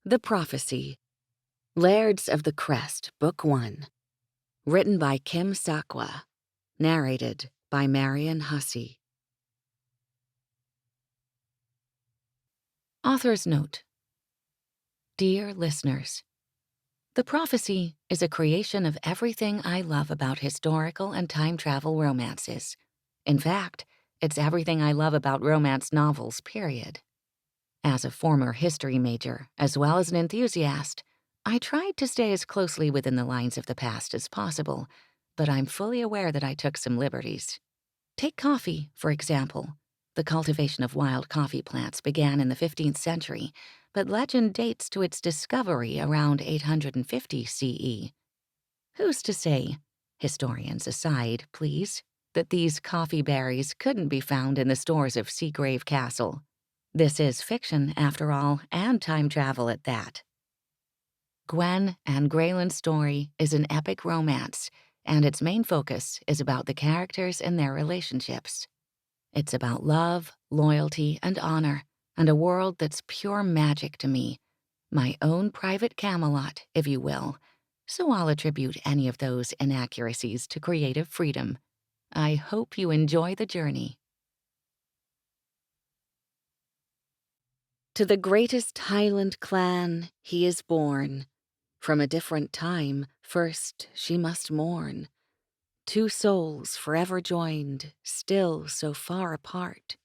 The Prophecy, Lairds of the Crest, Book 1. Written by Kim Sakwa. Narrated by Marian Hussey. Author's Note. Dear listeners, The Prophecy is a creation of everything I love about historical and time travel romances. In fact, it's everything I love about romance novels, period. As a former history major, as well as an enthusiast, I tried to stay as closely within the lines of the past as possible, but I'm fully aware that I took some liberties. Take coffee, for example. The cultivation of wild coffee plants began in the 15th century, but legend dates to its discovery around 850 CE. Who's to say, historians aside, please, that these coffee berries couldn't be found in the stores of Seagrave Castle? This is fiction, after all, and time travel at that. Gwen and Grayen's story is an epic romance, and its main focus is about the characters and their relationships. It's about love, loyalty, and honor, and a world that's pure magic to me. My own private Camelot, if you will. So I'll attribute any of those inaccuracies to creative freedom. I hope you enjoy the journey. To the greatest Highland clan he is born. From a different time, first she must mourn. Two souls forever joined, still so far apart.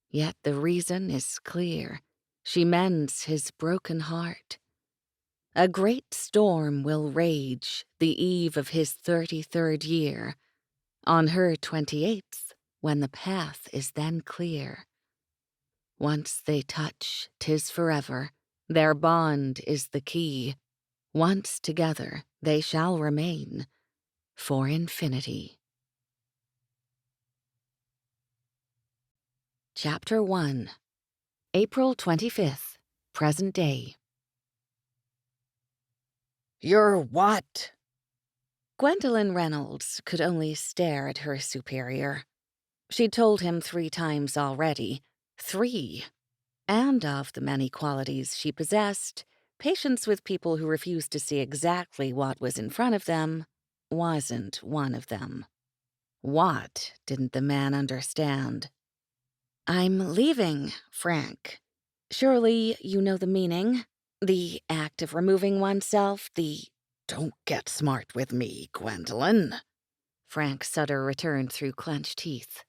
Yet the reason is clear. She mends his broken heart. A great storm will rage the eve of his 33rd year. On her 28th, when the path is then clear. Once they touch, 'tis forever. Their bond is the key. Once together, they shall remain for infinity. Chapter 1. April 25th, present day. You're what? Gwendolyn Reynolds could only stare at her superior. She'd told him 3 times already. 3. And of the many qualities she possessed, patience with people who refused to see exactly what was in front of them wasn't one of them. What didn't the man understand? I'm leaving, Frank. Surely you know the meaning? The act of removing oneself, the— Don't get smart with me, Gwendolyn. Frank Sutter returned through clenched teeth.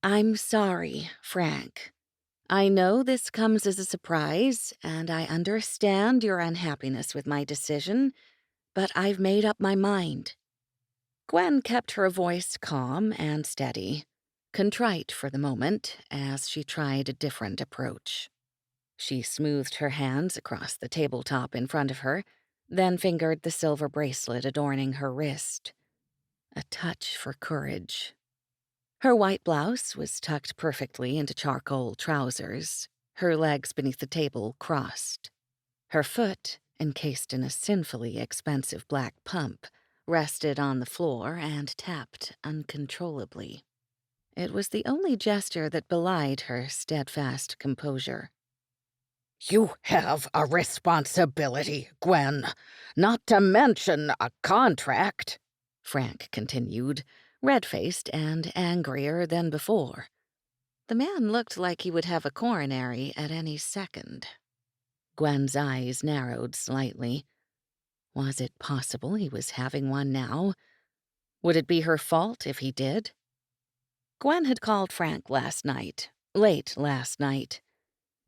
I'm sorry, Frank. I know this comes as a surprise, and I understand your unhappiness with my decision, but I've made up my mind. Gwen kept her voice calm and steady, contrite for the moment as she tried a different approach. She smoothed her hands across the tabletop in front of her, then fingered the silver bracelet adorning her wrist. A touch for courage. Her white blouse was tucked perfectly into charcoal trousers, her legs beneath the table crossed. Her foot, encased in a sinfully expensive black pump, rested on the floor and tapped uncontrollably. It was the only gesture that belied her steadfast composure. You have a responsibility, Gwen, not to mention a contract, Frank continued, red-faced and angrier than before. The man looked like he would have a coronary at any second. Gwen's eyes narrowed slightly. Was it possible he was having one now? Would it be her fault if he did? Gwen had called Frank last night, late last night.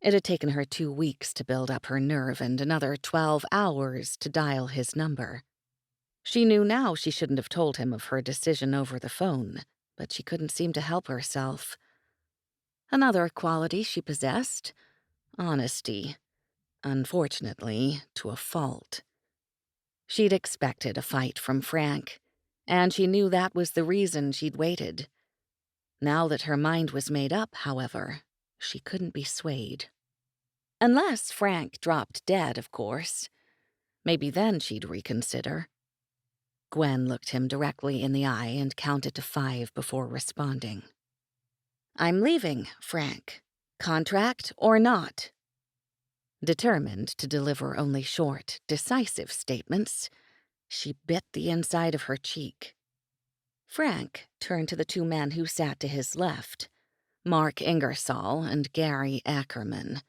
It had taken her 2 weeks to build up her nerve and another 12 hours to dial his number. She knew now she shouldn't have told him of her decision over the phone, but she couldn't seem to help herself. Another quality she possessed: honesty. Unfortunately, to a fault. She'd expected a fight from Frank, and she knew that was the reason she'd waited. Now that her mind was made up, however, she couldn't be swayed. Unless Frank dropped dead, of course. Maybe then she'd reconsider. Gwen looked him directly in the eye and counted to 5 before responding. I'm leaving, Frank. Contract or not? Determined to deliver only short, decisive statements, she bit the inside of her cheek. Frank turned to the two men who sat to his left, Mark Ingersoll and Gary Ackerman.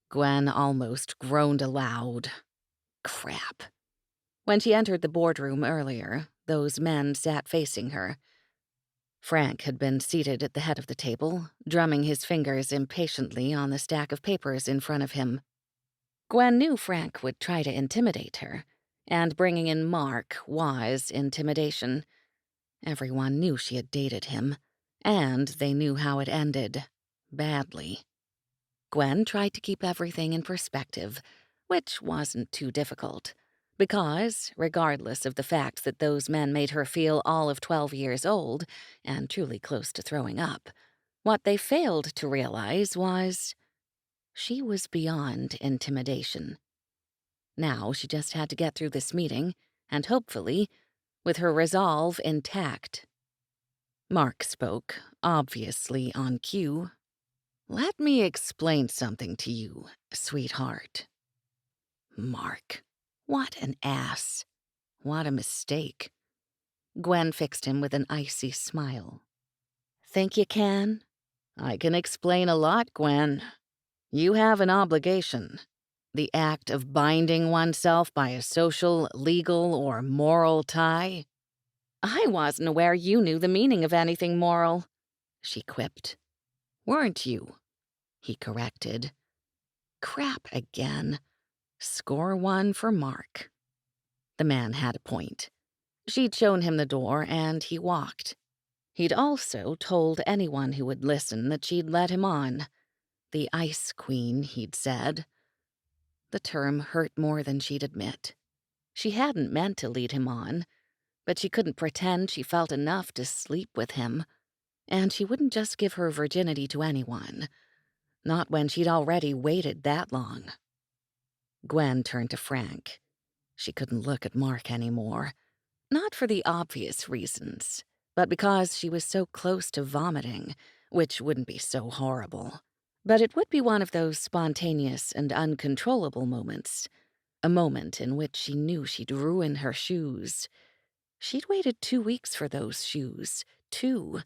Gwen almost groaned aloud. Crap. When she entered the boardroom earlier, those men sat facing her. Frank had been seated at the head of the table, drumming his fingers impatiently on the stack of papers in front of him. Gwen knew Frank would try to intimidate her, and bringing in Mark was intimidation. Everyone knew she had dated him, and they knew how it ended. Badly. Gwen tried to keep everything in perspective, which wasn't too difficult, because, regardless of the fact that those men made her feel all of 12 years old and truly close to throwing up, what they failed to realize was she was beyond intimidation. Now she just had to get through this meeting, and hopefully, with her resolve intact. Mark spoke, obviously on cue. "Let me explain something to you, sweetheart." Mark. What an ass. What a mistake. Gwen fixed him with an icy smile. "Think you can?" "I can explain a lot, Gwen. You have an obligation. The act of binding oneself by a social, legal, or moral tie." "I wasn't aware you knew the meaning of anything moral," she quipped. "Weren't you?" he corrected. Crap again. Score one for Mark. The man had a point. She'd shown him the door, and he walked. He'd also told anyone who would listen that she'd let him on. The Ice Queen, he'd said. The term hurt more than she'd admit. She hadn't meant to lead him on, but she couldn't pretend she felt enough to sleep with him, and she wouldn't just give her virginity to anyone. Not when she'd already waited that long. Gwen turned to Frank. She couldn't look at Mark anymore. Not for the obvious reasons, but because she was so close to vomiting, which wouldn't be so horrible. But it would be one of those spontaneous and uncontrollable moments, a moment in which she knew she'd ruin her shoes. She'd waited 2 weeks for those shoes. 2.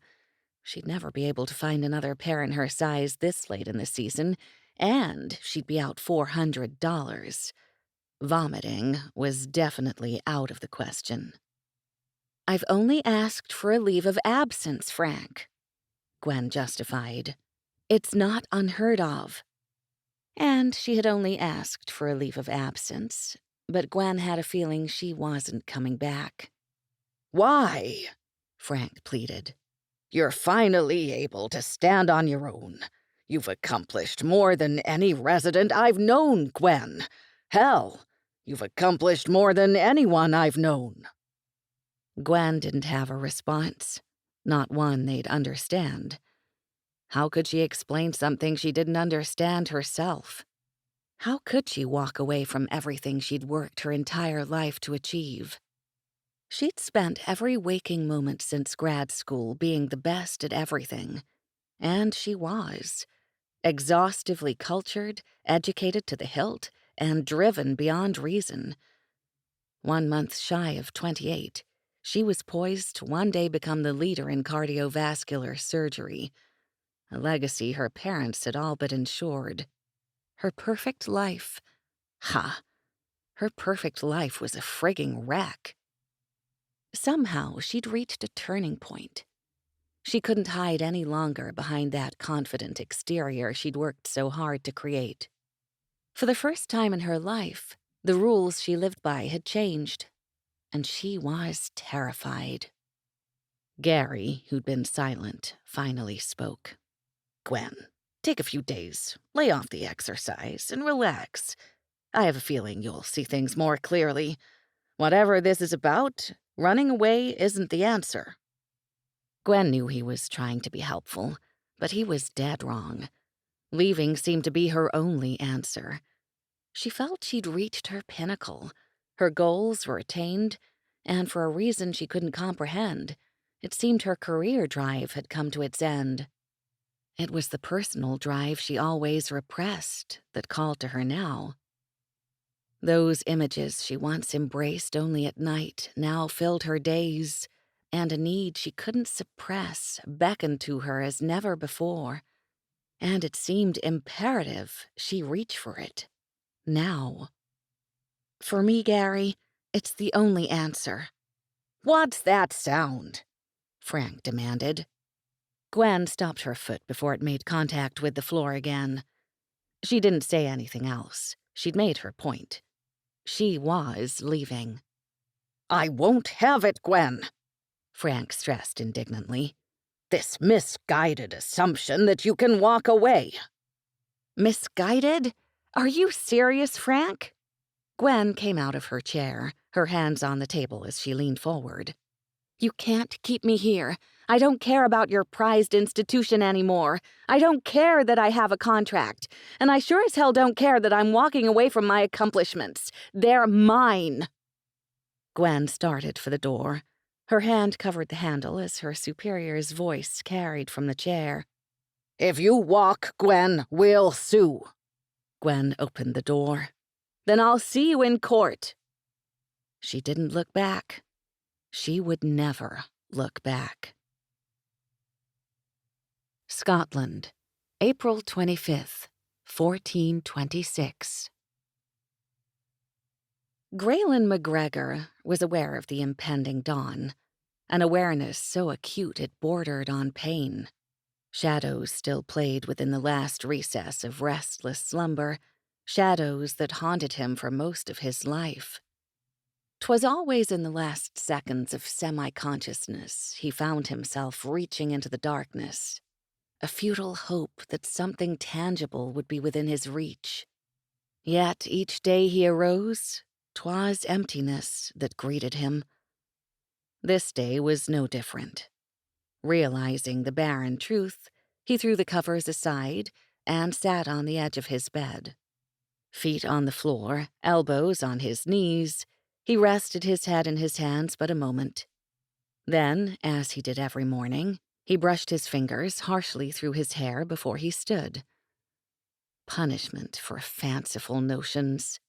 She'd never be able to find another pair in her size this late in the season, and she'd be out $400. Vomiting was definitely out of the question. "I've only asked for a leave of absence, Frank," Gwen justified. "It's not unheard of." And she had only asked for a leave of absence, but Gwen had a feeling she wasn't coming back. Why? Frank pleaded. You're finally able to stand on your own. You've accomplished more than any resident I've known, Gwen. Hell, you've accomplished more than anyone I've known. Gwen didn't have a response, not one they'd understand. How could she explain something she didn't understand herself? How could she walk away from everything she'd worked her entire life to achieve? She'd spent every waking moment since grad school being the best at everything, and she was. Exhaustively cultured, educated to the hilt, and driven beyond reason. 1 month shy of 28, she was poised to one day become the leader in cardiovascular surgery, a legacy her parents had all but ensured. Her perfect life. Ha! Her perfect life was a frigging wreck. Somehow she'd reached a turning point. She couldn't hide any longer behind that confident exterior she'd worked so hard to create. For the first time in her life, the rules she lived by had changed, and she was terrified. Gary, who'd been silent, finally spoke. Gwen, take a few days, lay off the exercise, and relax. I have a feeling you'll see things more clearly. Whatever this is about, running away isn't the answer. Gwen knew he was trying to be helpful, but he was dead wrong. Leaving seemed to be her only answer. She felt she'd reached her pinnacle. Her goals were attained, and for a reason she couldn't comprehend, it seemed her career drive had come to its end. It was the personal drive she always repressed that called to her now. Those images she once embraced only at night now filled her days, and a need she couldn't suppress beckoned to her as never before, and it seemed imperative she reach for it, now. For me, Gary, it's the only answer. "What's that sound?" Frank demanded. Gwen stopped her foot before it made contact with the floor again. She didn't say anything else. She'd made her point. She was leaving. "I won't have it, Gwen," Frank stressed indignantly. "This misguided assumption that you can walk away." Misguided? Are you serious, Frank? Gwen came out of her chair, her hands on the table as she leaned forward. You can't keep me here. I don't care about your prized institution anymore. I don't care that I have a contract. And I sure as hell don't care that I'm walking away from my accomplishments. They're mine. Gwen started for the door. Her hand covered the handle as her superior's voice carried from the chair. "If you walk, Gwen, we'll sue." Gwen opened the door. Then I'll see you in court. She didn't look back. She would never look back. Scotland, April 25th, 1426. Grayen McGregor was aware of the impending dawn, an awareness so acute it bordered on pain. Shadows still played within the last recess of restless slumber, shadows that haunted him for most of his life. 'Twas always in the last seconds of semi-consciousness he found himself reaching into the darkness, a futile hope that something tangible would be within his reach. Yet each day he arose, 'twas emptiness that greeted him. This day was no different. Realizing the barren truth, he threw the covers aside and sat on the edge of his bed. Feet on the floor, elbows on his knees, he rested his head in his hands but a moment. Then, as he did every morning, he brushed his fingers harshly through his hair before he stood. Punishment for fanciful notions.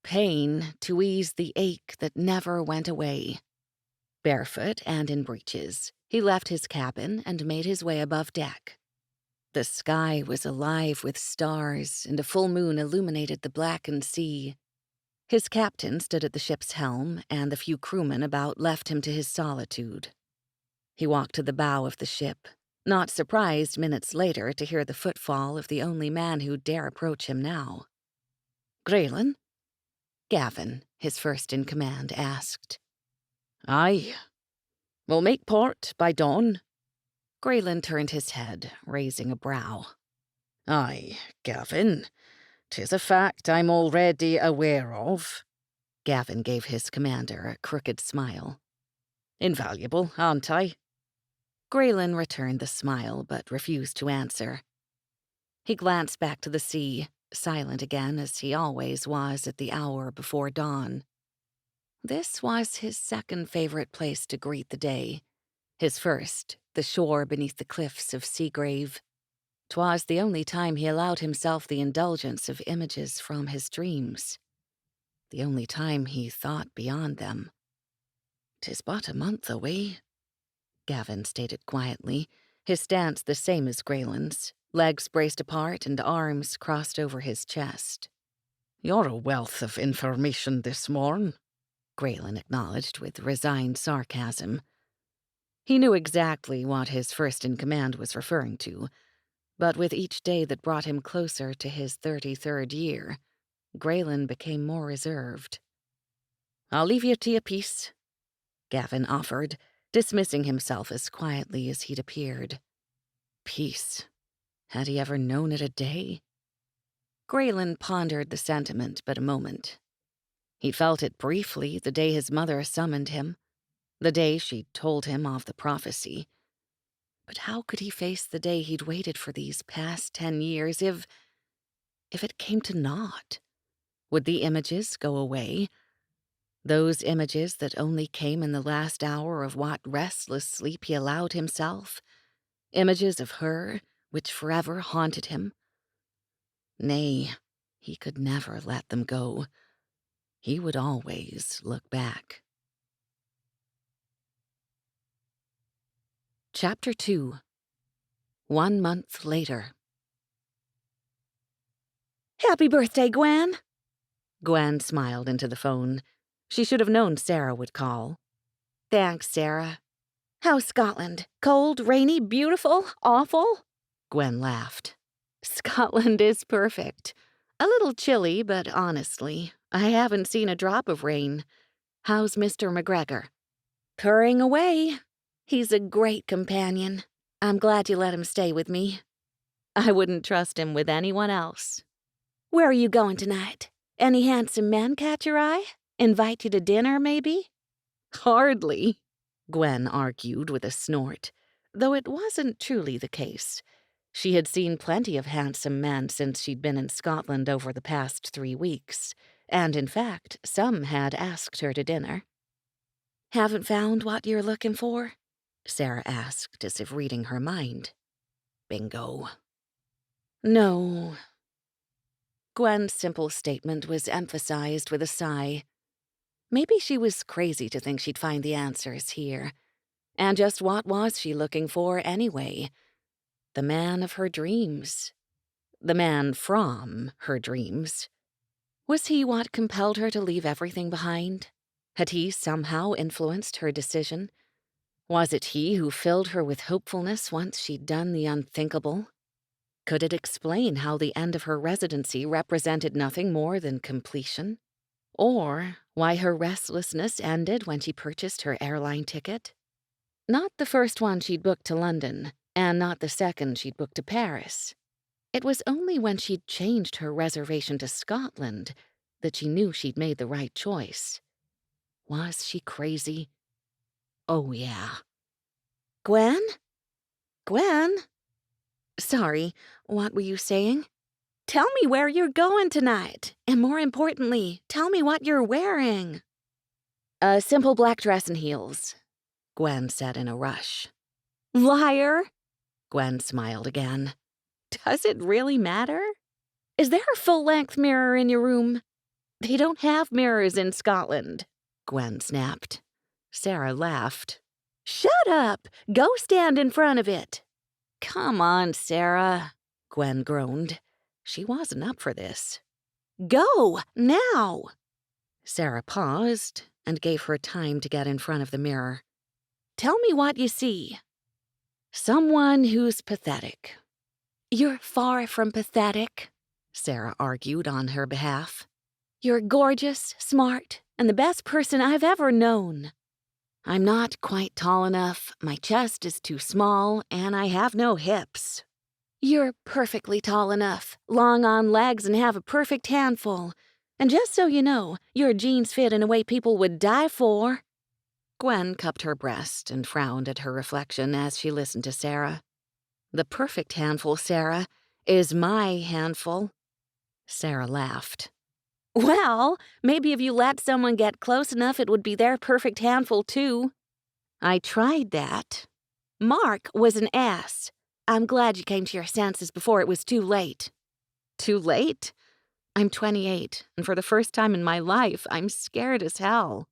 Pain to ease the ache that never went away. Barefoot and in breeches, he left his cabin and made his way above deck. The sky was alive with stars, and a full moon illuminated the blackened sea. His captain stood at the ship's helm, and the few crewmen about left him to his solitude. He walked to the bow of the ship, not surprised minutes later to hear the footfall of the only man who dare approach him now. "Grayen?" Gavin, his first-in-command, asked. "Aye. We'll make port by dawn." Grayen turned his head, raising a brow. "Aye, Gavin. 'Tis a fact I'm already aware of." Gavin gave his commander a crooked smile. "Invaluable, aren't I?" Grayen returned the smile, but refused to answer. He glanced back to the sea, silent again as he always was at the hour before dawn. This was his second favorite place to greet the day. His first, the shore beneath the cliffs of Seagrave. 'Twas the only time he allowed himself the indulgence of images from his dreams. The only time he thought beyond them. "'Tis but a month away," Gavin stated quietly, his stance the same as Grayen's, legs braced apart and arms crossed over his chest. "You're a wealth of information this morn," Grayen acknowledged with resigned sarcasm. He knew exactly what his first-in-command was referring to, but with each day that brought him closer to his 33rd year, Grayen became more reserved. "I'll leave you to your peace," Gavin offered, dismissing himself as quietly as he'd appeared. Peace. Had he ever known it a day? Grayen pondered the sentiment but a moment. He felt it briefly the day his mother summoned him, the day she'd told him of the prophecy. But how could he face the day he'd waited for these past 10 years if it came to naught? Would the images go away? Those images that only came in the last hour of what restless sleep he allowed himself? Images of her, which forever haunted him. Nay, he could never let them go. He would always look back. Chapter 2. 1 month later. Happy birthday, Gwen! Gwen smiled into the phone. She should have known Sarah would call. Thanks, Sarah. How's Scotland? Cold, rainy, beautiful, awful? Gwen laughed. Scotland is perfect. A little chilly, but honestly, I haven't seen a drop of rain. How's Mr. McGregor? Purring away. He's a great companion. I'm glad you let him stay with me. I wouldn't trust him with anyone else. Where are you going tonight? Any handsome men catch your eye? Invite you to dinner, maybe? Hardly, Gwen argued with a snort, though it wasn't truly the case. She had seen plenty of handsome men since she'd been in Scotland over the past 3 weeks, and in fact, some had asked her to dinner. Haven't found what you're looking for? Sarah asked, as if reading her mind. Bingo. No. Gwen's simple statement was emphasized with a sigh. Maybe she was crazy to think she'd find the answers here. And just what was she looking for anyway? The man of her dreams. The man from her dreams. Was he what compelled her to leave everything behind? Had he somehow influenced her decision? Was it he who filled her with hopefulness once she'd done the unthinkable? Could it explain how the end of her residency represented nothing more than completion? Or why her restlessness ended when she purchased her airline ticket? Not the first one she'd booked to London, and not the second she'd booked to Paris. It was only when she'd changed her reservation to Scotland that she knew she'd made the right choice. Was she crazy? Oh, yeah. Gwen? Gwen? Sorry, what were you saying? Tell me where you're going tonight, and more importantly, tell me what you're wearing. A simple black dress and heels, Gwen said in a rush. Liar! Gwen smiled again. Does it really matter? Is there a full-length mirror in your room? They don't have mirrors in Scotland, Gwen snapped. Sarah laughed. Shut up! Go stand in front of it. Come on, Sarah, Gwen groaned. She wasn't up for this. Go, now! Sarah paused and gave her time to get in front of the mirror. Tell me what you see. Someone who's pathetic. You're far from pathetic, Sarah argued on her behalf. You're gorgeous, smart, and the best person I've ever known. I'm not quite tall enough, my chest is too small, and I have no hips. You're perfectly tall enough, long on legs, and have a perfect handful. And just so you know, your jeans fit in a way people would die for. Gwen cupped her breast and frowned at her reflection as she listened to Sarah. The perfect handful, Sarah, is my handful. Sarah laughed. Well, maybe if you let someone get close enough, it would be their perfect handful, too. I tried that. Mark was an ass. I'm glad you came to your senses before it was too late. Too late? I'm 28, and for the first time in my life, I'm scared as hell.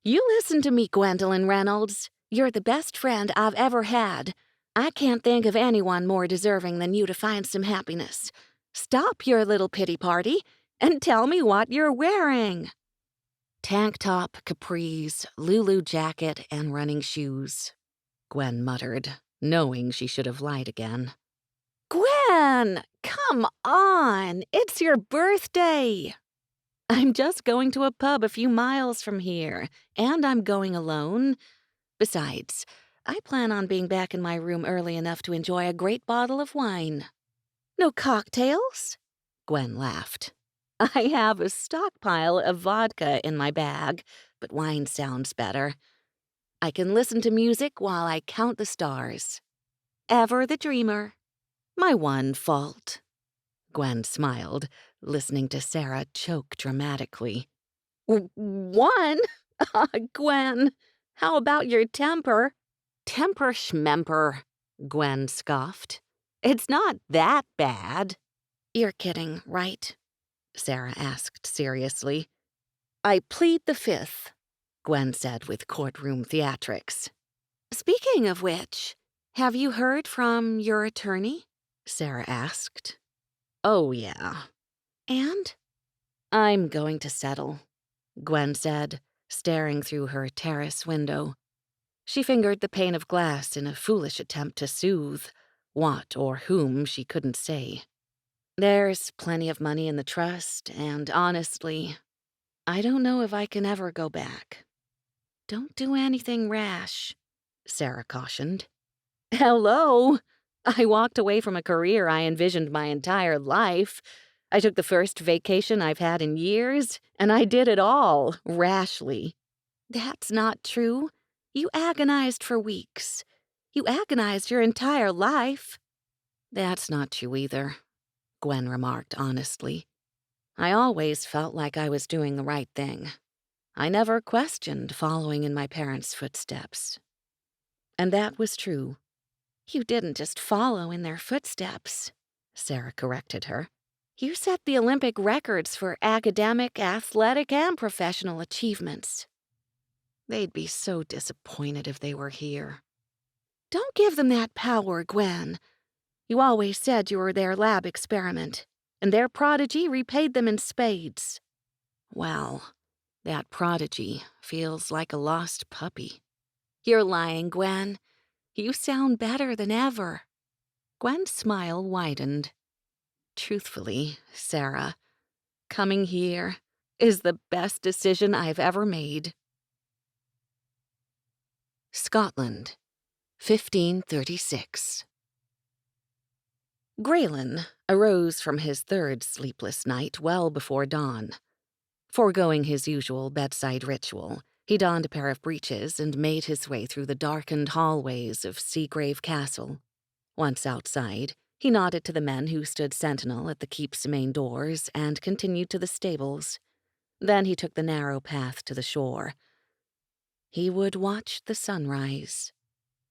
You listen to me, Gwendolyn Reynolds. You're the best friend I've ever had. I can't think of anyone more deserving than you to find some happiness. Stop your little pity party and tell me what you're wearing. Tank top, capris, Lulu jacket, and running shoes, Gwen muttered, knowing she should have lied again. Gwen, come on. It's your birthday. I'm just going to a pub a few miles from here, and I'm going alone. Besides, I plan on being back in my room early enough to enjoy a great bottle of wine. No cocktails? Gwen laughed. I have a stockpile of vodka in my bag, but wine sounds better. I can listen to music while I count the stars. Ever the dreamer. My one fault. Gwen smiled, listening to Sarah choke dramatically. One? Gwen, how about your temper? Temper schmemper, Gwen scoffed. It's not that bad. You're kidding, right? Sarah asked seriously. I plead the fifth, Gwen said with courtroom theatrics. Speaking of which, have you heard from your attorney? Sarah asked. Oh, yeah. And? I'm going to settle, Gwen said, staring through her terrace window. She fingered the pane of glass in a foolish attempt to soothe what or whom she couldn't say. There's plenty of money in the trust, and honestly, I don't know if I can ever go back. Don't do anything rash, Sarah cautioned. Hello! I walked away from a career I envisioned my entire life. I took the first vacation I've had in years, and I did it all rashly. That's not true. You agonized for weeks. You agonized your entire life. That's not true either, Gwen remarked honestly. I always felt like I was doing the right thing. I never questioned following in my parents' footsteps. And that was true. You didn't just follow in their footsteps, Sarah corrected her. You set the Olympic records for academic, athletic, and professional achievements. They'd be so disappointed if they were here. Don't give them that power, Gwen. You always said you were their lab experiment, and their prodigy repaid them in spades. Well, that prodigy feels like a lost puppy. You're lying, Gwen. You sound better than ever. Gwen's smile widened. Truthfully, Sarah, coming here is the best decision I've ever made. Scotland, 1536. Grayen arose from his third sleepless night well before dawn. Foregoing his usual bedside ritual, he donned a pair of breeches and made his way through the darkened hallways of Seagrave Castle. Once outside, he nodded to the men who stood sentinel at the keep's main doors and continued to the stables. Then he took the narrow path to the shore. He would watch the sunrise.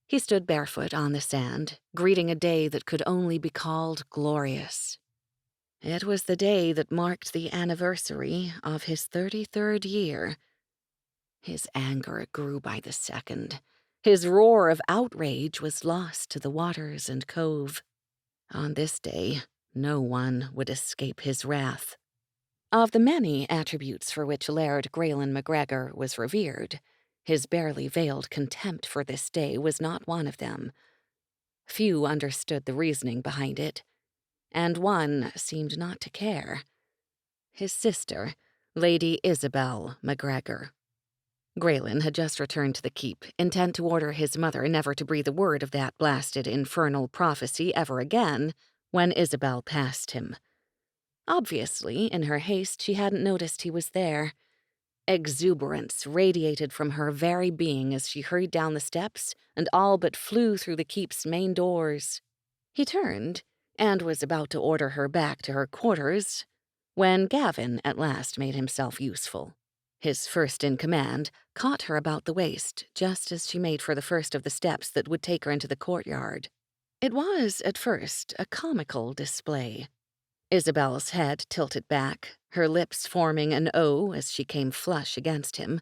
He stood barefoot on the sand, greeting a day that could only be called glorious. It was the day that marked the anniversary of his 33rd year. His anger grew by the second. His roar of outrage was lost to the waters and cove. On this day, no one would escape his wrath. Of the many attributes for which Laird Grayen MacGregor was revered, his barely veiled contempt for this day was not one of them. Few understood the reasoning behind it, and one seemed not to care. His sister, Lady Isabel MacGregor. Grayen had just returned to the keep, intent to order his mother never to breathe a word of that blasted infernal prophecy ever again, when Isabel passed him. Obviously, in her haste, she hadn't noticed he was there. Exuberance radiated from her very being as she hurried down the steps and all but flew through the keep's main doors. He turned and was about to order her back to her quarters when Gavin at last made himself useful. His first-in-command caught her about the waist just as she made for the first of the steps that would take her into the courtyard. It was, at first, a comical display. Isabel's head tilted back, her lips forming an O as she came flush against him.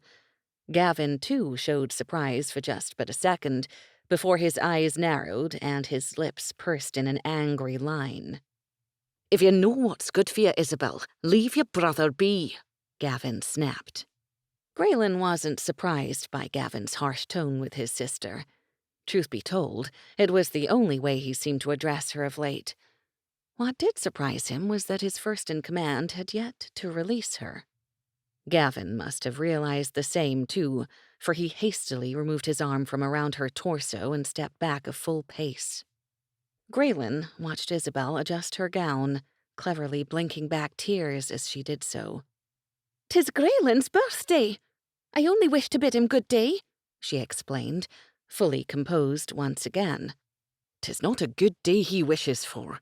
Gavin, too, showed surprise for just but a second, before his eyes narrowed and his lips pursed in an angry line. "If you know what's good for you, Isabel, leave your brother be," Gavin snapped. Grayen wasn't surprised by Gavin's harsh tone with his sister. Truth be told, it was the only way he seemed to address her of late. What did surprise him was that his first-in-command had yet to release her. Gavin must have realized the same, too, for he hastily removed his arm from around her torso and stepped back a full pace. Grayen watched Isabel adjust her gown, cleverly blinking back tears as she did so. "'Tis Grayen's birthday. I only wish to bid him good day," she explained, fully composed once again. "'Tis not a good day he wishes for.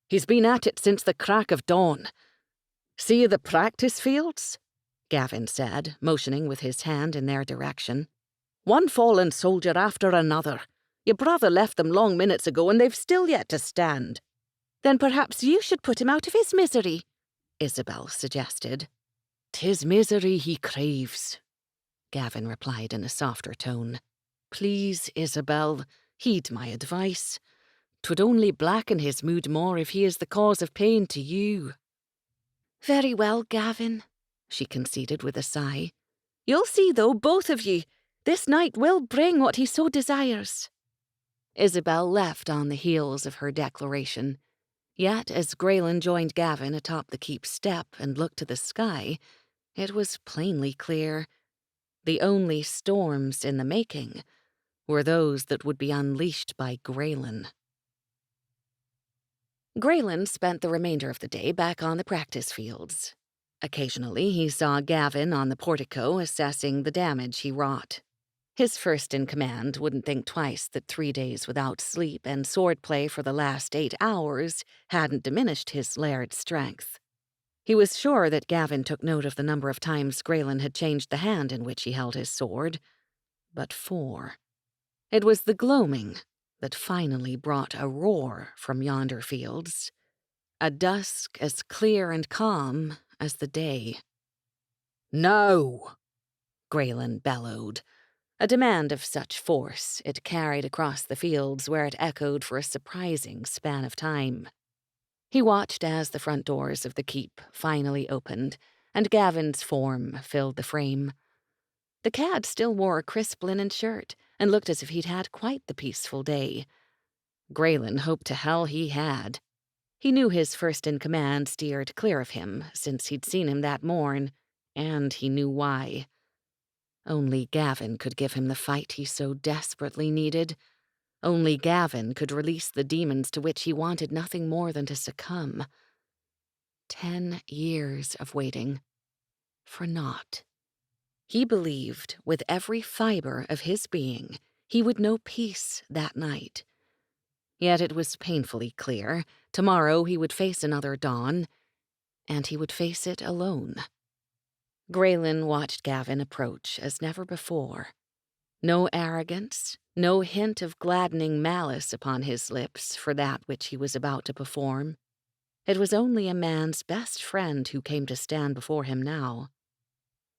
He's been at it since the crack of dawn. See the practice fields?" Gavin said, motioning with his hand in their direction. "One fallen soldier after another. Your brother left them long minutes ago, and they've still yet to stand." "Then perhaps you should put him out of his misery," Isabel suggested. "'Tis misery he craves," Gavin replied in a softer tone. "Please, Isabel, heed my advice. 'Twould only blacken his mood more if he is the cause of pain to you." "Very well, Gavin," she conceded with a sigh. "You'll see, though, both of ye. This night will bring what he so desires." Isabel left on the heels of her declaration. Yet, as Grayen joined Gavin atop the keep step and looked to the sky, it was plainly clear. The only storms in the making were those that would be unleashed by Grayen. Grayen spent the remainder of the day back on the practice fields. Occasionally, he saw Gavin on the portico assessing the damage he wrought. His first-in-command wouldn't think twice that 3 days without sleep and swordplay for the last 8 hours hadn't diminished his laird's strength. He was sure that Gavin took note of the number of times Grayen had changed the hand in which he held his sword. But 4. It was the gloaming that finally brought a roar from yonder fields, a dusk as clear and calm as the day. "No!" Grayen bellowed, a demand of such force it carried across the fields where it echoed for a surprising span of time. He watched as the front doors of the keep finally opened, and Gavin's form filled the frame. The cad still wore a crisp linen shirt and looked as if he'd had quite the peaceful day. Grayen hoped to hell he had. He knew his first-in-command steered clear of him since he'd seen him that morn, and he knew why. Only Gavin could give him the fight he so desperately needed. Only Gavin could release the demons to which he wanted nothing more than to succumb. 10 years of waiting. For naught. He believed, with every fiber of his being, he would know peace that night. Yet it was painfully clear, tomorrow he would face another dawn, and he would face it alone. Grayen watched Gavin approach as never before. No arrogance, no hint of gladdening malice upon his lips for that which he was about to perform. It was only a man's best friend who came to stand before him now.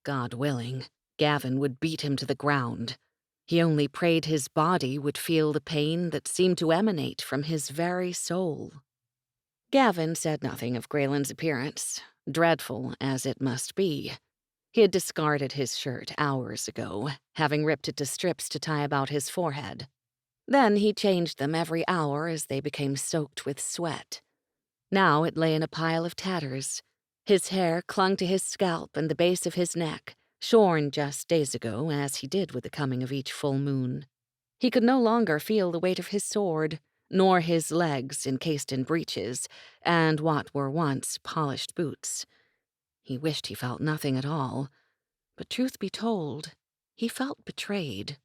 God willing, Gavin would beat him to the ground. He only prayed his body would feel the pain that seemed to emanate from his very soul. Gavin said nothing of Grayen's appearance, dreadful as it must be. He had discarded his shirt hours ago, having ripped it to strips to tie about his forehead. Then he changed them every hour as they became soaked with sweat. Now it lay in a pile of tatters. His hair clung to his scalp and the base of his neck, shorn just days ago as he did with the coming of each full moon. He could no longer feel the weight of his sword, nor his legs encased in breeches and what were once polished boots. He wished he felt nothing at all, but truth be told, he felt betrayed.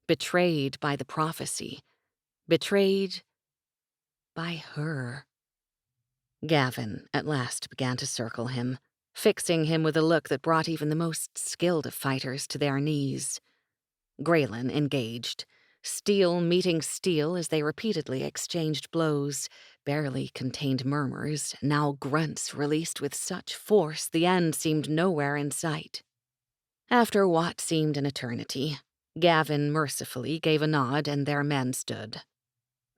Betrayed by the prophecy. Betrayed by her. Gavin at last began to circle him, fixing him with a look that brought even the most skilled of fighters to their knees. Grayen engaged, steel meeting steel as they repeatedly exchanged blows, barely contained murmurs, now grunts released with such force the end seemed nowhere in sight. After what seemed an eternity, Gavin mercifully gave a nod and their men stood.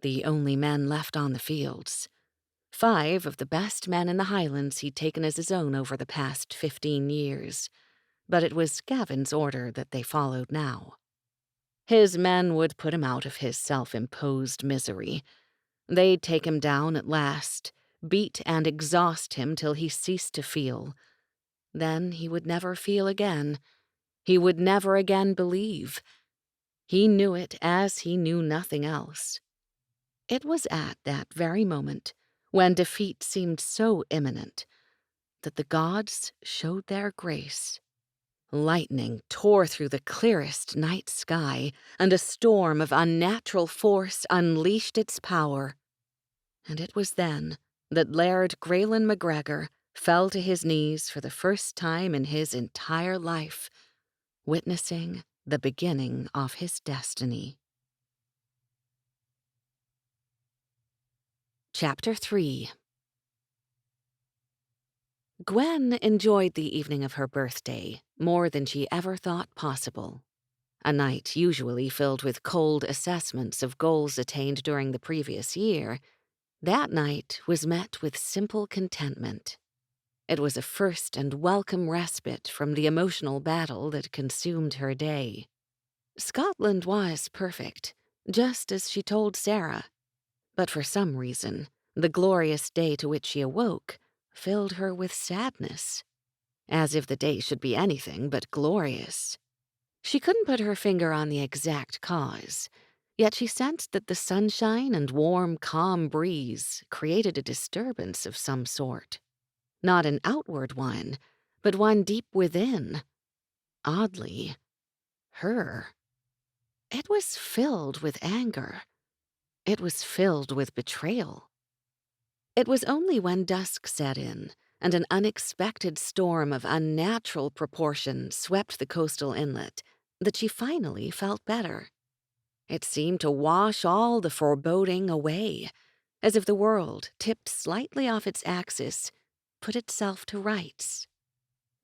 The only men left on the fields. 5 of the best men in the Highlands he'd taken as his own over the past 15 years, but it was Gavin's order that they followed now. His men would put him out of his self-imposed misery. They'd take him down at last, beat and exhaust him till he ceased to feel. Then he would never feel again. He would never again believe. He knew it as he knew nothing else. It was at that very moment, when defeat seemed so imminent, that the gods showed their grace. Lightning tore through the clearest night sky, and a storm of unnatural force unleashed its power. And it was then that Laird Grayen MacGregor fell to his knees for the first time in his entire life, witnessing the beginning of his destiny. Chapter 3. Gwen enjoyed the evening of her birthday more than she ever thought possible. A night usually filled with cold assessments of goals attained during the previous year, that night was met with simple contentment. It was a first and welcome respite from the emotional battle that consumed her day. Scotland was perfect, just as she told Sarah. But for some reason, the glorious day to which she awoke filled her with sadness, as if the day should be anything but glorious. She couldn't put her finger on the exact cause, yet she sensed that the sunshine and warm, calm breeze created a disturbance of some sort. Not an outward one, but one deep within. Oddly, her. It was filled with anger. It was filled with betrayal. It was only when dusk set in and an unexpected storm of unnatural proportion swept the coastal inlet that she finally felt better. It seemed to wash all the foreboding away, as if the world, tipped slightly off its axis, put itself to rights.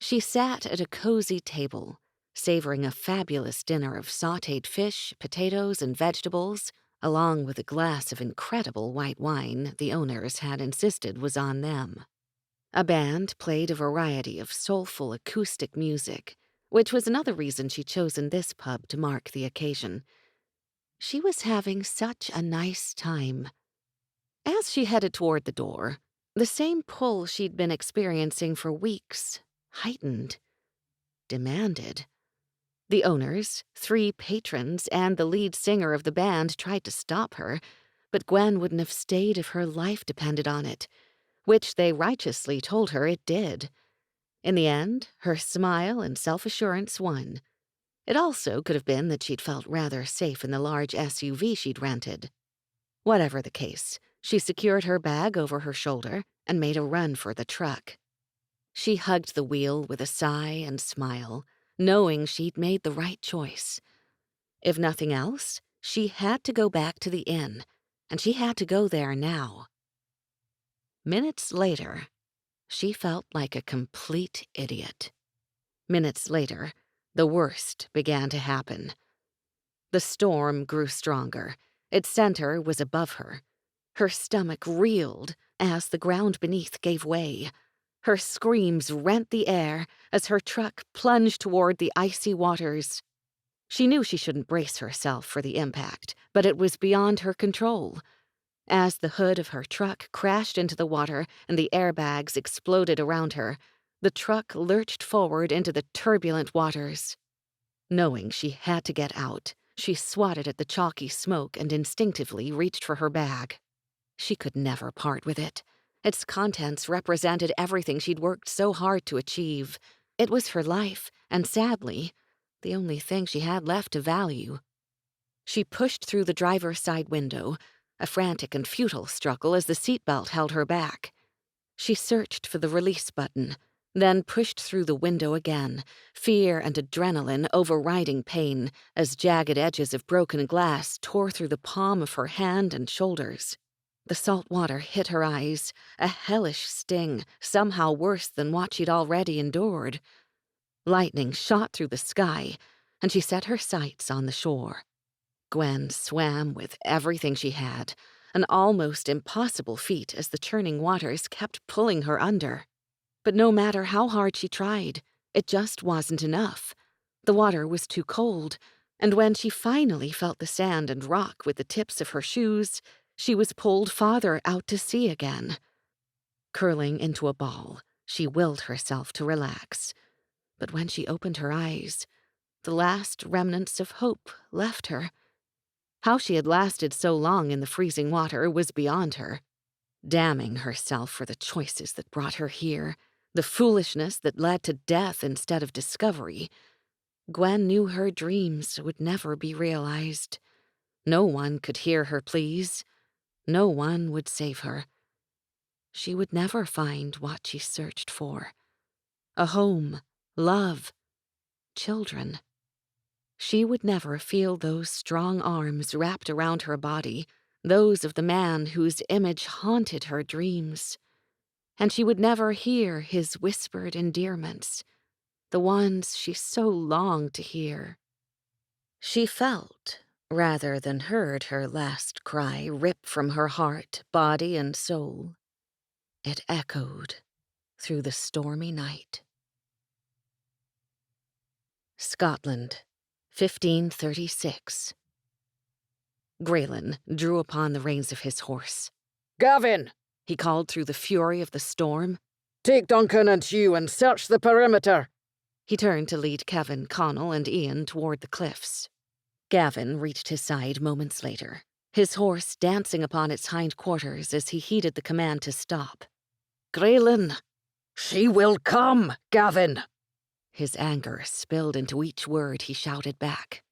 She sat at a cozy table, savoring a fabulous dinner of sautéed fish, potatoes, and vegetables, along with a glass of incredible white wine the owners had insisted was on them. A band played a variety of soulful acoustic music, which was another reason she'd chosen this pub to mark the occasion. She was having such a nice time. As she headed toward the door, the same pull she'd been experiencing for weeks heightened, demanded. The owners, 3 patrons, and the lead singer of the band tried to stop her, but Gwen wouldn't have stayed if her life depended on it, which they righteously told her it did. In the end, her smile and self-assurance won. It also could have been that she'd felt rather safe in the large SUV she'd rented. Whatever the case, she secured her bag over her shoulder and made a run for the truck. She hugged the wheel with a sigh and smile, knowing she'd made the right choice. If nothing else, she had to go back to the inn, and she had to go there now. Minutes later, she felt like a complete idiot. Minutes later, the worst began to happen. The storm grew stronger. Its center was above her. Her stomach reeled as the ground beneath gave way. Her screams rent the air as her truck plunged toward the icy waters. She knew she shouldn't brace herself for the impact, but it was beyond her control. As the hood of her truck crashed into the water and the airbags exploded around her, the truck lurched forward into the turbulent waters. Knowing she had to get out, she swatted at the chalky smoke and instinctively reached for her bag. She could never part with it. Its contents represented everything she'd worked so hard to achieve. It was her life, and sadly, the only thing she had left to value. She pushed through the driver's side window, a frantic and futile struggle as the seatbelt held her back. She searched for the release button, then pushed through the window again, fear and adrenaline overriding pain as jagged edges of broken glass tore through the palm of her hand and shoulders. The salt water hit her eyes, a hellish sting, somehow worse than what she'd already endured. Lightning shot through the sky, and she set her sights on the shore. Gwen swam with everything she had, an almost impossible feat as the churning waters kept pulling her under. But no matter how hard she tried, it just wasn't enough. The water was too cold, and when she finally felt the sand and rock with the tips of her shoes, she was pulled farther out to sea again. Curling into a ball, she willed herself to relax. But when she opened her eyes, the last remnants of hope left her. How she had lasted so long in the freezing water was beyond her. Damning herself for the choices that brought her here, the foolishness that led to death instead of discovery, Gwen knew her dreams would never be realized. No one could hear her pleas. No one would save her. She would never find what she searched for. A home, love, children. She would never feel those strong arms wrapped around her body, those of the man whose image haunted her dreams. And she would never hear his whispered endearments, the ones she so longed to hear. She felt, rather than heard, her last cry rip from her heart, body, and soul. It echoed through the stormy night. Scotland, 1536. Grayen drew upon the reins of his horse. "Gavin!" He called through the fury of the storm. "Take Duncan and Hugh and search the perimeter." He turned to lead Kevin, Connell, and Ian toward the cliffs. Gavin reached his side moments later, his horse dancing upon its hind quarters as he heeded the command to stop. "Grayen, she will come, Gavin." His anger spilled into each word he shouted back.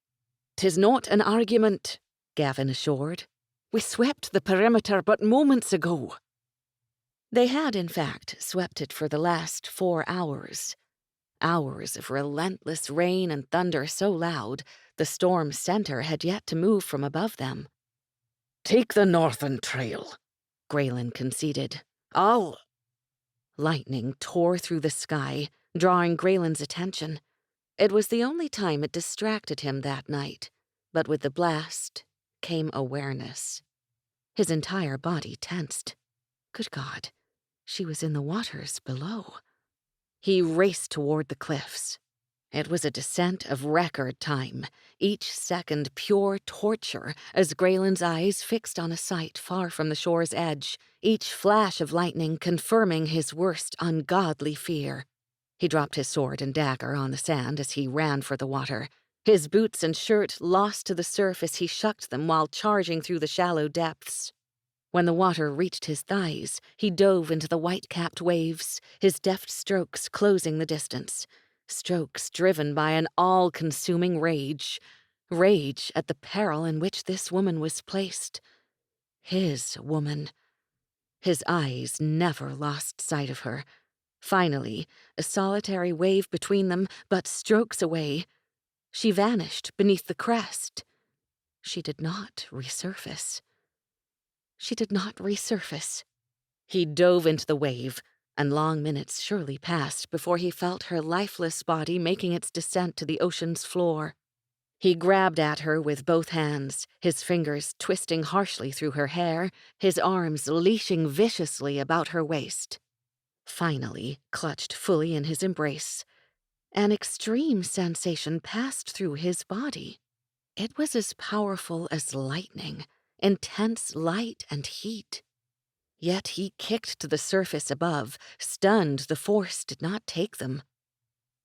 "'Tis not an argument," Gavin assured. "We swept the perimeter but moments ago." They had, in fact, swept it for the last 4 hours. Hours of relentless rain and thunder so loud, the storm's center had yet to move from above them. "Take the northern trail," Grayen conceded. "I'll—" Lightning tore through the sky, drawing Grayen's attention. It was the only time it distracted him that night, but with the blast came awareness. His entire body tensed. Good God, she was in the waters below. He raced toward the cliffs. It was a descent of record time, each second pure torture as Grayen's eyes fixed on a sight far from the shore's edge, each flash of lightning confirming his worst ungodly fear. He dropped his sword and dagger on the sand as he ran for the water, his boots and shirt lost to the surf as he shucked them while charging through the shallow depths. When the water reached his thighs, he dove into the white-capped waves, his deft strokes closing the distance. Strokes driven by an all-consuming rage. Rage at the peril in which this woman was placed. His woman. His eyes never lost sight of her. Finally, a solitary wave between them, but strokes away. She vanished beneath the crest. She did not resurface. She did not resurface. He dove into the wave, and long minutes surely passed before he felt her lifeless body making its descent to the ocean's floor. He grabbed at her with both hands, his fingers twisting harshly through her hair, his arms leashing viciously about her waist. Finally, clutched fully in his embrace, an extreme sensation passed through his body. It was as powerful as lightning, intense light and heat. Yet he kicked to the surface above, stunned the force did not take them.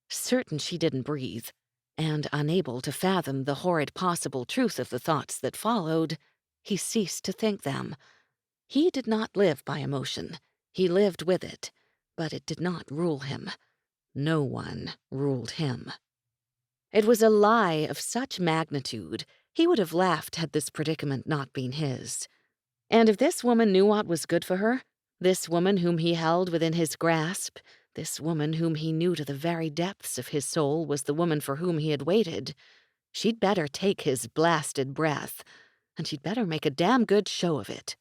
Certain she didn't breathe, and unable to fathom the horrid possible truth of the thoughts that followed, he ceased to think them. He did not live by emotion. He lived with it, but it did not rule him. No one ruled him. It was a lie of such magnitude, he would have laughed had this predicament not been his. And if this woman knew what was good for her, this woman whom he held within his grasp, this woman whom he knew to the very depths of his soul was the woman for whom he had waited, she'd better take his blasted breath, and she'd better make a damn good show of it.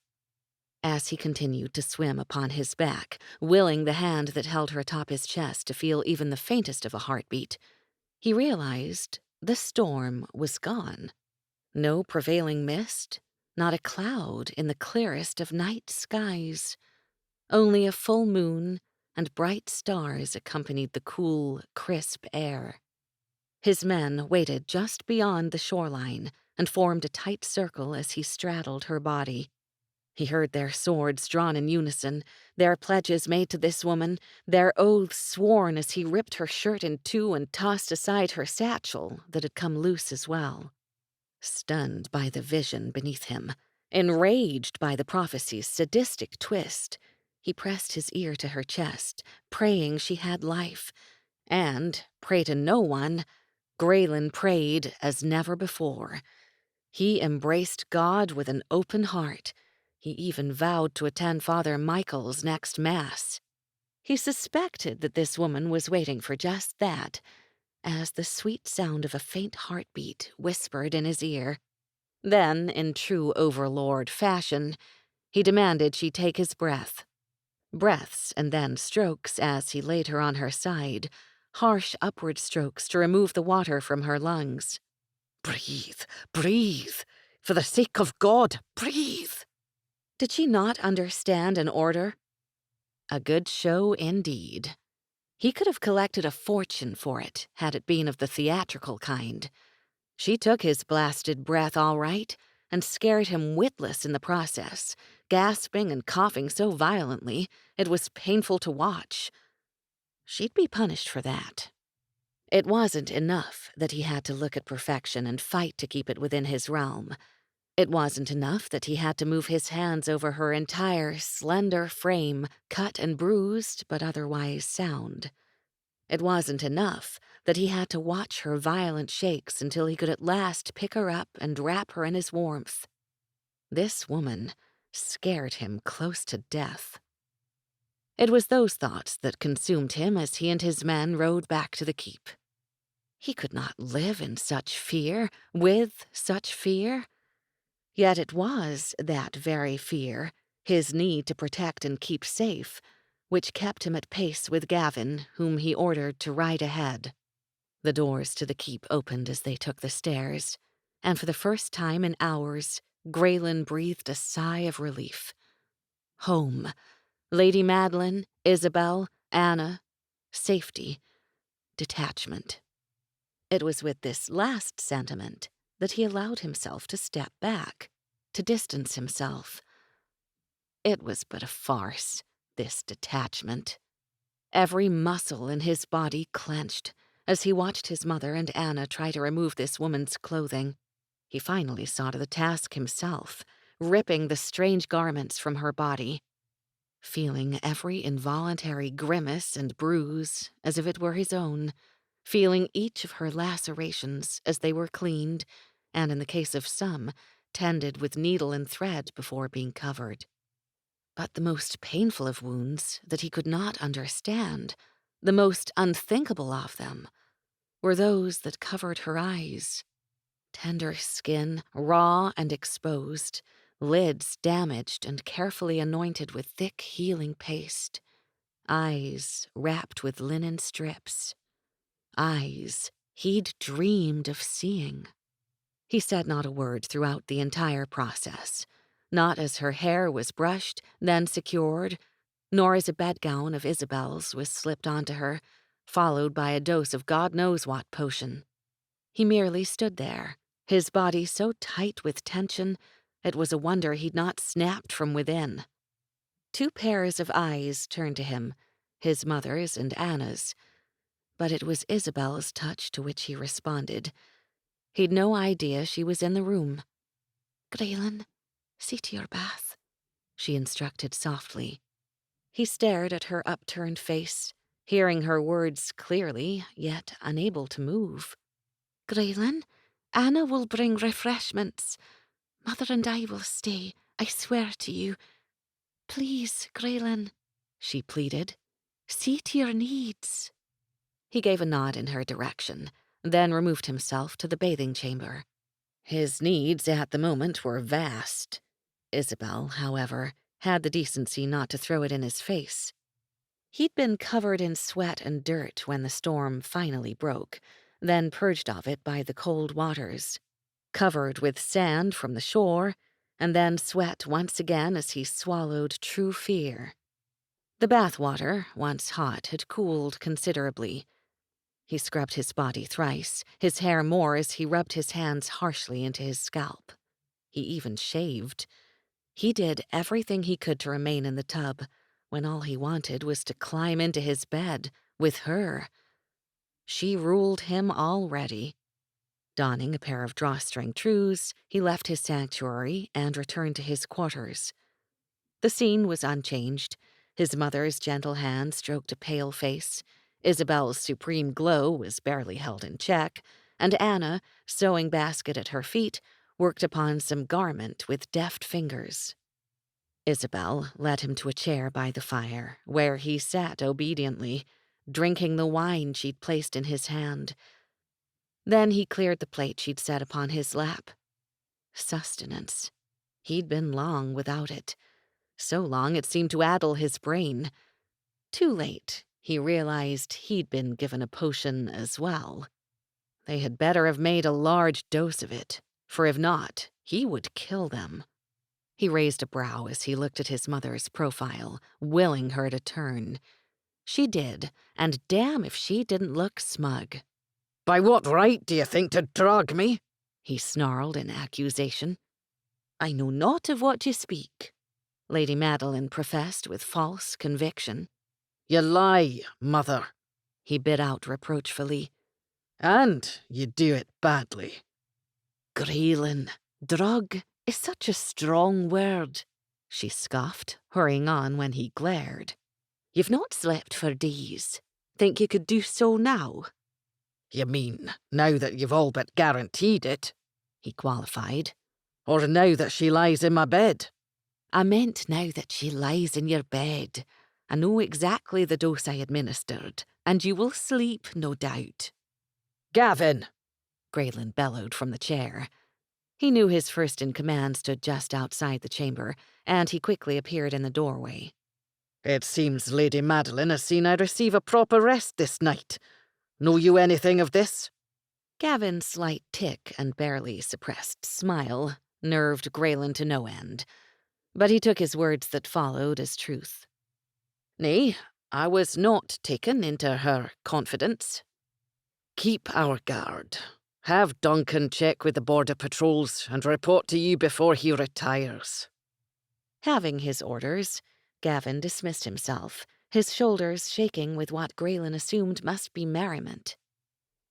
As he continued to swim upon his back, willing the hand that held her atop his chest to feel even the faintest of a heartbeat, he realized the storm was gone. No prevailing mist, not a cloud in the clearest of night skies. Only a full moon and bright stars accompanied the cool, crisp air. His men waited just beyond the shoreline and formed a tight circle as he straddled her body. He heard their swords drawn in unison, their pledges made to this woman, their oaths sworn as he ripped her shirt in two and tossed aside her satchel that had come loose as well. Stunned by the vision beneath him, enraged by the prophecy's sadistic twist, he pressed his ear to her chest, praying she had life, and, pray to no one, Grayen prayed as never before. He embraced God with an open heart. He even vowed to attend Father Michael's next Mass. He suspected that this woman was waiting for just that, as the sweet sound of a faint heartbeat whispered in his ear, Then, in true overlord fashion, he demanded she take his breath. Breaths and then strokes as he laid her on her side, harsh upward strokes to remove the water from her lungs. "Breathe, breathe! For the sake of God, breathe!" Did she not understand an order? A good show indeed. He could have collected a fortune for it, had it been of the theatrical kind. She took his blasted breath all right, and scared him witless in the process, gasping and coughing so violently it was painful to watch. She'd be punished for that. It wasn't enough that he had to look at perfection and fight to keep it within his realm. It wasn't enough that he had to move his hands over her entire slender frame, cut and bruised but otherwise sound. It wasn't enough that he had to watch her violent shakes until he could at last pick her up and wrap her in his warmth. This woman scared him close to death. It was those thoughts that consumed him as he and his men rode back to the keep. He could not live in such fear, with such fear. Yet it was that very fear, his need to protect and keep safe, which kept him at pace with Gavin, whom he ordered to ride ahead. The doors to the keep opened as they took the stairs, and for the first time in hours, Grayen breathed a sigh of relief. Home. Lady Madeline, Isabel, Anna. Safety. Detachment. It was with this last sentiment that he allowed himself to step back, to distance himself. It was but a farce, this detachment. Every muscle in his body clenched as he watched his mother and Anna try to remove this woman's clothing. He finally saw to the task himself, ripping the strange garments from her body, feeling every involuntary grimace and bruise as if it were his own, feeling each of her lacerations as they were cleaned, and in the case of some, tended with needle and thread before being covered. But the most painful of wounds that he could not understand, the most unthinkable of them, were those that covered her eyes. Tender skin, raw and exposed, lids damaged and carefully anointed with thick healing paste, eyes wrapped with linen strips, eyes he'd dreamed of seeing. He said not a word throughout the entire process, not as her hair was brushed, then secured, nor as a bedgown of Isabel's was slipped onto her, followed by a dose of God knows what potion. He merely stood there, his body so tight with tension, it was a wonder he'd not snapped from within. 2 pairs of eyes turned to him, his mother's and Anna's, but it was Isabel's touch to which he responded. He'd no idea she was in the room. "Grayen, see to your bath," she instructed softly. He stared at her upturned face, hearing her words clearly, yet unable to move. "Grayen, Anna will bring refreshments. Mother and I will stay, I swear to you. Please, Grayen," she pleaded. "See to your needs." He gave a nod in her direction, then removed himself to the bathing chamber. His needs at the moment were vast. Isabel, however, had the decency not to throw it in his face. He'd been covered in sweat and dirt when the storm finally broke, then purged of it by the cold waters, covered with sand from the shore, and then sweat once again as he swallowed true fear. The bath water, once hot, had cooled considerably. He scrubbed his body thrice, his hair more as he rubbed his hands harshly into his scalp. He even shaved. He did everything he could to remain in the tub, when all he wanted was to climb into his bed with her. She ruled him already. Donning a pair of drawstring trews, he left his sanctuary and returned to his quarters. The scene was unchanged. His mother's gentle hand stroked a pale face, Isabel's supreme glow was barely held in check, and Anna, sewing basket at her feet, worked upon some garment with deft fingers. Isabel led him to a chair by the fire, where he sat obediently, drinking the wine she'd placed in his hand. Then he cleared the plate she'd set upon his lap. Sustenance. He'd been long without it. So long it seemed to addle his brain. Too late, he realized he'd been given a potion as well. They had better have made a large dose of it, for if not, he would kill them. He raised a brow as he looked at his mother's profile, willing her to turn. She did, and damn if she didn't look smug. "By what right do you think to drug me?" He snarled in accusation. "I know not of what you speak," Lady Madeline professed with false conviction. "You lie, mother," he bit out reproachfully. "And you do it badly." "Grayen, drug is such a strong word," she scoffed, hurrying on when he glared. "You've not slept for days. Think you could do so now?" "You mean now that you've all but guaranteed it?" he qualified. "Or now that she lies in my bed?" "I meant now that she lies in your bed. I know exactly the dose I administered, and you will sleep, no doubt." "Gavin!" Grayen bellowed from the chair. He knew his first-in-command stood just outside the chamber, and he quickly appeared in the doorway. "It seems Lady Madeline has seen I receive a proper rest this night. Know you anything of this?" Gavin's slight tick and barely suppressed smile nerved Grayen to no end, but he took his words that followed as truth. "Nay, I was not taken into her confidence. Keep our guard. Have Duncan check with the border patrols and report to you before he retires." Having his orders, Gavin dismissed himself, his shoulders shaking with what Grayen assumed must be merriment.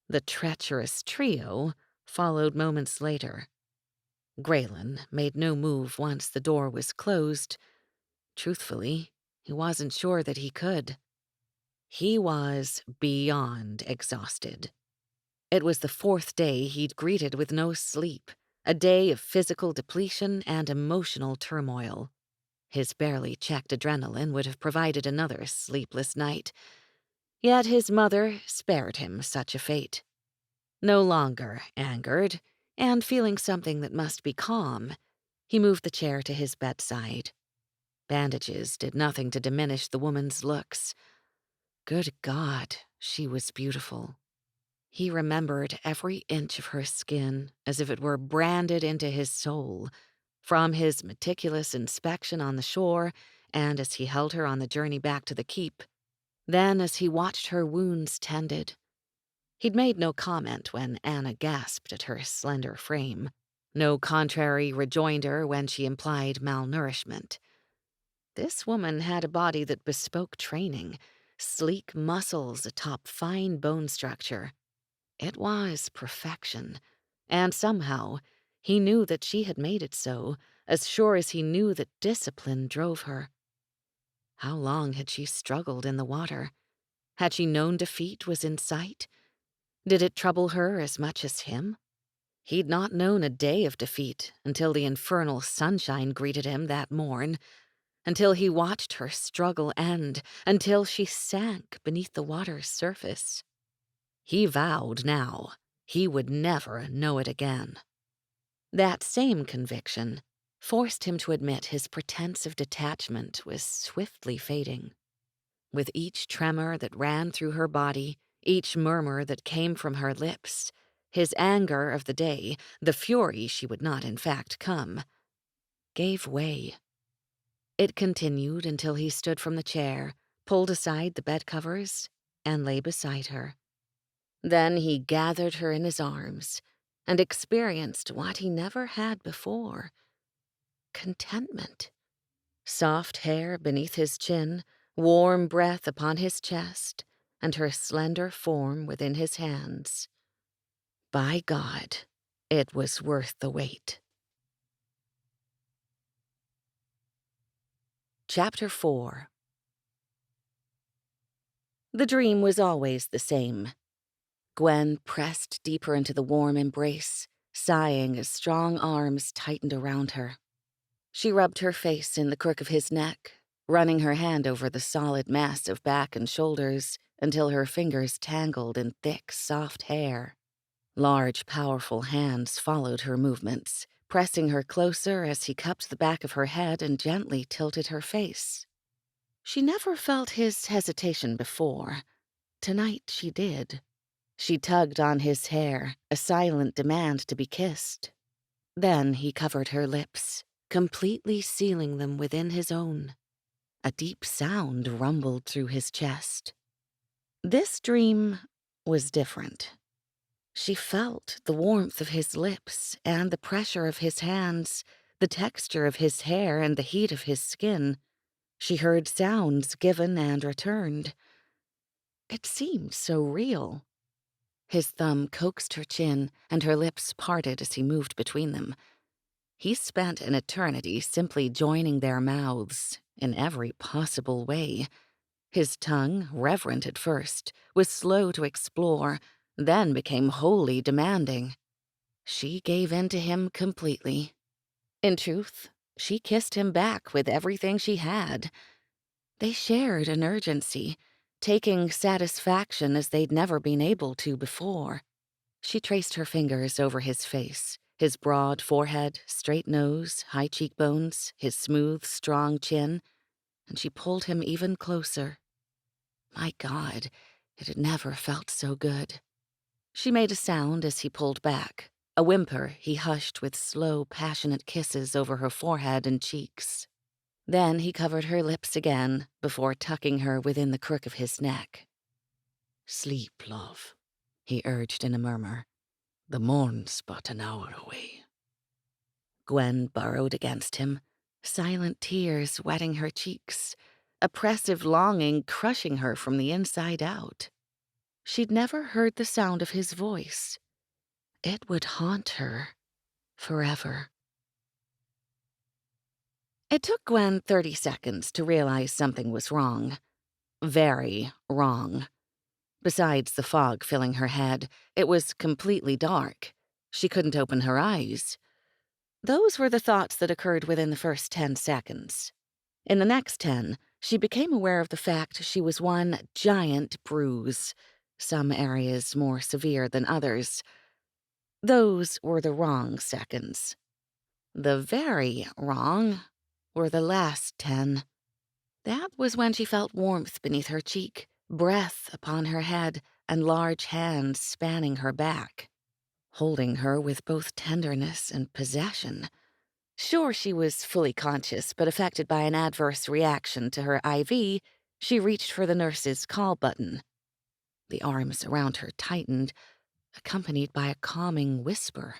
The treacherous trio followed moments later. Grayen made no move once the door was closed. Truthfully, he wasn't sure that he could. He was beyond exhausted. It was the 4th day he'd greeted with no sleep, a day of physical depletion and emotional turmoil. His barely checked adrenaline would have provided another sleepless night. Yet his mother spared him such a fate. No longer angered, and feeling something that must be calm, he moved the chair to his bedside. Bandages did nothing to diminish the woman's looks. Good God, she was beautiful. He remembered every inch of her skin as if it were branded into his soul, from his meticulous inspection on the shore and as he held her on the journey back to the keep, then as he watched her wounds tended. He'd made no comment when Anna gasped at her slender frame, no contrary rejoinder when she implied malnourishment. This woman had a body that bespoke training, sleek muscles atop fine bone structure. It was perfection, and somehow he knew that she had made it so, as sure as he knew that discipline drove her. How long had she struggled in the water? Had she known defeat was in sight? Did it trouble her as much as him? He'd not known a day of defeat until the infernal sunshine greeted him that morn, until he watched her struggle end, until she sank beneath the water's surface. He vowed now he would never know it again. That same conviction forced him to admit his pretense of detachment was swiftly fading. With each tremor that ran through her body, each murmur that came from her lips, his anger of the day, the fury she would not in fact come, gave way. It continued until he stood from the chair, pulled aside the bedcovers, and lay beside her. Then he gathered her in his arms and experienced what he never had before: contentment. Soft hair beneath his chin, warm breath upon his chest, and her slender form within his hands. By God, it was worth the wait. Chapter 4. The dream was always the same. Gwen pressed deeper into the warm embrace, sighing as strong arms tightened around her. She rubbed her face in the crook of his neck, running her hand over the solid mass of back and shoulders until her fingers tangled in thick, soft hair. Large, powerful hands followed her movements, pressing her closer as he cupped the back of her head and gently tilted her face. She never felt his hesitation before. Tonight she did. She tugged on his hair, a silent demand to be kissed. Then he covered her lips, completely sealing them within his own. A deep sound rumbled through his chest. This dream was different. She felt the warmth of his lips and the pressure of his hands, the texture of his hair and the heat of his skin. She heard sounds given and returned. It seemed so real. His thumb coaxed her chin, and her lips parted as he moved between them. He spent an eternity simply joining their mouths in every possible way. His tongue, reverent at first, was slow to explore, then became wholly demanding. She gave in to him completely. In truth, she kissed him back with everything she had. They shared an urgency, taking satisfaction as they'd never been able to before. She traced her fingers over his face, his broad forehead, straight nose, high cheekbones, his smooth, strong chin, and she pulled him even closer. My God, it had never felt so good. She made a sound as he pulled back, a whimper he hushed with slow, passionate kisses over her forehead and cheeks. Then he covered her lips again before tucking her within the crook of his neck. "Sleep, love," he urged in a murmur. "The morn's but an hour away." Gwen burrowed against him, silent tears wetting her cheeks, oppressive longing crushing her from the inside out. She'd never heard the sound of his voice. It would haunt her forever. It took Gwen 30 seconds to realize something was wrong. Very wrong. Besides the fog filling her head, it was completely dark. She couldn't open her eyes. Those were the thoughts that occurred within the first 10 seconds. In the next 10, she became aware of the fact she was one giant bruise, some areas more severe than others. Those were the wrong seconds. The very wrong were the last 10. That was when she felt warmth beneath her cheek, breath upon her head, and large hands spanning her back, holding her with both tenderness and possession. Sure, she was fully conscious, but affected by an adverse reaction to her IV, she reached for the nurse's call button. The arms around her tightened, accompanied by a calming whisper.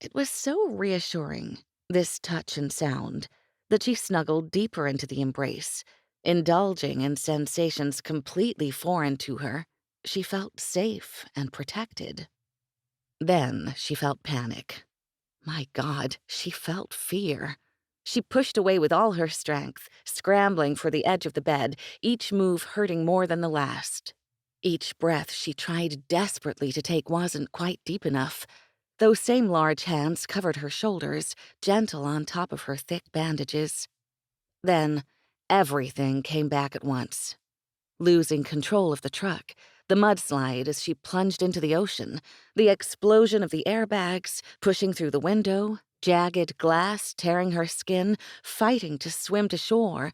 It was so reassuring, this touch and sound, that she snuggled deeper into the embrace, indulging in sensations completely foreign to her. She felt safe and protected. Then she felt panic. My God, she felt fear. She pushed away with all her strength, scrambling for the edge of the bed, each move hurting more than the last. Each breath she tried desperately to take wasn't quite deep enough. Those same large hands covered her shoulders, gentle on top of her thick bandages. Then, everything came back at once. Losing control of the truck, the mudslide as she plunged into the ocean, the explosion of the airbags, pushing through the window, jagged glass tearing her skin, fighting to swim to shore,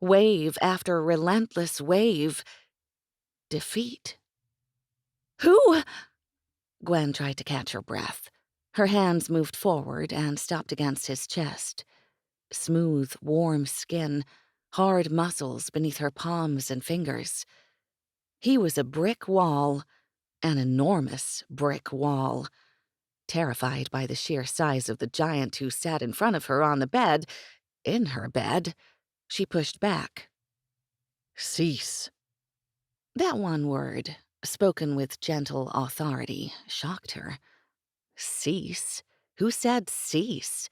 wave after relentless wave. Defeat. Who? Gwen tried to catch her breath. Her hands moved forward and stopped against his chest. Smooth, warm skin, hard muscles beneath her palms and fingers. He was a brick wall, an enormous brick wall. Terrified by the sheer size of the giant who sat in front of her on the bed, in her bed, she pushed back. "Cease." That one word, spoken with gentle authority, shocked her. Cease? Who said cease?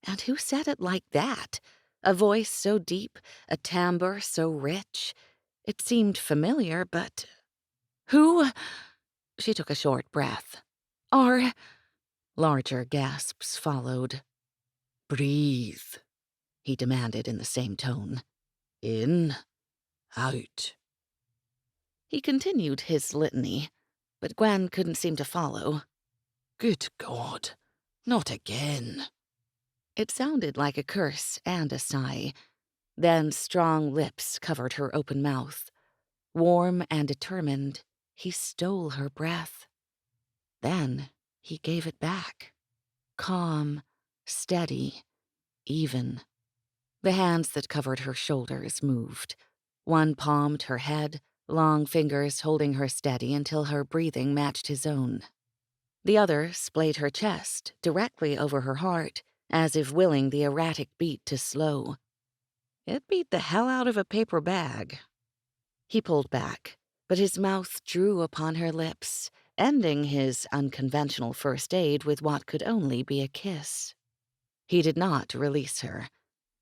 And who said it like that? A voice so deep, a timbre so rich. It seemed familiar, but... Who? She took a short breath. Are... Larger gasps followed. "Breathe," he demanded in the same tone. "In, out." He continued his litany, but Gwen couldn't seem to follow. "Good God, Not again. It sounded like a curse and a sigh. Then strong lips covered her open mouth. Warm and determined, he stole her breath. Then he gave it back. Calm, steady, even. The hands that covered her shoulders moved. One palmed her head, long fingers holding her steady until her breathing matched his own. The other splayed her chest directly over her heart, as if willing the erratic beat to slow. It beat the hell out of a paper bag. He pulled back, but his mouth drew upon her lips, ending his unconventional first aid with what could only be a kiss. He did not release her.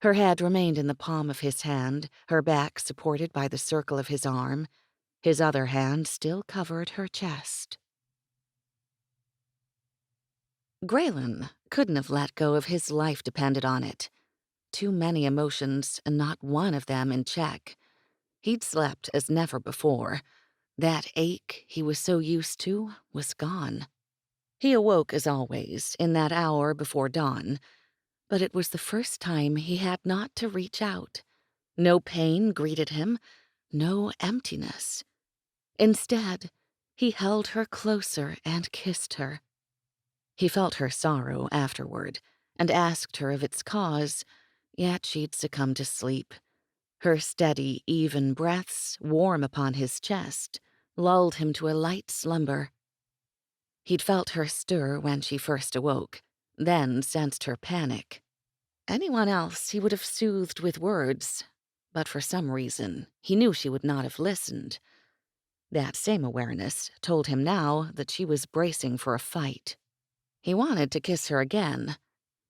Her head remained in the palm of his hand, her back supported by the circle of his arm. His other hand still covered her chest. Grayen couldn't have let go if his life depended on it. Too many emotions, and not one of them in check. He'd slept as never before. That ache he was so used to was gone. He awoke as always, in that hour before dawn, but it was the first time he had not to reach out. No pain greeted him, no emptiness. Instead, he held her closer and kissed her. He felt her sorrow afterward, and asked her of its cause, yet she'd succumbed to sleep. Her steady, even breaths, warm upon his chest, lulled him to a light slumber. He'd felt her stir when she first awoke, then sensed her panic. Anyone else he would have soothed with words, but for some reason he knew she would not have listened. That same awareness told him now that she was bracing for a fight. He wanted to kiss her again.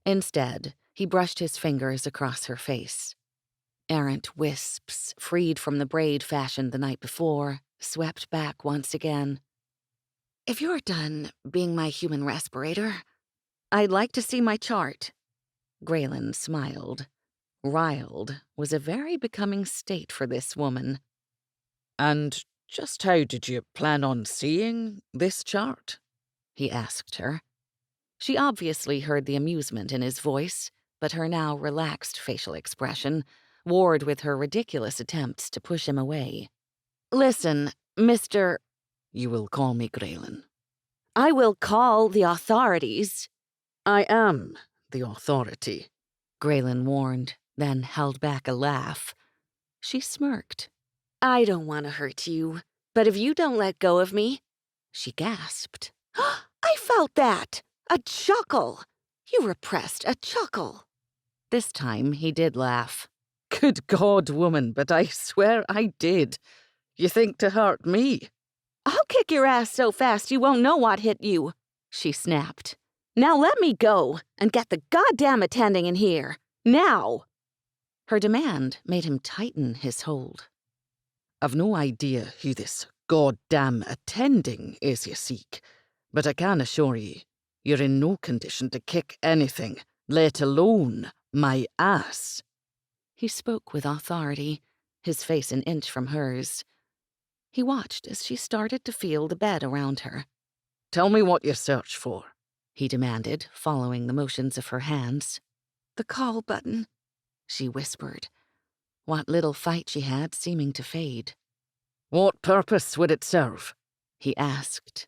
Instead, he brushed his fingers across her face. Errant wisps, freed from the braid fashioned the night before, swept back once again. "If you're done being my human respirator, I'd like to see my chart." Grayen smiled. Riled was a very becoming state for this woman. And just how did you plan on seeing this chart? He asked her. She obviously heard the amusement in his voice, but her now relaxed facial expression warred with her ridiculous attempts to push him away. "Listen, Mr. You will call me Grayen. I will call the authorities." I am the authority, Grayen warned, then held back a laugh. She smirked. "I don't want to hurt you, but if you don't let go of me..." She gasped. "I felt that! A chuckle! You repressed a chuckle." This time he did laugh. Good God, woman, but I swear I did. You think to hurt me? "I'll kick your ass so fast you won't know what hit you," she snapped. "Now let me go and get the goddamn attending in here. Now!" Her demand made him tighten his hold. I've no idea who this goddamn attending is you seek, but I can assure you, you're in no condition to kick anything, let alone my ass. He spoke with authority, his face an inch from hers. He watched as she started to feel the bed around her. Tell me what you search for, he demanded, following the motions of her hands. "The call button," she whispered, what little fight she had seeming to fade. What purpose would it serve? He asked.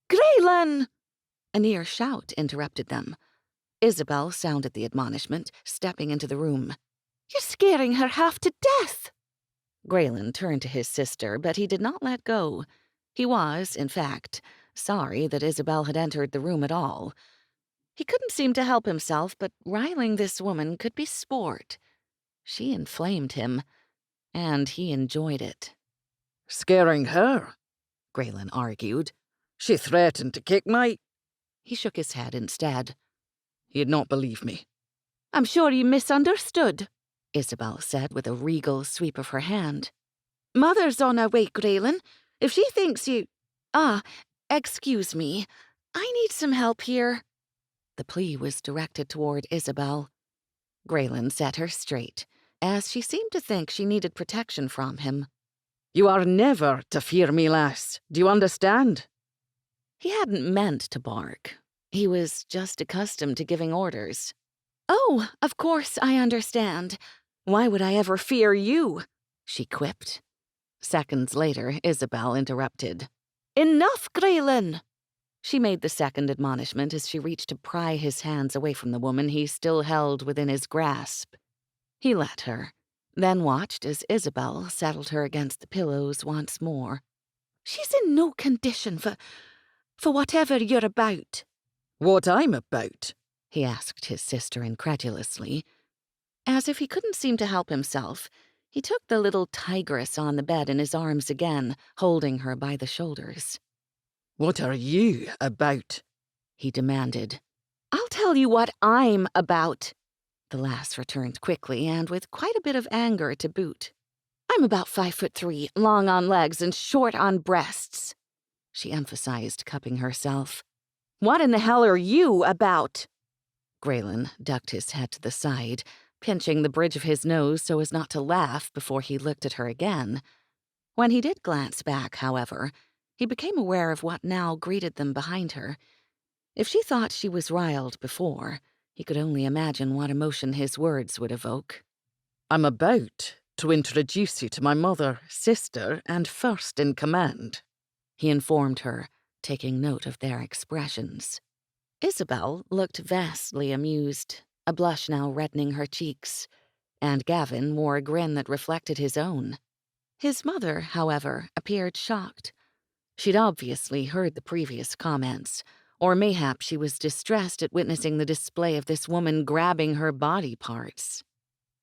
"Grayen!" A near shout interrupted them. Isabel sounded the admonishment, stepping into the room. "You're scaring her half to death!" Grayen turned to his sister, but he did not let go. He was, in fact, sorry that Isabel had entered the room at all. He couldn't seem to help himself, but riling this woman could be sport. She inflamed him, and he enjoyed it. Scaring her, Grayen argued. She threatened to kick my... He shook his head instead. You'd not believe me. "I'm sure you misunderstood," Isabel said with a regal sweep of her hand. "Mother's on her way, Grayen. If she thinks you... excuse me. I need some help here." The plea was directed toward Isabel. Grayen set her straight, as she seemed to think she needed protection from him. You are never to fear me, lass. Do you understand? He hadn't meant to bark. He was just accustomed to giving orders. "Oh, of course, I understand. Why would I ever fear you?" she quipped. Seconds later, Isabel interrupted. "Enough, Grayen!" She made the second admonishment as she reached to pry his hands away from the woman he still held within his grasp. He let her, then watched as Isabel settled her against the pillows once more. "She's in no condition for whatever you're about." What I'm about? He asked his sister incredulously. As if he couldn't seem to help himself, he took the little tigress on the bed in his arms again, holding her by the shoulders. What are you about? He demanded. "I'll tell you what I'm about," the lass returned quickly and with quite a bit of anger to boot. "I'm about 5'3", long on legs and short on breasts," she emphasized, cupping herself. "What in the hell are you about?" Grayen ducked his head to the side, pinching the bridge of his nose so as not to laugh before he looked at her again. When he did glance back, however, he became aware of what now greeted them behind her. If she thought she was riled before, he could only imagine what emotion his words would evoke. I'm about to introduce you to my mother, sister, and first in command, he informed her, taking note of their expressions. Isabel looked vastly amused, a blush now reddening her cheeks, and Gavin wore a grin that reflected his own. His mother, however, appeared shocked. She'd obviously heard the previous comments, or mayhap she was distressed at witnessing the display of this woman grabbing her body parts.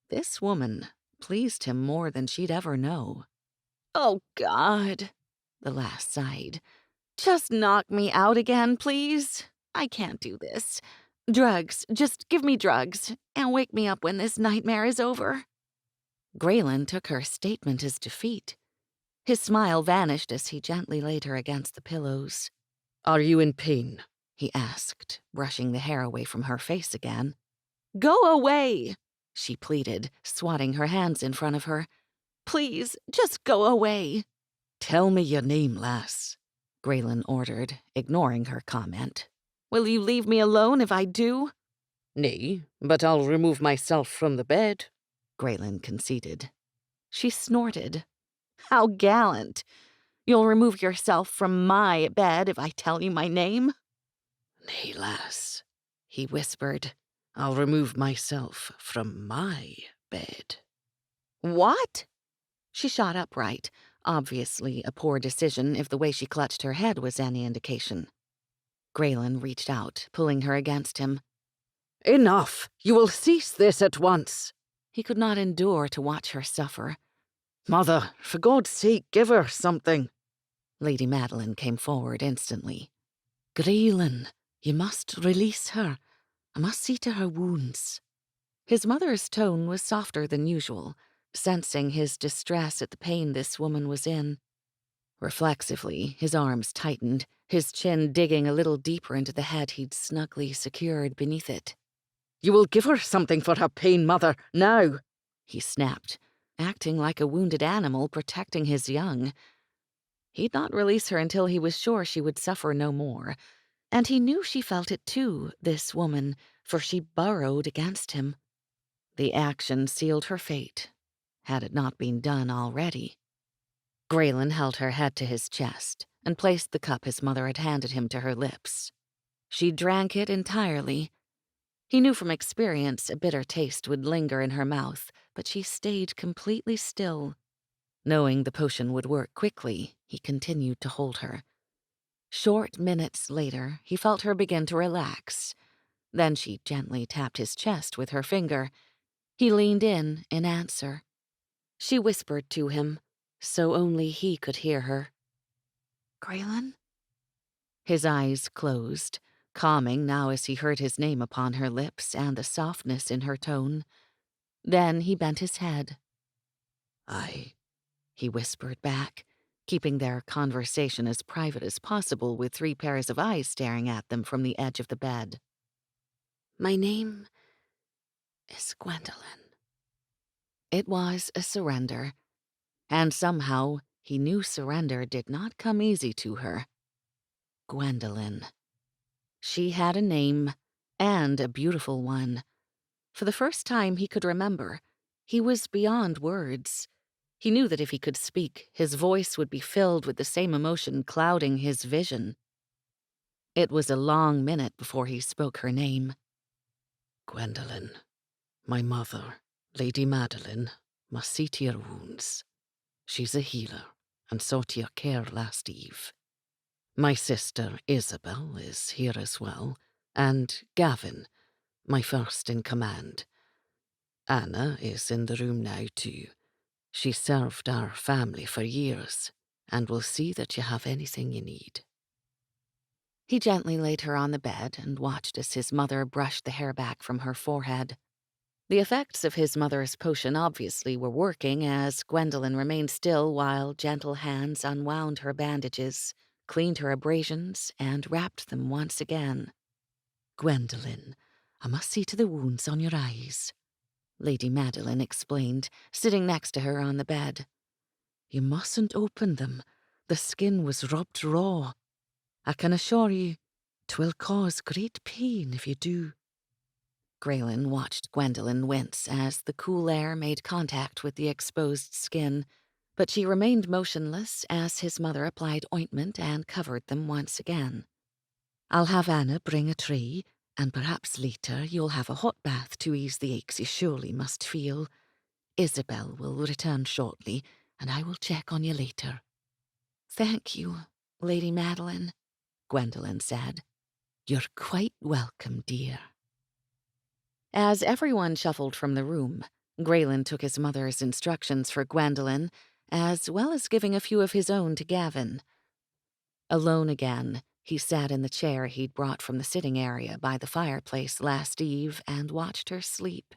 This woman pleased him more than she'd ever know. "Oh, God," the lass sighed. "Just knock me out again, please. I can't do this. Drugs, just give me drugs, and wake me up when this nightmare is over." Grayen took her statement as defeat. His smile vanished as he gently laid her against the pillows. Are you in pain? He asked, brushing the hair away from her face again. "Go away," she pleaded, swatting her hands in front of her. "Please, just go away." Tell me your name, lass, Grayen ordered, ignoring her comment. "Will you leave me alone if I do?" Nay, but I'll remove myself from the bed, Grayen conceded. She snorted. "How gallant. You'll remove yourself from my bed if I tell you my name?" Nay, lass, he whispered. I'll remove myself from my bed. "What?" She shot upright, obviously a poor decision if the way she clutched her head was any indication. Grayen reached out, pulling her against him. Enough! You will cease this at once. He could not endure to watch her suffer. Mother, for God's sake, give her something. Lady Madeline came forward instantly. "Grayen, you must release her. I must see to her wounds." His mother's tone was softer than usual, sensing his distress at the pain this woman was in. Reflexively, his arms tightened, his chin digging a little deeper into the head he'd snugly secured beneath it. You will give her something for her pain, Mother, now, he snapped, acting like a wounded animal protecting his young. He'd not release her until he was sure she would suffer no more, and he knew she felt it too, this woman, for she burrowed against him. The action sealed her fate, had it not been done already. Grayen held her head to his chest and placed the cup his mother had handed him to her lips. She drank it entirely. He knew from experience a bitter taste would linger in her mouth, but she stayed completely still. Knowing the potion would work quickly, he continued to hold her. Short minutes later, he felt her begin to relax. Then she gently tapped his chest with her finger. He leaned in answer. She whispered to him, so only he could hear her. "Grayen?" His eyes closed, calming now as he heard his name upon her lips and the softness in her tone. Then he bent his head. Aye, he whispered back, keeping their conversation as private as possible with 3 pairs of eyes staring at them from the edge of the bed. "My name is Gwendolyn." It was a surrender, and somehow he knew surrender did not come easy to her. Gwendolyn. She had a name, and a beautiful one. For the first time he could remember, he was beyond words. He knew that if he could speak, his voice would be filled with the same emotion clouding his vision. It was a long minute before he spoke her name. Gwendolen, my mother, Lady Madeline, must see to your wounds. She's a healer, and saw to your care last eve. My sister, Isabel, is here as well, and Gavin, my first in command. Anna is in the room now too. She served our family for years, and will see that you have anything you need. He gently laid her on the bed and watched as his mother brushed the hair back from her forehead. The effects of his mother's potion obviously were working as Gwendolen remained still while gentle hands unwound her bandages, cleaned her abrasions, and wrapped them once again. Gwendolen, I must see to the wounds on your eyes, Lady Madeline explained, sitting next to her on the bed. You mustn't open them. The skin was rubbed raw. I can assure you, 'twill cause great pain if you do. Grayen watched Gwendolen wince as the cool air made contact with the exposed skin, but she remained motionless as his mother applied ointment and covered them once again. I'll have Anna bring a tray, and perhaps later you'll have a hot bath to ease the aches you surely must feel. Isabel will return shortly, and I will check on you later. Thank you, Lady Madeline, Gwendolen said. You're quite welcome, dear. As everyone shuffled from the room, Grayen took his mother's instructions for Gwendolen, as well as giving a few of his own to Gavin. Alone again, he sat in the chair he'd brought from the sitting area by the fireplace last eve and watched her sleep.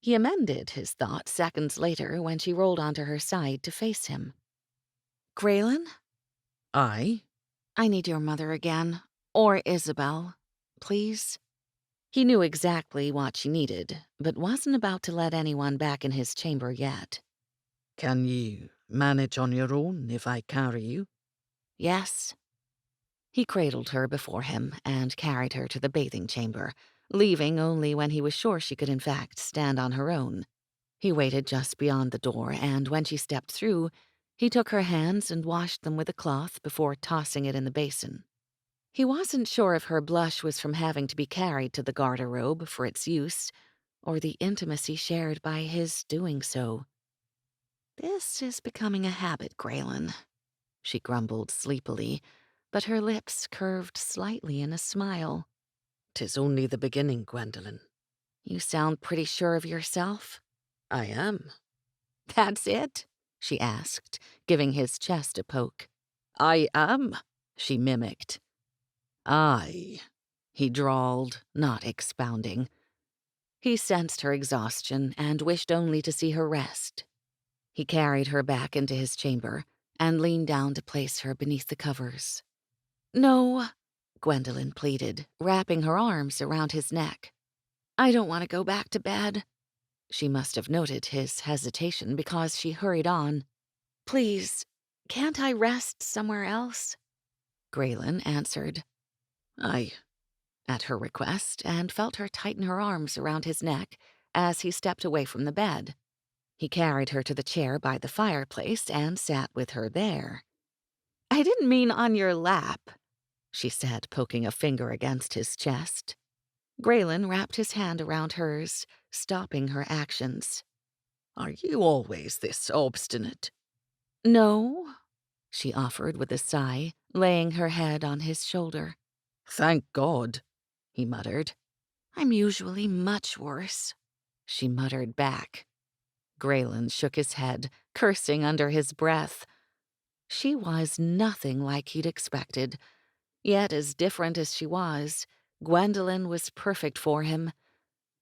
He amended his thoughts seconds later when she rolled onto her side to face him. Grayen? Aye? I need your mother again, or Isabel, please. He knew exactly what she needed, but wasn't about to let anyone back in his chamber yet. Can you manage on your own if I carry you? Yes. He cradled her before him and carried her to the bathing chamber, leaving only when he was sure she could in fact stand on her own. He waited just beyond the door, and when she stepped through, he took her hands and washed them with a cloth before tossing it in the basin. He wasn't sure if her blush was from having to be carried to the garderobe for its use, or the intimacy shared by his doing so. This is becoming a habit, Grayen, she grumbled sleepily, but her lips curved slightly in a smile. 'Tis only the beginning, Gwendolen. You sound pretty sure of yourself. I am. That's it? She asked, giving his chest a poke. I am, she mimicked. Aye, he drawled, not expounding. He sensed her exhaustion and wished only to see her rest. He carried her back into his chamber and leaned down to place her beneath the covers. No, Gwendolen pleaded, wrapping her arms around his neck. I don't want to go back to bed. She must have noted his hesitation because she hurried on. Please, can't I rest somewhere else? Grayen answered. Aye, at her request, and felt her tighten her arms around his neck as he stepped away from the bed. He carried her to the chair by the fireplace and sat with her there. I didn't mean on your lap, she said, poking a finger against his chest. Grayen wrapped his hand around hers, stopping her actions. Are you always this obstinate? No, she offered with a sigh, laying her head on his shoulder. Thank God, he muttered. I'm usually much worse, she muttered back. Grayen shook his head, cursing under his breath. She was nothing like he'd expected. Yet, as different as she was, Gwendolen was perfect for him.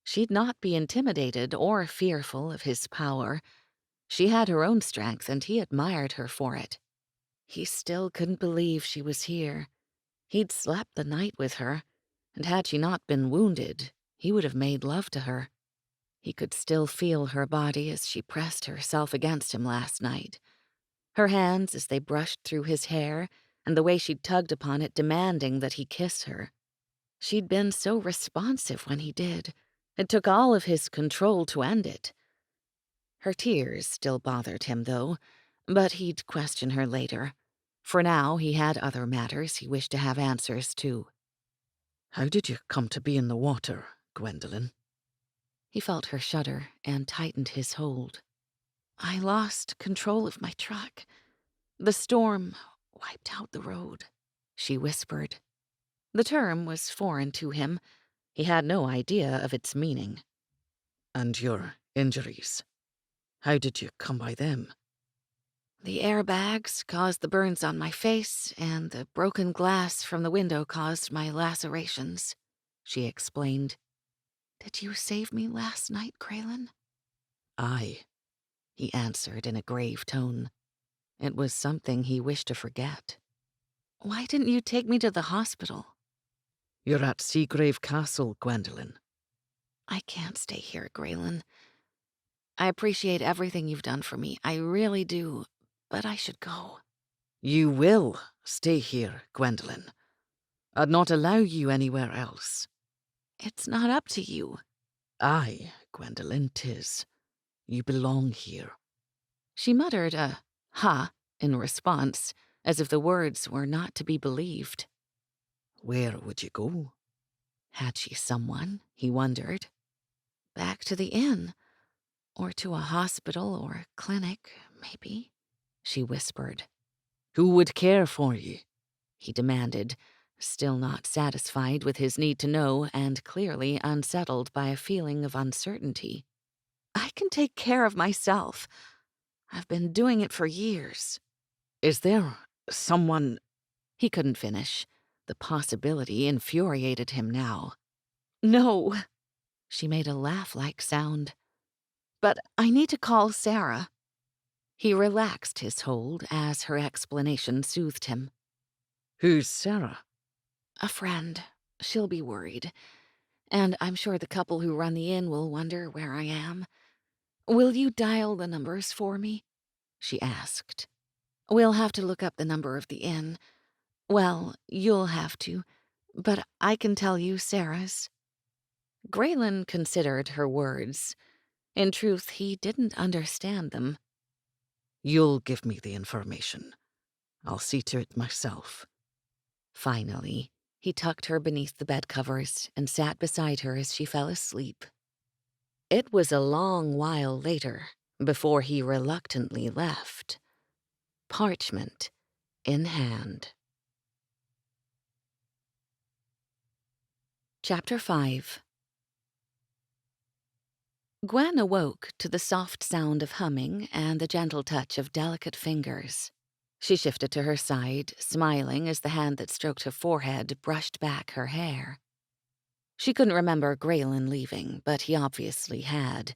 She'd not be intimidated or fearful of his power. She had her own strength, and he admired her for it. He still couldn't believe she was here. He'd slept the night with her, and had she not been wounded, he would have made love to her. He could still feel her body as she pressed herself against him last night. Her hands as they brushed through his hair, and the way she tugged upon it demanding that he kiss her. She'd been so responsive when he did. It took all of his control to end it. Her tears still bothered him, though, but he'd question her later. For now, he had other matters he wished to have answers to. How did you come to be in the water, Gwendolyn? He felt her shudder and tightened his hold. I lost control of my truck. The storm wiped out the road, she whispered. The term was foreign to him. He had no idea of its meaning. And your injuries? How did you come by them? The airbags caused the burns on my face, and the broken glass from the window caused my lacerations, she explained. Did you save me last night, Grayen? Aye, he answered in a grave tone. It was something he wished to forget. Why didn't you take me to the hospital? You're at Seagrave Castle, Gwendolyn. I can't stay here, Grayen. I appreciate everything you've done for me. I really do. But I should go. You will stay here, Gwendolyn. I'd not allow you anywhere else. It's not up to you. Aye, Gwendolyn, 'tis. You belong here. She muttered a ha in response, as if the words were not to be believed. Where would you go? Had she someone, he wondered. Back to the inn, or to a hospital or a clinic, maybe, she whispered. Who would care for you? He demanded, still not satisfied with his need to know and clearly unsettled by a feeling of uncertainty. I can take care of myself. I've been doing it for years. Is there someone... He couldn't finish. The possibility infuriated him now. No, she made a laugh-like sound. But I need to call Sarah. He relaxed his hold as her explanation soothed him. Who's Sarah? A friend. She'll be worried. And I'm sure the couple who run the inn will wonder where I am. Will you dial the numbers for me? She asked. We'll have to look up the number of the inn. Well, you'll have to, but I can tell you Sarah's. Grayen considered her words. In truth, he didn't understand them. You'll give me the information. I'll see to it myself. Finally, he tucked her beneath the bed covers and sat beside her as she fell asleep. It was a long while later before he reluctantly left, parchment in hand. Chapter 5. Gwen awoke to the soft sound of humming and the gentle touch of delicate fingers. She shifted to her side, smiling as the hand that stroked her forehead brushed back her hair. She couldn't remember Grayen leaving, but he obviously had.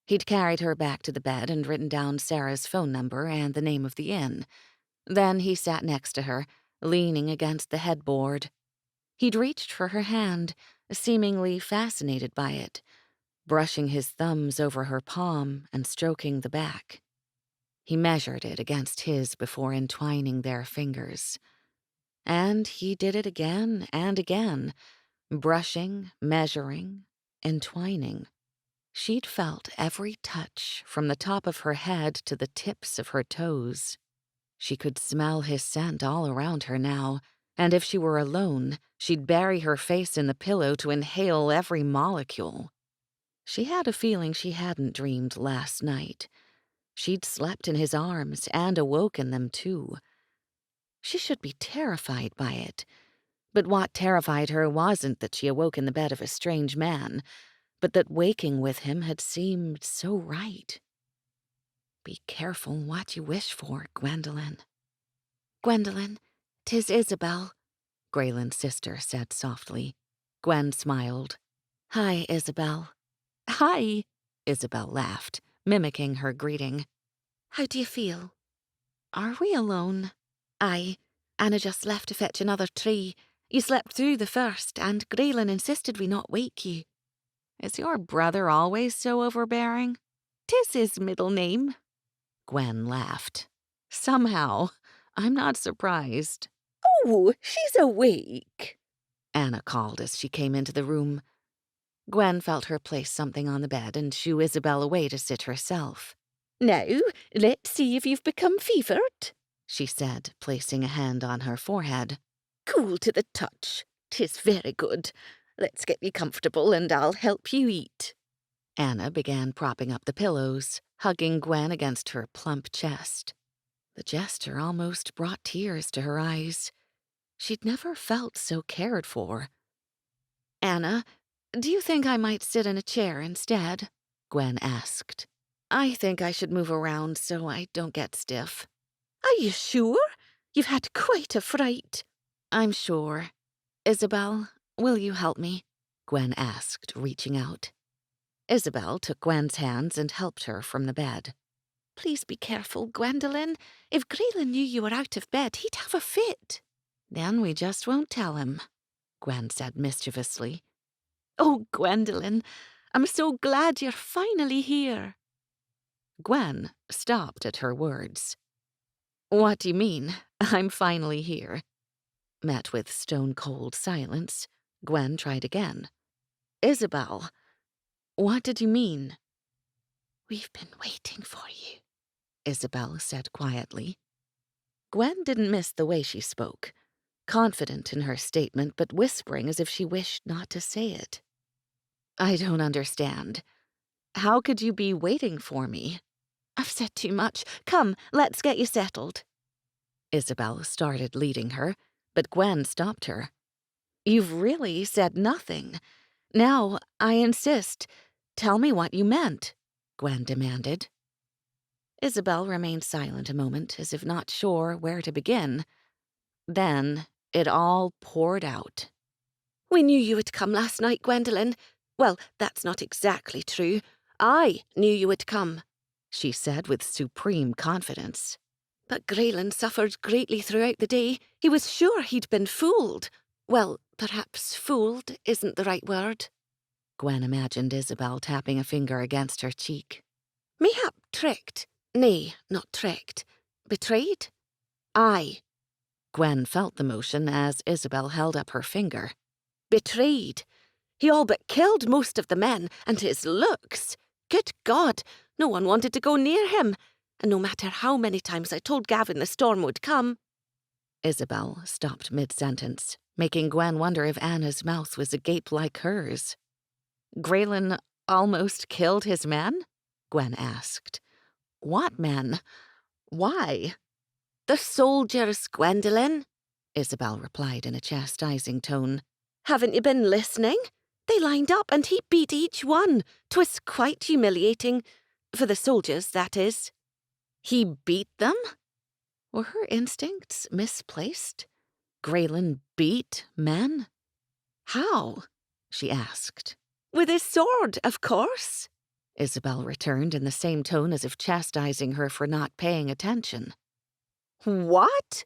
He'd carried her back to the bed and written down Sarah's phone number and the name of the inn. Then he sat next to her, leaning against the headboard. He'd reached for her hand, seemingly fascinated by it, brushing his thumbs over her palm and stroking the back. He measured it against his before entwining their fingers. And he did it again and again, brushing, measuring, entwining. She'd felt every touch from the top of her head to the tips of her toes. She could smell his scent all around her now, and if she were alone, she'd bury her face in the pillow to inhale every molecule. She had a feeling she hadn't dreamed last night. She'd slept in his arms and awoken them too. She should be terrified by it. But what terrified her wasn't that she awoke in the bed of a strange man, but that waking with him had seemed so right. Be careful what you wish for, Gwendolyn. Gwendolyn, 'tis Isabel, Grayen's sister said softly. Gwen smiled. Hi, Isabel. Hi, Isabel laughed, mimicking her greeting. How do you feel? Are we alone? Aye, Anna just left to fetch another tree. You slept through the first, and Grayen insisted we not wake you. Is your brother always so overbearing? 'Tis his middle name. Gwen laughed. Somehow, I'm not surprised. Oh, she's awake, Anna called as she came into the room. Gwen felt her place something on the bed and shoo Isabel away to sit herself. "Now, let's see if you've become fevered," she said, placing a hand on her forehead. "Cool to the touch. 'Tis very good. Let's get you comfortable and I'll help you eat." Anna began propping up the pillows, hugging Gwen against her plump chest. The gesture almost brought tears to her eyes. She'd never felt so cared for. "Anna, do you think I might sit in a chair instead?" Gwen asked. "I think I should move around so I don't get stiff." "Are you sure? You've had quite a fright." "I'm sure. Isabel, will you help me?" Gwen asked, reaching out. Isabel took Gwen's hands and helped her from the bed. "Please be careful, Gwendolen. If Grayen knew you were out of bed, he'd have a fit." "Then we just won't tell him," Gwen said mischievously. "Oh, Gwendolen, I'm so glad you're finally here." Gwen stopped at her words. "What do you mean, I'm finally here?" Met with stone-cold silence, Gwen tried again. "Isabel, what did you mean?" "We've been waiting for you," Isabel said quietly. Gwen didn't miss the way she spoke, confident in her statement but whispering as if she wished not to say it. "I don't understand. How could you be waiting for me?" "I've said too much. Come, let's get you settled." Isabel started leading her, but Gwen stopped her. "You've really said nothing. Now, I insist. Tell me what you meant," Gwen demanded. Isabel remained silent a moment, as if not sure where to begin. Then it all poured out. "We knew you would come last night, Gwendolen. Well, that's not exactly true. I knew you would come," she said with supreme confidence. "But Grayen suffered greatly throughout the day. He was sure he'd been fooled. Well, perhaps fooled isn't the right word." Gwen imagined Isabel tapping a finger against her cheek. "Mayhap tricked. Nay, not tricked. Betrayed? Aye." Gwen felt the motion as Isabel held up her finger. "Betrayed. He all but killed most of the men, and his looks. Good God, no one wanted to go near him. And no matter how many times I told Gavin the storm would come." Isabel stopped mid-sentence, making Gwen wonder if Anna's mouth was agape like hers. "Grayen almost killed his men?" Gwen asked. "What men? Why?" "The soldiers, Gwendolen," Isabel replied in a chastising tone. "Haven't you been listening? They lined up and he beat each one. 'Twas quite humiliating. For the soldiers, that is." "He beat them?" Were her instincts misplaced? Grayen beat men? How? She asked. "With his sword, of course," Isabel returned in the same tone as if chastising her for not paying attention. "What?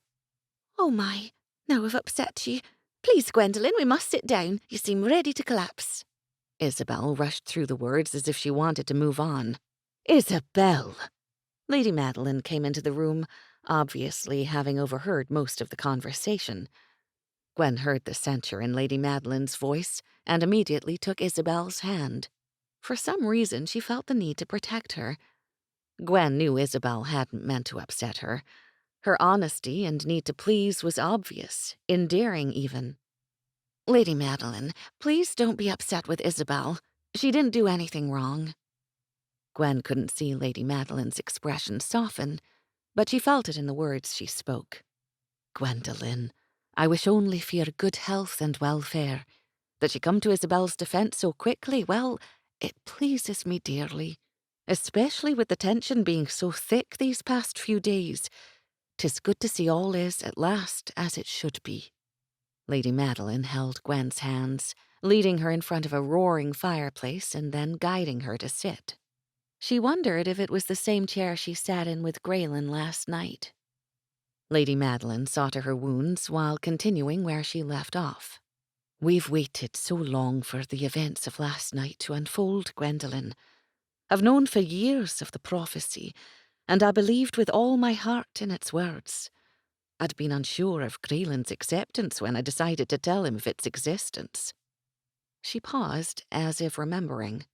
Oh my, now I've upset you. Please, Gwendolen, we must sit down. You seem ready to collapse." Isabel rushed through the words as if she wanted to move on. "Isabel!" Lady Madeline came into the room, obviously having overheard most of the conversation. Gwen heard the censure in Lady Madeline's voice and immediately took Isabel's hand. For some reason, she felt the need to protect her. Gwen knew Isabel hadn't meant to upset her. Her honesty and need to please was obvious, endearing even. "Lady Madeline, please don't be upset with Isabel. She didn't do anything wrong." Gwen couldn't see Lady Madeline's expression soften, but she felt it in the words she spoke. "Gwendolen, I wish only for your good health and welfare. That you come to Isabel's defence so quickly, well, it pleases me dearly, especially with the tension being so thick these past few days. 'Tis good to see all is, at last, as it should be." Lady Madeline held Gwen's hands, leading her in front of a roaring fireplace and then guiding her to sit. She wondered if it was the same chair she sat in with Grayen last night. Lady Madeline saw to her wounds while continuing where she left off. "We've waited so long for the events of last night to unfold, Gwendolen. I've known for years of the prophecy, and I believed with all my heart in its words. I'd been unsure of Grayen's acceptance when I decided to tell him of its existence. She paused, as if remembering.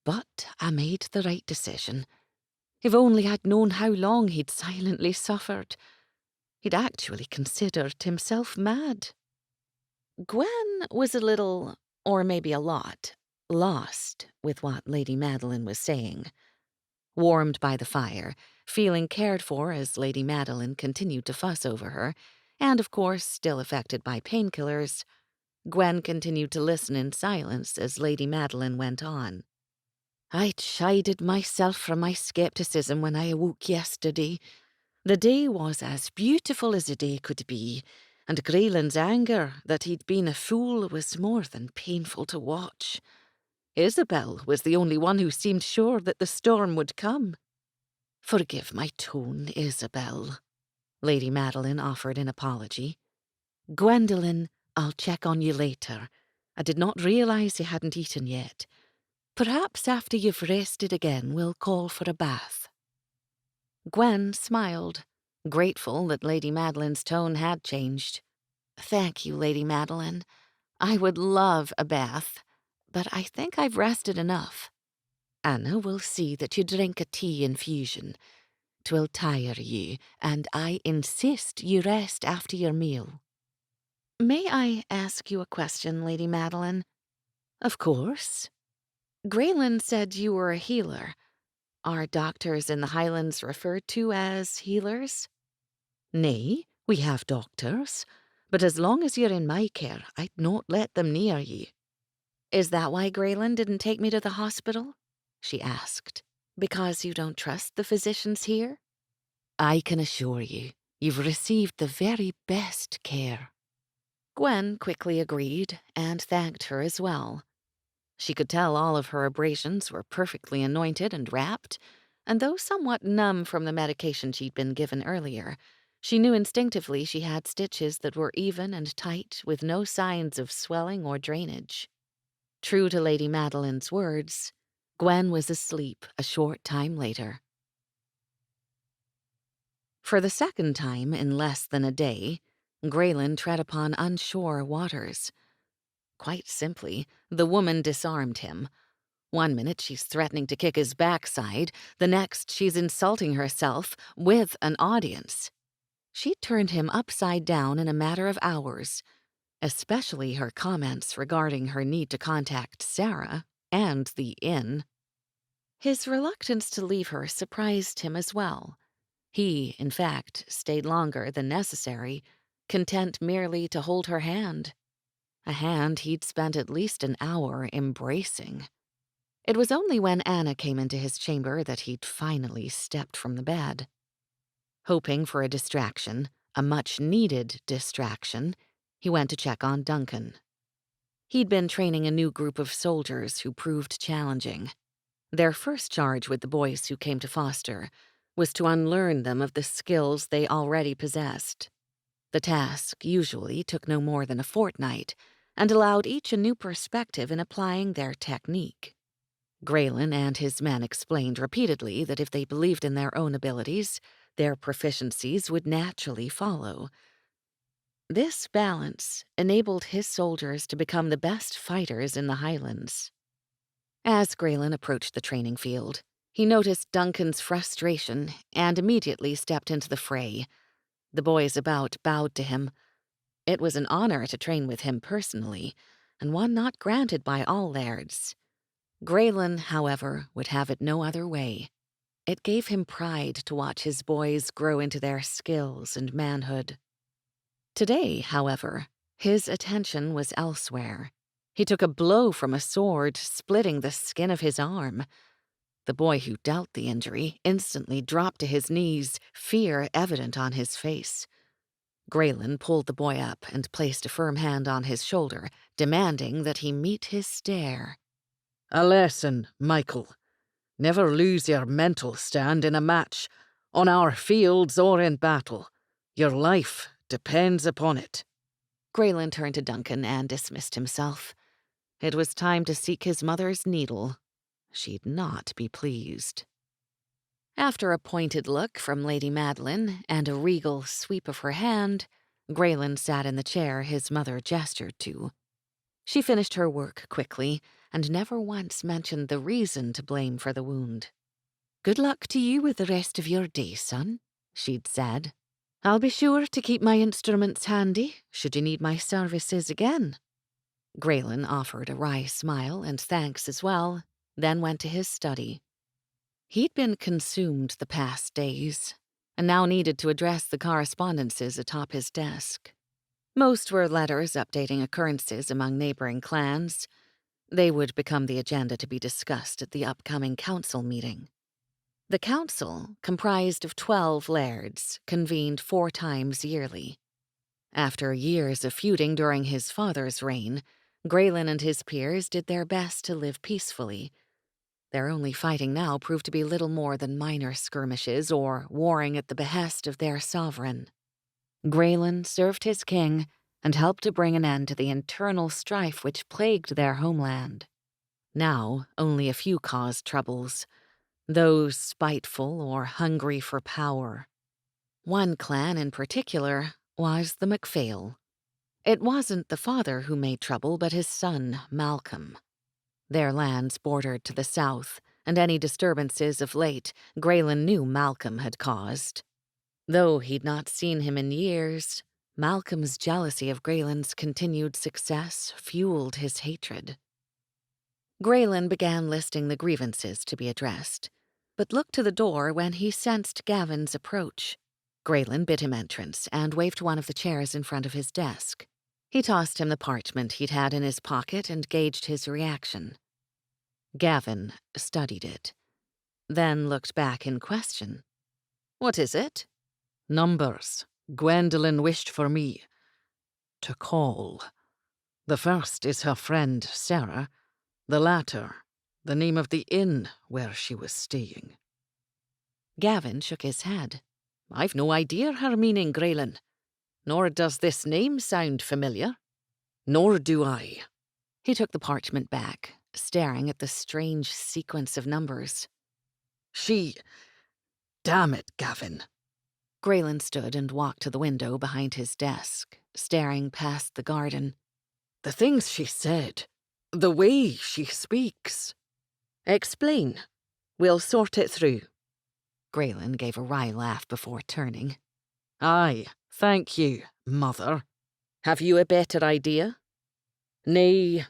But I made the right decision. If only I'd known how long he'd silently suffered. He'd actually considered himself mad. Gwen was a little, or maybe a lot, lost with what Lady Madeline was saying. Warmed by the fire, feeling cared for as Lady Madeline continued to fuss over her, and of course still affected by painkillers, Gwen continued to listen in silence as Lady Madeline went on. I chided myself for my scepticism when I awoke yesterday. The day was as beautiful as a day could be, and Grayen's anger that he'd been a fool was more than painful to watch. Isabel was the only one who seemed sure that the storm would come. Forgive my tone, Isabel, Lady Madeline offered in apology. Gwendolen, I'll check on you later. I did not realize you hadn't eaten yet. Perhaps after you've rested again, we'll call for a bath. Gwen smiled, grateful that Lady Madeline's tone had changed. Thank you, Lady Madeline. I would love a bath, but I think I've rested enough. Anna will see that you drink a tea infusion. 'Twill tire you, and I insist you rest after your meal. May I ask you a question, Lady Madeline? Of course. Grayen said you were a healer. Are doctors in the Highlands referred to as healers? Nay, we have doctors, but as long as you're in my care, I'd not let them near you. Is that why Grayen didn't take me to the hospital? She asked. Because you don't trust the physicians here? I can assure you, you've received the very best care. Gwen quickly agreed and thanked her as well. She could tell all of her abrasions were perfectly anointed and wrapped, and though somewhat numb from the medication she'd been given earlier, she knew instinctively she had stitches that were even and tight with no signs of swelling or drainage. True to Lady Madeline's words, Gwen was asleep a short time later. For the second time in less than a day, Grayen tread upon unsure waters. Quite simply, the woman disarmed him. One minute she's threatening to kick his backside, the next she's insulting herself with an audience. She turned him upside down in a matter of hours, especially her comments regarding her need to contact Sarah and the inn. His reluctance to leave her surprised him as well. He, in fact, stayed longer than necessary, content merely to hold her hand. A hand he'd spent at least an hour embracing. It was only when Anna came into his chamber that he'd finally stepped from the bed. Hoping for a distraction, a much-needed distraction, he went to check on Duncan. He'd been training a new group of soldiers who proved challenging. Their first charge with the boys who came to foster was to unlearn them of the skills they already possessed. The task usually took no more than a fortnight and allowed each a new perspective in applying their technique. Grayen and his men explained repeatedly that if they believed in their own abilities, their proficiencies would naturally follow. This balance enabled his soldiers to become the best fighters in the Highlands. As Grayen approached the training field, he noticed Duncan's frustration and immediately stepped into the fray. The boys about bowed to him. It was an honor to train with him personally, and one not granted by all lairds. Grayen, however, would have it no other way. It gave him pride to watch his boys grow into their skills and manhood. Today, however, his attention was elsewhere. He took a blow from a sword, splitting the skin of his arm. The boy who dealt the injury instantly dropped to his knees, fear evident on his face. Grayen pulled the boy up and placed a firm hand on his shoulder, demanding that he meet his stare. A lesson, Michael. Never lose your mental stand in a match, on our fields or in battle. Your life depends upon it. Grayen turned to Duncan and dismissed himself. It was time to seek his mother's needle. She'd not be pleased. After a pointed look from Lady Madeline and a regal sweep of her hand, Grayen sat in the chair his mother gestured to. She finished her work quickly and never once mentioned the reason to blame for the wound. "Good luck to you with the rest of your day, son," she'd said. "I'll be sure to keep my instruments handy should you need my services again." Grayen offered a wry smile and thanks as well, then went to his study. He'd been consumed the past days, and now needed to address the correspondences atop his desk. Most were letters updating occurrences among neighboring clans. They would become the agenda to be discussed at the upcoming council meeting. The council, comprised of 12 lairds, convened 4 times yearly. After years of feuding during his father's reign, Grayen and his peers did their best to live peacefully. Their only fighting now proved to be little more than minor skirmishes or warring at the behest of their sovereign. Grayen served his king and helped to bring an end to the internal strife which plagued their homeland. Now, only a few caused troubles, those spiteful or hungry for power. One clan in particular was the MacPhail. It wasn't the father who made trouble, but his son, Malcolm. Their lands bordered to the south, and any disturbances of late Grayen knew Malcolm had caused. Though he'd not seen him in years, Malcolm's jealousy of Grayen's continued success fueled his hatred. Grayen began listing the grievances to be addressed, but looked to the door when he sensed Gavin's approach. Grayen bid him entrance and waved one of the chairs in front of his desk. He tossed him the parchment he'd had in his pocket and gauged his reaction. Gavin studied it, then looked back in question. "What is it?" Numbers. Gwendolen wished for me to call. The first is her friend Sarah, the latter, the name of the inn where she was staying. Gavin shook his head. "I've no idea her meaning, Grayen. Nor does this name sound familiar." "Nor do I." He took the parchment back, staring at the strange sequence of numbers. Damn it, Gavin." Grayen stood and walked to the window behind his desk, staring past the garden. "The things she said, the way she speaks." Explain. We'll sort it through. Grayen gave a wry laugh before turning. "Aye, thank you, mother." Have you a better idea? Nay.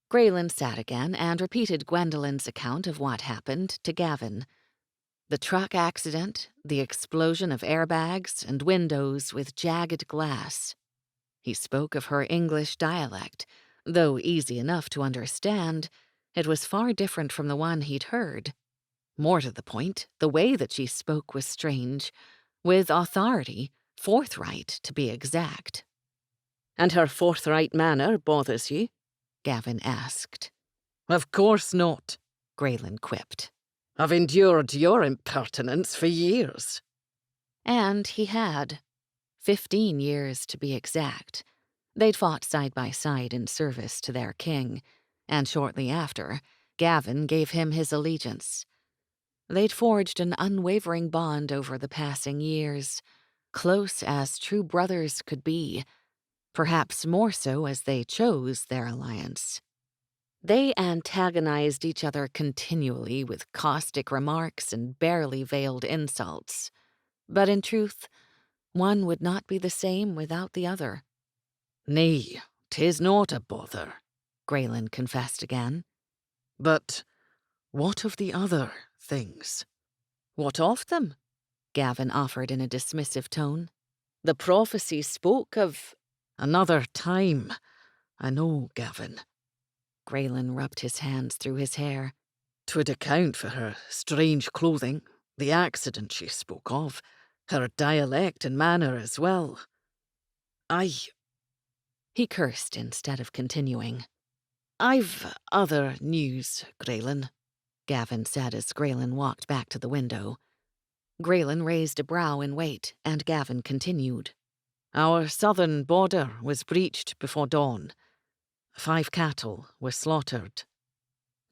Grayen sat again and repeated Gwendolen's account of what happened to Gavin. The truck accident, the explosion of airbags and windows with jagged glass. He spoke of her English dialect. Though easy enough to understand, it was far different from the one he'd heard. More to the point, the way that she spoke was strange, with authority, forthright to be exact. And her forthright manner bothers you? Gavin asked. "Of course not," Grayen quipped. "I've endured your impertinence for years." And he had. 15 years to be exact. They'd fought side by side in service to their king, and shortly after, Gavin gave him his allegiance. They'd forged an unwavering bond over the passing years, close as true brothers could be, perhaps more so as they chose their alliance. They antagonized each other continually with caustic remarks and barely veiled insults. But in truth, one would not be the same without the other. "Nay, 'tis not a bother," Grayen confessed again. "But what of the other things?" What of them? Gavin offered in a dismissive tone. The prophecy spoke of "Another time. I know, Gavin." Grayen rubbed his hands through his hair. "'Twould account for her strange clothing, the accident she spoke of, her dialect and manner as well. He cursed instead of continuing. I've other news, Grayen," Gavin said as Grayen walked back to the window. Grayen raised a brow in wait, and Gavin continued. "Our southern border was breached before dawn. 5 cattle were slaughtered."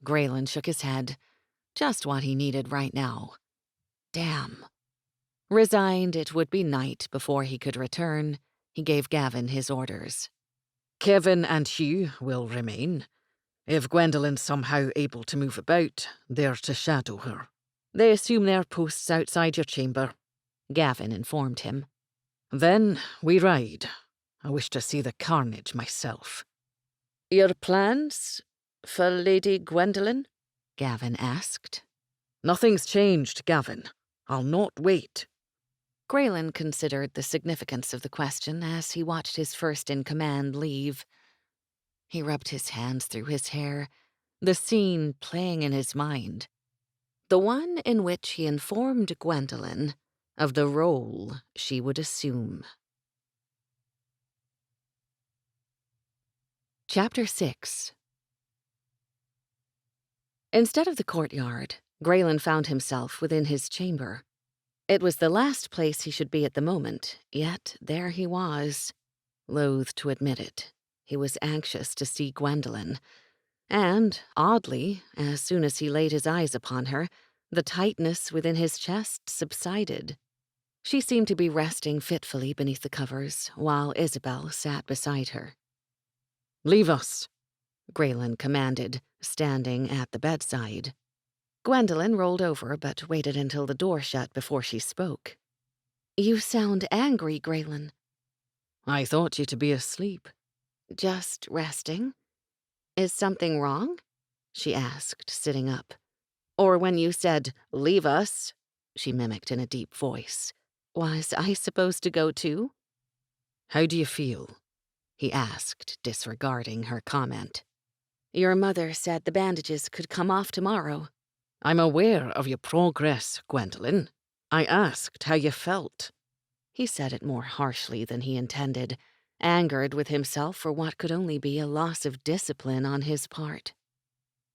Grayen shook his head. Just what he needed right now. Damn. Resigned it would be night before he could return, he gave Gavin his orders. Kevin and Hugh will remain. If Gwendolyn's somehow able to move about, they're to shadow her. They assume their posts outside your chamber, Gavin informed him. Then we ride. I wish to see the carnage myself. Your plans for Lady Gwendolyn? Gavin asked. Nothing's changed, Gavin. I'll not wait. Grayen considered the significance of the question as he watched his first-in-command leave. He rubbed his hands through his hair, the scene playing in his mind. The one in which he informed Gwendolyn of the role she would assume. Chapter 6. Instead of the courtyard, Grayen found himself within his chamber. It was the last place he should be at the moment, yet there he was. Loath to admit it, he was anxious to see Gwendolyn. And, oddly, as soon as he laid his eyes upon her, the tightness within his chest subsided. She seemed to be resting fitfully beneath the covers, while Isabel sat beside her. Leave us, Grayen commanded, standing at the bedside. Gwendolyn rolled over but waited until the door shut before she spoke. You sound angry, Grayen. I thought you to be asleep. Just resting? Is something wrong? She asked, sitting up. Or when you said, leave us, she mimicked in a deep voice. Was I supposed to go too? How do you feel? He asked, disregarding her comment. Your mother said the bandages could come off tomorrow. I'm aware of your progress, Gwendolyn. I asked how you felt. He said it more harshly than he intended, angered with himself for what could only be a loss of discipline on his part.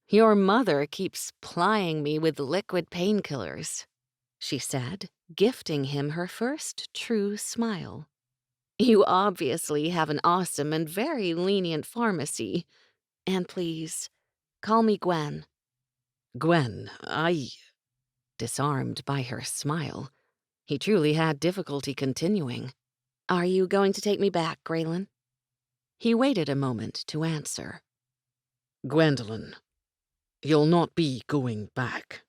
Your mother keeps plying me with liquid painkillers, she said, gifting him her first true smile. You obviously have an awesome and very lenient pharmacy. And please, call me Gwen. Gwen, Disarmed by her smile, he truly had difficulty continuing. Are you going to take me back, Grayen? He waited a moment to answer. Gwendolyn, you'll not be going back.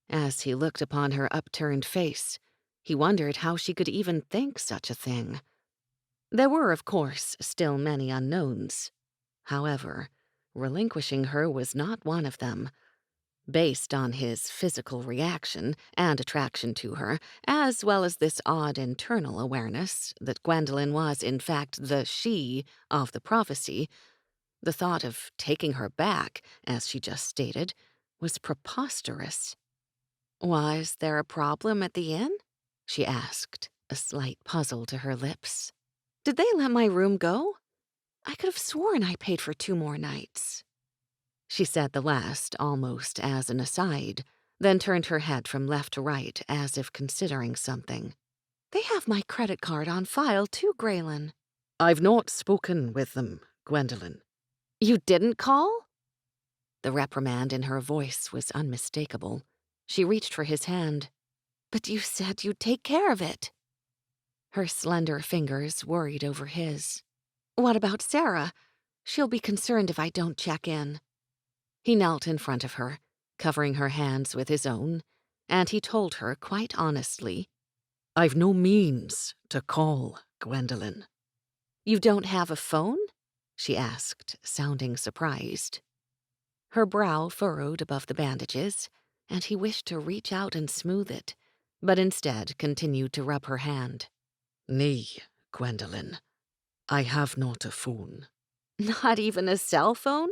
As he looked upon her upturned face, he wondered how she could even think such a thing. There were, of course, still many unknowns. However, relinquishing her was not one of them. Based on his physical reaction and attraction to her, as well as this odd internal awareness that Gwendolyn was in fact the she of the prophecy, the thought of taking her back, as she just stated, was preposterous. Was there a problem at the inn? She asked, a slight puzzle to her lips. Did they let my room go? I could have sworn I paid for 2 more nights. She said the last almost as an aside, then turned her head from left to right as if considering something. They have my credit card on file too, Grayen. I've not spoken with them, Gwendolyn. You didn't call? The reprimand in her voice was unmistakable. She reached for his hand. But you said you'd take care of it. Her slender fingers worried over his. What about Sarah? She'll be concerned if I don't check in. He knelt in front of her, covering her hands with his own, and he told her quite honestly, I've no means to call, Gwendolyn. You don't have a phone? She asked, sounding surprised. Her brow furrowed above the bandages, and he wished to reach out and smooth it, but instead continued to rub her hand. Nay, Gwendolyn, I have not a phone. Not even a cell phone?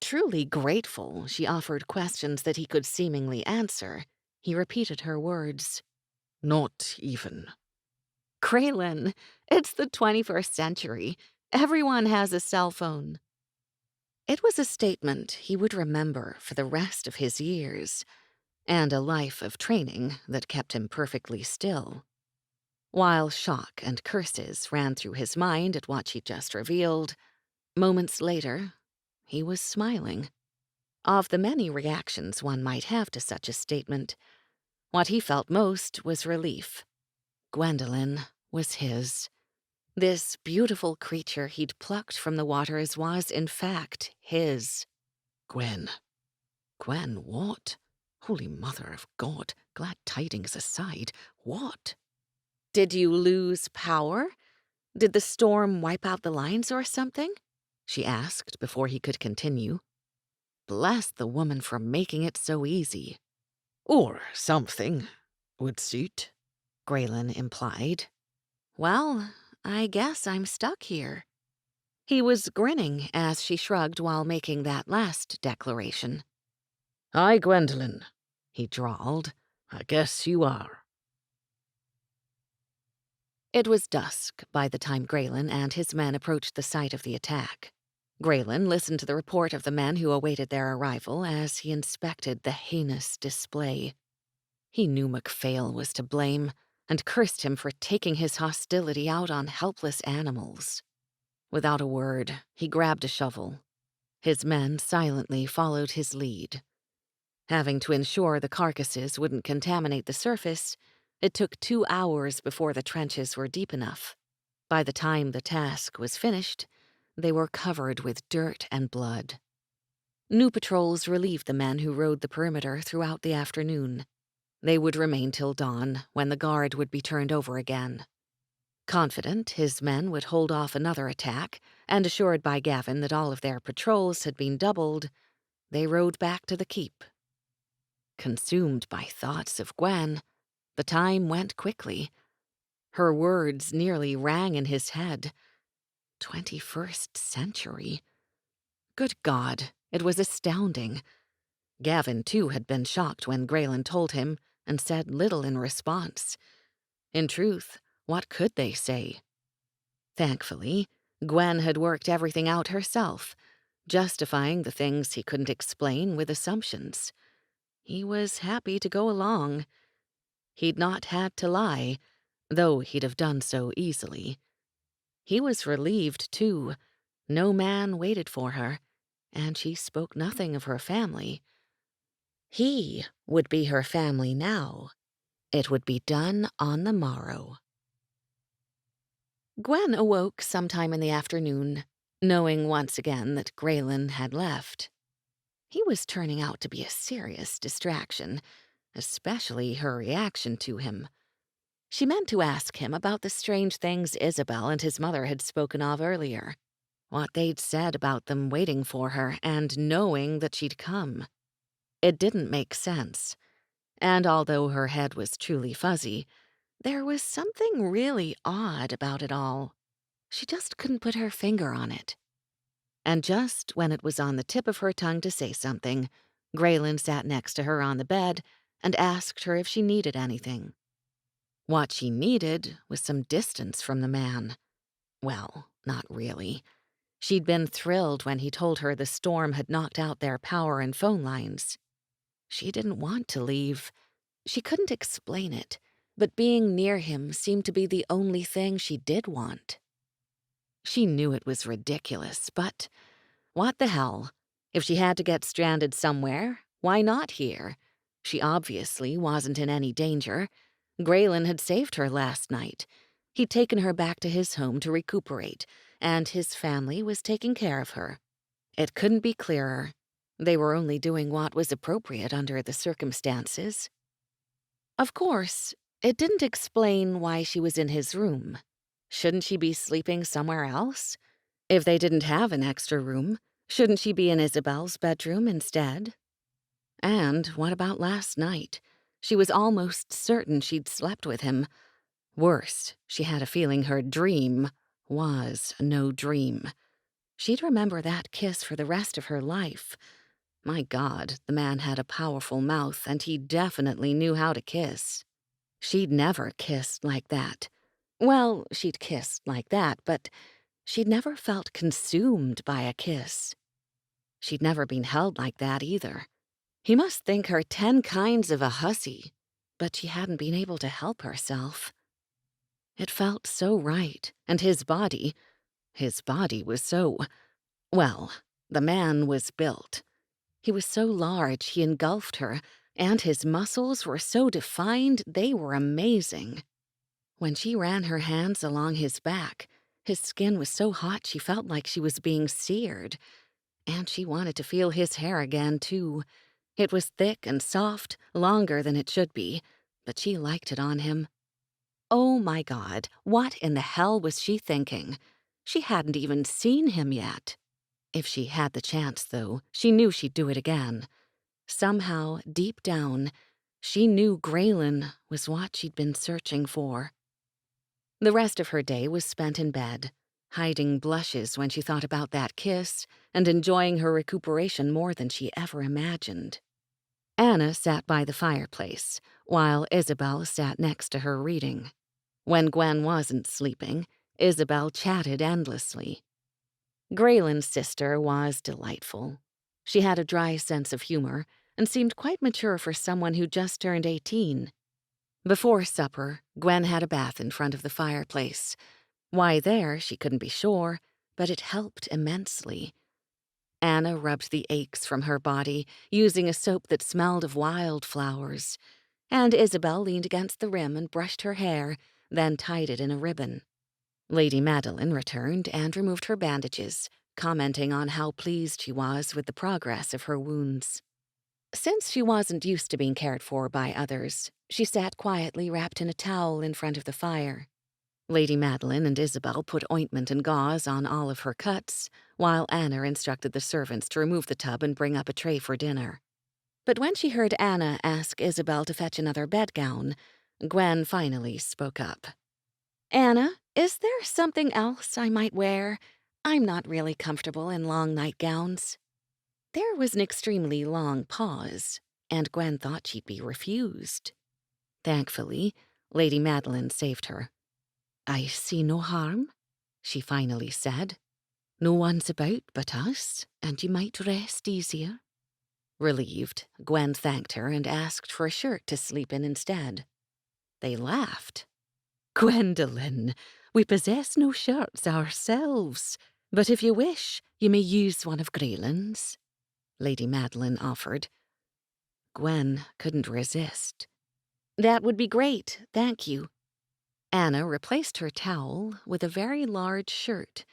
Truly grateful she offered questions that he could seemingly answer, he repeated her words. Not even. Grayen, it's the 21st century. Everyone has a cell phone. It was a statement he would remember for the rest of his years, and a life of training that kept him perfectly still. While shock and curses ran through his mind at what she just revealed, moments later, he was smiling. Of the many reactions one might have to such a statement, What he felt most was relief. Gwendolen was his. This beautiful creature he'd plucked from the waters was, in fact, his. Gwen. Gwen, what? Holy Mother of God, glad tidings aside, what? Did you lose power? Did the storm wipe out the lines or something? She asked before he could continue. Bless the woman for making it so easy. Or something would suit, Grayen implied. Well, I guess I'm stuck here. He was grinning as she shrugged while making that last declaration. Aye, Gwendolen, he drawled. I guess you are. It was dusk by the time Grayen and his men approached the site of the attack. Grayen listened to the report of the men who awaited their arrival as he inspected the heinous display. He knew MacPhail was to blame and cursed him for taking his hostility out on helpless animals. Without a word, he grabbed a shovel. His men silently followed his lead. Having to ensure the carcasses wouldn't contaminate the surface, it took 2 hours before the trenches were deep enough. By the time the task was finished, they were covered with dirt and blood. New patrols relieved the men who rode the perimeter throughout the afternoon. They would remain till dawn, when the guard would be turned over again. Confident his men would hold off another attack, and assured by Gavin that all of their patrols had been doubled, they rode back to the keep. Consumed by thoughts of Gwen, the time went quickly. Her words nearly rang in his head. 21st century. Good God, it was astounding. Gavin, too, had been shocked when Grayen told him and said little in response. In truth, what could they say? Thankfully, Gwen had worked everything out herself, justifying the things he couldn't explain with assumptions. He was happy to go along. He'd not had to lie, though he'd have done so easily. He was relieved, too. No man waited for her, and she spoke nothing of her family. He would be her family now. It would be done on the morrow. Gwen awoke sometime in the afternoon, knowing once again that Grayen had left. He was turning out to be a serious distraction, especially her reaction to him. She meant to ask him about the strange things Isabel and his mother had spoken of earlier, what they'd said about them waiting for her and knowing that she'd come. It didn't make sense, and although her head was truly fuzzy, there was something really odd about it all. She just couldn't put her finger on it. And just when it was on the tip of her tongue to say something, Grayen sat next to her on the bed and asked her if she needed anything. What she needed was some distance from the man. Well, not really. She'd been thrilled when he told her the storm had knocked out their power and phone lines. She didn't want to leave. She couldn't explain it, but being near him seemed to be the only thing she did want. She knew it was ridiculous, but what the hell? If she had to get stranded somewhere, why not here? She obviously wasn't in any danger. Grayen had saved her last night. He'd taken her back to his home to recuperate, and his family was taking care of her. It couldn't be clearer. They were only doing what was appropriate under the circumstances. Of course, it didn't explain why she was in his room. Shouldn't she be sleeping somewhere else? If they didn't have an extra room, shouldn't she be in Isabel's bedroom instead? And what about last night? She was almost certain she'd slept with him. Worse, she had a feeling her dream was no dream. She'd remember that kiss for the rest of her life. My God, the man had a powerful mouth, and he definitely knew how to kiss. She'd never kissed like that. Well, she'd kissed like that, but she'd never felt consumed by a kiss. She'd never been held like that either. He must think her 10 kinds of a hussy, but she hadn't been able to help herself. It felt so right, and his body was so... Well, the man was built. He was so large he engulfed her, and his muscles were so defined they were amazing. When she ran her hands along his back, his skin was so hot she felt like she was being seared, and she wanted to feel his hair again, too. It was thick and soft, longer than it should be, but she liked it on him. Oh my God, what in the hell was she thinking? She hadn't even seen him yet. If she had the chance, though, she knew she'd do it again. Somehow, deep down, she knew Grayen was what she'd been searching for. The rest of her day was spent in bed, hiding blushes when she thought about that kiss and enjoying her recuperation more than she ever imagined. Anna sat by the fireplace, while Isabel sat next to her reading. When Gwen wasn't sleeping, Isabel chatted endlessly. Grayen's sister was delightful. She had a dry sense of humor and seemed quite mature for someone who just turned 18. Before supper, Gwen had a bath in front of the fireplace. Why there, she couldn't be sure, but it helped immensely. Anna rubbed the aches from her body, using a soap that smelled of wildflowers, and Isabel leaned against the rim and brushed her hair, then tied it in a ribbon. Lady Madeline returned and removed her bandages, commenting on how pleased she was with the progress of her wounds. Since she wasn't used to being cared for by others, she sat quietly wrapped in a towel in front of the fire. Lady Madeline and Isabel put ointment and gauze on all of her cuts, while Anna instructed the servants to remove the tub and bring up a tray for dinner. But when she heard Anna ask Isabel to fetch another bedgown, Gwen finally spoke up. "Anna, is there something else I might wear? I'm not really comfortable in long nightgowns." There was an extremely long pause, and Gwen thought she'd be refused. Thankfully, Lady Madeline saved her. "I see no harm," she finally said. "No one's about but us, and you might rest easier." Relieved, Gwen thanked her and asked for a shirt to sleep in instead. They laughed. "Gwendolen, we possess no shirts ourselves, but if you wish, you may use one of Grayen's," Lady Madeline offered. Gwen couldn't resist. "That would be great, thank you." Anna replaced her towel with a very large shirt.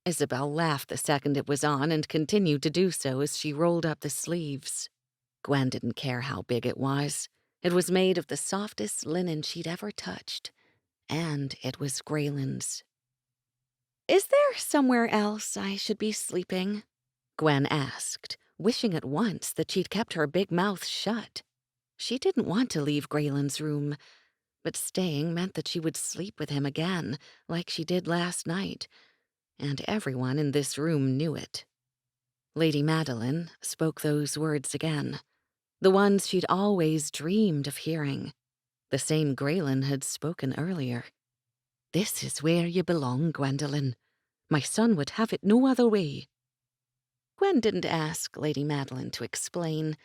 Isabel laughed the second it was on and continued to do so as she rolled up the sleeves. Gwen didn't care how big it was. It was made of the softest linen she'd ever touched, and it was Grayen's. "Is there somewhere else I should be sleeping?" Gwen asked, wishing at once that she'd kept her big mouth shut. She didn't want to leave Grayen's room, but staying meant that she would sleep with him again, like she did last night, and everyone in this room knew it. Lady Madeline spoke those words again, the ones she'd always dreamed of hearing, the same Grayen had spoken earlier. "This is where you belong, Gwendolen. My son would have it no other way." Gwen didn't ask Lady Madeline to explain,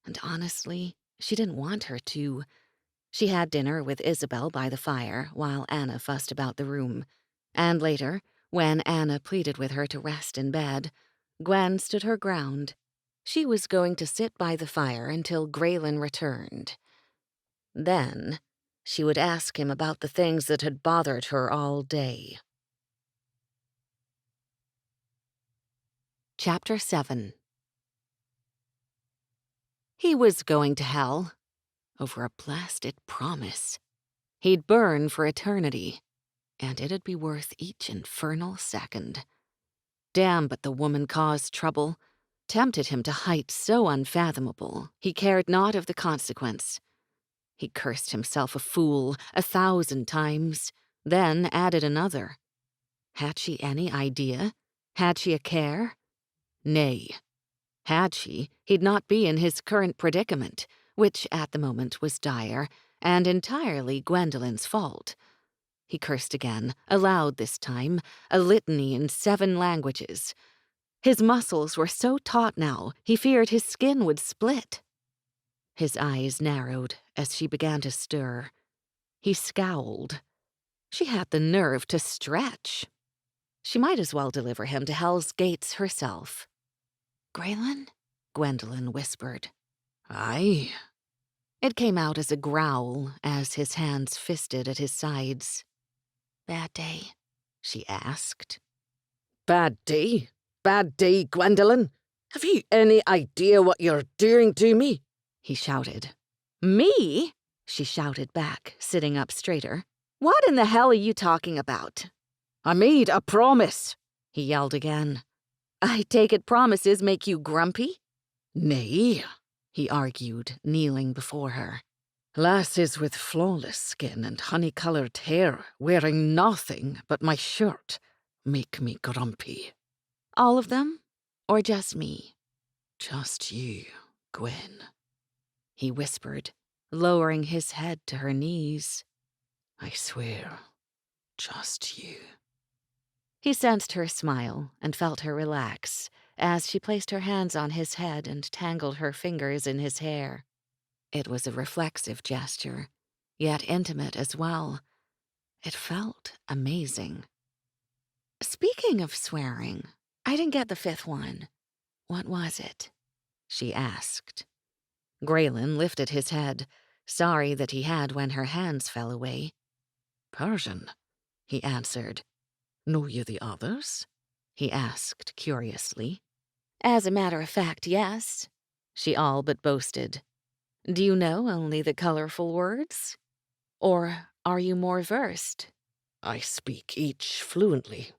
and honestly, she didn't want her to. She had dinner with Isabel by the fire while Anna fussed about the room, and later, when Anna pleaded with her to rest in bed, Gwen stood her ground. She was going to sit by the fire until Grayen returned. Then, she would ask him about the things that had bothered her all day. Chapter 7. He was going to hell, over a blasted promise. He'd burn for eternity, and it'd be worth each infernal second. Damn, but the woman caused trouble, tempted him to heights so unfathomable he cared not of the consequence. He cursed himself a fool 1,000 times, then added another. Had she any idea? Had she a care? Nay. Had she, he'd not be in his current predicament, which at the moment was dire, and entirely Gwendolen's fault. He cursed again, aloud this time, a litany in 7 languages. His muscles were so taut now, he feared his skin would split. His eyes narrowed as she began to stir. He scowled. She had the nerve to stretch. She might as well deliver him to Hell's Gates herself. "Grayen?" Gwendolen whispered. "Aye," It came out as a growl as his hands fisted at his sides. "Bad day?" she asked. Bad day? Bad day, Gwendolen? Have you any idea what you're doing to me? He shouted. "Me?" she shouted back, sitting up straighter. "What in the hell are you talking about?" I made a promise, he yelled again. "I take it promises make you grumpy?" Nay, he argued, kneeling before her. Lasses with flawless skin and honey-coloured hair wearing nothing but my shirt make me grumpy. All of them? Or just me? Just you, Gwen, he whispered, lowering his head to her knees. I swear, just you. He sensed her smile and felt her relax as she placed her hands on his head and tangled her fingers in his hair. It was a reflexive gesture, yet intimate as well. It felt amazing. "Speaking of swearing, I didn't get the fifth one. What was it?" she asked. Grayen lifted his head, sorry that he had when her hands fell away. Persian, he answered. Know you the others? He asked curiously. As a matter of fact, yes, she all but boasted. Do you know only the colorful words? Or are you more versed? I speak each fluently,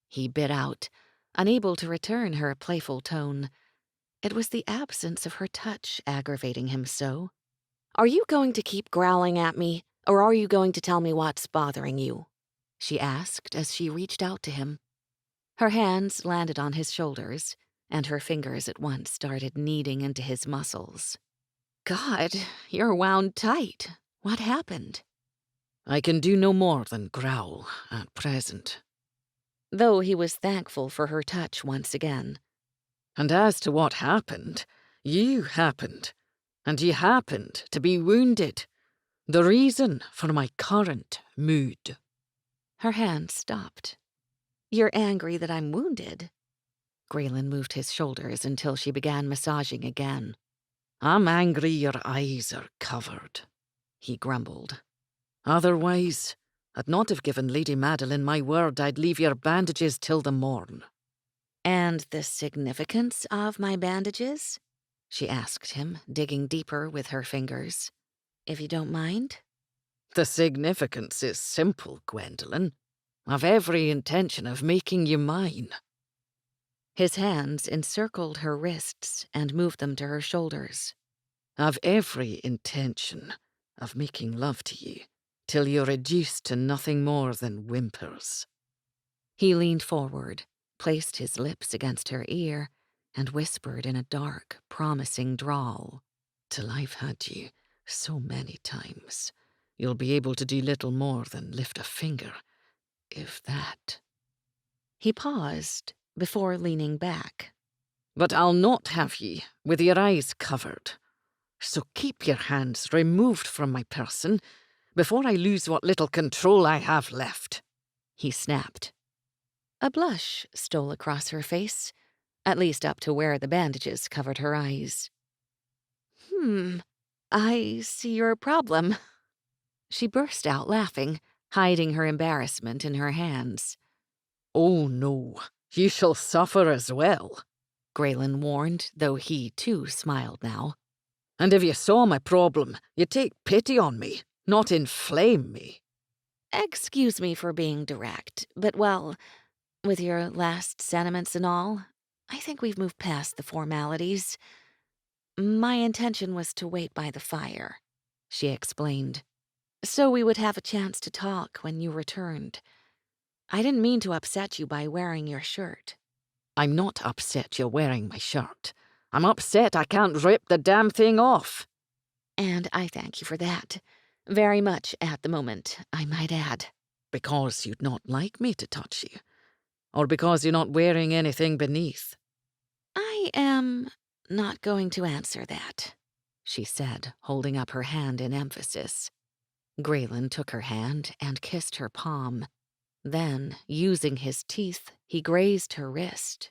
he bit out, unable to return her playful tone. It was the absence of her touch aggravating him so. Are you going to keep growling at me, or are you going to tell me what's bothering you? She asked as she reached out to him. Her hands landed on his shoulders, and her fingers at once started kneading into his muscles. God, you're wound tight. What happened? I can do no more than growl at present. Though he was thankful for her touch once again. And as to what happened, you happened. And you happened to be wounded. The reason for my current mood. Her hand stopped. You're angry that I'm wounded? Grayen moved his shoulders until she began massaging again. I'm angry your eyes are covered, he grumbled. Otherwise, I'd not have given Lady Madeline my word I'd leave your bandages till the morn. And the significance of my bandages? She asked him, digging deeper with her fingers. If you don't mind? The significance is simple, Gwendolen. I've every intention of making you mine. His hands encircled her wrists and moved them to her shoulders. I've every intention of making love to you till you're reduced to nothing more than whimpers. He leaned forward, placed his lips against her ear, and whispered in a dark, promising drawl. Till I've had you so many times, you'll be able to do little more than lift a finger, if that. He paused before leaning back. But I'll not have ye with your eyes covered. So keep your hands removed from my person before I lose what little control I have left, he snapped. A blush stole across her face, at least up to where the bandages covered her eyes. I see your problem. She burst out laughing, hiding her embarrassment in her hands. Oh no, you shall suffer as well, Grayen warned, though he too smiled now. And if you saw my problem, you'd take pity on me, not inflame me. Excuse me for being direct, but well, with your last sentiments and all, I think we've moved past the formalities. My intention was to wait by the fire, she explained, so we would have a chance to talk when you returned. I didn't mean to upset you by wearing your shirt. I'm not upset you're wearing my shirt. I'm upset I can't rip the damn thing off. And I thank you for that. Very much at the moment, I might add. Because you'd not like me to touch you? Or because you're not wearing anything beneath? I am not going to answer that, she said, holding up her hand in emphasis. Grayen took her hand and kissed her palm. Then, using his teeth, he grazed her wrist.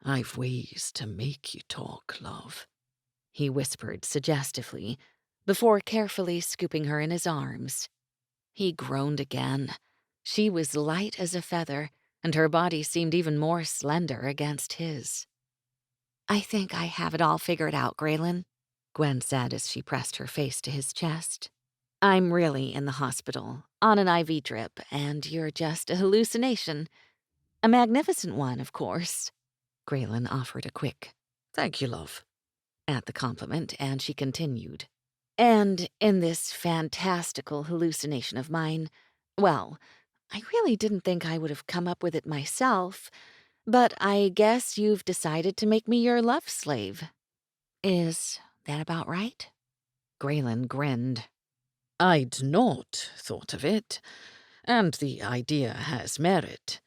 I've ways to make you talk, love, he whispered suggestively, before carefully scooping her in his arms. He groaned again. She was light as a feather, and her body seemed even more slender against his. "I think I have it all figured out, Grayen," Gwen said as she pressed her face to his chest. "I'm really in the hospital, on an IV drip, and you're just a hallucination. A magnificent one, of course." Grayen offered a quick, "Thank you, love," at the compliment, and she continued. "And in this fantastical hallucination of mine, well, I really didn't think I would have come up with it myself, but I guess you've decided to make me your love slave. Is that about right?" Grayen grinned. "I'd not thought of it, and the idea has merit.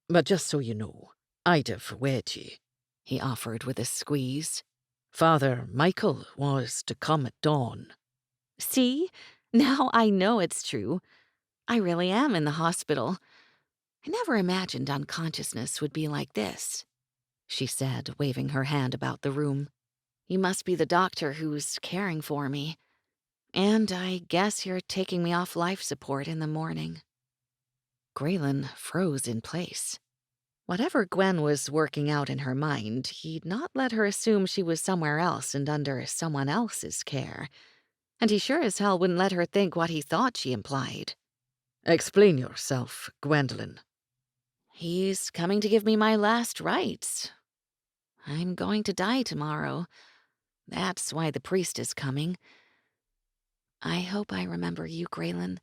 But just so you know, I'd have wed you," he offered with a squeeze. "Father Michael was to come at dawn." "See? Now I know it's true. I really am in the hospital. I never imagined unconsciousness would be like this," she said, waving her hand about the room. "You must be the doctor who's caring for me. And I guess you're taking me off life support in the morning." Grayen froze in place. Whatever Gwen was working out in her mind, he'd not let her assume she was somewhere else and under someone else's care. And he sure as hell wouldn't let her think what he thought she implied. "Explain yourself, Gwendolyn." "He's coming to give me my last rites. I'm going to die tomorrow. That's why the priest is coming. I hope I remember you, Grayen.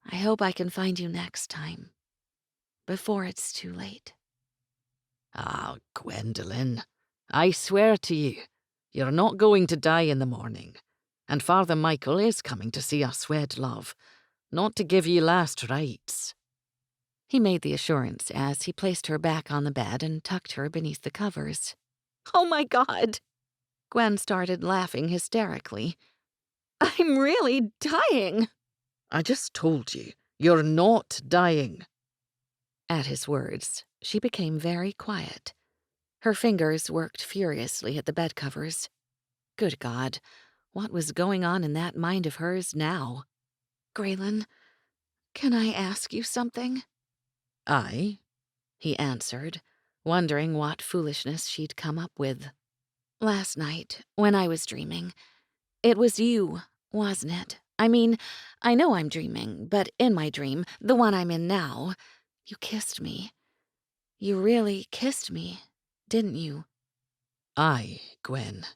I hope I can find you next time. Before it's too late." "Ah, Gwendolyn, I swear to you, you're not going to die in the morning. And Father Michael is coming to see us wed, love, not to give you last rites." He made the assurance as he placed her back on the bed and tucked her beneath the covers. "Oh my God!" Gwen started laughing hysterically. "I'm really dying." "I just told you, you're not dying." At his words, she became very quiet. Her fingers worked furiously at the bed covers. Good God, what was going on in that mind of hers now? "Grayen, can I ask you something?" "Aye," he answered, wondering what foolishness she'd come up with. "Last night, when I was dreaming, it was you, wasn't it? I mean, I know I'm dreaming, but in my dream, the one I'm in now, you kissed me. You really kissed me, didn't you?" "Aye, Gwen,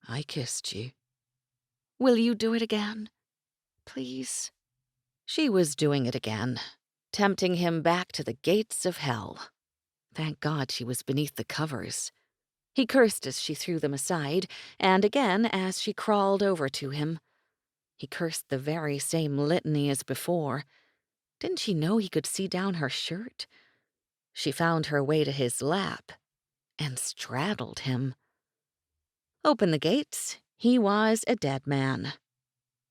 I kissed you." "Will you do it again? Please?" She was doing it again, tempting him back to the gates of hell. Thank God she was beneath the covers. He cursed as she threw them aside, and again as she crawled over to him. He cursed the very same litany as before. Didn't she know he could see down her shirt? She found her way to his lap and straddled him. Open the gates, he was a dead man.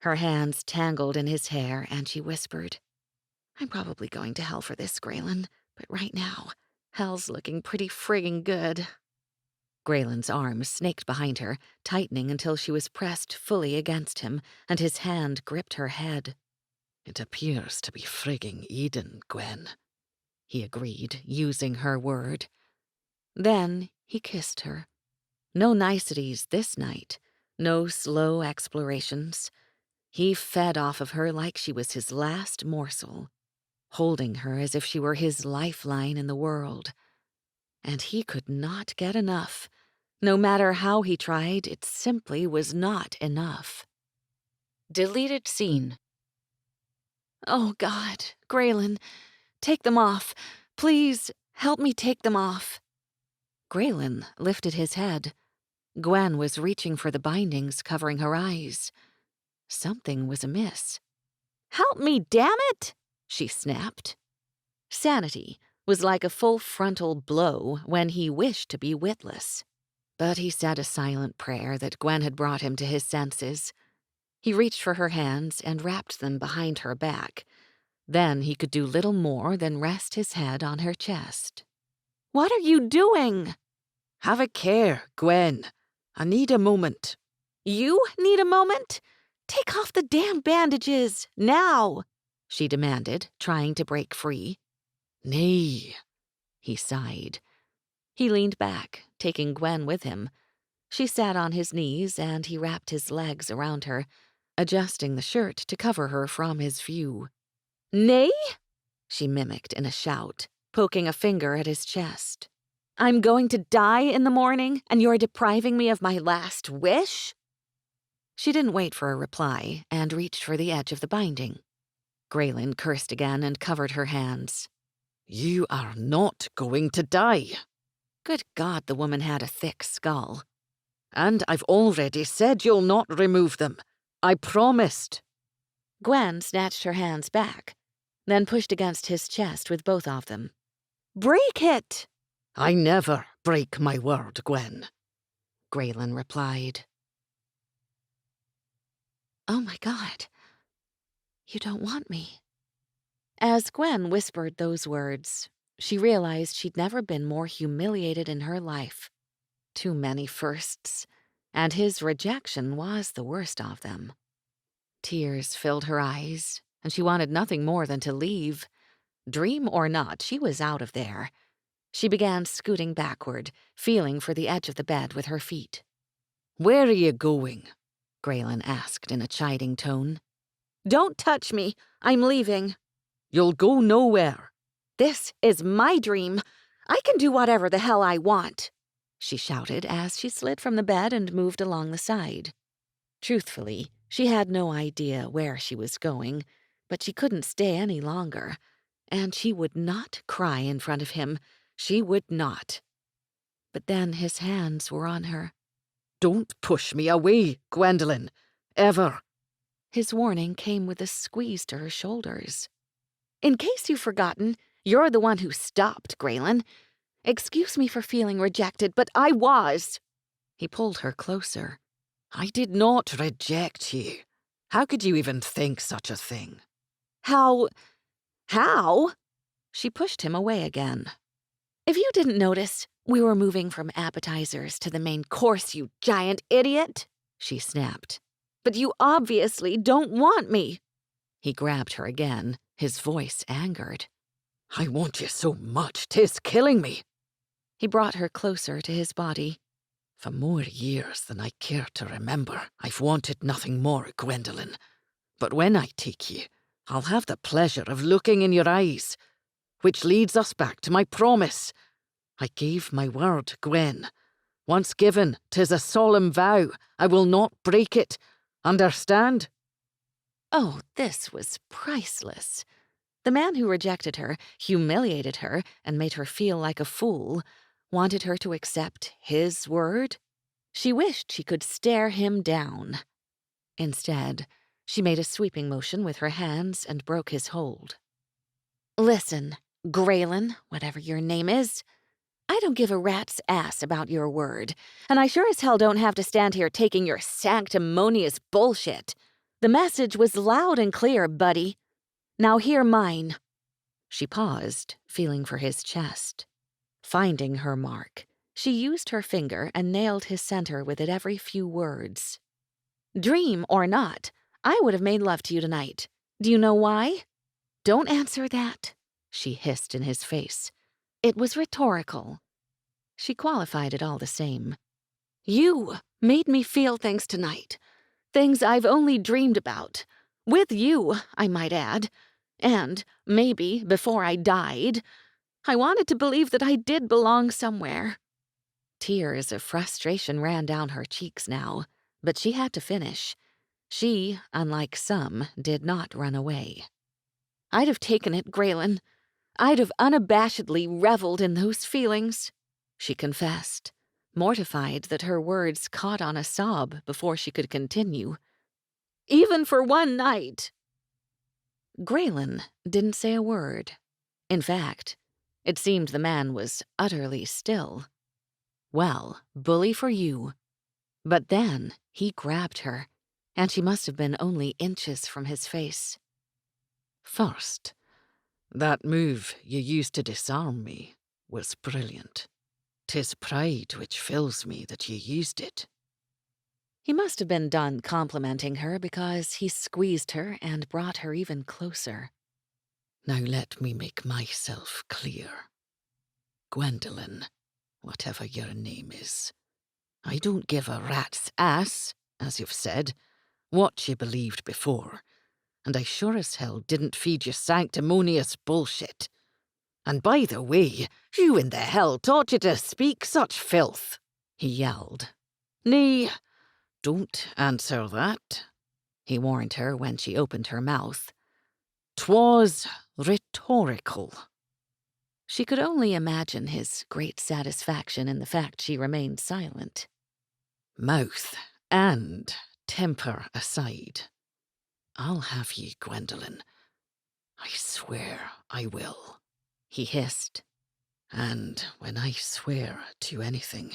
Her hands tangled in his hair, and she whispered, "I'm probably going to hell for this, Grayen, but right now, hell's looking pretty friggin' good." Grayen's arms snaked behind her, tightening until she was pressed fully against him, and his hand gripped her head. "It appears to be frigging Eden, Gwen," he agreed, using her word. Then he kissed her. No niceties this night, no slow explorations. He fed off of her like she was his last morsel, holding her as if she were his lifeline in the world. And he could not get enough. No matter how he tried, it simply was not enough. Deleted scene. "Oh, God, Grayen, take them off. Please, help me take them off." Grayen lifted his head. Gwen was reaching for the bindings covering her eyes. Something was amiss. "Help me, damn it!" she snapped. Sanity was like a full frontal blow when he wished to be witless. But he said a silent prayer that Gwen had brought him to his senses. He reached for her hands and wrapped them behind her back. Then he could do little more than rest his head on her chest. "What are you doing?" "Have a care, Gwen. I need a moment." "You need a moment? Take off the damn bandages, now, she demanded, trying to break free. Nay, He sighed. He leaned back, taking Gwen with him. She sat on his knees, and he wrapped his legs around her, adjusting the shirt to cover her from his view. Nay? She mimicked in a shout, poking a finger at his chest. I'm going to die in the morning, and you're depriving me of my last wish? She didn't wait for a reply and reached for the edge of the binding. Grayen cursed again and covered her hands. you are not going to die. Good God, the woman had a thick skull. And I've already said you'll not remove them. I promised. Gwen snatched her hands back, then pushed against his chest with both of them. Break it! I never break my word, Gwen, Grayen replied. Oh my God, you don't want me. As Gwen whispered those words, she realized she'd never been more humiliated in her life. Too many firsts, and his rejection was the worst of them. Tears filled her eyes, and she wanted nothing more than to leave. Dream or not, she was out of there. She began scooting backward, feeling for the edge of the bed with her feet. Where are you going? Grayen asked in a chiding tone. Don't touch me. I'm leaving. You'll go nowhere. This is my dream. I can do whatever the hell I want, she shouted as she slid from the bed and moved along the side. Truthfully, she had no idea where she was going, but she couldn't stay any longer, and she would not cry in front of him. She would not. But then his hands were on her. Don't push me away, Gwendolyn. Ever. His warning came with a squeeze to her shoulders. In case you've forgotten, you're the one who stopped, Grayen. Excuse me for feeling rejected, but I was. He pulled her closer. I did not reject you. How could you even think such a thing? How? She pushed him away again. If you didn't notice, we were moving from appetizers to the main course, you giant idiot, she snapped. But you obviously don't want me. He grabbed her again, his voice angered. I want you so much, 'tis killing me. He brought her closer to his body. For more years than I care to remember, I've wanted nothing more, Gwendolyn. But when I take you, I'll have the pleasure of looking in your eyes, which leads us back to my promise. I gave my word, Gwen. Once given, 'tis a solemn vow. I will not break it. Understand? Oh, this was priceless. The man who rejected her, humiliated her, and made her feel like a fool, wanted her to accept his word. She wished she could stare him down. Instead, she made a sweeping motion with her hands and broke his hold. Listen, Grayen, whatever your name is, I don't give a rat's ass about your word, and I sure as hell don't have to stand here taking your sanctimonious bullshit. The message was loud and clear, buddy. Now hear mine. She paused, feeling for his chest. Finding her mark, she used her finger and nailed his center with it every few words. Dream or not, I would have made love to you tonight. Do you know why? Don't answer that, she hissed in his face. It was rhetorical. She qualified it all the same. You made me feel things tonight. Things I've only dreamed about. With you, I might add. And, maybe, before I died. I wanted to believe that I did belong somewhere. Tears of frustration ran down her cheeks now, but she had to finish. She, unlike some, did not run away. I'd have taken it, Grayen. I'd have unabashedly reveled in those feelings, she confessed, mortified that her words caught on a sob before she could continue. Even for one night. Grayen didn't say a word. In fact, it seemed the man was utterly still. Well, bully for you. But then he grabbed her, and she must have been only inches from his face. First, that move you used to disarm me was brilliant. 'Tis pride which fills me that you used it. He must have been done complimenting her because he squeezed her and brought her even closer. Now let me make myself clear. Gwendolen, whatever your name is, I don't give a rat's ass, as you've said, what you believed before, and I sure as hell didn't feed you sanctimonious bullshit. And by the way, who in the hell taught you to speak such filth? He yelled. Nay, don't answer that, he warned her when she opened her mouth. 'Twas rhetorical. She could only imagine his great satisfaction in the fact she remained silent. Mouth and temper aside, I'll have ye, Gwendolen. I swear I will, he hissed. And when I swear to anything,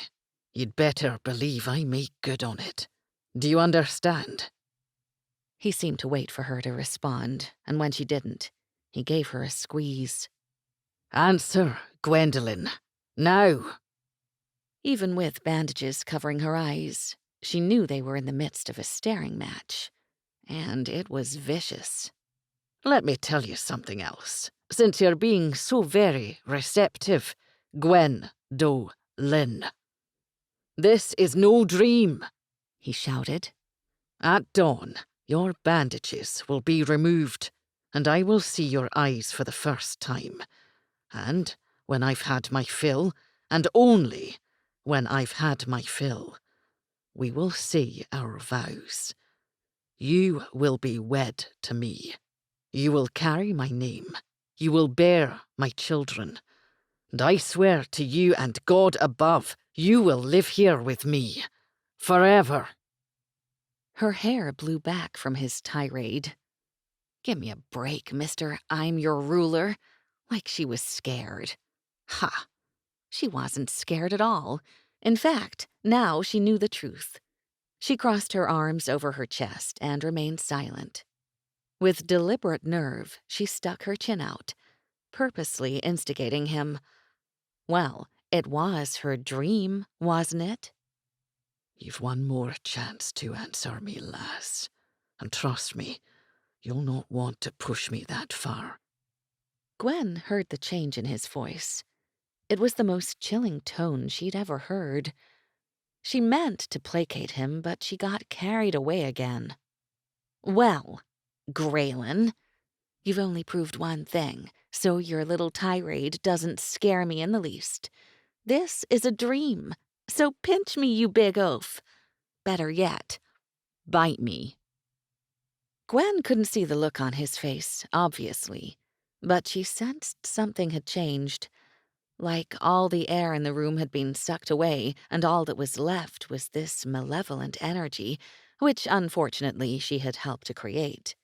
you'd better believe I make good on it. Do you understand? He seemed to wait for her to respond, and when she didn't, he gave her a squeeze. Answer, Gwendolen. Now. Even with bandages covering her eyes, she knew they were in the midst of a staring match, and it was vicious. Let me tell you something else, since you're being so very receptive, Gwen-do-lyn. This is no dream, he shouted. At dawn, your bandages will be removed, and I will see your eyes for the first time. And when I've had my fill, and only when I've had my fill, we will say our vows. You will be wed to me. You will carry my name. You will bear my children. And I swear to you and God above, you will live here with me. Forever. Her hair blew back from his tirade. Give me a break, mister, I'm your ruler. Like she was scared. Ha! She wasn't scared at all. In fact, now she knew the truth. She crossed her arms over her chest and remained silent. With deliberate nerve, she stuck her chin out, purposely instigating him. Well, it was her dream, wasn't it? You've one more chance to answer me, lass. And trust me, you'll not want to push me that far. Gwen heard the change in his voice. It was the most chilling tone she'd ever heard. She meant to placate him, but she got carried away again. Well, Grayen, you've only proved one thing, so your little tirade doesn't scare me in the least. This is a dream, so pinch me, you big oaf. Better yet, bite me. Gwen couldn't see the look on his face, obviously, but she sensed something had changed. Like all the air in the room had been sucked away, and all that was left was this malevolent energy, which unfortunately she had helped to create.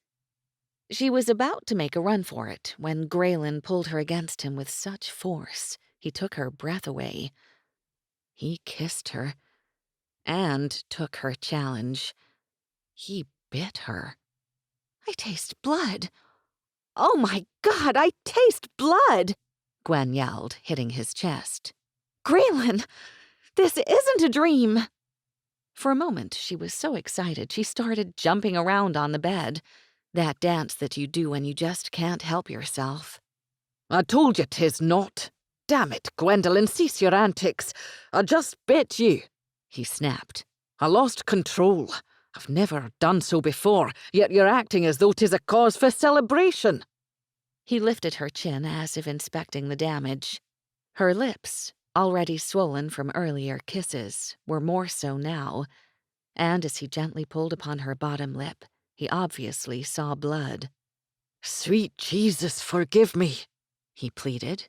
She was about to make a run for it when Grayen pulled her against him with such force he took her breath away. He kissed her and took her challenge. He bit her. I taste blood. Oh my God, I taste blood! Gwen yelled, hitting his chest. Grayen, this isn't a dream! For a moment, she was so excited she started jumping around on the bed. That dance that you do when you just can't help yourself. I told you 'tis not. Damn it, Gwendolen, cease your antics. I just bit you, he snapped. I lost control. I've never done so before, yet you're acting as though 'tis a cause for celebration. He lifted her chin as if inspecting the damage. Her lips, already swollen from earlier kisses, were more so now, and as he gently pulled upon her bottom lip, he obviously saw blood. Sweet Jesus, forgive me, he pleaded.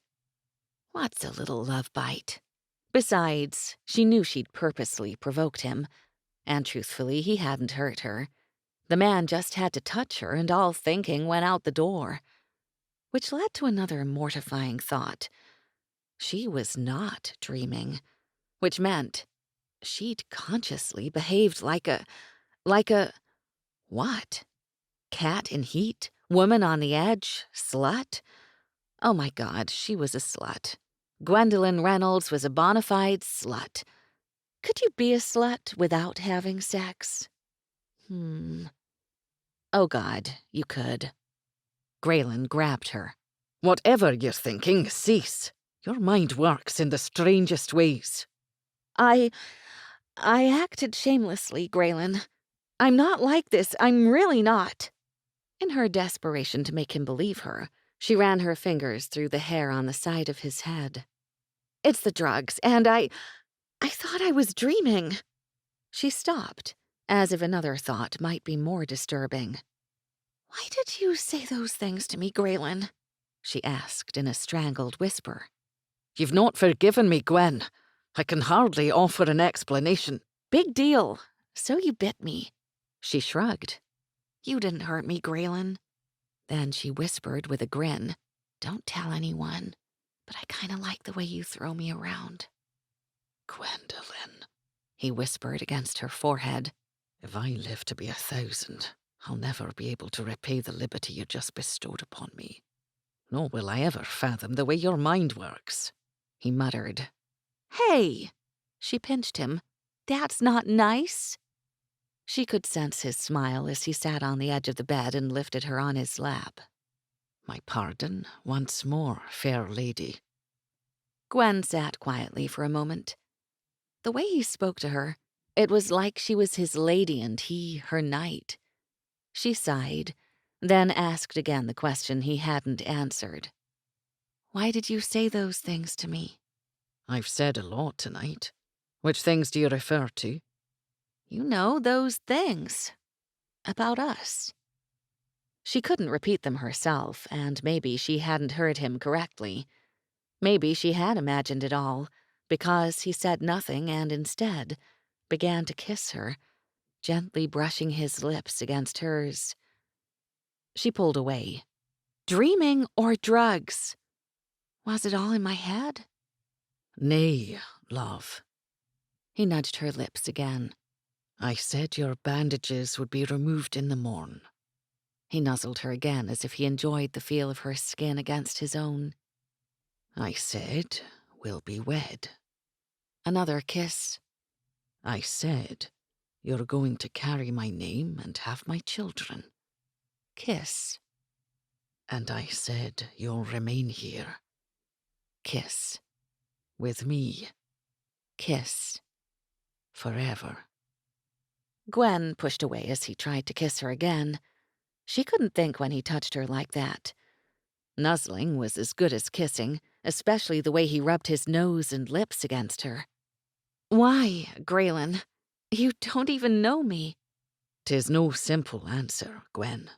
What's a little love bite? Besides, she knew she'd purposely provoked him, and truthfully, he hadn't hurt her. The man just had to touch her, and all thinking went out the door. Which led to another mortifying thought. She was not dreaming, which meant she'd consciously behaved like a... What? Cat in heat? Woman on the edge? Slut? Oh my God, she was a slut. Gwendolen Reynolds was a bona fide slut. Could you be a slut without having sex? Oh God, you could. Grayen grabbed her. Whatever you're thinking, cease. Your mind works in the strangest ways. I acted shamelessly, Grayen. I'm not like this. I'm really not. In her desperation to make him believe her, she ran her fingers through the hair on the side of his head. It's the drugs, and I thought I was dreaming. She stopped, as if another thought might be more disturbing. Why did you say those things to me, Grayen? She asked in a strangled whisper. You've not forgiven me, Gwen. I can hardly offer an explanation. Big deal. So you bit me. She shrugged. You didn't hurt me, Grayen. Then she whispered with a grin. Don't tell anyone, but I kind of like the way you throw me around. Gwendolyn, he whispered against her forehead. If I live to be 1,000, I'll never be able to repay the liberty you just bestowed upon me. Nor will I ever fathom the way your mind works, he muttered. Hey! She pinched him. That's not nice. She could sense his smile as he sat on the edge of the bed and lifted her on his lap. My pardon once more, fair lady. Gwen sat quietly for a moment. The way he spoke to her, it was like she was his lady and he her knight. She sighed, then asked again the question he hadn't answered. Why did you say those things to me? I've said a lot tonight. Which things do you refer to? You know, those things. About us. She couldn't repeat them herself, and maybe she hadn't heard him correctly. Maybe she had imagined it all, because he said nothing and instead began to kiss her, gently brushing his lips against hers. She pulled away. Dreaming or drugs? Was it all in my head? Nay, love. He nudged her lips again. I said your bandages would be removed in the morn. He nuzzled her again as if he enjoyed the feel of her skin against his own. I said we'll be wed. Another kiss. I said you're going to carry my name and have my children. Kiss. And I said you'll remain here. Kiss. With me. Kiss. Forever. Gwen pushed away as he tried to kiss her again. She couldn't think when he touched her like that. Nuzzling was as good as kissing, especially the way he rubbed his nose and lips against her. Why, Grayen? You don't even know me. 'Tis no simple answer, Gwen.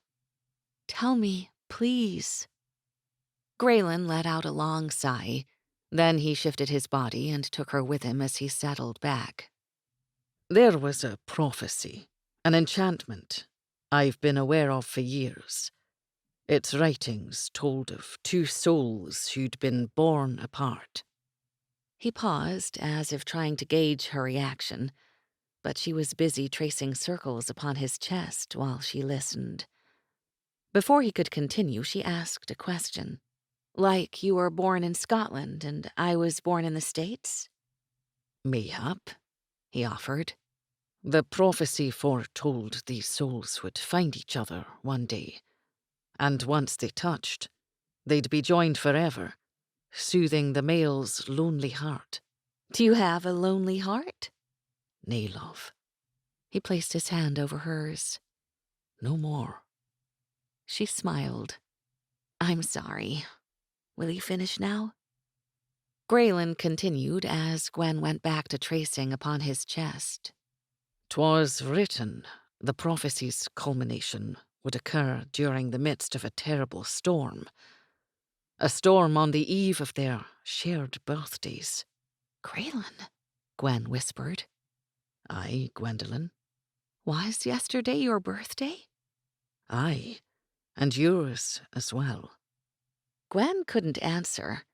Tell me, please. Grayen let out a long sigh. Then he shifted his body and took her with him as he settled back. There was a prophecy, an enchantment, I've been aware of for years. Its writings told of two souls who'd been born apart. He paused, as if trying to gauge her reaction, but she was busy tracing circles upon his chest while she listened. Before he could continue, she asked a question. Like you were born in Scotland and I was born in the States? Mayhap, he offered. The prophecy foretold these souls would find each other one day, and once they touched, they'd be joined forever, soothing the male's lonely heart. Do you have a lonely heart? Nay, love. He placed his hand over hers. No more. She smiled. I'm sorry. Will you finish now? Grayen continued as Gwen went back to tracing upon his chest. 'Twas written the prophecy's culmination would occur during the midst of a terrible storm. A storm on the eve of their shared birthdays. Grayen, Gwen whispered. Aye, Gwendolyn. Was yesterday your birthday? Aye, and yours as well. Gwen couldn't answer.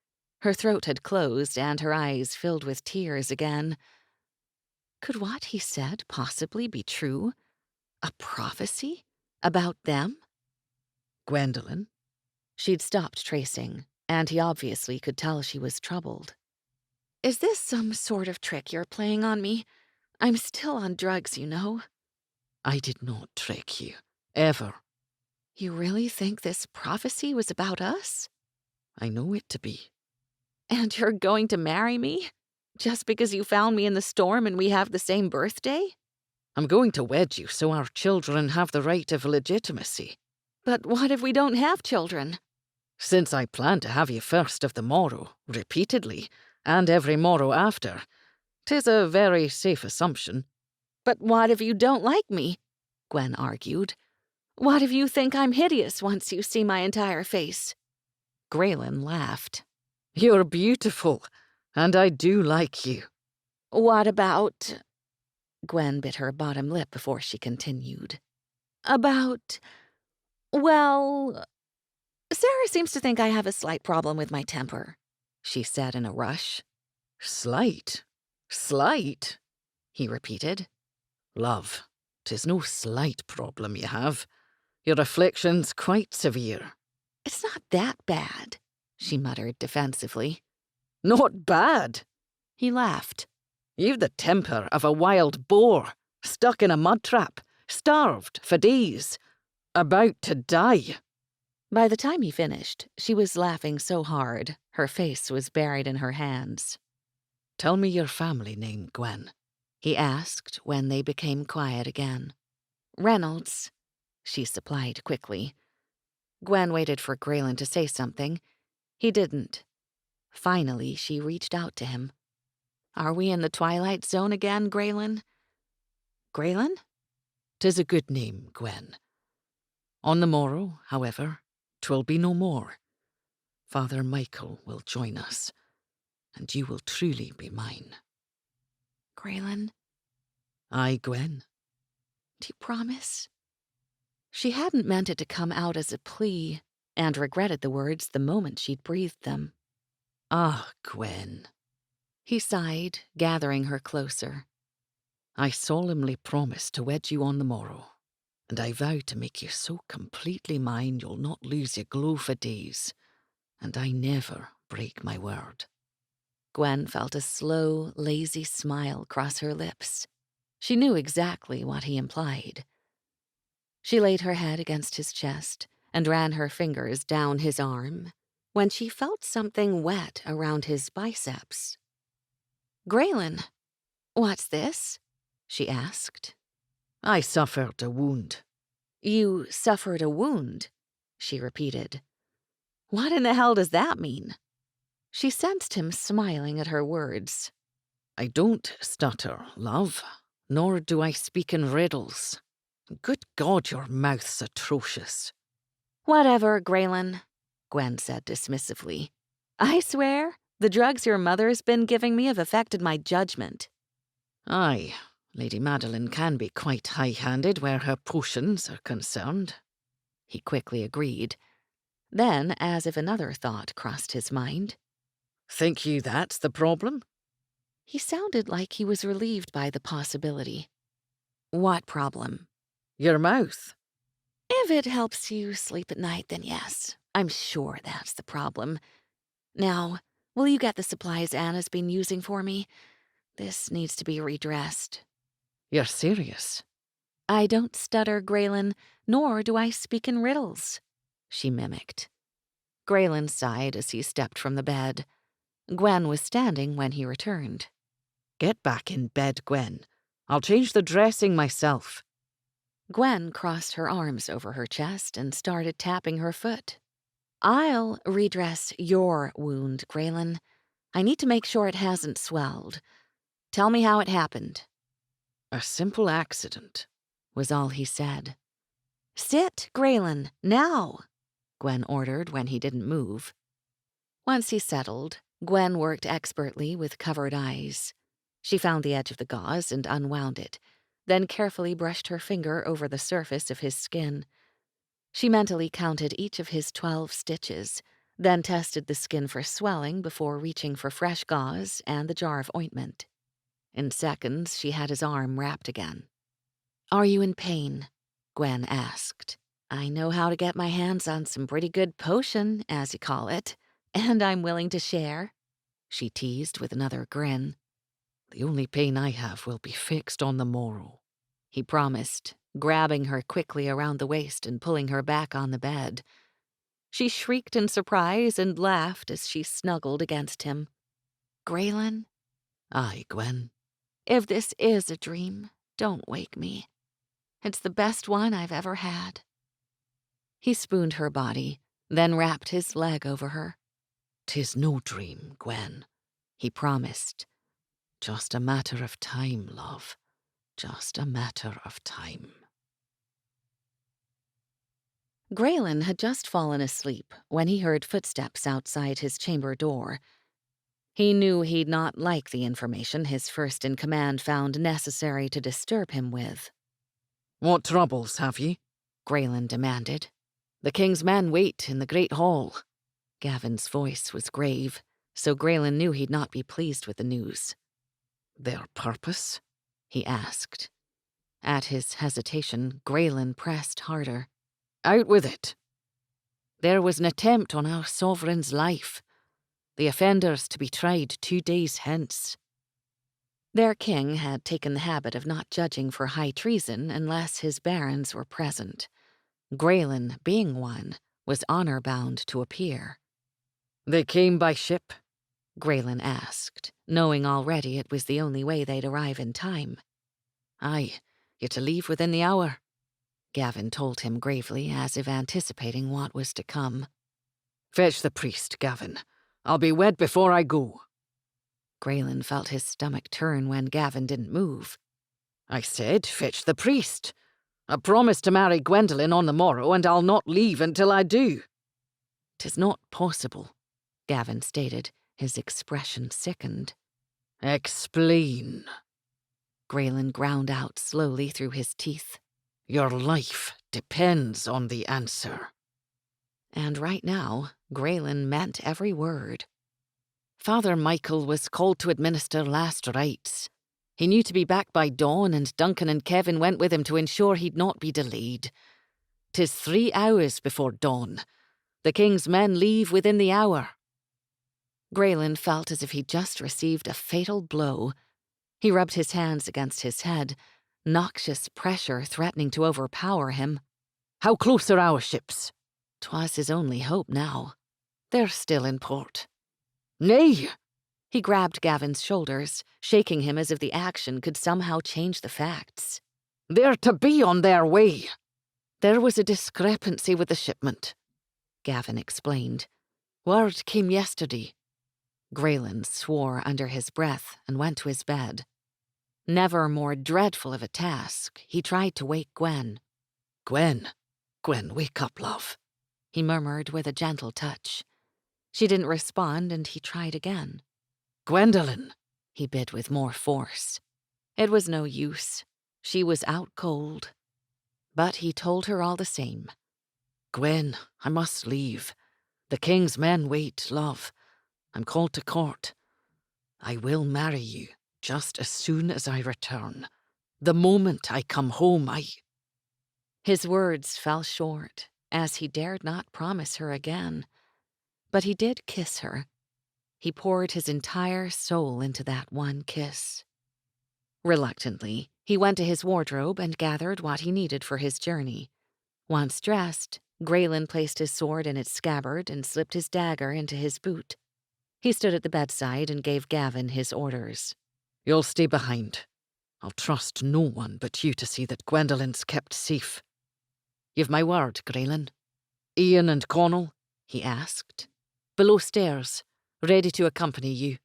Her throat had closed and her eyes filled with tears again. Could what he said possibly be true? A prophecy? About them? Gwendolyn? She'd stopped tracing, and he obviously could tell she was troubled. Is this some sort of trick you're playing on me? I'm still on drugs, you know. I did not trick you. Ever. You really think this prophecy was about us? I know it to be. And you're going to marry me? Just because you found me in the storm and we have the same birthday? I'm going to wed you so our children have the right of legitimacy. But what if we don't have children? Since I plan to have you first of the morrow, repeatedly, and every morrow after, 'tis a very safe assumption. But what if you don't like me? Gwen argued. What if you think I'm hideous once you see my entire face? Grayen laughed. You're beautiful, and I do like you. What about... Gwen bit her bottom lip before she continued. About... Well... Sarah seems to think I have a slight problem with my temper, she said in a rush. Slight? Slight? He repeated. Love, 'tis no slight problem you have. Your affliction's quite severe. It's not that bad, she muttered defensively. Not bad? He laughed. You've the temper of a wild boar, stuck in a mud trap, starved for days, about to die. By the time he finished, she was laughing so hard, her face was buried in her hands. Tell me your family name, Gwen, he asked when they became quiet again. Reynolds, she supplied quickly. Gwen waited for Grayen to say something. He didn't. Finally, she reached out to him. Are we in the Twilight Zone again, Grayen? Grayen? 'Tis a good name, Gwen. On the morrow, however, 'twill be no more. Father Michael will join us, and you will truly be mine. Grayen? Aye, Gwen. Do you promise? She hadn't meant it to come out as a plea, and regretted the words the moment she'd breathed them. Ah, Gwen. He sighed, gathering her closer. I solemnly promise to wed you on the morrow, and I vow to make you so completely mine you'll not lose your glow for days, and I never break my word. Gwen felt a slow, lazy smile cross her lips. She knew exactly what he implied. She laid her head against his chest and ran her fingers down his arm when she felt something wet around his biceps. Grayen, what's this? She asked. I suffered a wound. You suffered a wound, she repeated. What in the hell does that mean? She sensed him smiling at her words. I don't stutter, love, nor do I speak in riddles. Good God, your mouth's atrocious. Whatever, Grayen, Gwen said dismissively. I swear, the drugs your mother's been giving me have affected my judgment. Aye, Lady Madeline can be quite high-handed where her potions are concerned. He quickly agreed. Then, as if another thought crossed his mind. Think you that's the problem? He sounded like he was relieved by the possibility. What problem? Your mouth. If it helps you sleep at night, then yes. I'm sure that's the problem. Now, will you get the supplies Anna's been using for me? This needs to be redressed. You're serious? I don't stutter, Grayen, nor do I speak in riddles, she mimicked. Grayen sighed as he stepped from the bed. Gwen was standing when he returned. Get back in bed, Gwen. I'll change the dressing myself. Gwen crossed her arms over her chest and started tapping her foot. I'll redress your wound, Grayen. I need to make sure it hasn't swelled. Tell me how it happened. A simple accident, was all he said. Sit, Grayen, now, Gwen ordered when he didn't move. Once he settled, Gwen worked expertly with covered eyes. She found the edge of the gauze and unwound it, then carefully brushed her finger over the surface of his skin. She mentally counted each of his 12 stitches, then tested the skin for swelling before reaching for fresh gauze and the jar of ointment. In seconds, she had his arm wrapped again. Are you in pain? Gwen asked. I know how to get my hands on some pretty good potion, as you call it, and I'm willing to share, she teased with another grin. The only pain I have will be fixed on the morrow," he promised, grabbing her quickly around the waist and pulling her back on the bed. She shrieked in surprise and laughed as she snuggled against him. Grayen, "Aye, Gwen." if this is a dream, don't wake me. It's the best one I've ever had. He spooned her body, then wrapped his leg over her. "'Tis no dream, Gwen," he promised. "Just a matter of time, love. Just a matter of time." Grayen had just fallen asleep when he heard footsteps outside his chamber door. He knew he'd not like the information his first-in-command found necessary to disturb him with. "What troubles have ye?" Grayen demanded. "The king's men wait in the great hall." Gavin's voice was grave, so Grayen knew he'd not be pleased with the news. "Their purpose?" he asked. At his hesitation, Grayen pressed harder. "Out with it." "There was an attempt on our sovereign's life. The offenders to be tried 2 days hence." Their king had taken the habit of not judging for high treason unless his barons were present. Grayen, being one, was honor-bound to appear. "They came by ship?" Grayen asked, knowing already it was the only way they'd arrive in time. "Aye, you're to leave within the hour," Gavin told him gravely, as if anticipating what was to come. "Fetch the priest, Gavin. I'll be wed before I go." Grayen felt his stomach turn when Gavin didn't move. "I said fetch the priest. I promised to marry Gwendolen on the morrow, and I'll not leave until I do." "'Tis not possible," Gavin stated, his expression sickened. "Explain," Grayen ground out slowly through his teeth. "Your life depends on the answer." And right now, Grayen meant every word. "Father Michael was called to administer last rites. He knew to be back by dawn, and Duncan and Kevin went with him to ensure he'd not be delayed. 'Tis 3 hours before dawn. The king's men leave within the hour." Grayen felt as if he'd just received a fatal blow. He rubbed his hands against his head, noxious pressure threatening to overpower him. "How close are our ships?" 'Twas his only hope now. "They're still in port." "Nay!" He grabbed Gavin's shoulders, shaking him as if the action could somehow change the facts. "They're to be on their way." "There was a discrepancy with the shipment," Gavin explained. "Word came yesterday." Grayen swore under his breath and went to his bed. Never more dreadful of a task, he tried to wake Gwen. Gwen, wake up, love," he murmured with a gentle touch. She didn't respond, and he tried again. "Gwendolen," he bid with more force. It was no use. She was out cold. But he told her all the same. "Gwen, I must leave. The king's men wait, love. I'm called to court. I will marry you just as soon as I return. The moment I come home, His words fell short, as he dared not promise her again. But he did kiss her. He poured his entire soul into that one kiss. Reluctantly, he went to his wardrobe and gathered what he needed for his journey. Once dressed, Grayen placed his sword in its scabbard and slipped his dagger into his boot. He stood at the bedside and gave Gavin his orders. "You'll stay behind. I'll trust no one but you to see that Gwendolen's kept safe. You've my word, Grayen." "Ian and Connell?" he asked. "Below stairs, ready to accompany you.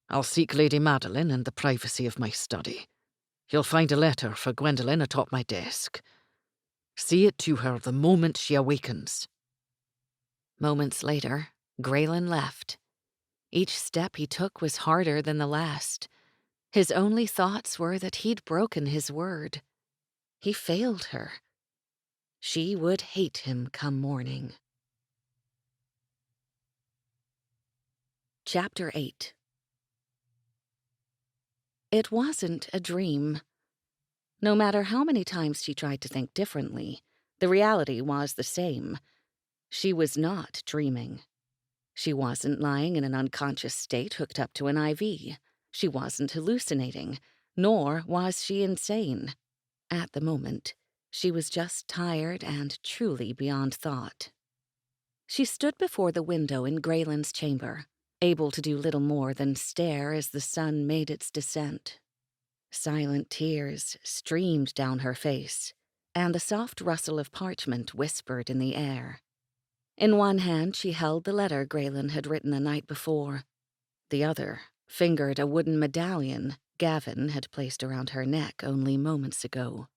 I'll seek Lady Madeline in the privacy of my study. You'll find a letter for Gwendolen atop my desk. See it to her the moment she awakens." Moments later, Grayen left. Each step he took was harder than the last. His only thoughts were that he'd broken his word. He failed her. She would hate him come morning. Chapter 8. It wasn't a dream. No matter how many times she tried to think differently, the reality was the same. She was not dreaming. She wasn't lying in an unconscious state hooked up to an IV. She wasn't hallucinating, nor was she insane. At the moment, she was just tired and truly beyond thought. She stood before the window in Grayen's chamber, able to do little more than stare as the sun made its descent. Silent tears streamed down her face, and the soft rustle of parchment whispered in the air. In one hand, she held the letter Grayen had written the night before. The other fingered a wooden medallion Gavin had placed around her neck only moments ago.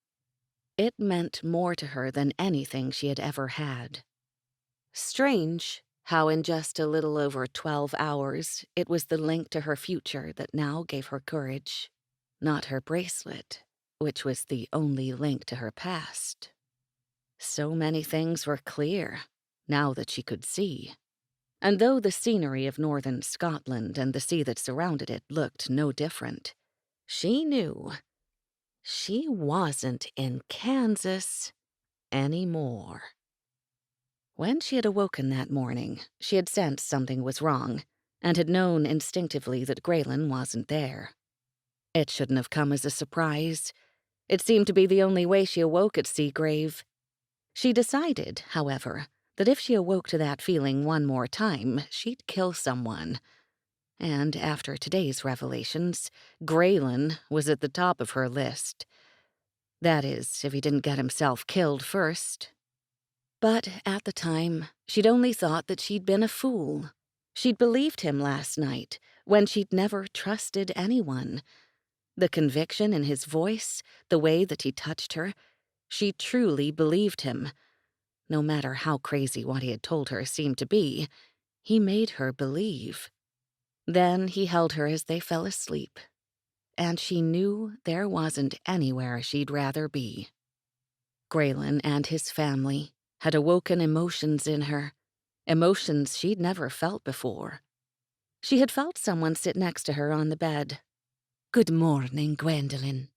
It meant more to her than anything she had ever had. Strange how in just a little over 12 hours it was the link to her future that now gave her courage, not her bracelet, which was the only link to her past. So many things were clear, now that she could see. And though the scenery of northern Scotland and the sea that surrounded it looked no different, she knew she wasn't in Kansas anymore. When she had awoken that morning, she had sensed something was wrong and had known instinctively that Grayen wasn't there. It shouldn't have come as a surprise. It seemed to be the only way she awoke at Seagrave. She decided, however, that if she awoke to that feeling one more time, she'd kill someone. And after today's revelations, Grayen was at the top of her list. That is, if he didn't get himself killed first. But at the time, she'd only thought that she'd been a fool. She'd believed him last night, when she'd never trusted anyone. The conviction in his voice, the way that he touched her, she truly believed him. No matter how crazy what he had told her seemed to be, he made her believe. Then he held her as they fell asleep, and she knew there wasn't anywhere she'd rather be. Grayen and his family had awoken emotions in her, emotions she'd never felt before. She had felt someone sit next to her on the bed. "Good morning, Gwendolen."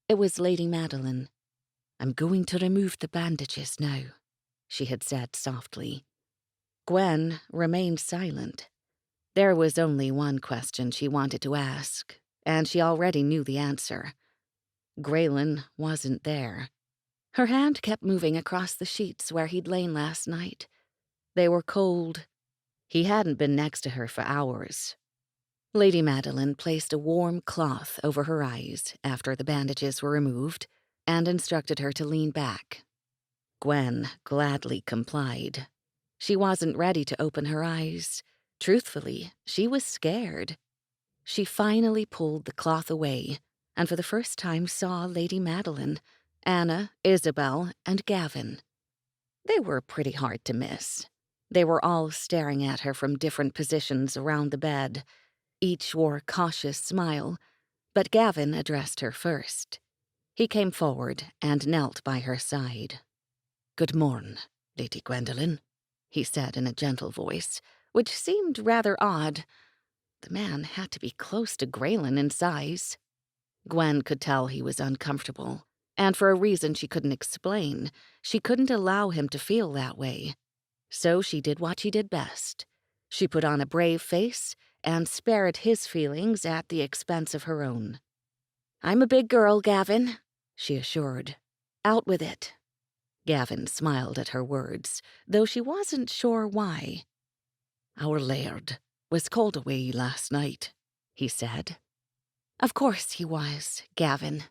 It was Lady Madeline. "I'm going to remove the bandages now," she had said softly. Gwen remained silent. There was only one question she wanted to ask, and she already knew the answer. Grayen wasn't there. Her hand kept moving across the sheets where he'd lain last night. They were cold. He hadn't been next to her for hours. Lady Madeline placed a warm cloth over her eyes after the bandages were removed and instructed her to lean back. Gwen gladly complied. She wasn't ready to open her eyes. Truthfully, she was scared. She finally pulled the cloth away and for the first time saw Lady Madeline, Anna, Isabel, and Gavin. They were pretty hard to miss. They were all staring at her from different positions around the bed. Each wore a cautious smile, but Gavin addressed her first. He came forward and knelt by her side. "Good morn, Lady Gwendolen," he said in a gentle voice, which seemed rather odd. The man had to be close to Grayen in size. Gwen could tell he was uncomfortable, and for a reason she couldn't explain, she couldn't allow him to feel that way. So she did what she did best. She put on a brave face and spared his feelings at the expense of her own. "I'm a big girl, Gavin," she assured. "Out with it." Gavin smiled at her words, though she wasn't sure why. "Our laird was called away last night," he said. "Of course he was, Gavin."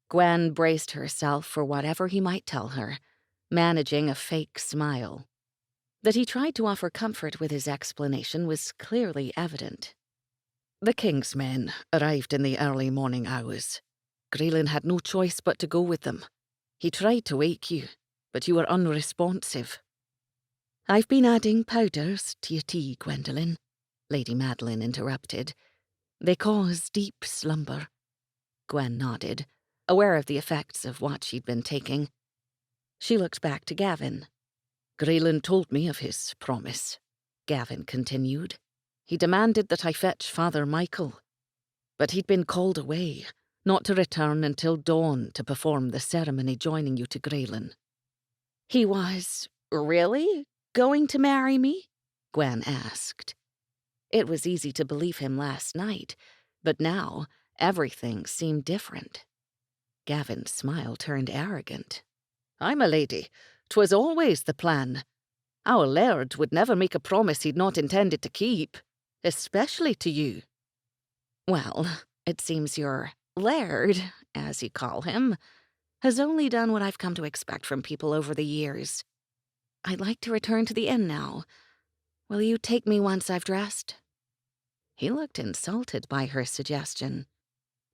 Gwen braced herself for whatever he might tell her, managing a fake smile. That he tried to offer comfort with his explanation was clearly evident. "The king's men arrived in the early morning hours. Grayen had no choice but to go with them. He tried to wake you, but you were unresponsive." "I've been adding powders to your tea, Gwendolen," Lady Madeline interrupted. "They cause deep slumber." Gwen nodded, aware of the effects of what she'd been taking. She looked back to Gavin. "Grayen told me of his promise," Gavin continued. "He demanded that I fetch Father Michael. But he'd been called away, not to return until dawn to perform the ceremony joining you to Grayen." "He was really going to marry me?" Gwen asked. It was easy to believe him last night, But now, everything seemed different. Gavin's smile turned arrogant. "I'm a lady. 'Twas always the plan. Our laird would never make a promise he'd not intended to keep, especially to you." Well, it seems your laird, as you call him, has only done what I've come to expect from people over the years. I'd like to return to the inn now. Will you take me once I've dressed? He looked insulted by her suggestion.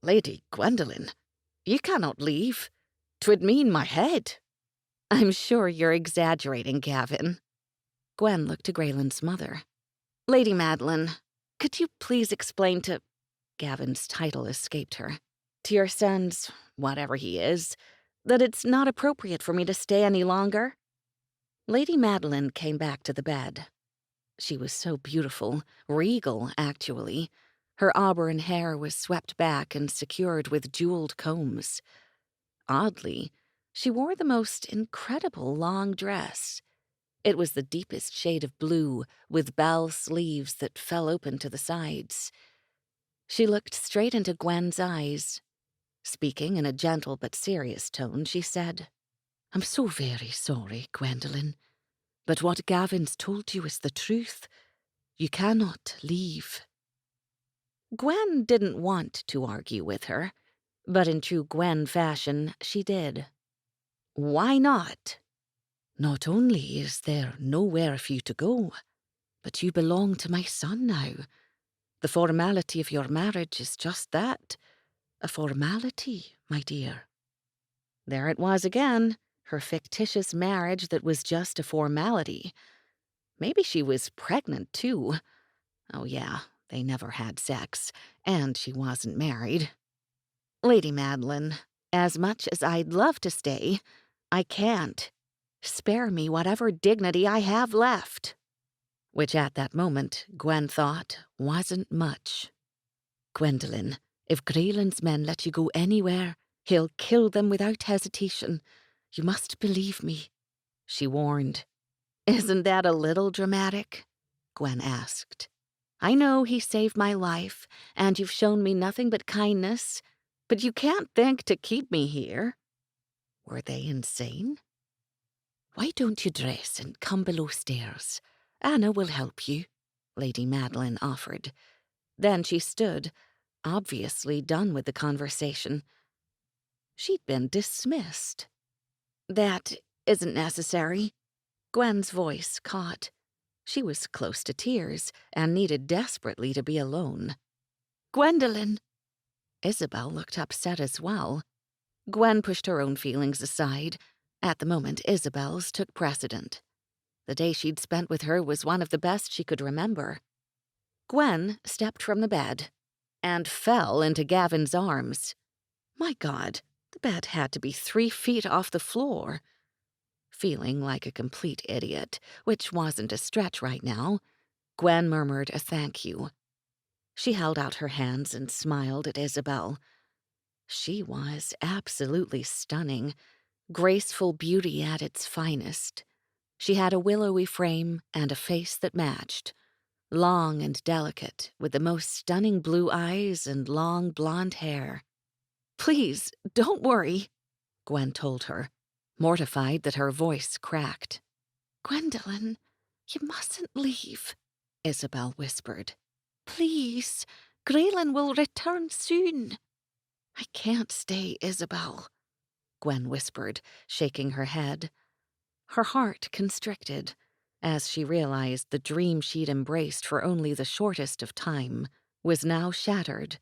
"Lady Gwendolen, you cannot leave. 'Twould mean my head." I'm sure you're exaggerating, Gavin. Gwen looked to Graylin's mother. Lady Madeline, could you please explain to... Gavin's title escaped her. To your son's, whatever he is, that it's not appropriate for me to stay any longer? Lady Madeline came back to the bed. She was so beautiful, regal, actually. Her auburn hair was swept back and secured with jeweled combs. Oddly, she wore the most incredible long dress. It was the deepest shade of blue, with bell sleeves that fell open to the sides. She looked straight into Gwen's eyes. Speaking in a gentle but serious tone, she said, "I'm so very sorry, Gwendolen, but what Gavin's told you is the truth. You cannot leave." Gwen didn't want to argue with her, but in true Gwen fashion, she did. "Why not?" "Not only is there nowhere for you to go, but you belong to my son now. The formality of your marriage is just that, a formality, my dear." There it was again, her fictitious marriage that was just a formality. Maybe she was pregnant, too. Oh yeah, they never had sex, and she wasn't married. Lady Madeline, as much as I'd love to stay, I can't. Spare me whatever dignity I have left. Which at that moment, Gwen thought, wasn't much. Gwendolen, if Graylin's men let you go anywhere, he'll kill them without hesitation. You must believe me, she warned. Isn't that a little dramatic? Gwen asked. I know he saved my life, and you've shown me nothing but kindness, but you can't think to keep me here. Were they insane? Why don't you dress and come below stairs? Anna will help you, Lady Madeline offered. Then she stood, obviously done with the conversation. She'd been dismissed. That isn't necessary. Gwen's voice caught. She was close to tears and needed desperately to be alone. Gwendolen! Isabel looked upset as well. Gwen pushed her own feelings aside. At the moment, Isabel's took precedent. The day she'd spent with her was one of the best she could remember. Gwen stepped from the bed and fell into Gavin's arms. My God, the bed had to be 3 feet off the floor. Feeling like a complete idiot, which wasn't a stretch right now, Gwen murmured a thank you. She held out her hands and smiled at Isabel. She was absolutely stunning, graceful beauty at its finest. She had a willowy frame and a face that matched, long and delicate, with the most stunning blue eyes and long blonde hair. Please, don't worry, Gwen told her, mortified that her voice cracked. Gwendolen, you mustn't leave, Isabel whispered. Please, Grayen will return soon. I can't stay, Isabel, Gwen whispered, shaking her head. Her heart constricted as she realized the dream she'd embraced for only the shortest of time was now shattered,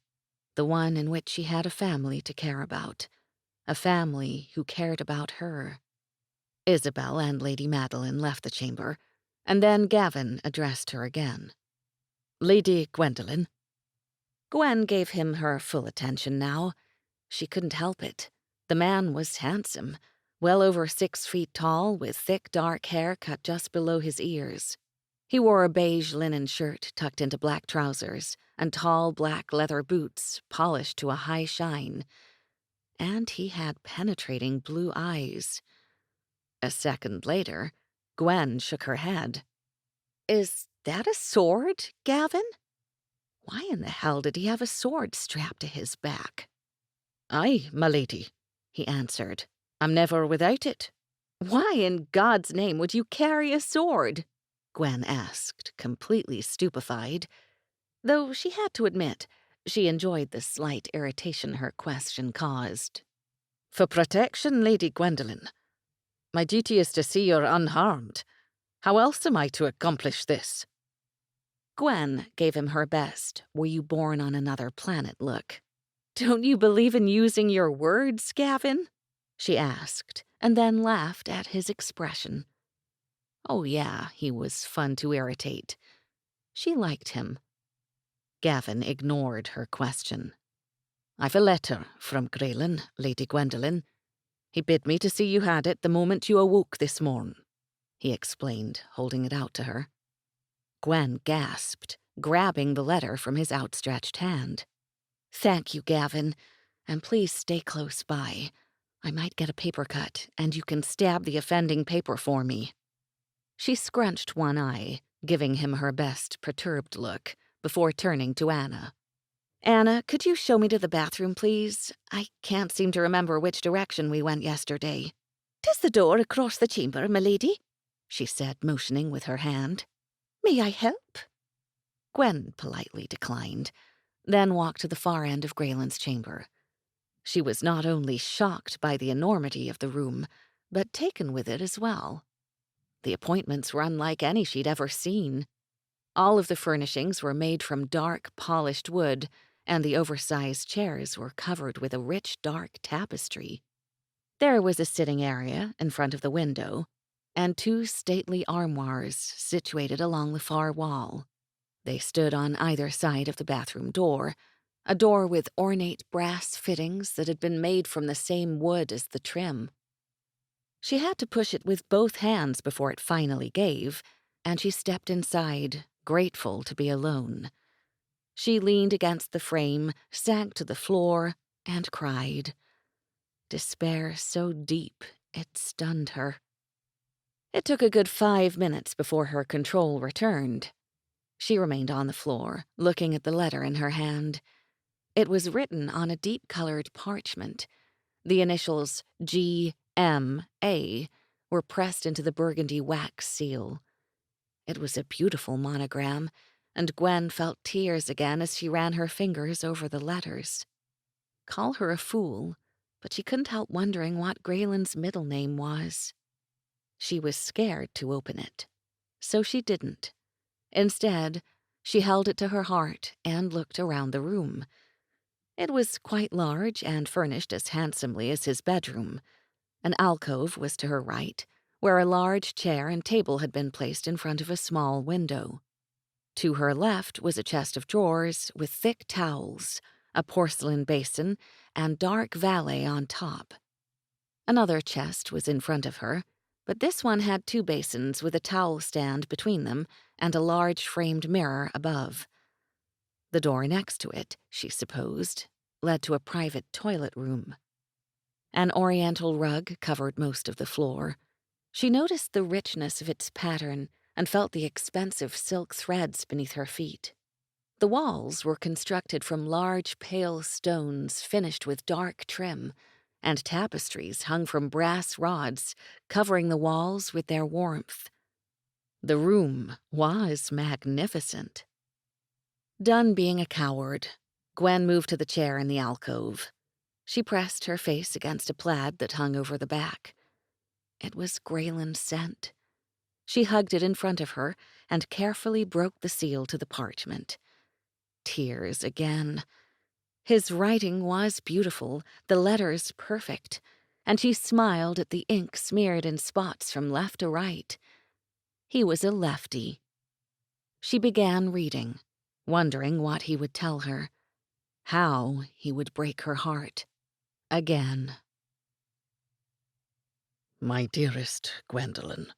the one in which she had a family to care about, a family who cared about her. Isabel and Lady Madeline left the chamber, and then Gavin addressed her again. Lady Gwendolen. Gwen gave him her full attention now. She couldn't help it. The man was handsome, well over 6 feet tall, with thick dark hair cut just below his ears. He wore a beige linen shirt tucked into black trousers and tall black leather boots polished to a high shine. And he had penetrating blue eyes. A second later, Gwen shook her head. Is that a sword, Gavin? Why in the hell did he have a sword strapped to his back? "Aye, my lady," he answered. "I'm never without it." Why in God's name would you carry a sword? Gwen asked, completely stupefied, though she had to admit she enjoyed the slight irritation her question caused. "For protection, Lady Gwendolen. My duty is to see you're unharmed. How else am I to accomplish this?" Gwen gave him her best were you born on another planet look. Don't you believe in using your words, Gavin? She asked, and then laughed at his expression. Oh yeah, he was fun to irritate. She liked him. Gavin ignored her question. "I've a letter from Grayen, Lady Gwendolen. He bid me to see you had it the moment you awoke this morn," he explained, holding it out to her. Gwen gasped, grabbing the letter from his outstretched hand. Thank you, Gavin, and please stay close by. I might get a paper cut, and you can stab the offending paper for me. She scrunched one eye, giving him her best perturbed look, before turning to Anna. Anna, could you show me to the bathroom, please? I can't seem to remember which direction we went yesterday. 'Tis the door across the chamber, my lady, she said, motioning with her hand. May I help? Gwen politely declined, then walked to the far end of Grayen's chamber. She was not only shocked by the enormity of the room, but taken with it as well. The appointments were unlike any she'd ever seen. All of the furnishings were made from dark, polished wood, and the oversized chairs were covered with a rich, dark tapestry. There was a sitting area in front of the window, and 2 stately armoires situated along the far wall. They stood on either side of the bathroom door, a door with ornate brass fittings that had been made from the same wood as the trim. She had to push it with both hands before it finally gave, and she stepped inside, grateful to be alone. She leaned against the frame, sank to the floor, and cried. Despair so deep it stunned her. It took a good 5 minutes before her control returned. She remained on the floor, looking at the letter in her hand. It was written on a deep-colored parchment. The initials G.M.A. were pressed into the burgundy wax seal. It was a beautiful monogram, and Gwen felt tears again as she ran her fingers over the letters. Call her a fool, but she couldn't help wondering what Grayen's middle name was. She was scared to open it, so she didn't. Instead, she held it to her heart and looked around the room. It was quite large and furnished as handsomely as his bedroom. An alcove was to her right, where a large chair and table had been placed in front of a small window. To her left was a chest of drawers with thick towels, a porcelain basin, and dark valet on top. Another chest was in front of her, but this one had 2 basins with a towel stand between them and a large framed mirror above. The door next to it, she supposed, led to a private toilet room. An oriental rug covered most of the floor. She noticed the richness of its pattern and felt the expensive silk threads beneath her feet. The walls were constructed from large pale stones finished with dark trim, and tapestries hung from brass rods, covering the walls with their warmth. The room was magnificent. Done being a coward, Gwen moved to the chair in the alcove. She pressed her face against a plaid that hung over the back. It was Grayen's scent. She hugged it in front of her and carefully broke the seal to the parchment. Tears again. His writing was beautiful, the letters perfect, and she smiled at the ink smeared in spots from left to right. He was a lefty. She began reading, wondering what he would tell her, how he would break her heart. Again. "My dearest Gwendolen,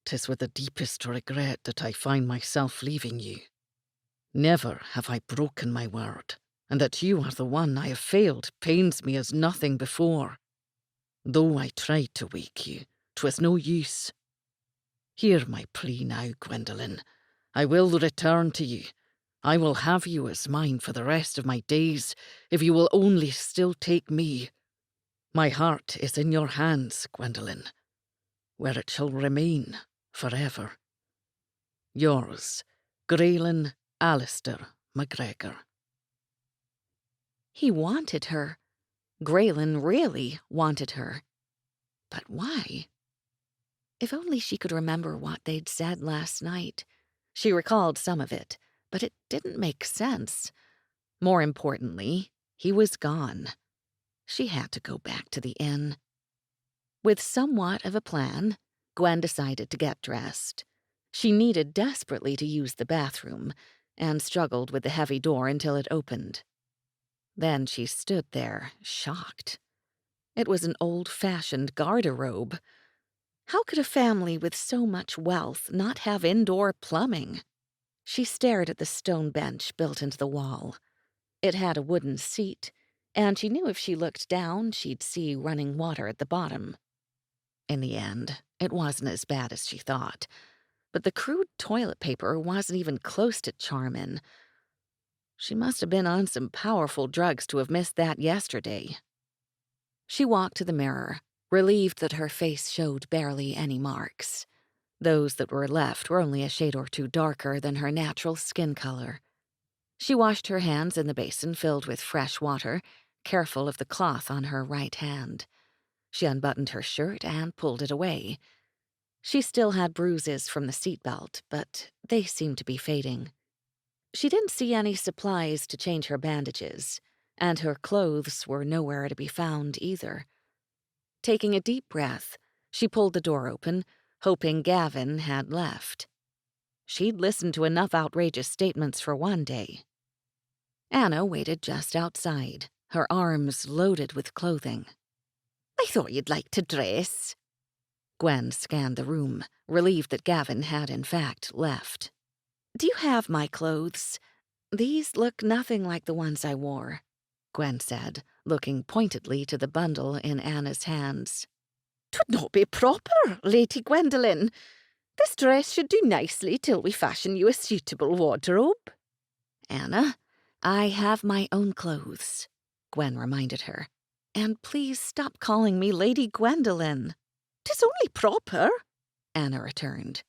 'tis with the deepest regret that I find myself leaving you. Never have I broken my word, and that you are the one I have failed pains me as nothing before. Though I tried to wake you, 'twas no use. Hear my plea now, Gwendolen. I will return to you, I will have you as mine for the rest of my days, if you will only still take me. My heart is in your hands, Gwendolen, where it shall remain forever. Yours, Grayen Alistair MacGregor. He wanted her. Grayen really wanted her. But why? If only she could remember what they'd said last night. She recalled some of it, but it didn't make sense. More importantly, he was gone. She had to go back to the inn. With somewhat of a plan, Gwen decided to get dressed. She needed desperately to use the bathroom, and struggled with the heavy door until it opened. Then she stood there, shocked. It was an old-fashioned garderobe. How could a family with so much wealth not have indoor plumbing? She stared at the stone bench built into the wall. It had a wooden seat, and she knew if she looked down, she'd see running water at the bottom. In the end, it wasn't as bad as she thought, but the crude toilet paper wasn't even close to charmin. She must have been on some powerful drugs to have missed that yesterday. She walked to the mirror, relieved that her face showed barely any marks. Those that were left were only a shade or two darker than her natural skin color. She washed her hands in the basin filled with fresh water, careful of the cloth on her right hand. She unbuttoned her shirt and pulled it away. She still had bruises from the seatbelt, but they seemed to be fading. She didn't see any supplies to change her bandages, and her clothes were nowhere to be found either. Taking a deep breath, she pulled the door open, hoping Gavin had left. She'd listened to enough outrageous statements for one day. Anna waited just outside, her arms loaded with clothing. "I thought you'd like to dress." Gwen scanned the room, relieved that Gavin had in fact left. "Do you have my clothes? These look nothing like the ones I wore," Gwen said, looking pointedly to the bundle in Anna's hands. "'Twould not be proper, Lady Gwendolen. This dress should do nicely till we fashion you a suitable wardrobe." "Anna, I have my own clothes," Gwen reminded her. "And please stop calling me Lady Gwendolen." "'Tis only proper," Anna returned.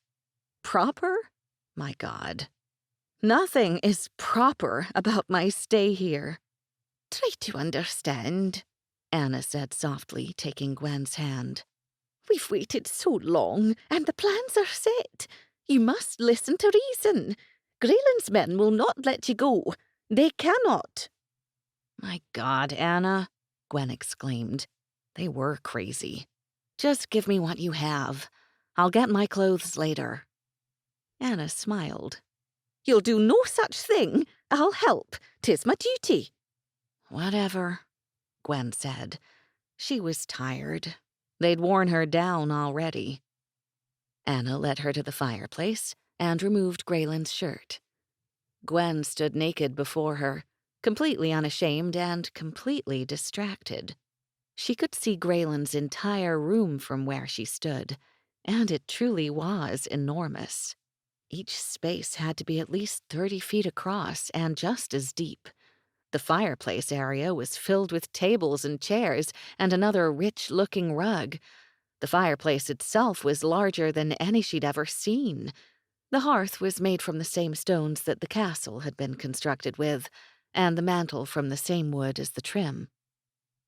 "Proper? My God. Nothing is proper about my stay here." "Try to understand," Anna said softly, taking Gwen's hand. "We've waited so long, and the plans are set. You must listen to reason. Grayen's men will not let you go. They cannot." "My God, Anna," Gwen exclaimed. They were crazy. "Just give me what you have. I'll get my clothes later." Anna smiled. "You'll do no such thing. I'll help. 'Tis my duty." "Whatever," Gwen said. She was tired. They'd worn her down already. Anna led her to the fireplace and removed Grayen's shirt. Gwen stood naked before her, completely unashamed and completely distracted. She could see Grayen's entire room from where she stood, and it truly was enormous. Each space had to be at least 30 feet across and just as deep. The fireplace area was filled with tables and chairs and another rich-looking rug. The fireplace itself was larger than any she'd ever seen. The hearth was made from the same stones that the castle had been constructed with, and the mantel from the same wood as the trim.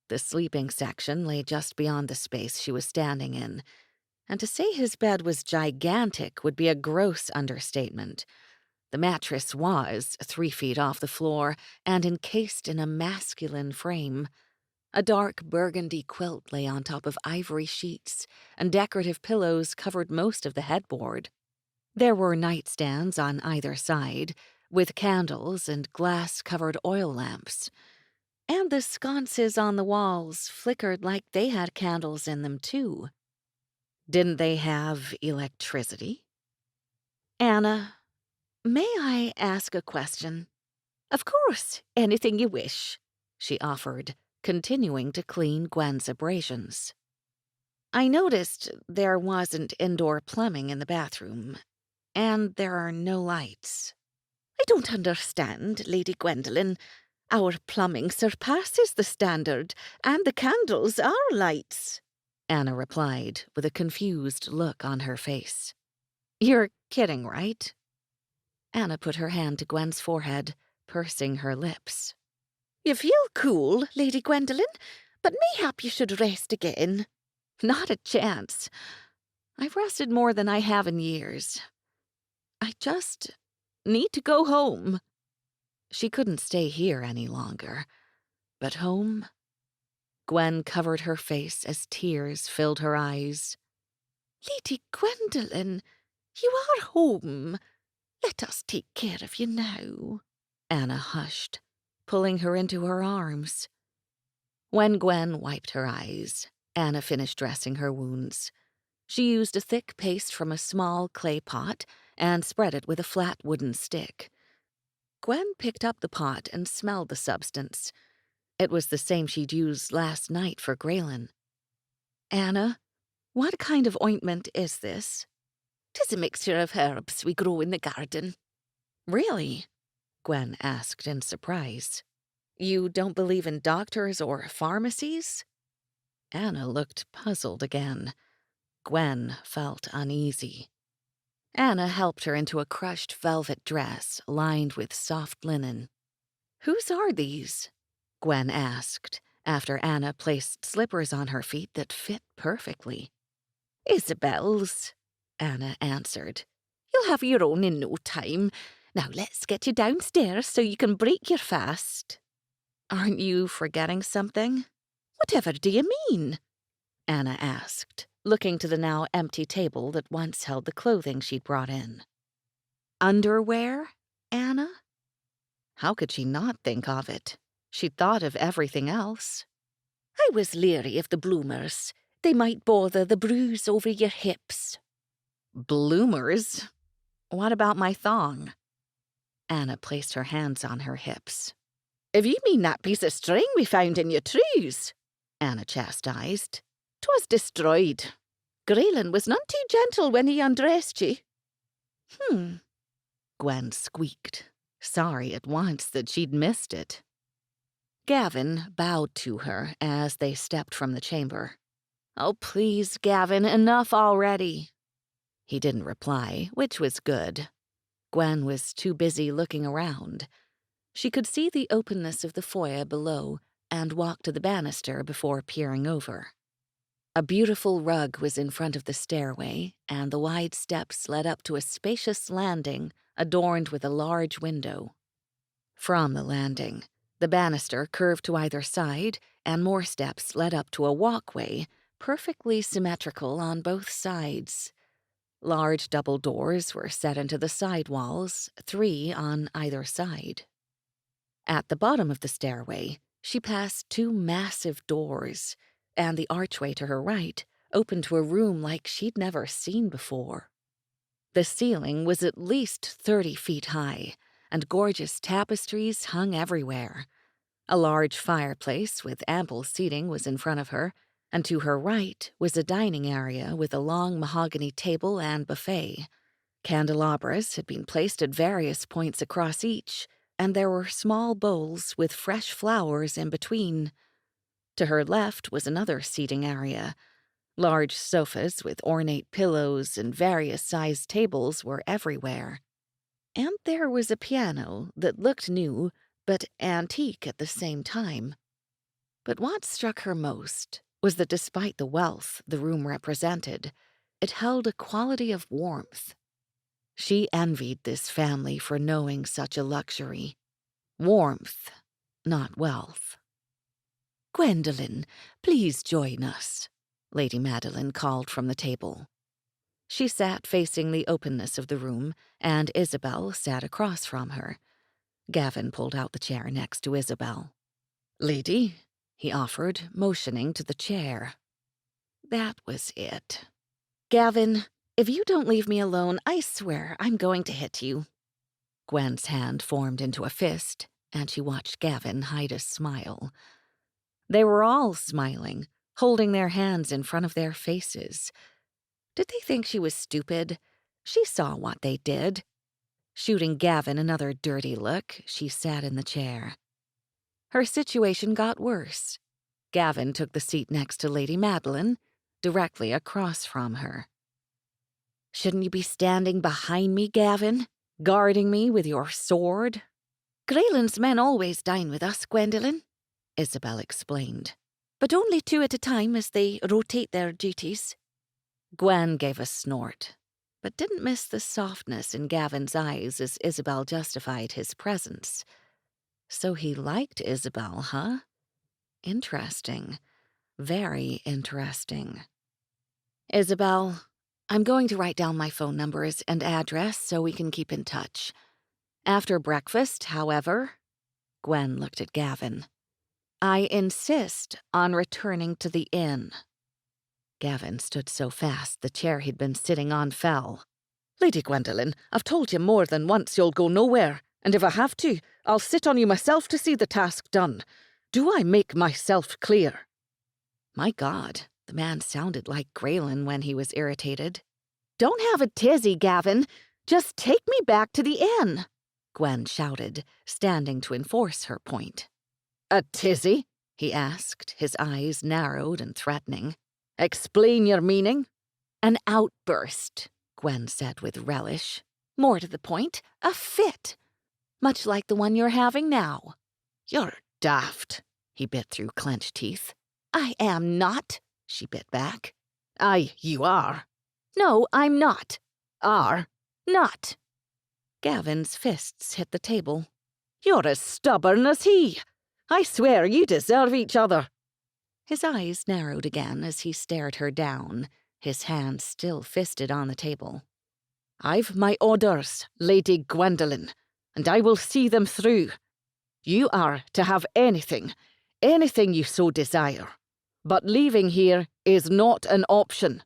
The sleeping section lay just beyond the space she was standing in, and to say his bed was gigantic would be a gross understatement. The mattress was 3 feet off the floor and encased in a masculine frame. A dark burgundy quilt lay on top of ivory sheets, and decorative pillows covered most of the headboard. There were nightstands on either side, with candles and glass-covered oil lamps. And the sconces on the walls flickered like they had candles in them, too. Didn't they have electricity? "Anna, may I ask a question?" "Of course, anything you wish," she offered, continuing to clean Gwen's abrasions. "I noticed there wasn't indoor plumbing in the bathroom, and there are no lights." I don't understand, Lady Gwendolen. Our plumbing surpasses the standard, and the candles are lights, Anna replied with a confused look on her face. You're kidding, right? Anna put her hand to Gwen's forehead, pursing her lips. You feel cool, Lady Gwendolen, but mayhap you should rest again. Not a chance. I've rested more than I have in years. I just need to go home. She couldn't stay here any longer. But home? Gwen covered her face as tears filled her eyes. Lady Gwendolen, you are home. Let us take care of you now. Anna hushed, pulling her into her arms. When Gwen wiped her eyes, Anna finished dressing her wounds. She used a thick paste from a small clay pot and spread it with a flat wooden stick. Gwen picked up the pot and smelled the substance. It was the same she'd used last night for Grayen. Anna, what kind of ointment is this? 'Tis a mixture of herbs we grow in the garden. Really? Gwen asked in surprise. You don't believe in doctors or pharmacies? Anna looked puzzled again. Gwen felt uneasy. Anna helped her into a crushed velvet dress lined with soft linen. Whose are these? Gwen asked, after Anna placed slippers on her feet that fit perfectly. Isabel's, Anna answered. You'll have your own in no time. Now let's get you downstairs so you can break your fast. Aren't you forgetting something? Whatever do you mean? Anna asked, looking to the now empty table that once held the clothing she'd brought in. Underwear, Anna? How could she not think of it? She'd thought of everything else. I was leery of the bloomers. They might bother the bruise over your hips. Bloomers? What about my thong? Anna placed her hands on her hips. If you mean that piece of string we found in your trews, Anna chastised. 'Twas destroyed. Grayen was none too gentle when he undressed ye. Gwen squeaked, sorry at once that she'd missed it. Gavin bowed to her as they stepped from the chamber. Oh, please, Gavin, enough already. He didn't reply, which was good. Gwen was too busy looking around. She could see the openness of the foyer below and walked to the banister before peering over. A beautiful rug was in front of the stairway, and the wide steps led up to a spacious landing adorned with a large window. From the landing, the banister curved to either side, and more steps led up to a walkway, perfectly symmetrical on both sides. Large double doors were set into the side walls, 3 on either side. At the bottom of the stairway, she passed 2 massive doors, and the archway to her right opened to a room like she'd never seen before. The ceiling was at least 30 feet high, and gorgeous tapestries hung everywhere. A large fireplace with ample seating was in front of her, and to her right was a dining area with a long mahogany table and buffet. Candelabras had been placed at various points across each, and there were small bowls with fresh flowers in between. To her left was another seating area. Large sofas with ornate pillows and various-sized tables were everywhere. And there was a piano that looked new, but antique at the same time. But what struck her most was that despite the wealth the room represented, it held a quality of warmth. She envied this family for knowing such a luxury. Warmth, not wealth. Gwendolen, please join us, Lady Madeline called from the table. She sat facing the openness of the room, and Isabel sat across from her. Gavin pulled out the chair next to Isabel. Lady, he offered, motioning to the chair. That was it. Gavin, if you don't leave me alone, I swear I'm going to hit you. Gwen's hand formed into a fist, and she watched Gavin hide a smile. They were all smiling, holding their hands in front of their faces. Did they think she was stupid? She saw what they did. Shooting Gavin another dirty look, she sat in the chair. Her situation got worse. Gavin took the seat next to Lady Madeline, directly across from her. "Shouldn't you be standing behind me, Gavin, guarding me with your sword?" "Greyland's men always dine with us, Gwendolen," Isabel explained, "but only 2 at a time as they rotate their duties." Gwen gave a snort, but didn't miss the softness in Gavin's eyes as Isabel justified his presence. So he liked Isabel, huh? Interesting. Very interesting. "Isabel, I'm going to write down my phone numbers and address so we can keep in touch. After breakfast, however," Gwen looked at Gavin, "I insist on returning to the inn." Gavin stood so fast the chair he'd been sitting on fell. "Lady Gwendolen, I've told you more than once you'll go nowhere, and if I have to, I'll sit on you myself to see the task done. Do I make myself clear?" My God, the man sounded like Grayen when he was irritated. "Don't have a tizzy, Gavin. Just take me back to the inn," Gwen shouted, standing to enforce her point. "A tizzy?" he asked, his eyes narrowed and threatening. "Explain your meaning." "An outburst," Gwen said with relish. "More to the point, a fit. Much like the one you're having now." "You're daft," he bit through clenched teeth. "I am not," she bit back. "Aye, you are." "No, I'm not." "Are." "Not." Gavin's fists hit the table. "You're as stubborn as he. I swear you deserve each other." His eyes narrowed again as he stared her down, his hands still fisted on the table. "I've my orders, Lady Gwendolen, and I will see them through. You are to have anything you so desire. But leaving here is not an option."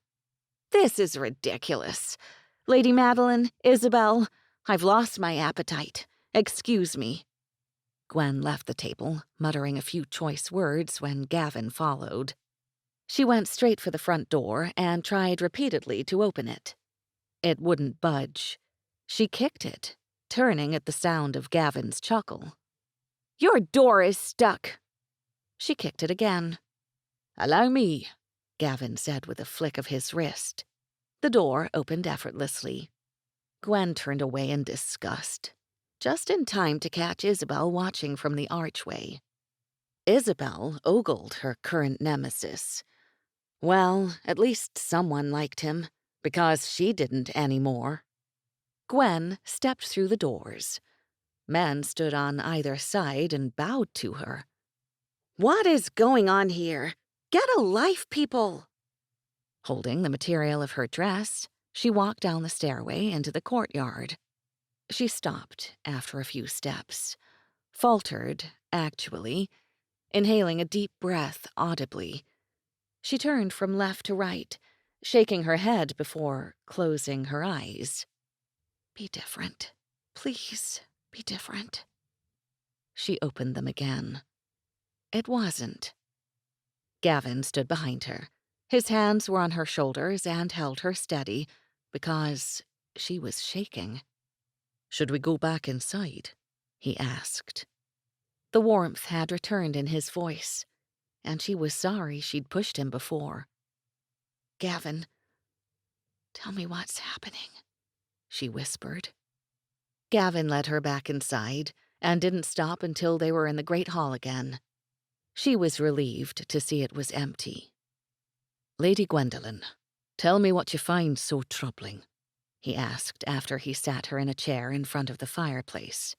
"This is ridiculous. Lady Madeline, Isabel, I've lost my appetite. Excuse me." Gwen left the table, muttering a few choice words when Gavin followed. She went straight for the front door and tried repeatedly to open it. It wouldn't budge. She kicked it, turning at the sound of Gavin's chuckle. "Your door is stuck." She kicked it again. "Allow me," Gavin said with a flick of his wrist. The door opened effortlessly. Gwen turned away in disgust, just in time to catch Isabel watching from the archway. Isabel ogled her current nemesis. Well, at least someone liked him, because she didn't anymore. Gwen stepped through the doors. Men stood on either side and bowed to her. "What is going on here? Get a life, people!" Holding the material of her dress, she walked down the stairway into the courtyard. She stopped after a few steps, faltered, actually, inhaling a deep breath audibly. She turned from left to right, shaking her head before closing her eyes. "Be different. Please, be different." She opened them again. It wasn't. Gavin stood behind her. His hands were on her shoulders and held her steady, because she was shaking. "Should we go back inside?" he asked. The warmth had returned in his voice, and she was sorry she'd pushed him before. "Gavin, tell me what's happening," she whispered. Gavin led her back inside and didn't stop until they were in the great hall again. She was relieved to see it was empty. "Lady Gwendolen, tell me what you find so troubling," he asked after he sat her in a chair in front of the fireplace.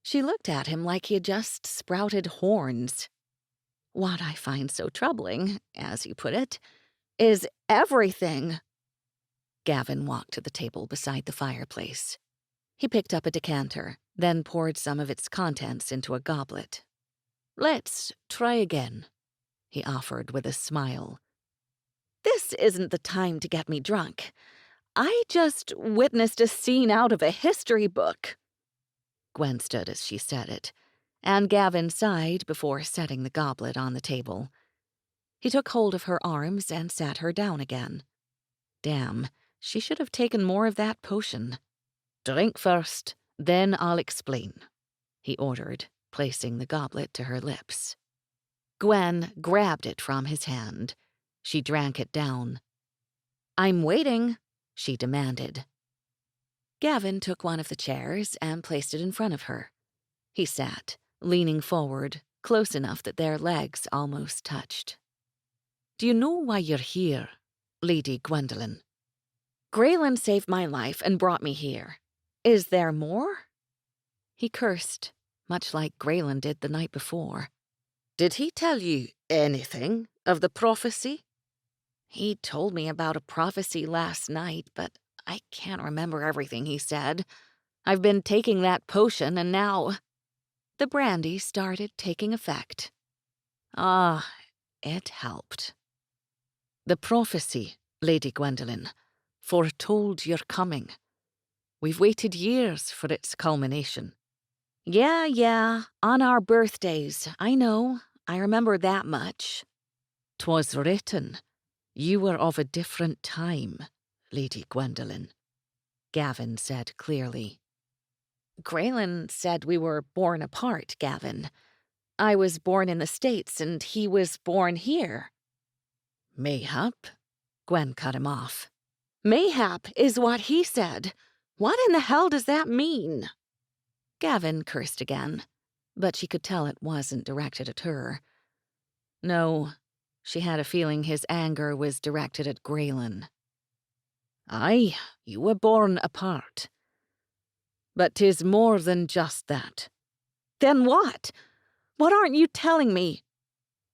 She looked at him like he had just sprouted horns. "What I find so troubling, as you put it, is everything." Gavin walked to the table beside the fireplace. He picked up a decanter, then poured some of its contents into a goblet. "Let's try again," he offered with a smile. "This isn't the time to get me drunk. I just witnessed a scene out of a history book." Gwen stood as she said it, and Gavin sighed before setting the goblet on the table. He took hold of her arms and sat her down again. Damn, she should have taken more of that potion. Drink first, then I'll explain, he ordered, placing the goblet to her lips. Gwen grabbed it from his hand. She drank it down. I'm waiting, she demanded. Gavin took one of the chairs and placed it in front of her. He sat, leaning forward, close enough that their legs almost touched. Do you know why you're here, Lady Gwendolen? Grayen saved my life and brought me here. Is there more? He cursed, much like Grayen did the night before. Did he tell you anything of the prophecy? He told me about a prophecy last night, but I can't remember everything he said. I've been taking that potion, and now... The brandy started taking effect. It helped. The prophecy, Lady Gwendolen, foretold your coming. We've waited years for its culmination. Yeah, on our birthdays, I know. I remember that much. 'Twas written, you were of a different time, Lady Gwendolen, Gavin said clearly. Grayen said we were born apart, Gavin. I was born in the States and he was born here. Mayhap? Gwen cut him off. Mayhap is what he said. What in the hell does that mean? Gavin cursed again, but she could tell it wasn't directed at her. No, she had a feeling his anger was directed at Grayen. Aye, you were born apart. But 'tis more than just that. Then what? What aren't you telling me?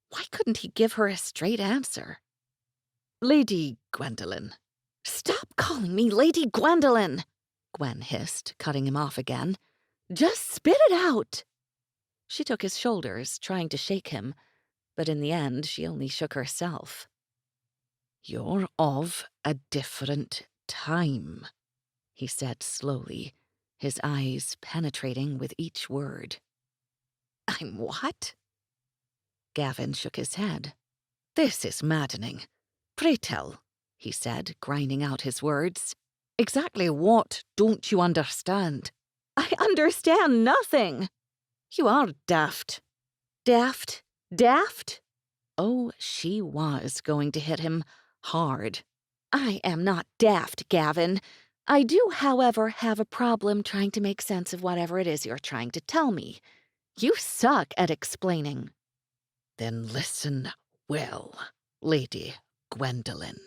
Why couldn't he give her a straight answer? Lady Gwendolen. Stop calling me Lady Gwendolen, Gwen hissed, cutting him off again. Just spit it out. She took his shoulders, trying to shake him, but in the end she only shook herself. You're of a different time, he said slowly, his eyes penetrating with each word. I'm what? Gavin shook his head. This is maddening. Pray tell, he said, grinding out his words. Exactly what don't you understand? I understand nothing. You are daft. Daft? Daft? Oh, she was going to hit him hard. I am not daft, Gavin. I do, however, have a problem trying to make sense of whatever it is you're trying to tell me. You suck at explaining. Then listen well, Lady Gwendolen,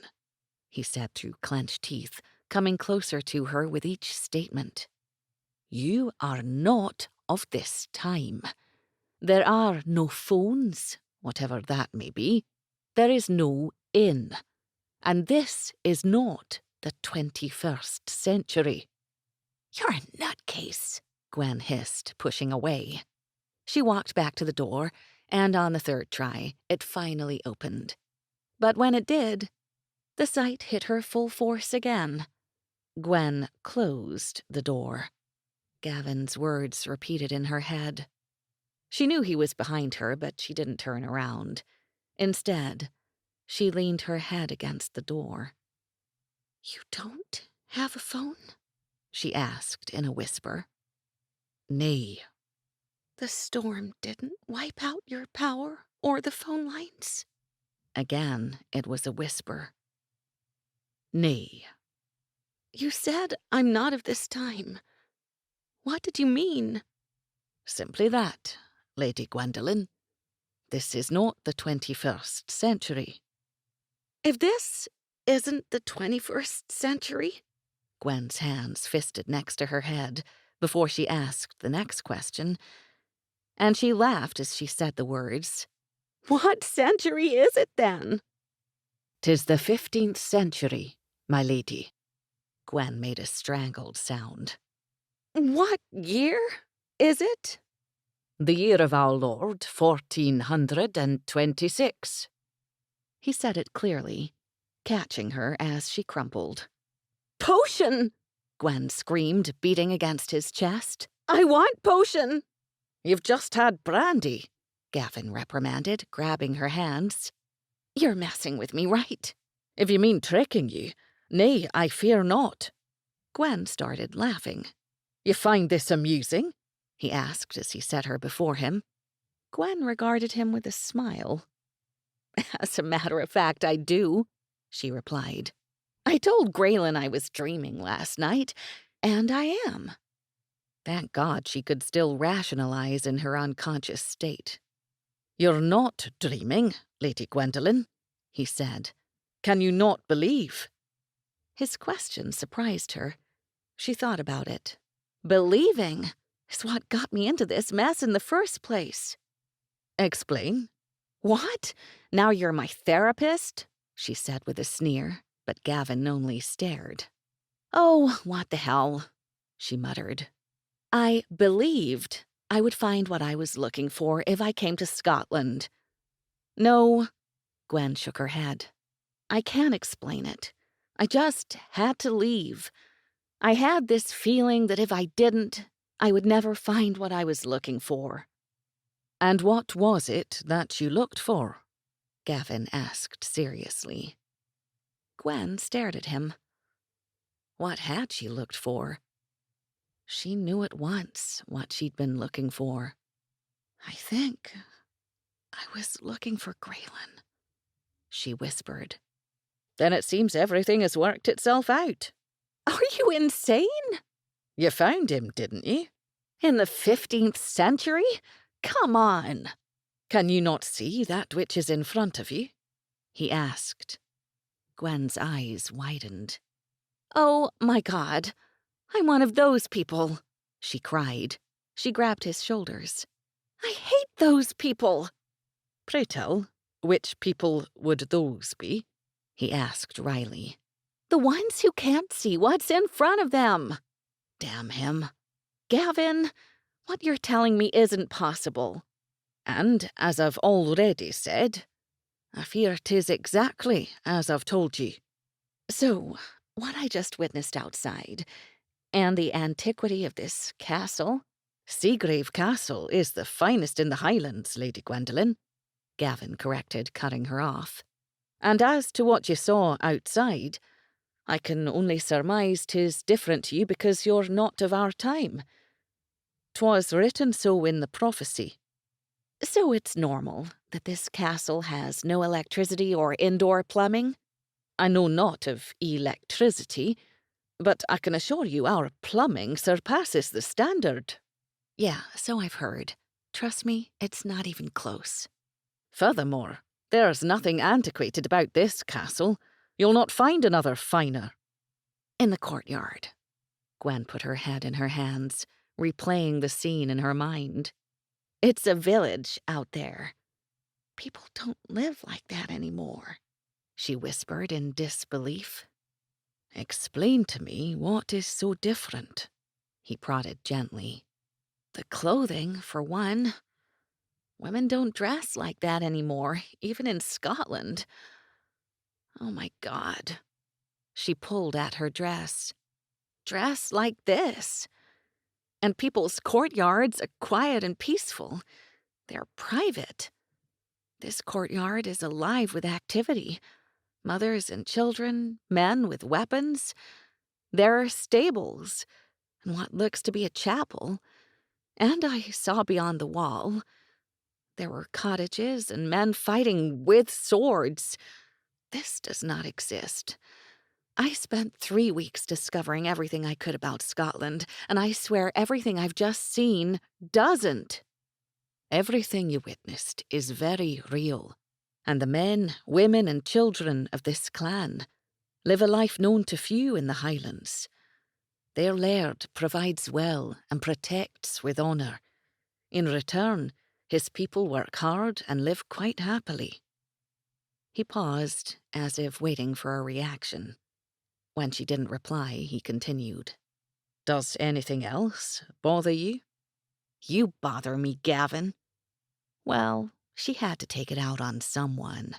he said through clenched teeth, coming closer to her with each statement. You are not of this time. There are no phones, whatever that may be. There is no inn. And this is not the 21st century. You're a nutcase, Gwen hissed, pushing away. She walked back to the door, and on the third try, it finally opened. But when it did, the sight hit her full force again. Gwen closed the door. Gavin's words repeated in her head. She knew he was behind her, but she didn't turn around. Instead, she leaned her head against the door. You don't have a phone? She asked in a whisper. Nay. The storm didn't wipe out your power or the phone lines? Again, it was a whisper. Nay. You said I'm not of this time. What did you mean? Simply that, Lady Gwendolen. This is not the 21st century. If this isn't the 21st century? Gwen's hands fisted next to her head before she asked the next question, and she laughed as she said the words. What century is it then? 'Tis the 15th century, my lady. Gwen made a strangled sound. What year is it? The year of our Lord, 1426. He said it clearly, catching her as she crumpled. Potion! Gwen screamed, beating against his chest. I want potion! You've just had brandy, Gavin reprimanded, grabbing her hands. You're messing with me, right? If you mean tricking you, nay, I fear not. Gwen started laughing. "You find this amusing?" he asked as he set her before him. Gwen regarded him with a smile. "As a matter of fact, I do," she replied. "I told Grayen I was dreaming last night, and I am." Thank God she could still rationalize in her unconscious state. "You're not dreaming, Lady Gwendolen," he said. "Can you not believe?" His question surprised her. She thought about it. Believing is what got me into this mess in the first place. "Explain." "What? Now you're my therapist?" she said with a sneer, but Gavin only stared. "Oh, what the hell," she muttered. "I believed I would find what I was looking for if I came to Scotland." "No," Gwen shook her head. "I can't explain it. I just had to leave. I had this feeling that if I didn't, I would never find what I was looking for." "And what was it that you looked for?" Gavin asked seriously. Gwen stared at him. What had she looked for? She knew at once what she'd been looking for. "I think I was looking for Grayen," she whispered. "Then it seems everything has worked itself out." "Are you insane?" "You found him, didn't you?" "In the 15th century? Come on." "Can you not see that which is in front of you?" he asked. Gwen's eyes widened. "Oh, my God. I'm one of those people," she cried. She grabbed his shoulders. "I hate those people." "Pray tell, which people would those be?" he asked wryly. "The ones who can't see what's in front of them." Damn him. "Gavin, what you're telling me isn't possible." "And, as I've already said, I fear 'tis exactly as I've told you." "So, what I just witnessed outside, and the antiquity of this castle—" "Seagrave Castle is the finest in the Highlands, Lady Gwendolen," Gavin corrected, cutting her off. "And as to what you saw outside, I can only surmise 'tis different to you because you're not of our time. 'Twas written so in the prophecy." "So it's normal that this castle has no electricity or indoor plumbing?" "I know not of electricity, but I can assure you our plumbing surpasses the standard." "Yeah, so I've heard. Trust me, it's not even close." "Furthermore, there's nothing antiquated about this castle. You'll not find another finer." "In the courtyard." Gwen put her head in her hands, replaying the scene in her mind. "It's a village out there. People don't live like that anymore," she whispered in disbelief. "Explain to me what is so different," he prodded gently. "The clothing, for one. Women don't dress like that anymore, even in Scotland. Oh my God." She pulled at her dress. "Dress like this. And people's courtyards are quiet and peaceful. They're private. This courtyard is alive with activity. Mothers and children, men with weapons. There are stables, and what looks to be a chapel. And I saw beyond the wall. There were cottages and men fighting with swords. This does not exist. I spent 3 weeks discovering everything I could about Scotland, and I swear everything I've just seen doesn't." "Everything you witnessed is very real, and the men, women, and children of this clan live a life known to few in the Highlands. Their laird provides well and protects with honour. In return, his people work hard and live quite happily." He paused, as if waiting for a reaction. When she didn't reply, he continued. "Does anything else bother you?" "You bother me, Gavin." Well, she had to take it out on someone.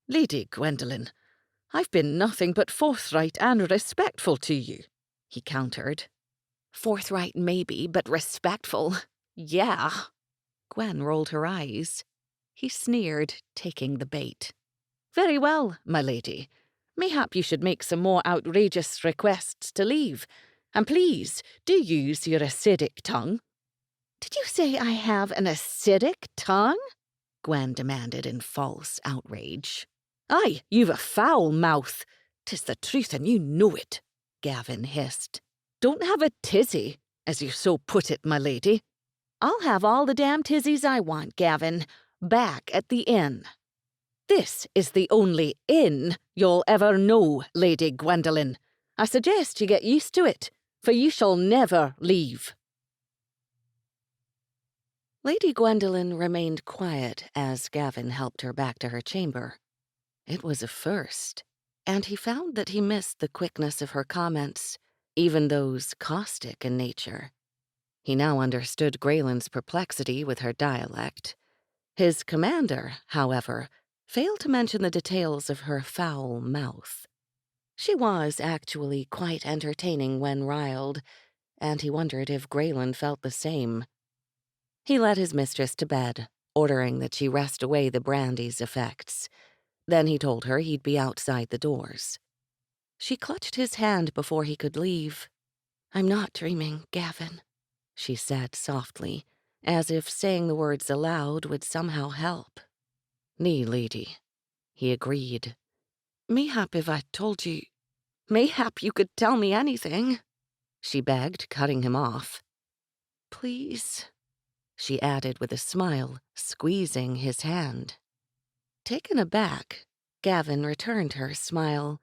"Lady Gwendolen, I've been nothing but forthright and respectful to you," he countered. "Forthright maybe, but respectful, yeah." Gwen rolled her eyes. He sneered, taking the bait. "Very well, my lady. Mayhap you should make some more outrageous requests to leave. And please, do use your acidic tongue." "Did you say I have an acidic tongue?" Gwen demanded in false outrage. "Aye, you've a foul mouth. 'Tis the truth and you know it," Gavin hissed. "Don't have a tizzy, as you so put it, my lady." "I'll have all the damn tizzies I want, Gavin, back at the inn." "This is the only inn you'll ever know, Lady Gwendolen. I suggest you get used to it, for you shall never leave." Lady Gwendolen remained quiet as Gavin helped her back to her chamber. It was a first, and he found that he missed the quickness of her comments, even those caustic in nature. He now understood Grayen's perplexity with her dialect. His commander, however, failed to mention the details of her foul mouth. She was actually quite entertaining when riled, and he wondered if Grayen felt the same. He led his mistress to bed, ordering that she rest away the brandy's effects. Then he told her he'd be outside the doors. She clutched his hand before he could leave. "I'm not dreaming, Gavin," she said softly, as if saying the words aloud would somehow help. "Nee, lady," he agreed. "Mayhap if I told you... Mayhap you could tell me anything," she begged, cutting him off. "Please," she added with a smile, squeezing his hand. Taken aback, Gavin returned her smile.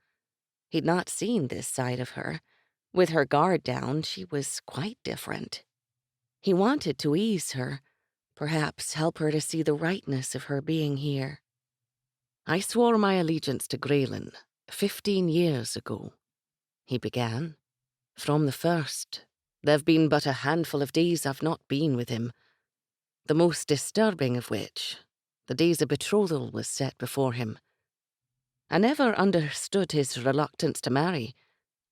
He'd not seen this side of her. With her guard down, she was quite different. He wanted to ease her, perhaps help her to see the rightness of her being here. "I swore my allegiance to Grayen 15 years ago," he began. "From the first, there've been but a handful of days I've not been with him. The most disturbing of which, the days a betrothal was set before him. I never understood his reluctance to marry,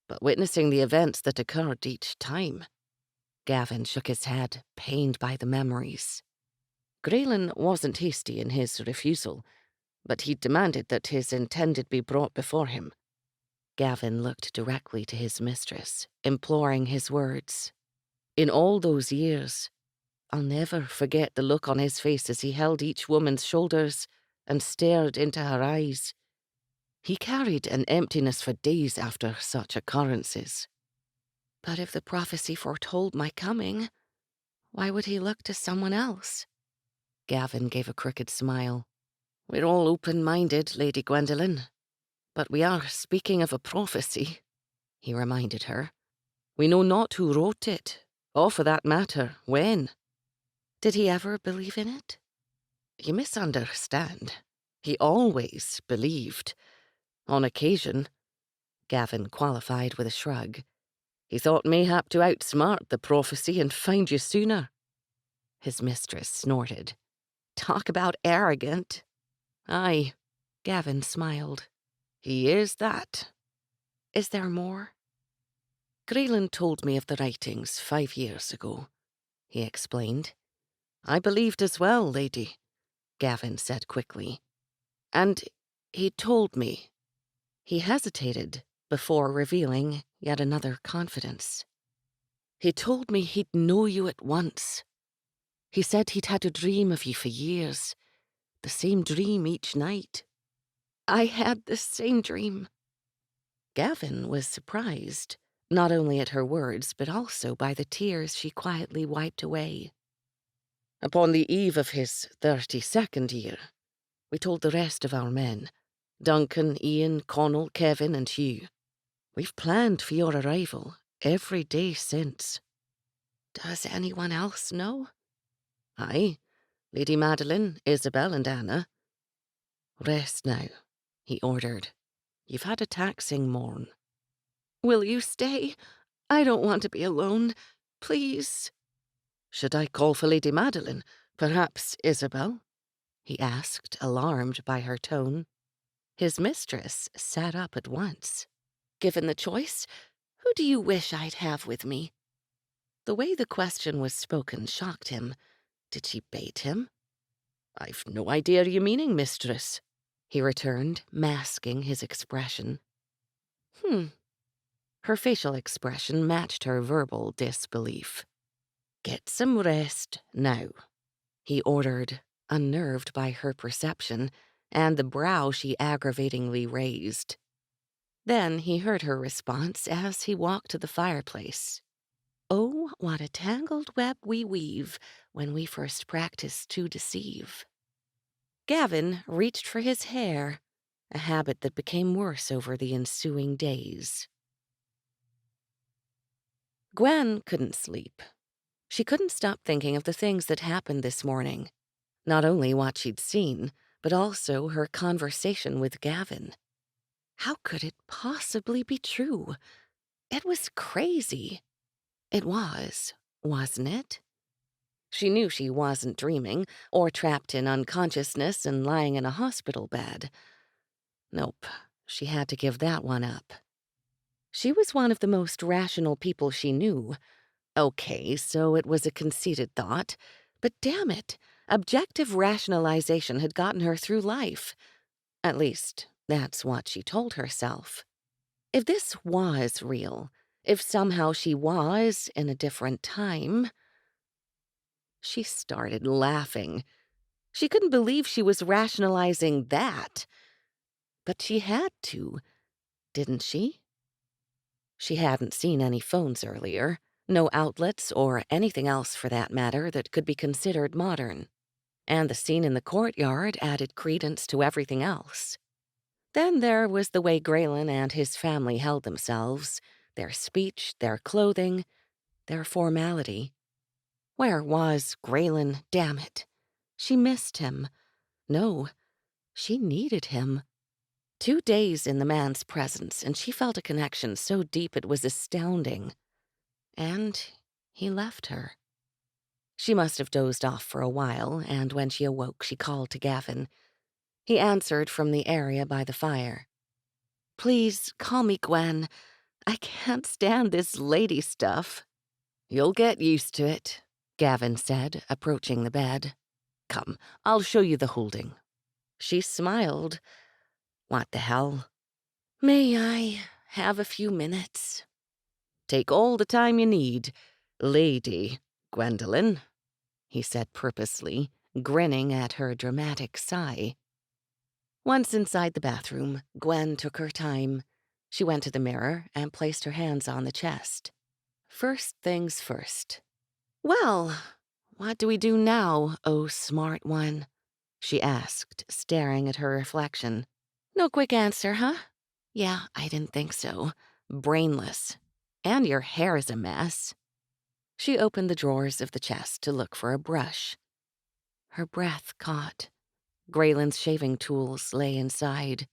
but witnessing the events that occurred each time..." Gavin shook his head, pained by the memories. "Grayen wasn't hasty in his refusal, but he demanded that his intended be brought before him." Gavin looked directly to his mistress, imploring his words. "In all those years, I'll never forget the look on his face as he held each woman's shoulders and stared into her eyes. He carried an emptiness for days after such occurrences." "But if the prophecy foretold my coming, why would he look to someone else?" Gavin gave a crooked smile. "We're all open-minded, Lady Gwendolen. But we are speaking of a prophecy," he reminded her. "We know not who wrote it, or for that matter, when." "Did he ever believe in it?" "You misunderstand. He always believed. On occasion," Gavin qualified with a shrug, "he thought mayhap to outsmart the prophecy and find you sooner." His mistress snorted. "Talk about arrogant." "Aye," Gavin smiled. "He is that." "Is there more?" "Grayen told me of the writings 5 years ago," he explained. "I believed as well, lady," Gavin said quickly. "And he told me..." He hesitated before revealing yet another confidence. "He told me he'd know you at once. He said he'd had a dream of you for years, the same dream each night." "I had the same dream." Gavin was surprised, not only at her words, but also by the tears she quietly wiped away. "Upon the eve of his 32nd year, we told the rest of our men, Duncan, Ian, Connell, Kevin and Hugh. We've planned for your arrival every day since." "Does anyone else know?" "Aye, Lady Madeline, Isabel and Anna." "Rest now," he ordered. "You've had a taxing morn." "Will you stay? I don't want to be alone. Please." "Should I call for Lady Madeline? Perhaps Isabel?" he asked, alarmed by her tone. His mistress sat up at once. "Given the choice, who do you wish I'd have with me?" The way the question was spoken shocked him. Did she bait him? "I've no idea you meaning, mistress," he returned, masking his expression. Her facial expression matched her verbal disbelief. "Get some rest now," he ordered, unnerved by her perception and the brow she aggravatingly raised. Then he heard her response as he walked to the fireplace. "Oh, what a tangled web we weave when we first practice to deceive." Gavin reached for his hair, a habit that became worse over the ensuing days. Gwen couldn't sleep. She couldn't stop thinking of the things that happened this morning. Not only what she'd seen, but also her conversation with Gavin. How could it possibly be true? It was crazy. It was, wasn't it? She knew she wasn't dreaming, or trapped in unconsciousness and lying in a hospital bed. Nope, she had to give that one up. She was one of the most rational people she knew. Okay, so it was a conceited thought, but damn it, objective rationalization had gotten her through life. At least, that's what she told herself. If this was real, if somehow she was in a different time... She started laughing. She couldn't believe she was rationalizing that. But she had to, didn't she? She hadn't seen any phones earlier, no outlets or anything else for that matter that could be considered modern. And the scene in the courtyard added credence to everything else. Then there was the way Grayen and his family held themselves, their speech, their clothing, their formality. Where was Grayen, damn it? She missed him. No, she needed him. 2 days in the man's presence, and she felt a connection so deep it was astounding. And he left her. She must have dozed off for a while, and when she awoke, she called to Gavin. He answered from the area by the fire. "Please, call me Gwen. I can't stand this lady stuff." "You'll get used to it," Gavin said, approaching the bed. "Come, I'll show you the holding." She smiled. What the hell? "May I have a few minutes?" "Take all the time you need, Lady Gwendolyn," he said purposely, grinning at her dramatic sigh. Once inside the bathroom, Gwen took her time. She went to the mirror and placed her hands on the chest. First things first. "Well, what do we do now, oh smart one?" she asked, staring at her reflection. "No quick answer, huh? Yeah, I didn't think so. Brainless. And your hair is a mess." She opened the drawers of the chest to look for a brush. Her breath caught. Grayen's shaving tools lay inside.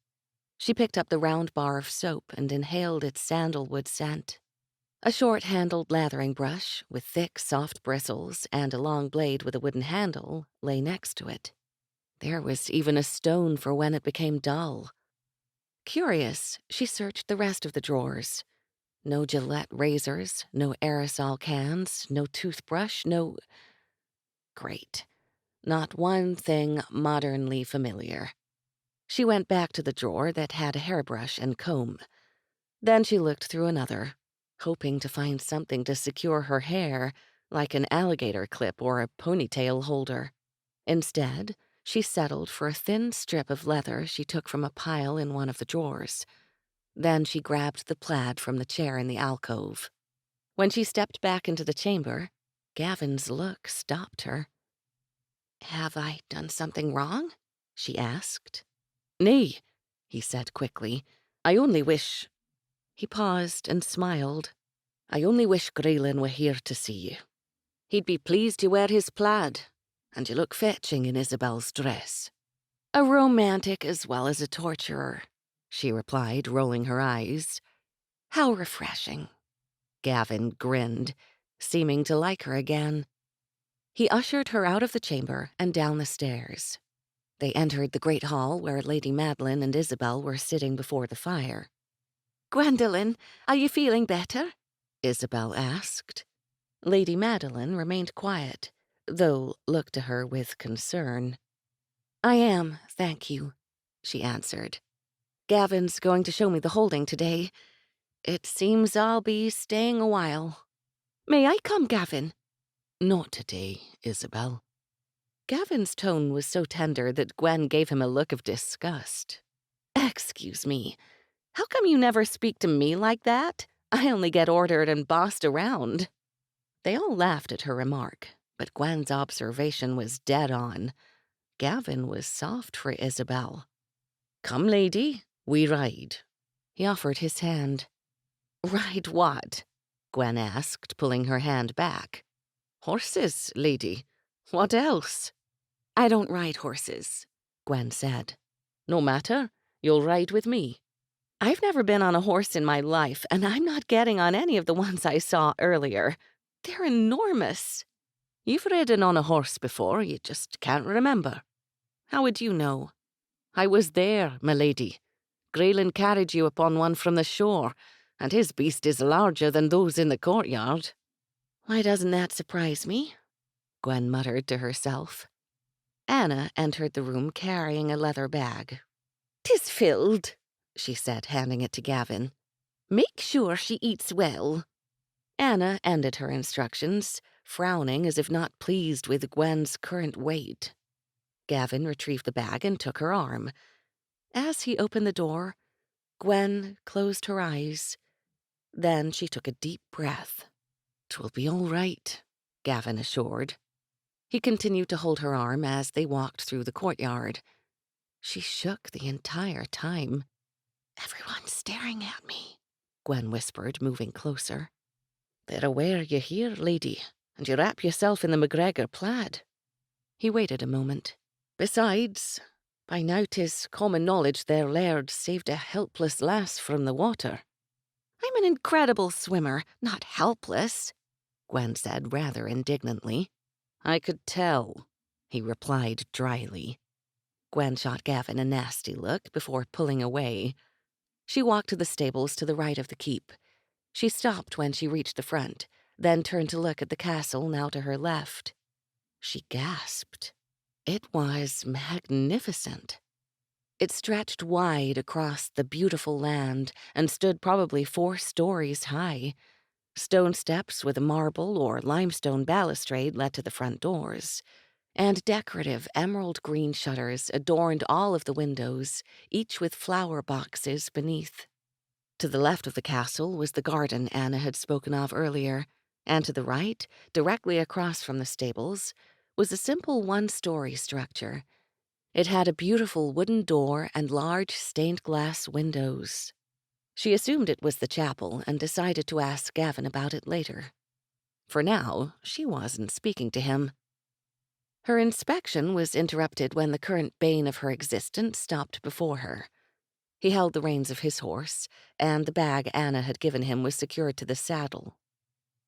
She picked up the round bar of soap and inhaled its sandalwood scent. A short-handled lathering brush with thick, soft bristles and a long blade with a wooden handle lay next to it. There was even a stone for when it became dull. Curious, she searched the rest of the drawers. No Gillette razors, no aerosol cans, no toothbrush, no... Great. Not one thing modernly familiar. She went back to the drawer that had a hairbrush and comb. Then she looked through another, hoping to find something to secure her hair, like an alligator clip or a ponytail holder. Instead, she settled for a thin strip of leather she took from a pile in one of the drawers. Then she grabbed the plaid from the chair in the alcove. When she stepped back into the chamber, Gavin's look stopped her. "Have I done something wrong?" she asked. "Nay," he said quickly. "I only wish..." He paused and smiled. "I only wish Grayen were here to see you. He'd be pleased you wear his plaid, and you look fetching in Isabel's dress." "A romantic as well as a torturer," she replied, rolling her eyes. "How refreshing." Gavin grinned, seeming to like her again. He ushered her out of the chamber and down the stairs. They entered the great hall where Lady Madeline and Isabel were sitting before the fire. "Gwendolyn, are you feeling better?" Isabel asked. Lady Madeline remained quiet, though looked to her with concern. "I am, thank you," she answered. "Gavin's going to show me the holding today. It seems I'll be staying a while. May I come, Gavin? Not today, Isabel. Gavin's tone was so tender that Gwen gave him a look of disgust. Excuse me, how come you never speak to me like that? I only get ordered and bossed around. They all laughed at her remark, but Gwen's observation was dead on. Gavin was soft for Isabel. Come, lady, we ride. He offered his hand. Ride what? Gwen asked, pulling her hand back. Horses, lady. What else? I don't ride horses, Gwen said. No matter, you'll ride with me. I've never been on a horse in my life, and I'm not getting on any of the ones I saw earlier. They're enormous. You've ridden on a horse before, you just can't remember. How would you know? I was there, my lady. Grayen carried you upon one from the shore, and his beast is larger than those in the courtyard. Why doesn't that surprise me? Gwen muttered to herself. Anna entered the room carrying a leather bag. "'Tis filled," she said, handing it to Gavin. "Make sure she eats well." Anna ended her instructions, frowning as if not pleased with Gwen's current weight. Gavin retrieved the bag and took her arm. As he opened the door, Gwen closed her eyes. Then she took a deep breath. "'Twill be all right," Gavin assured. He continued to hold her arm as they walked through the courtyard. She shook the entire time. "Everyone's staring at me," Gwen whispered, moving closer. "They're aware you're here, lady, and you wrap yourself in the McGregor plaid." He waited a moment. "Besides, by now 'tis common knowledge their laird saved a helpless lass from the water." "I'm an incredible swimmer, not helpless," Gwen said rather indignantly. "I could tell," he replied dryly. Gwen shot Gavin a nasty look before pulling away. She walked to the stables to the right of the keep. She stopped when she reached the front, then turned to look at the castle now to her left. She gasped. It was magnificent. It stretched wide across the beautiful land and stood probably 4 stories high. Stone steps with a marble or limestone balustrade led to the front doors, and decorative emerald green shutters adorned all of the windows, each with flower boxes beneath. To the left of the castle was the garden Anna had spoken of earlier, and to the right, directly across from the stables, was a simple 1-story structure. It had a beautiful wooden door and large stained glass windows. She assumed it was the chapel and decided to ask Gavin about it later. For now, she wasn't speaking to him. Her inspection was interrupted when the current bane of her existence stopped before her. He held the reins of his horse, and the bag Anna had given him was secured to the saddle.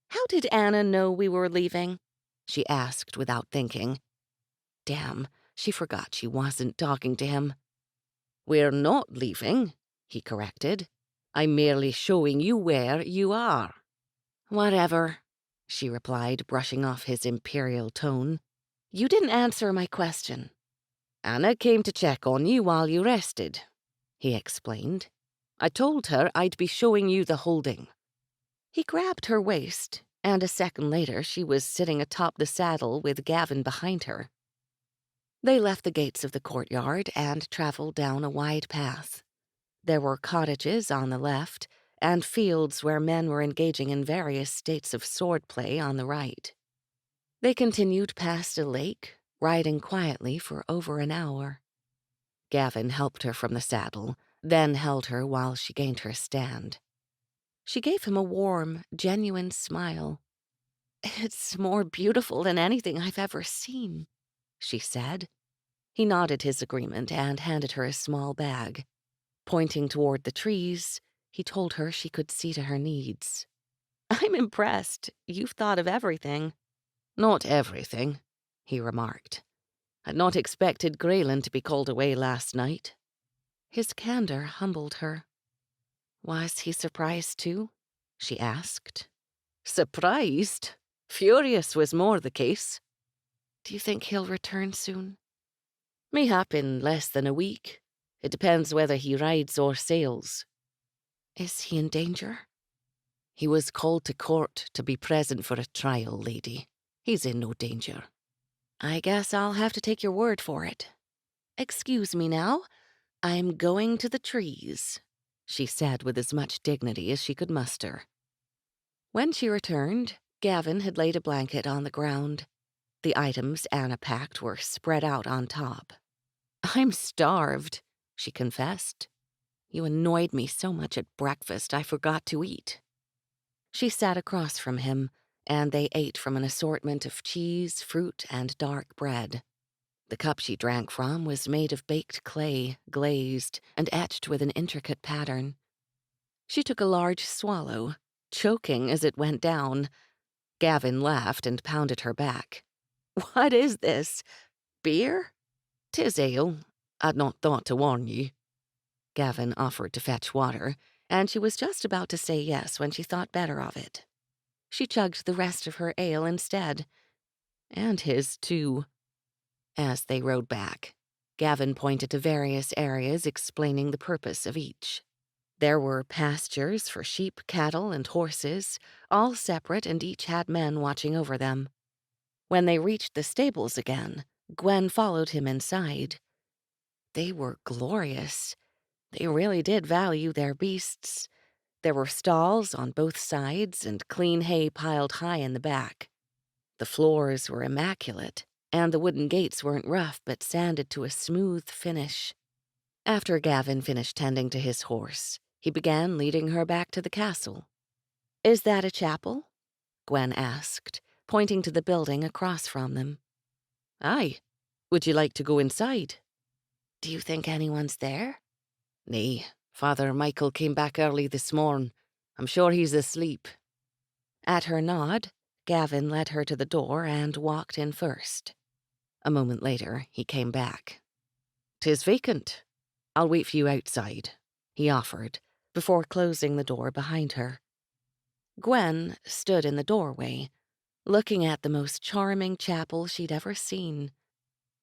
"How did Anna know we were leaving?" she asked without thinking. Damn, she forgot she wasn't talking to him. "We're not leaving," he corrected. "I'm merely showing you where you are." "Whatever," she replied, brushing off his imperial tone. "You didn't answer my question." "Anna came to check on you while you rested," he explained. "I told her I'd be showing you the holding." He grabbed her waist, and a second later she was sitting atop the saddle with Gavin behind her. They left the gates of the courtyard and traveled down a wide path. There were cottages on the left, and fields where men were engaging in various states of swordplay on the right. They continued past a lake, riding quietly for over an hour. Gavin helped her from the saddle, then held her while she gained her stand. She gave him a warm, genuine smile. "It's more beautiful than anything I've ever seen," she said. He nodded his agreement and handed her a small bag. Pointing toward the trees, he told her she could see to her needs. "I'm impressed. You've thought of everything." "Not everything," he remarked. "I'd not expected Grayen to be called away last night." His candor humbled her. "Was he surprised too?" she asked. "Surprised? Furious was more the case." "Do you think he'll return soon?" "Mayhap in less than a week. It depends whether he rides or sails." Is he in danger? He was called to court to be present for a trial, lady. He's in no danger. I guess I'll have to take your word for it. Excuse me now. I'm going to the trees, she said with as much dignity as she could muster. When she returned, Gavin had laid a blanket on the ground. The items Anna packed were spread out on top. I'm starved, she confessed. You annoyed me so much at breakfast I forgot to eat. She sat across from him, and they ate from an assortment of cheese, fruit, and dark bread. The cup she drank from was made of baked clay, glazed, and etched with an intricate pattern. She took a large swallow, choking as it went down. Gavin laughed and pounded her back. What is this? Beer? 'Tis ale. I'd not thought to warn you. Gavin offered to fetch water, and she was just about to say yes when she thought better of it. She chugged the rest of her ale instead. And his, too. As they rode back, Gavin pointed to various areas explaining the purpose of each. There were pastures for sheep, cattle, and horses, all separate and each had men watching over them. When they reached the stables again, Gwen followed him inside. They were glorious. They really did value their beasts. There were stalls on both sides and clean hay piled high in the back. The floors were immaculate, and the wooden gates weren't rough but sanded to a smooth finish. After Gavin finished tending to his horse, he began leading her back to the castle. Is that a chapel? Gwen asked, pointing to the building across from them. Aye. Would you like to go inside? Do you think anyone's there? Nay, Father Michael came back early this morn. I'm sure he's asleep. At her nod, Gavin led her to the door and walked in first. A moment later, he came back. 'Tis vacant. I'll wait for you outside, he offered, before closing the door behind her. Gwen stood in the doorway, looking at the most charming chapel she'd ever seen.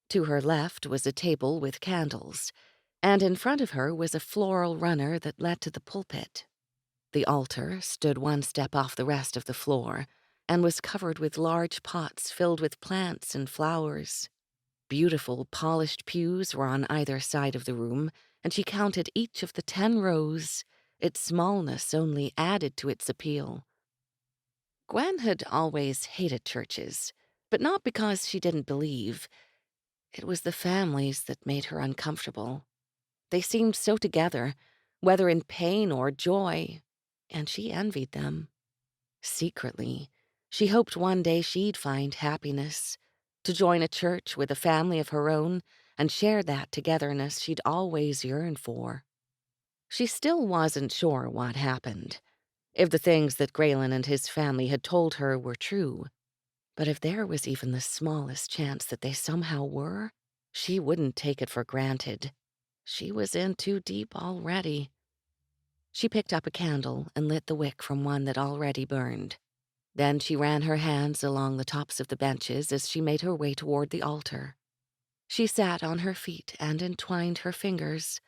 To her left was a table with candles, and in front of her was a floral runner that led to the pulpit. The altar stood one step off the rest of the floor and was covered with large pots filled with plants and flowers. Beautiful, polished pews were on either side of the room, and she counted each of the 10 rows. Its smallness only added to its appeal. Gwen had always hated churches, but not because she didn't believe. It was the families that made her uncomfortable. They seemed so together, whether in pain or joy, and she envied them. Secretly, she hoped one day she'd find happiness, to join a church with a family of her own and share that togetherness she'd always yearned for. She still wasn't sure what happened, if the things that Grayen and his family had told her were true. But if there was even the smallest chance that they somehow were, she wouldn't take it for granted. She was in too deep already. She picked up a candle and lit the wick from one that already burned. Then she ran her hands along the tops of the benches as she made her way toward the altar. She sat on her feet and entwined her fingers,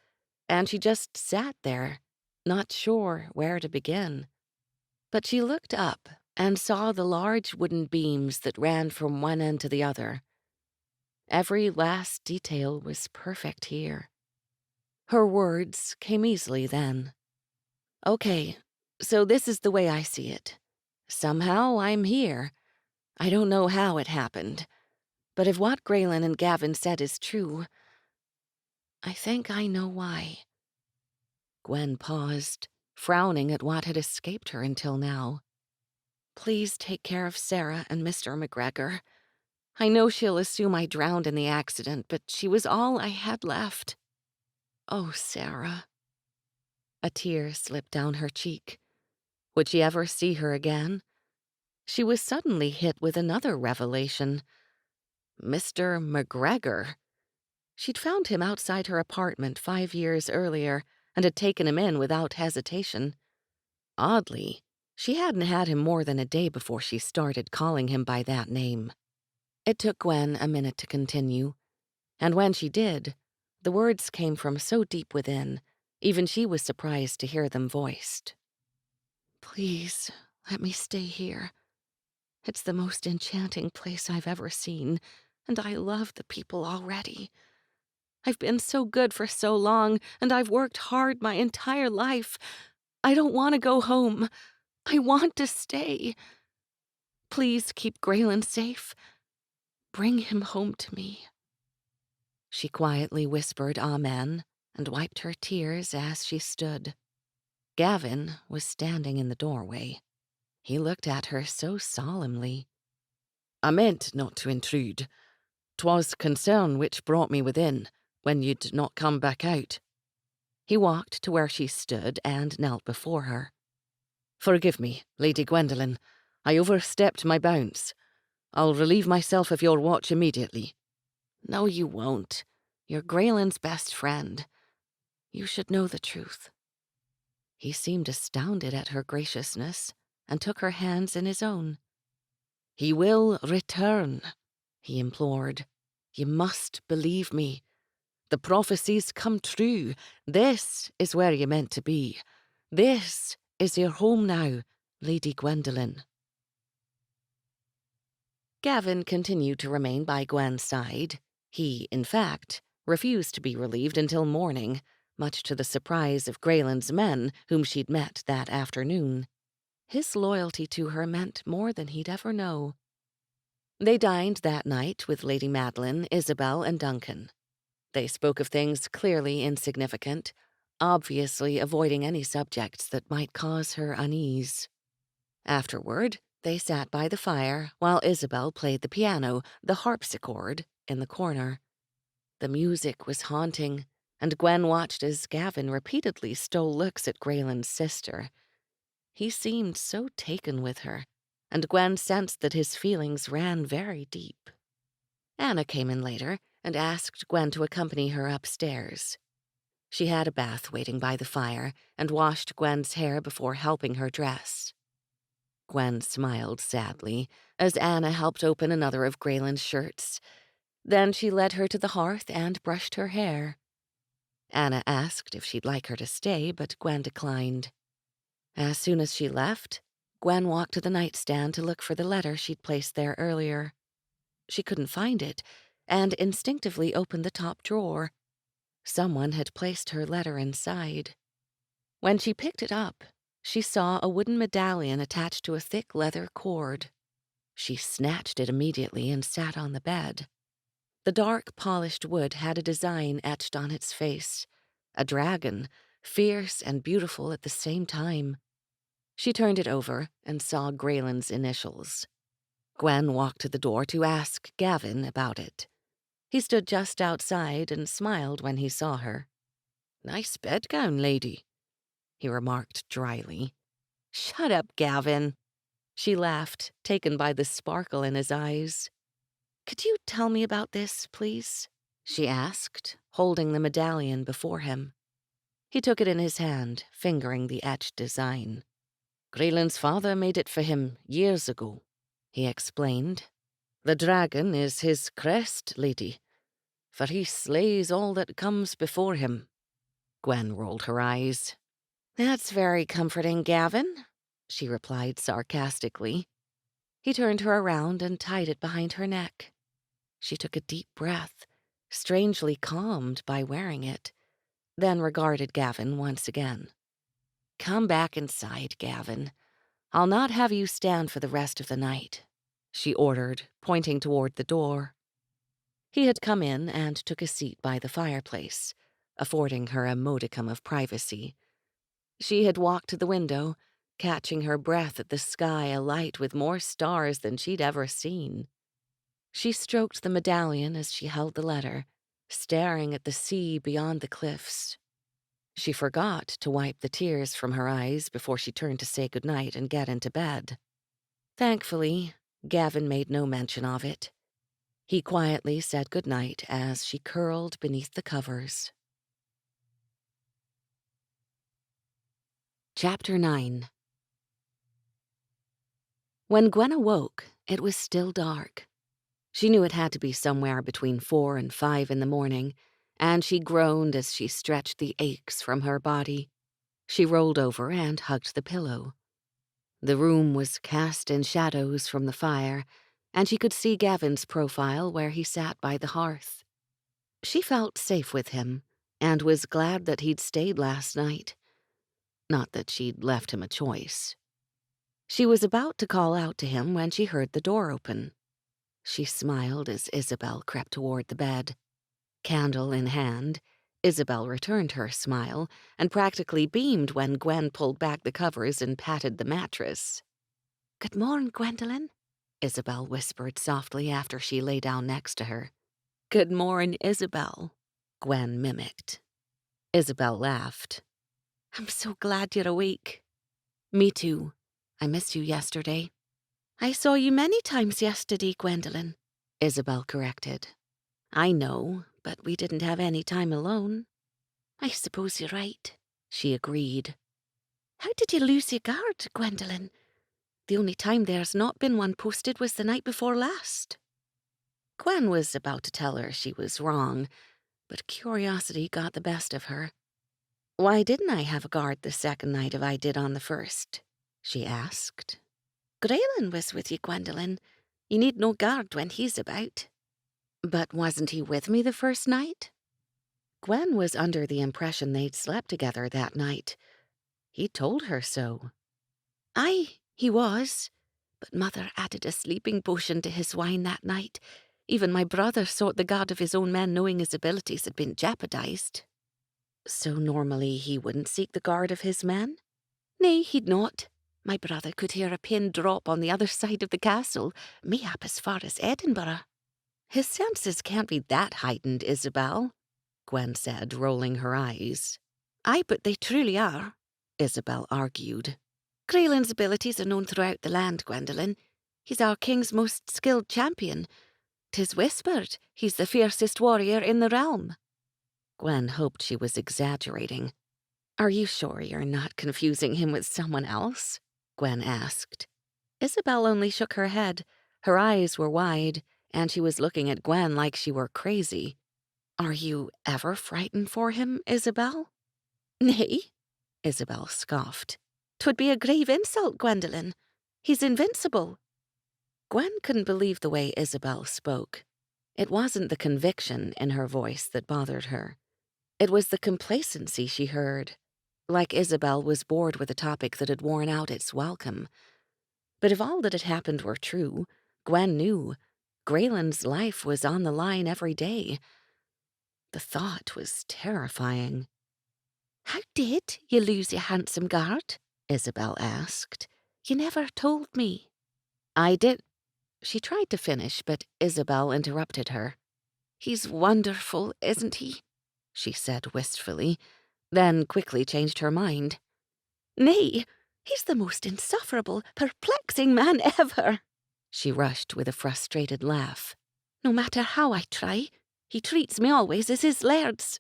and she just sat there, not sure where to begin. But she looked up and saw the large wooden beams that ran from one end to the other. Every last detail was perfect here. Her words came easily then. Okay, so this is the way I see it. Somehow I'm here. I don't know how it happened, but if what Grayen and Gavin said is true, I think I know why. Gwen paused, frowning at what had escaped her until now. Please take care of Sarah and Mr. McGregor. I know she'll assume I drowned in the accident, but she was all I had left. Oh, Sarah. A tear slipped down her cheek. Would she ever see her again? She was suddenly hit with another revelation. Mr. McGregor. She'd found him outside her apartment 5 years earlier and had taken him in without hesitation. Oddly, she hadn't had him more than a day before she started calling him by that name. It took Gwen a minute to continue, and when she did, the words came from so deep within, Even she was surprised to hear them voiced. "Please, let me stay here. It's the most enchanting place I've ever seen, and I love the people already. I've been so good for so long, and I've worked hard my entire life. I don't want to go home. I want to stay. Please keep Grayen safe. Bring him home to me." She quietly whispered amen and wiped her tears as she stood. Gavin was standing in the doorway. He looked at her so solemnly. "I meant not to intrude. 'Twas concern which brought me within, when you'd not come back out." He walked to where she stood and knelt before her. "Forgive me, Lady Gwendolen. I overstepped my bounds. I'll relieve myself of your watch immediately." "No, you won't. You're Grayen's best friend. You should know the truth." He seemed astounded at her graciousness and took her hands in his own. "He will return," he implored. "You must believe me. The prophecies come true. This is where you're meant to be. This is your home now, Lady Gwendolen." Gavin continued to remain by Gwen's side. He, in fact, refused to be relieved until morning, much to the surprise of Grayen's men whom she'd met that afternoon. His loyalty to her meant more than he'd ever know. They dined that night with Lady Madeline, Isabel, and Duncan. They spoke of things clearly insignificant, obviously avoiding any subjects that might cause her unease. Afterward, they sat by the fire while Isabel played the piano, the harpsichord, in the corner. The music was haunting, and Gwen watched as Gavin repeatedly stole looks at Grayen's sister. He seemed so taken with her, and Gwen sensed that his feelings ran very deep. Anna came in later and asked Gwen to accompany her upstairs. She had a bath waiting by the fire and washed Gwen's hair before helping her dress. Gwen smiled sadly as Anna helped open another of Grayen's shirts. Then she led her to the hearth and brushed her hair. Anna asked if she'd like her to stay, but Gwen declined. As soon as she left, Gwen walked to the nightstand to look for the letter she'd placed there earlier. She couldn't find it, and instinctively opened the top drawer. Someone had placed her letter inside. When she picked it up, she saw a wooden medallion attached to a thick leather cord. She snatched it immediately and sat on the bed. The dark, polished wood had a design etched on its face, a dragon, fierce and beautiful at the same time. She turned it over and saw Grayen's initials. Gwen walked to the door to ask Gavin about it. He stood just outside and smiled when he saw her. "Nice bedgown, lady," he remarked dryly. "Shut up, Gavin." She laughed, taken by the sparkle in his eyes. "Could you tell me about this, please?" she asked, holding the medallion before him. He took it in his hand, fingering the etched design. "Grayen's father made it for him years ago," he explained. "The dragon is his crest, lady, for he slays all that comes before him." Gwen rolled her eyes. "That's very comforting, Gavin," she replied sarcastically. He turned her around and tied it behind her neck. She took a deep breath, strangely calmed by wearing it, then regarded Gavin once again. "Come back inside, Gavin. I'll not have you stand for the rest of the night," she ordered, pointing toward the door. He had come in and took a seat by the fireplace, affording her a modicum of privacy. She had walked to the window, catching her breath at the sky alight with more stars than she'd ever seen. She stroked the medallion as she held the letter, staring at the sea beyond the cliffs. She forgot to wipe the tears from her eyes before she turned to say goodnight and get into bed. Thankfully, Gavin made no mention of it. He quietly said goodnight as she curled beneath the covers. Chapter 9. When Gwen awoke, it was still dark. She knew it had to be somewhere between 4 and 5 in the morning, and she groaned as she stretched the aches from her body. She rolled over and hugged the pillow. The room was cast in shadows from the fire, and she could see Gavin's profile where he sat by the hearth. She felt safe with him, and was glad that he'd stayed last night. Not that she'd left him a choice. She was about to call out to him when she heard the door open. She smiled as Isabel crept toward the bed. Candle in hand, Isabel returned her smile and practically beamed when Gwen pulled back the covers and patted the mattress. "Good morn, Gwendolen," Isabel whispered softly after she lay down next to her. "Good morn, Isabel," Gwen mimicked. Isabel laughed. "I'm so glad you're awake." "Me too. I missed you yesterday." "I saw you many times yesterday, Gwendolen," Isabel corrected. "I know, but we didn't have any time alone." "I suppose you're right," she agreed. "How did you lose your guard, Gwendolen? The only time there's not been one posted was the night before last." Gwen was about to tell her she was wrong, but curiosity got the best of her. "Why didn't I have a guard the second night if I did on the first?" she asked. "Grayen was with you, Gwendolen. You need no guard when he's about." "But wasn't he with me the first night?" Gwen was under the impression they'd slept together that night. He told her so. "Aye, he was. But Mother added a sleeping potion to his wine that night. Even my brother sought the guard of his own men knowing his abilities had been jeopardized." "So normally he wouldn't seek the guard of his men?" "Nay, he'd not. My brother could hear a pin drop on the other side of the castle, mayhap as far as Edinburgh." "His senses can't be that heightened, Isabel," Gwen said, rolling her eyes. "Aye, but they truly are," Isabel argued. "Graelen's abilities are known throughout the land, Gwendolen. He's our king's most skilled champion. 'Tis whispered he's the fiercest warrior in the realm." Gwen hoped she was exaggerating. "Are you sure you're not confusing him with someone else?" Gwen asked. Isabel only shook her head. Her eyes were wide, and she was looking at Gwen like she were crazy. "Are you ever frightened for him, Isabel?" "Nay," Isabel scoffed. "'Twould be a grave insult, Gwendolen. He's invincible." Gwen couldn't believe the way Isabel spoke. It wasn't the conviction in her voice that bothered her. It was the complacency she heard, like Isabel was bored with a topic that had worn out its welcome. But if all that had happened were true, Gwen knew Graelen's life was on the line every day. The thought was terrifying. "How did you lose your handsome guard?" Isabel asked. "You never told me." "I did—" She tried to finish, but Isabel interrupted her. "He's wonderful, isn't he?" she said wistfully, then quickly changed her mind. "Nay, he's the most insufferable, perplexing man ever." She rushed with a frustrated laugh. "No matter how I try, he treats me always as his lairds."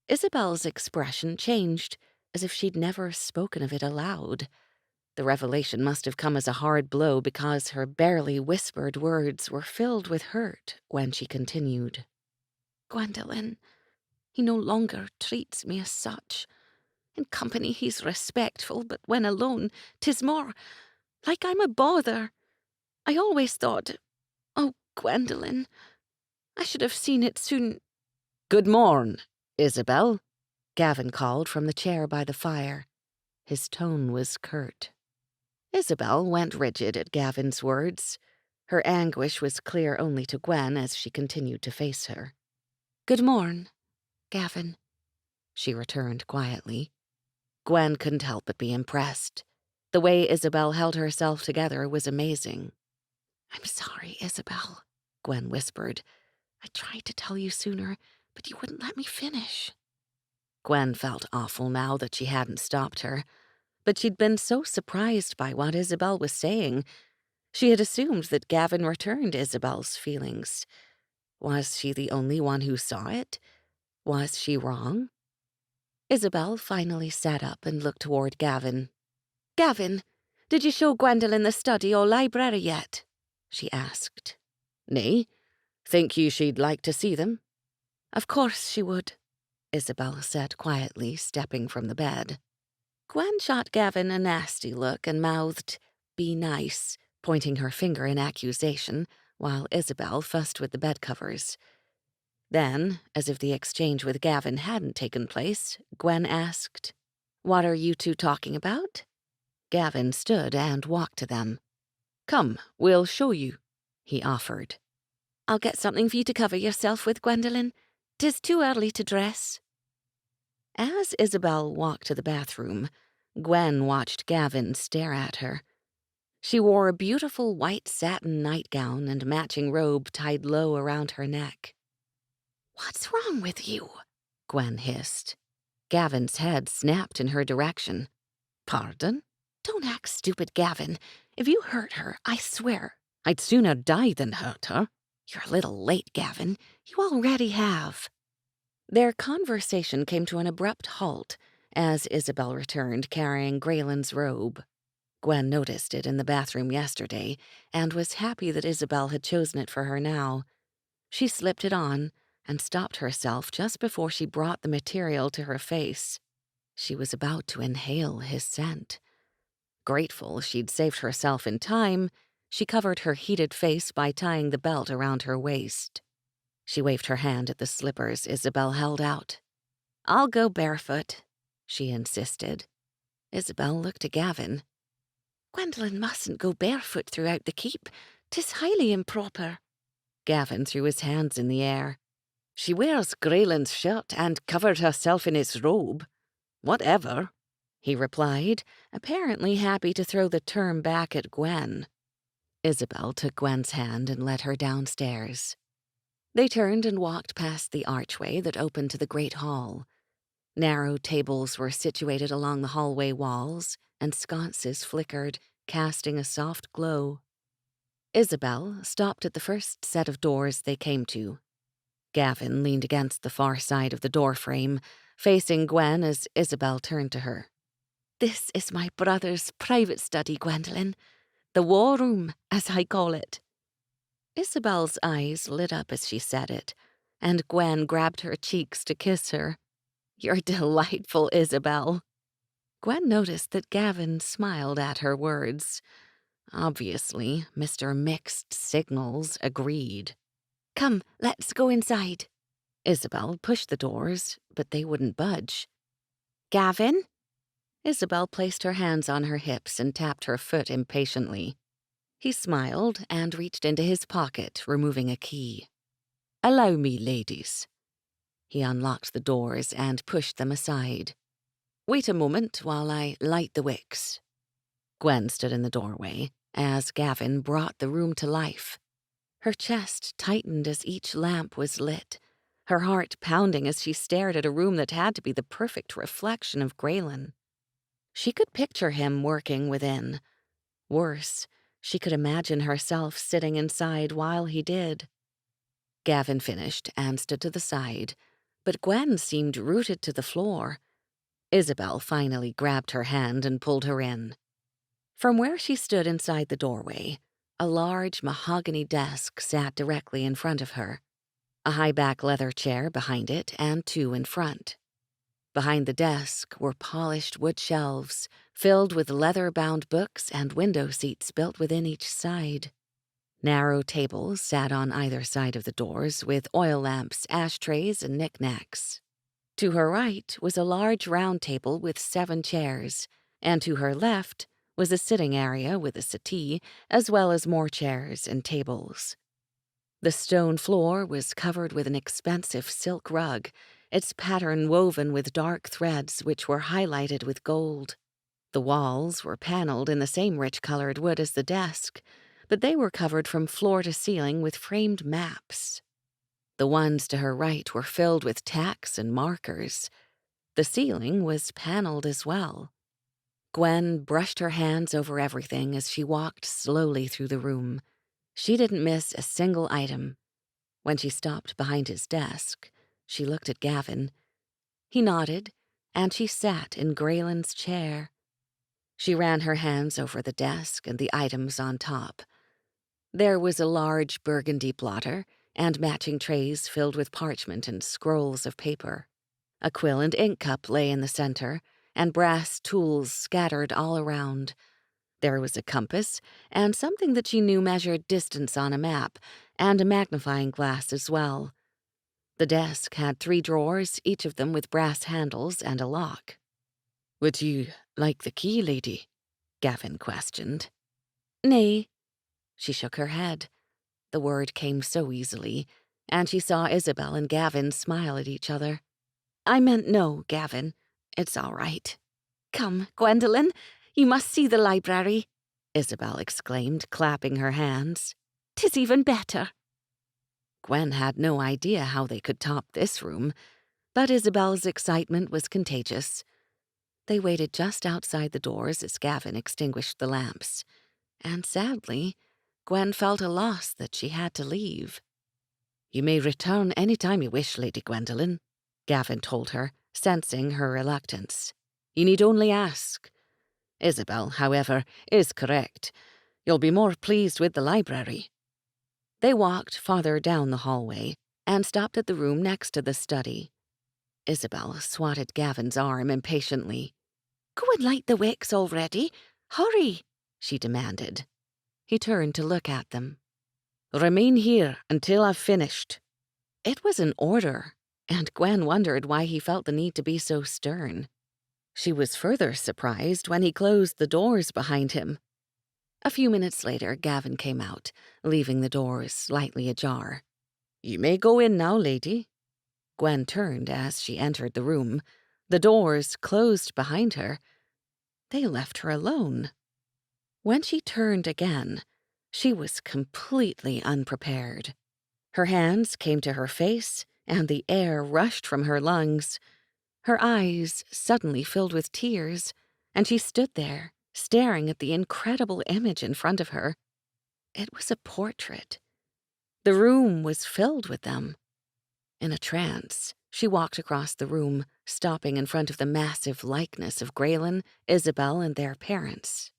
Isabel's expression changed, as if she'd never spoken of it aloud. The revelation must have come as a hard blow because her barely whispered words were filled with hurt when she continued. "Gwendolen, he no longer treats me as such. In company he's respectful, but when alone, 'tis more like I'm a bother. I always thought, oh, Gwendolen, I should have seen it soon." "Good morn, Isabel," Gavin called from the chair by the fire. His tone was curt. Isabel went rigid at Gavin's words. Her anguish was clear only to Gwen as she continued to face her. "Good morn, Gavin," she returned quietly. Gwen couldn't help but be impressed. The way Isabel held herself together was amazing. "I'm sorry, Isabel," Gwen whispered. "I tried to tell you sooner, but you wouldn't let me finish." Gwen felt awful now that she hadn't stopped her, but she'd been so surprised by what Isabel was saying. She had assumed that Gavin returned Isabel's feelings. Was she the only one who saw it? Was she wrong? Isabel finally sat up and looked toward Gavin. "Gavin, did you show Gwendolen the study or library yet?" she asked. "Nay. Think you she'd like to see them?" Of course she would, Isabel said quietly, stepping from the bed. Gwen shot Gavin a nasty look and mouthed, "Be nice," pointing her finger in accusation, while Isabel fussed with the bedcovers. Then, as if the exchange with Gavin hadn't taken place, Gwen asked, "What are you two talking about?" Gavin stood and walked to them. "Come, we'll show you," he offered. "I'll get something for you to cover yourself with, Gwendolen. 'Tis too early to dress." As Isabel walked to the bathroom, Gwen watched Gavin stare at her. She wore a beautiful white satin nightgown and matching robe tied low around her neck. "What's wrong with you?" Gwen hissed. Gavin's head snapped in her direction. "Pardon?" "Don't act stupid, Gavin. If you hurt her, I swear "I'd sooner die than hurt her." "You're a little late, Gavin. You already have." Their conversation came to an abrupt halt as Isabel returned carrying Graylin's robe. Gwen noticed it in the bathroom yesterday and was happy that Isabel had chosen it for her now. She slipped it on and stopped herself just before she brought the material to her face. She was about to inhale his scent. Grateful she'd saved herself in time, she covered her heated face by tying the belt around her waist. She waved her hand at the slippers Isabel held out. "I'll go barefoot," she insisted. Isabel looked at Gavin. "Gwendolen mustn't go barefoot throughout the keep. 'Tis highly improper." Gavin threw his hands in the air. "She wears Graylin's shirt and covered herself in his robe. Whatever," he replied, apparently happy to throw the term back at Gwen. Isabel took Gwen's hand and led her downstairs. They turned and walked past the archway that opened to the great hall. Narrow tables were situated along the hallway walls, and sconces flickered, casting a soft glow. Isabel stopped at the first set of doors they came to. Gavin leaned against the far side of the doorframe, facing Gwen as Isabel turned to her. "This is my brother's private study, Gwendolen. The war room, as I call it." Isabel's eyes lit up as she said it, and Gwen grabbed her cheeks to kiss her. "You're delightful, Isabel." Gwen noticed that Gavin smiled at her words. Obviously, Mr. Mixed Signals agreed. "Come, let's go inside." Isabel pushed the doors, but they wouldn't budge. "Gavin?" Isabel placed her hands on her hips and tapped her foot impatiently. He smiled and reached into his pocket, removing a key. "Allow me, ladies." He unlocked the doors and pushed them aside. "Wait a moment while I light the wicks." Gwen stood in the doorway as Gavin brought the room to life. Her chest tightened as each lamp was lit, her heart pounding as she stared at a room that had to be the perfect reflection of Grayen. She could picture him working within. Worse, she could imagine herself sitting inside while he did. Gavin finished and stood to the side, but Gwen seemed rooted to the floor. Isabel finally grabbed her hand and pulled her in. From where she stood inside the doorway, a large mahogany desk sat directly in front of her. A high-back leather chair behind it and two in front. Behind the desk were polished wood shelves filled with leather-bound books and window seats built within each side. Narrow tables sat on either side of the doors with oil lamps, ashtrays, and knickknacks. To her right was a large round table with 7 chairs, and to her left was a sitting area with a settee, as well as more chairs and tables. The stone floor was covered with an expensive silk rug, its pattern woven with dark threads which were highlighted with gold. The walls were paneled in the same rich-colored wood as the desk, but they were covered from floor to ceiling with framed maps. The ones to her right were filled with tacks and markers. The ceiling was paneled as well. Gwen brushed her hands over everything as she walked slowly through the room. She didn't miss a single item. When she stopped behind his desk, she looked at Gavin. He nodded, and she sat in Graylin's chair. She ran her hands over the desk and the items on top. There was a large burgundy blotter, and matching trays filled with parchment and scrolls of paper. A quill and ink cup lay in the center, and brass tools scattered all around. There was a compass, and something that she knew measured distance on a map, and a magnifying glass as well. The desk had 3 drawers, each of them with brass handles and a lock. "Would you like the key, lady?" Gavin questioned. "Nay." She shook her head. The word came so easily, and she saw Isabel and Gavin smile at each other. "I meant no, Gavin. It's all right." "Come, Gwendolen, you must see the library," Isabel exclaimed, clapping her hands. "'Tis even better." Gwen had no idea how they could top this room, but Isabel's excitement was contagious. They waited just outside the doors as Gavin extinguished the lamps, and sadly, Gwen felt a loss that she had to leave. "You may return any time you wish, Lady Gwendolen," Gavin told her, sensing her reluctance. "You need only ask. Isabel, however, is correct. You'll be more pleased with the library." They walked farther down the hallway and stopped at the room next to the study. Isabel swatted Gavin's arm impatiently. "Go and light the wicks already. Hurry," she demanded. He turned to look at them. "Remain here until I've finished." It was an order, and Gwen wondered why he felt the need to be so stern. She was further surprised when he closed the doors behind him. A few minutes later, Gavin came out, leaving the doors slightly ajar. "You may go in now, lady." Gwen turned as she entered the room. The doors closed behind her. They left her alone. When she turned again, she was completely unprepared. Her hands came to her face, and the air rushed from her lungs. Her eyes suddenly filled with tears, and she stood there, staring at the incredible image in front of her. It was a portrait. The room was filled with them. In a trance, she walked across the room, stopping in front of the massive likeness of Grayen, Isabel, and their parents.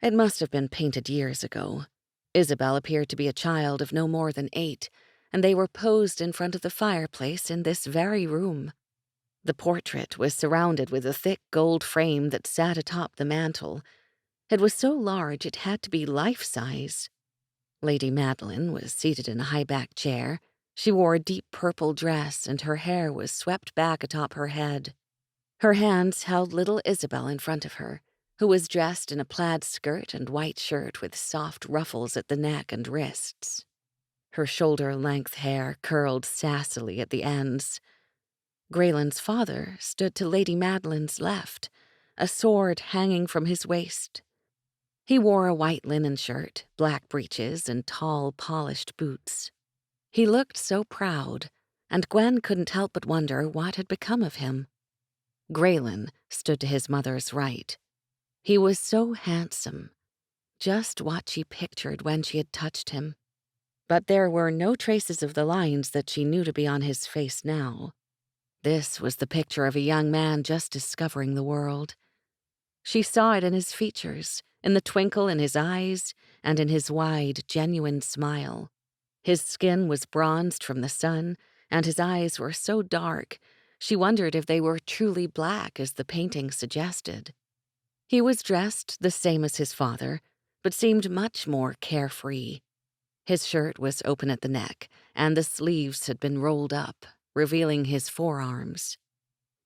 It must have been painted years ago. Isabel appeared to be a child of no more than 8, and they were posed in front of the fireplace in this very room. The portrait was surrounded with a thick gold frame that sat atop the mantel. It was so large it had to be life-size. Lady Madeline was seated in a high-backed chair. She wore a deep purple dress, and her hair was swept back atop her head. Her hands held little Isabel in front of her, who was dressed in a plaid skirt and white shirt with soft ruffles at the neck and wrists. Her shoulder-length hair curled sassily at the ends. Grayen's father stood to Lady Madeline's left, a sword hanging from his waist. He wore a white linen shirt, black breeches, and tall, polished boots. He looked so proud, and Gwen couldn't help but wonder what had become of him. Grayen stood to his mother's right. He was so handsome, just what she pictured when she had touched him. But there were no traces of the lines that she knew to be on his face now. This was the picture of a young man just discovering the world. She saw it in his features, in the twinkle in his eyes, and in his wide, genuine smile. His skin was bronzed from the sun, and his eyes were so dark, she wondered if they were truly black as the painting suggested. He was dressed the same as his father, but seemed much more carefree. His shirt was open at the neck, and the sleeves had been rolled up, revealing his forearms.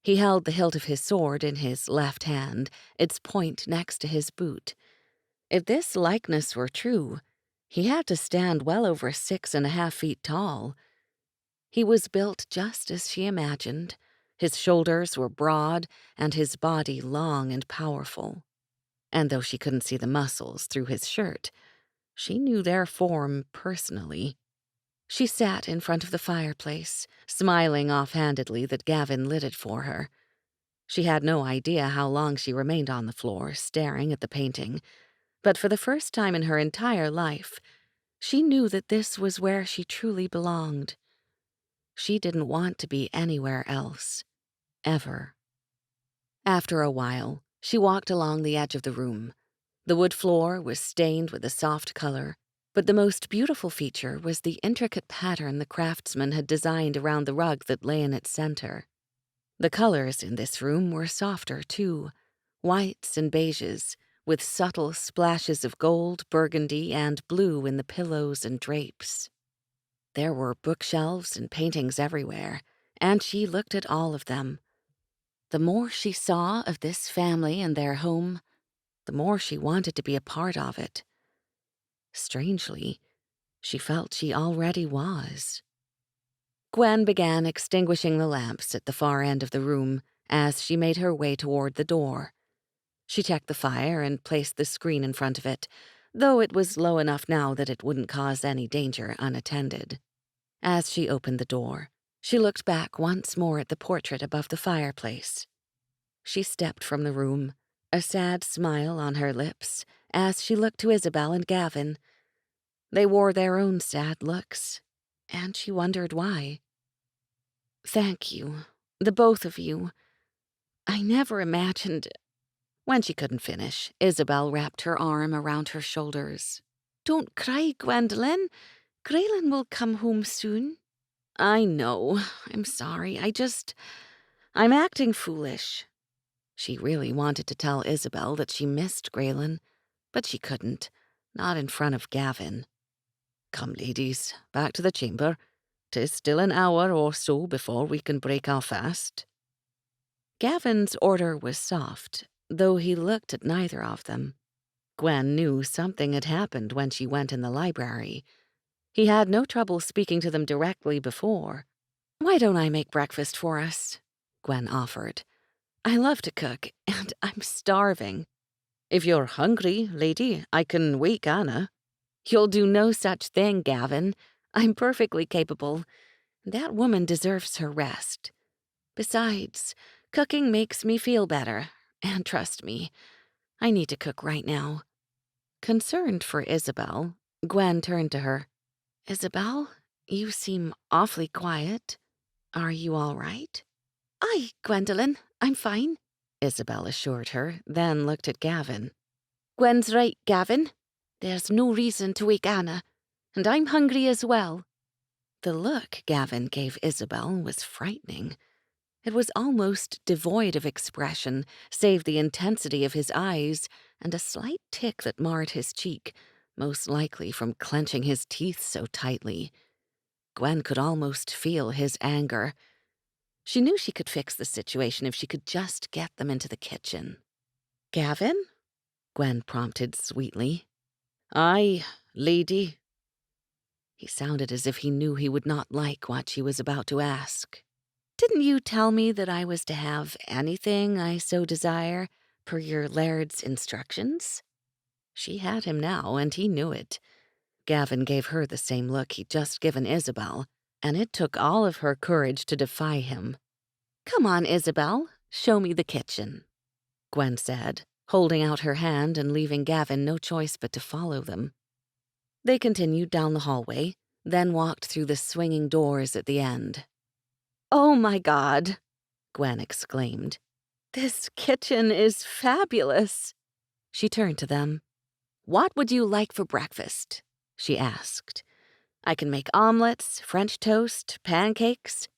He held the hilt of his sword in his left hand, its point next to his boot. If this likeness were true, he had to stand well over 6.5 feet tall. He was built just as she imagined. His shoulders were broad and his body long and powerful. And though she couldn't see the muscles through his shirt, she knew their form personally. She sat in front of the fireplace, smiling offhandedly that Gavin lit it for her. She had no idea how long she remained on the floor, staring at the painting, but for the first time in her entire life, she knew that this was where she truly belonged. She didn't want to be anywhere else, ever. After a while, she walked along the edge of the room. The wood floor was stained with a soft color. But the most beautiful feature was the intricate pattern the craftsman had designed around the rug that lay in its center. The colors in this room were softer, too, whites and beiges, with subtle splashes of gold, burgundy, and blue in the pillows and drapes. There were bookshelves and paintings everywhere, and she looked at all of them. The more she saw of this family and their home, the more she wanted to be a part of it. Strangely, she felt she already was. Gwen began extinguishing the lamps at the far end of the room as she made her way toward the door. She checked the fire and placed the screen in front of it, though it was low enough now that it wouldn't cause any danger unattended. As she opened the door, she looked back once more at the portrait above the fireplace. She stepped from the room, a sad smile on her lips, as she looked to Isabel and Gavin. They wore their own sad looks, and she wondered why. "Thank you, the both of you. I never imagined—" When she couldn't finish, Isabel wrapped her arm around her shoulders. "Don't cry, Gwendolen. Grayen will come home soon." "I know. I'm sorry. I'm acting foolish." She really wanted to tell Isabel that she missed Grayen, but she couldn't, not in front of Gavin. "Come, ladies, back to the chamber. 'Tis still an hour or so before we can break our fast." Gavin's order was soft, though he looked at neither of them. Gwen knew something had happened when she went in the library. He had no trouble speaking to them directly before. "Why don't I make breakfast for us?" Gwen offered. "I love to cook, and I'm starving." "If you're hungry, lady, I can wake Anna." "You'll do no such thing, Gavin. I'm perfectly capable. That woman deserves her rest. Besides, cooking makes me feel better, and trust me, I need to cook right now." Concerned for Isabel, Gwen turned to her. "Isabel, you seem awfully quiet. Are you all right?" "Aye, Gwendolen, I'm fine," Isabel assured her, then looked at Gavin. "Gwen's right, Gavin. There's no reason to wake Anna, and I'm hungry as well." The look Gavin gave Isabel was frightening. It was almost devoid of expression, save the intensity of his eyes and a slight tick that marred his cheek, most likely from clenching his teeth so tightly. Gwen could almost feel his anger. She knew she could fix the situation if she could just get them into the kitchen. "Gavin?" Gwen prompted sweetly. "Aye, lady." He sounded as if he knew he would not like what she was about to ask. "Didn't you tell me that I was to have anything I so desire, per your laird's instructions?" She had him now, and he knew it. Gavin gave her the same look he'd just given Isabel, and it took all of her courage to defy him. "Come on, Isabel, show me the kitchen," Gwen said, holding out her hand and leaving Gavin no choice but to follow them. They continued down the hallway, then walked through the swinging doors at the end. "Oh my God," Gwen exclaimed. "This kitchen is fabulous." She turned to them. "What would you like for breakfast?" she asked. "I can make omelets, French toast, pancakes."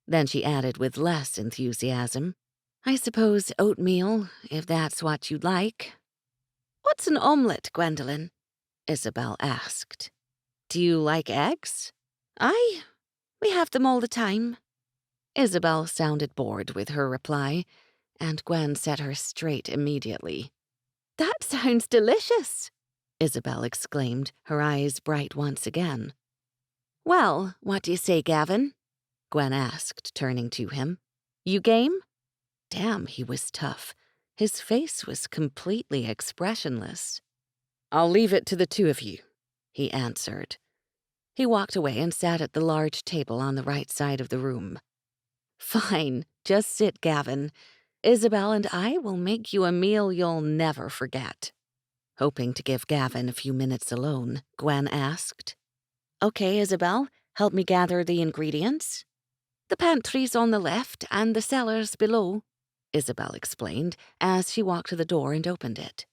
Then she added with less enthusiasm, "I suppose oatmeal, if that's what you'd like." "What's an omelet, Gwendolen?" Isabel asked. "Do you like eggs?" "Aye, we have them all the time." Isabel sounded bored with her reply, and Gwen set her straight immediately. "That sounds delicious," Isabel exclaimed, her eyes bright once again. "Well, what do you say, Gavin?" Gwen asked, turning to him. "You game?" Damn, he was tough. His face was completely expressionless. "I'll leave it to the two of you," he answered. He walked away and sat at the large table on the right side of the room. "Fine, just sit, Gavin. Isabel and I will make you a meal you'll never forget." Hoping to give Gavin a few minutes alone, Gwen asked, "Okay, Isabel, help me gather the ingredients." "The pantry's on the left and the cellar's below," Isabel explained as she walked to the door and opened it.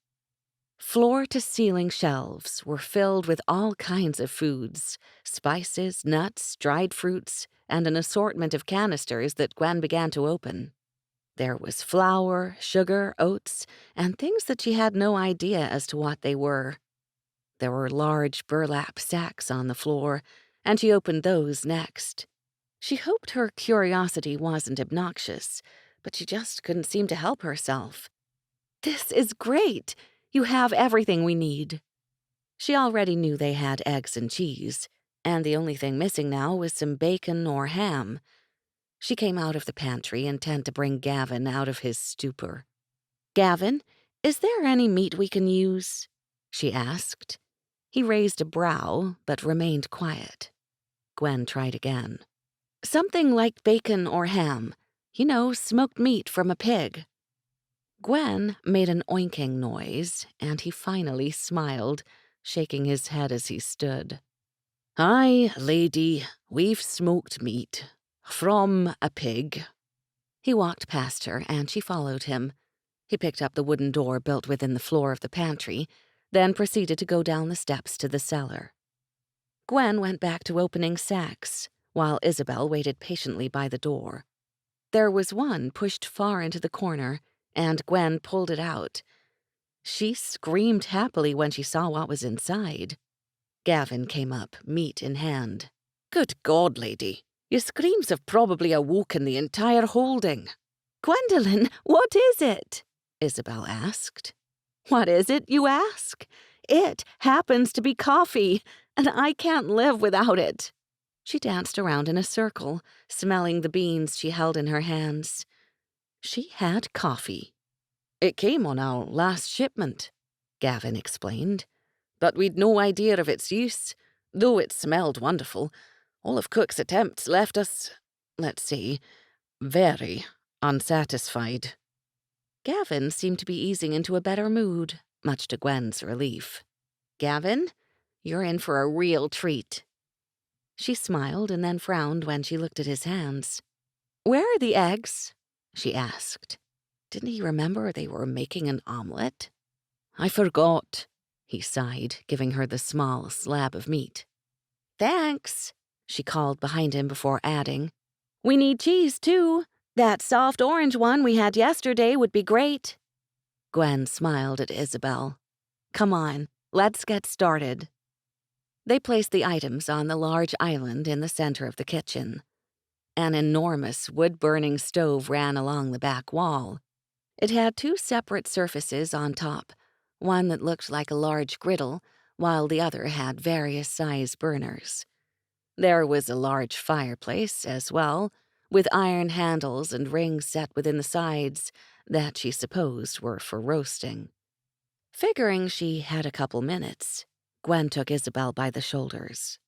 Floor-to-ceiling shelves were filled with all kinds of foods, spices, nuts, dried fruits, and an assortment of canisters that Gwen began to open. There was flour, sugar, oats, and things that she had no idea as to what they were. There were large burlap sacks on the floor, and she opened those next. She hoped her curiosity wasn't obnoxious, but she just couldn't seem to help herself. "This is great! You have everything we need." She already knew they had eggs and cheese, and the only thing missing now was some bacon or ham. She came out of the pantry, intent to bring Gavin out of his stupor. "Gavin, is there any meat we can use?" she asked. He raised a brow, but remained quiet. Gwen tried again. "Something like bacon or ham. You know, smoked meat from a pig." Gwen made an oinking noise, and he finally smiled, shaking his head as he stood. "Aye, lady, we've smoked meat. From a pig." He walked past her, and she followed him. He picked up the wooden door built within the floor of the pantry, then proceeded to go down the steps to the cellar. Gwen went back to opening sacks, while Isabel waited patiently by the door. There was one pushed far into the corner, and Gwen pulled it out. She screamed happily when she saw what was inside. Gavin came up, meat in hand. "Good God, lady, your screams have probably awoken the entire holding." "Gwendolen, what is it?" Isabel asked. "What is it, you ask? It happens to be coffee, and I can't live without it." She danced around in a circle, smelling the beans she held in her hands. She had coffee. "It came on our last shipment," Gavin explained. "But we'd no idea of its use, though it smelled wonderful. All of Cook's attempts left us, let's see, very unsatisfied." Gavin seemed to be easing into a better mood, much to Gwen's relief. "Gavin, you're in for a real treat." She smiled and then frowned when she looked at his hands. "Where are the eggs?" she asked. Didn't he remember they were making an omelet? "I forgot," he sighed, giving her the small slab of meat. "Thanks," she called behind him before adding, "We need cheese, too. That soft orange one we had yesterday would be great." Gwen smiled at Isabel. "Come on, let's get started." They placed the items on the large island in the center of the kitchen. An enormous wood-burning stove ran along the back wall. It had two separate surfaces on top, one that looked like a large griddle, while the other had various size burners. There was a large fireplace as well, with iron handles and rings set within the sides that she supposed were for roasting. Figuring she had a couple minutes, Gwen took Isabel by the shoulders.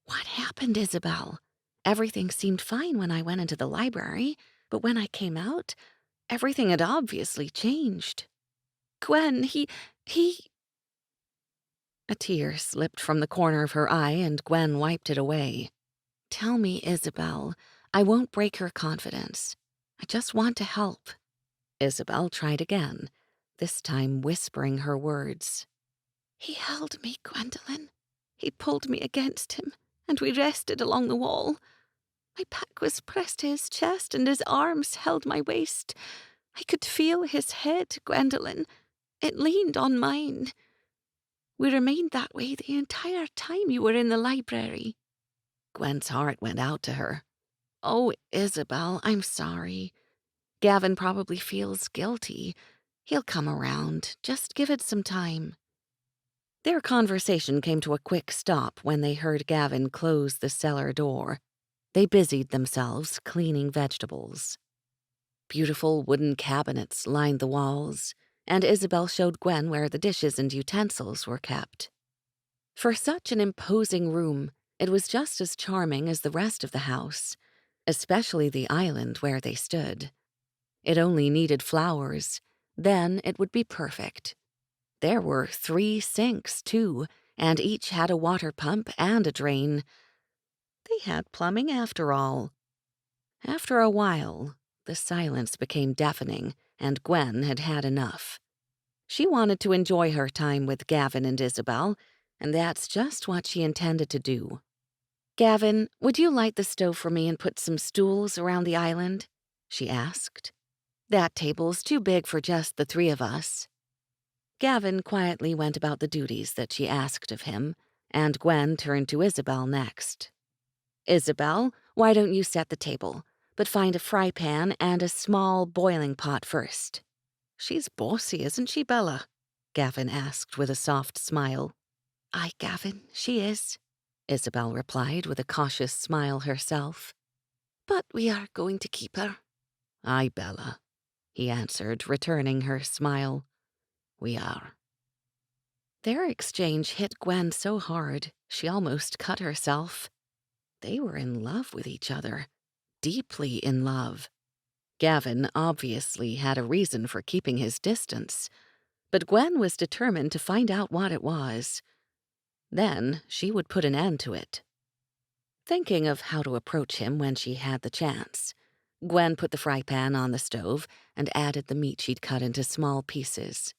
"What happened, Isabel? Everything seemed fine when I went into the library, but when I came out, everything had obviously changed." "Gwen, he... A tear slipped from the corner of her eye, and Gwen wiped it away. "Tell me, Isabel. I won't break her confidence. I just want to help." Isabel tried again, this time whispering her words. "He held me, Gwendolen. He pulled me against him, and we rested along the wall. My back was pressed to his chest, and his arms held my waist. I could feel his head, Gwendolen. It leaned on mine. We remained that way the entire time you were in the library." Gwen's heart went out to her. "Oh, Isabel, I'm sorry. Gavin probably feels guilty. He'll come around. Just give it some time." Their conversation came to a quick stop when they heard Gavin close the cellar door. They busied themselves cleaning vegetables. Beautiful wooden cabinets lined the walls, and Isabel showed Gwen where the dishes and utensils were kept. For such an imposing room, it was just as charming as the rest of the house, especially the island where they stood. It only needed flowers, then it would be perfect. There were 3 sinks, too, and each had a water pump and a drain. They had plumbing after all. After a while, the silence became deafening, and Gwen had had enough. She wanted to enjoy her time with Gavin and Isabel, and that's just what she intended to do. "Gavin, would you light the stove for me and put some stools around the island?" she asked. "That table's too big for just the three of us." Gavin quietly went about the duties that she asked of him, and Gwen turned to Isabel next. "Isabel, why don't you set the table, but find a fry pan and a small boiling pot first." "She's bossy, isn't she, Bella?" Gavin asked with a soft smile. "Aye, Gavin, she is," Isabel replied with a cautious smile herself. "But we are going to keep her." "Aye, Bella," he answered, returning her smile. "We are." Their exchange hit Gwen so hard, she almost cut herself. They were in love with each other, deeply in love. Gavin obviously had a reason for keeping his distance, but Gwen was determined to find out what it was. Then she would put an end to it. Thinking of how to approach him when she had the chance, Gwen put the fry pan on the stove and added the meat she'd cut into small pieces.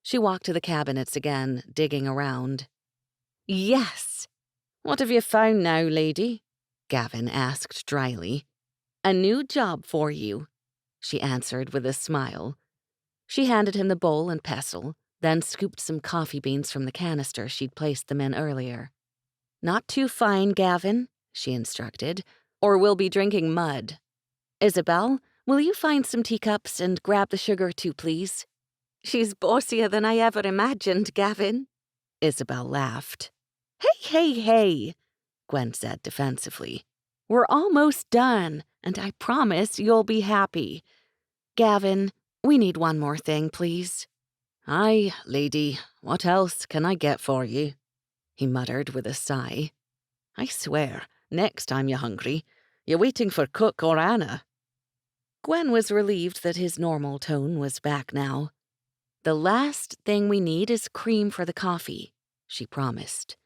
She walked to the cabinets again, digging around. "Yes!" "What have you found now, lady?" Gavin asked dryly. "A new job for you," she answered with a smile. She handed him the bowl and pestle, then scooped some coffee beans from the canister she'd placed them in earlier. "Not too fine, Gavin," she instructed, "or we'll be drinking mud. Isabel, will you find some teacups and grab the sugar too, please?" "She's bossier than I ever imagined, Gavin," Isabel laughed. Hey, Gwen said defensively. "We're almost done, and I promise you'll be happy. Gavin, we need one more thing, please." "Aye, lady, what else can I get for you?" he muttered with a sigh. "I swear, next time you're hungry, you're waiting for Cook or Anna." Gwen was relieved that his normal tone was back now. "The last thing we need is cream for the coffee," she promised.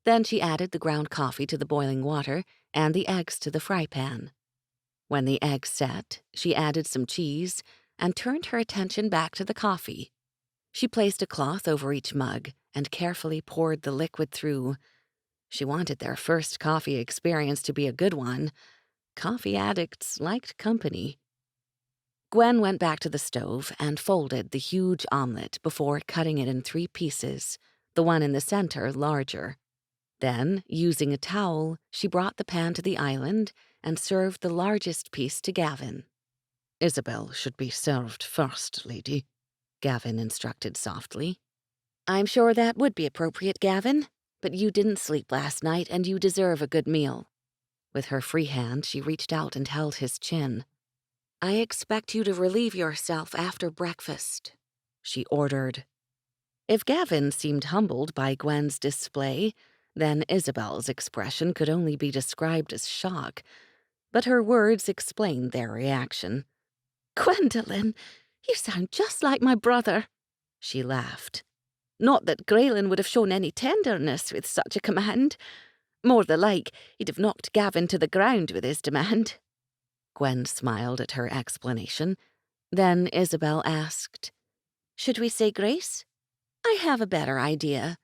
Then she added the ground coffee to the boiling water and the eggs to the fry pan. When the eggs set, she added some cheese and turned her attention back to the coffee. She placed a cloth over each mug and carefully poured the liquid through. She wanted their first coffee experience to be a good one. Coffee addicts liked company. Gwen went back to the stove and folded the huge omelet before cutting it in 3 pieces, the one in the center larger. Then, using a towel, she brought the pan to the island and served the largest piece to Gavin. "Isabel should be served first, lady," Gavin instructed softly. "I'm sure that would be appropriate, Gavin, but you didn't sleep last night and you deserve a good meal." With her free hand, she reached out and held his chin. "I expect you to relieve yourself after breakfast," she ordered. If Gavin seemed humbled by Gwen's display, then Isabel's expression could only be described as shock, but her words explained their reaction. "Gwendolen, you sound just like my brother," she laughed. "Not that Grayen would have shown any tenderness with such a command. More the like, he'd have knocked Gavin to the ground with his demand." Gwen smiled at her explanation. Then Isabel asked, "Should we say grace?" "I have a better idea.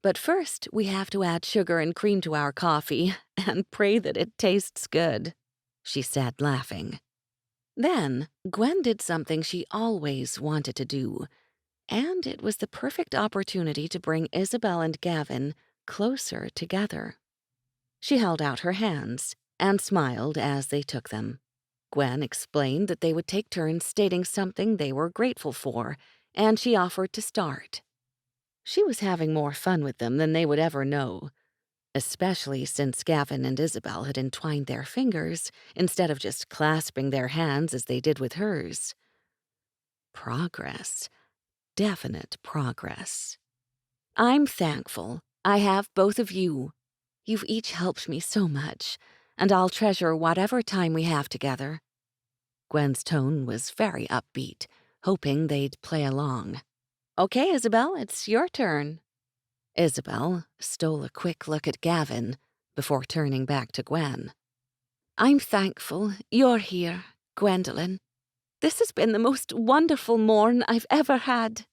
But first, we have to add sugar and cream to our coffee and pray that it tastes good," she said, laughing. Then, Gwen did something she always wanted to do, and it was the perfect opportunity to bring Isabel and Gavin closer together. She held out her hands and smiled as they took them. Gwen explained that they would take turns stating something they were grateful for, and she offered to start. She was having more fun with them than they would ever know, especially since Gavin and Isabel had entwined their fingers instead of just clasping their hands as they did with hers. Progress. Definite progress. "I'm thankful I have both of you. You've each helped me so much, and I'll treasure whatever time we have together." Gwen's tone was very upbeat, hoping they'd play along. "Okay, Isabel, it's your turn." Isabel stole a quick look at Gavin before turning back to Gwen. "I'm thankful you're here, Gwendolen. This has been the most wonderful morn I've ever had."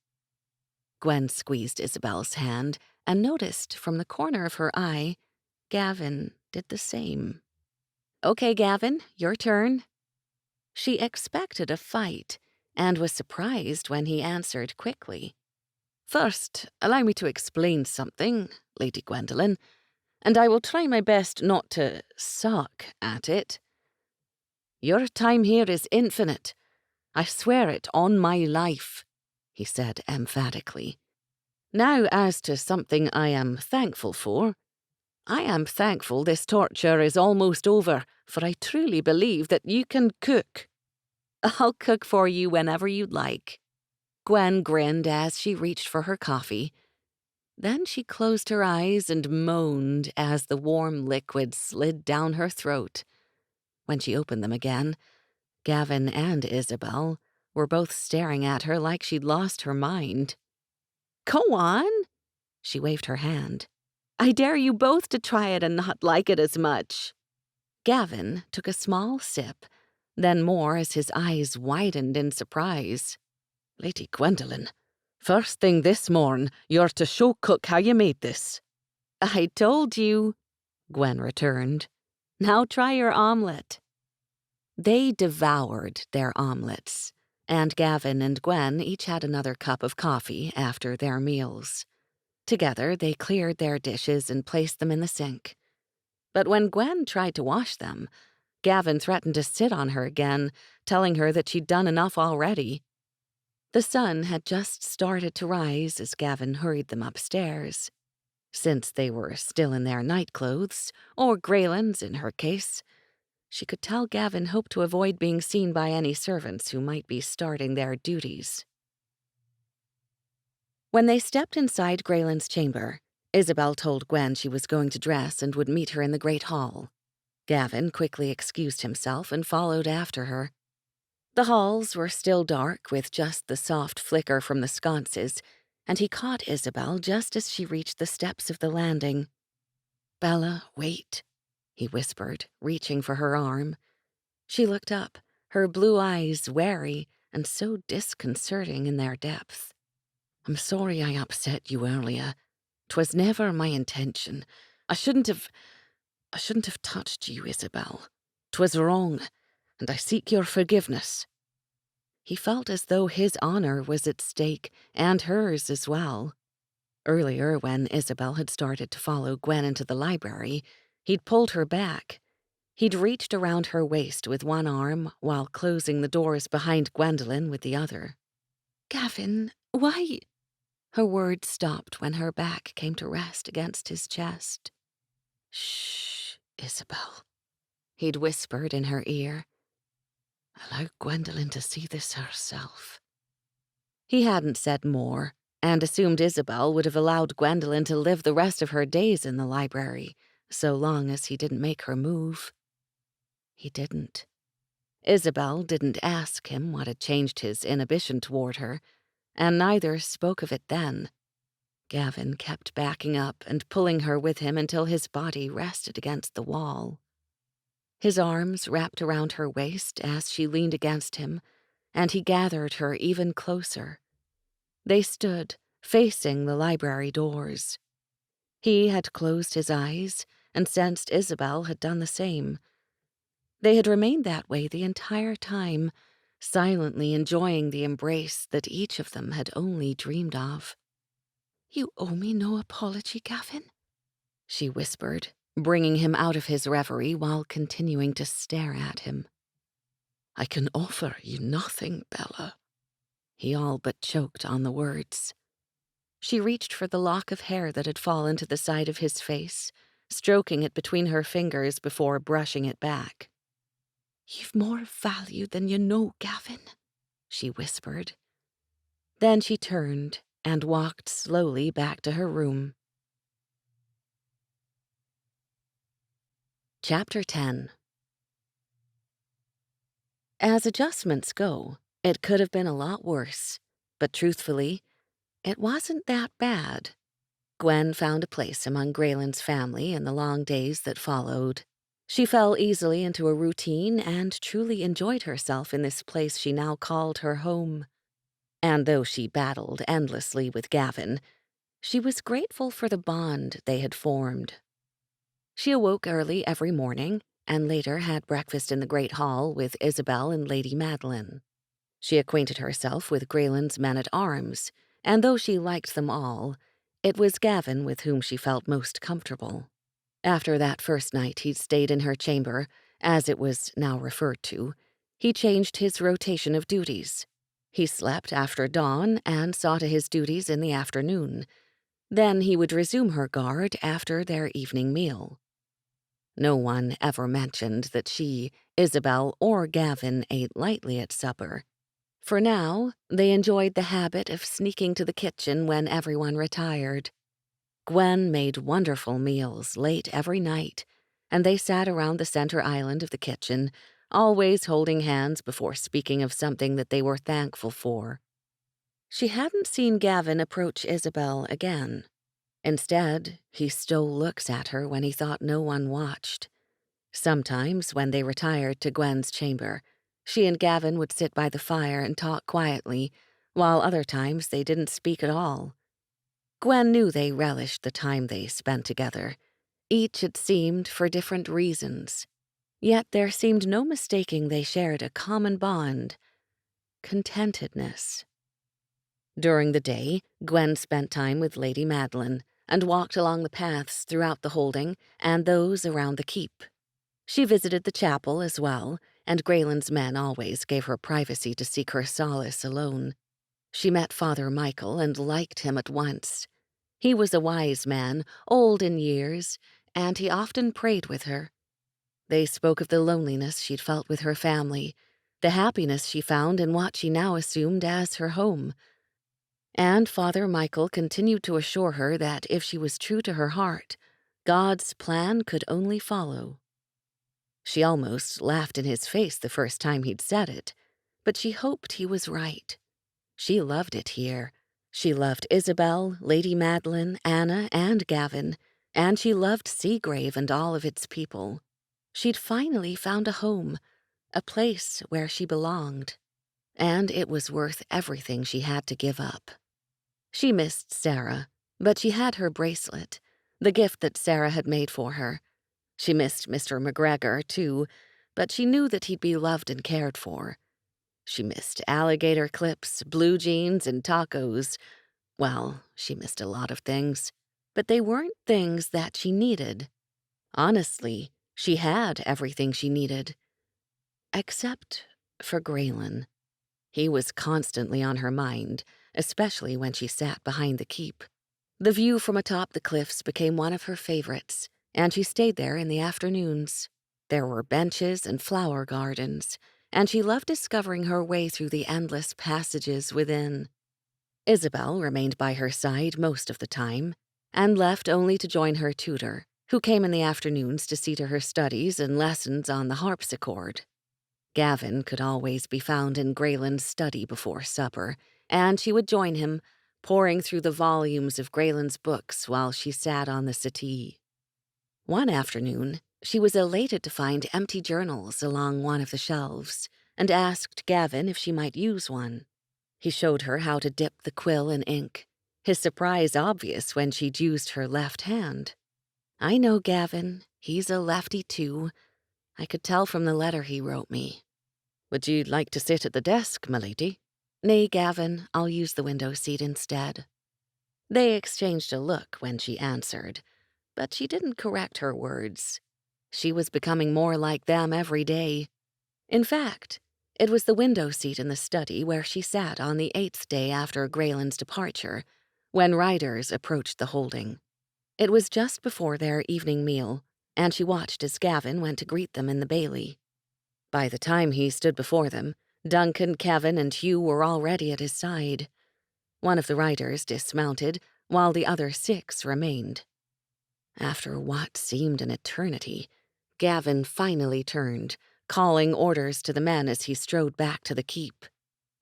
Gwen squeezed Isabel's hand and noticed from the corner of her eye, Gavin did the same. "Okay, Gavin, your turn." She expected a fight and was surprised when he answered quickly. "First, allow me to explain something, Lady Gwendolen, and I will try my best not to suck at it. Your time here is infinite. I swear it on my life," he said emphatically. "Now, as to something I am thankful for. I am thankful this torture is almost over, for I truly believe that you can cook." "I'll cook for you whenever you'd like." Gwen grinned as she reached for her coffee. Then she closed her eyes and moaned as the warm liquid slid down her throat. When she opened them again, Gavin and Isabel were both staring at her like she'd lost her mind. "Go on," she waved her hand. "I dare you both to try it and not like it as much." Gavin took a small sip, then more as his eyes widened in surprise. "Lady Gwendolen, first thing this morn, you're to show cook how you made this." "I told you," Gwen returned. "Now try your omelette." They devoured their omelets, and Gavin and Gwen each had another cup of coffee after their meals. Together, they cleared their dishes and placed them in the sink. But when Gwen tried to wash them, Gavin threatened to sit on her again, telling her that she'd done enough already. The sun had just started to rise as Gavin hurried them upstairs. Since they were still in their nightclothes, or Graylan's in her case, she could tell Gavin hoped to avoid being seen by any servants who might be starting their duties. When they stepped inside Graylan's chamber, Isabel told Gwen she was going to dress and would meet her in the great hall. Gavin quickly excused himself and followed after her. The halls were still dark with just the soft flicker from the sconces, and he caught Isabel just as she reached the steps of the landing. "Bella, wait," he whispered, reaching for her arm. She looked up, her blue eyes wary and so disconcerting in their depth. "I'm sorry I upset you earlier. 'Twas never my intention. I shouldn't have touched you, Isabel. 'Twas wrong, and I seek your forgiveness." He felt as though his honor was at stake, and hers as well. Earlier, when Isabel had started to follow Gwen into the library, he'd pulled her back. He'd reached around her waist with one arm while closing the doors behind Gwendolen with the other. "Gavin, why?" Her words stopped when her back came to rest against his chest. "Shh, Isabel," he'd whispered in her ear. "Allow Gwendolen to see this herself." He hadn't said more, and assumed Isabel would have allowed Gwendolen to live the rest of her days in the library, so long as he didn't make her move. He didn't. Isabel didn't ask him what had changed his inhibition toward her, and neither spoke of it then. Gavin kept backing up and pulling her with him until his body rested against the wall. His arms wrapped around her waist as she leaned against him, and he gathered her even closer. They stood, facing the library doors. He had closed his eyes and sensed Isabel had done the same. They had remained that way the entire time, silently enjoying the embrace that each of them had only dreamed of. "You owe me no apology, Gavin," she whispered, bringing him out of his reverie while continuing to stare at him. "I can offer you nothing, Bella." He all but choked on the words. She reached for the lock of hair that had fallen to the side of his face, stroking it between her fingers before brushing it back. "You've more value than you know, Gavin," she whispered. Then she turned and walked slowly back to her room. Chapter 10. As adjustments go, it could have been a lot worse, but truthfully, it wasn't that bad. Gwen found a place among Graylan's family in the long days that followed. She fell easily into a routine and truly enjoyed herself in this place she now called her home. And though she battled endlessly with Gavin, she was grateful for the bond they had formed. She awoke early every morning and later had breakfast in the great hall with Isabel and Lady Madeline. She acquainted herself with Grayen's men-at-arms, and though she liked them all, it was Gavin with whom she felt most comfortable. After that first night he'd stayed in her chamber, as it was now referred to, he changed his rotation of duties. He slept after dawn and saw to his duties in the afternoon. Then he would resume her guard after their evening meal. No one ever mentioned that she, Isabel, or Gavin ate lightly at supper. For now, they enjoyed the habit of sneaking to the kitchen when everyone retired. Gwen made wonderful meals late every night, and they sat around the center island of the kitchen, always holding hands before speaking of something that they were thankful for. She hadn't seen Gavin approach Isabel again. Instead, he stole looks at her when he thought no one watched. Sometimes, when they retired to Gwen's chamber, she and Gavin would sit by the fire and talk quietly, while other times they didn't speak at all. Gwen knew they relished the time they spent together, each, it seemed, for different reasons. Yet there seemed no mistaking they shared a common bond: contentedness. During the day, Gwen spent time with Lady Madeline and walked along the paths throughout the holding and those around the keep. She visited the chapel as well, and Grayen's men always gave her privacy to seek her solace alone. She met Father Michael and liked him at once. He was a wise man, old in years, and he often prayed with her. They spoke of the loneliness she'd felt with her family, the happiness she found in what she now assumed as her home. And Father Michael continued to assure her that if she was true to her heart, God's plan could only follow. She almost laughed in his face the first time he'd said it, but she hoped he was right. She loved it here. She loved Isabel, Lady Madeline, Anna, and Gavin, and she loved Seagrave and all of its people. She'd finally found a home, a place where she belonged, and it was worth everything she had to give up. She missed Sarah, but she had her bracelet, the gift that Sarah had made for her. She missed Mr. McGregor, too, but she knew that he'd be loved and cared for. She missed alligator clips, blue jeans, and tacos. Well, she missed a lot of things, but they weren't things that she needed. Honestly, she had everything she needed. Except for Grayen. He was constantly on her mind, especially when she sat behind the keep. The view from atop the cliffs became one of her favorites, and she stayed there in the afternoons. There were benches and flower gardens, and she loved discovering her way through the endless passages within. Isabel remained by her side most of the time, and left only to join her tutor, who came in the afternoons to see to her studies and lessons on the harpsichord. Gavin could always be found in Grayen's study before supper, and she would join him, poring through the volumes of Grayen's books while she sat on the settee. One afternoon, she was elated to find empty journals along one of the shelves, and asked Gavin if she might use one. He showed her how to dip the quill in ink, his surprise obvious when she'd used her left hand. "I know Gavin, he's a lefty too. I could tell from the letter he wrote me." "Would you like to sit at the desk, my lady?" "Nay, Gavin, I'll use the window seat instead." They exchanged a look when she answered, but she didn't correct her words. She was becoming more like them every day. In fact, it was the window seat in the study where she sat on the 8th day after Grayen's departure, when riders approached the holding. It was just before their evening meal, and she watched as Gavin went to greet them in the bailey. By the time he stood before them, Duncan, Kevin, and Hugh were already at his side. One of the riders dismounted, while the other 6 remained. After what seemed an eternity, Gavin finally turned, calling orders to the men as he strode back to the keep.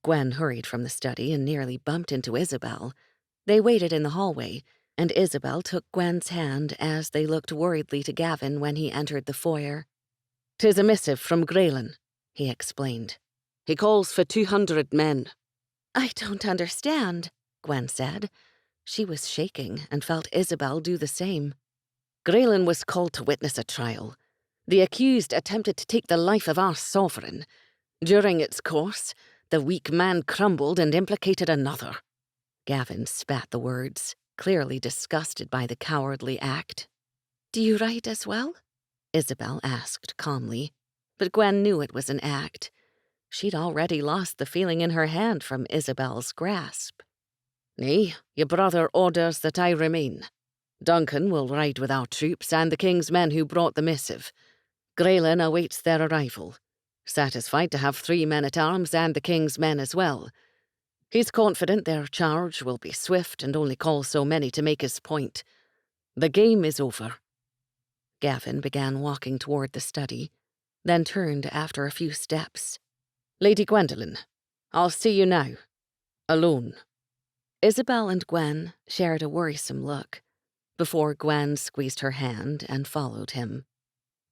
Gwen hurried from the study and nearly bumped into Isabel. They waited in the hallway, and Isabel took Gwen's hand as they looked worriedly to Gavin when he entered the foyer. "'Tis a missive from Grayen," he explained. "He calls for 200 men." I don't understand, Gwen said. She was shaking and felt Isabel do the same. Grayen was called to witness a trial. The accused attempted to take the life of our sovereign. During its course, the weak man crumbled and implicated another. Gavin spat the words, clearly disgusted by the cowardly act. Do you write as well? Isabel asked calmly, but Gwen knew it was an act. She'd already lost the feeling in her hand from Isabel's grasp. Nay, your brother orders that I remain. Duncan will ride with our troops and the king's men who brought the missive. Grayen awaits their arrival, satisfied to have 3 men-at-arms and the king's men as well. He's confident their charge will be swift and only call so many to make his point. The game is over. Gavin began walking toward the study, then turned after a few steps. Lady Gwendolen, I'll see you now. Alone. Isabel and Gwen shared a worrisome look, before Gwen squeezed her hand and followed him.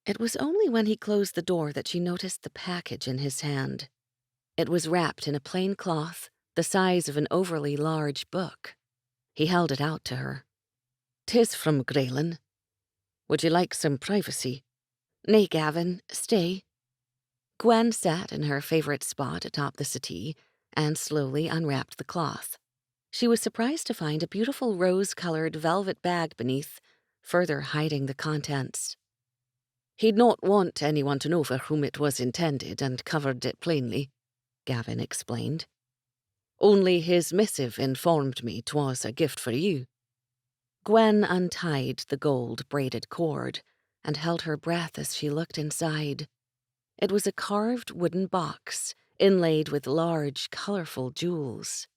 It was only when he closed the door that she noticed the package in his hand. It was wrapped in a plain cloth, the size of an overly large book. He held it out to her. "'Tis from Grayen. Would you like some privacy?" "Nay, Gavin, stay." Gwen sat in her favorite spot atop the settee and slowly unwrapped the cloth. She was surprised to find a beautiful rose-colored velvet bag beneath, further hiding the contents. "He'd not want anyone to know for whom it was intended and covered it plainly," Gavin explained. "Only his missive informed me 'twas a gift for you." Gwen untied the gold-braided cord and held her breath as she looked inside. It was a carved wooden box, inlaid with large, colorful jewels.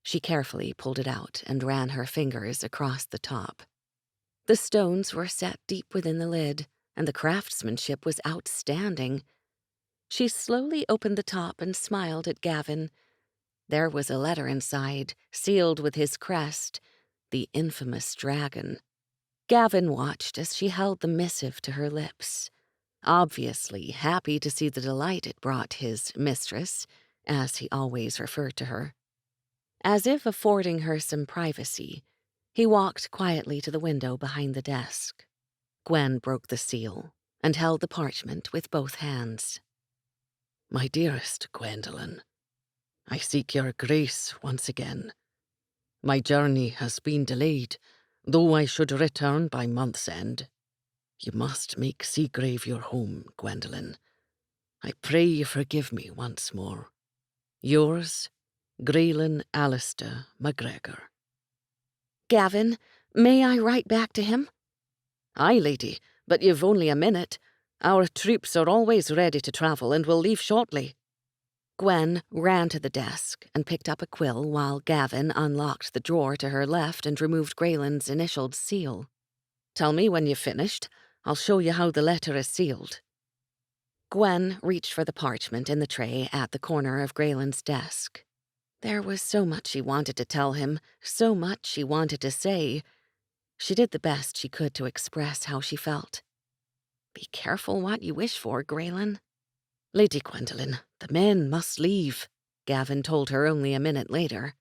She carefully pulled it out and ran her fingers across the top. The stones were set deep within the lid, and the craftsmanship was outstanding. She slowly opened the top and smiled at Gavin. There was a letter inside, sealed with his crest, the infamous dragon. Gavin watched as she held the missive to her lips, obviously happy to see the delight it brought his mistress, as he always referred to her. As if affording her some privacy, he walked quietly to the window behind the desk. Gwen broke the seal and held the parchment with both hands. "My dearest Gwendolen, I seek your grace once again. My journey has been delayed, though I should return by month's end. You must make Seagrave your home, Gwendolen. I pray you forgive me once more. Yours, Grayen Alistair MacGregor." "Gavin, may I write back to him?" "Aye, lady, but you've only a minute. Our troops are always ready to travel and will leave shortly." Gwen ran to the desk and picked up a quill while Gavin unlocked the drawer to her left and removed Grayen's initialed seal. "Tell me when you've finished. I'll show you how the letter is sealed." Gwen reached for the parchment in the tray at the corner of Grayen's desk. There was so much she wanted to tell him, so much she wanted to say. She did the best she could to express how she felt. "Be careful what you wish for, Grayen." "Lady Gwendolen, the men must leave," Gavin told her only a minute later.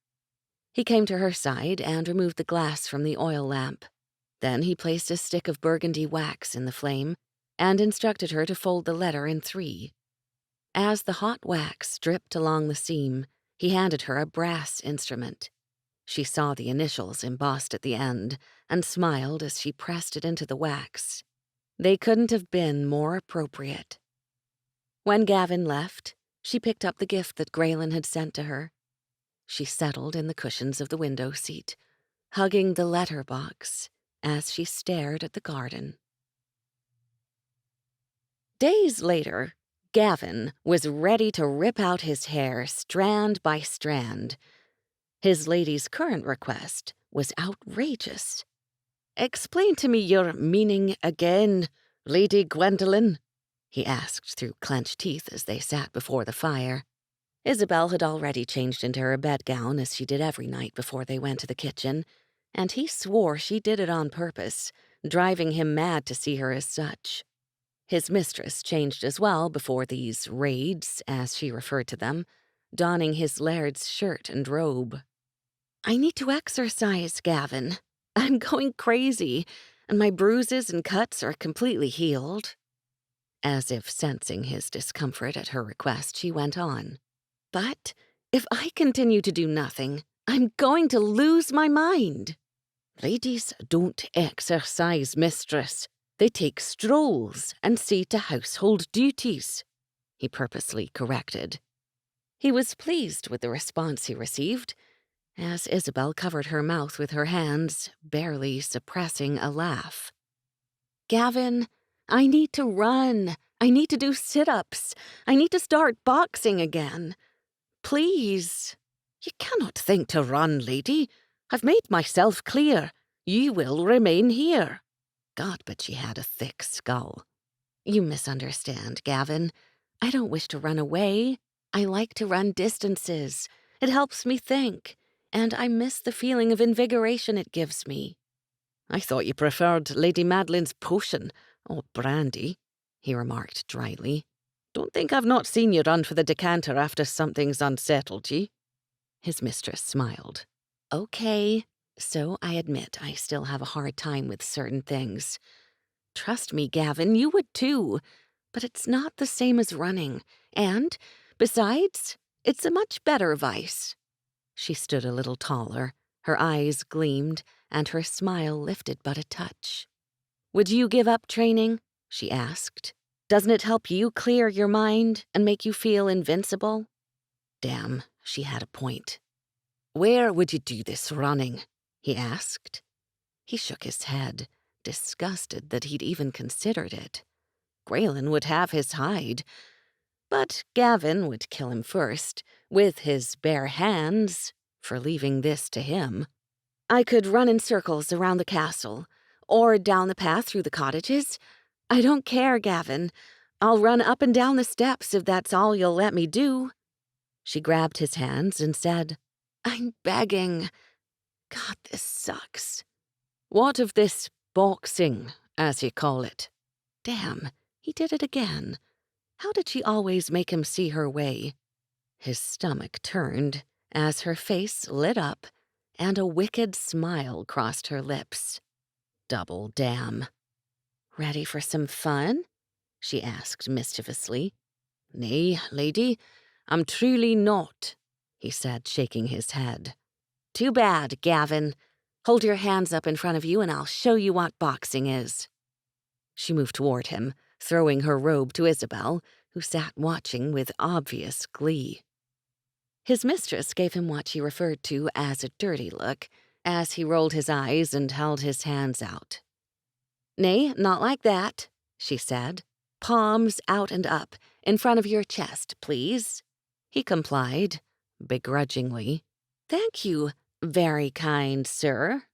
He came to her side and removed the glass from the oil lamp. Then he placed a stick of burgundy wax in the flame and instructed her to fold the letter in 3. As the hot wax dripped along the seam, he handed her a brass instrument. She saw the initials embossed at the end and smiled as she pressed it into the wax. They couldn't have been more appropriate. When Gavin left, she picked up the gift that Grayen had sent to her. She settled in the cushions of the window seat, hugging the letterbox as she stared at the garden. Days later, Gavin was ready to rip out his hair strand by strand. His lady's current request was outrageous. "Explain to me your meaning again, Lady Gwendolen," he asked through clenched teeth as they sat before the fire. Isabel had already changed into her bedgown as she did every night before they went to the kitchen, and he swore she did it on purpose, driving him mad to see her as such. His mistress changed as well before these raids, as she referred to them, donning his laird's shirt and robe. "I need to exercise, Gavin. I'm going crazy, and my bruises and cuts are completely healed." As if sensing his discomfort at her request, she went on. "But if I continue to do nothing, I'm going to lose my mind." "Ladies don't exercise, mistress. They take strolls and see to household duties," he purposely corrected. He was pleased with the response he received, as Isabel covered her mouth with her hands, barely suppressing a laugh. "Gavin, I need to run. I need to do sit-ups. I need to start boxing again. Please." "You cannot think to run, lady. I've made myself clear. You will remain here." God, but she had a thick skull. "You misunderstand, Gavin. I don't wish to run away. I like to run distances. It helps me think, and I miss the feeling of invigoration it gives me." "I thought you preferred Lady Madeline's potion, or brandy," he remarked dryly. "Don't think I've not seen you run for the decanter after something's unsettled ye." His mistress smiled. "Okay, so I admit I still have a hard time with certain things. Trust me, Gavin, you would too. But it's not the same as running, and, besides, it's a much better vice." She stood a little taller, her eyes gleamed, and her smile lifted but a touch. "Would you give up training?" she asked. "Doesn't it help you clear your mind and make you feel invincible?" Damn, she had a point. "Where would you do this running?" he asked. He shook his head, disgusted that he'd even considered it. Grayen would have his hide, but Gavin would kill him first, with his bare hands, for leaving this to him. "I could run in circles around the castle, or down the path through the cottages. I don't care, Gavin. I'll run up and down the steps if that's all you'll let me do." She grabbed his hands and said, "I'm begging. God, this sucks." "What of this boxing, as you call it?" Damn, he did it again. How did she always make him see her way? His stomach turned as her face lit up and a wicked smile crossed her lips. Double damn. "Ready for some fun?" she asked mischievously. "Nay, lady, I'm truly not," he said, shaking his head. "Too bad, Gavin. Hold your hands up in front of you and I'll show you what boxing is." She moved toward him, throwing her robe to Isabel, who sat watching with obvious glee. His mistress gave him what she referred to as a dirty look, as he rolled his eyes and held his hands out. "Nay, not like that," she said. "Palms out and up, in front of your chest, please." He complied, begrudgingly. "Thank you, very kind sir."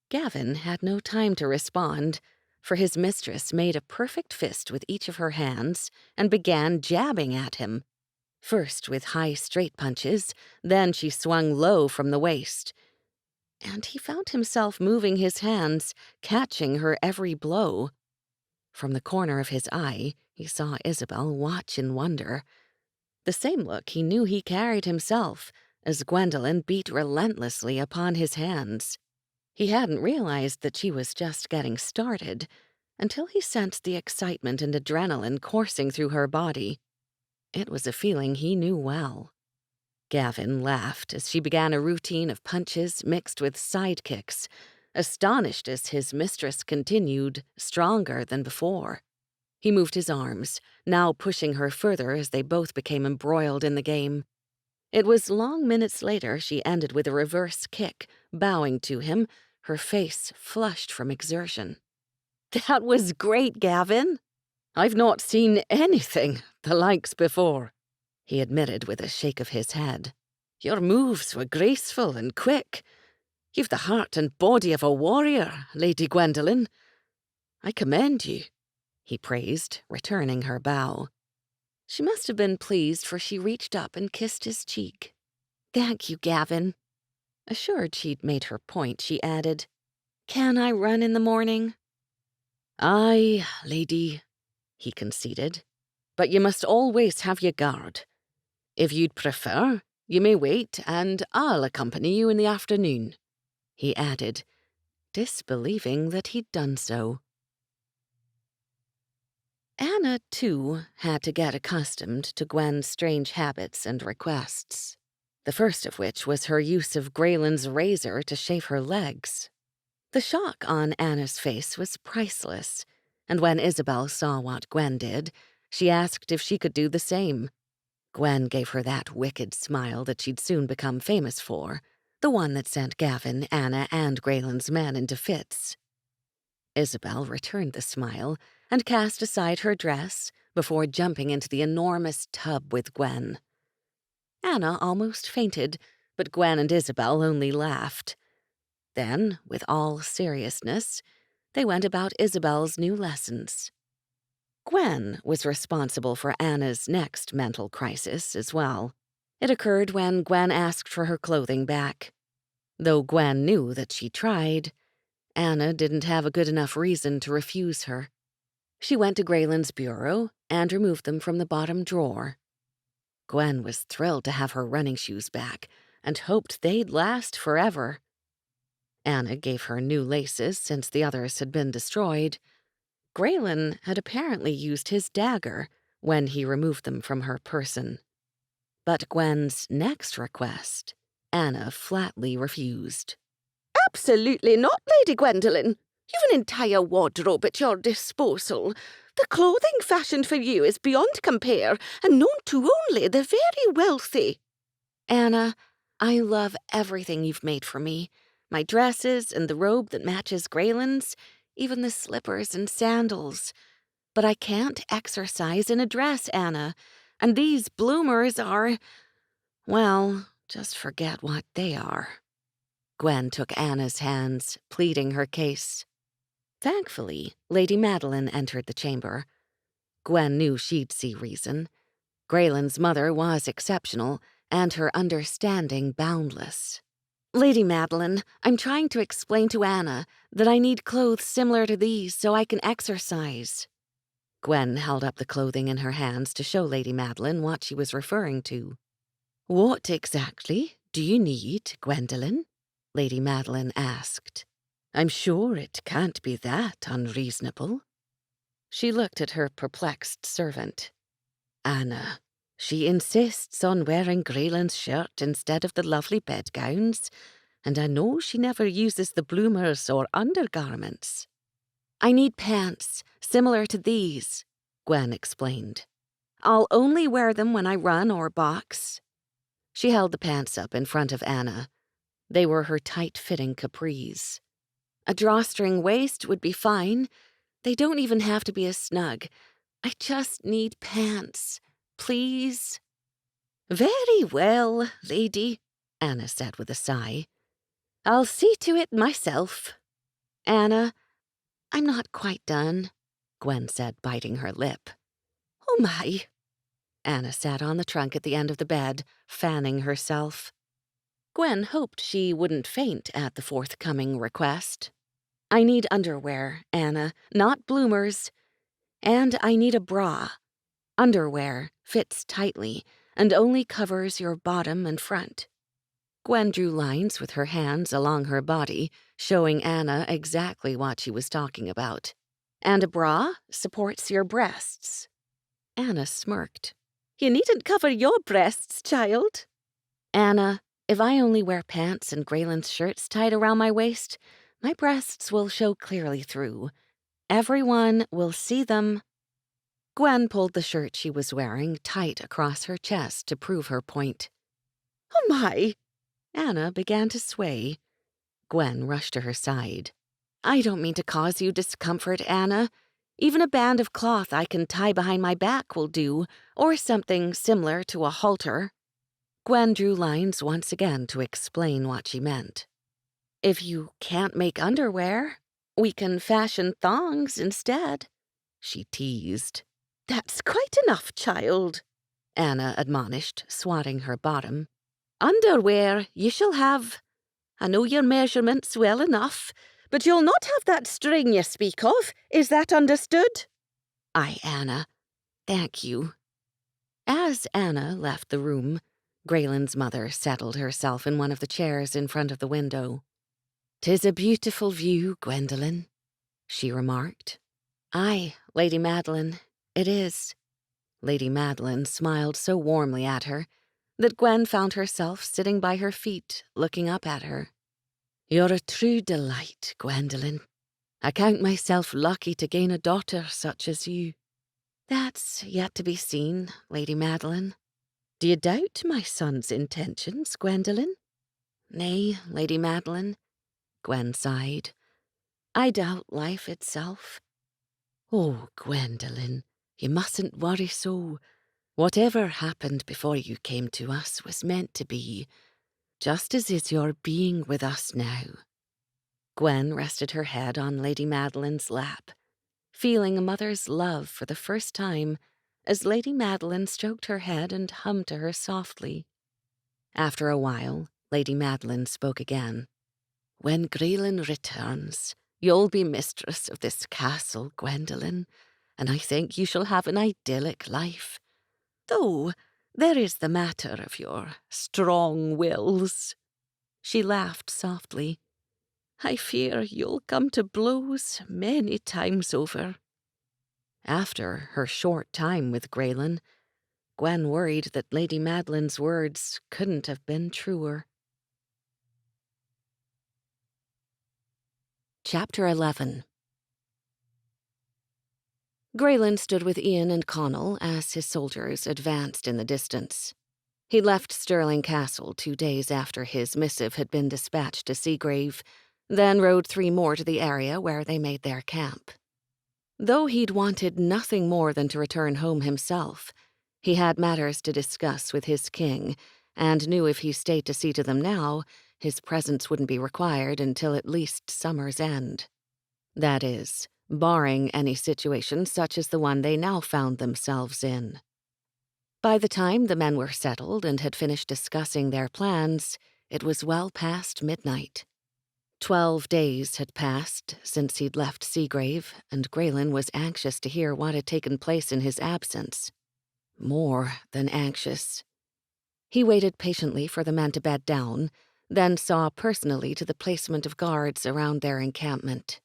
Gavin had no time to respond, for his mistress made a perfect fist with each of her hands and began jabbing at him. First with high straight punches, then she swung low from the waist. And he found himself moving his hands, catching her every blow. From the corner of his eye, he saw Isabel watch in wonder. The same look he knew he carried himself, as Gwendolen beat relentlessly upon his hands. He hadn't realized that she was just getting started, until he sensed the excitement and adrenaline coursing through her body. It was a feeling he knew well. Gavin laughed as she began a routine of punches mixed with sidekicks, astonished as his mistress continued, stronger than before. He moved his arms, now pushing her further as they both became embroiled in the game. It was long minutes later she ended with a reverse kick, bowing to him, her face flushed from exertion. "That was great, Gavin." "I've not seen anything the likes before," he admitted with a shake of his head. "Your moves were graceful and quick. You've the heart and body of a warrior, Lady Gwendolen. I commend you," he praised, returning her bow. She must have been pleased, for she reached up and kissed his cheek. "Thank you, Gavin." Assured she'd made her point, she added, "Can I run in the morning?" "Aye, lady," he conceded, "but you must always have your guard. If you'd prefer, you may wait, and I'll accompany you in the afternoon," he added, disbelieving that he'd done so. Anna, too, had to get accustomed to Gwen's strange habits and requests, the first of which was her use of Grayen's razor to shave her legs. The shock on Anna's face was priceless, and when Isabel saw what Gwen did, she asked if she could do the same. Gwen gave her that wicked smile that she'd soon become famous for, the one that sent Gavin, Anna, and Grayen's men into fits. Isabel returned the smile and cast aside her dress before jumping into the enormous tub with Gwen. Anna almost fainted, but Gwen and Isabel only laughed. Then, with all seriousness, they went about Isabel's new lessons. Gwen was responsible for Anna's next mental crisis as well. It occurred when Gwen asked for her clothing back. Though Gwen knew that she tried, Anna didn't have a good enough reason to refuse her. She went to Grayen's bureau and removed them from the bottom drawer. Gwen was thrilled to have her running shoes back and hoped they'd last forever. Anna gave her new laces since the others had been destroyed. Grayen had apparently used his dagger when he removed them from her person. But Gwen's next request, Anna flatly refused. "Absolutely not, Lady Gwendolen. You've an entire wardrobe at your disposal. The clothing fashioned for you is beyond compare and known to only the very wealthy." Anna, I love everything you've made for me. My dresses and the robe that matches Grayen's, even the slippers and sandals. But I can't exercise in a dress, Anna, and these bloomers are, well, just forget what they are. Gwen took Anna's hands, pleading her case. Thankfully, Lady Madeline entered the chamber. Gwen knew she'd see reason. Grayen's mother was exceptional, and her understanding boundless. Lady Madeline, I'm trying to explain to Anna that I need clothes similar to these so I can exercise. Gwen held up the clothing in her hands to show Lady Madeline what she was referring to. What exactly do you need, Gwendolen? Lady Madeline asked. I'm sure it can't be that unreasonable. She looked at her perplexed servant. Anna, she insists on wearing Grayen's shirt instead of the lovely bedgowns, and I know she never uses the bloomers or undergarments. I need pants, similar to these, Gwen explained. I'll only wear them when I run or box. She held the pants up in front of Anna. They were her tight-fitting capris. A drawstring waist would be fine. They don't even have to be as snug. I just need pants. Please? Very well, lady, Anna said with a sigh. I'll see to it myself. Anna, I'm not quite done, Gwen said, biting her lip. Oh my. Anna sat on the trunk at the end of the bed, fanning herself. Gwen hoped she wouldn't faint at the forthcoming request. I need underwear, Anna, not bloomers. And I need a bra. Underwear fits tightly and only covers your bottom and front. Gwen drew lines with her hands along her body, showing Anna exactly what she was talking about. And a bra supports your breasts. Anna smirked. You needn't cover your breasts, child. Anna, if I only wear pants and Grayen's shirts tied around my waist, my breasts will show clearly through. Everyone will see them. Gwen pulled the shirt she was wearing tight across her chest to prove her point. Oh my! Anna began to sway. Gwen rushed to her side. I don't mean to cause you discomfort, Anna. Even a band of cloth I can tie behind my back will do, or something similar to a halter. Gwen drew lines once again to explain what she meant. If you can't make underwear, we can fashion thongs instead, she teased. That's quite enough, child, Anna admonished, swatting her bottom. Underwear you shall have. I know your measurements well enough, but you'll not have that string you speak of. Is that understood? Aye, Anna. Thank you. As Anna left the room, Grayelen's mother settled herself in one of the chairs in front of the window. "'Tis a beautiful view, Gwendolen," she remarked. "Aye, Lady Madeline, it is." Lady Madeline smiled so warmly at her that Gwen found herself sitting by her feet, looking up at her. "You're a true delight, Gwendolen. I count myself lucky to gain a daughter such as you." "That's yet to be seen, Lady Madeline." "Do you doubt my son's intentions, Gwendolen?" "Nay, Lady Madeline," Gwen sighed. "I doubt life itself." "Oh, Gwendolen, you mustn't worry so. Whatever happened before you came to us was meant to be, just as is your being with us now." Gwen rested her head on Lady Madeline's lap, feeling a mother's love for the first time as Lady Madeline stroked her head and hummed to her softly. After a while, Lady Madeline spoke again. "When Grayen returns, you'll be mistress of this castle, Gwendolen, and I think you shall have an idyllic life. Though there is the matter of your strong wills." She laughed softly. "I fear you'll come to blows many times over." After her short time with Grayen, Gwen worried that Lady Madeline's words couldn't have been truer. Chapter 11. Grayen stood with Ian and Connell as his soldiers advanced in the distance. He left Stirling Castle 2 days after his missive had been dispatched to Seagrave, then rode 3 more to the area where they made their camp. Though he'd wanted nothing more than to return home himself, he had matters to discuss with his king, and knew if he stayed to see to them now, his presence wouldn't be required until at least summer's end. That is, barring any situation such as the one they now found themselves in. By the time the men were settled and had finished discussing their plans, it was well past midnight. 12 days had passed since he'd left Seagrave, and Grayen was anxious to hear what had taken place in his absence. More than anxious. He waited patiently for the men to bed down, then saw personally to the placement of guards around their encampment.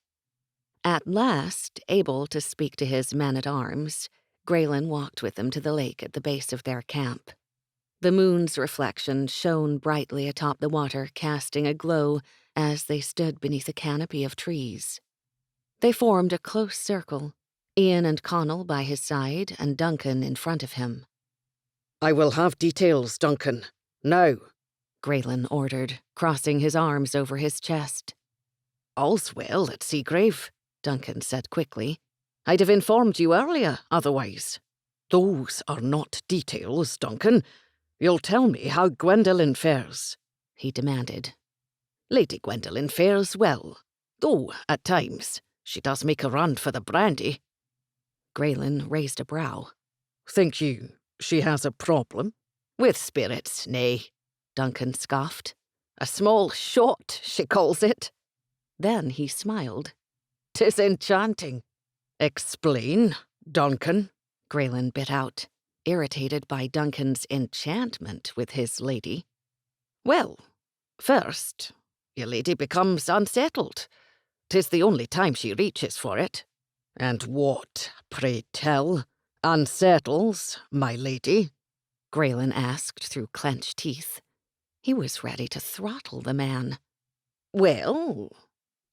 At last, able to speak to his men-at-arms, Grayen walked with them to the lake at the base of their camp. The moon's reflection shone brightly atop the water, casting a glow as they stood beneath a canopy of trees. They formed a close circle, Ian and Connell by his side and Duncan in front of him. "I will have details, Duncan. Now," Grayen ordered, crossing his arms over his chest. "All's well at Seagrave," Duncan said quickly. "I'd have informed you earlier, otherwise." "Those are not details, Duncan. You'll tell me how Gwendolen fares," he demanded. "Lady Gwendolen fares well, though, at times, she does make a run for the brandy." Grayen raised a brow. "Think you she has a problem?" "With spirits, nay," Duncan scoffed. "A small shot, she calls it." Then he smiled. "'Tis enchanting." "Explain, Duncan," Grayen bit out, irritated by Duncan's enchantment with his lady. "Well, first, your lady becomes unsettled. 'Tis the only time she reaches for it." "And what, pray tell, unsettles my lady?" Grayen asked through clenched teeth. He was ready to throttle the man. "Well,"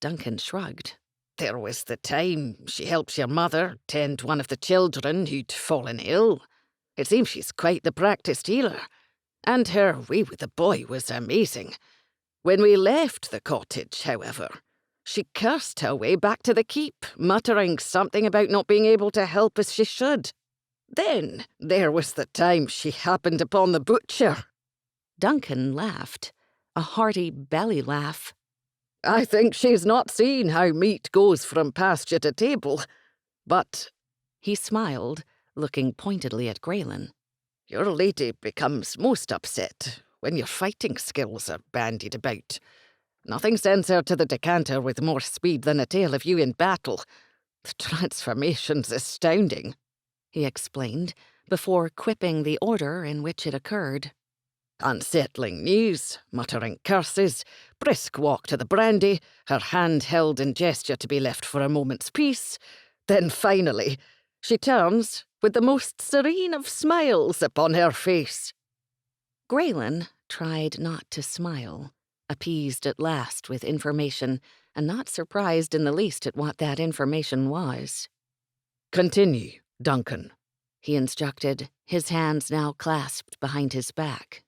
Duncan shrugged. "there was the time she helps your mother tend one of the children who'd fallen ill. It seems she's quite the practised healer, and her way with the boy was amazing. When we left the cottage, however, she cursed her way back to the keep, muttering something about not being able to help as she should. Then there was the time she happened upon the butcher." Duncan laughed, a hearty belly laugh. "I think she's not seen how meat goes from pasture to table, but—" He smiled, looking pointedly at Grayen. "Your lady becomes most upset when your fighting skills are bandied about. Nothing sends her to the decanter with more speed than a tale of you in battle. The transformation's astounding," he explained, before quipping the order in which it occurred. Unsettling news, muttering curses, brisk walk to the brandy, her hand held in gesture to be left for a moment's peace. Then finally, she turns with the most serene of smiles upon her face. Grayen tried not to smile, appeased at last with information, and not surprised in the least at what that information was. "Continue, Duncan," he instructed, his hands now clasped behind his back.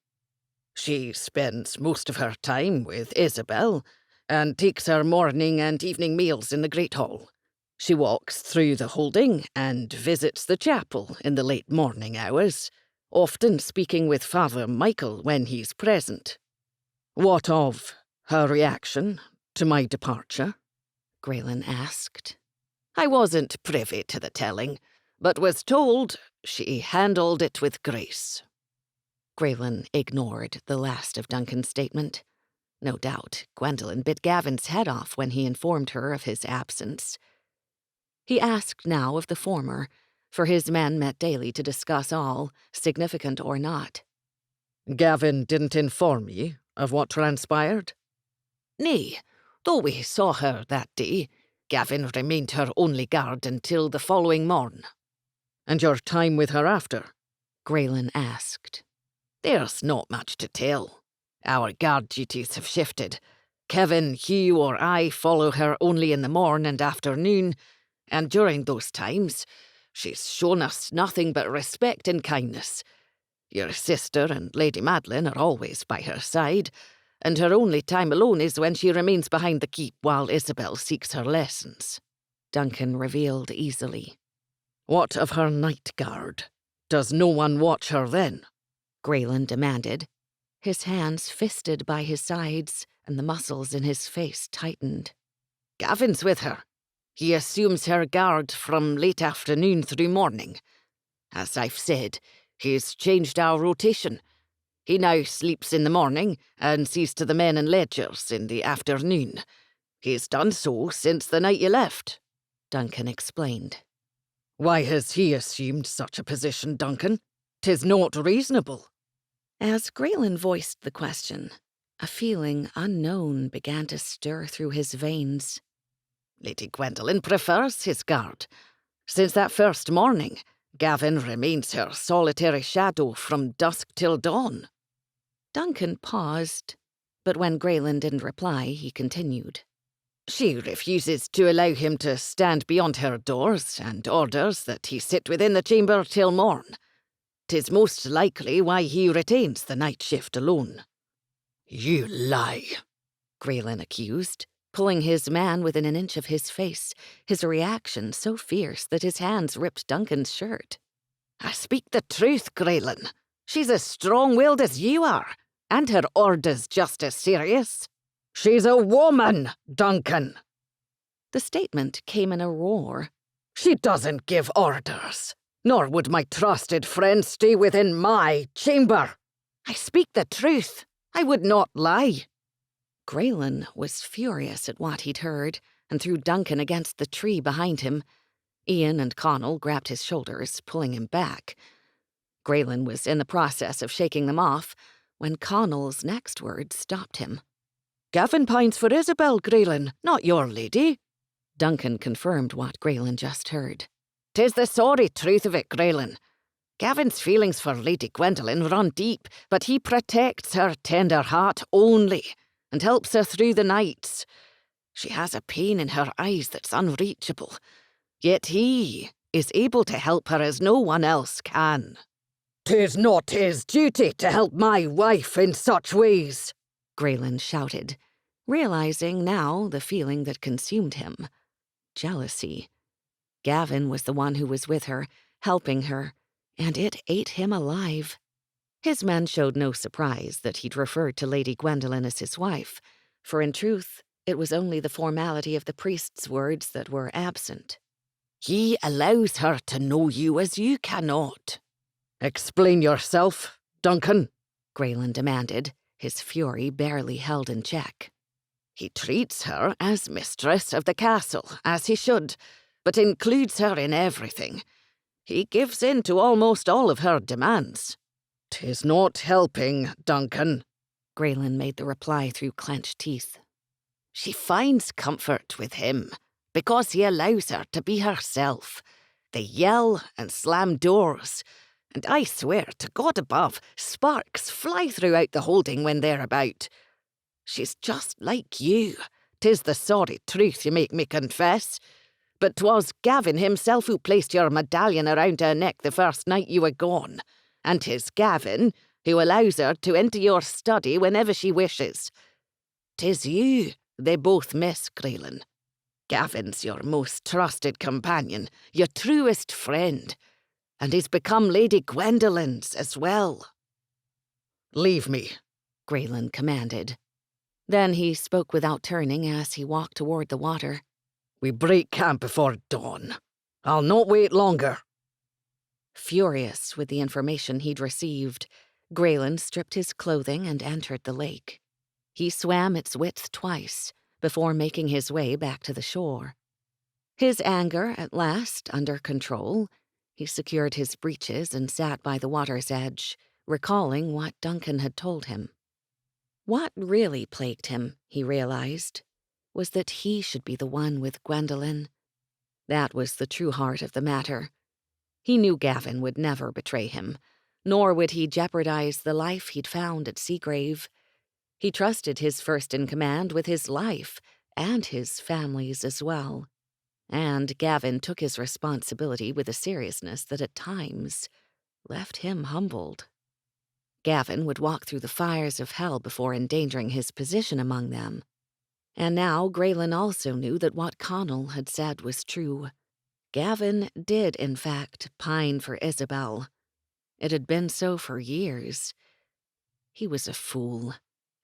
"She spends most of her time with Isabel and takes her morning and evening meals in the Great Hall. She walks through the holding and visits the chapel in the late morning hours, often speaking with Father Michael when he's present." "What of her reaction to my departure?" Grayen asked. "I wasn't privy to the telling, but was told she handled it with grace." Grayen ignored the last of Duncan's statement. No doubt, Gwendolen bit Gavin's head off when he informed her of his absence. He asked now of the former, for his men met daily to discuss all, significant or not. "Gavin didn't inform you of what transpired?" "Nay, though we saw her that day, Gavin remained her only guard until the following morn." "And your time with her after?" Grayen asked. "There's not much to tell. Our guard duties have shifted. Kevin, Hugh, or I follow her only in the morn and afternoon, and during those times, she's shown us nothing but respect and kindness. Your sister and Lady Madeline are always by her side, and her only time alone is when she remains behind the keep while Isabel seeks her lessons," Duncan revealed easily. "What of her night guard? Does no one watch her then?" Grayen demanded, his hands fisted by his sides and the muscles in his face tightened. "Gavin's with her. He assumes her guard from late afternoon through morning. As I've said, he's changed our rotation. He now sleeps in the morning and sees to the men and ledgers in the afternoon. He's done so since the night you left," Duncan explained. "Why has he assumed such a position, Duncan? 'Tis not reasonable." As Grayen voiced the question, a feeling unknown began to stir through his veins. "Lady Gwendolen prefers his guard. Since that first morning, Gavin remains her solitary shadow from dusk till dawn." Duncan paused, but when Grayen didn't reply, he continued. "She refuses to allow him to stand beyond her doors and orders that he sit within the chamber till morn. 'Tis most likely why he retains the night shift alone." "You lie," Grayen accused, pulling his man within an inch of his face, his reaction so fierce that his hands ripped Duncan's shirt. "I speak the truth, Grayen. She's as strong-willed as you are, and her orders just as serious." "She's a woman, Duncan." The statement came in a roar. "She doesn't give orders, nor would my trusted friend stay within my chamber." "I speak the truth. I would not lie." Grayen was furious at what he'd heard and threw Duncan against the tree behind him. Ian and Connell grabbed his shoulders, pulling him back. Grayen was in the process of shaking them off when Connell's next words stopped him. "Gavin pines for Isabel, Grayen, not your lady." Duncan confirmed what Grayen just heard. "'Tis the sorry truth of it, Grayen. Gavin's feelings for Lady Gwendolen run deep, but he protects her tender heart only and helps her through the nights. She has a pain in her eyes that's unreachable, yet he is able to help her as no one else can." "'Tis not his duty to help my wife in such ways," Grayen shouted, realizing now the feeling that consumed him. Jealousy. Gavin was the one who was with her, helping her, and it ate him alive. His men showed no surprise that he'd referred to Lady Gwendolen as his wife, for in truth, it was only the formality of the priest's words that were absent. "He allows her to know you as you cannot." "Explain yourself, Duncan," Grayen demanded, his fury barely held in check. "He treats her as mistress of the castle, as he should, but includes her in everything. He gives in to almost all of her demands. "'Tis not helping, Duncan," Grayen made the reply through clenched teeth. She finds comfort with him because he allows her to be herself. They yell and slam doors, and I swear to God above, sparks fly throughout the holding when they're about. She's just like you. 'Tis the sorry truth you make me confess. But 'twas Gavin himself who placed your medallion around her neck the first night you were gone. And 'tis Gavin who allows her to enter your study whenever she wishes. 'Tis you they both miss, Grayen. Gavin's your most trusted companion, your truest friend, and he's become Lady Gwendolen's as well. "Leave me," Grayen commanded. Then he spoke without turning as he walked toward the water. "We break camp before dawn. I'll not wait longer." Furious with the information he'd received, Grayen stripped his clothing and entered the lake. He swam its width twice before making his way back to the shore. His anger at last under control, he secured his breeches and sat by the water's edge, recalling what Duncan had told him. What really plagued him, he realized, was that he should be the one with Gwendolen. That was the true heart of the matter. He knew Gavin would never betray him, nor would he jeopardize the life he'd found at Seagrave. He trusted his first-in-command with his life and his family's as well. And Gavin took his responsibility with a seriousness that at times left him humbled. Gavin would walk through the fires of hell before endangering his position among them. And now Grayen also knew that what Connell had said was true. Gavin did, in fact, pine for Isabel. It had been so for years. He was a fool.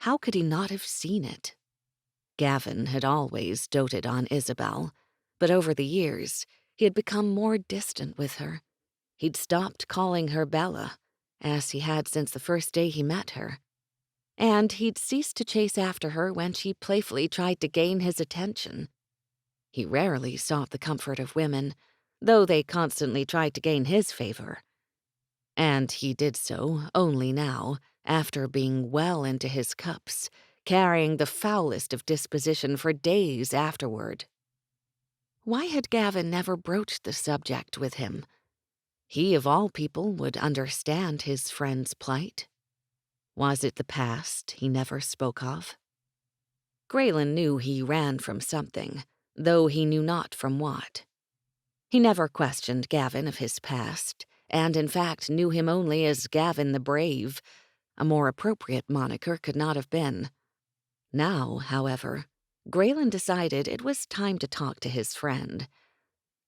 How could he not have seen it? Gavin had always doted on Isabel, but over the years he had become more distant with her. He'd stopped calling her Bella, as he had since the first day he met her. And he'd ceased to chase after her when she playfully tried to gain his attention. He rarely sought the comfort of women, though they constantly tried to gain his favor. And he did so only now, after being well into his cups, carrying the foulest of disposition for days afterward. Why had Gavin never broached the subject with him? He, of all people, would understand his friend's plight. Was it the past he never spoke of? Grayen knew he ran from something, though he knew not from what. He never questioned Gavin of his past, and in fact knew him only as Gavin the Brave. A more appropriate moniker could not have been. Now, however, Grayen decided it was time to talk to his friend.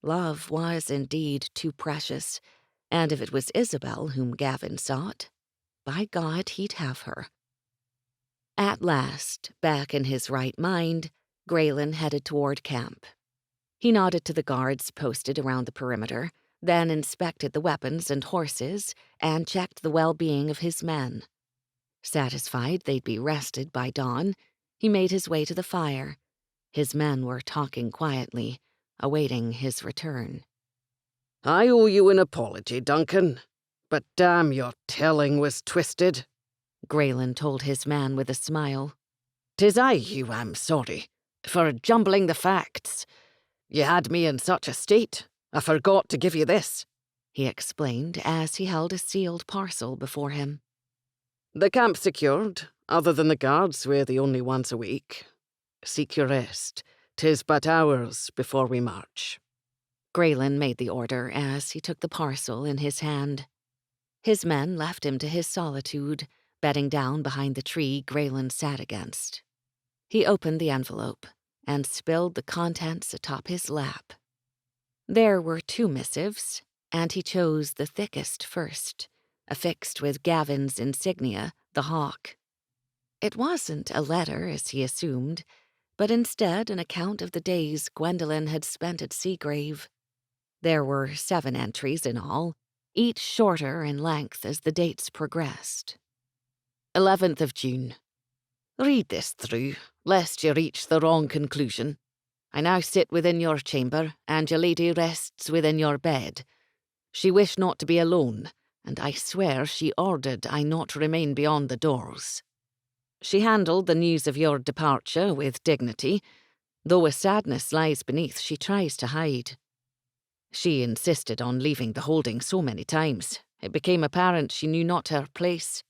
Love was indeed too precious, and if it was Isabel whom Gavin sought, by God he'd have her. At last, back in his right mind, Grayen headed toward camp. He nodded to the guards posted around the perimeter, then inspected the weapons and horses, and checked the well-being of his men. Satisfied they'd be rested by dawn, he made his way to the fire. His men were talking quietly, awaiting his return. "I owe you an apology, Duncan, but damn your telling was twisted," Grayen told his man with a smile. "'Tis I who am sorry, for jumbling the facts. You had me in such a state, I forgot to give you this," he explained as he held a sealed parcel before him. "The camp's secured, other than the guards, we're the only ones awake. Seek your rest. 'Tis but hours before we march." Grayen made the order as he took the parcel in his hand. His men left him to his solitude, bedding down behind the tree Grayen sat against. He opened the envelope and spilled the contents atop his lap. There were 2 missives, and he chose the thickest first, affixed with Gavin's insignia, the hawk. It wasn't a letter, as he assumed, but instead an account of the days Gwendolen had spent at Seagrave. There were 7 entries in all, each shorter in length as the dates progressed. 11th of June. Read this through, lest you reach the wrong conclusion. I now sit within your chamber, and your lady rests within your bed. She wished not to be alone, and I swear she ordered I not remain beyond the doors. She handled the news of your departure with dignity, though a sadness lies beneath she tries to hide. She insisted on leaving the holding so many times, it became apparent she knew not her place.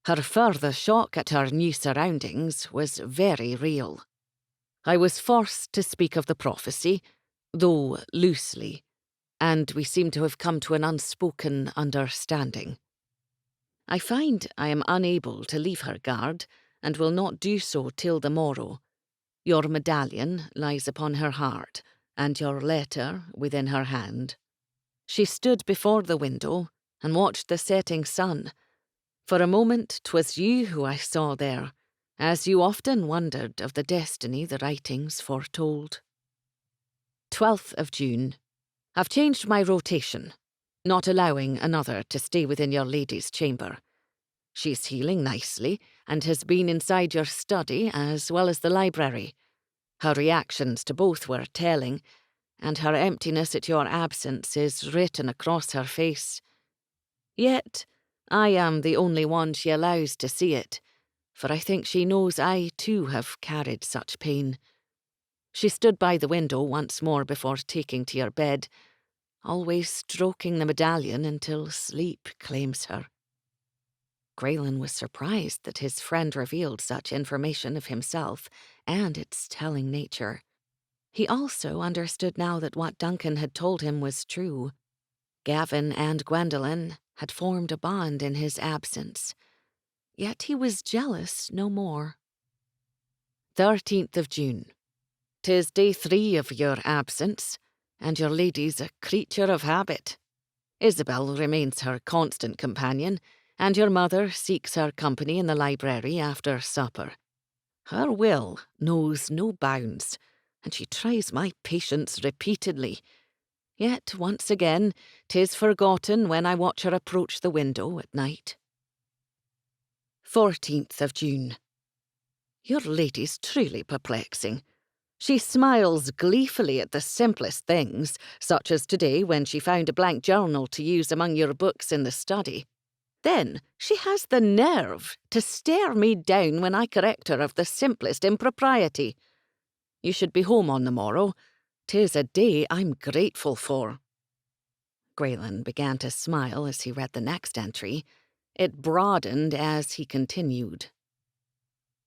Her further shock at her new surroundings was very real. I was forced to speak of the prophecy, though loosely, and we seem to have come to an unspoken understanding. I find I am unable to leave her guard, and will not do so till the morrow. Your medallion lies upon her heart, and your letter within her hand. She stood before the window and watched the setting sun. For a moment 'twas you who I saw there, as you often wondered of the destiny the writings foretold. 12th of June. I've changed my rotation, not allowing another to stay within your lady's chamber. She's healing nicely, and has been inside your study as well as the library. Her reactions to both were telling, and her emptiness at your absence is written across her face. Yet I am the only one she allows to see it, for I think she knows I too have carried such pain. She stood by the window once more before taking to your bed, always stroking the medallion until sleep claims her. Grayen was surprised that his friend revealed such information of himself and its telling nature. He also understood now that what Duncan had told him was true. Gavin and Gwendolen had formed a bond in his absence, yet he was jealous no more. 13th of June. 'Tis day 3 of your absence, and your lady's a creature of habit. Isabel remains her constant companion, and your mother seeks her company in the library after supper. Her will knows no bounds, and she tries my patience repeatedly. Yet, once again, 'tis forgotten when I watch her approach the window at night. 14th of June. Your lady's truly perplexing. She smiles gleefully at the simplest things, such as today when she found a blank journal to use among your books in the study. Then she has the nerve to stare me down when I correct her of the simplest impropriety. You should be home on the morrow. 'Tis a day I'm grateful for. Grayen began to smile as he read the next entry. It broadened as he continued.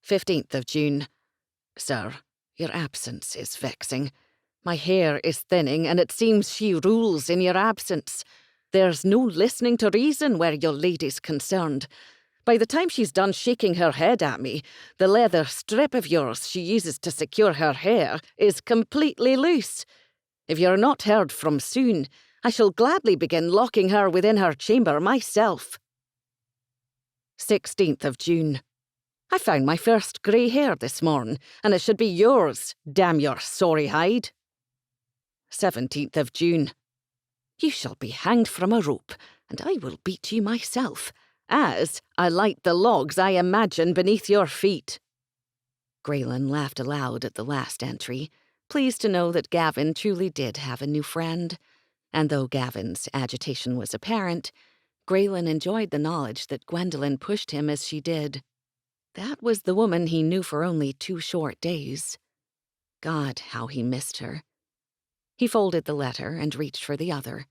15th of June. Sir, your absence is vexing. My hair is thinning, and it seems she rules in your absence. There's no listening to reason where your lady's concerned. By the time she's done shaking her head at me, the leather strip of yours she uses to secure her hair is completely loose. If you're not heard from soon, I shall gladly begin locking her within her chamber myself. 16th of June. I found my first grey hair this morn, and it should be yours, damn your sorry hide. 17th of June. You shall be hanged from a rope, and I will beat you myself, as I light the logs I imagine beneath your feet. Grayen laughed aloud at the last entry, pleased to know that Gavin truly did have a new friend. And though Gavin's agitation was apparent, Grayen enjoyed the knowledge that Gwendolen pushed him as she did. That was the woman he knew for only 2 short days. God, how he missed her. He folded the letter and reached for the other.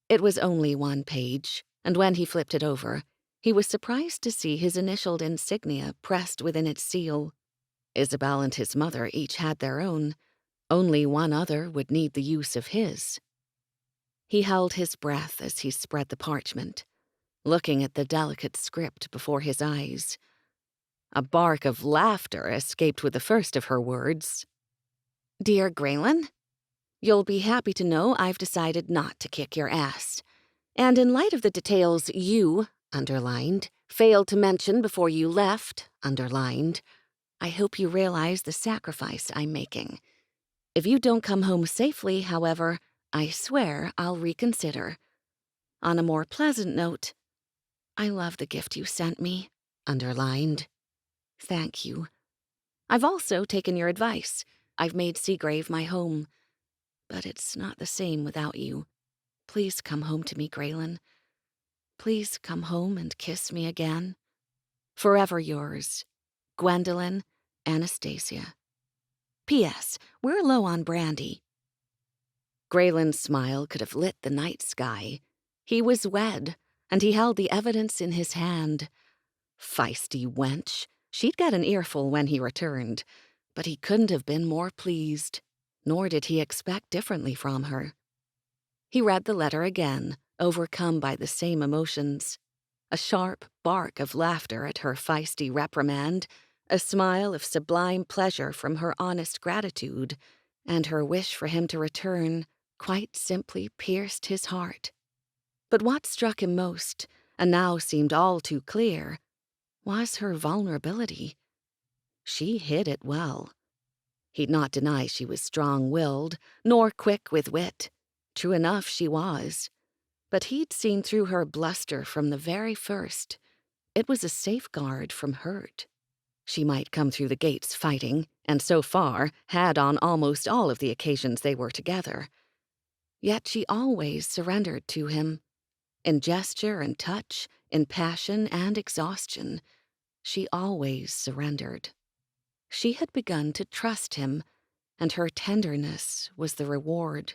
It was only 1 page, and when he flipped it over, he was surprised to see his initialed insignia pressed within its seal. Isabel and his mother each had their own. Only one other would need the use of his. He held his breath as he spread the parchment, looking at the delicate script before his eyes. A bark of laughter escaped with the first of her words. Dear Grayen, you'll be happy to know I've decided not to kick your ass. And in light of the details you, underlined, failed to mention before you left, underlined, I hope you realize the sacrifice I'm making. If you don't come home safely, however, I swear I'll reconsider. On a more pleasant note, I love the gift you sent me, underlined. Thank you. I've also taken your advice. I've made Seagrave my home. But it's not the same without you. Please come home to me, Grayen. Please come home and kiss me again. Forever yours, Gwendolyn, Anastasia. P.S. We're low on brandy. Grayen's smile could have lit the night sky. He was wed, and he held the evidence in his hand. Feisty wench. She'd get an earful when he returned, but he couldn't have been more pleased, nor did he expect differently from her. He read the letter again, overcome by the same emotions. A sharp bark of laughter at her feisty reprimand, a smile of sublime pleasure from her honest gratitude, and her wish for him to return quite simply pierced his heart. But what struck him most, and now seemed all too clear, was her vulnerability. She hid it well. He'd not deny she was strong-willed, nor quick with wit. True enough she was. But he'd seen through her bluster from the very first. It was a safeguard from hurt. She might come through the gates fighting, and so far had on almost all of the occasions they were together. Yet she always surrendered to him. In gesture and touch, in passion and exhaustion, she always surrendered. She had begun to trust him, and her tenderness was the reward.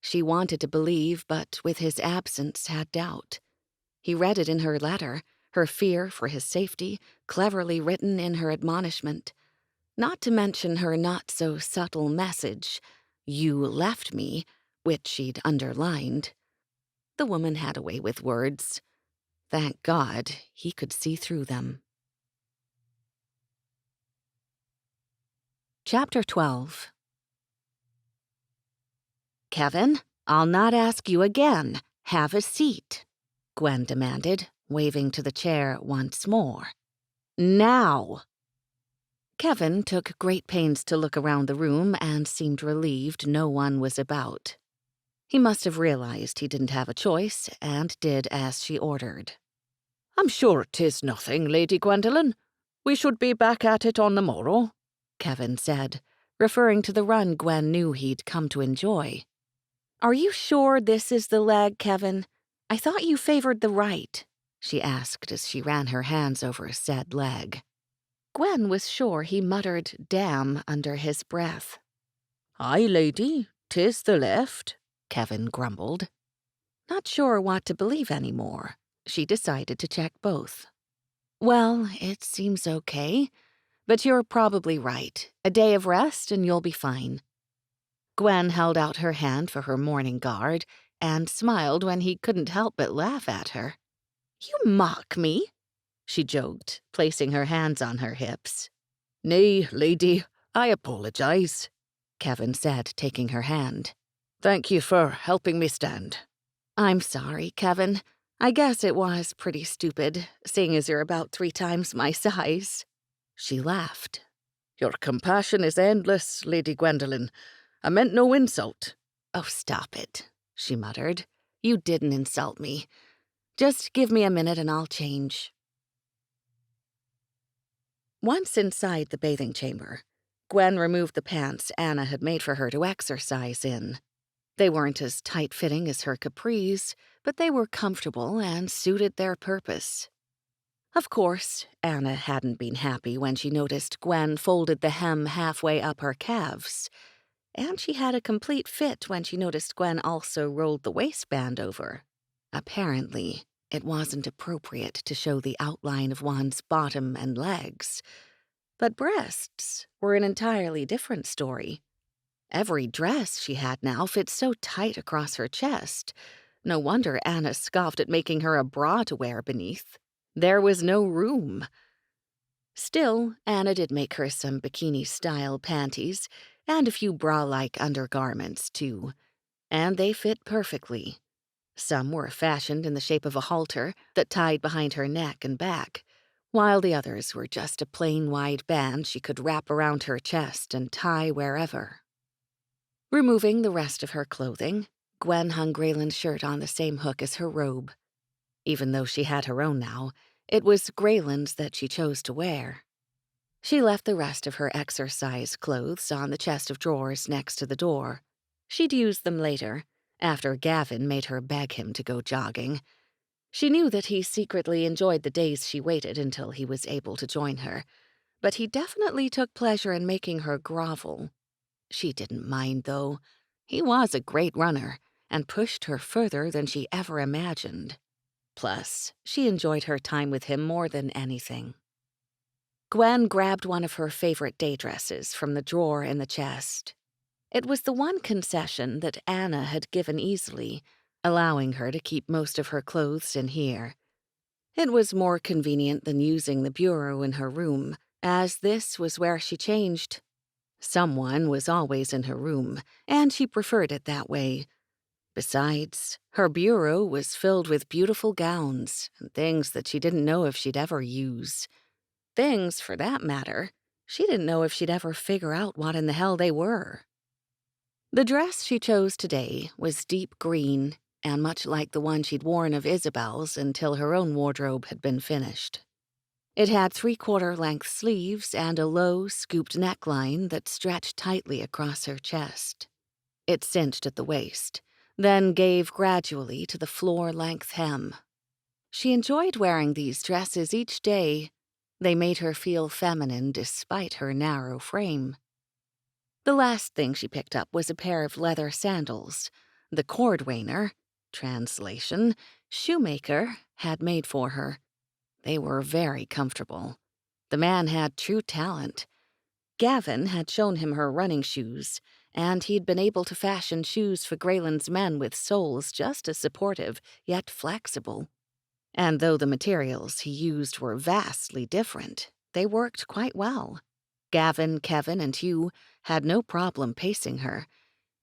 She wanted to believe, but with his absence had doubt. He read it in her letter, her fear for his safety, cleverly written in her admonishment. Not to mention her not-so-subtle message, "You left me," which she'd underlined. The woman had a way with words. Thank God he could see through them. Chapter 12. "Kevin, I'll not ask you again. Have a seat," Gwen demanded, waving to the chair once more. "Now!" Kevin took great pains to look around the room and seemed relieved no one was about. He must have realized he didn't have a choice and did as she ordered. "I'm sure 'tis nothing, Lady Gwendolen. We should be back at it on the morrow," Kevin said, referring to the run Gwen knew he'd come to enjoy. "Are you sure this is the leg, Kevin? I thought you favored the right," she asked as she ran her hands over said leg. Gwen was sure he muttered "damn" under his breath. "Aye, lady, 'tis the left," Kevin grumbled. Not sure what to believe anymore, she decided to check both. "Well, it seems okay, but you're probably right. A day of rest and you'll be fine." Gwen held out her hand for her morning guard and smiled when he couldn't help but laugh at her. "You mock me," she joked, placing her hands on her hips. "Nay, lady, I apologize," Kevin said, taking her hand. "Thank you for helping me stand." "I'm sorry, Kevin. I guess it was pretty stupid, seeing as you're about 3 times my size." She laughed. "Your compassion is endless, Lady Gwendolen. I meant no insult." "Oh, stop it," she muttered. "You didn't insult me. Just give me a minute and I'll change." Once inside the bathing chamber, Gwen removed the pants Anna had made for her to exercise in. They weren't as tight-fitting as her capris, but they were comfortable and suited their purpose. Of course, Anna hadn't been happy when she noticed Gwen folded the hem halfway up her calves, and she had a complete fit when she noticed Gwen also rolled the waistband over. Apparently, it wasn't appropriate to show the outline of one's bottom and legs, but breasts were an entirely different story. Every dress she had now fit so tight across her chest. No wonder Anna scoffed at making her a bra to wear beneath. There was no room. Still, Anna did make her some bikini-style panties and a few bra-like undergarments, too, and they fit perfectly. Some were fashioned in the shape of a halter that tied behind her neck and back, while the others were just a plain wide band she could wrap around her chest and tie wherever. Removing the rest of her clothing, Gwen hung Grayen's shirt on the same hook as her robe. Even though she had her own now, it was Grayen's that she chose to wear. She left the rest of her exercise clothes on the chest of drawers next to the door. She'd use them later, after Gavin made her beg him to go jogging. She knew that he secretly enjoyed the days she waited until he was able to join her, but he definitely took pleasure in making her grovel. She didn't mind, though. He was a great runner and pushed her further than she ever imagined. Plus, she enjoyed her time with him more than anything. Gwen grabbed one of her favorite day dresses from the drawer in the chest. It was the one concession that Anna had given easily, allowing her to keep most of her clothes in here. It was more convenient than using the bureau in her room, as this was where she changed. Someone was always in her room, and she preferred it that way. Besides, her bureau was filled with beautiful gowns and things that she didn't know if she'd ever use. Things, for that matter, she didn't know if she'd ever figure out what in the hell they were. The dress she chose today was deep green and much like the one she'd worn of Isabel's until her own wardrobe had been finished. It had 3/4-length sleeves and a low, scooped neckline that stretched tightly across her chest. It cinched at the waist, then gave gradually to the floor-length hem. She enjoyed wearing these dresses each day. They made her feel feminine despite her narrow frame. The last thing she picked up was a pair of leather sandals the cordwainer, translation, shoemaker, had made for her. They were very comfortable. The man had true talent. Gavin had shown him her running shoes, and he'd been able to fashion shoes for Grayland's men with soles just as supportive, yet flexible. And though the materials he used were vastly different, they worked quite well. Gavin, Kevin, and Hugh had no problem pacing her.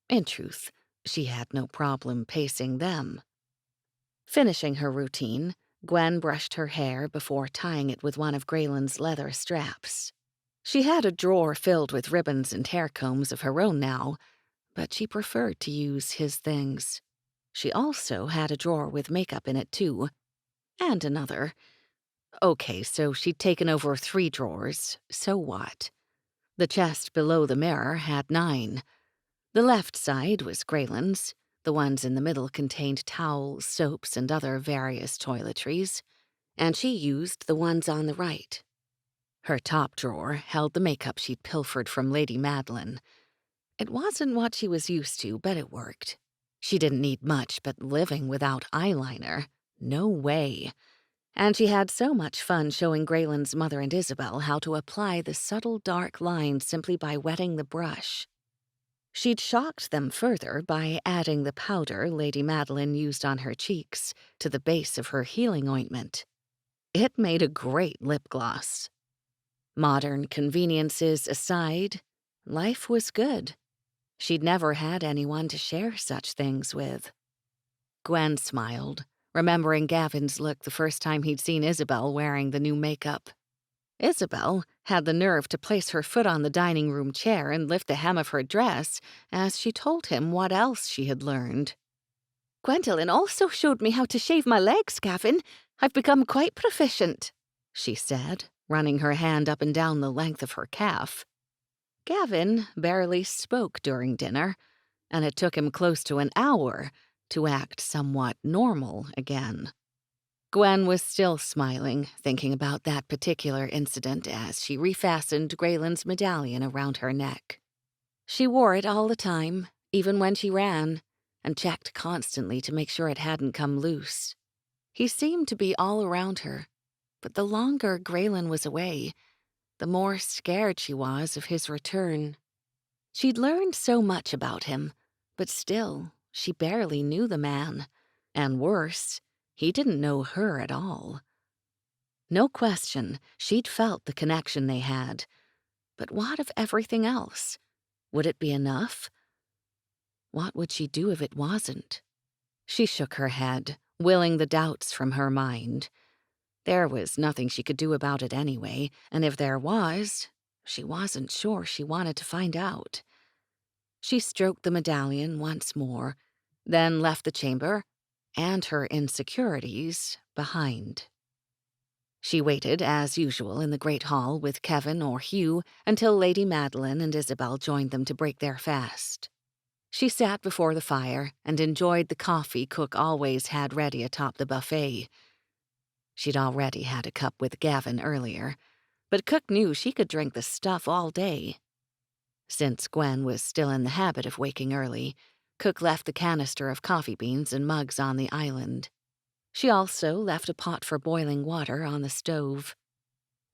In truth, she had no problem pacing them. Finishing her routine, Gwen brushed her hair before tying it with one of Grayland's leather straps. She had a drawer filled with ribbons and hair combs of her own now, but she preferred to use his things. She also had a drawer with makeup in it, too. And another. Okay, so she'd taken over 3 drawers. So what? The chest below the mirror had 9. The left side was Grayland's. The ones in the middle contained towels, soaps, and other various toiletries. And she used the ones on the right. Her top drawer held the makeup she'd pilfered from Lady Madeline. It wasn't what she was used to, but it worked. She didn't need much, but living without eyeliner, no way. And she had so much fun showing Grayland's mother and Isabel how to apply the subtle dark lines simply by wetting the brush. She'd shocked them further by adding the powder Lady Madeline used on her cheeks to the base of her healing ointment. It made a great lip gloss. Modern conveniences aside, life was good. She'd never had anyone to share such things with. Gwen smiled, remembering Gavin's look the first time he'd seen Isabel wearing the new makeup. Isabel had the nerve to place her foot on the dining room chair and lift the hem of her dress as she told him what else she had learned. Gwendolen also showed me how to shave my legs, Gavin. I've become quite proficient, she said, running her hand up and down the length of her calf. Gavin barely spoke during dinner, and it took him close to an hour to act somewhat normal again. Gwen was still smiling, thinking about that particular incident as she refastened Grayland's medallion around her neck. She wore it all the time, even when she ran, and checked constantly to make sure it hadn't come loose. He seemed to be all around her, but the longer Grayland was away, the more scared she was of his return. She'd learned so much about him, but still, she barely knew the man, and worse, he didn't know her at all. No question, she'd felt the connection they had. But what of everything else? Would it be enough? What would she do if it wasn't? She shook her head, willing the doubts from her mind. There was nothing she could do about it anyway, and if there was, she wasn't sure she wanted to find out. She stroked the medallion once more, then left the chamber and her insecurities behind. She waited, as usual, in the great hall with Kevin or Hugh until Lady Madeline and Isabel joined them to break their fast. She sat before the fire and enjoyed the coffee Cook always had ready atop the buffet. She'd already had a cup with Gavin earlier, but Cook knew she could drink the stuff all day. Since Gwen was still in the habit of waking early, Cook left the canister of coffee beans and mugs on the island. She also left a pot for boiling water on the stove.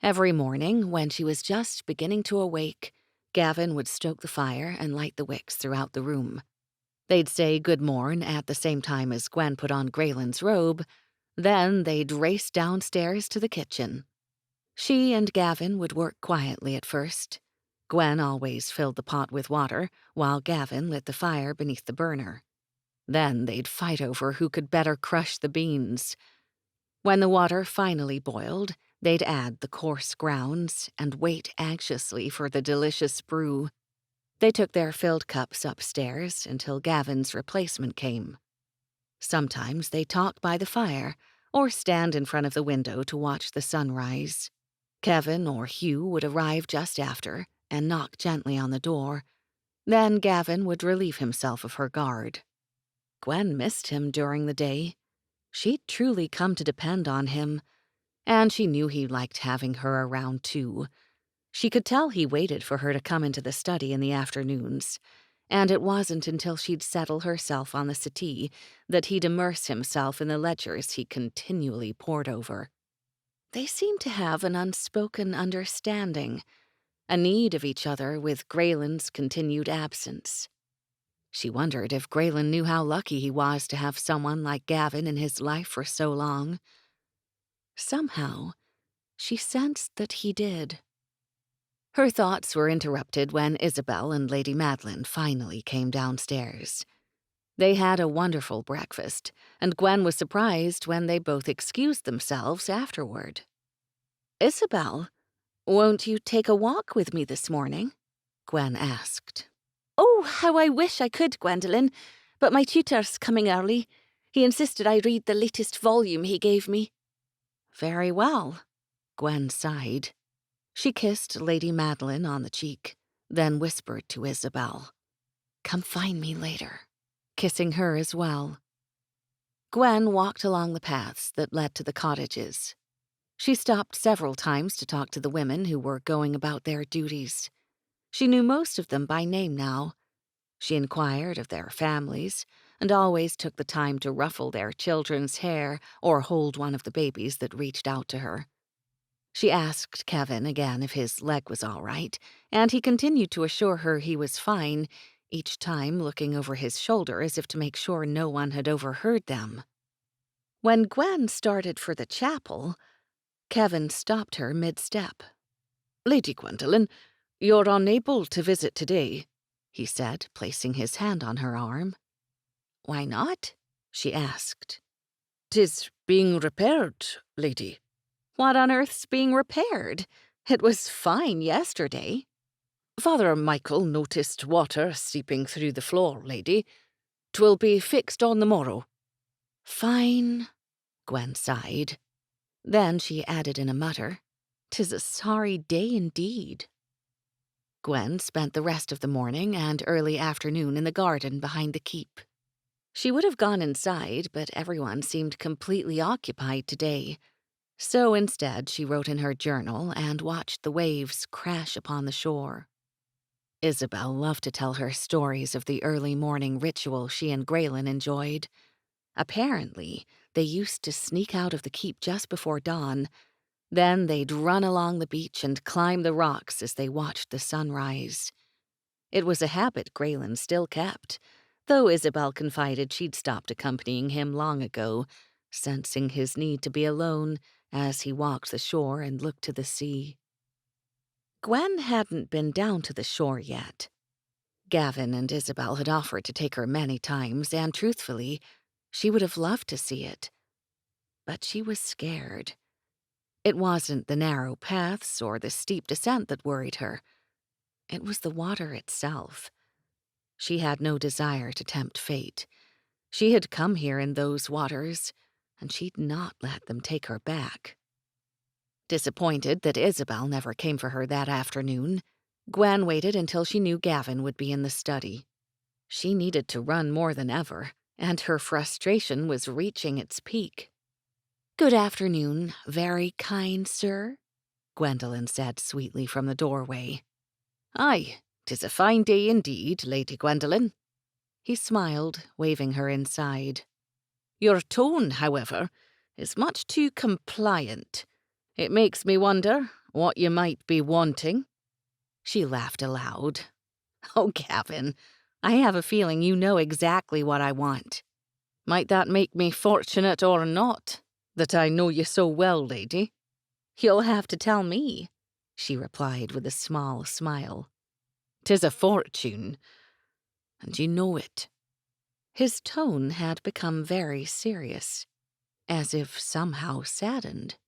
Every morning, when she was just beginning to awake, Gavin would stoke the fire and light the wicks throughout the room. They'd say good morn at the same time as Gwen put on Grayen's robe, then they'd race downstairs to the kitchen. She and Gavin would work quietly at first. Gwen always filled the pot with water, while Gavin lit the fire beneath the burner. Then they'd fight over who could better crush the beans. When the water finally boiled, they'd add the coarse grounds and wait anxiously for the delicious brew. They took their filled cups upstairs until Gavin's replacement came. Sometimes they talked by the fire or stand in front of the window to watch the sunrise. Kevin or Hugh would arrive just after and knock gently on the door. Then Gavin would relieve himself of her guard. Gwen missed him during the day. She'd truly come to depend on him, and she knew he liked having her around too. She could tell he waited for her to come into the study in the afternoons, and it wasn't until she'd settle herself on the settee that he'd immerse himself in the ledgers he continually pored over. They seemed to have an unspoken understanding, a need of each other with Graylin's continued absence. She wondered if Grayen knew how lucky he was to have someone like Gavin in his life for so long. Somehow, she sensed that he did. Her thoughts were interrupted when Isabel and Lady Madeline finally came downstairs. They had a wonderful breakfast, and Gwen was surprised when they both excused themselves afterward. "Isabel, won't you take a walk with me this morning?" Gwen asked. "Oh, how I wish I could, Gwendolen, but my tutor's coming early. He insisted I read the latest volume he gave me." "Very well," Gwen sighed. She kissed Lady Madeline on the cheek, then whispered to Isabel, "Come find me later," kissing her as well. Gwen walked along the paths that led to the cottages. She stopped several times to talk to the women who were going about their duties. She knew most of them by name now. She inquired of their families and always took the time to ruffle their children's hair or hold one of the babies that reached out to her. She asked Kevin again if his leg was all right, and he continued to assure her he was fine, each time looking over his shoulder as if to make sure no one had overheard them. When Gwen started for the chapel, Kevin stopped her mid-step. "Lady Gwendolen, you're unable to visit today," he said, placing his hand on her arm. "Why not?" she asked. "'Tis being repaired, lady." "What on earth's being repaired? It was fine yesterday." "Father Michael noticed water seeping through the floor, lady. 'Twill be fixed on the morrow." "Fine," Gwen sighed. Then she added in a mutter, "'Tis a sorry day indeed." Gwen spent the rest of the morning and early afternoon in the garden behind the keep. She would have gone inside, but everyone seemed completely occupied today. So instead, she wrote in her journal and watched the waves crash upon the shore. Isabel loved to tell her stories of the early morning ritual she and Grayen enjoyed. Apparently, they used to sneak out of the keep just before dawn. Then they'd run along the beach and climb the rocks as they watched the sunrise. It was a habit Grayen still kept, though Isabel confided she'd stopped accompanying him long ago, sensing his need to be alone as he walked the shore and looked to the sea. Gwen hadn't been down to the shore yet. Gavin and Isabel had offered to take her many times, and truthfully, she would have loved to see it. But she was scared. It wasn't the narrow paths or the steep descent that worried her. It was the water itself. She had no desire to tempt fate. She had come here in those waters, and she'd not let them take her back. Disappointed that Isabel never came for her that afternoon, Gwen waited until she knew Gavin would be in the study. She needed to run more than ever, and her frustration was reaching its peak. "Good afternoon, very kind sir," Gwendolen said sweetly from the doorway. "Aye, 'tis a fine day indeed, Lady Gwendolen." He smiled, waving her inside. "Your tone, however, is much too compliant. It makes me wonder what you might be wanting." She laughed aloud. "Oh, Gavin, I have a feeling you know exactly what I want." "Might that make me fortunate or not, that I know you so well, lady?" "You'll have to tell me," she replied with a small smile. "'Tis a fortune, and you know it." His tone had become very serious, as if somehow saddened.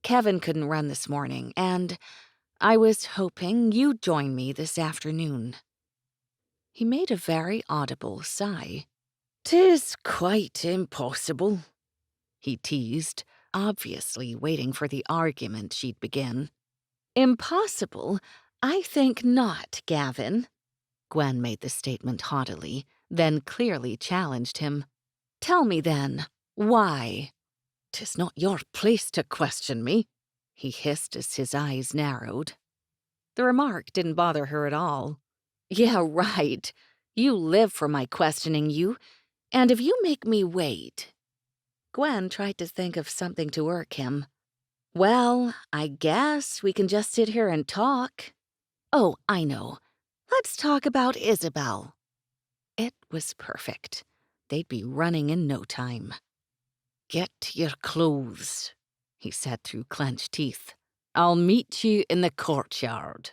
"Kevin couldn't run this morning, and I was hoping you'd join me this afternoon." He made a very audible sigh. "'Tis quite impossible," he teased, obviously waiting for the argument she'd begin. "Impossible? I think not, Gavin." Gwen made the statement haughtily, then clearly challenged him. "Tell me then, why?" "'Tis not your place to question me," he hissed as his eyes narrowed. The remark didn't bother her at all. "Yeah, right. You live for my questioning you, and if you make me wait—" Gwen tried to think of something to irk him. "Well, I guess we can just sit here and talk. Oh, I know. Let's talk about Isabel." It was perfect. They'd be running in no time. "Get your clothes," he said through clenched teeth. "I'll meet you in the courtyard."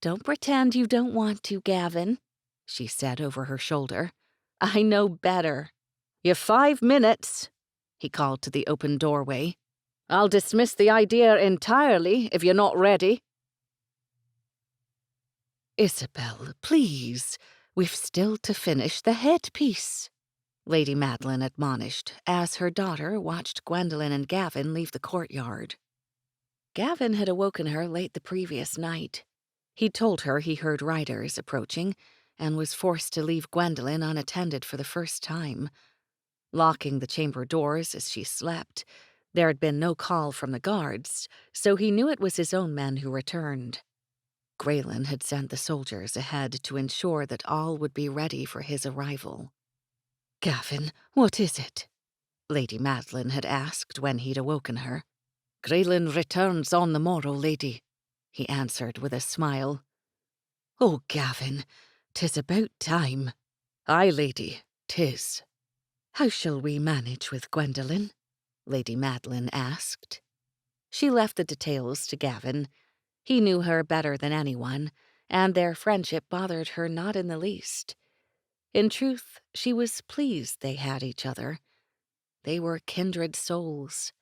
"Don't pretend you don't want to, Gavin," she said over her shoulder. "I know better." "You've 5 minutes," he called to the open doorway. "I'll dismiss the idea entirely if you're not ready." "Isabel, please, we've still to finish the headpiece," Lady Madeline admonished as her daughter watched Gwendolen and Gavin leave the courtyard. Gavin had awoken her late the previous night. He told her he heard riders approaching and was forced to leave Gwendolen unattended for the first time. Locking the chamber doors as she slept, there had been no call from the guards, so he knew it was his own men who returned. Grayen had sent the soldiers ahead to ensure that all would be ready for his arrival. "Gavin, what is it?" Lady Madeline had asked when he'd awoken her. "Grayen returns on the morrow, lady," he answered with a smile. "Oh, Gavin, 'tis about time." "Aye, lady, 'tis." "How shall we manage with Gwendolen?" Lady Madeline asked. She left the details to Gavin. He knew her better than anyone, and their friendship bothered her not in the least. In truth, she was pleased they had each other. They were kindred souls.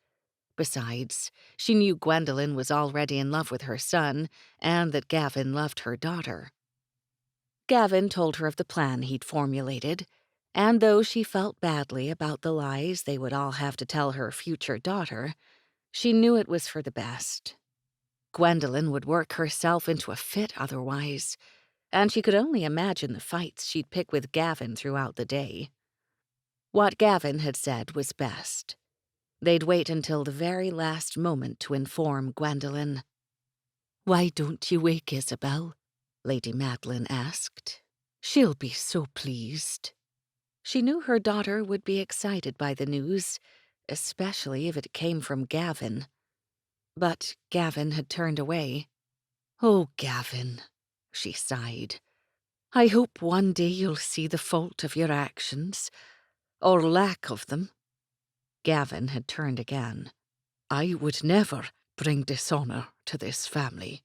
Besides, she knew Gwendolen was already in love with her son, and that Gavin loved her daughter. Gavin told her of the plan he'd formulated, and though she felt badly about the lies they would all have to tell her future daughter, she knew it was for the best. Gwendolen would work herself into a fit otherwise, and she could only imagine the fights she'd pick with Gavin throughout the day. What Gavin had said was best. They'd wait until the very last moment to inform Gwendolen. "Why don't you wake Isabel?" Lady Madeline asked. "She'll be so pleased." She knew her daughter would be excited by the news, especially if it came from Gavin. But Gavin had turned away. "Oh, Gavin," she sighed. "I hope one day you'll see the fault of your actions, or lack of them." Gavin had turned again. "I would never bring dishonor to this family,"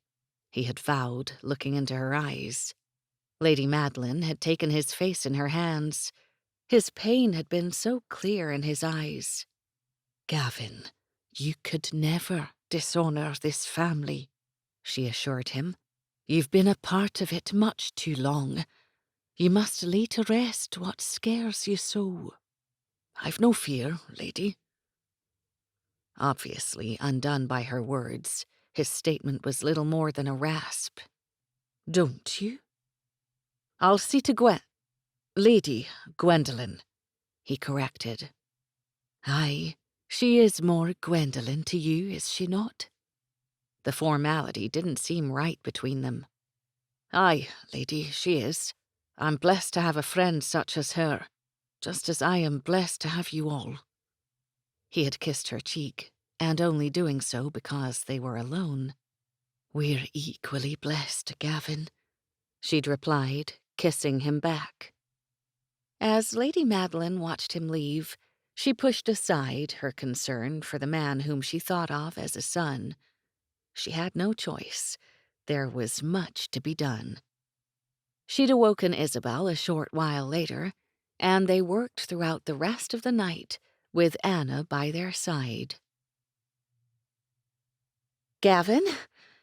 he had vowed, looking into her eyes. Lady Madeline had taken his face in her hands. His pain had been so clear in his eyes. "Gavin, you could never dishonor this family," she assured him. "You've been a part of it much too long. You must lay to rest what scares you so." "I've no fear, lady." Obviously undone by her words, his statement was little more than a rasp. "Don't you?" "I'll see to Gwen." Lady Gwendolen, he corrected. Aye, she is more Gwendolen to you, is she not? The formality didn't seem right between them. Aye, lady, she is. I'm blessed to have a friend such as her, just as I am blessed to have you all. He had kissed her cheek, and only doing so because they were alone. We're equally blessed, Gavin, she'd replied, kissing him back. As Lady Madeline watched him leave, she pushed aside her concern for the man whom she thought of as a son. She had no choice. There was much to be done. She'd awoken Isabel a short while later, and they worked throughout the rest of the night with Anna by their side. "Gavin,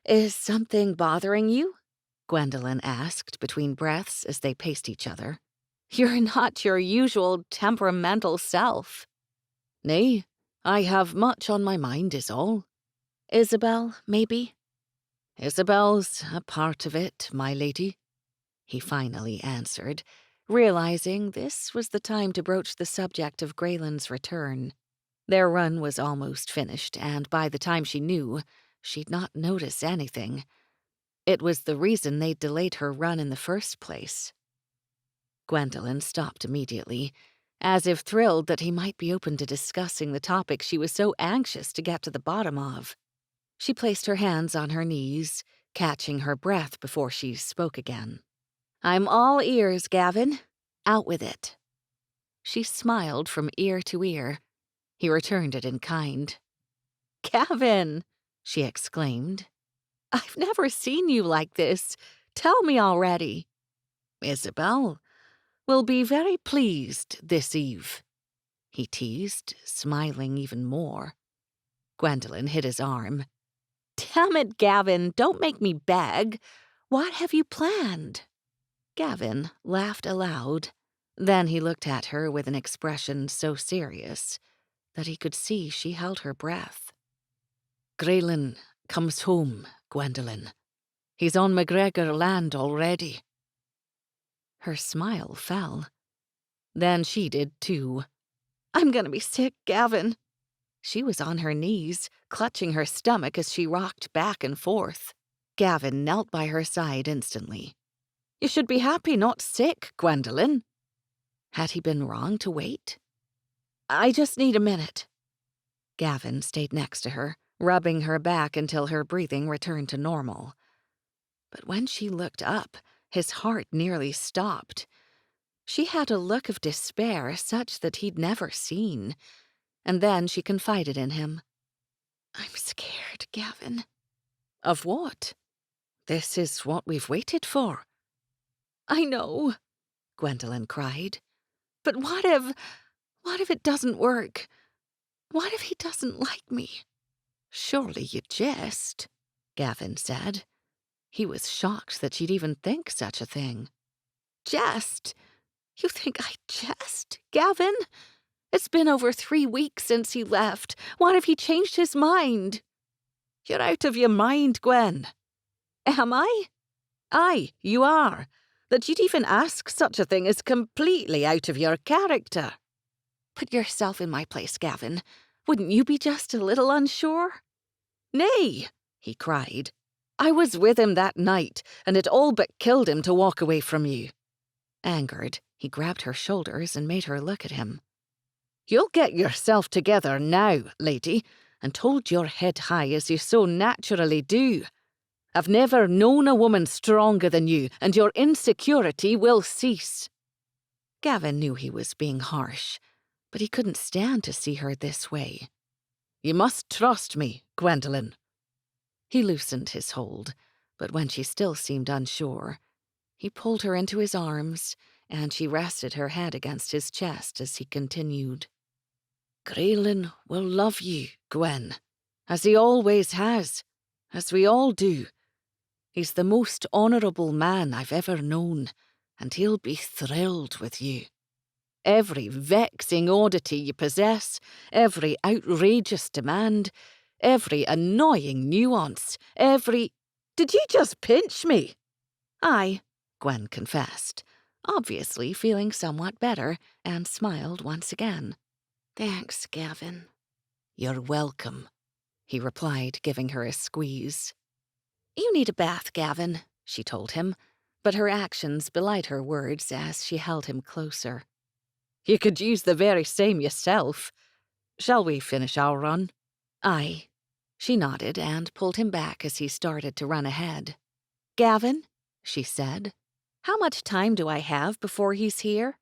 is something bothering you?" Gwendolen asked between breaths as they paced each other. "You're not your usual temperamental self." "Nay, I have much on my mind is all." "Isabel, maybe?" "Isabel's a part of it, my lady," he finally answered, realizing this was the time to broach the subject of Graylin's return. Their run was almost finished, and by the time she knew, she'd not notice anything. It was the reason they'd delayed her run in the first place. Gwendolen stopped immediately, as if thrilled that he might be open to discussing the topic she was so anxious to get to the bottom of. She placed her hands on her knees, catching her breath before she spoke again. "I'm all ears, Gavin. Out with it." She smiled from ear to ear. He returned it in kind. "Gavin!" she exclaimed. "I've never seen you like this. Tell me already." "Isabel will be very pleased this eve," he teased, smiling even more. Gwendolen hit his arm. "Damn it, Gavin, don't make me beg. What have you planned?" Gavin laughed aloud. Then he looked at her with an expression so serious that he could see she held her breath. "Grayen comes home, Gwendolen. He's on McGregor land already." Her smile fell. Then she did too. "I'm gonna be sick, Gavin." She was on her knees, clutching her stomach as she rocked back and forth. Gavin knelt by her side instantly. "You should be happy, not sick, Gwendolen." Had he been wrong to wait? "I just need a minute." Gavin stayed next to her, rubbing her back until her breathing returned to normal. But when she looked up, his heart nearly stopped. She had a look of despair such that he'd never seen. And then she confided in him. "I'm scared, Gavin." "Of what? This is what we've waited for." "I know," Gwendolen cried. "But what if it doesn't work? What if he doesn't like me?" "Surely you jest," Gavin said. He was shocked that she'd even think such a thing. "Jest? You think I jest, Gavin? It's been over 3 weeks since he left. What if he changed his mind?" "You're out of your mind, Gwen." "Am I?" "Aye, you are. That you'd even ask such a thing is completely out of your character." "Put yourself in my place, Gavin. Wouldn't you be just a little unsure?" "Nay," he cried. "I was with him that night, and it all but killed him to walk away from you." Angered, he grabbed her shoulders and made her look at him. "You'll get yourself together now, lady, and hold your head high as you so naturally do. I've never known a woman stronger than you, and your insecurity will cease." Gavin knew he was being harsh, but he couldn't stand to see her this way. "You must trust me, Gwendolen." He loosened his hold, but when she still seemed unsure, he pulled her into his arms, and she rested her head against his chest as he continued. "Grayen will love you, Gwen, as he always has, as we all do. He's the most honourable man I've ever known, and he'll be thrilled with you. Every vexing oddity you possess, every outrageous demand, every annoying nuance, every—" "Did you just pinch me?" "Aye," Gwen confessed. obviously feeling somewhat better, and smiled once again. Thanks, Gavin. "You're welcome," he replied, giving her a squeeze. You need a bath, Gavin, she told him, but her actions belied her words as she held him closer. "You could use the very same yourself. Shall we finish our run?" "Aye." She nodded and pulled him back as he started to run ahead. "Gavin," she said, "how much time do I have before he's here?"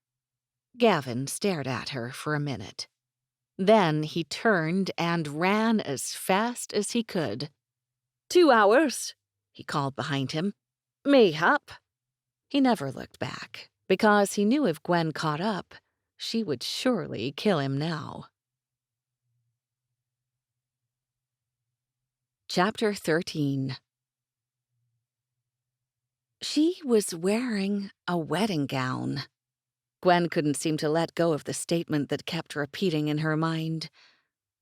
Gavin stared at her for a minute. Then he turned and ran as fast as he could. 2 hours, he called behind him. Mayhap. He never looked back, because he knew if Gwen caught up, she would surely kill him now. Chapter 13. She was wearing a wedding gown. Gwen couldn't seem to let go of the statement that kept repeating in her mind.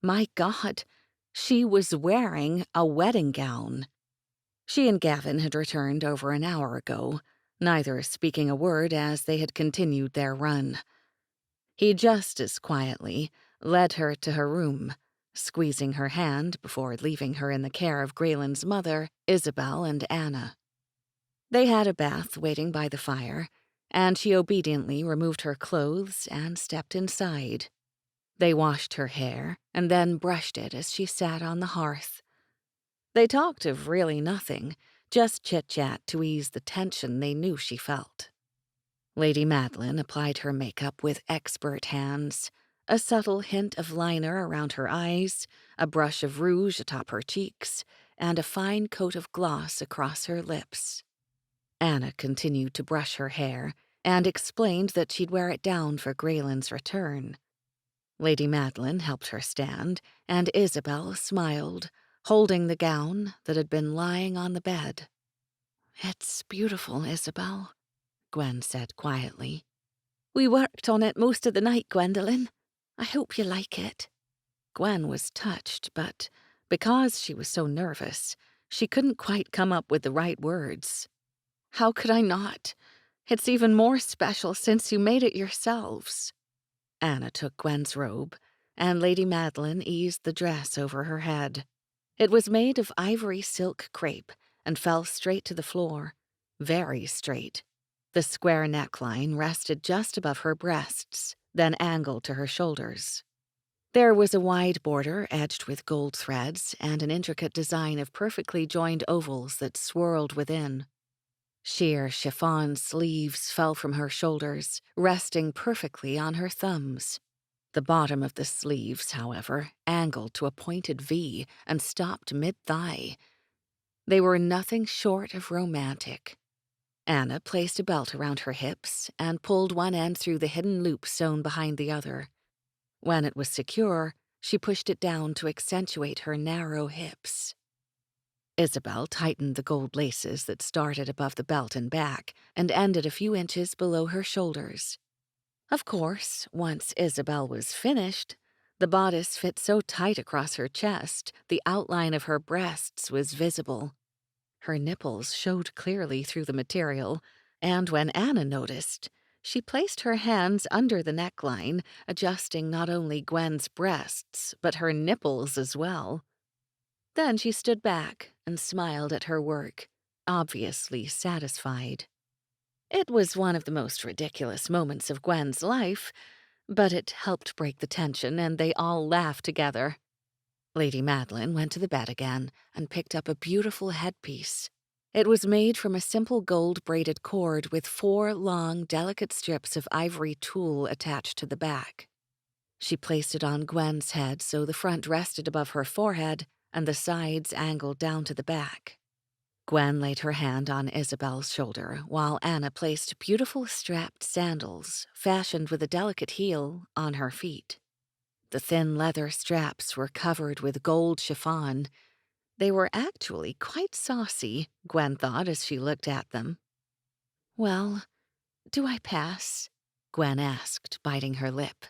My God, she was wearing a wedding gown. She and Gavin had returned over an hour ago, neither speaking a word as they had continued their run. He just as quietly led her to her room, squeezing her hand before leaving her in the care of Graylin's mother, Isabel, and Anna. They had a bath waiting by the fire, and she obediently removed her clothes and stepped inside. They washed her hair and then brushed it as she sat on the hearth. They talked of really nothing, just chit-chat to ease the tension they knew she felt. Lady Madeline applied her makeup with expert hands, a subtle hint of liner around her eyes, a brush of rouge atop her cheeks, and a fine coat of gloss across her lips. Anna continued to brush her hair and explained that she'd wear it down for Graylin's return. Lady Madeline helped her stand, and Isabel smiled, holding the gown that had been lying on the bed. "It's beautiful, Isabel," Gwen said quietly. "We worked on it most of the night, Gwendolyn. I hope you like it." Gwen was touched, but because she was so nervous, she couldn't quite come up with the right words. "How could I not? It's even more special since you made it yourselves." Anna took Gwen's robe, and Lady Madeline eased the dress over her head. It was made of ivory silk crepe and fell straight to the floor, very straight. The square neckline rested just above her breasts, then angled to her shoulders. There was a wide border edged with gold threads and an intricate design of perfectly joined ovals that swirled within. Sheer chiffon sleeves fell from her shoulders, resting perfectly on her thumbs. The bottom of the sleeves, however, angled to a pointed V and stopped mid-thigh. They were nothing short of romantic. Anna placed a belt around her hips and pulled one end through the hidden loop sewn behind the other. When it was secure, she pushed it down to accentuate her narrow hips. Isabel tightened the gold laces that started above the belt and back and ended a few inches below her shoulders. Of course, once Isabel was finished, the bodice fit so tight across her chest, the outline of her breasts was visible. Her nipples showed clearly through the material, and when Anna noticed, she placed her hands under the neckline, adjusting not only Gwen's breasts, but her nipples as well. Then she stood back and smiled at her work, obviously satisfied. It was one of the most ridiculous moments of Gwen's life, but it helped break the tension and they all laughed together. Lady Madeline went to the bed again and picked up a beautiful headpiece. It was made from a simple gold-braided cord with 4 long, delicate strips of ivory tulle attached to the back. She placed it on Gwen's head so the front rested above her forehead and the sides angled down to the back. Gwen laid her hand on Isabel's shoulder while Anna placed beautiful strapped sandals, fashioned with a delicate heel, on her feet. The thin leather straps were covered with gold chiffon. They were actually quite saucy, Gwen thought as she looked at them. "Well, do I pass?" Gwen asked, biting her lip.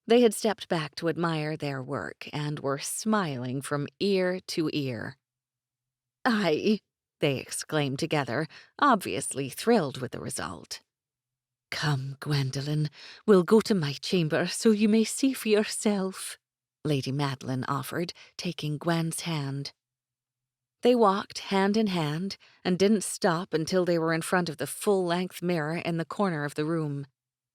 They had stepped back to admire their work and were smiling from ear to ear. "Aye," they exclaimed together, obviously thrilled with the result. Come, Gwendolen, we'll go to my chamber so you may see for yourself, Lady Madeline offered, taking Gwen's hand. They walked hand in hand and didn't stop until they were in front of the full-length mirror in the corner of the room.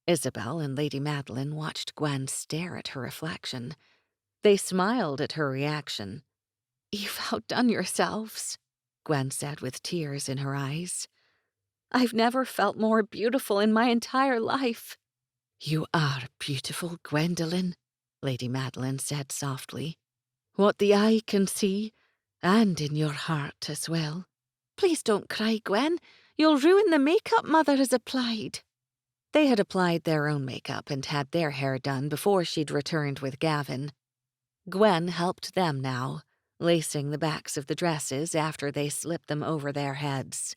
Isabel and Lady Madeline watched Gwen stare at her reflection. They smiled at her reaction. "You've outdone yourselves," Gwen said with tears in her eyes. "I've never felt more beautiful in my entire life." "You are beautiful, Gwendolen," Lady Madeline said softly. "What the eye can see, and in your heart as well." "Please don't cry, Gwen. You'll ruin the makeup Mother has applied." They had applied their own makeup and had their hair done before she'd returned with Gavin. Gwen helped them now, lacing the backs of the dresses after they slipped them over their heads.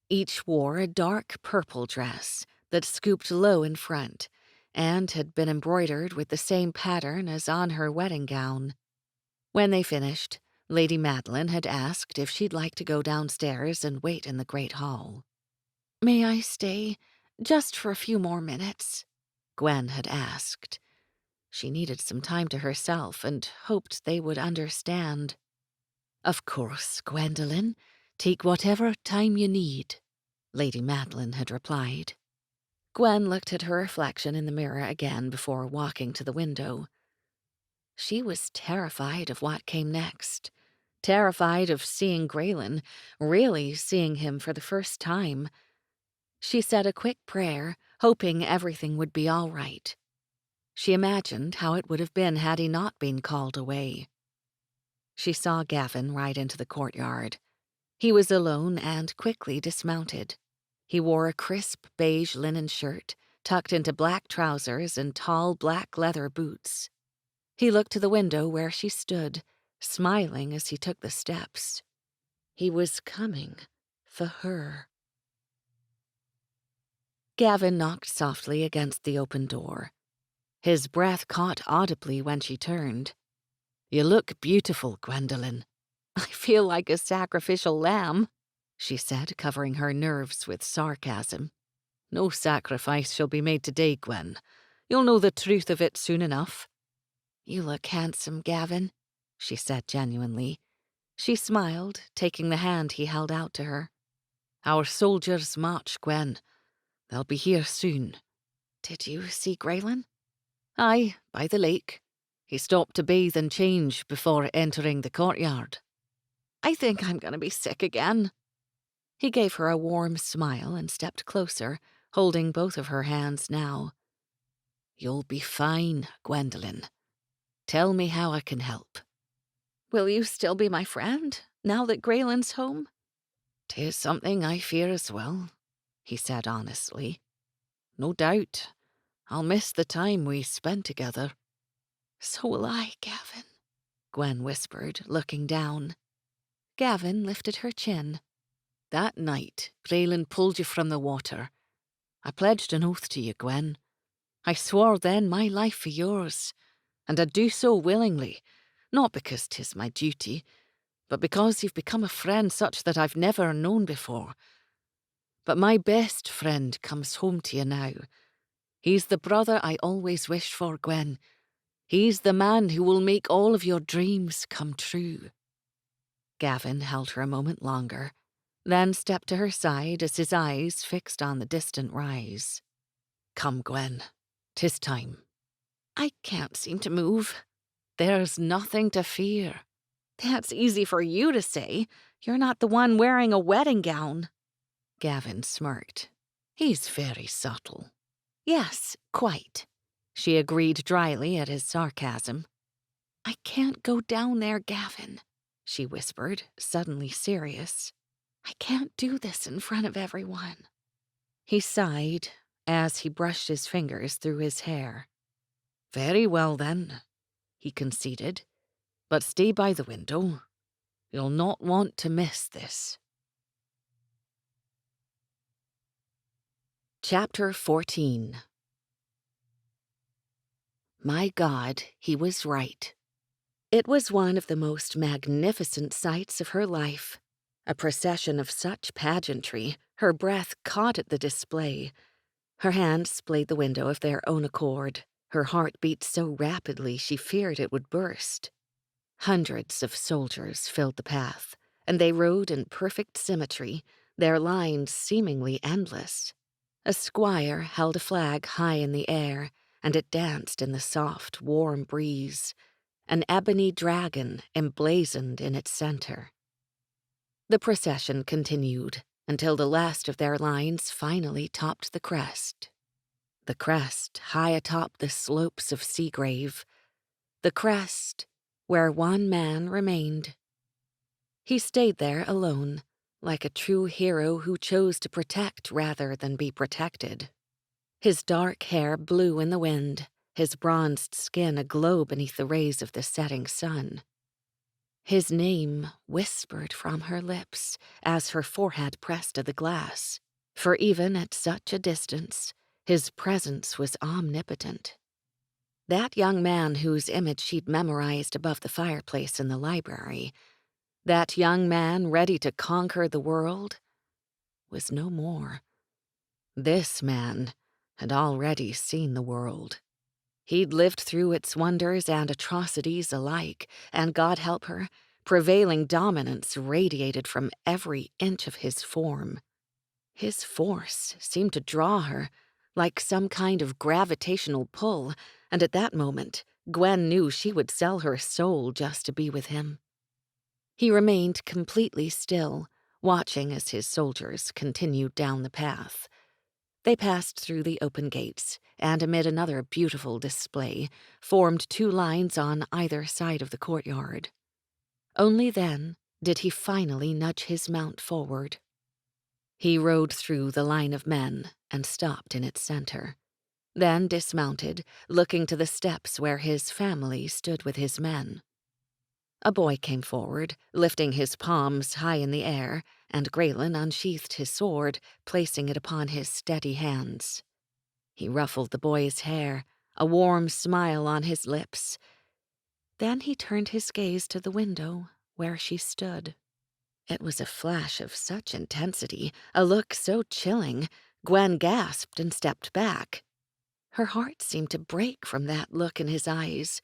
Each wore a dark purple dress that scooped low in front and had been embroidered with the same pattern as on her wedding gown. When they finished, Lady Madeline had asked if she'd like to go downstairs and wait in the great hall. "May I stay, just for a few more minutes?" Gwen had asked. She needed some time to herself and hoped they would understand. "Of course, Gwendolen. Take whatever time you need," Lady Madeline had replied. Gwen looked at her reflection in the mirror again before walking to the window. She was terrified of what came next, terrified of seeing Grayen, really seeing him for the first time. She said a quick prayer, hoping everything would be all right. She imagined how it would have been had he not been called away. She saw Gavin ride into the courtyard. He was alone and quickly dismounted. He wore a crisp beige linen shirt, tucked into black trousers and tall black leather boots. He looked to the window where she stood, smiling as he took the steps. He was coming for her. Gavin knocked softly against the open door. His breath caught audibly when she turned. "You look beautiful, Gwendolen." "I feel like a sacrificial lamb," she said, covering her nerves with sarcasm. "No sacrifice shall be made today, Gwen. You'll know the truth of it soon enough." "You look handsome, Gavin," she said genuinely. She smiled, taking the hand he held out to her. "Our soldiers march, Gwen. They'll be here soon." "Did you see Grayen?" "Aye, by the lake. He stopped to bathe and change before entering the courtyard." "I think I'm going to be sick again." He gave her a warm smile and stepped closer, holding both of her hands now. "You'll be fine, Gwendolen. Tell me how I can help." "Will you still be my friend, now that Grayen's home?" "'Tis something I fear as well," he said honestly. "No doubt. I'll miss the time we spent together." "So will I, Gavin," Gwen whispered, looking down. Gavin lifted her chin. "That night, Grayen pulled you from the water. I pledged an oath to you, Gwen. I swore then my life for yours, and I do so willingly, not because 'tis my duty, but because you've become a friend such that I've never known before. But my best friend comes home to you now. He's the brother I always wished for, Gwen. He's the man who will make all of your dreams come true." Gavin held her a moment longer, then stepped to her side as his eyes fixed on the distant rise. "Come, Gwen. 'Tis time." "I can't seem to move." "There's nothing to fear." "That's easy for you to say. You're not the one wearing a wedding gown." Gavin smirked. "He's very subtle." "Yes, quite," she agreed dryly at his sarcasm. "I can't go down there, Gavin," she whispered, suddenly serious. "I can't do this in front of everyone." He sighed as he brushed his fingers through his hair. "Very well, then," he conceded. "But stay by the window. You'll not want to miss this." Chapter 14. My God, he was right. It was one of the most magnificent sights of her life. A procession of such pageantry, her breath caught at the display. Her hands splayed the window of their own accord. Her heart beat so rapidly she feared it would burst. Hundreds of soldiers filled the path, and they rode in perfect symmetry, their lines seemingly endless. A squire held a flag high in the air, and it danced in the soft, warm breeze, an ebony dragon emblazoned in its center. The procession continued until the last of their lines finally topped the crest. The crest high atop the slopes of Seagrave. The crest where one man remained. He stayed there alone, like a true hero who chose to protect rather than be protected. His dark hair blew in the wind, his bronzed skin aglow beneath the rays of the setting sun. His name whispered from her lips as her forehead pressed to the glass, for even at such a distance, his presence was omnipotent. That young man whose image she'd memorized above the fireplace in the library, that young man ready to conquer the world, was no more. This man had already seen the world. He'd lived through its wonders and atrocities alike, and God help her, prevailing dominance radiated from every inch of his form. His force seemed to draw her, like some kind of gravitational pull, and at that moment, Gwen knew she would sell her soul just to be with him. He remained completely still, watching as his soldiers continued down the path. They passed through the open gates, and amid another beautiful display, formed two lines on either side of the courtyard. Only then did he finally nudge his mount forward. He rode through the line of men and stopped in its center, then dismounted, looking to the steps where his family stood with his men. A boy came forward, lifting his palms high in the air, and Grayen unsheathed his sword, placing it upon his steady hands. He ruffled the boy's hair, a warm smile on his lips. Then he turned his gaze to the window where she stood. It was a flash of such intensity, a look so chilling, Gwen gasped and stepped back. Her heart seemed to break from that look in his eyes,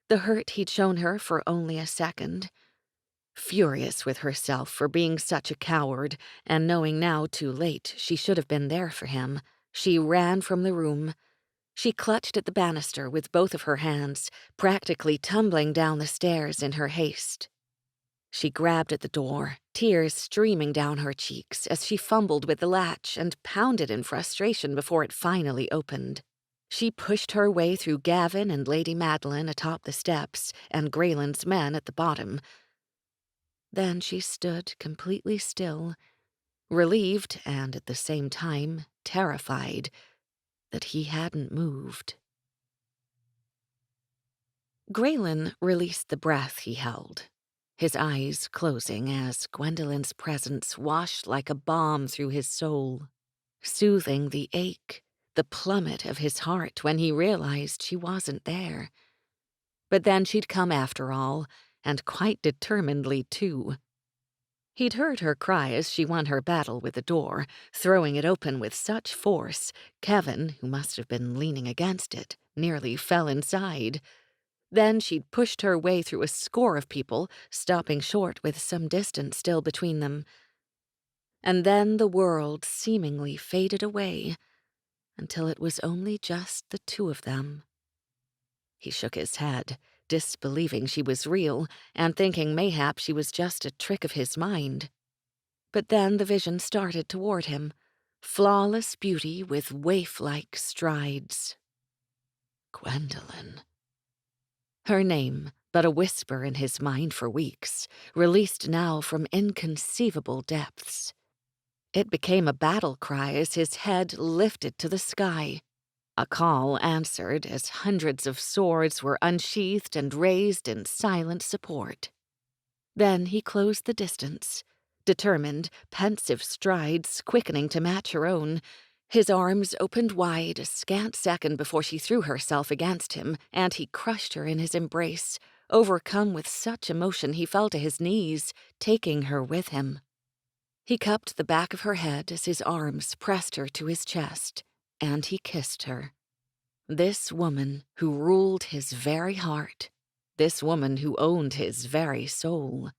the hurt he'd shown her for only a second. Furious with herself for being such a coward, and knowing now too late she should have been there for him, she ran from the room. She clutched at the banister with both of her hands, practically tumbling down the stairs in her haste. She grabbed at the door, tears streaming down her cheeks as she fumbled with the latch and pounded in frustration before it finally opened. She pushed her way through Gavin and Lady Madeline atop the steps and Grayen's men at the bottom. Then she stood completely still, relieved and at the same time terrified that he hadn't moved. Grayen released the breath he held, his eyes closing as Gwendolyn's presence washed like a balm through his soul, soothing the ache, the plummet of his heart when he realized she wasn't there. But then she'd come after all, and quite determinedly, too. He'd heard her cry as she won her battle with the door, throwing it open with such force, Kevin, who must have been leaning against it, nearly fell inside. Then she'd pushed her way through a score of people, stopping short with some distance still between them. And then the world seemingly faded away, until it was only just the two of them. He shook his head, disbelieving she was real, and thinking mayhap she was just a trick of his mind. But then the vision started toward him, flawless beauty with waif-like strides. Gwendolyn. Her name, but a whisper in his mind for weeks, released now from inconceivable depths. It became a battle cry as his head lifted to the sky. A call answered as hundreds of swords were unsheathed and raised in silent support. Then he closed the distance, determined, pensive strides quickening to match her own. His arms opened wide a scant second before she threw herself against him, and he crushed her in his embrace, overcome with such emotion he fell to his knees, taking her with him. He cupped the back of her head as his arms pressed her to his chest, and he kissed her. This woman who ruled his very heart, this woman who owned his very soul.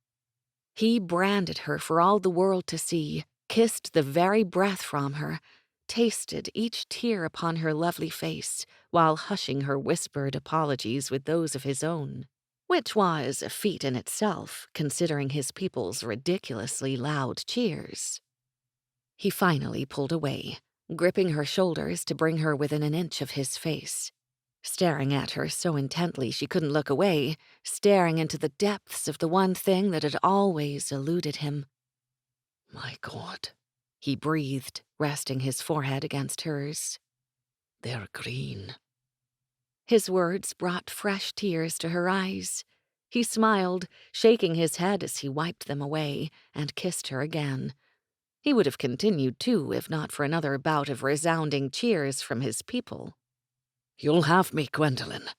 He branded her for all the world to see, kissed the very breath from her, tasted each tear upon her lovely face, while hushing her whispered apologies with those of his own, which was a feat in itself, considering his people's ridiculously loud cheers. He finally pulled away, gripping her shoulders to bring her within an inch of his face, staring at her so intently she couldn't look away, staring into the depths of the one thing that had always eluded him. My God, he breathed, resting his forehead against hers. They're green. His words brought fresh tears to her eyes. He smiled, shaking his head as he wiped them away, and kissed her again. He would have continued, too, if not for another bout of resounding cheers from his people. You'll have me, Gwendolen,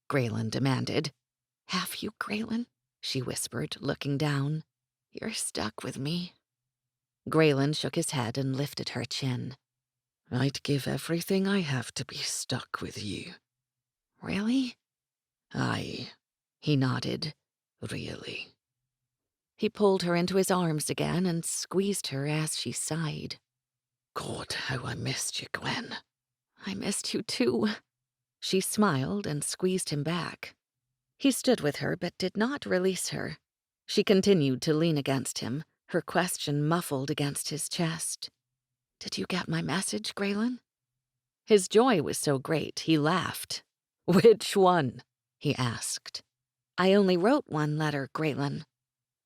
Grayen demanded. Have you, Grayen? She whispered, looking down. You're stuck with me. Grayen shook his head and lifted her chin. I'd give everything I have to be stuck with you. Really? Aye, he nodded. Really. He pulled her into his arms again and squeezed her as she sighed. God, how I missed you, Gwen. I missed you too. She smiled and squeezed him back. He stood with her but did not release her. She continued to lean against him, her question muffled against his chest. Did you get my message, Grayen? His joy was so great, he laughed. Which one? He asked. I only wrote one letter, Grayen.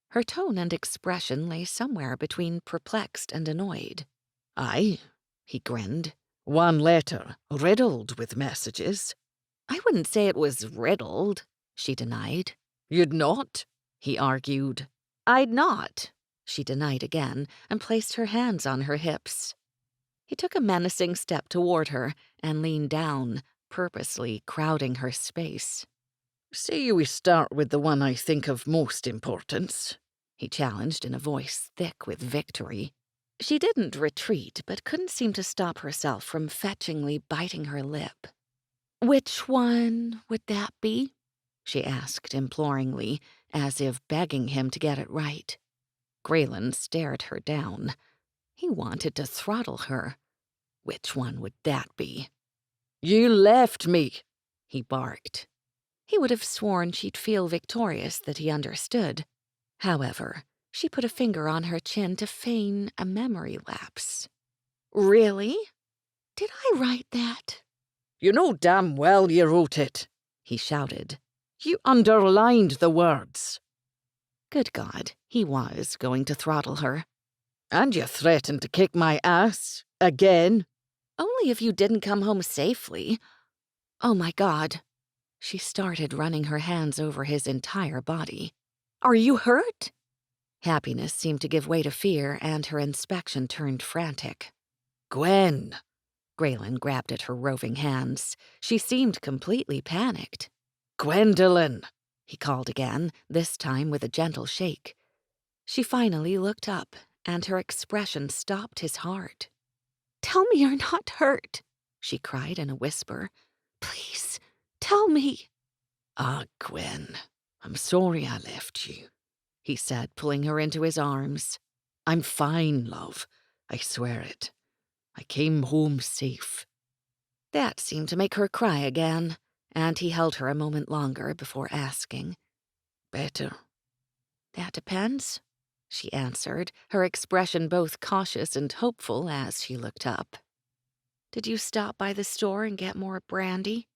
Her tone and expression lay somewhere between perplexed and annoyed. Aye, he grinned. One letter, riddled with messages. I wouldn't say it was riddled, she denied. You'd not? He argued. I'd not, she denied again, and placed her hands on her hips. He took a menacing step toward her and leaned down, purposely crowding her space. Say we start with the one I think of most importance, he challenged in a voice thick with victory. She didn't retreat, but couldn't seem to stop herself from fetchingly biting her lip. Which one would that be? She asked imploringly, as if begging him to get it right. Grayen stared her down. He wanted to throttle her. Which one would that be? You left me, he barked. He would have sworn she'd feel victorious that he understood. However, she put a finger on her chin to feign a memory lapse. Really? Did I write that? You know damn well you wrote it, he shouted. You underlined the words. Good God, he was going to throttle her. And you threatened to kick my ass, again. Only if you didn't come home safely. Oh my God. She started running her hands over his entire body. Are you hurt? Happiness seemed to give way to fear, and her inspection turned frantic. Gwen. Grayen grabbed at her roving hands. She seemed completely panicked. Gwendolen, he called again, this time with a gentle shake. She finally looked up, and her expression stopped his heart. Tell me you're not hurt, she cried in a whisper. Please, tell me. Ah, Gwen, I'm sorry I left you, he said, pulling her into his arms. I'm fine, love. I swear it. I came home safe. That seemed to make her cry again, and he held her a moment longer before asking. Better? That depends, she answered, her expression both cautious and hopeful as she looked up. Did you stop by the store and get more brandy?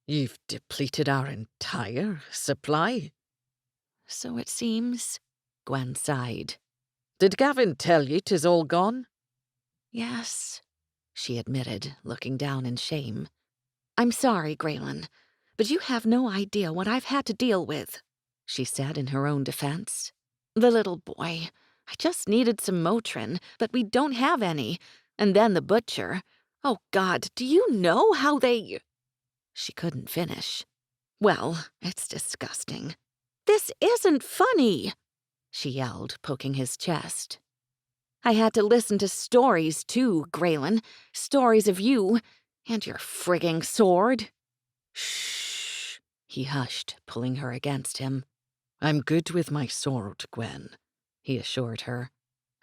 You've depleted our entire supply. So it seems, Gwen sighed. Did Gavin tell you 'tis all gone? Yes, she admitted, looking down in shame. I'm sorry, Grayen, but you have no idea what I've had to deal with, she said in her own defense. The little boy. I just needed some Motrin, but we don't have any. And then the butcher. Oh, God, do you know how they... She couldn't finish. Well, it's disgusting. This isn't funny, she yelled, poking his chest. I had to listen to stories, too, Grayen. Stories of you. And your frigging sword? Shh, he hushed, pulling her against him. I'm good with my sword, Gwen, he assured her.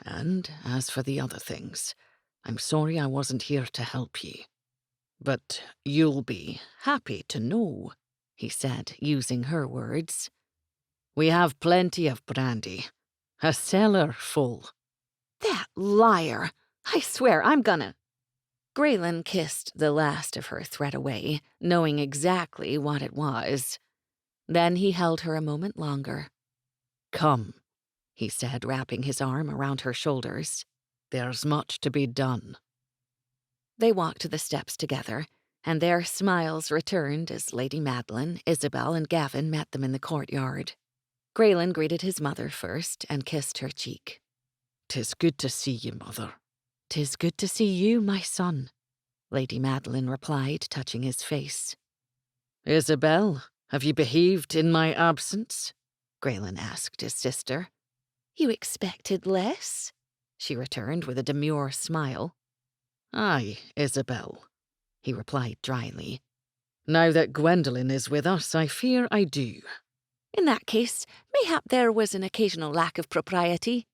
And as for the other things, I'm sorry I wasn't here to help ye. But you'll be happy to know, he said, using her words. We have plenty of brandy. A cellar full. That liar! I swear I'm gonna... Grayen kissed the last of her threat away, knowing exactly what it was. Then he held her a moment longer. Come, he said, wrapping his arm around her shoulders. There's much to be done. They walked to the steps together, and their smiles returned as Lady Madeline, Isabel, and Gavin met them in the courtyard. Grayen greeted his mother first and kissed her cheek. "'Tis good to see you, mother." "'Tis good to see you, my son," Lady Madeline replied, touching his face. "Isabel, have you behaved in my absence?" Grayen asked his sister. "You expected less?" she returned with a demure smile. "Aye, Isabel," he replied dryly. "Now that Gwendolen is with us, I fear I do." "In that case, mayhap there was an occasional lack of propriety."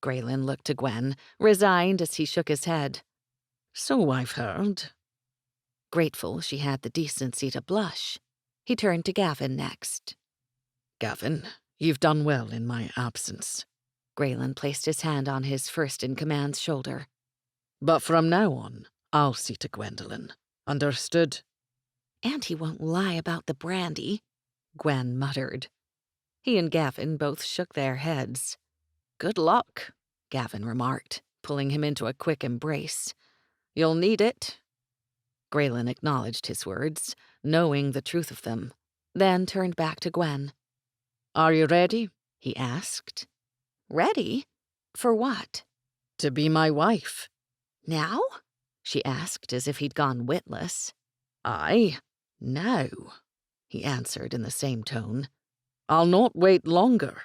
Grayen looked to Gwen, resigned as he shook his head. "So I've heard." Grateful she had the decency to blush, he turned to Gavin next. "Gavin, you've done well in my absence." Grayen placed his hand on his first-in-command's shoulder. "But from now on, I'll see to Gwendolen. Understood?" "And he won't lie about the brandy," Gwen muttered. He and Gavin both shook their heads. "Good luck," Gavin remarked, pulling him into a quick embrace. "You'll need it." Grayen acknowledged his words, knowing the truth of them, then turned back to Gwen. "Are you ready?" he asked. "Ready? For what?" "To be my wife." "Now?" she asked, as if he'd gone witless. "Aye, now," he answered in the same tone. "I'll not wait longer."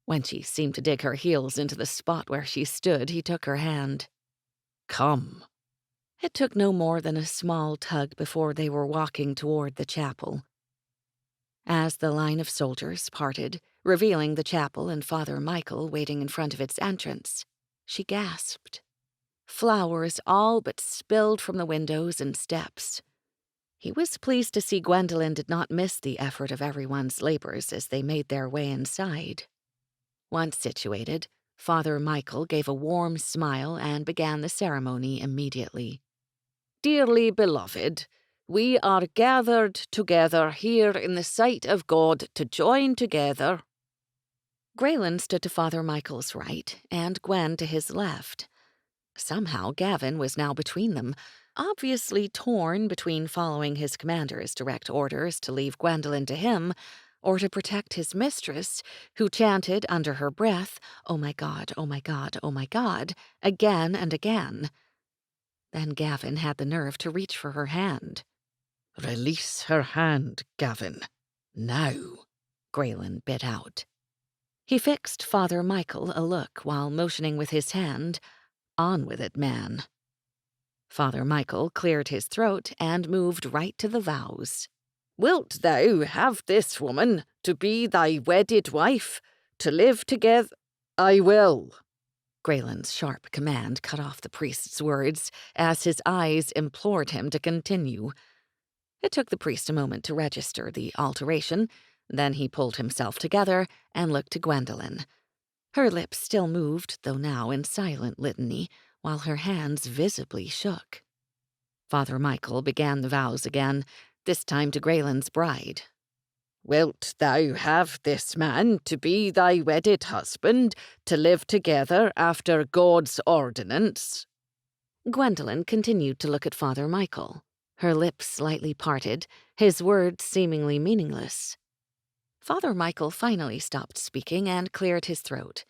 When she seemed to dig her heels into the spot where she stood, he took her hand. "Come." It took no more than a small tug before they were walking toward the chapel. As the line of soldiers parted, revealing the chapel and Father Michael waiting in front of its entrance, she gasped. Flowers all but spilled from the windows and steps. He was pleased to see Gwendolen did not miss the effort of everyone's labors as they made their way inside. Once situated, Father Michael gave a warm smile and began the ceremony immediately. "Dearly beloved, we are gathered together here in the sight of God to join together." Grayen stood to Father Michael's right and Gwen to his left. Somehow Gavin was now between them, obviously torn between following his commander's direct orders to leave Gwendolen to him or to protect his mistress, who chanted under her breath, "Oh my God, oh my God, oh my God," again and again. Then Gavin had the nerve to reach for her hand. "Release her hand, Gavin. Now," Grayen bit out. He fixed Father Michael a look while motioning with his hand, "On with it, man." Father Michael cleared his throat and moved right to the vows. "Wilt thou have this woman to be thy wedded wife, to live together?" "I will." Grayen's sharp command cut off the priest's words as his eyes implored him to continue. It took the priest a moment to register the alteration, then he pulled himself together and looked to Gwendolen. Her lips still moved, though now in silent litany, while her hands visibly shook. Father Michael began the vows again, this time to Grayen's bride. "Wilt thou have this man to be thy wedded husband, to live together after God's ordinance?" Gwendolen continued to look at Father Michael, her lips slightly parted, his words seemingly meaningless. Father Michael finally stopped speaking and cleared his throat.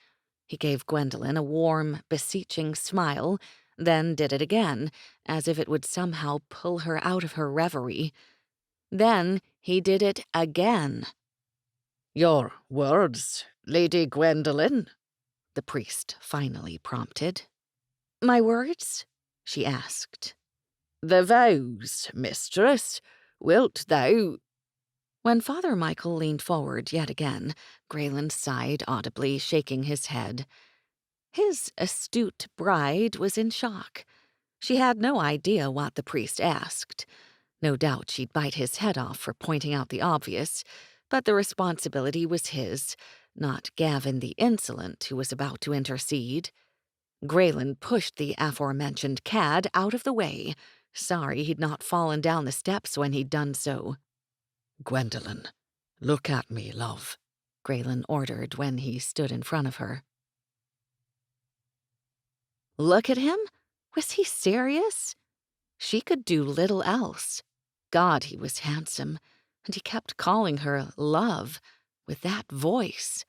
He gave Gwendolen a warm, beseeching smile, then did it again, as if it would somehow pull her out of her reverie. Then he did it again. "Your words, Lady Gwendolen?" the priest finally prompted. "My words?" she asked. The vows, mistress, wilt thou— When Father Michael leaned forward yet again, Grayen sighed audibly, shaking his head. His astute bride was in shock. She had no idea what the priest asked. No doubt she'd bite his head off for pointing out the obvious, but the responsibility was his, not Gavin the insolent who was about to intercede. Grayen pushed the aforementioned cad out of the way, sorry he'd not fallen down the steps when he'd done so. Gwendolen, look at me, love, Grayen ordered when he stood in front of her. Look at him? Was he serious? She could do little else. God, he was handsome, and he kept calling her love, with that voice.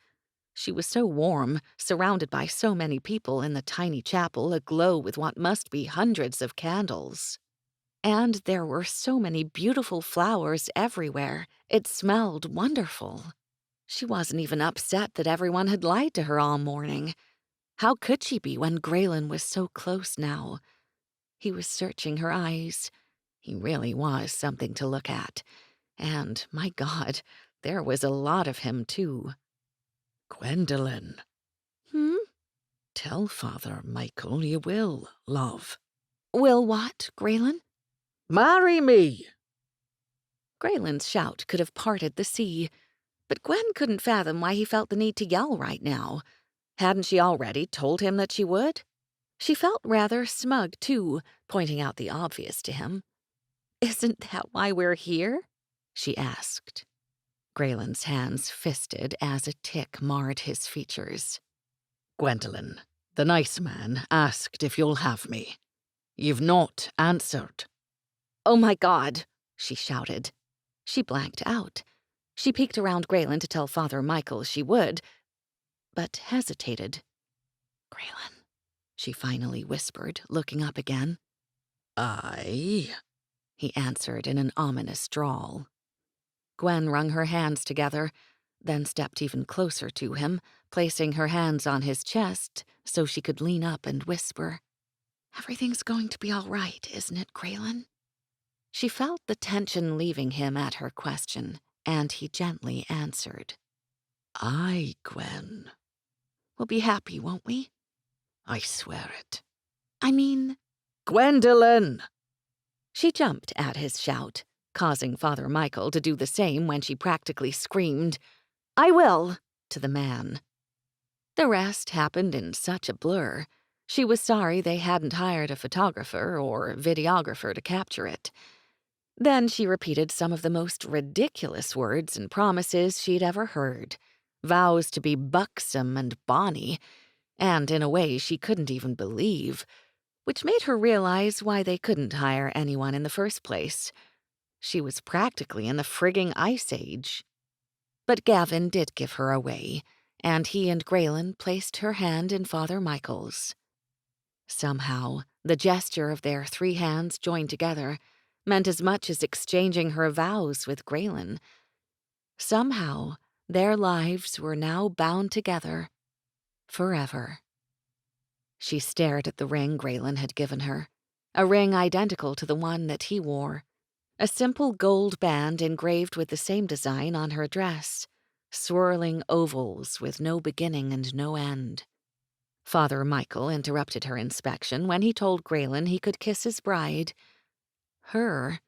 She was so warm, surrounded by so many people in the tiny chapel aglow with what must be hundreds of candles. And there were so many beautiful flowers everywhere. It smelled wonderful. She wasn't even upset that everyone had lied to her all morning. How could she be when Grayen was so close now? He was searching her eyes. He really was something to look at. And, my God, there was a lot of him, too. Gwendolen. Hmm? Tell Father Michael you will, love. Will what, Grayen? Marry me! Grayen's shout could have parted the sea, but Gwen couldn't fathom why he felt the need to yell right now. Hadn't she already told him that she would? She felt rather smug, too, pointing out the obvious to him. Isn't that why we're here? She asked. Grayen's hands fisted as a tic marred his features. Gwendolen, the nice man, asked if you'll have me. You've not answered. Oh my God, she shouted. She blanked out. She peeked around Grayen to tell Father Michael she would, but hesitated. Grayen, she finally whispered, looking up again. Aye, he answered in an ominous drawl. Gwen wrung her hands together, then stepped even closer to him, placing her hands on his chest so she could lean up and whisper, Everything's going to be all right, isn't it, Grayen? She felt the tension leaving him at her question, and he gently answered. Aye, Gwen. We'll be happy, won't we? I swear it. I mean... Gwendolen! She jumped at his shout, causing Father Michael to do the same when she practically screamed, I will, to the man. The rest happened in such a blur. She was sorry they hadn't hired a photographer or videographer to capture it. Then she repeated some of the most ridiculous words and promises she'd ever heard, vows to be buxom and bonny, and in a way she couldn't even believe, which made her realize why they couldn't hire anyone in the first place. She was practically in the frigging Ice Age. But Gavin did give her away, and he and Grayen placed her hand in Father Michael's. Somehow, the gesture of their 3 hands joined together meant as much as exchanging her vows with Grayen. Somehow, their lives were now bound together, forever. She stared at the ring Grayen had given her, a ring identical to the one that he wore, a simple gold band engraved with the same design on her dress, swirling ovals with no beginning and no end. Father Michael interrupted her inspection when he told Grayen he could kiss his bride. Her.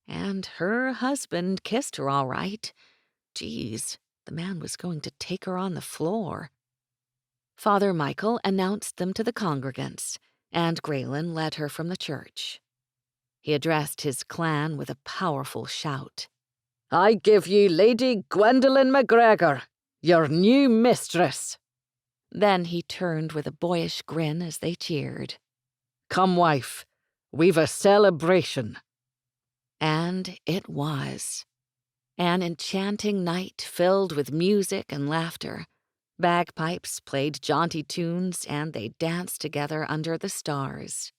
And her husband kissed her all right. Geez, the man was going to take her on the floor. Father Michael announced them to the congregants, and Grayen led her from the church. He addressed his clan with a powerful shout. I give you Lady Gwendolen MacGregor, your new mistress. Then he turned with a boyish grin as they cheered. Come, wife, we've a celebration. And it was. An enchanting night filled with music and laughter. Bagpipes played jaunty tunes, and they danced together under the stars.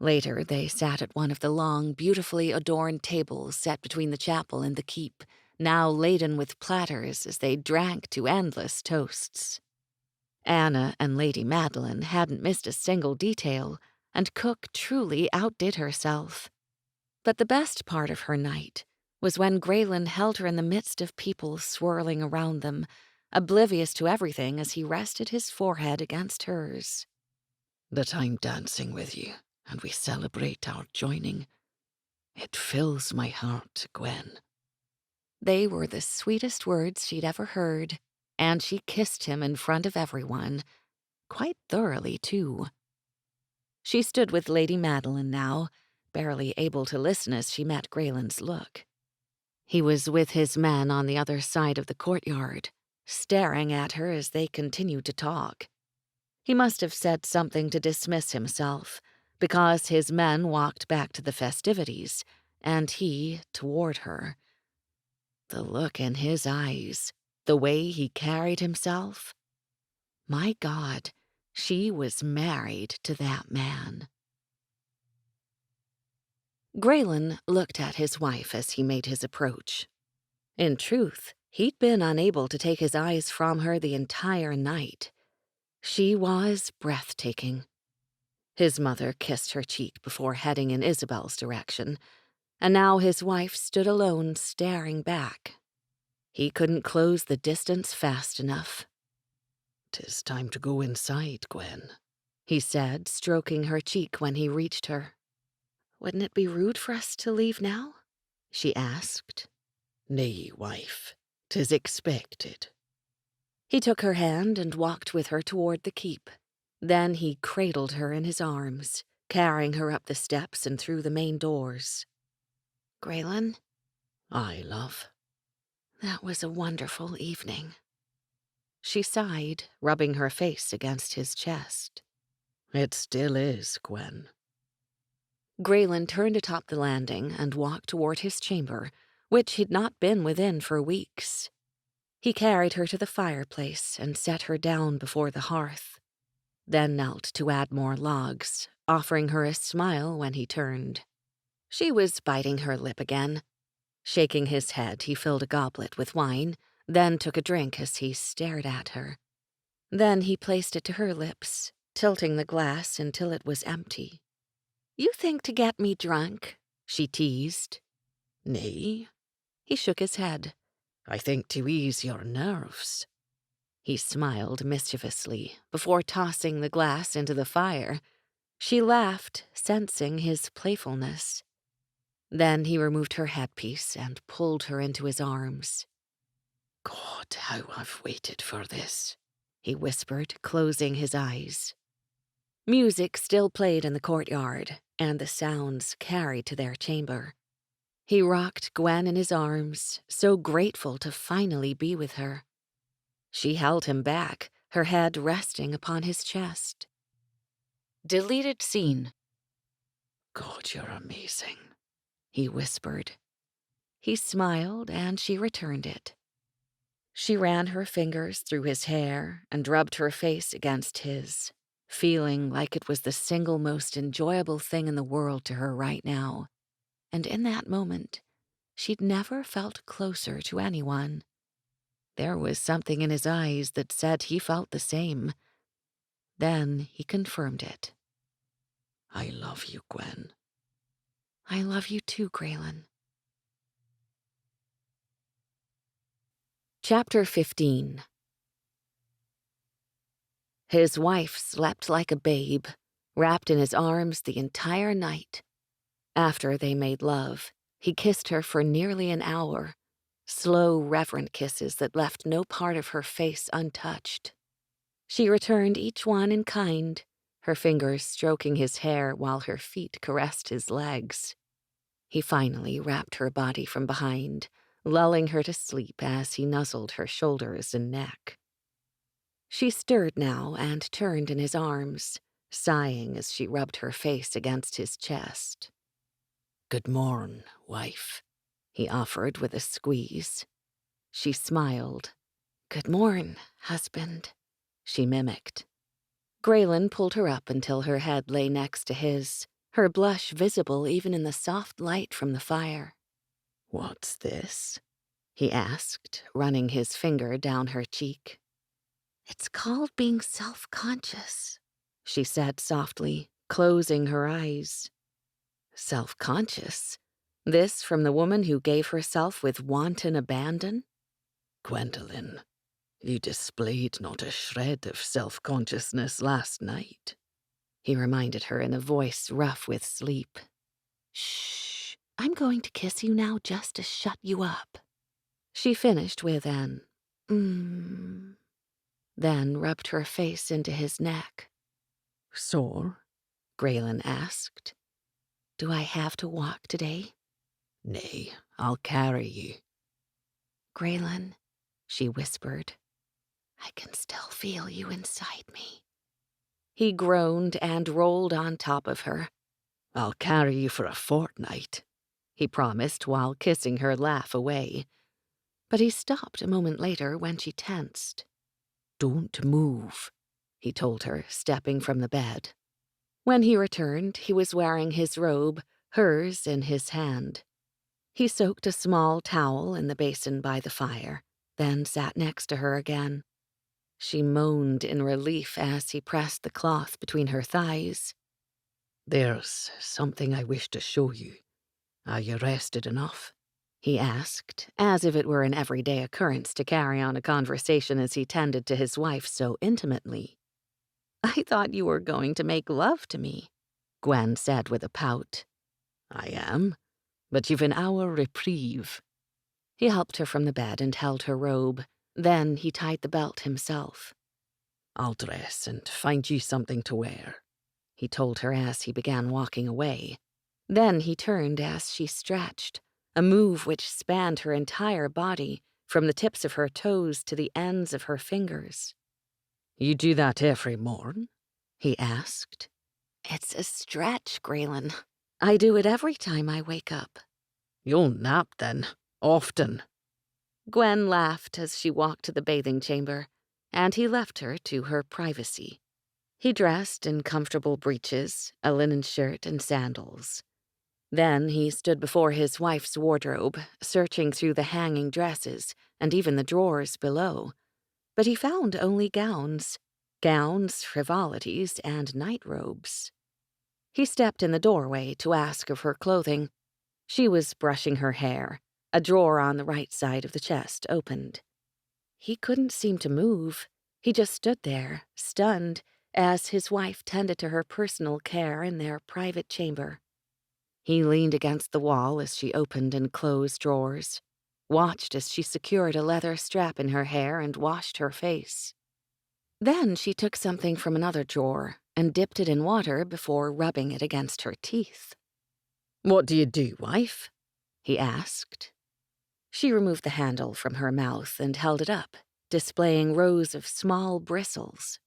Later, they sat at one of the long, beautifully adorned tables set between the chapel and the keep, now laden with platters as they drank to endless toasts. Anna and Lady Madeline hadn't missed a single detail, and Cook truly outdid herself. But the best part of her night was when Grayen held her in the midst of people swirling around them, oblivious to everything as he rested his forehead against hers. "That I'm dancing with you, and we celebrate our joining. It fills my heart, Gwen." They were the sweetest words she'd ever heard, and she kissed him in front of everyone, quite thoroughly, too. She stood with Lady Madeline now, barely able to listen as she met Grayen's look. He was with his men on the other side of the courtyard, staring at her as they continued to talk. He must have said something to dismiss himself, because his men walked back to the festivities, and he toward her. The look in his eyes, the way he carried himself. My God, she was married to that man. Grayen looked at his wife as he made his approach. In truth, he'd been unable to take his eyes from her the entire night. She was breathtaking. His mother kissed her cheek before heading in Isabel's direction, and now his wife stood alone, staring back. He couldn't close the distance fast enough. "'Tis time to go inside, Gwen," he said, stroking her cheek when he reached her. "Wouldn't it be rude for us to leave now?" she asked. "Nay, wife, 'tis expected." He took her hand and walked with her toward the keep. Then he cradled her in his arms, carrying her up the steps and through the main doors. "Grayen?" "Aye, love." "That was a wonderful evening." She sighed, rubbing her face against his chest. "It still is, Gwen." Grayen turned atop the landing and walked toward his chamber, which he'd not been within for weeks. He carried her to the fireplace and set her down before the hearth, then knelt to add more logs, offering her a smile when he turned. She was biting her lip again. Shaking his head, he filled a goblet with wine, then took a drink as he stared at her. Then he placed it to her lips, tilting the glass until it was empty. "You think to get me drunk?" she teased. "Nay." He shook his head. "I think to ease your nerves." He smiled mischievously before tossing the glass into the fire. She laughed, sensing his playfulness. Then he removed her headpiece and pulled her into his arms. "God, how I've waited for this," he whispered, closing his eyes. Music still played in the courtyard, and the sounds carried to their chamber. He rocked Gwen in his arms, so grateful to finally be with her. She held him back, her head resting upon his chest. Deleted scene. "God, you're amazing," he whispered. He smiled, and she returned it. She ran her fingers through his hair and rubbed her face against his, feeling like it was the single most enjoyable thing in the world to her right now. And in that moment, she'd never felt closer to anyone. There was something in his eyes that said he felt the same. Then he confirmed it. "I love you, Gwen." "I love you too, Grayen." Chapter 15. His wife slept like a babe, wrapped in his arms the entire night. After they made love, he kissed her for nearly an hour, slow, reverent kisses that left no part of her face untouched. She returned each one in kind, her fingers stroking his hair while her feet caressed his legs. He finally wrapped her body from behind, lulling her to sleep as he nuzzled her shoulders and neck. She stirred now and turned in his arms, sighing as she rubbed her face against his chest. "Good morn, wife," he offered with a squeeze. She smiled. "Good morn, husband," she mimicked. Grayen pulled her up until her head lay next to his, her blush visible even in the soft light from the fire. "What's this?" he asked, running his finger down her cheek. "It's called being self-conscious," she said softly, closing her eyes. Self-conscious? This from the woman who gave herself with wanton abandon? Gwendolen, you displayed not a shred of self-consciousness last night, he reminded her in a voice rough with sleep. Shh, I'm going to kiss you now just to shut you up. She finished with an then rubbed her face into his neck. Sore? Grayen asked. Do I have to walk today? Nay, I'll carry you. Grayen, she whispered, I can still feel you inside me. He groaned and rolled on top of her. I'll carry you for a fortnight, he promised while kissing her laugh away. But he stopped a moment later when she tensed. Don't move, he told her, stepping from the bed. When he returned, he was wearing his robe, hers in his hand. He soaked a small towel in the basin by the fire, then sat next to her again. She moaned in relief as he pressed the cloth between her thighs. There's something I wish to show you. Are you rested enough? He asked, as if it were an everyday occurrence to carry on a conversation as he tended to his wife so intimately. I thought you were going to make love to me, Gwen said with a pout. I am, but you've an hour reprieve. He helped her from the bed and held her robe. Then he tied the belt himself. I'll dress and find you something to wear, he told her as he began walking away. Then he turned as she stretched, a move which spanned her entire body, from the tips of her toes to the ends of her fingers. You do that every morn? He asked. It's a stretch, Grayen. I do it every time I wake up. You'll nap then, often. Gwen laughed as she walked to the bathing chamber, and he left her to her privacy. He dressed in comfortable breeches, a linen shirt, and sandals. Then he stood before his wife's wardrobe, searching through the hanging dresses and even the drawers below. But he found only gowns, frivolities, and night robes. He stepped in the doorway to ask of her clothing. She was brushing her hair. A drawer on the right side of the chest opened. He couldn't seem to move. He just stood there, stunned, as his wife tended to her personal care in their private chamber. He leaned against the wall as she opened and closed drawers, watched as she secured a leather strap in her hair and washed her face. Then she took something from another drawer and dipped it in water before rubbing it against her teeth. What do you do, wife? He asked. She removed the handle from her mouth and held it up, displaying rows of small bristles.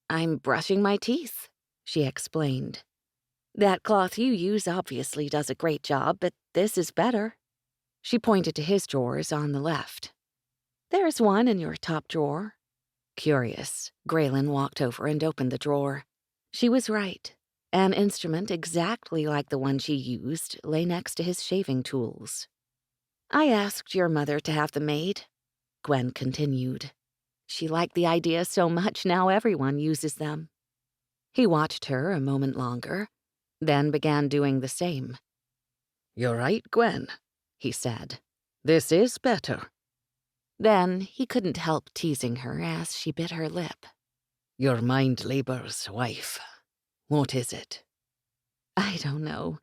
I'm brushing my teeth, she explained. That cloth you use obviously does a great job, but this is better. She pointed to his drawers on the left. There's one in your top drawer. Curious, Grayen walked over and opened the drawer. She was right. An instrument exactly like the one she used lay next to his shaving tools. I asked your mother to have them made, Gwen continued. She liked the idea so much now everyone uses them. He watched her a moment longer, then began doing the same. You're right, Gwen, he said. This is better. Then he couldn't help teasing her as she bit her lip. Your mind labours, wife. What is it? I don't know.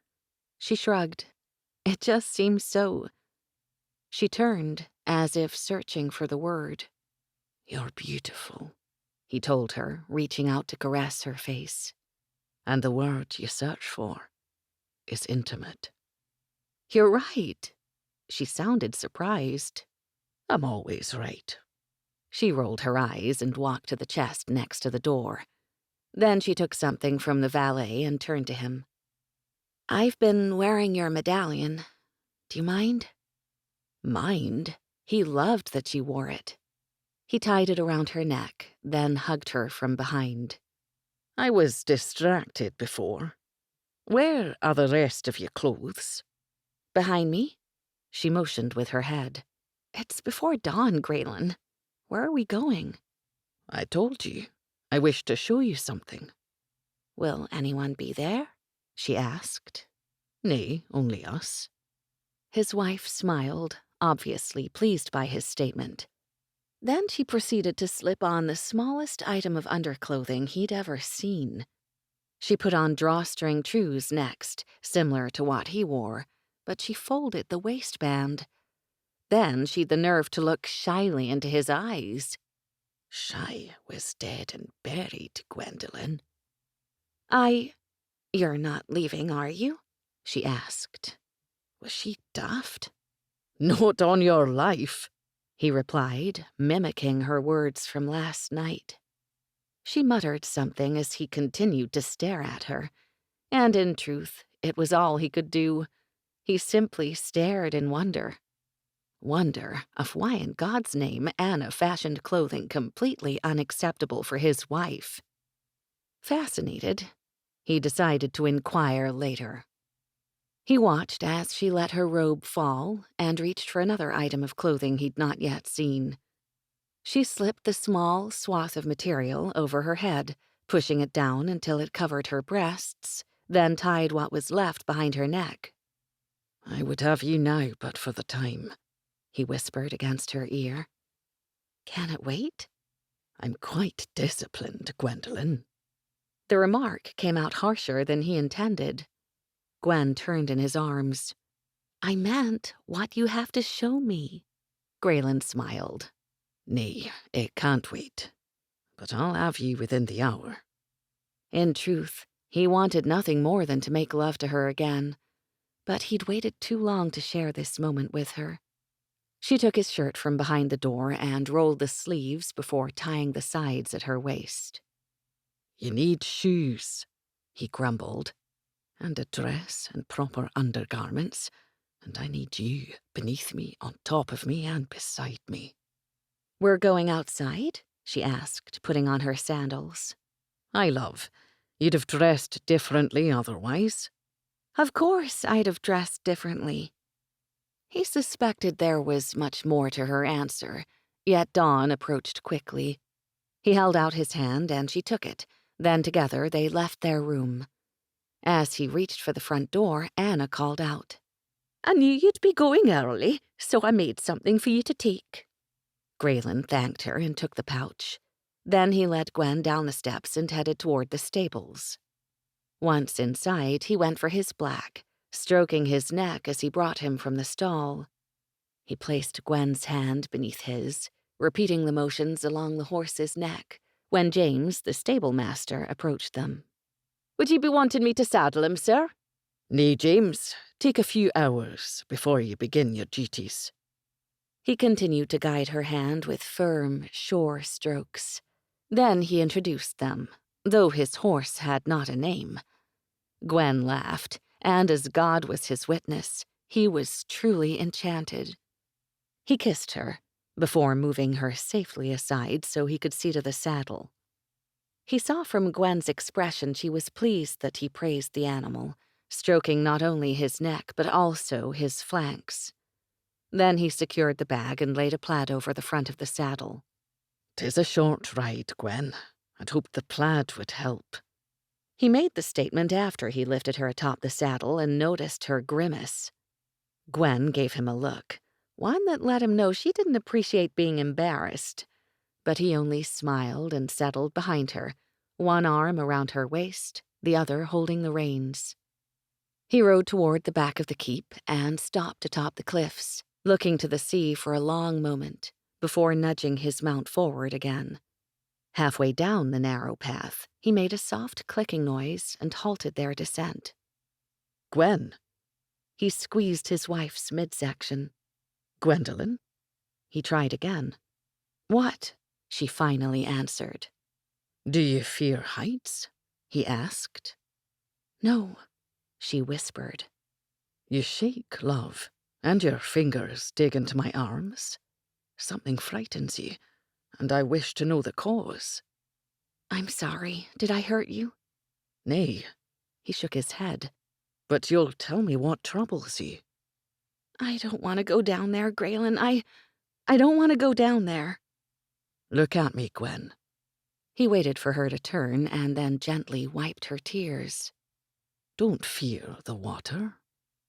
She shrugged. It just seems so... She turned, as if searching for the word. You're beautiful, he told her, reaching out to caress her face. And the word you search for is intimate. You're right. She sounded surprised. I'm always right. She rolled her eyes and walked to the chest next to the door. Then she took something from the valet and turned to him. I've been wearing your medallion. Do you mind? Mind? He loved that she wore it. He tied it around her neck, then hugged her from behind. I was distracted before. Where are the rest of your clothes? Behind me? She motioned with her head. It's before dawn, Grayen. Where are we going? I told you. I wish to show you something. Will anyone be there? She asked. Nay, only us. His wife smiled, obviously pleased by his statement. Then she proceeded to slip on the smallest item of underclothing he'd ever seen. She put on drawstring trews next, similar to what he wore, but she folded the waistband. Then she'd the nerve to look shyly into his eyes. Shy was dead and buried, Gwendolen. You're not leaving, are you? She asked. Was she daft? Not on your life, he replied, mimicking her words from last night. She muttered something as he continued to stare at her, and in truth, it was all he could do. He simply stared in wonder. Wonder of why in God's name Anna fashioned clothing completely unacceptable for his wife. Fascinated, he decided to inquire later. He watched as she let her robe fall and reached for another item of clothing he'd not yet seen. She slipped the small swath of material over her head, pushing it down until it covered her breasts, then tied what was left behind her neck. I would have you now but for the time, he whispered against her ear. Can it wait? I'm quite disciplined, Gwendolen. The remark came out harsher than he intended. Gwen turned in his arms. I meant what you have to show me. Grayen smiled. Nay, it can't wait. But I'll have you within the hour. In truth, he wanted nothing more than to make love to her again. But he'd waited too long to share this moment with her. She took his shirt from behind the door and rolled the sleeves before tying the sides at her waist. You need shoes, he grumbled, and a dress and proper undergarments, and I need you beneath me, on top of me, and beside me. We're going outside? She asked, putting on her sandals. Aye, love. You'd have dressed differently otherwise. Of course I'd have dressed differently. He suspected there was much more to her answer, yet Dawn approached quickly. He held out his hand and she took it, then together they left their room. As he reached for the front door, Anna called out. I knew you'd be going early, so I made something for you to take. Grayen thanked her and took the pouch. Then he led Gwen down the steps and headed toward the stables. Once inside, he went for his black, stroking his neck as he brought him from the stall. He placed Gwen's hand beneath his, repeating the motions along the horse's neck, when James, the stable-master, approached them. Would you be wanting me to saddle him, sir? Nay, James, take a few hours before you begin your duties. He continued to guide her hand with firm, sure strokes. Then he introduced them, though his horse had not a name. Gwen laughed, and as God was his witness, he was truly enchanted. He kissed her, before moving her safely aside so he could see to the saddle. He saw from Gwen's expression she was pleased that he praised the animal, stroking not only his neck but also his flanks. Then he secured the bag and laid a plaid over the front of the saddle. 'Tis a short ride, Gwen. I'd hoped the plaid would help. He made the statement after he lifted her atop the saddle and noticed her grimace. Gwen gave him a look, one that let him know she didn't appreciate being embarrassed, but he only smiled and settled behind her, one arm around her waist, the other holding the reins. He rode toward the back of the keep and stopped atop the cliffs, looking to the sea for a long moment before nudging his mount forward again. Halfway down the narrow path, he made a soft clicking noise and halted their descent. Gwen. He squeezed his wife's midsection. Gwendolen? He tried again. What? She finally answered. Do you fear heights? He asked. No, she whispered. You shake, love, and your fingers dig into my arms. Something frightens you, and I wish to know the cause. I'm sorry. Did I hurt you? Nay. He shook his head. But you'll tell me what troubles you. I don't want to go down there, Grayen. I don't want to go down there. Look at me, Gwen. He waited for her to turn and then gently wiped her tears. "Don't fear the water,"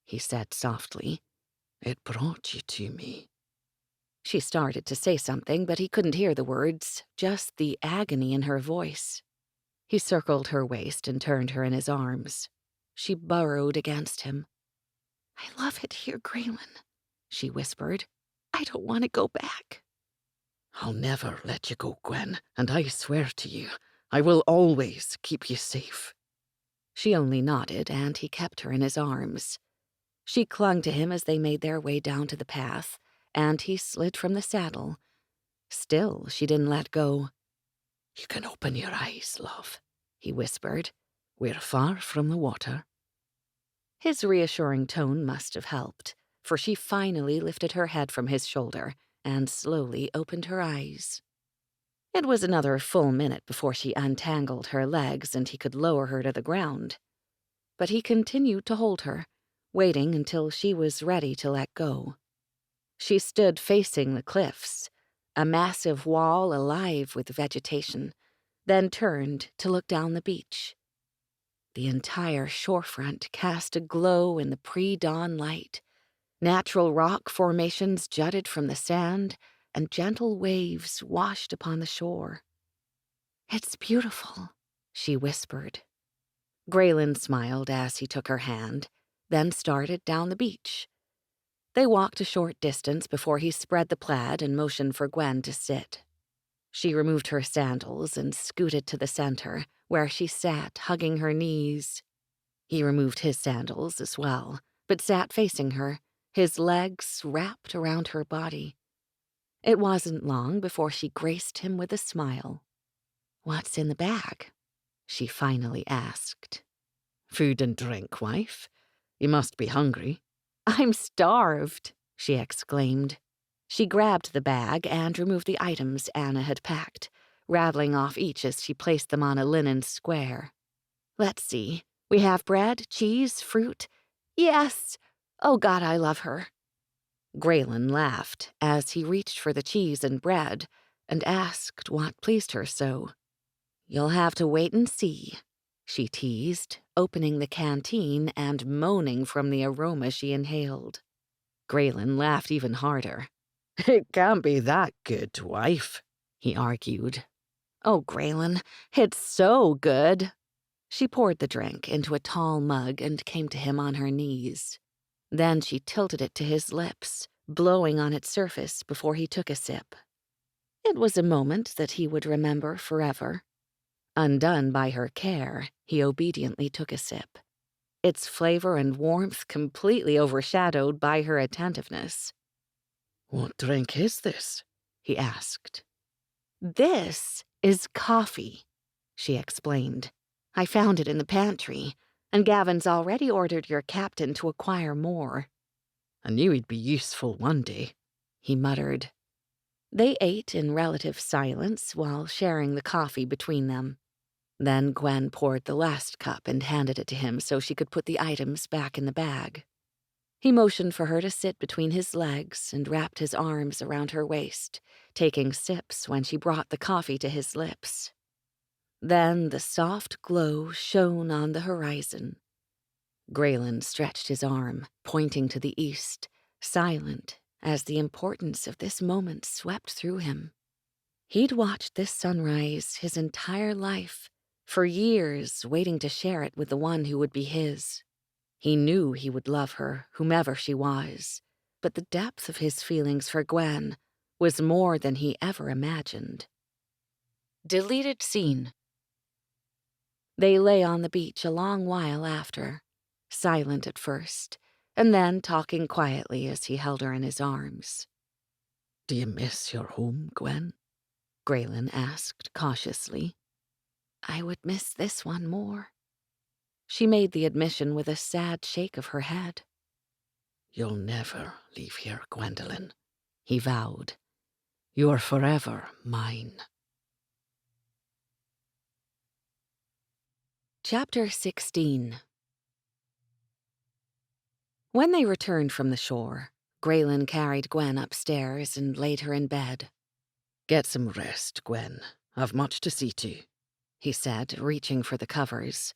he said softly. "It brought you to me." She started to say something, but he couldn't hear the words, just the agony in her voice. He circled her waist and turned her in his arms. She burrowed against him. "I love it here, Grayen," she whispered. "I don't want to go back." "I'll never let you go, Gwen, and I swear to you, I will always keep you safe." She only nodded, and he kept her in his arms. She clung to him as they made their way down to the path, and he slid from the saddle. Still, she didn't let go. "You can open your eyes, love," he whispered. "We're far from the water." His reassuring tone must have helped, for she finally lifted her head from his shoulder and slowly opened her eyes. It was another full minute before she untangled her legs and he could lower her to the ground. But he continued to hold her, waiting until she was ready to let go. She stood facing the cliffs, a massive wall alive with vegetation, then turned to look down the beach. The entire shorefront cast a glow in the pre-dawn light. Natural rock formations jutted from the sand, and gentle waves washed upon the shore. "It's beautiful," she whispered. Grayen smiled as he took her hand, then started down the beach. They walked a short distance before he spread the plaid and motioned for Gwen to sit. She removed her sandals and scooted to the center, where she sat, hugging her knees. He removed his sandals as well, but sat facing her, his legs wrapped around her body. It wasn't long before she graced him with a smile. "What's in the bag?" she finally asked. "Food and drink, wife. You must be hungry." "I'm starved," she exclaimed. She grabbed the bag and removed the items Anna had packed, rattling off each as she placed them on a linen square. "Let's see. We have bread, cheese, fruit. Yes! Oh, God, I love her." Grayen laughed as he reached for the cheese and bread and asked what pleased her so. "You'll have to wait and see," she teased, opening the canteen and moaning from the aroma she inhaled. Grayen laughed even harder. "It can't be that good, wife," he argued. "Oh, Grayen, it's so good." She poured the drink into a tall mug and came to him on her knees. Then she tilted it to his lips, blowing on its surface before he took a sip. It was a moment that he would remember forever. Undone by her care, he obediently took a sip, its flavor and warmth completely overshadowed by her attentiveness. "What drink is this?" he asked. "This is coffee," she explained. "I found it in the pantry, and Gavin's already ordered your captain to acquire more." "I knew he'd be useful one day," he muttered. They ate in relative silence while sharing the coffee between them. Then Gwen poured the last cup and handed it to him so she could put the items back in the bag. He motioned for her to sit between his legs and wrapped his arms around her waist, taking sips when she brought the coffee to his lips. Then the soft glow shone on the horizon. Grayen stretched his arm, pointing to the east, silent as the importance of this moment swept through him. He'd watched this sunrise his entire life, for years waiting to share it with the one who would be his. He knew he would love her, whomever she was, but the depth of his feelings for Gwen was more than he ever imagined. Deleted scene. They lay on the beach a long while after, silent at first, and then talking quietly as he held her in his arms. "Do you miss your home, Gwen?" Grayen asked cautiously. "I would miss this one more." She made the admission with a sad shake of her head. "You'll never leave here, Gwendolyn," he vowed. "You're forever mine." Chapter 16. When they returned from the shore, Grayen carried Gwen upstairs and laid her in bed. "Get some rest, Gwen. I've much to see to," he said, reaching for the covers.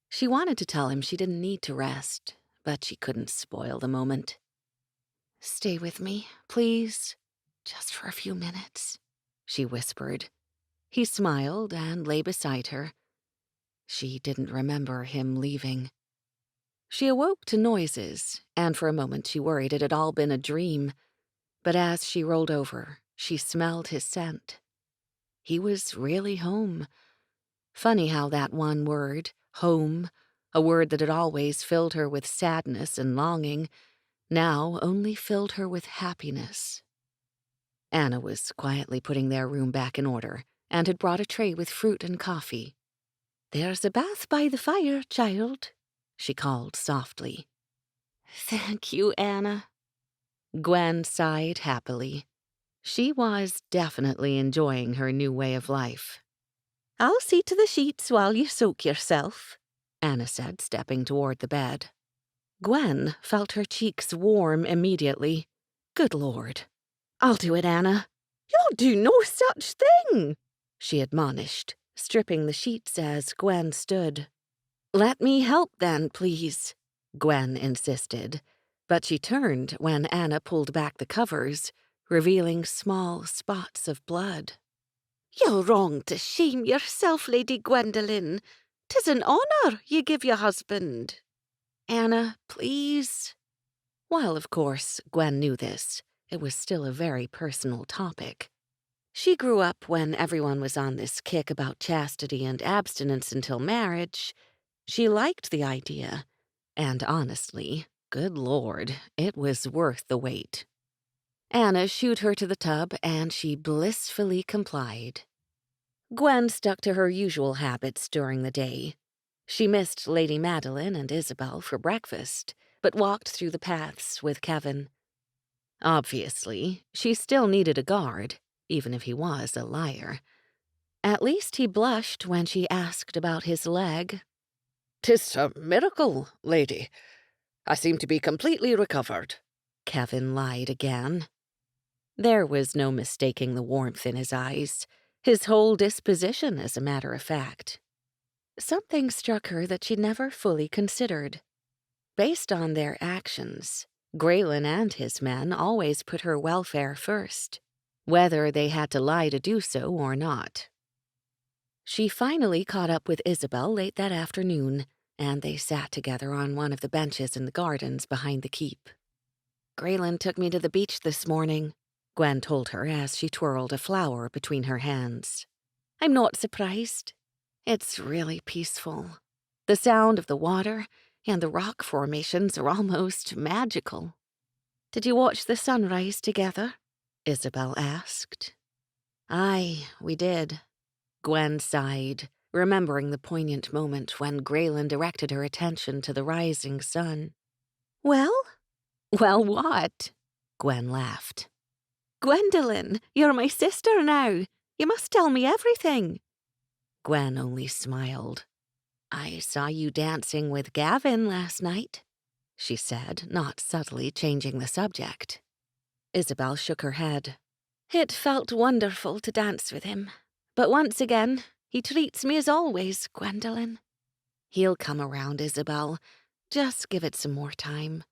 She wanted to tell him she didn't need to rest, but she couldn't spoil the moment. "Stay with me, please, just for a few minutes," she whispered. He smiled and lay beside her. She didn't remember him leaving. She awoke to noises, and for a moment she worried it had all been a dream. But as she rolled over, she smelled his scent. He was really home. Funny how that one word, home, a word that had always filled her with sadness and longing, now only filled her with happiness. Anna was quietly putting their room back in order and had brought a tray with fruit and coffee. "There's a bath by the fire, child," she called softly. "Thank you, Anna." Gwen sighed happily. She was definitely enjoying her new way of life. "I'll see to the sheets while you soak yourself," Anna said, stepping toward the bed. Gwen felt her cheeks warm immediately. Good Lord. "I'll do it, Anna." "You'll do no such thing," she admonished, stripping the sheets as Gwen stood. "Let me help then, please," Gwen insisted, but she turned when Anna pulled back the covers, revealing small spots of blood. "You're wrong to shame yourself, Lady Gwendolen. 'Tis an honour you give your husband." "Anna, please." While, of course, Gwen knew this, it was still a very personal topic. She grew up when everyone was on this kick about chastity and abstinence until marriage. She liked the idea, and honestly, good Lord, it was worth the wait. Anna shooed her to the tub, and she blissfully complied. Gwen stuck to her usual habits during the day. She missed Lady Madeline and Isabel for breakfast, but walked through the paths with Kevin. Obviously, she still needed a guard, even if he was a liar. At least he blushed when she asked about his leg. "'Tis a miracle, lady. I seem to be completely recovered," Kevin lied again. There was no mistaking the warmth in his eyes, his whole disposition, as a matter of fact. Something struck her that she'd never fully considered. Based on their actions, Grayen and his men always put her welfare first, whether they had to lie to do so or not. She finally caught up with Isabel late that afternoon, and they sat together on one of the benches in the gardens behind the keep. "Grayen took me to the beach this morning," Gwen told her as she twirled a flower between her hands. "I'm not surprised. It's really peaceful. The sound of the water and the rock formations are almost magical." "Did you watch the sunrise together?" Isabel asked. "Aye, we did." Gwen sighed, remembering the poignant moment when Grayen directed her attention to the rising sun. "Well?" "Well, what?" Gwen laughed. "Gwendolen, you're my sister now. You must tell me everything." Gwen only smiled. "I saw you dancing with Gavin last night," she said, not subtly changing the subject. Isabel shook her head. "It felt wonderful to dance with him. But once again, he treats me as always, Gwendolen. He'll come around, Isabel. Just give it some more time."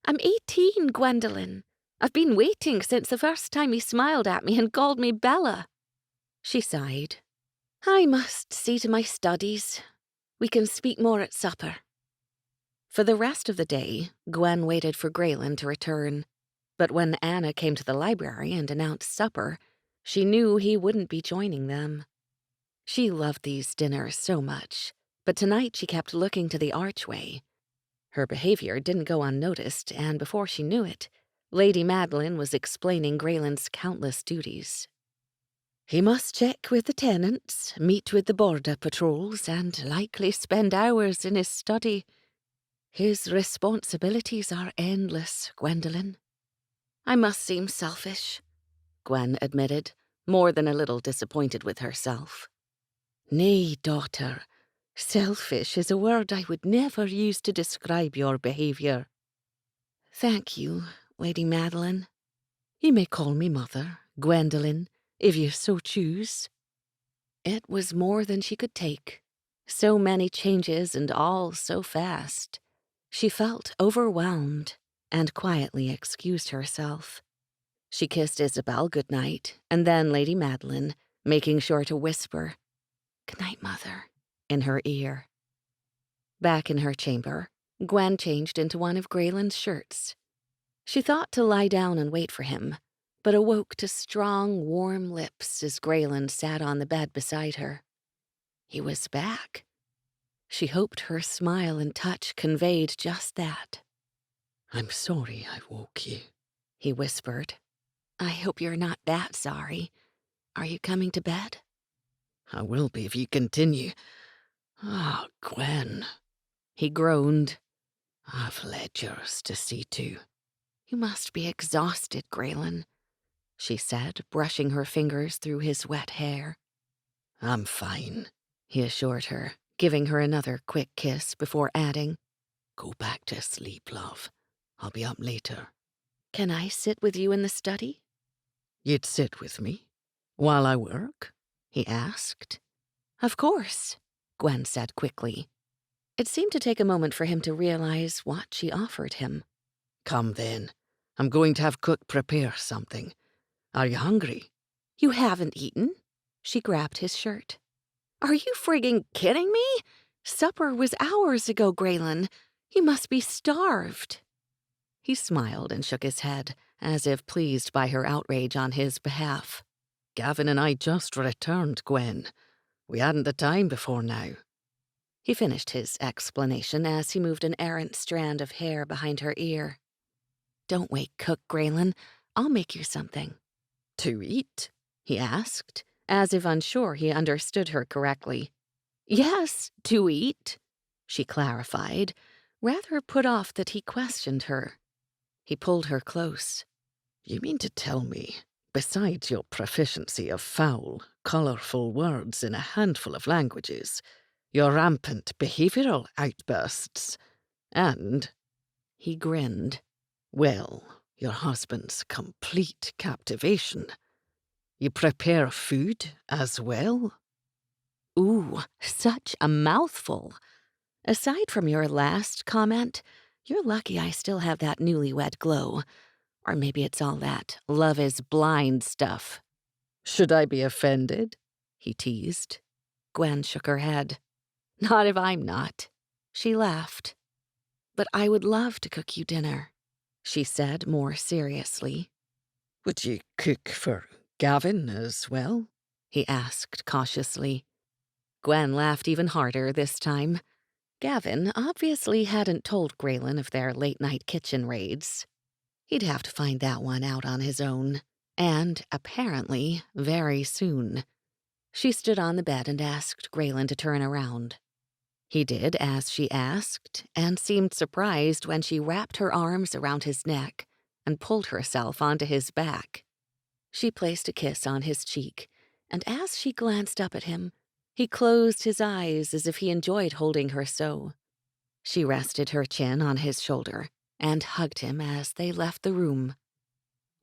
"I'm 18, Gwendolen. I've been waiting since the first time he smiled at me and called me Bella." She sighed. "I must see to my studies. We can speak more at supper." For the rest of the day, Gwen waited for Grayen to return. But when Anna came to the library and announced supper, she knew he wouldn't be joining them. She loved these dinners so much, but tonight she kept looking to the archway. Her behavior didn't go unnoticed, and before she knew it, Lady Madeline was explaining Grayen's countless duties. "He must check with the tenants, meet with the border patrols, and likely spend hours in his study. His responsibilities are endless, Gwendolen." "I must seem selfish," Gwen admitted, more than a little disappointed with herself. "Nay, daughter. Selfish is a word I would never use to describe your behavior." "Thank you, Lady Madeline. You may call me Mother, Gwendolen, if you so choose." It was more than she could take. So many changes and all so fast. She felt overwhelmed and quietly excused herself. She kissed Isabel goodnight and then Lady Madeline, making sure to whisper, "Good night, Mother," in her ear. Back in her chamber, Gwen changed into one of Grayen's shirts. She thought to lie down and wait for him, but awoke to strong, warm lips as Grayen sat on the bed beside her. He was back. She hoped her smile and touch conveyed just that. "I'm sorry I woke you," he whispered. "I hope you're not that sorry. Are you coming to bed?" "I will be if you continue. Ah, Gwen," he groaned. "I've ledgers to see to." "You must be exhausted, Grayen," she said, brushing her fingers through his wet hair. "I'm fine," he assured her, giving her another quick kiss before adding, "Go back to sleep, love. I'll be up later." "Can I sit with you in the study?" "You'd sit with me while I work?" he asked. "Of course," Gwen said quickly. It seemed to take a moment for him to realize what she offered him. "Come then. I'm going to have cook prepare something. Are you hungry?" "You haven't eaten?" She grabbed his shirt. "Are you frigging kidding me? Supper was hours ago, Grayen. You must be starved." He smiled and shook his head, as if pleased by her outrage on his behalf. "Gavin and I just returned, Gwen. We hadn't the time before now." He finished his explanation as he moved an errant strand of hair behind her ear. "Don't wake cook, Grayen. I'll make you something." "To eat?" he asked, as if unsure he understood her correctly. "Yes, to eat," she clarified, rather put off that he questioned her. He pulled her close. "You mean to tell me, besides your proficiency of foul, colourful words in a handful of languages, your rampant behavioural outbursts, and—" he grinned. "Well, your husband's complete captivation. You prepare food as well?" Ooh, such a mouthful. Aside from your last comment, you're lucky I still have that newlywed glow. Or maybe it's all that love is blind stuff. "Should I be offended?" he teased. Gwen shook her head. "Not if I'm not." She laughed. "But I would love to cook you dinner," she said more seriously. "Would you cook for Gavin as well?" he asked cautiously. Gwen laughed even harder this time. Gavin obviously hadn't told Grayen of their late-night kitchen raids. He'd have to find that one out on his own. And, apparently, very soon. She stood on the bed and asked Grayen to turn around. He did as she asked, and seemed surprised when she wrapped her arms around his neck and pulled herself onto his back. She placed a kiss on his cheek, and as she glanced up at him, he closed his eyes as if he enjoyed holding her so. She rested her chin on his shoulder and hugged him as they left the room.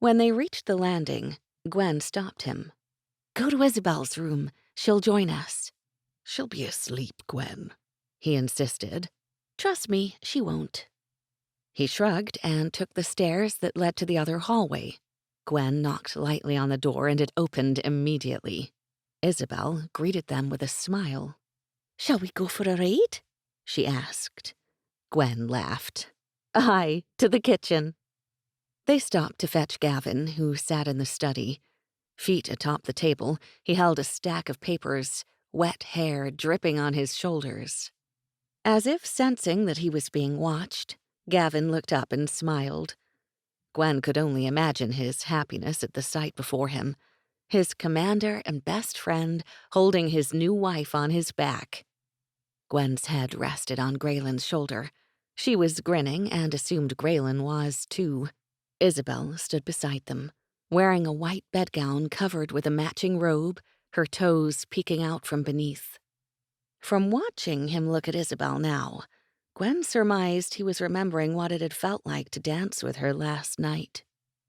When they reached the landing, Gwen stopped him. "Go to Isabel's room. She'll join us." "She'll be asleep, Gwen," he insisted. "Trust me, she won't." He shrugged and took the stairs that led to the other hallway. Gwen knocked lightly on the door and it opened immediately. Isabel greeted them with a smile. "Shall we go for a raid?" she asked. Gwen laughed. "Aye, to the kitchen." They stopped to fetch Gavin, who sat in the study. Feet atop the table, he held a stack of papers, wet hair dripping on his shoulders. As if sensing that he was being watched, Gavin looked up and smiled. Gwen could only imagine his happiness at the sight before him. His commander and best friend holding his new wife on his back. Gwen's head rested on Grayen's shoulder. She was grinning and assumed Grayen was, too. Isabel stood beside them, wearing a white bedgown covered with a matching robe, her toes peeking out from beneath. From watching him look at Isabel now, Gwen surmised he was remembering what it had felt like to dance with her last night.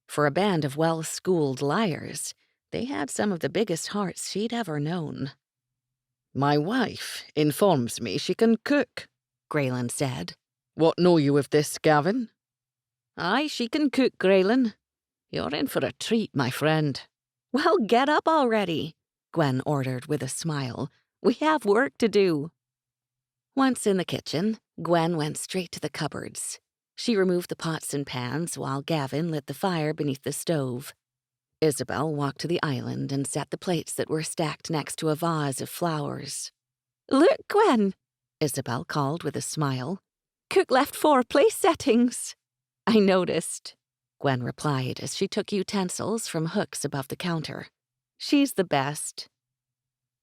For a band of well-schooled liars, they had some of the biggest hearts she'd ever known. My wife informs me she can cook, Grayen said. What know you of this, Gavin? Aye, she can cook, Grayen. You're in for a treat, my friend. Well, get up already, Gwen ordered with a smile. We have work to do. Once in the kitchen, Gwen went straight to the cupboards. She removed the pots and pans while Gavin lit the fire beneath the stove. Isabel walked to the island and set the plates that were stacked next to a vase of flowers. Look, Gwen, Isabel called with a smile. Cook left 4 place settings. I noticed, Gwen replied as she took utensils from hooks above the counter. She's the best.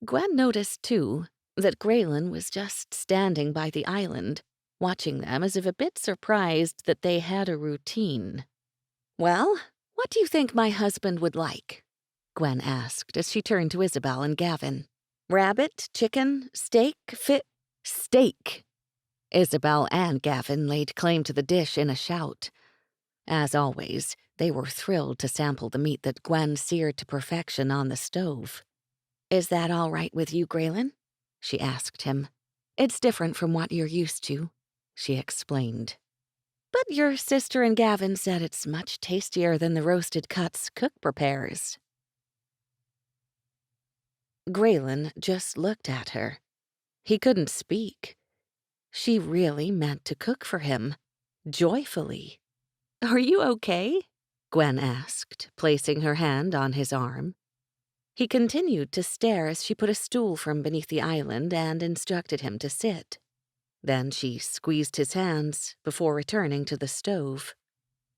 Gwen noticed, too, that Grayen was just standing by the island, watching them as if a bit surprised that they had a routine. Well, what do you think my husband would like? Gwen asked as she turned to Isabel and Gavin. Rabbit, chicken, steak, steak! Isabel and Gavin laid claim to the dish in a shout. As always, they were thrilled to sample the meat that Gwen seared to perfection on the stove. Is that all right with you, Grayen? She asked him. It's different from what you're used to, she explained. But your sister and Gavin said it's much tastier than the roasted cuts Cook prepares. Grayen just looked at her. He couldn't speak. She really meant to cook for him, joyfully. Are you okay? Gwen asked, placing her hand on his arm. He continued to stare as she put a stool from beneath the island and instructed him to sit. Then she squeezed his hands before returning to the stove.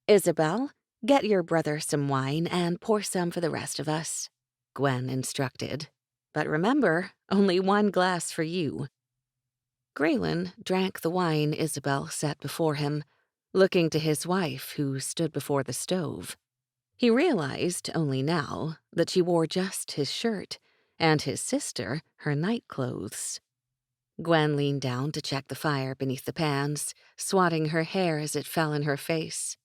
Isabel, get your brother some wine and pour some for the rest of us, Gwen instructed. But remember, only 1 glass for you. Grayen drank the wine Isabel set before him, looking to his wife who stood before the stove. He realized only now that she wore just his shirt, and his sister her nightclothes. Gwen leaned down to check the fire beneath the pans, swatting her hair as it fell in her face.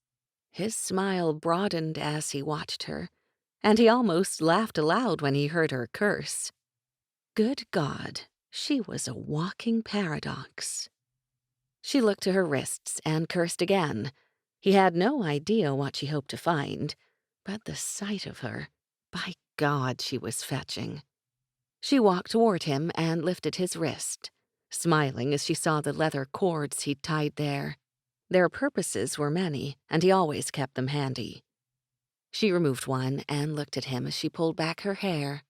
His smile broadened as he watched her, and he almost laughed aloud when he heard her curse. Good God, she was a walking paradox. She looked to her wrists and cursed again. He had no idea what she hoped to find, but the sight of her, by God, she was fetching. She walked toward him and lifted his wrist, smiling as she saw the leather cords he'd tied there. Their purposes were many, and he always kept them handy. She removed one and looked at him as she pulled back her hair.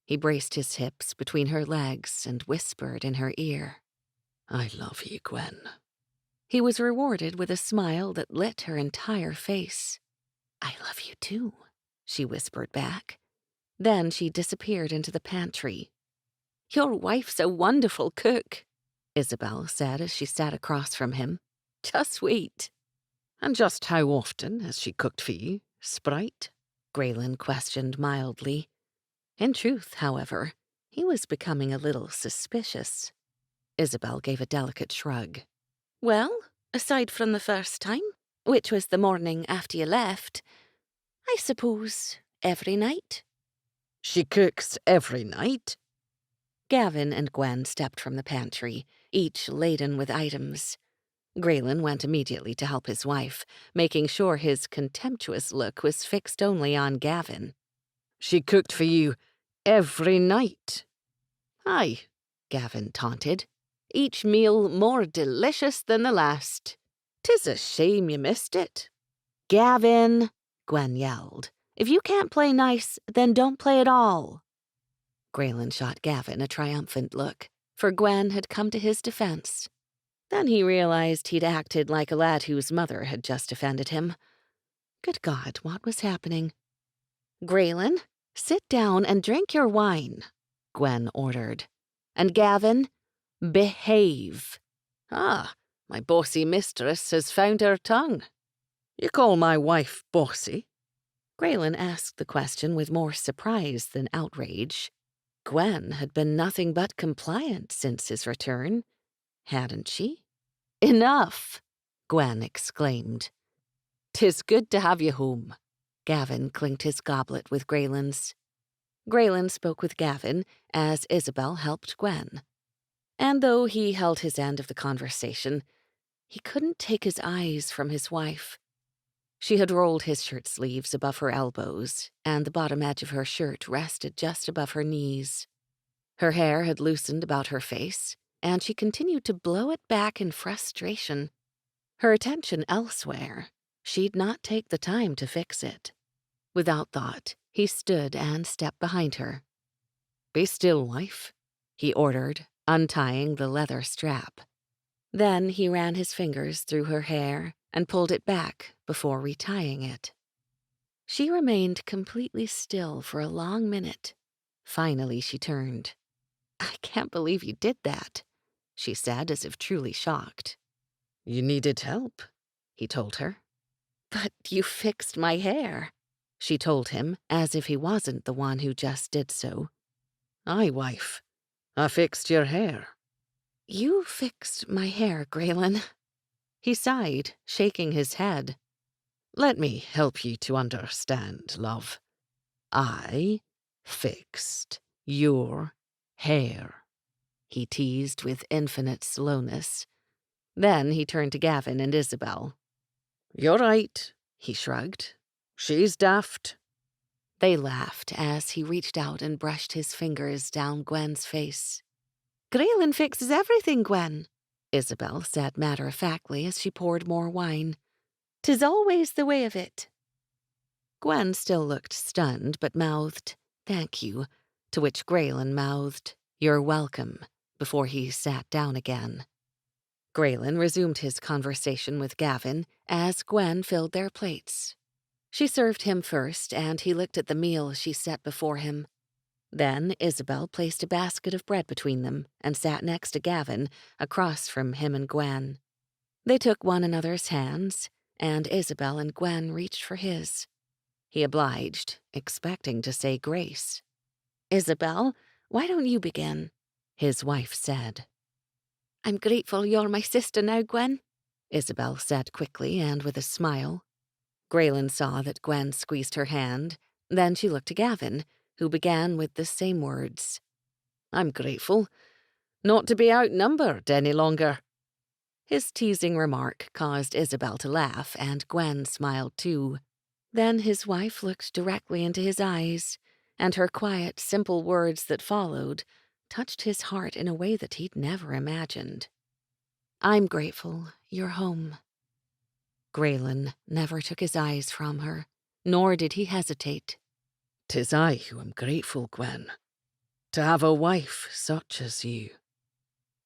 He braced his hips between her legs and whispered in her ear, I love you, Gwen. He was rewarded with a smile that lit her entire face. I love you too, she whispered back. Then she disappeared into the pantry. Your wife's a wonderful cook, Isabel said as she sat across from him. Just wait. And just how often has she cooked for you, Sprite? Grayen questioned mildly. In truth, however, he was becoming a little suspicious. Isabel gave a delicate shrug. Well, aside from the first time, which was the morning after you left, I suppose every night. She cooks every night? Gavin and Gwen stepped from the pantry, each laden with items. Grayen went immediately to help his wife, making sure his contemptuous look was fixed only on Gavin. She cooked for you every night? Aye, Gavin taunted. Each meal more delicious than the last. 'Tis a shame you missed it. Gavin, Gwen yelled. If you can't play nice, then don't play at all. Grayen shot Gavin a triumphant look, for Gwen had come to his defense. Then he realized he'd acted like a lad whose mother had just offended him. Good God, what was happening? Grayen, sit down and drink your wine, Gwen ordered. And Gavin, behave. Ah, my bossy mistress has found her tongue. You call my wife bossy? Grayen asked the question with more surprise than outrage. Gwen had been nothing but compliant since his return, hadn't she? Enough, Gwen exclaimed. 'Tis good to have you home. Gavin clinked his goblet with Grayen's. Grayen spoke with Gavin as Isabel helped Gwen. And though he held his end of the conversation, he couldn't take his eyes from his wife. She had rolled his shirt sleeves above her elbows, and the bottom edge of her shirt rested just above her knees. Her hair had loosened about her face, and she continued to blow it back in frustration. Her attention elsewhere, she'd not take the time to fix it. Without thought, he stood and stepped behind her. "Be still, wife," he ordered, untying the leather strap. Then he ran his fingers through her hair and pulled it back before retying it. She remained completely still for a long minute. Finally, she turned. "I can't believe you did that," she said, as if truly shocked. "You needed help," he told her. "But you fixed my hair," she told him, as if he wasn't the one who just did so. "Aye, wife. I fixed your hair." "You fixed my hair, Grayen." He sighed, shaking his head. "Let me help you to understand, love. I fixed your hair," he teased with infinite slowness. Then he turned to Gavin and Isabel. "You're right," he shrugged. "She's daft." They laughed as he reached out and brushed his fingers down Gwen's face. "Grayen fixes everything, Gwen," Isabel said matter-of-factly as she poured more wine. "'Tis always the way of it." Gwen still looked stunned, but mouthed, "Thank you," to which Grayen mouthed, "You're welcome," before he sat down again. Grayen resumed his conversation with Gavin as Gwen filled their plates. She served him first, and he looked at the meal she set before him. Then Isabel placed a basket of bread between them and sat next to Gavin, across from him and Gwen. They took one another's hands, and Isabel and Gwen reached for his. He obliged, expecting to say grace. "Isabel, why don't you begin?" his wife said. "I'm grateful you're my sister now, Gwen," Isabel said quickly and with a smile. Grayen saw that Gwen squeezed her hand. Then she looked to Gavin, who began with the same words. "I'm grateful not to be outnumbered any longer." His teasing remark caused Isabel to laugh, and Gwen smiled too. Then his wife looked directly into his eyes, and her quiet, simple words that followed touched his heart in a way that he'd never imagined. "I'm grateful you're home." Grayen never took his eyes from her, nor did he hesitate. "'Tis I who am grateful, Gwen, to have a wife such as you."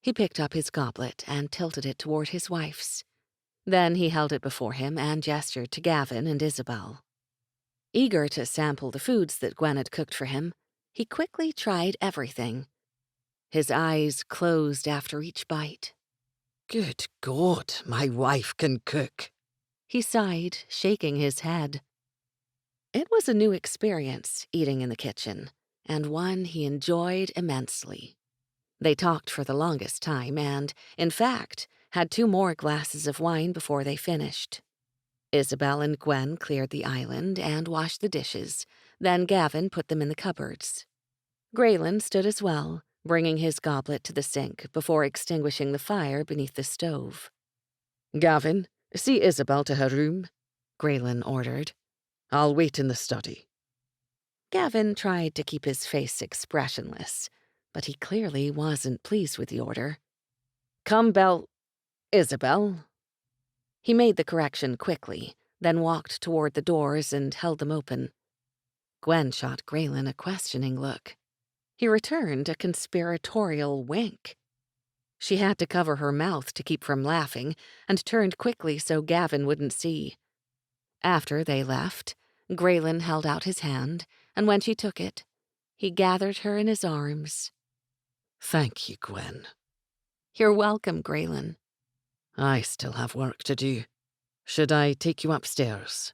He picked up his goblet and tilted it toward his wife's. Then he held it before him and gestured to Gavin and Isabel. Eager to sample the foods that Gwen had cooked for him, he quickly tried everything. His eyes closed after each bite. "Good God, my wife can cook," he sighed, shaking his head. It was a new experience, eating in the kitchen, and one he enjoyed immensely. They talked for the longest time and, in fact, had 2 more glasses of wine before they finished. Isabel and Gwen cleared the island and washed the dishes, then Gavin put them in the cupboards. Grayen stood as well, bringing his goblet to the sink before extinguishing the fire beneath the stove. "Gavin, see Isabel to her room," Grayen ordered. "I'll wait in the study." Gavin tried to keep his face expressionless, but he clearly wasn't pleased with the order. "Come, Isabel." He made the correction quickly, then walked toward the doors and held them open. Gwen shot Grayen a questioning look. He returned a conspiratorial wink. She had to cover her mouth to keep from laughing and turned quickly so Gavin wouldn't see. After they left, Grayen held out his hand, and when she took it, he gathered her in his arms. "Thank you, Gwen." "You're welcome, Grayen." "I still have work to do. Should I take you upstairs?"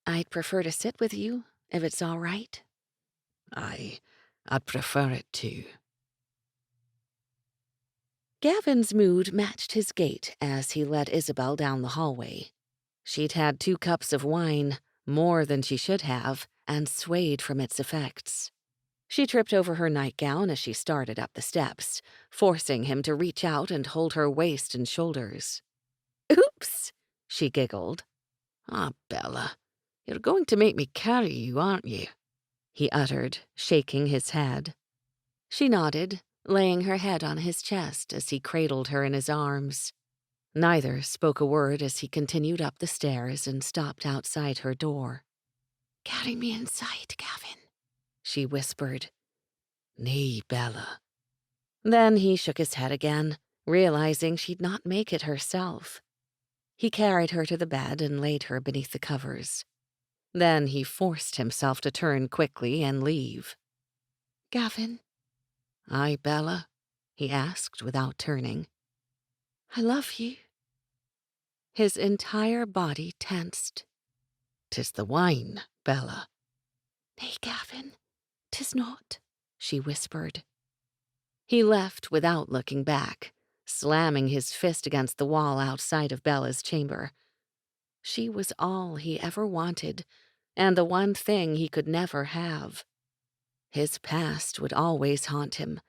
"I'd prefer to sit with you, if it's all right." I'd prefer it too." Gavin's mood matched his gait as he led Isabel down the hallway. She'd had 2 cups of wine, more than she should have, and swayed from its effects. She tripped over her nightgown as she started up the steps, forcing him to reach out and hold her waist and shoulders. Oops, she giggled. Ah, Bella, you're going to make me carry you, aren't you? He uttered, shaking his head. She nodded, laying her head on his chest as he cradled her in his arms. Neither spoke a word as he continued up the stairs and stopped outside her door. Carry me inside, Gavin, she whispered. Nay, Bella. Then he shook his head again, realizing she'd not make it herself. He carried her to the bed and laid her beneath the covers. Then he forced himself to turn quickly and leave. Gavin. Aye, Bella? He asked without turning. I love you. His entire body tensed. 'Tis the wine, Bella. Nay, Gavin, 'tis not, she whispered. He left without looking back, slamming his fist against the wall outside of Bella's chamber. She was all he ever wanted, and the one thing he could never have. His past would always haunt him,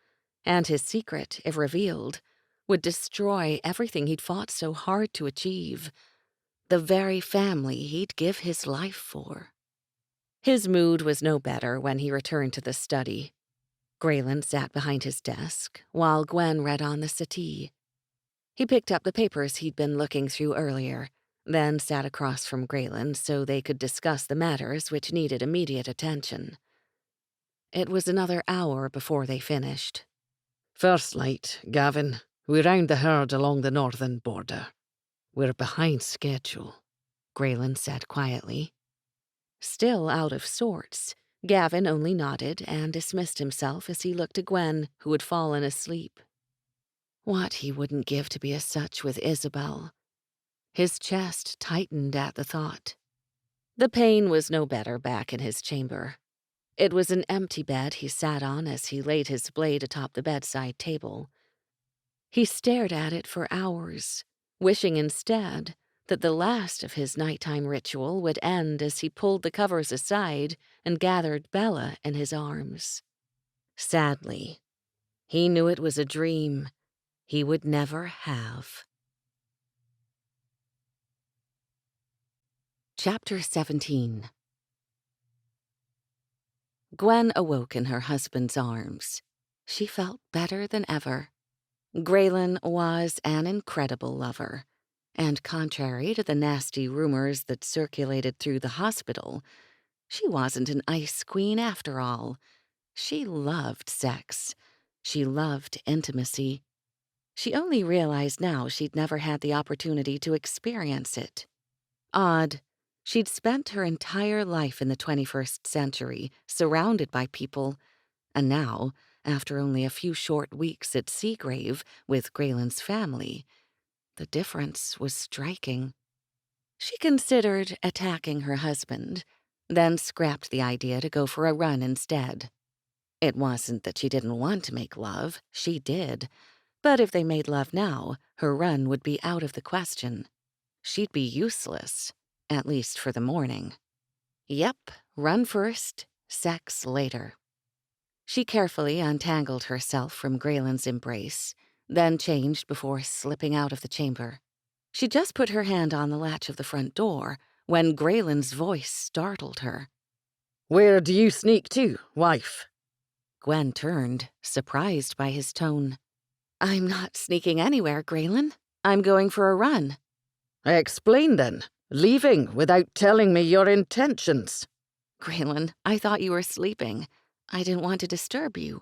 and his secret, if revealed, would destroy everything he'd fought so hard to achieve, the very family he'd give his life for. His mood was no better when he returned to the study. Grayen sat behind his desk, while Gwen read on the settee. He picked up the papers he'd been looking through earlier, then sat across from Grayen so they could discuss the matters which needed immediate attention. It was another hour before they finished. First light, Gavin. We round the herd along the northern border. We're behind schedule, Grayen said quietly. Still out of sorts, Gavin only nodded and dismissed himself as he looked at Gwen, who had fallen asleep. What he wouldn't give to be as such with Isabel. His chest tightened at the thought. The pain was no better back in his chamber. It was an empty bed he sat on as he laid his blade atop the bedside table. He stared at it for hours, wishing instead that the last of his nighttime ritual would end as he pulled the covers aside and gathered Bella in his arms. Sadly, he knew it was a dream he would never have. Chapter 17. Gwen awoke in her husband's arms. She felt better than ever. Grayen was an incredible lover, and contrary to the nasty rumors that circulated through the hospital, she wasn't an ice queen after all. She loved sex. She loved intimacy. She only realized now she'd never had the opportunity to experience it. Odd. She'd spent her entire life in the 21st century, surrounded by people, and now, after only a few short weeks at Seagrave with Grayen's family, the difference was striking. She considered attacking her husband, then scrapped the idea to go for a run instead. It wasn't that she didn't want to make love, she did, but if they made love now, her run would be out of the question. She'd be useless, at least for the morning. Yep, run first, sex later. She carefully untangled herself from Grayen's embrace, then changed before slipping out of the chamber. She just put her hand on the latch of the front door when Grayen's voice startled her. Where do you sneak to, wife? Gwen turned, surprised by his tone. I'm not sneaking anywhere, Grayen. I'm going for a run. Explain then. Leaving without telling me your intentions. Grayen, I thought you were sleeping. I didn't want to disturb you.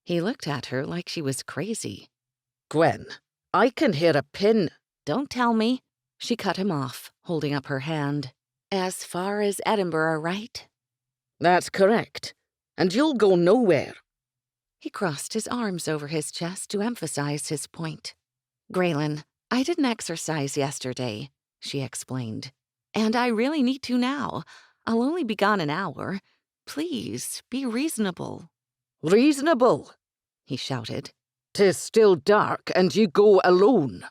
He looked at her like she was crazy. Gwen, I can hear a pin. Don't tell me. She cut him off, holding up her hand. As far as Edinburgh, right? That's correct. And you'll go nowhere. He crossed his arms over his chest to emphasize his point. Grayen, I didn't exercise yesterday, she explained. And I really need to now. I'll only be gone an hour. Please, be reasonable. Reasonable? He shouted. 'Tis still dark and you go alone.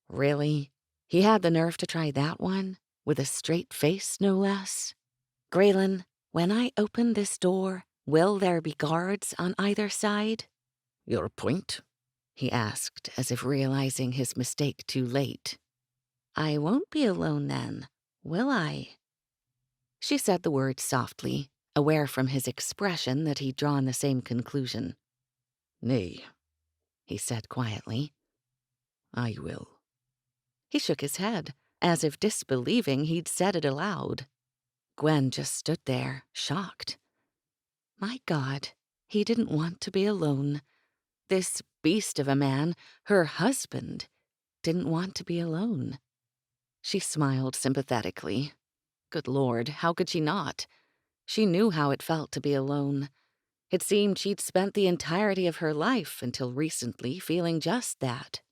Really? He had the nerve to try that one? With a straight face, no less? Grayen, when I open this door, Will there be guards on either side? Your point? He asked, as if realizing his mistake too late. I won't be alone then, will I? She said the words softly, aware from his expression that he'd drawn the same conclusion. Nay, he said quietly. I will. He shook his head, as if disbelieving he'd said it aloud. Gwen just stood there, shocked. My God, he didn't want to be alone. This beast of a man, her husband, didn't want to be alone. She smiled sympathetically. Good Lord, how could she not? She knew how it felt to be alone. It seemed she'd spent the entirety of her life until recently feeling just that.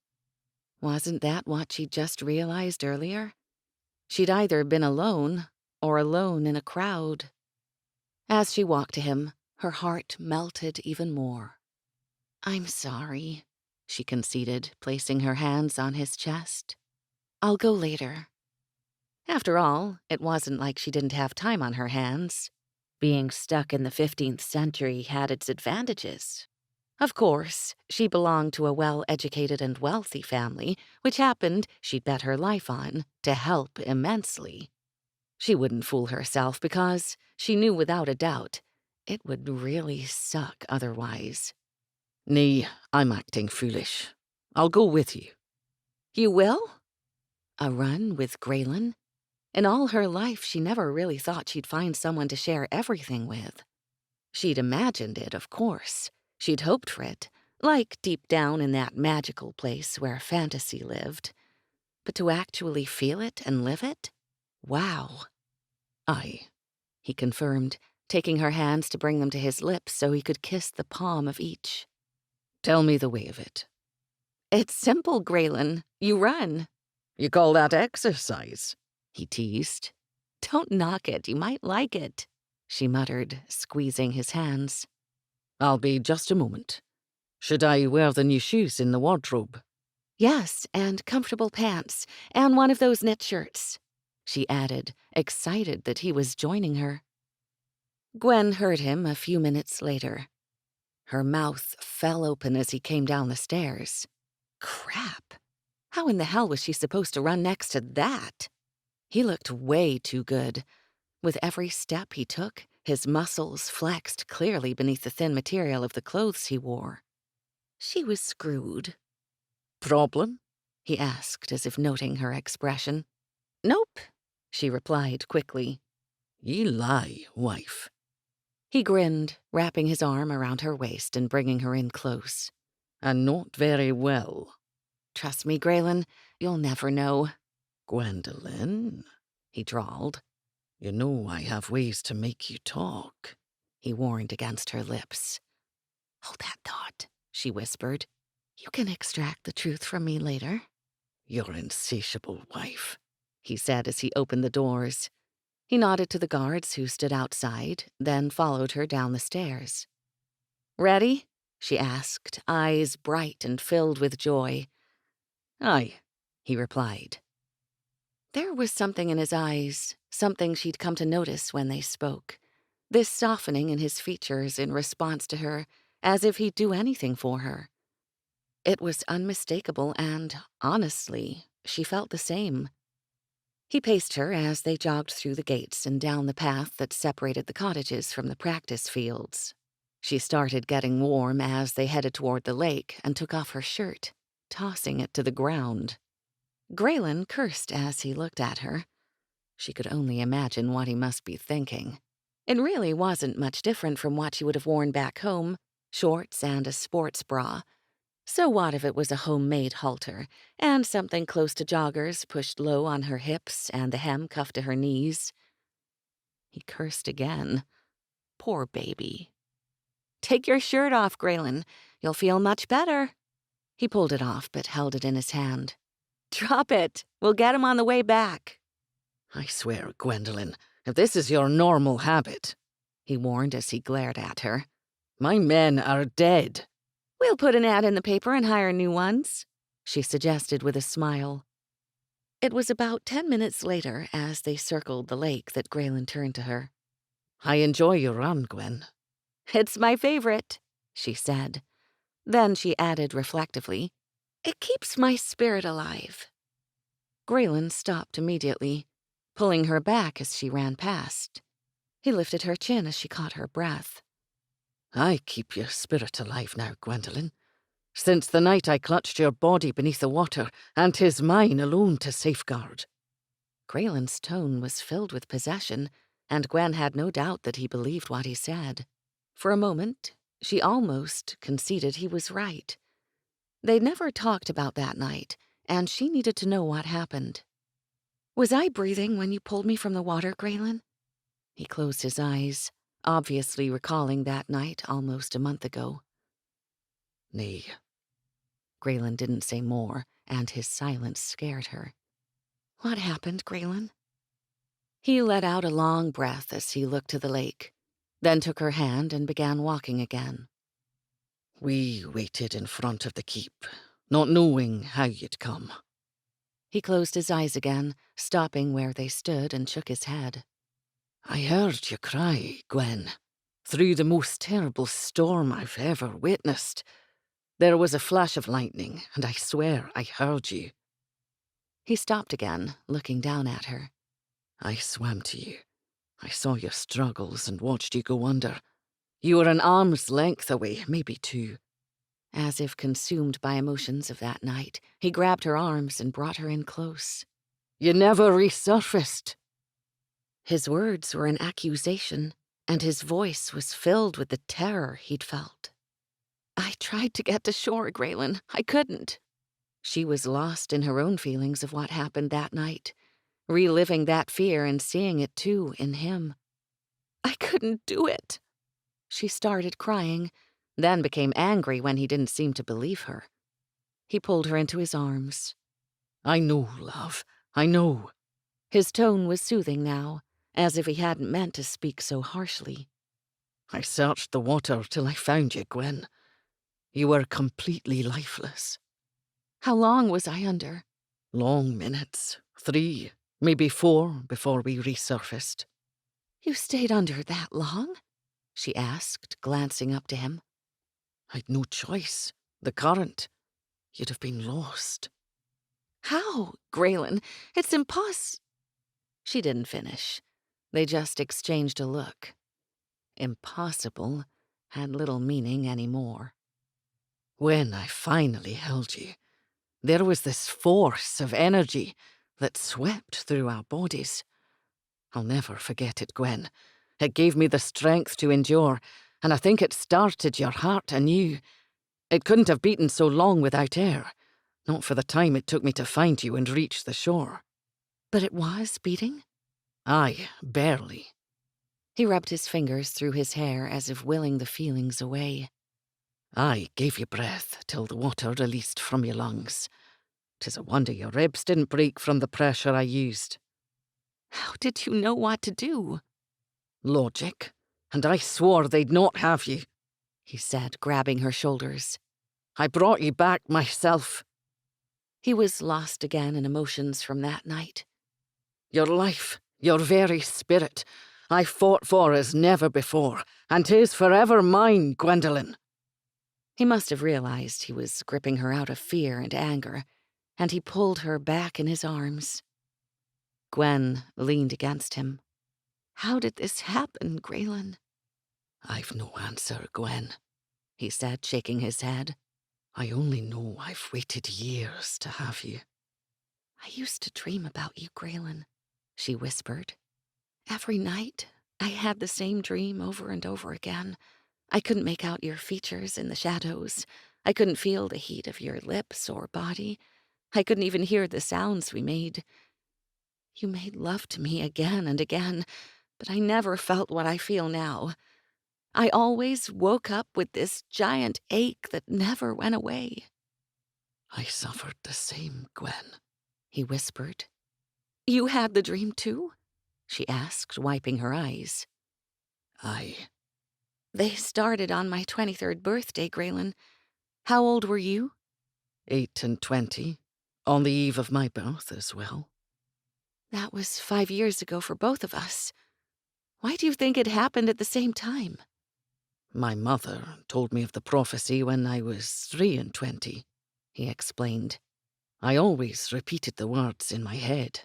Wasn't that what she'd just realized earlier? She'd either been alone or alone in a crowd. As she walked to him, her heart melted even more. I'm sorry, she conceded, placing her hands on his chest. I'll go later. After all, it wasn't like she didn't have time on her hands. Being stuck in the 15th century had its advantages. Of course, she belonged to a well-educated and wealthy family, which happened, she'd bet her life on, to help immensely. She wouldn't fool herself because she knew without a doubt it would really suck otherwise. Nay, I'm acting foolish. I'll go with you. You will? A run with Grayen? In all her life, she never really thought she'd find someone to share everything with. She'd imagined it, of course. She'd hoped for it, like deep down in that magical place where fantasy lived. But to actually feel it and live it? Wow. Aye, he confirmed, taking her hands to bring them to his lips so he could kiss the palm of each. Tell me the way of it. It's simple, Grayen. You run. You call that exercise? He teased. Don't knock it, you might like it, she muttered, squeezing his hands. I'll be just a moment. Should I wear the new shoes in the wardrobe? Yes, and comfortable pants, and one of those knit shirts, she added, excited that he was joining her. Gwen heard him a few minutes later. Her mouth fell open as he came down the stairs. Crap! How in the hell was she supposed to run next to that? He looked way too good. With every step he took, his muscles flexed clearly beneath the thin material of the clothes he wore. She was screwed. Problem? He asked, as if noting her expression. Nope, she replied quickly. Ye lie, wife. He grinned, wrapping his arm around her waist and bringing her in close. And not very well. Trust me, Grayen, you'll never know. Gwendolen, he drawled. You know I have ways to make you talk, he warned against her lips. Hold that thought, she whispered. You can extract the truth from me later. Your insatiable wife, he said as he opened the doors. He nodded to the guards who stood outside, then followed her down the stairs. Ready? She asked, eyes bright and filled with joy. Aye, he replied. There was something in his eyes, something she'd come to notice when they spoke. This softening in his features in response to her, as if he'd do anything for her. It was unmistakable and, honestly, she felt the same. He paced her as they jogged through the gates and down the path that separated the cottages from the practice fields. She started getting warm as they headed toward the lake and took off her shirt, tossing it to the ground. Grayen cursed as he looked at her. She could only imagine what he must be thinking. It really wasn't much different from what she would have worn back home, shorts and a sports bra. So what if it was a homemade halter, and something close to joggers pushed low on her hips and the hem cuffed to her knees? He cursed again. Poor baby. Take your shirt off, Grayen. You'll feel much better. He pulled it off, but held it in his hand. Drop it. We'll get him on the way back. I swear, Gwendolen, if this is your normal habit, he warned as he glared at her, my men are dead. We'll put an ad in the paper and hire new ones, she suggested with a smile. It was about 10 minutes later, as they circled the lake, that Grayen turned to her. I enjoy your run, Gwen. "It's my favorite," she said. Then she added reflectively, "It keeps my spirit alive." Grayen stopped immediately, pulling her back as she ran past. He lifted her chin as she caught her breath. "I keep your spirit alive now, Gwendolen. Since the night I clutched your body beneath the water, and 'tis mine alone to safeguard." Grayen's tone was filled with possession, and Gwen had no doubt that he believed what he said. For a moment, she almost conceded he was right. They'd never talked about that night, and she needed to know what happened. "Was I breathing when you pulled me from the water, Grayen?" He closed his eyes, obviously recalling that night almost a month ago. "Nay." Grayen didn't say more, and his silence scared her. "What happened, Grayen?" He let out a long breath as he looked to the lake, then took her hand and began walking again. "We waited in front of the keep, not knowing how you'd come." He closed his eyes again, stopping where they stood, and shook his head. "I heard you cry, Gwen, through the most terrible storm I've ever witnessed. There was a flash of lightning, and I swear I heard you." He stopped again, looking down at her. "I swam to you. I saw your struggles and watched you go under. You were an arm's length away, maybe two." As if consumed by emotions of that night, he grabbed her arms and brought her in close. "You never resurfaced." His words were an accusation, and his voice was filled with the terror he'd felt. "I tried to get to shore, Grayen. I couldn't." She was lost in her own feelings of what happened that night, reliving that fear and seeing it, too, in him. "I couldn't do it." She started crying, then became angry when he didn't seem to believe her. He pulled her into his arms. "I know, love, I know." His tone was soothing now, as if he hadn't meant to speak so harshly. "I searched the water till I found you, Gwen. You were completely lifeless." "How long was I under?" "Long minutes. 3, maybe 4, before we resurfaced." "You stayed under that long?" she asked, glancing up to him. "I'd no choice. The current. You'd have been lost." "How, Grayen? It's She didn't finish. They just exchanged a look. Impossible had little meaning anymore. "When I finally held you, there was this force of energy that swept through our bodies. I'll never forget it, Gwen. It gave me the strength to endure, and I think it started your heart anew. It couldn't have beaten so long without air, not for the time it took me to find you and reach the shore." "But it was beating?" "Aye, barely." He rubbed his fingers through his hair as if willing the feelings away. "I gave you breath till the water released from your lungs. 'Tis a wonder your ribs didn't break from the pressure I used." "How did you know what to do?" "Logic, and I swore they'd not have you," he said, grabbing her shoulders. "I brought you back myself." He was lost again in emotions from that night. "Your life, your very spirit, I fought for as never before, and 'tis forever mine, Gwendolen." He must have realized he was gripping her out of fear and anger, and he pulled her back in his arms. Gwen leaned against him. "How did this happen, Grayen?" "I've no answer, Gwen," he said, shaking his head. "I only know I've waited years to have you." "I used to dream about you, Grayen," she whispered. "Every night, I had the same dream over and over again. I couldn't make out your features in the shadows. I couldn't feel the heat of your lips or body. I couldn't even hear the sounds we made. You made love to me again and again, but I never felt what I feel now. I always woke up with this giant ache that never went away." "I suffered the same, Gwen," he whispered. "You had the dream too?" she asked, wiping her eyes. "Aye." "They started on my 23rd birthday, Grayen. How old were you?" 8 and 20, on the eve of my birth as well. "That was 5 years ago for both of us. Why do you think it happened at the same time?" My mother told me of the prophecy when I was 23, he explained. I always repeated the words in my head,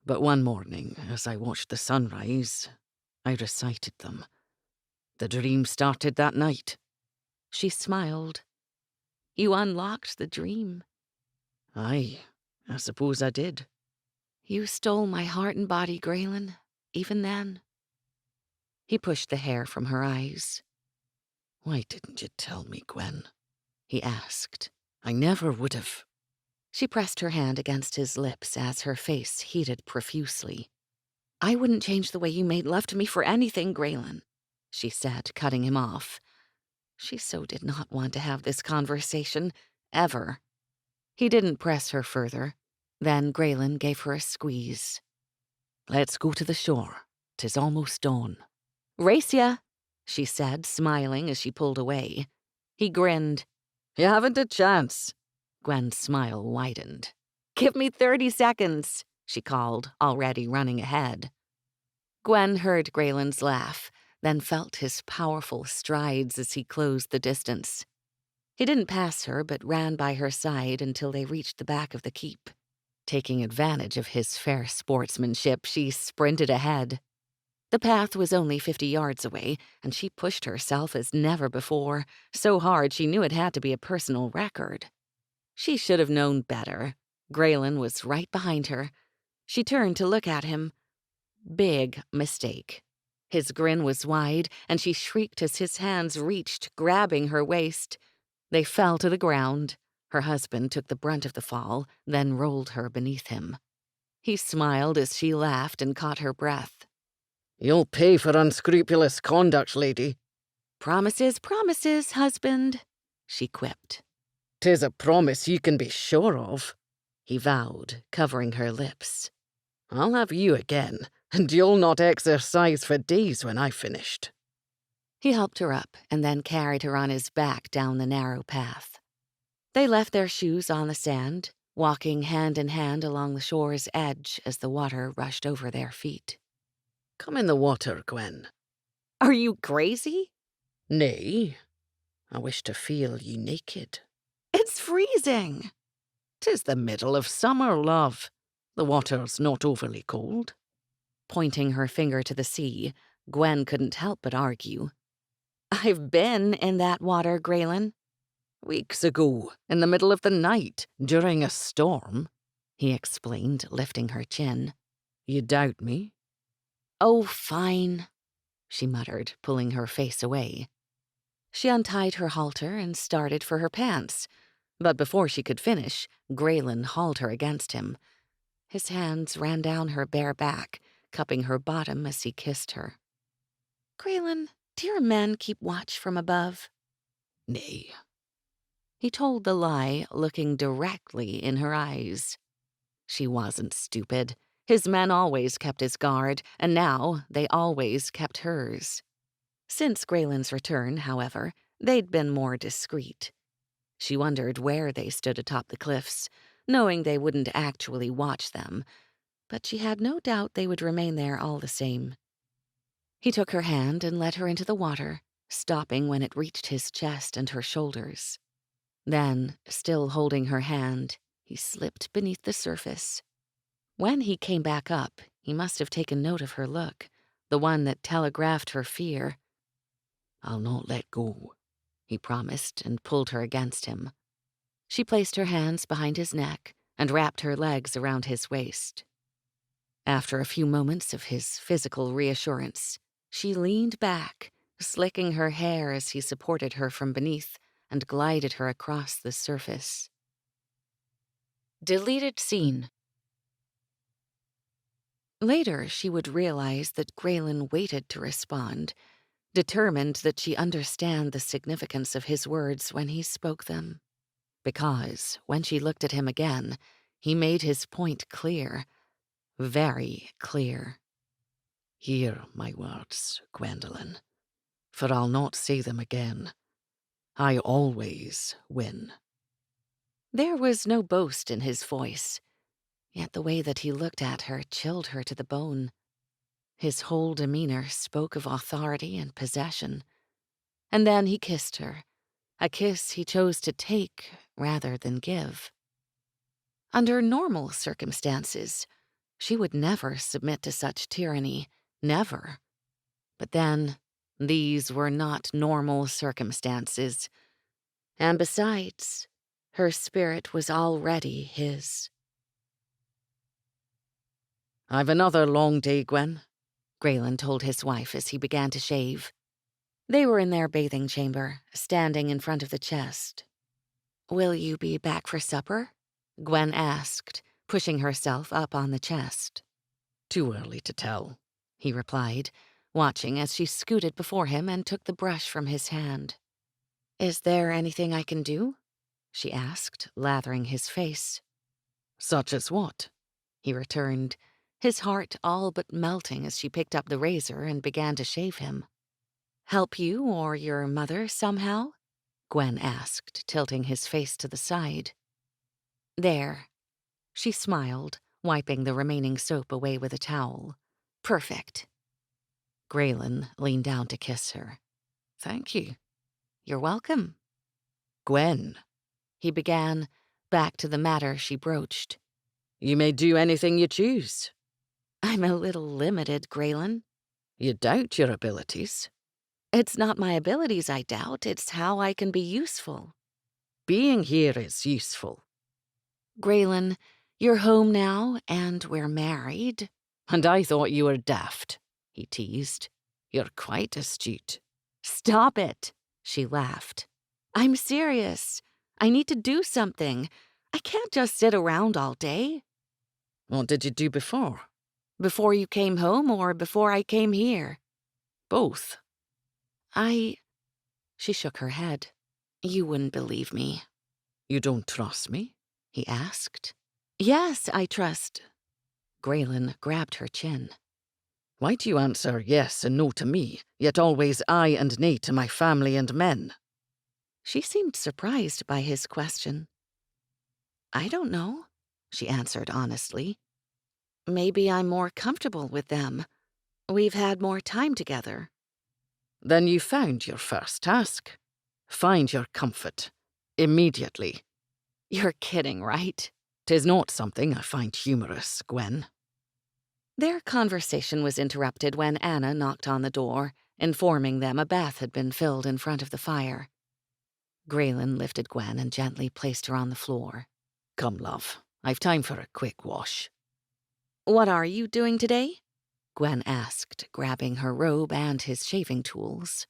but one morning, as I watched the sunrise, I recited them. The dream started that night. She smiled. You unlocked the dream. Aye, I suppose I did. You stole my heart and body, Grayen, even then. He pushed the hair from her eyes. Why didn't you tell me, Gwen? He asked. I never would have. She pressed her hand against his lips as her face heated profusely. I wouldn't change the way you made love to me for anything, Grayen, she said, cutting him off. She so did not want to have this conversation, ever. He didn't press her further. Then Grayen gave her a squeeze. Let's go to the shore. 'Tis almost dawn. Race ya, she said, smiling as she pulled away. He grinned. You haven't a chance. Gwen's smile widened. Give me 30 seconds, she called, already running ahead. Gwen heard Grayen's laugh, then felt his powerful strides as he closed the distance. He didn't pass her, but ran by her side until they reached the back of the keep. Taking advantage of his fair sportsmanship, she sprinted ahead. The path was only 50 yards away, and she pushed herself as never before, so hard she knew it had to be a personal record. She should have known better. Grayen was right behind her. She turned to look at him. Big mistake. His grin was wide, and she shrieked as his hands reached, grabbing her waist. They fell to the ground. Her husband took the brunt of the fall, then rolled her beneath him. He smiled as she laughed and caught her breath. You'll pay for unscrupulous conduct, lady. Promises, promises, husband, she quipped. 'Tis a promise you can be sure of, he vowed, covering her lips. I'll have you again, and you'll not exercise for days when I've finished. He helped her up and then carried her on his back down the narrow path. They left their shoes on the sand, walking hand in hand along the shore's edge as the water rushed over their feet. Come in the water, Gwen. Are you crazy? Nay, I wish to feel you naked. It's freezing. 'Tis the middle of summer, love. The water's not overly cold. Pointing her finger to the sea, Gwen couldn't help but argue. I've been in that water, Grayen. Weeks ago, in the middle of the night, during a storm, he explained, lifting her chin. You doubt me? Oh, fine, she muttered, pulling her face away. She untied her halter and started for her pants, but before she could finish, Grayen hauled her against him. His hands ran down her bare back, cupping her bottom as he kissed her. Grayen, do your men keep watch from above? Nay. He told the lie, looking directly in her eyes. She wasn't stupid. His men always kept his guard, and now they always kept hers. Since Grayen's return, however, they'd been more discreet. She wondered where they stood atop the cliffs, knowing they wouldn't actually watch them, but she had no doubt they would remain there all the same. He took her hand and led her into the water, stopping when it reached his chest and her shoulders. Then, still holding her hand, he slipped beneath the surface. When he came back up, he must have taken note of her look, the one that telegraphed her fear. I'll not let go, he promised and pulled her against him. She placed her hands behind his neck and wrapped her legs around his waist. After a few moments of his physical reassurance, she leaned back, slicking her hair as he supported her from beneath and glided her across the surface. Deleted scene. Later, she would realize that Grayen waited to respond, determined that she understand the significance of his words when he spoke them. Because, when she looked at him again, he made his point clear, very clear. Hear my words, Gwendolen, for I'll not say them again. I always win. There was no boast in his voice, yet the way that he looked at her chilled her to the bone. His whole demeanor spoke of authority and possession. And then he kissed her, a kiss he chose to take rather than give. Under normal circumstances, she would never submit to such tyranny, never. But then, these were not normal circumstances. And besides, her spirit was already his. "I've another long day, Gwen," Grayen told his wife as he began to shave. They were in their bathing chamber, standing in front of the chest. "Will you be back for supper?" Gwen asked, pushing herself up on the chest. "Too early to tell," he replied, watching as she scooted before him and took the brush from his hand. "Is there anything I can do?" she asked, lathering his face. "Such as what?" he returned, his heart all but melting as she picked up the razor and began to shave him. "Help you or your mother somehow?" Gwen asked, tilting his face to the side. "There." She smiled, wiping the remaining soap away with a towel. "Perfect." Grayen leaned down to kiss her. "Thank you." "You're welcome." "Gwen," he began, back to the matter she broached. "you may do anything you choose." "I'm a little limited, Grayen." "You doubt your abilities." "It's not my abilities I doubt, it's how I can be useful." "Being here is useful." "Grayen, you're home now, and we're married." "And I thought you were daft," he teased. "You're quite astute." "Stop it," she laughed. "I'm serious. I need to do something. I can't just sit around all day." "What did you do before?" "Before you came home or before I came here?" "Both." She shook her head. "You wouldn't believe me." "You don't trust me?" he asked. "Yes, I trust." Grayen grabbed her chin. "Why do you answer yes and no to me, yet always aye and nay to my family and men?" She seemed surprised by his question. "I don't know," she answered honestly. "Maybe I'm more comfortable with them. We've had more time together." "Then you found your first task. Find your comfort. Immediately." "You're kidding, right?" "'Tis not something I find humorous, Gwen." Their conversation was interrupted when Anna knocked on the door, informing them a bath had been filled in front of the fire. Grayen lifted Gwen and gently placed her on the floor. "Come, love. I've time for a quick wash." "What are you doing today?" Gwen asked, grabbing her robe and his shaving tools.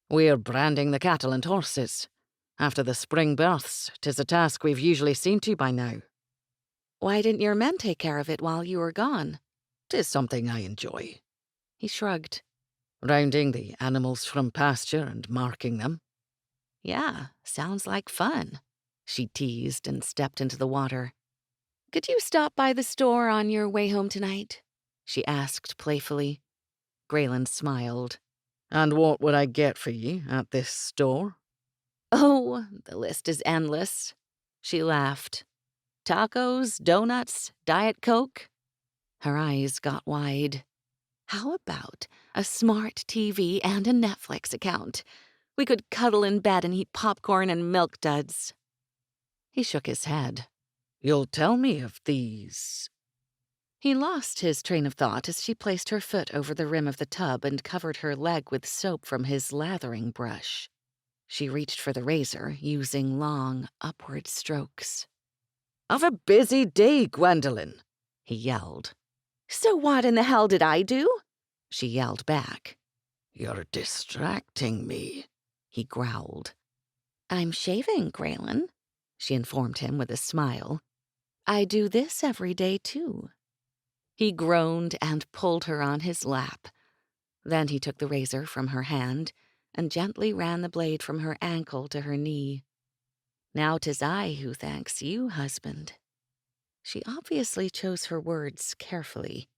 "We're branding the cattle and horses. After the spring births, 'tis a task we've usually seen to by now." "Why didn't your men take care of it while you were gone?" "'Tis something I enjoy." He shrugged. "Rounding the animals from pasture and marking them." "Yeah, sounds like fun," she teased and stepped into the water. "Could you stop by the store on your way home tonight?" she asked playfully. Grayen smiled. "And what would I get for you at this store?" "Oh, the list is endless," she laughed. "Tacos, donuts, Diet Coke?" Her eyes got wide. "How about a smart TV and a Netflix account? We could cuddle in bed and eat popcorn and milk duds." He shook his head. "You'll tell me of these." He lost his train of thought as she placed her foot over the rim of the tub and covered her leg with soap from his lathering brush. She reached for the razor, using long, upward strokes. "Have a busy day, Gwendolyn," he yelled. So what in the hell did I do? She yelled back. "You're distracting me," he growled. "I'm shaving, Grayen," she informed him with a smile. "I do this every day, too." He groaned and pulled her on his lap. Then he took the razor from her hand and gently ran the blade from her ankle to her knee. "Now 'tis I who thanks you, husband." She obviously chose her words carefully.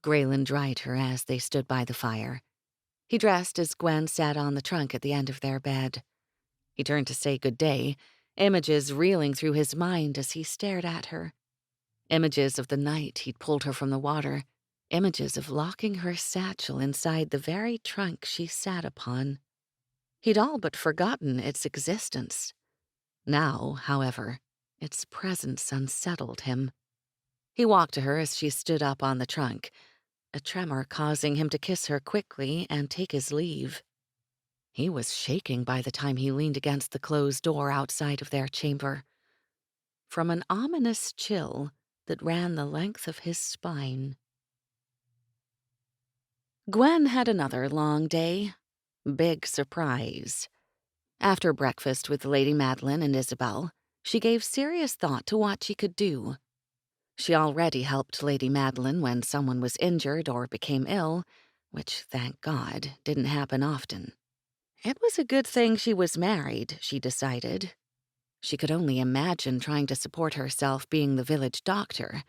Grayen dried her as they stood by the fire. He dressed as Gwen sat on the trunk at the end of their bed. He turned to say good day, images reeling through his mind as he stared at her. Images of the night he'd pulled her from the water, images of locking her satchel inside the very trunk she sat upon. He'd all but forgotten its existence. Now, however, its presence unsettled him. He walked to her as she stood up on the trunk, a tremor causing him to kiss her quickly and take his leave. He was shaking by the time he leaned against the closed door outside of their chamber. From an ominous chill that ran the length of his spine. Gwen had another long day. Big surprise. After breakfast with Lady Madeline and Isabel, she gave serious thought to what she could do. She already helped Lady Madeline when someone was injured or became ill, which, thank God, didn't happen often. It was a good thing she was married, she decided. She could only imagine trying to support herself being the village doctor.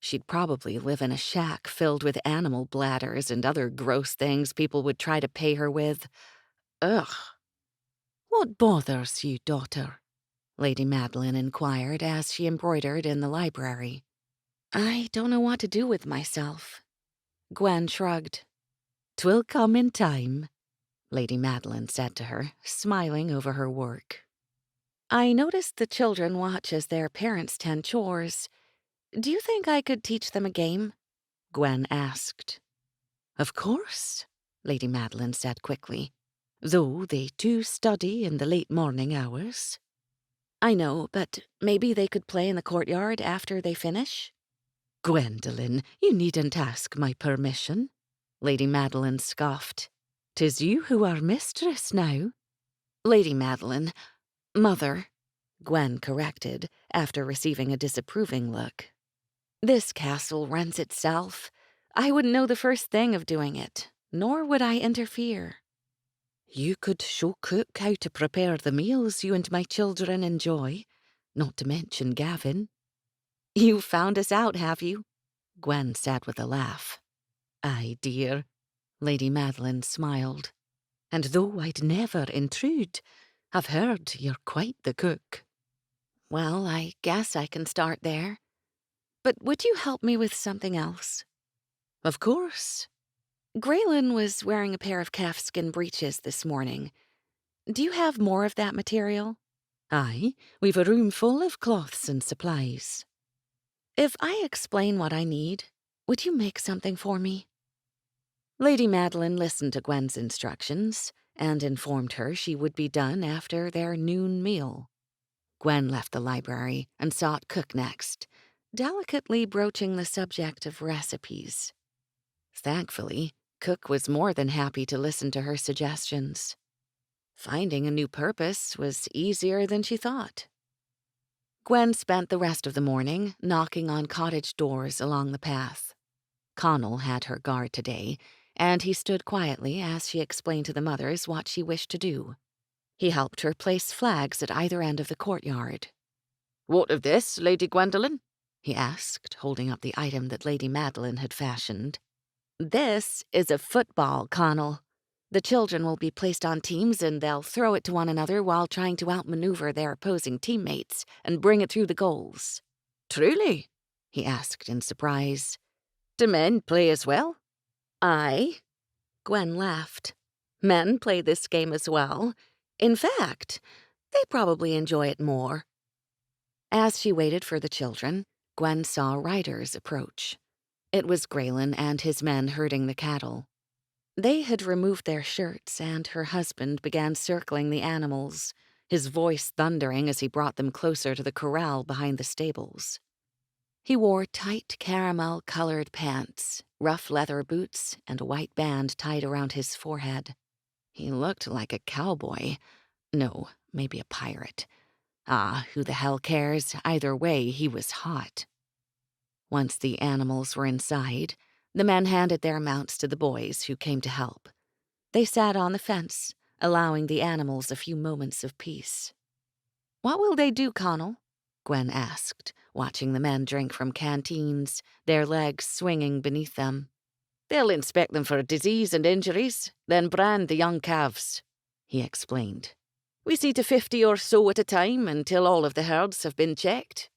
She'd probably live in a shack filled with animal bladders and other gross things people would try to pay her with. Ugh. "What bothers you, daughter?" Lady Madeline inquired as she embroidered in the library. "I don't know what to do with myself." Gwen shrugged. "'Twill come in time," Lady Madeline said to her, smiling over her work. "I noticed the children watch as their parents tend chores. Do you think I could teach them a game?" Gwen asked. "Of course," Lady Madeline said quickly, "though they do study in the late morning hours." "I know, but maybe they could play in the courtyard after they finish?" "Gwendolen, you needn't ask my permission," Lady Madeline scoffed. "'Tis you who are mistress now." "Lady Madeline, Mother," Gwen corrected, after receiving a disapproving look. "This castle runs itself. I wouldn't know the first thing of doing it, nor would I interfere." "You could show cook how to prepare the meals you and my children enjoy, not to mention Gavin." "You found us out, have you?" Gwen said with a laugh. "Aye, dear," Lady Madeline smiled. "And though I'd never intrude, I've heard you're quite the cook." "Well, I guess I can start there. But would you help me with something else?" "Of course." "Grayen was wearing a pair of calfskin breeches this morning. Do you have more of that material?" "Aye, we've a room full of cloths and supplies." "If I explain what I need, would you make something for me?" Lady Madeline listened to Gwen's instructions and informed her she would be done after their noon meal. Gwen left the library and sought Cook next, delicately broaching the subject of recipes. Thankfully, Cook was more than happy to listen to her suggestions. Finding a new purpose was easier than she thought. Gwen spent the rest of the morning knocking on cottage doors along the path. Connell had her guard today, and he stood quietly as she explained to the mothers what she wished to do. He helped her place flags at either end of the courtyard. What of this, Lady Gwendolen? He asked, holding up the item that Lady Madeline had fashioned. "This is a football, Connell. The children will be placed on teams and they'll throw it to one another while trying to outmaneuver their opposing teammates and bring it through the goals." "Truly?" he asked in surprise. "Do men play as well?" "Aye." Gwen laughed. "Men play this game as well. In fact, they probably enjoy it more." As she waited for the children, Gwen saw riders approach. It was Grayen and his men herding the cattle. They had removed their shirts, and her husband began circling the animals, his voice thundering as he brought them closer to the corral behind the stables. He wore tight caramel-colored pants, rough leather boots, and a white band tied around his forehead. He looked like a cowboy. No, maybe a pirate. Ah, who the hell cares? Either way, he was hot. Once the animals were inside, the men handed their mounts to the boys who came to help. They sat on the fence, allowing the animals a few moments of peace. "What will they do, Connell?" Gwen asked, watching the men drink from canteens, their legs swinging beneath them. "They'll inspect them for disease and injuries, then brand the young calves," he explained. "We see to 50 or so at a time until all of the herds have been checked."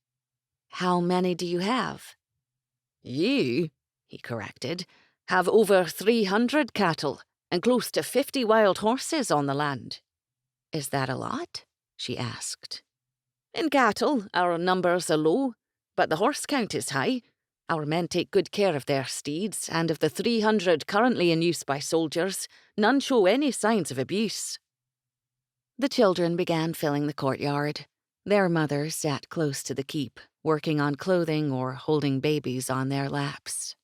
"How many do you have?" "You," he corrected, "have over 300 cattle and close to 50 wild horses on the land." "Is that a lot?" she asked. In cattle, our numbers are low, but the horse count is high. Our men take good care of their steeds, and of the 300 currently in use by soldiers, none show any signs of abuse. The children began filling the courtyard. Their mothers sat close to the keep, working on clothing or holding babies on their laps.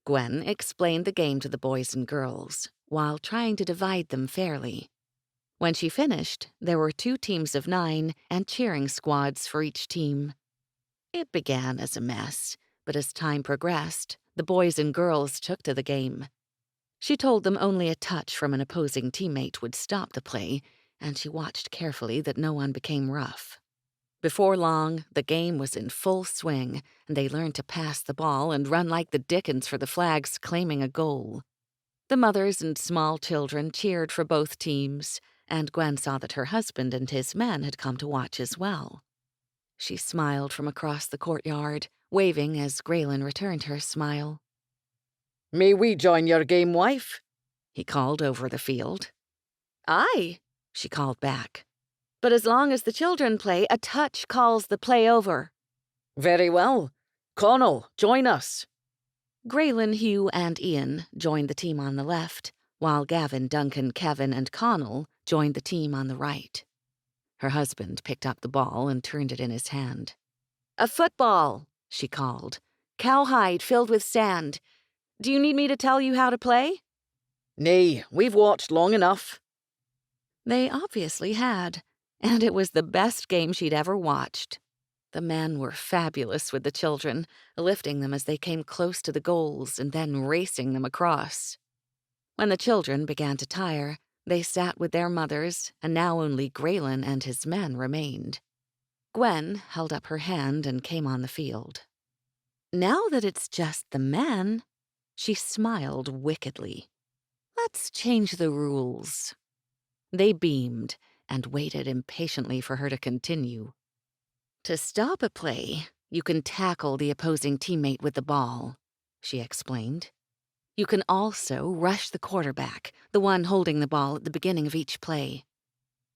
Gwen explained the game to the boys and girls, while trying to divide them fairly. When she finished, there were 2 teams of 9 and cheering squads for each team. It began as a mess, but as time progressed, the boys and girls took to the game. She told them only a touch from an opposing teammate would stop the play, and she watched carefully that no one became rough. Before long, the game was in full swing, and they learned to pass the ball and run like the dickens for the flags claiming a goal. The mothers and small children cheered for both teams, and Gwen saw that her husband and his men had come to watch as well. She smiled from across the courtyard, waving as Grayen returned her smile. "May we join your game, wife?" He called over the field. Aye, She called back. but as long as the children play, a touch calls the play over. "Very well. Connell, join us." Grayen, Hugh, and Ian joined the team on the left, while Gavin, Duncan, Kevin, and Connell joined the team on the right. Her husband picked up the ball and turned it in his hand. A football, She called. cowhide filled with sand. Do you need me to tell you how to play? "Nay, we've watched long enough." They obviously had, and it was the best game she'd ever watched. The men were fabulous with the children, lifting them as they came close to the goals and then racing them across. When the children began to tire, they sat with their mothers, and now only Grayen and his men remained. Gwen held up her hand and came on the field. Now that it's just the men, she smiled wickedly. Let's change the rules. They beamed and waited impatiently for her to continue. To stop a play, you can tackle the opposing teammate with the ball, she explained. You can also rush the quarterback, the one holding the ball at the beginning of each play.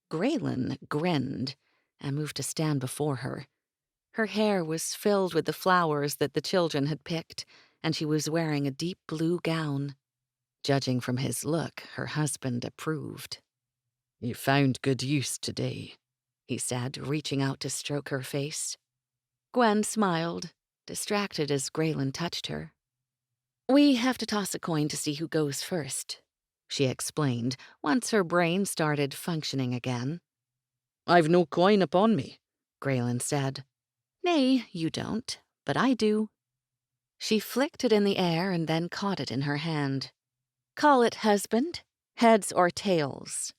Grayen grinned and moved to stand before her. Her hair was filled with the flowers that the children had picked, and she was wearing a deep blue gown. Judging from his look, her husband approved. "You found good use today," he said, reaching out to stroke her face. Gwen smiled, distracted as Grayen touched her. "We have to toss a coin to see who goes first," she explained, once her brain started functioning again. "I've no coin upon me," Grayen said. "Nay, you don't, but I do." She flicked it in the air and then caught it in her hand. "Call it husband, heads or tails?"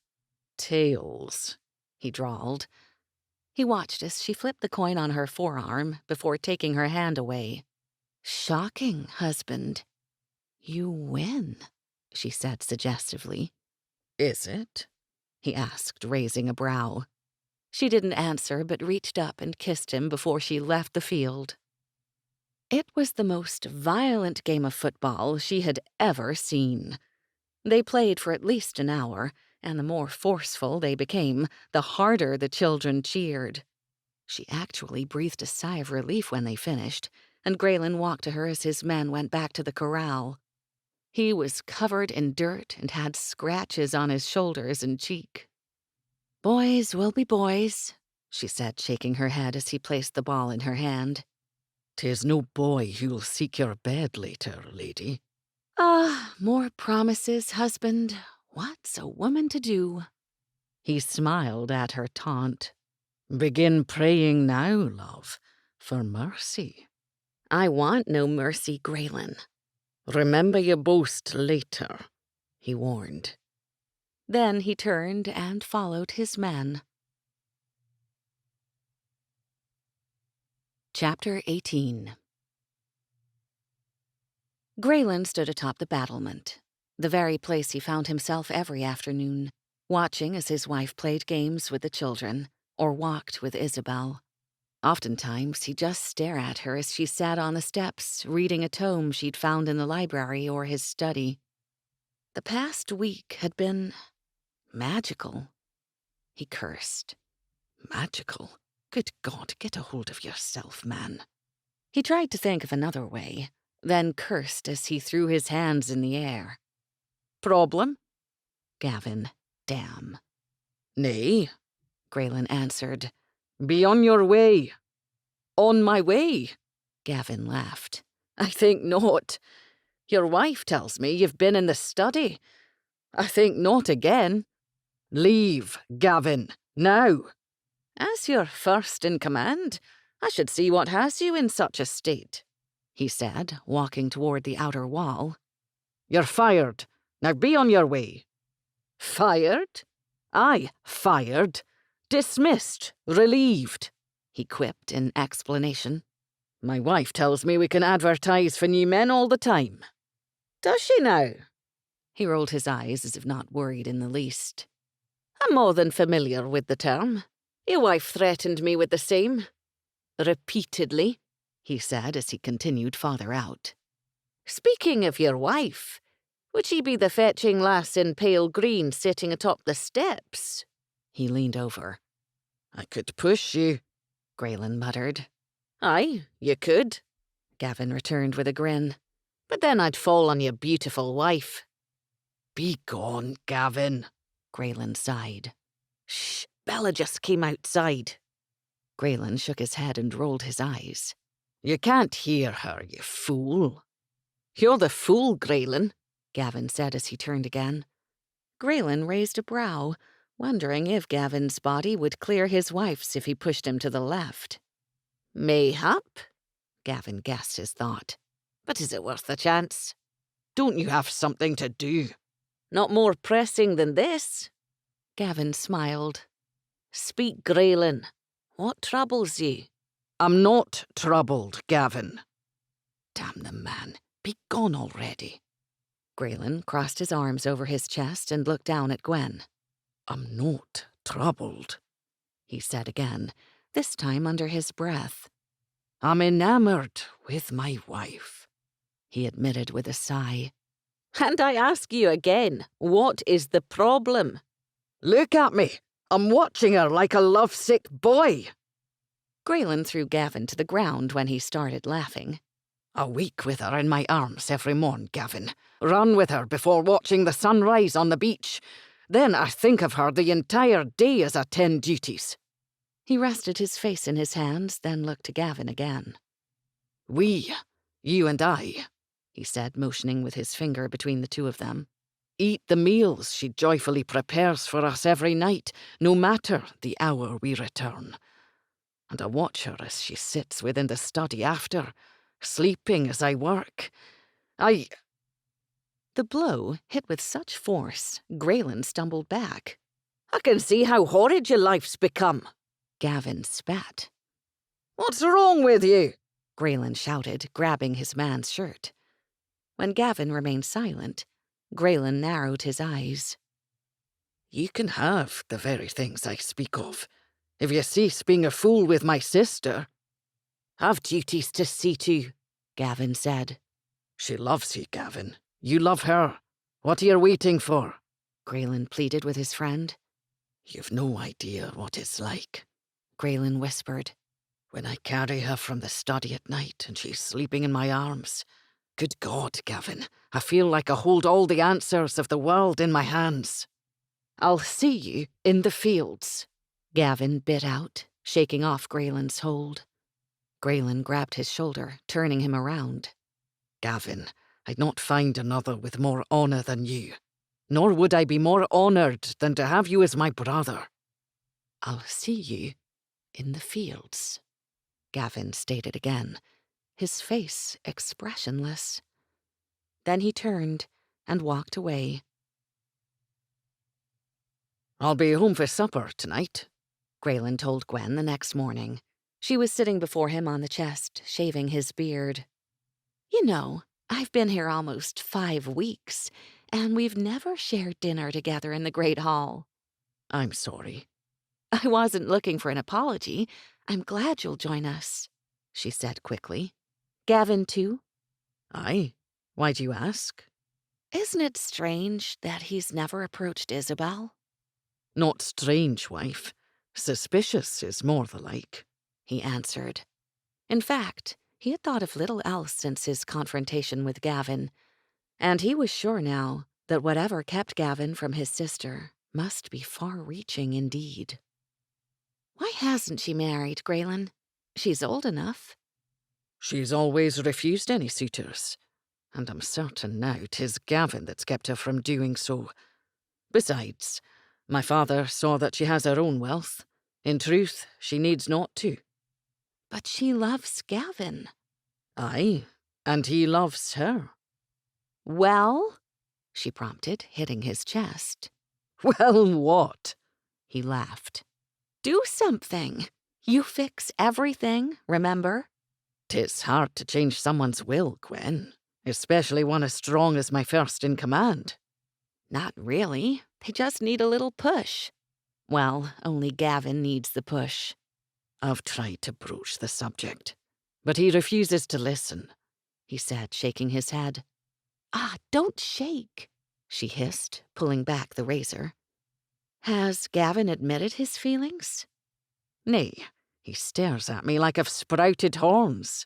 "Tails," he drawled. He watched as she flipped the coin on her forearm before taking her hand away. "Shocking, husband." "You win," she said suggestively. "Is it?" he asked, raising a brow. She didn't answer, but reached up and kissed him before she left the field. It was the most violent game of football she had ever seen. They played for at least an hour, and the more forceful they became, the harder the children cheered. She actually breathed a sigh of relief when they finished, and Grayen walked to her as his men went back to the corral. He was covered in dirt and had scratches on his shoulders and cheek. "Boys will be boys," she said, shaking her head as he placed the ball in her hand. "'Tis no boy who'll seek your bed later, lady." "Ah, more promises, husband. What's a woman to do?" He smiled at her taunt. "Begin praying now, love, for mercy." "I want no mercy, Grayen," "Remember your boast later," he warned. Then he turned and followed his men. Chapter 18. Grayen stood atop the battlement, the very place he found himself every afternoon, watching as his wife played games with the children or walked with Isabel. Oftentimes, he'd just stare at her as she sat on the steps, reading a tome she'd found in the library or his study. The past week had been magical. he cursed. Magical? Good God, get a hold of yourself, man. He tried to think of another way, then cursed as he threw his hands in the air. Problem? Gavin, damn. Nay, Grayen answered. be on your way. On my way, Gavin laughed. I think not. Your wife tells me you've been in the study. I think not again. Leave, Gavin, now. As your first in command, I should see what has you in such a state, he said, walking toward the outer wall. You're fired. Now be on your way. Fired? Aye, fired. Dismissed, relieved, he quipped in explanation. My wife tells me we can advertise for new men all the time. Does she now? He rolled his eyes as if not worried in the least. I'm more than familiar with the term. Your wife threatened me with the same. Repeatedly, he said as he continued farther out. Speaking of your wife, would she be the fetching lass in pale green sitting atop the steps? He leaned over. I could push you, Grayen muttered. Aye, you could, Gavin returned with a grin. But then I'd fall on your beautiful wife. Be gone, Gavin, Grayen sighed. Shh, Bella just came outside. Grayen shook his head and rolled his eyes. You can't hear her, you fool. You're the fool, Grayen, Gavin said as he turned again. Grayen raised a brow, wondering if Gavin's body would clear his wife's if he pushed him to the left. Mayhap, Gavin guessed his thought. But is it worth the chance? Don't you have something to do? Not more pressing than this. Gavin smiled. Speak, Grayen. What troubles you? I'm not troubled, Gavin. Damn the man. Be gone already. Grayen crossed his arms over his chest and looked down at Gwen. I'm not troubled, he said again, this time under his breath. I'm enamored with my wife, he admitted with a sigh. And I ask you again, what is the problem? Look at me. I'm watching her like a lovesick boy. Grayen threw Gavin to the ground when he started laughing. A week with her in my arms every morn, Gavin. Run with her before watching the sun rise on the beach. Then I think of her the entire day as I tend duties. He rested his face in his hands, then looked to Gavin again. We, you and I, he said, motioning with his finger between the two of them, eat the meals she joyfully prepares for us every night, no matter the hour we return. And I watch her as she sits within the study after, sleeping as I work. The blow hit with such force, Grayen stumbled back. I can see how horrid your life's become. Gavin spat. What's wrong with you? Grayen shouted, grabbing his man's shirt. When Gavin remained silent, Grayen narrowed his eyes. You can have the very things I speak of, if you cease being a fool with my sister. I've duties to see to, Gavin said. She loves you, Gavin. You love her. What are you waiting for? Grayen pleaded with his friend. You've no idea what it's like, Grayen whispered. When I carry her from the study at night and she's sleeping in my arms. Good God, Gavin, I feel like I hold all the answers of the world in my hands. I'll see you in the fields, Gavin bit out, shaking off Grayen's hold. Grayen grabbed his shoulder, turning him around. Gavin, I'd not find another with more honour than you. Nor would I be more honoured than to have you as my brother. I'll see you in the fields, Gavin stated again, his face expressionless. Then he turned and walked away. I'll be home for supper tonight, Grayen told Gwen the next morning. She was sitting before him on the chest, shaving his beard. You know, I've been here almost 5 weeks, and we've never shared dinner together in the Great Hall. I'm sorry. I wasn't looking for an apology. I'm glad you'll join us, she said quickly. Gavin, too? Aye. Why do you ask? Isn't it strange that he's never approached Isabel? Not strange, wife. Suspicious is more the like, he answered. In fact, he had thought of little else since his confrontation with Gavin, and he was sure now that whatever kept Gavin from his sister must be far-reaching indeed. Why hasn't she married, Grayen? She's old enough. She's always refused any suitors, and I'm certain now 'tis Gavin that's kept her from doing so. Besides, my father saw that she has her own wealth. In truth, she needs not to. But she loves Gavin. Aye, and he loves her. Well? She prompted, hitting his chest. Well, what? He laughed. Do something. You fix everything, remember? 'Tis hard to change someone's will, Gwen, especially one as strong as my first in command. Not really. They just need a little push. Well, only Gavin needs the push. I've tried to broach the subject, but he refuses to listen, he said, shaking his head. Ah, don't shake, she hissed, pulling back the razor. Has Gavin admitted his feelings? Nay, he stares at me like I've sprouted horns.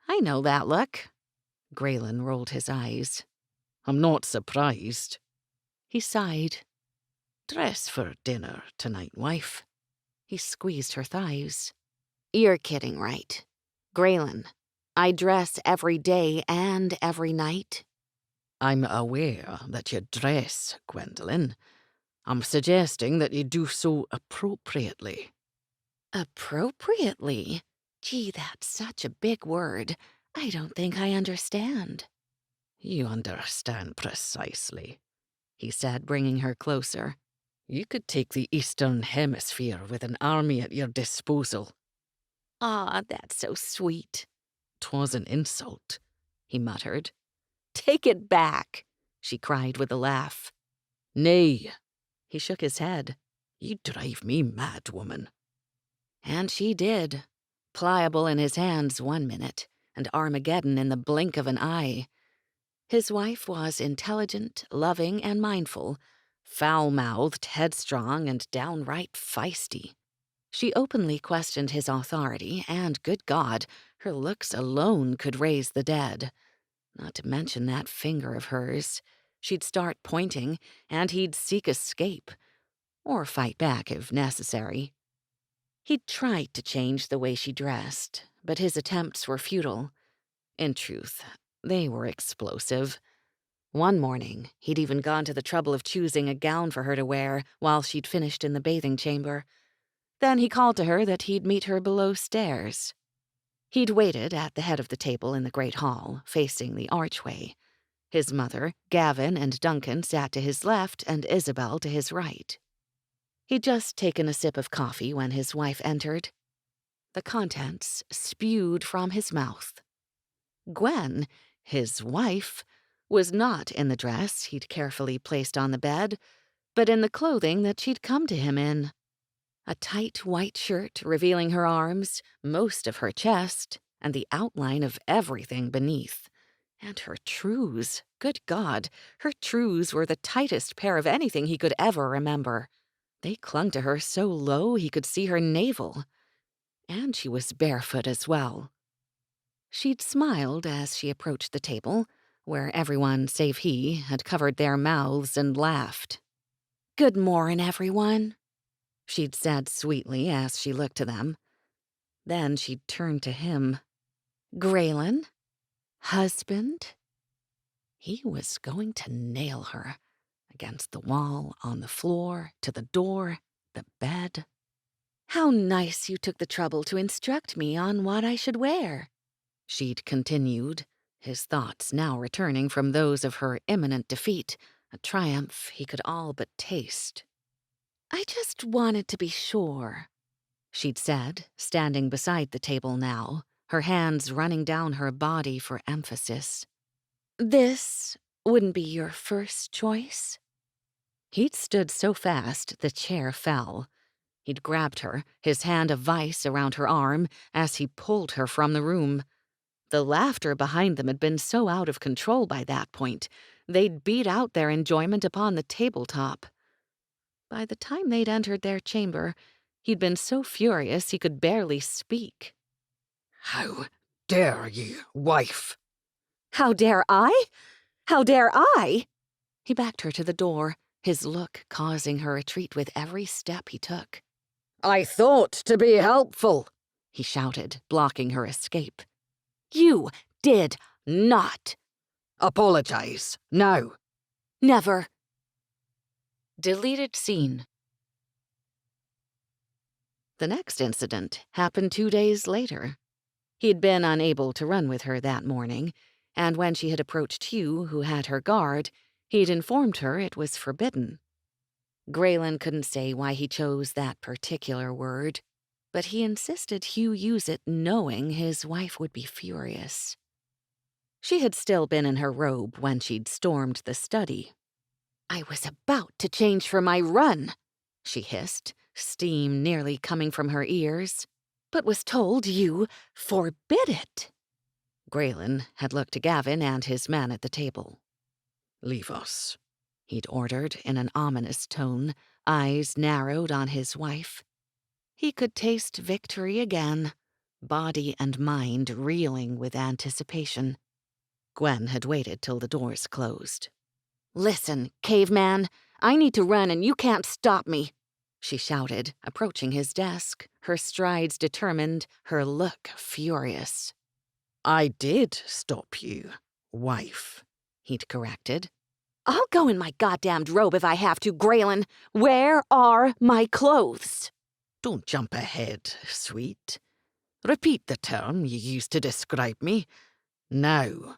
I know that look. Grayen rolled his eyes. I'm not surprised. He sighed. Dress for dinner tonight, wife. He squeezed her thighs. You're kidding, right? Grayen, I dress every day and every night. I'm aware that you dress, Gwendolyn. I'm suggesting that you do so appropriately. Appropriately? Gee, that's such a big word. I don't think I understand. You understand precisely, he said, bringing her closer. You could take the Eastern Hemisphere with an army at your disposal. Ah, that's so sweet. 'Twas an insult, he muttered. Take it back, she cried with a laugh. Nay. He shook his head. You drive me mad, woman. And she did. Pliable in his hands 1 minute, and Armageddon in the blink of an eye. His wife was intelligent, loving, and mindful, foul-mouthed, headstrong, and downright feisty. She openly questioned his authority, and, good God, her looks alone could raise the dead. Not to mention that finger of hers. She'd start pointing, and he'd seek escape, or fight back if necessary. He'd tried to change the way she dressed, but his attempts were futile. In truth, they were explosive. One morning, he'd even gone to the trouble of choosing a gown for her to wear while she'd finished in the bathing chamber. Then he called to her that he'd meet her below stairs. He'd waited at the head of the table in the great hall, facing the archway. His mother, Gavin, and Duncan sat to his left and Isabel to his right. He'd just taken a sip of coffee when his wife entered. The contents spewed from his mouth. Gwen, his wife, was not in the dress he'd carefully placed on the bed, but in the clothing that she'd come to him in. A tight white shirt revealing her arms, most of her chest, and the outline of everything beneath. And her trews, good God, her trews were the tightest pair of anything he could ever remember. They clung to her so low he could see her navel. And she was barefoot as well. She'd smiled as she approached the table, where everyone save he had covered their mouths and laughed. "Good morning, everyone," she'd said sweetly as she looked to them. Then she'd turned to him. "Grayen? Husband?" He was going to nail her. Against the wall, on the floor, to the door, the bed. "How nice you took the trouble to instruct me on what I should wear," she'd continued, his thoughts now returning from those of her imminent defeat, a triumph he could all but taste. "I just wanted to be sure," she'd said, standing beside the table now, her hands running down her body for emphasis. "This wouldn't be your first choice?" He'd stood so fast the chair fell. He'd grabbed her, his hand a vice around her arm, as he pulled her from the room. The laughter behind them had been so out of control by that point, they'd beat out their enjoyment upon the tabletop. by the time they'd entered their chamber, he'd been so furious he could barely speak. How dare you, wife? How dare I? How dare I? He backed her to the door, his look causing her retreat with every step he took. I thought to be helpful, He shouted, blocking her escape. You did not. Apologize, now. Never. Deleted scene. The next incident happened 2 days later. He'd been unable to run with her that morning, and when she had approached Hugh, who had her guard, he'd informed her it was forbidden. Grayen couldn't say why he chose that particular word, but he insisted Hugh use it knowing his wife would be furious. She had still been in her robe when she'd stormed the study. I was about to change for my run, she hissed, steam nearly coming from her ears, but was told you forbid it. Grayen had looked to Gavin and his man at the table. Leave us, He'd ordered in an ominous tone, eyes narrowed on his wife. He could taste victory again, body and mind reeling with anticipation. Gwen had waited till the doors closed. Listen, caveman, I need to run and you can't stop me, she shouted, approaching his desk, her strides determined, her look furious. I did stop you, wife, He'd corrected. I'll go in my goddamned robe if I have to, Grayen. Where are my clothes? Don't jump ahead, sweet. Repeat the term you used to describe me. Now.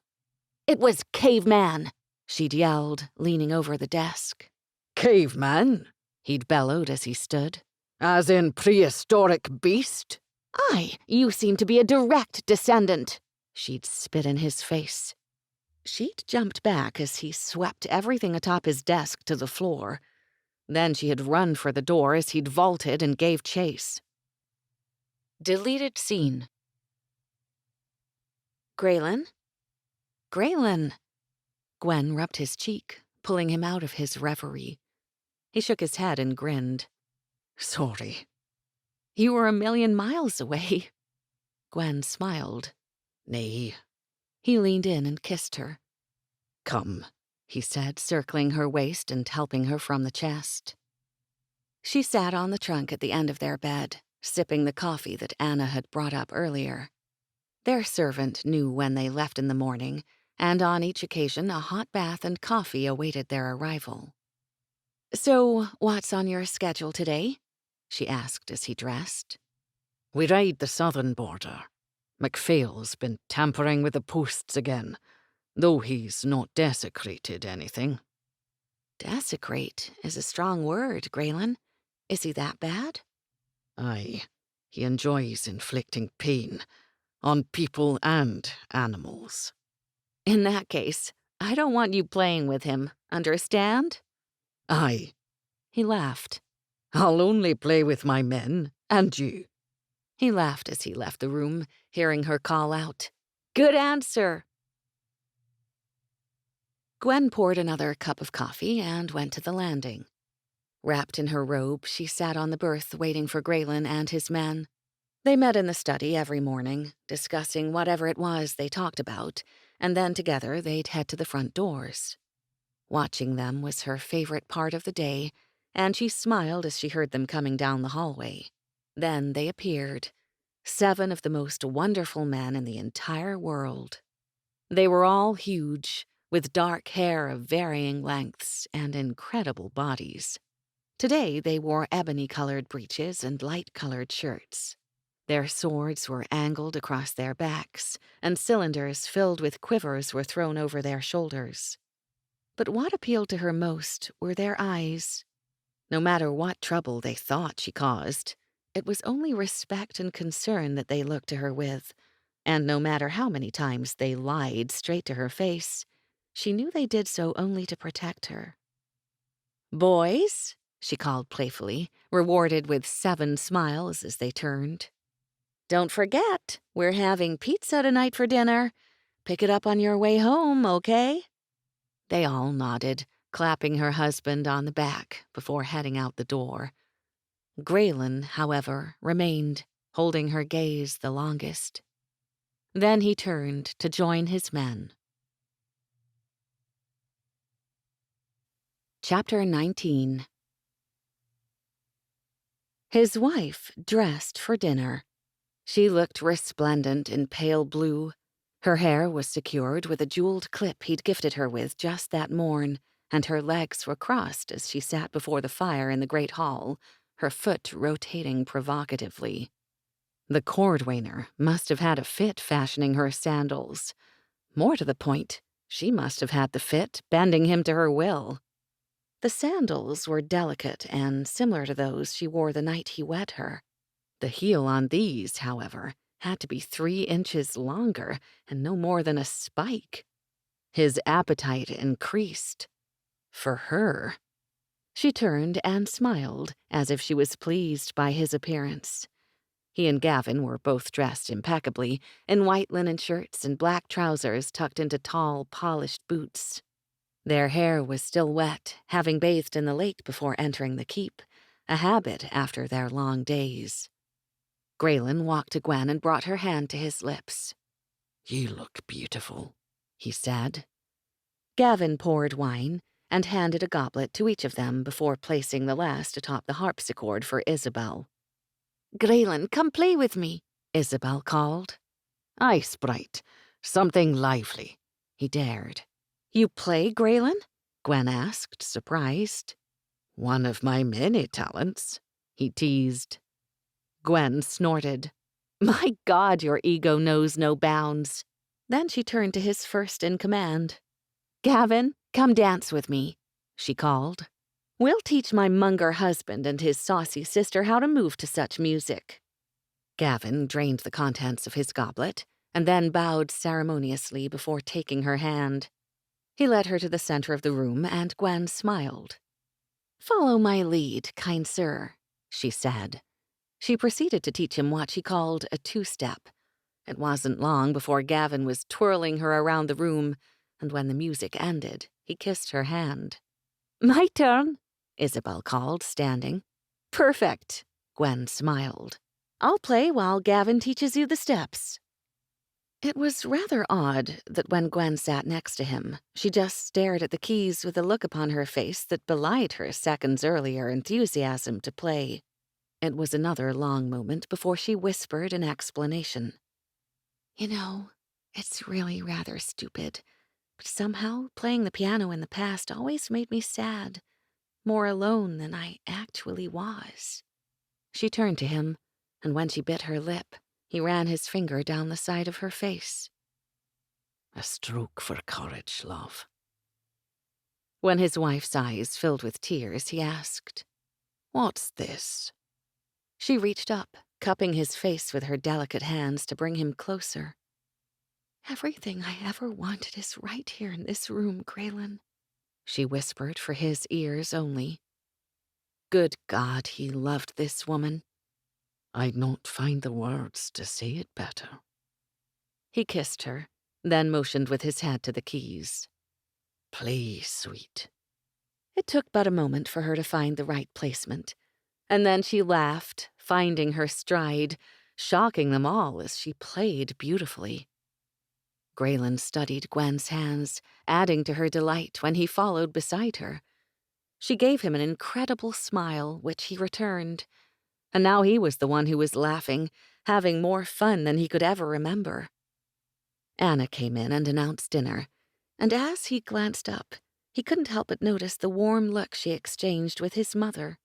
It was caveman, She'd yelled, leaning over the desk. Caveman? He'd bellowed as he stood. As in prehistoric beast? Aye, you seem to be a direct descendant. She'd spit in his face. She'd jumped back as he swept everything atop his desk to the floor. Then she had run for the door as he'd vaulted and gave chase. Deleted scene. Grayen? Grayen. Gwen rubbed his cheek, pulling him out of his reverie. He shook his head and grinned. Sorry. You were 1,000,000 miles away. Gwen smiled. Nay. He leaned in and kissed her. Come, he said, circling her waist and helping her from the chest. She sat on the trunk at the end of their bed, sipping the coffee that Anna had brought up earlier. Their servant knew when they left in the morning, and on each occasion a hot bath and coffee awaited their arrival. So, what's on your schedule today? She asked as he dressed. We ride the southern border. MacPhail's been tampering with the posts again, though he's not desecrated anything. Desecrate is a strong word, Grayen. Is he that bad? Aye, he enjoys inflicting pain on people and animals. In that case, I don't want you playing with him, understand? Aye. He laughed. I'll only play with my men and you. He laughed as he left the room, hearing her call out, Good answer! Gwen poured another cup of coffee and went to the landing. Wrapped in her robe, she sat on the berth waiting for Grayen and his men. They met in the study every morning, discussing whatever it was they talked about, and then together they'd head to the front doors. Watching them was her favorite part of the day, and she smiled as she heard them coming down the hallway. Then they appeared, 7 of the most wonderful men in the entire world. They were all huge, with dark hair of varying lengths and incredible bodies. Today they wore ebony-colored breeches and light-colored shirts. Their swords were angled across their backs, and cylinders filled with quivers were thrown over their shoulders. But what appealed to her most were their eyes. No matter what trouble they thought she caused, it was only respect and concern that they looked to her with, and no matter how many times they lied straight to her face, she knew they did so only to protect her. Boys, she called playfully, rewarded with 7 smiles as they turned. Don't forget, we're having pizza tonight for dinner. Pick it up on your way home, okay? They all nodded, clapping her husband on the back before heading out the door. Grayen, however, remained, holding her gaze the longest. Then he turned to join his men. Chapter 19. His wife dressed for dinner. She looked resplendent in pale blue. Her hair was secured with a jeweled clip he'd gifted her with just that morn, and her legs were crossed as she sat before the fire in the great hall, her foot rotating provocatively. The cordwainer must have had a fit fashioning her sandals. More to the point, she must have had the fit bending him to her will. The sandals were delicate and similar to those she wore the night he wed her. The heel on these, however, had to be 3 inches longer and no more than a spike. His appetite increased. For her. She turned and smiled as if she was pleased by his appearance. He and Gavin were both dressed impeccably, in white linen shirts and black trousers tucked into tall, polished boots. Their hair was still wet, having bathed in the lake before entering the keep, a habit after their long days. Grayen walked to Gwen and brought her hand to his lips. "You look beautiful," he said. Gavin poured wine and handed a goblet to each of them before placing the last atop the harpsichord for Isabel. Grayen, come play with me, Isabel called. "Aye, sprite. Something lively," he dared. You play, Grayen? Gwen asked, surprised. "One of my many talents," he teased. Gwen snorted. My God, your ego knows no bounds. Then she turned to his first in command. Gavin, come dance with me, she called. We'll teach my munger husband and his saucy sister how to move to such music. Gavin drained the contents of his goblet and then bowed ceremoniously before taking her hand. He led her to the center of the room, and Gwen smiled. Follow my lead, kind sir, she said. She proceeded to teach him what she called a 2-step. It wasn't long before Gavin was twirling her around the room, and when the music ended, he kissed her hand. My turn, Isabel called, standing. Perfect, Gwen smiled. I'll play while Gavin teaches you the steps. It was rather odd that when Gwen sat next to him, she just stared at the keys with a look upon her face that belied her seconds earlier enthusiasm to play. It was another long moment before she whispered an explanation. You know, it's really rather stupid, but somehow playing the piano in the past always made me sad, more alone than I actually was. She turned to him, and when she bit her lip, he ran his finger down the side of her face. A stroke for courage, love. When his wife's eyes filled with tears, he asked, What's this? She reached up, cupping his face with her delicate hands to bring him closer. Everything I ever wanted is right here in this room, Grayen, she whispered for his ears only. Good God, he loved this woman. I'd not find the words to say it better. He kissed her, then motioned with his head to the keys. Play, sweet. It took but a moment for her to find the right placement, and then she laughed, finding her stride, shocking them all as she played beautifully. Grayen studied Gwen's hands, adding to her delight when he followed beside her. She gave him an incredible smile, which he returned, and now he was the one who was laughing, having more fun than he could ever remember. Anna came in and announced dinner, and as he glanced up, he couldn't help but notice the warm look she exchanged with his mother.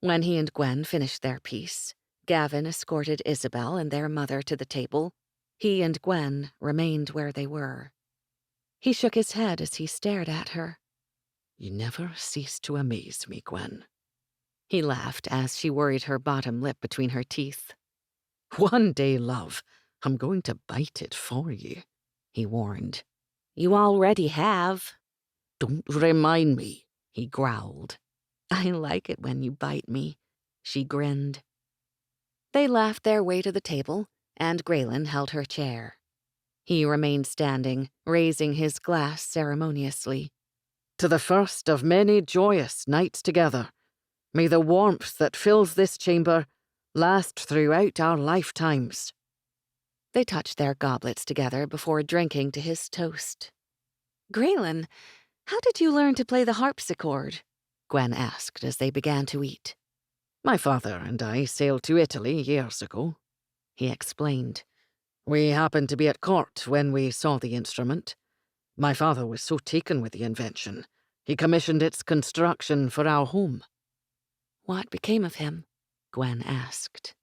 When he and Gwen finished their piece, Gavin escorted Isabel and their mother to the table. He and Gwen remained where they were. He shook his head as he stared at her. You never cease to amaze me, Gwen. He laughed as she worried her bottom lip between her teeth. One day, love, I'm going to bite it for you, he warned. You already have. Don't remind me, he growled. I like it when you bite me, she grinned. They laughed their way to the table, and Grayen held her chair. He remained standing, raising his glass ceremoniously. to the first of many joyous nights together. May the warmth that fills this chamber last throughout our lifetimes." They touched their goblets together before drinking to his toast. "Grayen, how did you learn to play the harpsichord?" Gwen asked as they began to eat. "My father and I sailed to Italy years ago," he explained. "We happened to be at court when we saw the instrument. My father was so taken with the invention, he commissioned its construction for our home." "What became of him?" Gwen asked.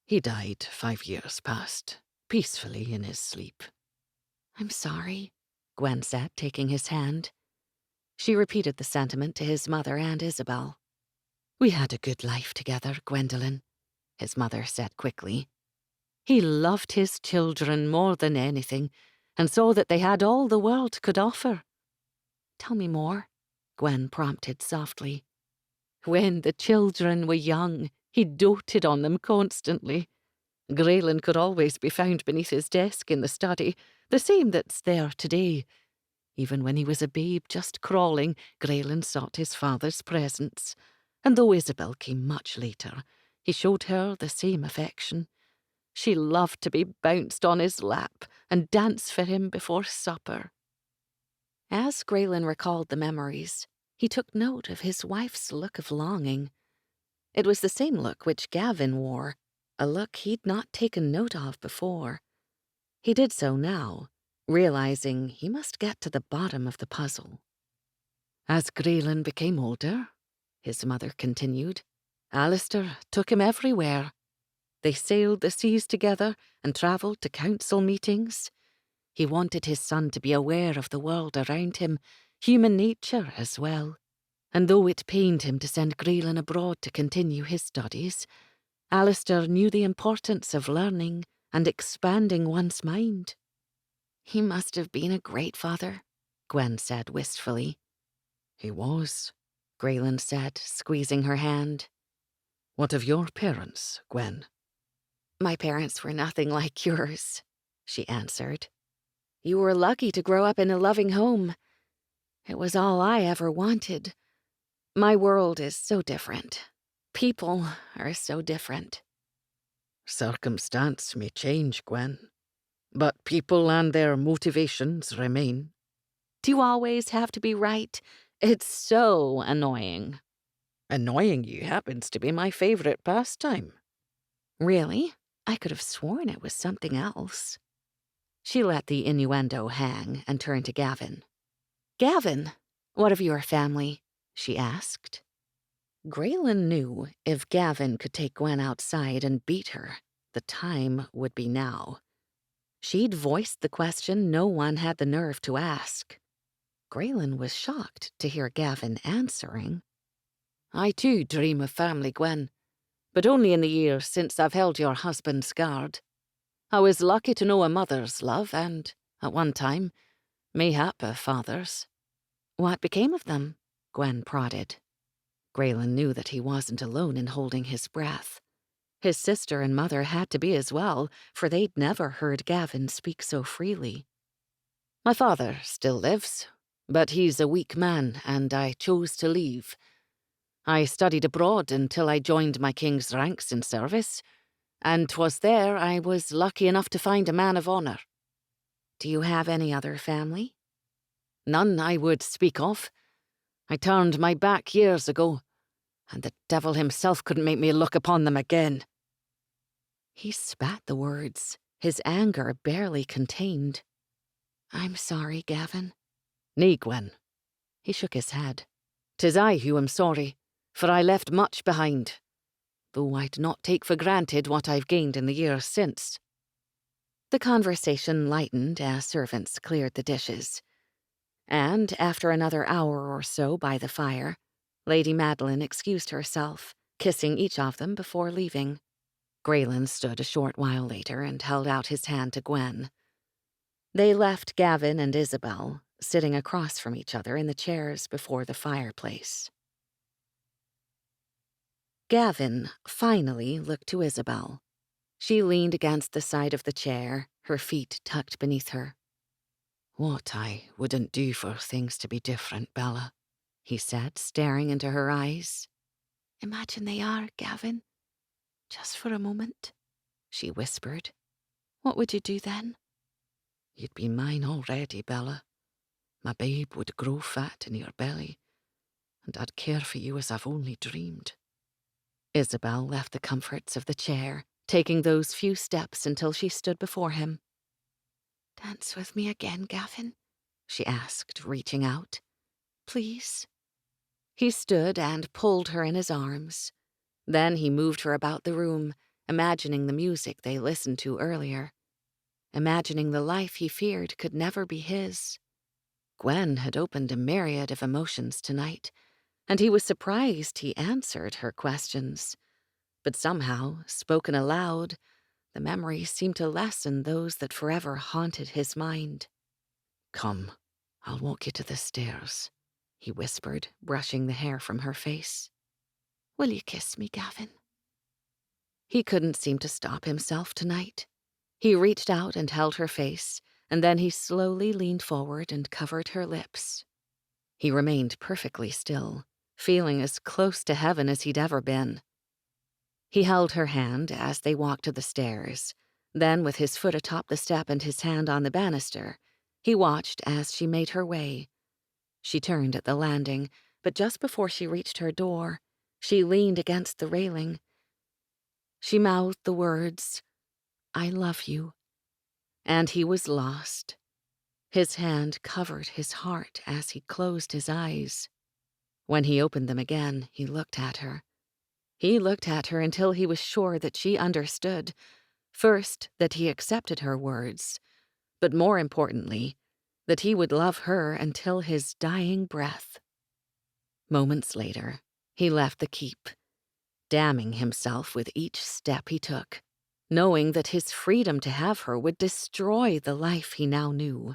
"He died 5 years past, peacefully in his sleep." "I'm sorry," Gwen said, taking his hand. She repeated the sentiment to his mother and Isabel. "We had a good life together, Gwendolen," his mother said quickly. "He loved his children more than anything, and saw that they had all the world could offer." "Tell me more," Gwen prompted softly. "When the children were young, he doted on them constantly. Grayen could always be found beneath his desk in the study, the same that's there today. Even when he was a babe just crawling, Grayen sought his father's presence, and though Isabel came much later, he showed her the same affection. She loved to be bounced on his lap and dance for him before supper." As Grayen recalled the memories, he took note of his wife's look of longing. It was the same look which Gavin wore, a look he'd not taken note of before. He did so now, realizing he must get to the bottom of the puzzle. "As Grayen became older," his mother continued, "Alistair took him everywhere. They sailed the seas together and travelled to council meetings. He wanted his son to be aware of the world around him, human nature as well. And though it pained him to send Grayen abroad to continue his studies, Alistair knew the importance of learning and expanding one's mind." "He must have been a great father," Gwen said wistfully. "He was," Grayen said, squeezing her hand. "What of your parents, Gwen?" "My parents were nothing like yours," she answered. "You were lucky to grow up in a loving home. It was all I ever wanted. My world is so different. People are so different." "Circumstance may change, Gwen, but people and their motivations remain." "Do you always have to be right? It's so annoying." "Annoying you happens to be my favourite pastime." "Really? I could have sworn it was something else." She let the innuendo hang and turned to Gavin. "Gavin, what of your family?" she asked. Grayen knew if Gavin could take Gwen outside and beat her, the time would be now. She'd voiced the question no one had the nerve to ask. Grayen was shocked to hear Gavin answering. "I too dream of family, Gwen, but only in the years since I've held your husband's guard. I was lucky to know a mother's love and, at one time, mayhap a father's." "What became of them?" Gwen prodded. Grayen knew that he wasn't alone in holding his breath. His sister and mother had to be as well, for they'd never heard Gavin speak so freely. "My father still lives, but he's a weak man, and I chose to leave. I studied abroad until I joined my king's ranks in service, and 'twas there I was lucky enough to find a man of honour." "Do you have any other family?" "None I would speak of. I turned my back years ago, and the devil himself couldn't make me look upon them again." He spat the words, his anger barely contained. "I'm sorry, Gavin." "Nay, Gwen." He shook his head. "'Tis I who am sorry, for I left much behind, though I'd not take for granted what I've gained in the years since." The conversation lightened as servants cleared the dishes. And after another hour or so by the fire, Lady Madeline excused herself, kissing each of them before leaving. Grayen stood a short while later and held out his hand to Gwen. They left Gavin and Isabel sitting across from each other in the chairs before the fireplace. Gavin finally looked to Isabel. She leaned against the side of the chair, her feet tucked beneath her. What I wouldn't do for things to be different, Bella, he said, staring into her eyes. Imagine they are, Gavin. Just for a moment, she whispered. What would you do then? You'd be mine already, Bella. My babe would grow fat in your belly, and I'd care for you as I've only dreamed. Isabel left the comforts of the chair, taking those few steps until she stood before him. Dance with me again, Gavin? She asked, reaching out. Please? He stood and pulled her in his arms. Then he moved her about the room, imagining the music they listened to earlier. Imagining the life he feared could never be his. Gwen had opened a myriad of emotions tonight, and he was surprised he answered her questions. But somehow, spoken aloud, the memories seemed to lessen those that forever haunted his mind. Come, I'll walk you to the stairs, he whispered, brushing the hair from her face. Will you kiss me, Gavin? He couldn't seem to stop himself tonight. He reached out and held her face, and then he slowly leaned forward and covered her lips. He remained perfectly still, feeling as close to heaven as he'd ever been. He held her hand as they walked to the stairs. Then, with his foot atop the step and his hand on the banister, he watched as she made her way. She turned at the landing, but just before she reached her door, she leaned against the railing. She mouthed the words, "I love you," and he was lost. His hand covered his heart as he closed his eyes. When he opened them again, he looked at her. He looked at her until he was sure that she understood. First, that he accepted her words, but more importantly, that he would love her until his dying breath. Moments later, he left the keep, damning himself with each step he took, knowing that his freedom to have her would destroy the life he now knew.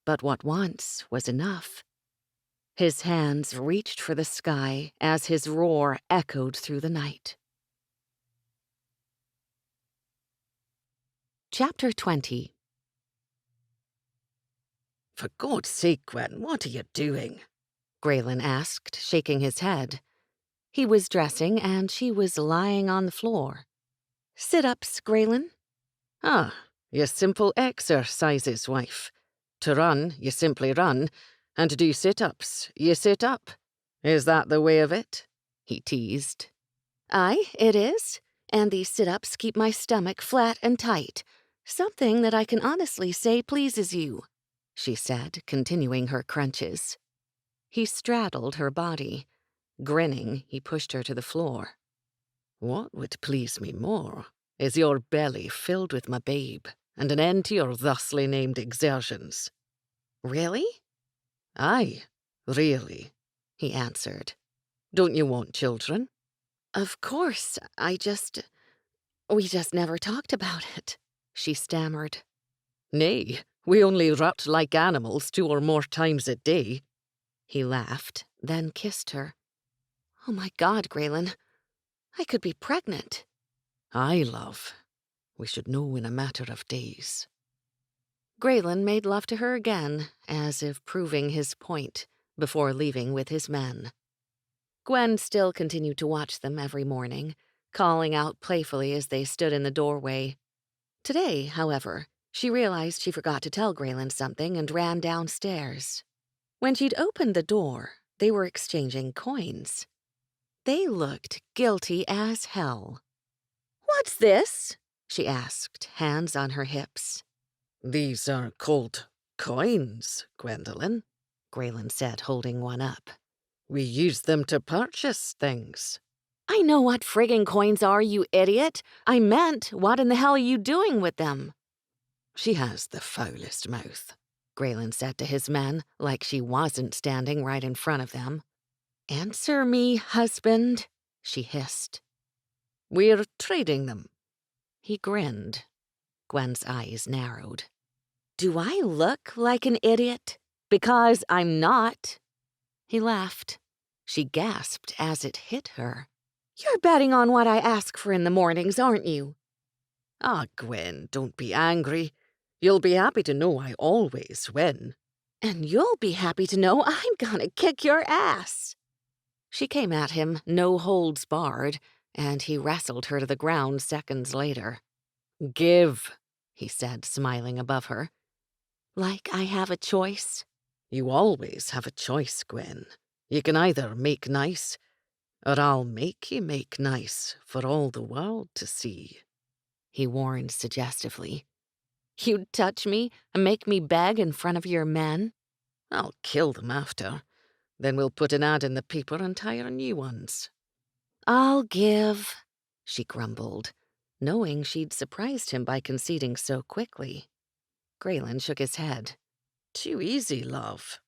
But what once was enough. His hands reached for the sky as his roar echoed through the night. Chapter 20. For God's sake, Gwen, what are you doing? Grayen asked, shaking his head. He was dressing and she was lying on the floor. Sit-ups, Grayen. Ah, your simple exercises, wife. To run, you simply run, and to do sit-ups, you sit up. Is that the way of it? He teased. Aye, it is. And these sit-ups keep my stomach flat and tight. Something that I can honestly say pleases you, she said, continuing her crunches. He straddled her body. Grinning, he pushed her to the floor. What would please me more is your belly filled with my babe, and an end to your thusly named exertions. Really? Aye, really, he answered. Don't you want children? Of course, we just never talked about it, she stammered. Nay, we only rut like animals 2 or more times a day. He laughed, then kissed her. Oh my God, Grayen, I could be pregnant. Aye, love. We should know in a matter of days. Grayen made love to her again, as if proving his point, before leaving with his men. Gwen still continued to watch them every morning, calling out playfully as they stood in the doorway. Today, however, she realized she forgot to tell Grayen something and ran downstairs. When she'd opened the door, they were exchanging coins. They looked guilty as hell. "What's this?" she asked, hands on her hips. These are called coins, Gwendolyn, Grayen said, holding one up. We use them to purchase things. I know what frigging coins are, you idiot. I meant, what in the hell are you doing with them? She has the foulest mouth, Grayen said to his men, like she wasn't standing right in front of them. Answer me, husband, she hissed. We're trading them. He grinned. Gwen's eyes narrowed. Do I look like an idiot? Because I'm not. He laughed. She gasped as it hit her. You're betting on what I ask for in the mornings, aren't you? Ah, Gwen, don't be angry. You'll be happy to know I always win. And you'll be happy to know I'm gonna kick your ass. She came at him, no holds barred, and he wrestled her to the ground seconds later. Give, he said, smiling above her. Like I have a choice? You always have a choice, Gwen. You can either make nice, or I'll make you make nice for all the world to see, he warned suggestively. You'd touch me and make me beg in front of your men? I'll kill them after. Then we'll put an ad in the paper and hire new ones. I'll give, she grumbled, knowing she'd surprised him by conceding so quickly. Grayen shook his head. Too easy, love.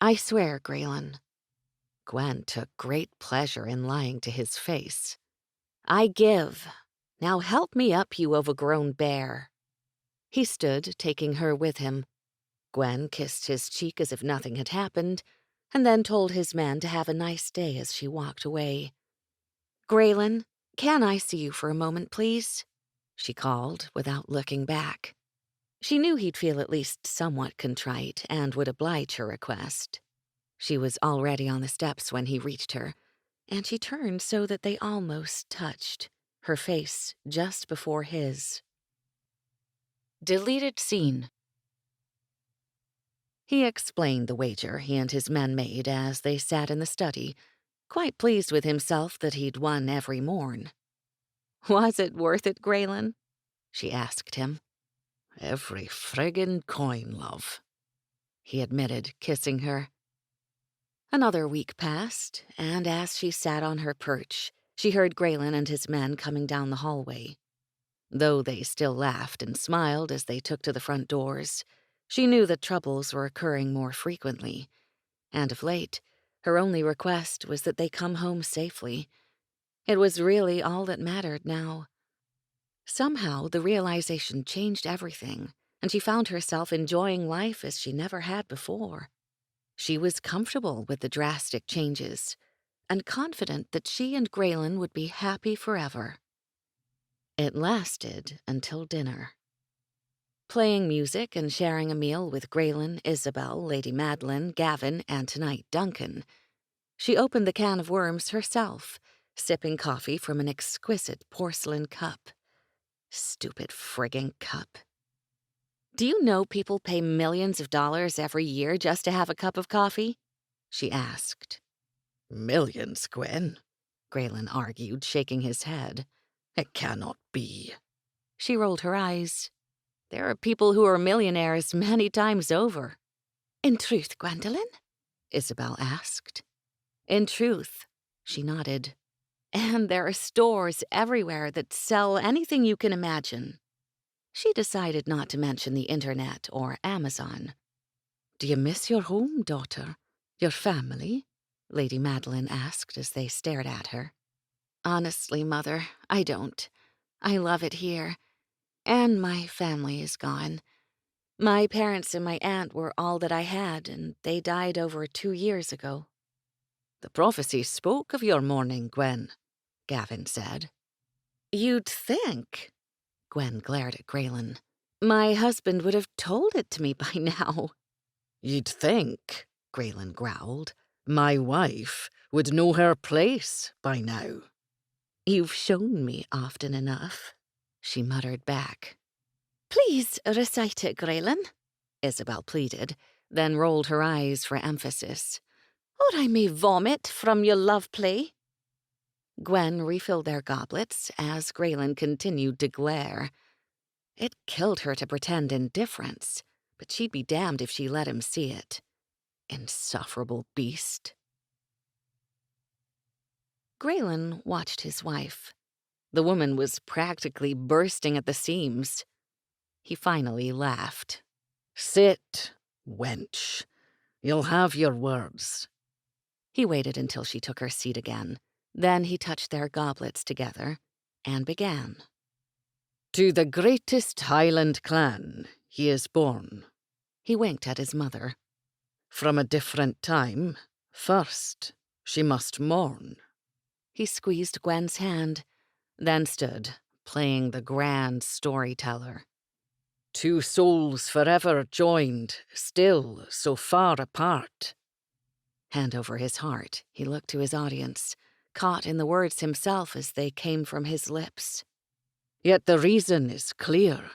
I swear, Grayen. Gwen took great pleasure in lying to his face. I give. Now help me up, you overgrown bear. He stood, taking her with him. Gwen kissed his cheek as if nothing had happened, and then told his man to have a nice day as she walked away. Grayen, can I see you for a moment, please? She called without looking back. She knew he'd feel at least somewhat contrite and would oblige her request. She was already on the steps when he reached her, and she turned so that they almost touched, her face just before his. Deleted scene. He explained the wager he and his men made as they sat in the study, quite pleased with himself that he'd won every morn. Was it worth it, Grayen? She asked him. Every friggin' coin, love, he admitted, kissing her. Another week passed, and as she sat on her perch, she heard Grayen and his men coming down the hallway. Though they still laughed and smiled as they took to the front doors, she knew that troubles were occurring more frequently, and of late, her only request was that they come home safely. It was really all that mattered now. Somehow, the realization changed everything, and she found herself enjoying life as she never had before. She was comfortable with the drastic changes, and confident that she and Grayen would be happy forever. It lasted until dinner. Playing music and sharing a meal with Grayen, Isabel, Lady Madeline, Gavin, and tonight Duncan, she opened the can of worms herself, sipping coffee from an exquisite porcelain cup. Stupid frigging cup. Do you know people pay millions of dollars every year just to have a cup of coffee? She asked. Millions, Gwen, Grayen argued, shaking his head. It cannot be. She rolled her eyes. There are people who are millionaires many times over. In truth, Gwendolen? Isabel asked. In truth, she nodded. And there are stores everywhere that sell anything you can imagine. She decided not to mention the internet or Amazon. Do you miss your home, daughter? Your family? Lady Madeline asked as they stared at her. Honestly, Mother, I don't. I love it here. And my family is gone. My parents and my aunt were all that I had, and they died over 2 years ago. The prophecy spoke of your mourning, Gwen, Gavin said. You'd think. Gwen glared at Grayen. My husband would have told it to me by now. You'd think, Grayen growled, my wife would know her place by now. You've shown me often enough, she muttered back. Please recite it, Grayen, Isabel pleaded, then rolled her eyes for emphasis. Or I may vomit from your love play. Gwen refilled their goblets as Grayen continued to glare. It killed her to pretend indifference, but she'd be damned if she let him see it. Insufferable beast. Grayen watched his wife. The woman was practically bursting at the seams. He finally laughed. Sit, wench. You'll have your words. He waited until she took her seat again. Then he touched their goblets together and began. To the greatest Highland clan he is born. He winked at his mother. From a different time, first she must mourn. He squeezed Gwen's hand, then stood, playing the grand storyteller. 2 souls forever joined, still so far apart. Hand over his heart, he looked to his audience, caught in the words himself as they came from his lips. Yet the reason is clear.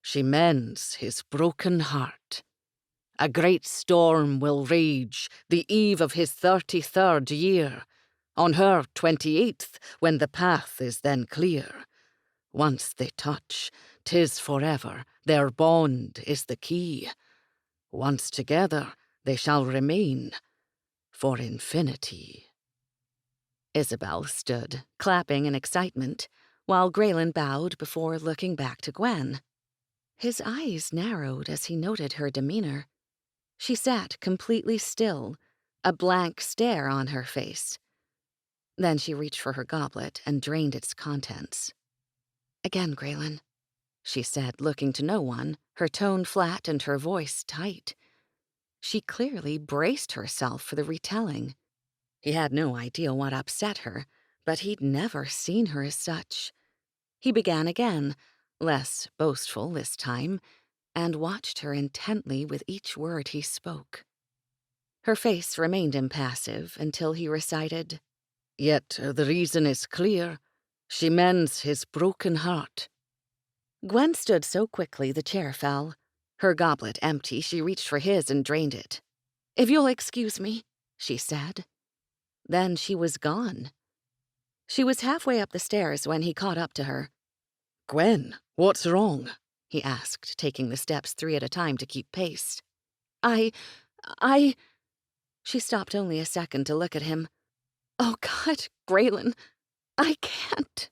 She mends his broken heart. A great storm will rage the eve of his 33rd year, on her 28th, when the path is then clear. Once they touch, 'tis forever, their bond is the key. Once together, they shall remain for infinity. Isabel stood, clapping in excitement, while Grayen bowed before looking back to Gwen. His eyes narrowed as he noted her demeanor. She sat completely still, a blank stare on her face. Then she reached for her goblet and drained its contents. "Again, Grayen," she said, looking to no one, her tone flat and her voice tight. She clearly braced herself for the retelling. He had no idea what upset her, but he'd never seen her as such. He began again, less boastful this time, and watched her intently with each word he spoke. Her face remained impassive until he recited, Yet the reason is clear. She mends his broken heart. Gwen stood so quickly the chair fell. Her goblet empty, she reached for his and drained it. "If you'll excuse me," she said. Then she was gone. She was halfway up the stairs when he caught up to her. Gwen, what's wrong? He asked, taking the steps 3 at a time to keep pace. I... She stopped only a second to look at him. "Oh, God, Grayen, I can't."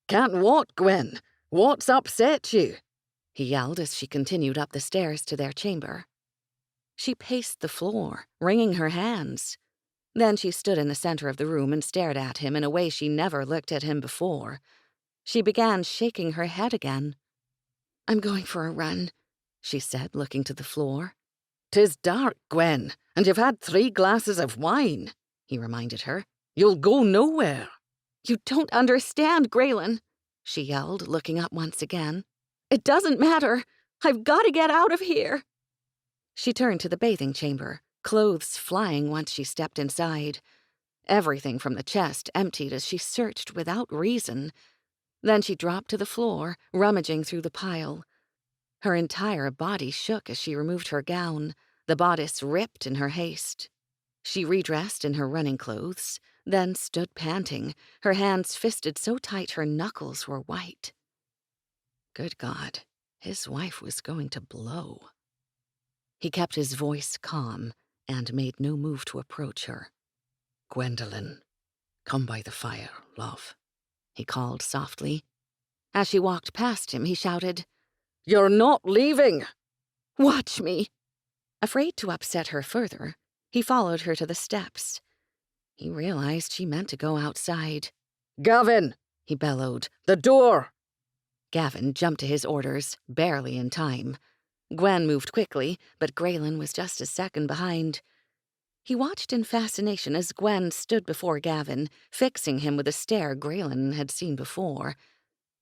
Can't what, Gwen? What's upset you? He yelled as she continued up the stairs to their chamber. She paced the floor, wringing her hands. Then she stood in the center of the room and stared at him in a way she never looked at him before. She began shaking her head again. "I'm going for a run," she said, looking to the floor. "'Tis dark, Gwen, and you've had 3 glasses of wine," he reminded her. "You'll go nowhere." "You don't understand, Grayen," she yelled, looking up once again. "It doesn't matter. I've got to get out of here." She turned to the bathing chamber, clothes flying once she stepped inside. Everything from the chest emptied as she searched without reason. Then she dropped to the floor, rummaging through the pile. Her entire body shook as she removed her gown, the bodice ripped in her haste. She redressed in her running clothes, then stood panting, her hands fisted so tight her knuckles were white. Good God, his wife was going to blow. He kept his voice calm and made no move to approach her. "Gwendolyn, come by the fire, love," he called softly. As she walked past him, he shouted, "You're not leaving!" "Watch me!" Afraid to upset her further, he followed her to the steps. He realized she meant to go outside. "Gavin!" he bellowed. "The door!" Gavin jumped to his orders, barely in time. Gwen moved quickly, but Grayen was just a second behind. He watched in fascination as Gwen stood before Gavin, fixing him with a stare Grayen had seen before.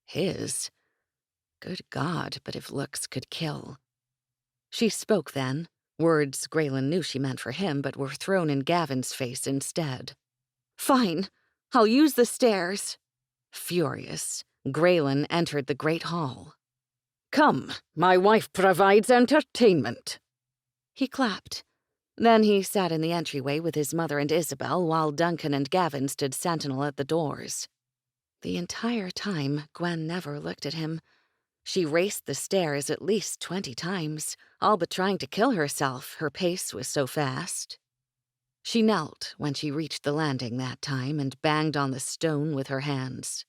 His. Good God, but if looks could kill. She spoke then, words Grayen knew she meant for him but were thrown in Gavin's face instead. "Fine, I'll use the stairs." Furious, Grayen entered the great hall. "Come, my wife provides entertainment." He clapped. Then he sat in the entryway with his mother and Isabel while Duncan and Gavin stood sentinel at the doors. The entire time, Gwen never looked at him. She raced the stairs at least 20 times, all but trying to kill herself, her pace was so fast. She knelt when she reached the landing that time and banged on the stone with her hands.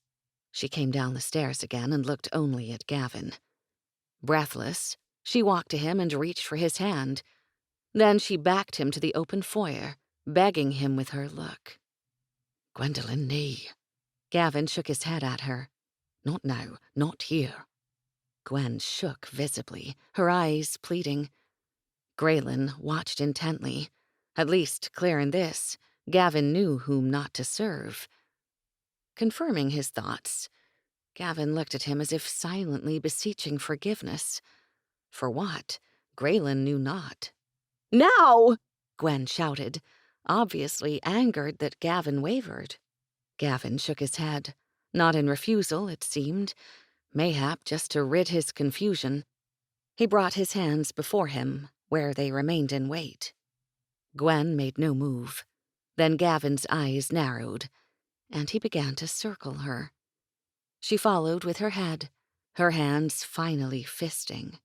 She came down the stairs again and looked only at Gavin. Breathless, she walked to him and reached for his hand. Then she backed him to the open foyer, begging him with her look. "Gwendolyn, nay." Gavin shook his head at her. "Not now, not here." Gwen shook visibly, her eyes pleading. Grayen watched intently. At least, clear in this, Gavin knew whom not to serve. Confirming his thoughts, Gavin looked at him as if silently beseeching forgiveness. For what? Grayen knew not. Now! Gwen shouted, obviously angered that Gavin wavered. Gavin shook his head, not in refusal, it seemed, mayhap just to rid his confusion. He brought his hands before him, where they remained in wait. Gwen made no move. Then Gavin's eyes narrowed, and he began to circle her. She followed with her head, her hands finally fisting.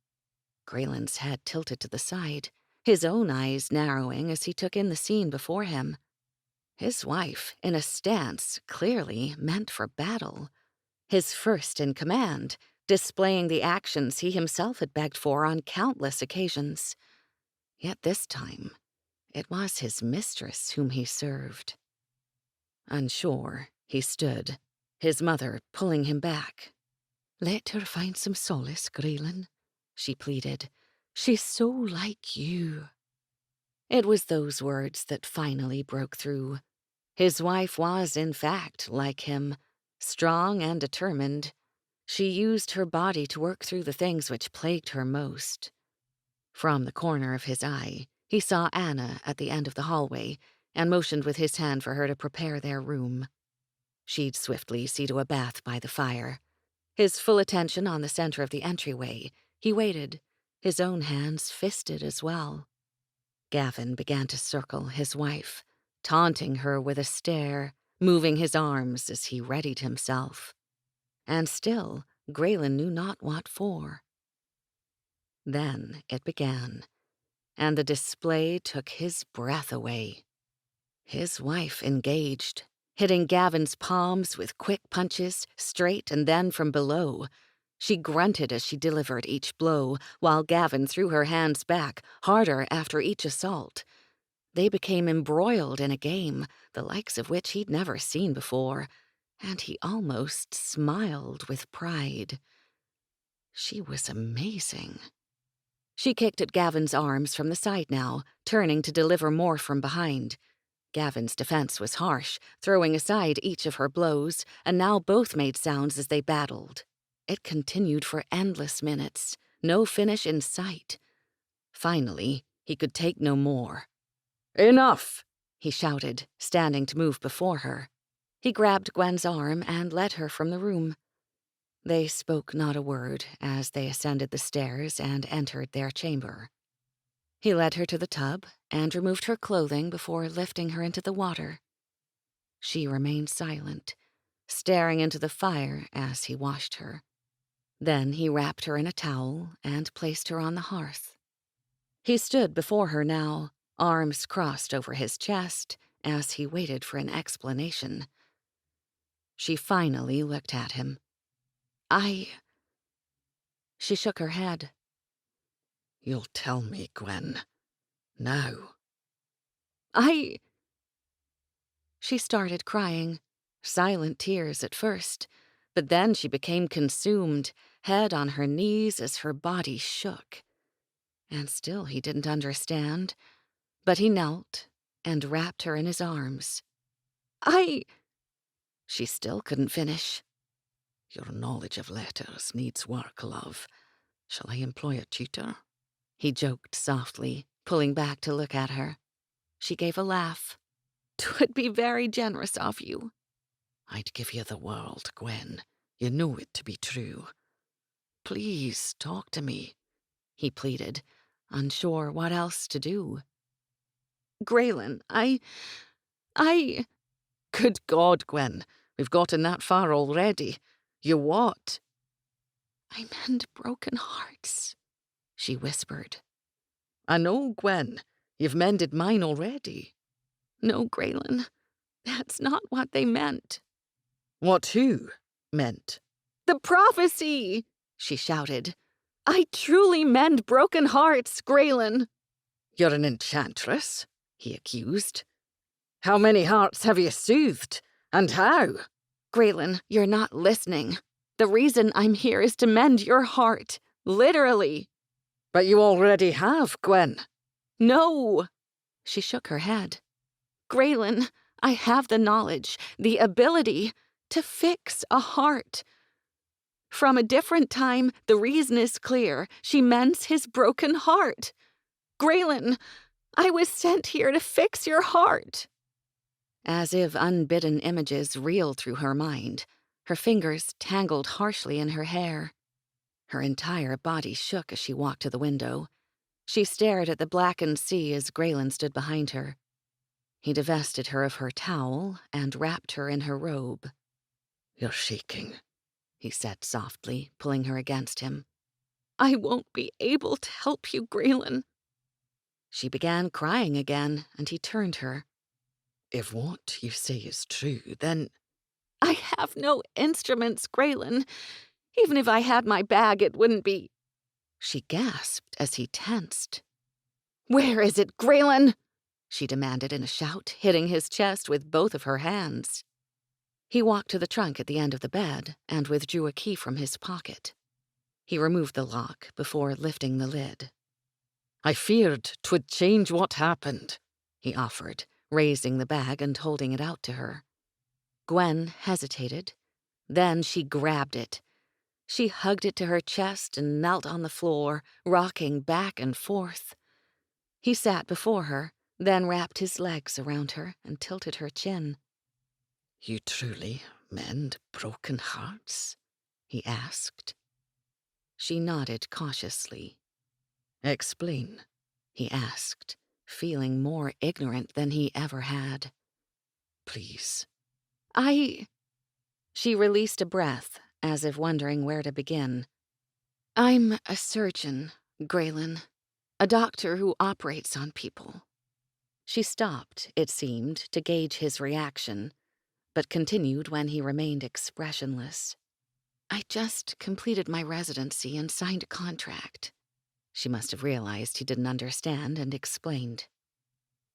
Grayen's head tilted to the side, his own eyes narrowing as he took in the scene before him. His wife, in a stance clearly meant for battle. His first in command, displaying the actions he himself had begged for on countless occasions. Yet this time, it was his mistress whom he served. Unsure, he stood, his mother pulling him back. "Let her find some solace, Grayen," she pleaded. "She's so like you." It was those words that finally broke through. His wife was, in fact, like him, strong and determined. She used her body to work through the things which plagued her most. From the corner of his eye, he saw Anna at the end of the hallway and motioned with his hand for her to prepare their room. She'd swiftly see to a bath by the fire. His full attention on the center of the entryway, he waited, his own hands fisted as well. Gavin began to circle his wife, taunting her with a stare, moving his arms as he readied himself. And still, Grayen knew not what for. Then it began, and the display took his breath away. His wife engaged, hitting Gavin's palms with quick punches, straight and then from below. She grunted as she delivered each blow, while Gavin threw her hands back, harder after each assault. They became embroiled in a game, the likes of which he'd never seen before, and he almost smiled with pride. She was amazing. She kicked at Gavin's arms from the side now, turning to deliver more from behind. Gavin's defense was harsh, throwing aside each of her blows, and now both made sounds as they battled. It continued for endless minutes, no finish in sight. Finally, he could take no more. "Enough!" he shouted, standing to move before her. He grabbed Gwen's arm and led her from the room. They spoke not a word as they ascended the stairs and entered their chamber. He led her to the tub and removed her clothing before lifting her into the water. She remained silent, staring into the fire as he washed her. Then he wrapped her in a towel and placed her on the hearth. He stood before her now, arms crossed over his chest, as he waited for an explanation. She finally looked at him. She shook her head. "You'll tell me, Gwen. Now." She started crying, silent tears at first, but then she became consumed, head on her knees as her body shook. And still he didn't understand, but he knelt and wrapped her in his arms. She still couldn't finish. "Your knowledge of letters needs work, love. Shall I employ a tutor?" He joked softly, pulling back to look at her. She gave a laugh. "'Twould be very generous of you." "I'd give you the world, Gwen. You know it to be true. Please, talk to me," he pleaded, unsure what else to do. Grayen, Good God, Gwen, we've gotten that far already. You what? "I mend broken hearts," she whispered. "I know, Gwen. You've mended mine already." "No, Grayen, that's not what they meant." "What who meant?" "The prophecy!" she shouted. "I truly mend broken hearts, Grayen." "You're an enchantress?" he accused. "How many hearts have you soothed? And how?" "Grayen, you're not listening. The reason I'm here is to mend your heart, literally." "But you already have, Gwen." "No." She shook her head. "Grayen, I have the knowledge, the ability to fix a heart. From a different time, the reason is clear. She mends his broken heart. Grayen, I was sent here to fix your heart. As if unbidden images reeled through her mind, her fingers tangled harshly in her hair. Her entire body shook as she walked to the window. She stared at the blackened sea as Grayen stood behind her. He divested her of her towel and wrapped her in her robe. "You're shaking," he said softly, pulling her against him. I won't be able to help you, Grayen. She began crying again, and he turned her. "If what you say is true, then—" I have no instruments, Grayen. Even if I had my bag, it wouldn't be... She gasped as he tensed. Where is it, Grayen? She demanded in a shout, hitting his chest with both of her hands. He walked to the trunk at the end of the bed and withdrew a key from his pocket. He removed the lock before lifting the lid. "I feared 'twould change what happened," he offered, raising the bag and holding it out to her. Gwen hesitated. Then she grabbed it. She hugged it to her chest and knelt on the floor, rocking back and forth. He sat before her, then wrapped his legs around her and tilted her chin. "You truly mend broken hearts?" he asked. She nodded cautiously. "Explain," he asked, feeling more ignorant than he ever had. "Please." She released a breath, as if wondering where to begin. I'm a surgeon, Grayen. A doctor who operates on people. She stopped, it seemed, to gauge his reaction, but continued when he remained expressionless. I just completed my residency and signed a contract. She must have realized he didn't understand and explained.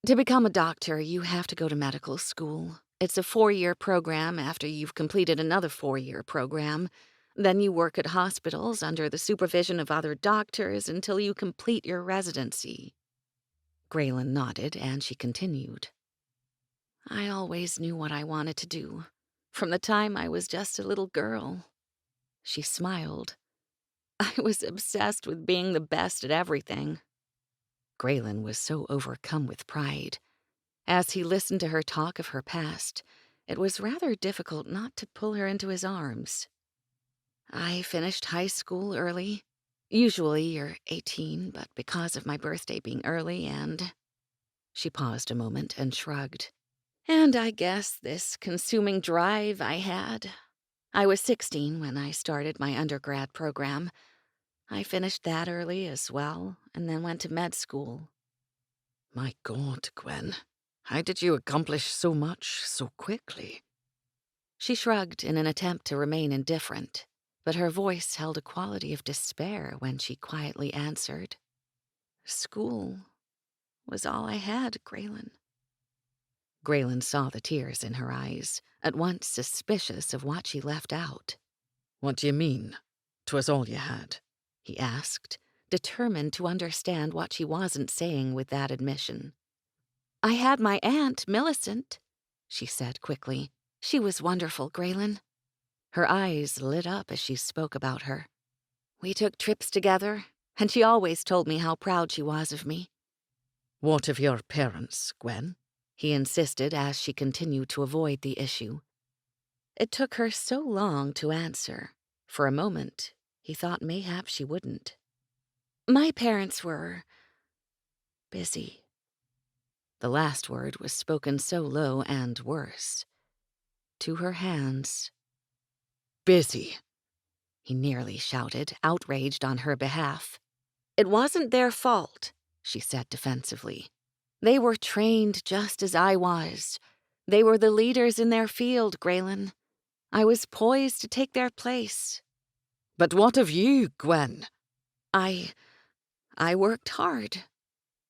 To become a doctor, you have to go to medical school. It's a 4-year program after you've completed another 4-year program. Then you work at hospitals under the supervision of other doctors until you complete your residency. Grayen nodded, and she continued. I always knew what I wanted to do, from the time I was just a little girl. She smiled. I was obsessed with being the best at everything. Grayen was so overcome with pride. As he listened to her talk of her past, it was rather difficult not to pull her into his arms. I finished high school early. Usually you're 18, but because of my birthday being early and... She paused a moment and shrugged. And I guess this consuming drive I had. I was 16 when I started my undergrad program. I finished that early as well, and then went to med school. "My God, Gwen. How did you accomplish so much so quickly?" She shrugged in an attempt to remain indifferent, but her voice held a quality of despair when she quietly answered. School was all I had, Grayen. Grayen saw the tears in her eyes, at once suspicious of what she left out. "What do you mean? 'Twas all you had?" he asked, determined to understand what she wasn't saying with that admission. I had my aunt, Millicent, she said quickly. She was wonderful, Grayen. Her eyes lit up as she spoke about her. We took trips together, and she always told me how proud she was of me. "What of your parents, Gwen?" he insisted as she continued to avoid the issue. It took her so long to answer. For a moment, he thought mayhap she wouldn't. My parents were... busy. The last word was spoken so low and worse. To her hands. "Busy," he nearly shouted, outraged on her behalf. It wasn't their fault, she said defensively. They were trained just as I was. They were the leaders in their field, Grayen. I was poised to take their place. "But what of you, Gwen?" I worked hard,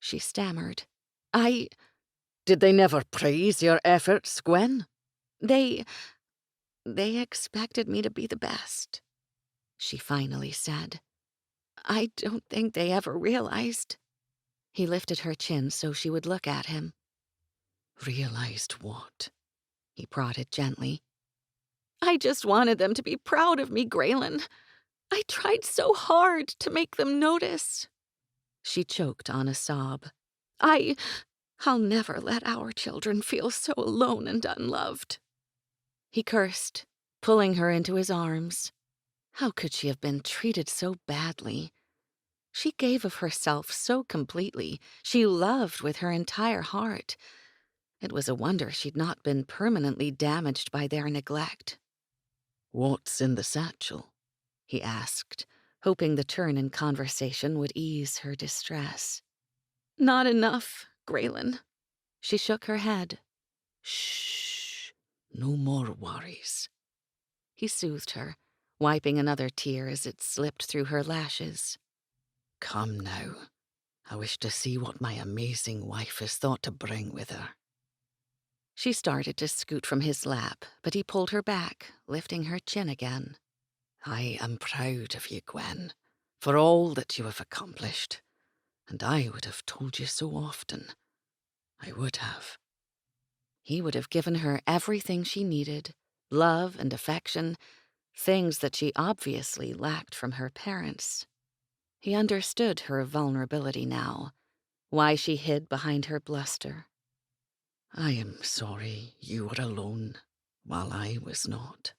she stammered. Did they never praise your efforts, Gwen? They expected me to be the best, she finally said. I don't think they ever realized. He lifted her chin so she would look at him. Realized what? He prodded gently. I just wanted them to be proud of me, Grayen. I tried so hard to make them notice." She choked on a sob. I'll never let our children feel so alone and unloved." He cursed, pulling her into his arms. How could she have been treated so badly? She gave of herself so completely. She loved with her entire heart. It was a wonder she'd not been permanently damaged by their neglect. "What's in the satchel?" he asked, hoping the turn in conversation would ease her distress. "Not enough, Grayen." She shook her head. "Shh, no more worries." He soothed her, wiping another tear as it slipped through her lashes. "Come now. I wish to see what my amazing wife has thought to bring with her." She started to scoot from his lap, but he pulled her back, lifting her chin again. "I am proud of you, Gwen, for all that you have accomplished, and I would have told you so often. I would have." He would have given her everything she needed, love and affection, things that she obviously lacked from her parents. He understood her vulnerability now, why she hid behind her bluster. "I am sorry you were alone while I was not."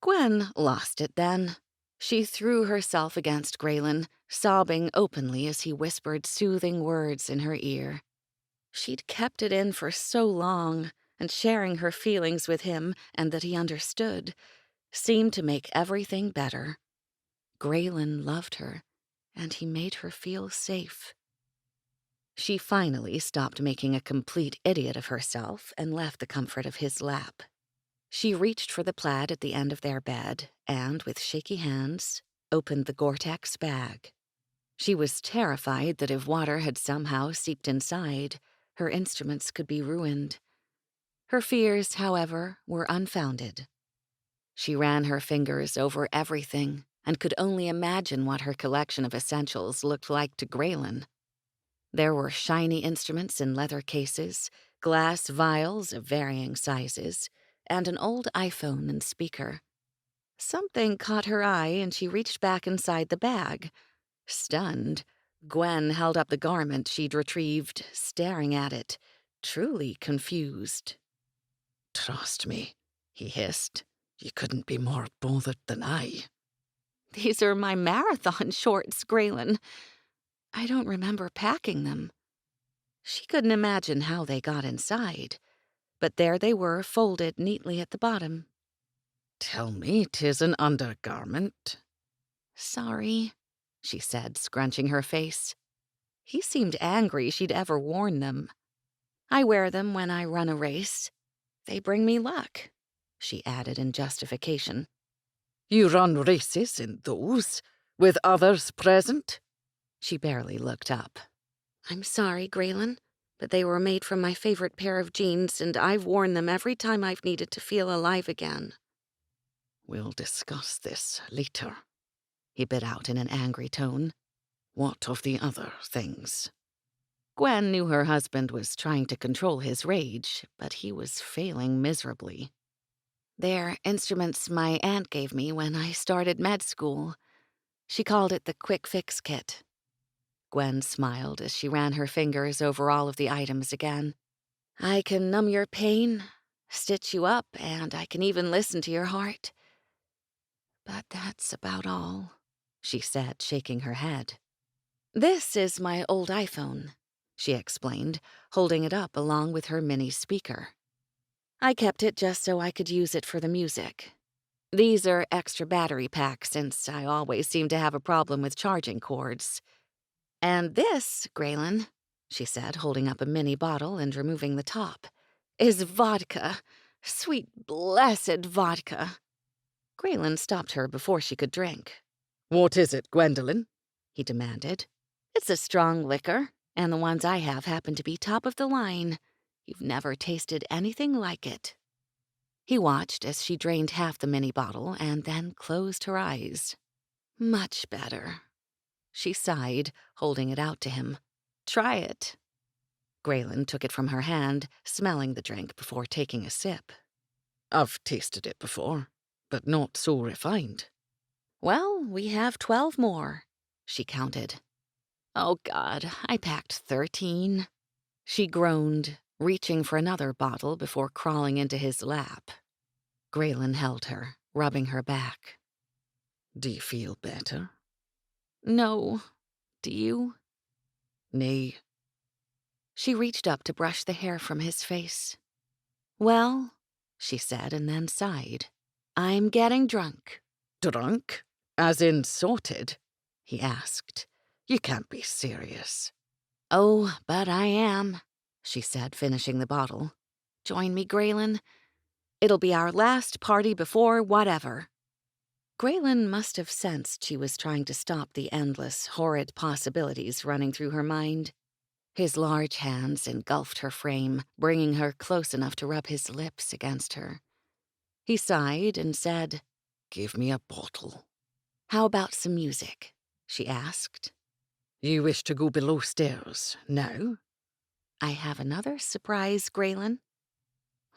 Gwen lost it then. She threw herself against Grayen, sobbing openly as he whispered soothing words in her ear. She'd kept it in for so long, and sharing her feelings with him, and that he understood, seemed to make everything better. Grayen loved her, and he made her feel safe. She finally stopped making a complete idiot of herself and left the comfort of his lap. She reached for the plaid at the end of their bed and, with shaky hands, opened the Gore-Tex bag. She was terrified that if water had somehow seeped inside, her instruments could be ruined. Her fears, however, were unfounded. She ran her fingers over everything and could only imagine what her collection of essentials looked like to Grayen. There were shiny instruments in leather cases, glass vials of varying sizes, and an old iPhone and speaker. Something caught her eye and she reached back inside the bag. Stunned, Gwen held up the garment she'd retrieved, staring at it, truly confused. "Trust me," he hissed. "You couldn't be more bothered than I." "These are my marathon shorts, Grayen. I don't remember packing them." She couldn't imagine how they got inside, but there they were, folded neatly at the bottom. "Tell me 'tis an undergarment." "Sorry," she said, scrunching her face. He seemed angry she'd ever worn them. "I wear them when I run a race. They bring me luck," she added in justification. "You run races in those, with others present?" She barely looked up. "I'm sorry, Grayen, but they were made from my favorite pair of jeans, and I've worn them every time I've needed to feel alive again." "We'll discuss this later," he bit out in an angry tone. "What of the other things?" Gwen knew her husband was trying to control his rage, but he was failing miserably. "They're instruments my aunt gave me when I started med school. She called it the Quick Fix Kit." Gwen smiled as she ran her fingers over all of the items again. "I can numb your pain, stitch you up, and I can even listen to your heart. But that's about all," she said, shaking her head. "This is my old iPhone," she explained, holding it up along with her mini speaker. "I kept it just so I could use it for the music. These are extra battery packs since I always seem to have a problem with charging cords. And this, Grayen," she said, holding up a mini bottle and removing the top, "is vodka. Sweet, blessed vodka." Grayen stopped her before she could drink. "What is it, Gwendolyn?" he demanded. "It's a strong liquor, and the ones I have happen to be top of the line. You've never tasted anything like it." He watched as she drained half the mini bottle and then closed her eyes. "Much better," she sighed, holding it out to him. "Try it." Grayen took it from her hand, smelling the drink before taking a sip. I've tasted it before, but not so refined. Well, we have 12 more, she counted. Oh, God, I packed 13. She groaned, reaching for another bottle before crawling into his lap. Grayen held her, rubbing her back. Do you feel better? No. Do you? Nay. She reached up to brush the hair from his face. Well, she said and then sighed. I'm getting drunk. Drunk? As in sorted? He asked. You can't be serious. Oh, but I am, she said, finishing the bottle. Join me, Grayen. It'll be our last party before whatever. Grayen must have sensed she was trying to stop the endless, horrid possibilities running through her mind. His large hands engulfed her frame, bringing her close enough to rub his lips against her. He sighed and said, Give me a bottle. How about some music? She asked. You wish to go below stairs now? I have another surprise, Grayen.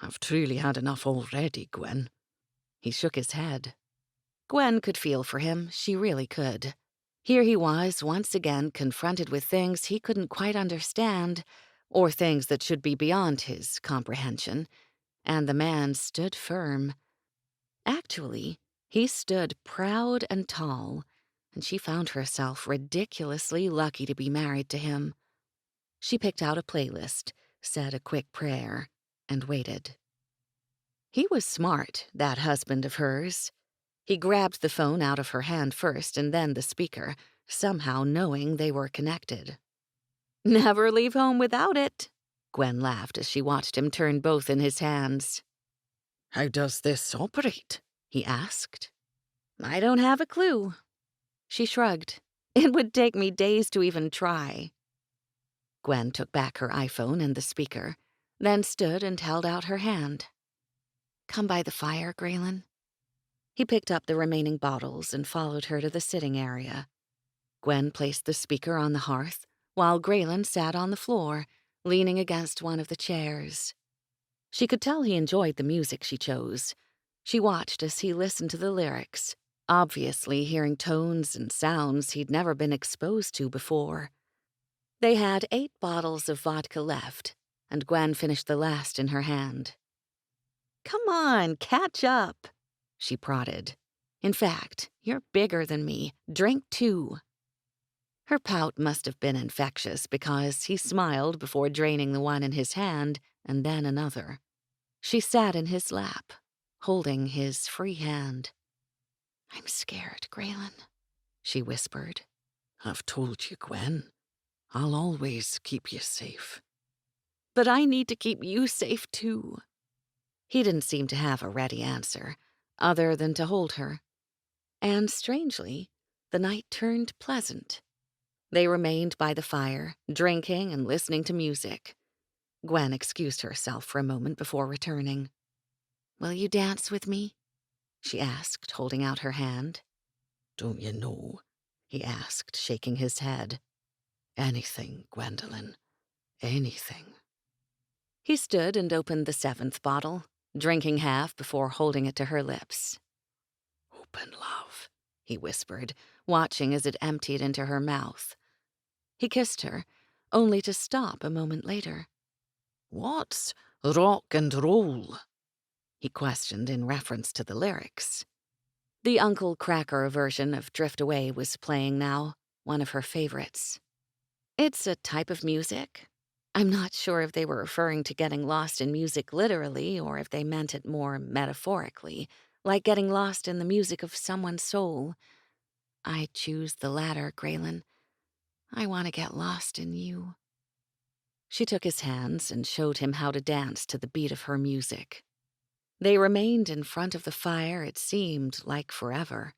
I've truly had enough already, Gwen. He shook his head. Gwen could feel for him, she really could. Here he was, once again confronted with things he couldn't quite understand, or things that should be beyond his comprehension, and the man stood firm. Actually, he stood proud and tall, and she found herself ridiculously lucky to be married to him. She picked out a playlist, said a quick prayer, and waited. He was smart, that husband of hers. He grabbed the phone out of her hand first and then the speaker, somehow knowing they were connected. Never leave home without it, Gwen laughed as she watched him turn both in his hands. How does this operate? He asked. I don't have a clue. She shrugged. It would take me days to even try. Gwen took back her iPhone and the speaker, then stood and held out her hand. Come by the fire, Grayen. He picked up the remaining bottles and followed her to the sitting area. Gwen placed the speaker on the hearth, while Grayen sat on the floor, leaning against one of the chairs. She could tell he enjoyed the music she chose. She watched as he listened to the lyrics, obviously hearing tones and sounds he'd never been exposed to before. They had 8 bottles of vodka left, and Gwen finished the last in her hand. Come on, catch up, she prodded. In fact, you're bigger than me. Drink 2. Her pout must have been infectious because he smiled before draining the one in his hand and then another. She sat in his lap, holding his free hand. I'm scared, Grayen, she whispered. I've told you, Gwen. I'll always keep you safe. But I need to keep you safe, too. He didn't seem to have a ready answer, other than to hold her. And strangely, the night turned pleasant. They remained by the fire, drinking and listening to music. Gwen excused herself for a moment before returning. Will you dance with me? She asked, holding out her hand. Don't you know? He asked, shaking his head. Anything, Gwendolen. Anything. He stood and opened the 7th bottle, drinking half before holding it to her lips. Open, love, he whispered, watching as it emptied into her mouth. He kissed her, only to stop a moment later. What's rock and roll? He questioned in reference to the lyrics. The Uncle Cracker version of Drift Away was playing now, one of her favorites. It's a type of music. I'm not sure if they were referring to getting lost in music literally or if they meant it more metaphorically, like getting lost in the music of someone's soul. I choose the latter, Grayen. I want to get lost in you. She took his hands and showed him how to dance to the beat of her music. They remained in front of the fire, it seemed like forever.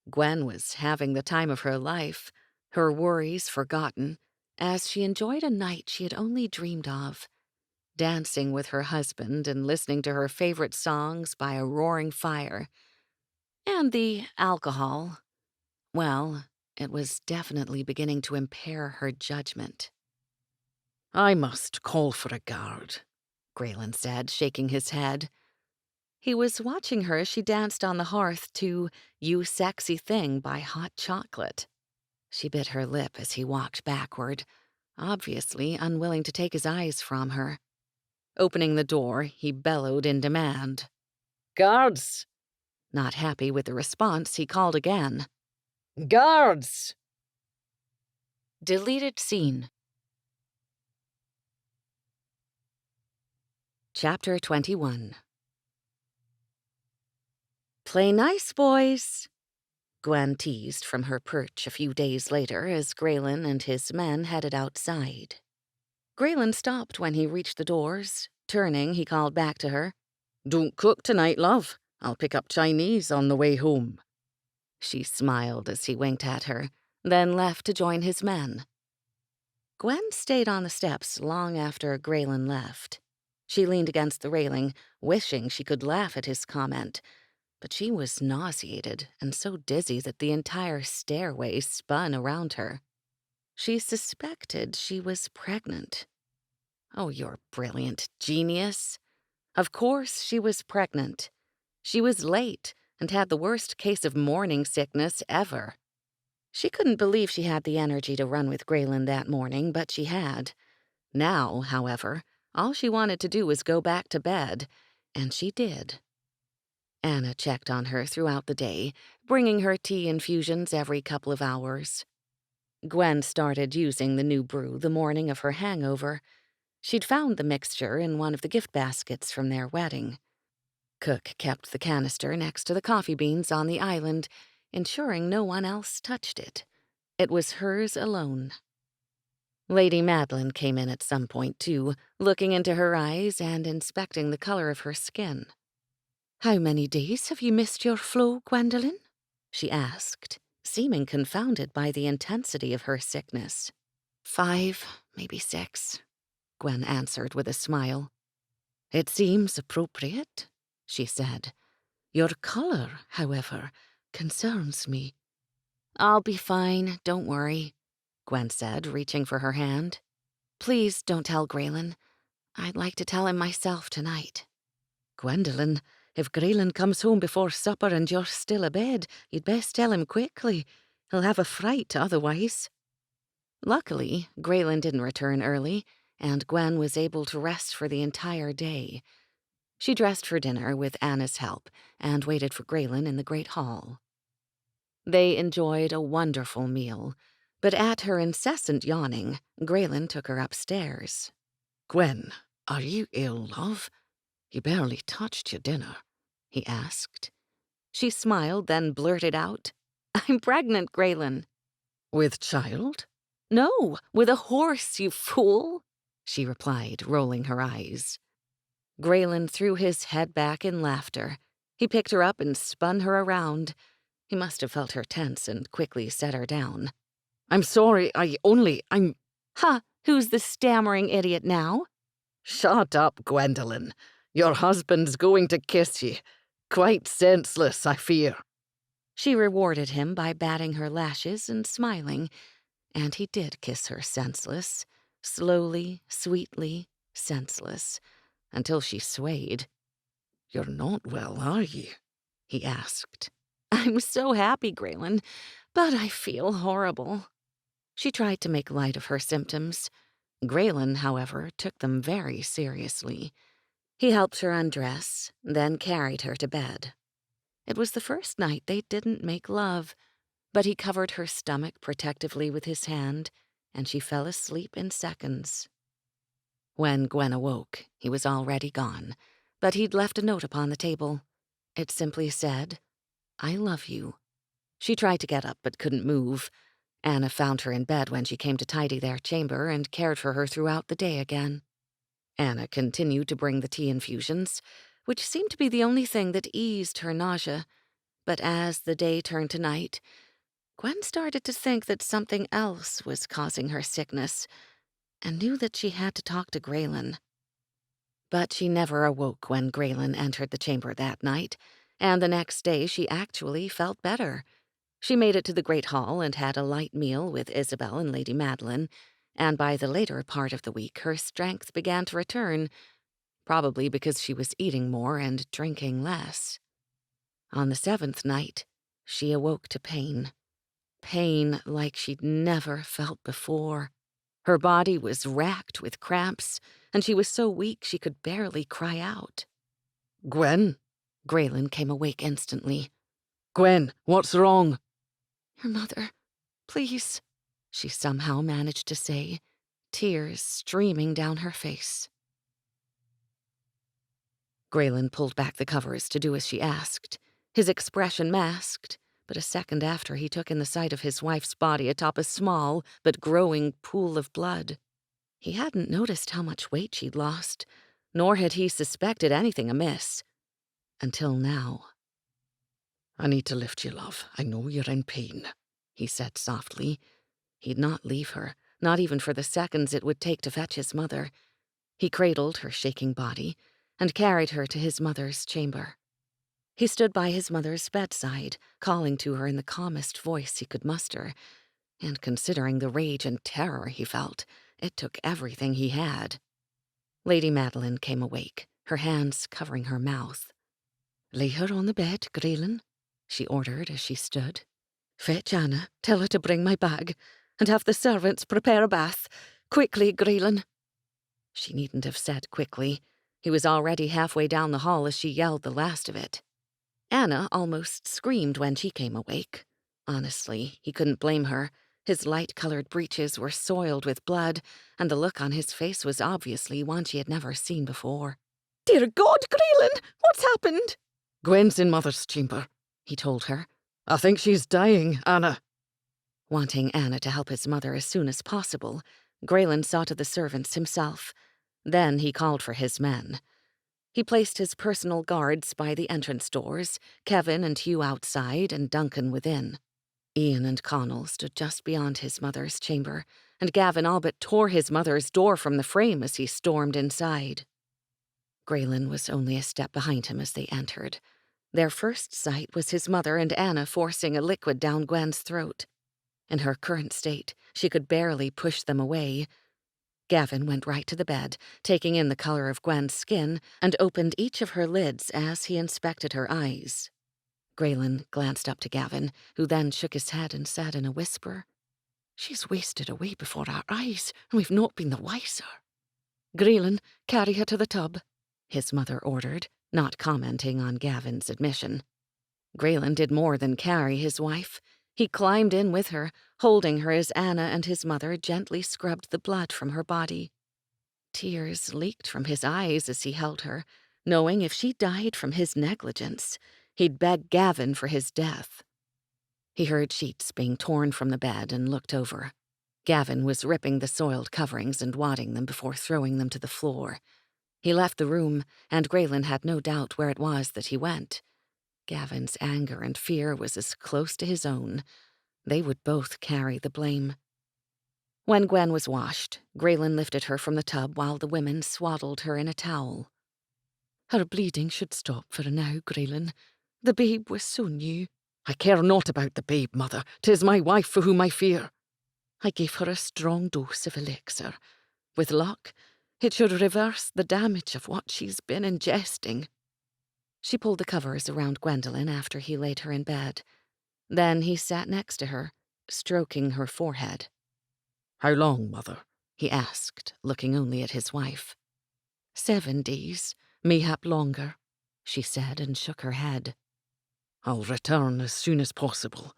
Gwen was having the time of her life, her worries forgotten, as she enjoyed a night she had only dreamed of, dancing with her husband and listening to her favorite songs by a roaring fire. And the alcohol, well, it was definitely beginning to impair her judgment. I must call for a guard, Grayen said, shaking his head. He was watching her as she danced on the hearth to You Sexy Thing by Hot Chocolate. She bit her lip as he walked backward, obviously unwilling to take his eyes from her. Opening the door, he bellowed in demand. Guards! Not happy with the response, he called again. Guards! Deleted scene. Chapter 21. Play nice, boys, Gwen teased from her perch a few days later as Grayen and his men headed outside. Grayen stopped when he reached the doors. Turning, he called back to her. Don't cook tonight, love. I'll pick up Chinese on the way home. She smiled as he winked at her, then left to join his men. Gwen stayed on the steps long after Grayen left. She leaned against the railing, wishing she could laugh at his comment, but she was nauseated and so dizzy that the entire stairway spun around her. She suspected she was pregnant. Oh, you're brilliant, genius. Of course she was pregnant. She was late and had the worst case of morning sickness ever. She couldn't believe she had the energy to run with Grayen that morning, but she had. Now, however, all she wanted to do was go back to bed, and she did. Anna checked on her throughout the day, bringing her tea infusions every couple of hours. Gwen started using the new brew the morning of her hangover. She'd found the mixture in one of the gift baskets from their wedding. Cook kept the canister next to the coffee beans on the island, ensuring no one else touched it. It was hers alone. Lady Madeline came in at some point, too, looking into her eyes and inspecting the color of her skin. "How many days have you missed your flow, Gwendolen?" she asked, seeming confounded by the intensity of her sickness. 5, maybe 6, Gwen answered with a smile. "It seems appropriate," she said. "Your color, however, concerns me." "I'll be fine, don't worry," Gwen said, reaching for her hand. "Please don't tell Grayen. I'd like to tell him myself tonight." "Gwendolen, if Grayen comes home before supper and you're still abed, you'd best tell him quickly. He'll have a fright otherwise." Luckily, Grayen didn't return early, and Gwen was able to rest for the entire day. She dressed for dinner with Anna's help and waited for Grayen in the great hall. They enjoyed a wonderful meal, but at her incessant yawning, Grayen took her upstairs. "Gwen, are you ill, love? You barely touched your dinner," he asked. She smiled, then blurted out, "I'm pregnant, Grayen." "With child?" "No, with a horse, you fool," she replied, rolling her eyes. Grayen threw his head back in laughter. He picked her up and spun her around. He must have felt her tense and quickly set her down. "I'm sorry, I'm—" "Ha, who's the stammering idiot now?" "Shut up, Gwendolen. Your husband's going to kiss you. Quite senseless, I fear." She rewarded him by batting her lashes and smiling, and he did kiss her senseless, slowly, sweetly, senseless, until she swayed. "You're not well, are you?" he asked. "I'm so happy, Grayen, but I feel horrible." She tried to make light of her symptoms. Grayen, however, took them very seriously. He helped her undress, then carried her to bed. It was the first night they didn't make love, but he covered her stomach protectively with his hand, and she fell asleep in seconds. When Gwen awoke, he was already gone, but he'd left a note upon the table. It simply said, "I love you." She tried to get up but couldn't move. Anna found her in bed when she came to tidy their chamber and cared for her throughout the day again. Anna continued to bring the tea infusions, which seemed to be the only thing that eased her nausea. But as the day turned to night, Gwen started to think that something else was causing her sickness, and knew that she had to talk to Grayen. But she never awoke when Grayen entered the chamber that night, and the next day she actually felt better. She made it to the great hall and had a light meal with Isabel and Lady Madeline, and by the later part of the week her strength began to return, probably because she was eating more and drinking less. On the 7th night, she awoke to pain. Pain like she'd never felt before. Her body was racked with cramps, and she was so weak she could barely cry out. Gwen? Grayen came awake instantly. Gwen, what's wrong? Your mother, please, she somehow managed to say, tears streaming down her face. Grayen pulled back the covers to do as she asked, his expression masked, but a second after he took in the sight of his wife's body atop a small but growing pool of blood. He hadn't noticed how much weight she'd lost, nor had he suspected anything amiss. Until now. I need to lift you, love. I know you're in pain, he said softly. He'd not leave her, not even for the seconds it would take to fetch his mother. He cradled her shaking body and carried her to his mother's chamber. He stood by his mother's bedside, calling to her in the calmest voice he could muster, and considering the rage and terror he felt, it took everything he had. Lady Madeline came awake, her hands covering her mouth. "Lay her on the bed, Grayen," she ordered as she stood. "Fetch Anna, tell her to bring my bag, and have the servants prepare a bath. Quickly, Grayen." She needn't have said quickly. He was already halfway down the hall as she yelled the last of it. Anna almost screamed when she came awake. Honestly, he couldn't blame her. His light-colored breeches were soiled with blood, and the look on his face was obviously one she had never seen before. "Dear God, Grayen, what's happened?" "Gwen's in Mother's chamber," he told her. "I think she's dying, Anna." Wanting Anna to help his mother as soon as possible, Grayen saw to the servants himself. Then he called for his men. He placed his personal guards by the entrance doors, Kevin and Hugh outside and Duncan within. Ian and Connell stood just beyond his mother's chamber, and Gavin all but tore his mother's door from the frame as he stormed inside. Grayen was only a step behind him as they entered. Their first sight was his mother and Anna forcing a liquid down Gwen's throat. In her current state, she could barely push them away. Gavin went right to the bed, taking in the color of Gwen's skin, and opened each of her lids as he inspected her eyes. Grayen glanced up to Gavin, who then shook his head and said in a whisper, "She's wasted away before our eyes, and we've not been the wiser." "Grayen, carry her to the tub," his mother ordered, not commenting on Gavin's admission. Grayen did more than carry his wife. He climbed in with her, holding her as Anna and his mother gently scrubbed the blood from her body. Tears leaked from his eyes as he held her, knowing if she died from his negligence, he'd beg Gavin for his death. He heard sheets being torn from the bed and looked over. Gavin was ripping the soiled coverings and wadding them before throwing them to the floor. He left the room, and Grayen had no doubt where it was that he went. Gavin's anger and fear was as close to his own. They would both carry the blame. When Gwen was washed, Grayen lifted her from the tub while the women swaddled her in a towel. "Her bleeding should stop for now, Grayen. The babe was so new." "I care not about the babe, Mother. 'Tis my wife for whom I fear." "I gave her a strong dose of elixir. With luck, it should reverse the damage of what she's been ingesting." She pulled the covers around Gwendolen after he laid her in bed. Then he sat next to her, stroking her forehead. "How long, Mother?" he asked, looking only at his wife. 7 days, mayhap longer, she said and shook her head. "I'll return as soon as possible.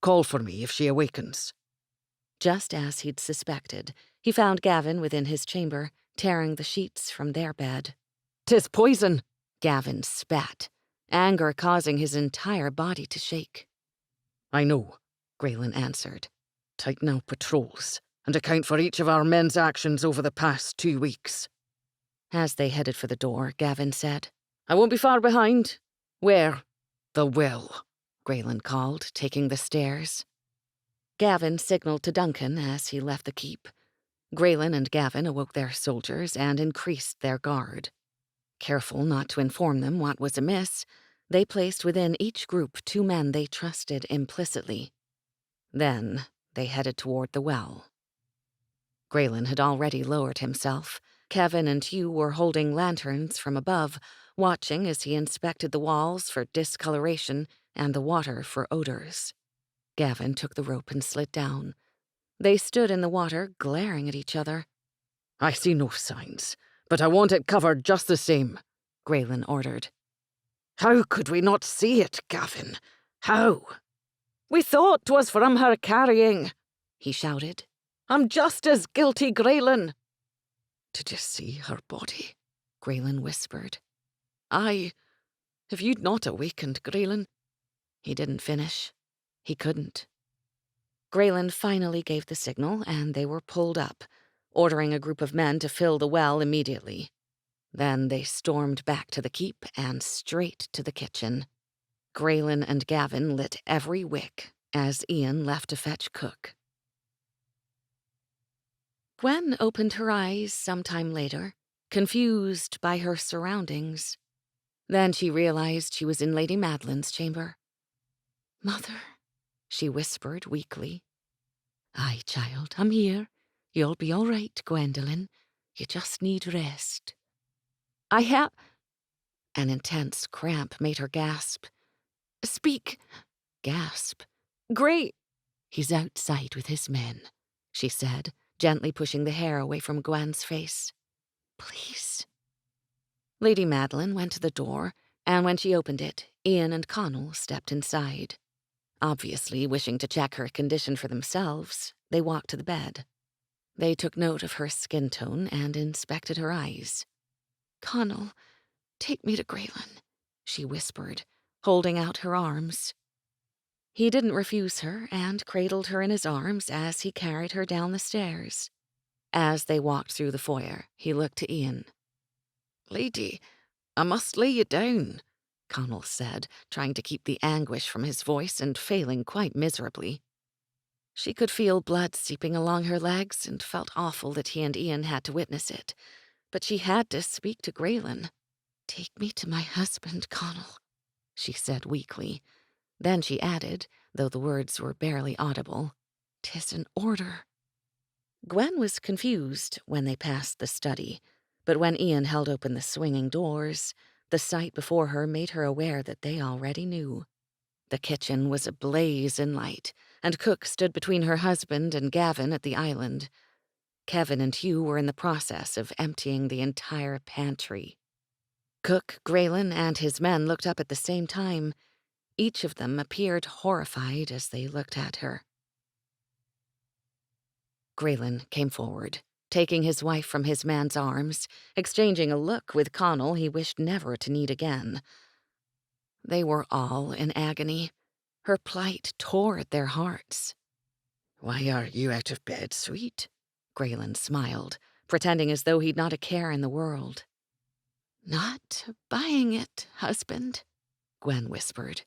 Call for me if she awakens." Just as he'd suspected, he found Gavin within his chamber, tearing the sheets from their bed. "'Tis poison!" Gavin spat, anger causing his entire body to shake. "I know," Grayen answered. "Tighten our patrols and account for each of our men's actions over the past 2 weeks." As they headed for the door, Gavin said, "I won't be far behind." "Where?" "The well," Grayen called, taking the stairs. Gavin signaled to Duncan as he left the keep. Grayen and Gavin awoke their soldiers and increased their guard. Careful not to inform them what was amiss, they placed within each group 2 men they trusted implicitly. Then they headed toward the well. Grayen had already lowered himself, Kevin and Hugh were holding lanterns from above, watching as he inspected the walls for discoloration and the water for odors. Gavin took the rope and slid down. They stood in the water, glaring at each other. I see no signs, but I want it covered just the same, Grayen ordered. How could we not see it, Gavin? How? We thought 'twas from her carrying, he shouted. I'm just as guilty, Grayen. Did you see her body? Grayen whispered. Aye. Have you not awakened, Grayen? He didn't finish. He couldn't. Grayen finally gave the signal, and they were pulled up, ordering a group of men to fill the well immediately. Then they stormed back to the keep and straight to the kitchen. Grayen and Gavin lit every wick as Ian left to fetch Cook. Gwen opened her eyes sometime later, confused by her surroundings. Then she realized she was in Lady Madeline's chamber. "Mother," she whispered weakly. "Aye, child, I'm here. You'll be all right, Gwendolen. You just need rest." "I have—" An intense cramp made her gasp. "Speak." Gasp. "Great." "He's outside with his men," she said, gently pushing the hair away from Gwen's face. "Please." Lady Madeline went to the door, and when she opened it, Ian and Connell stepped inside. Obviously wishing to check her condition for themselves, they walked to the bed. They took note of her skin tone and inspected her eyes. "Connell, take me to Grayen," she whispered, holding out her arms. He didn't refuse her and cradled her in his arms as he carried her down the stairs. As they walked through the foyer, he looked to Ian. "Lady, I must lay you down," Connell said, trying to keep the anguish from his voice and failing quite miserably. She could feel blood seeping along her legs and felt awful that he and Ian had to witness it. But she had to speak to Grayen. "Take me to my husband, Connell," she said weakly. Then she added, though the words were barely audible, "'Tis an order." Gwen was confused when they passed the study, but when Ian held open the swinging doors, the sight before her made her aware that they already knew. The kitchen was ablaze in light, and Cook stood between her husband and Gavin at the island. Kevin and Hugh were in the process of emptying the entire pantry. Cook, Grayen, and his men looked up at the same time. Each of them appeared horrified as they looked at her. Grayen came forward, taking his wife from his man's arms, exchanging a look with Connell he wished never to need again. They were all in agony. Her plight tore at their hearts. "Why are you out of bed, sweet?" Grayen smiled, pretending as though he'd not a care in the world. "Not buying it, husband," Gwen whispered.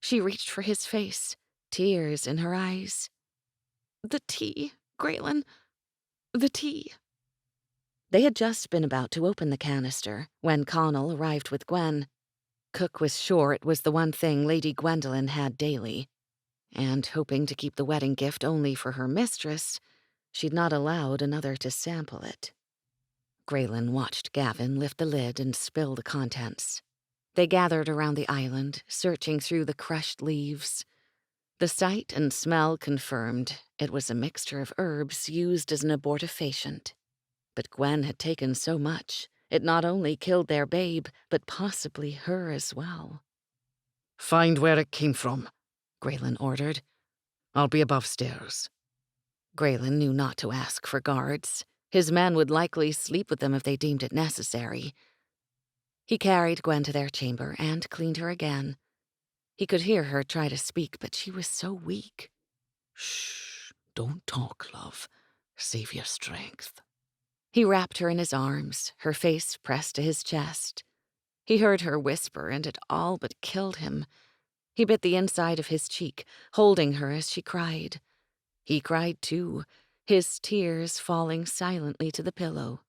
She reached for his face, tears in her eyes. "The tea, Grayen. The tea." They had just been about to open the canister when Connell arrived with Gwen. Cook was sure it was the one thing Lady Gwendolen had daily, and hoping to keep the wedding gift only for her mistress, she'd not allowed another to sample it. Grayen watched Gavin lift the lid and spill the contents. They gathered around the island, searching through the crushed leaves. The sight and smell confirmed it was a mixture of herbs used as an abortifacient. But Gwen had taken so much, it not only killed their babe, but possibly her as well. "Find where it came from," Grayen ordered. "I'll be above stairs." Grayen knew not to ask for guards. His men would likely sleep with them if they deemed it necessary. He carried Gwen to their chamber and cleaned her again. He could hear her try to speak, but she was so weak. "Shh, don't talk, love. Save your strength." He wrapped her in his arms, her face pressed to his chest. He heard her whisper, and it all but killed him. He bit the inside of his cheek, holding her as she cried. He cried too, his tears falling silently to the pillow.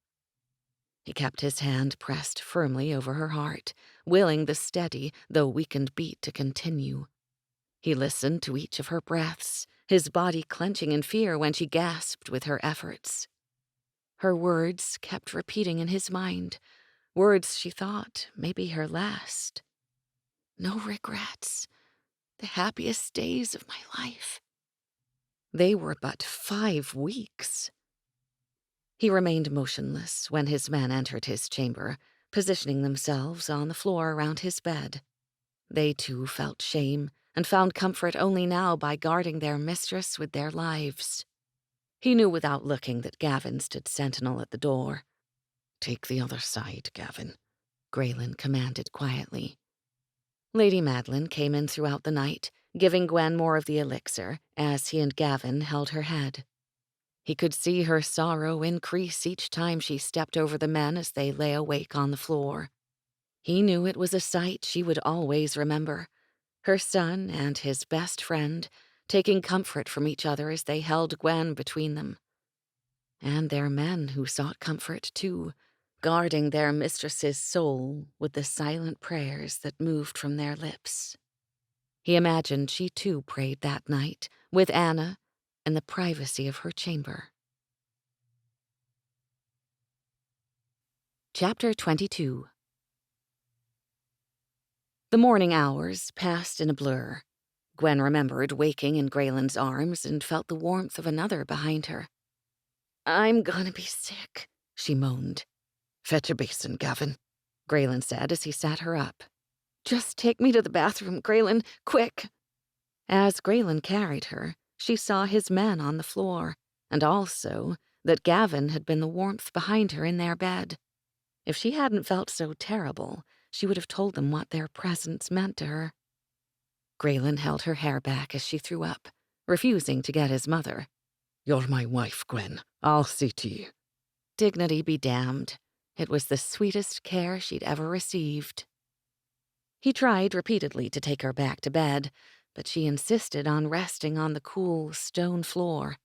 He kept his hand pressed firmly over her heart, willing the steady, though weakened beat to continue. He listened to each of her breaths, his body clenching in fear when she gasped with her efforts. Her words kept repeating in his mind, words she thought may be her last. No regrets. The happiest days of my life. They were but 5 weeks. He remained motionless when his men entered his chamber, positioning themselves on the floor around his bed. They too felt shame and found comfort only now by guarding their mistress with their lives. He knew without looking that Gavin stood sentinel at the door. "Take the other side, Gavin," Grayen commanded quietly. Lady Madeline came in throughout the night, giving Gwen more of the elixir as he and Gavin held her head. He could see her sorrow increase each time she stepped over the men as they lay awake on the floor. He knew it was a sight she would always remember, her son and his best friend taking comfort from each other as they held Gwen between them. And their men who sought comfort too, guarding their mistress's soul with the silent prayers that moved from their lips. He imagined she too prayed that night, with Anna, in the privacy of her chamber. Chapter 22. The morning hours passed in a blur. Gwen remembered waking in Grayen's arms and felt the warmth of another behind her. "I'm gonna be sick," she moaned. "Fetch a basin, Gavin," Grayen said as he sat her up. "Just take me to the bathroom, Grayen, quick." As Grayen carried her, she saw his men on the floor, and also that Gavin had been the warmth behind her in their bed. If she hadn't felt so terrible, she would have told them what their presence meant to her. Grayen held her hair back as she threw up, refusing to get his mother. "You're my wife, Gwen. I'll see to you." Dignity be damned. It was the sweetest care she'd ever received. He tried repeatedly to take her back to bed, but she insisted on resting on the cool stone floor.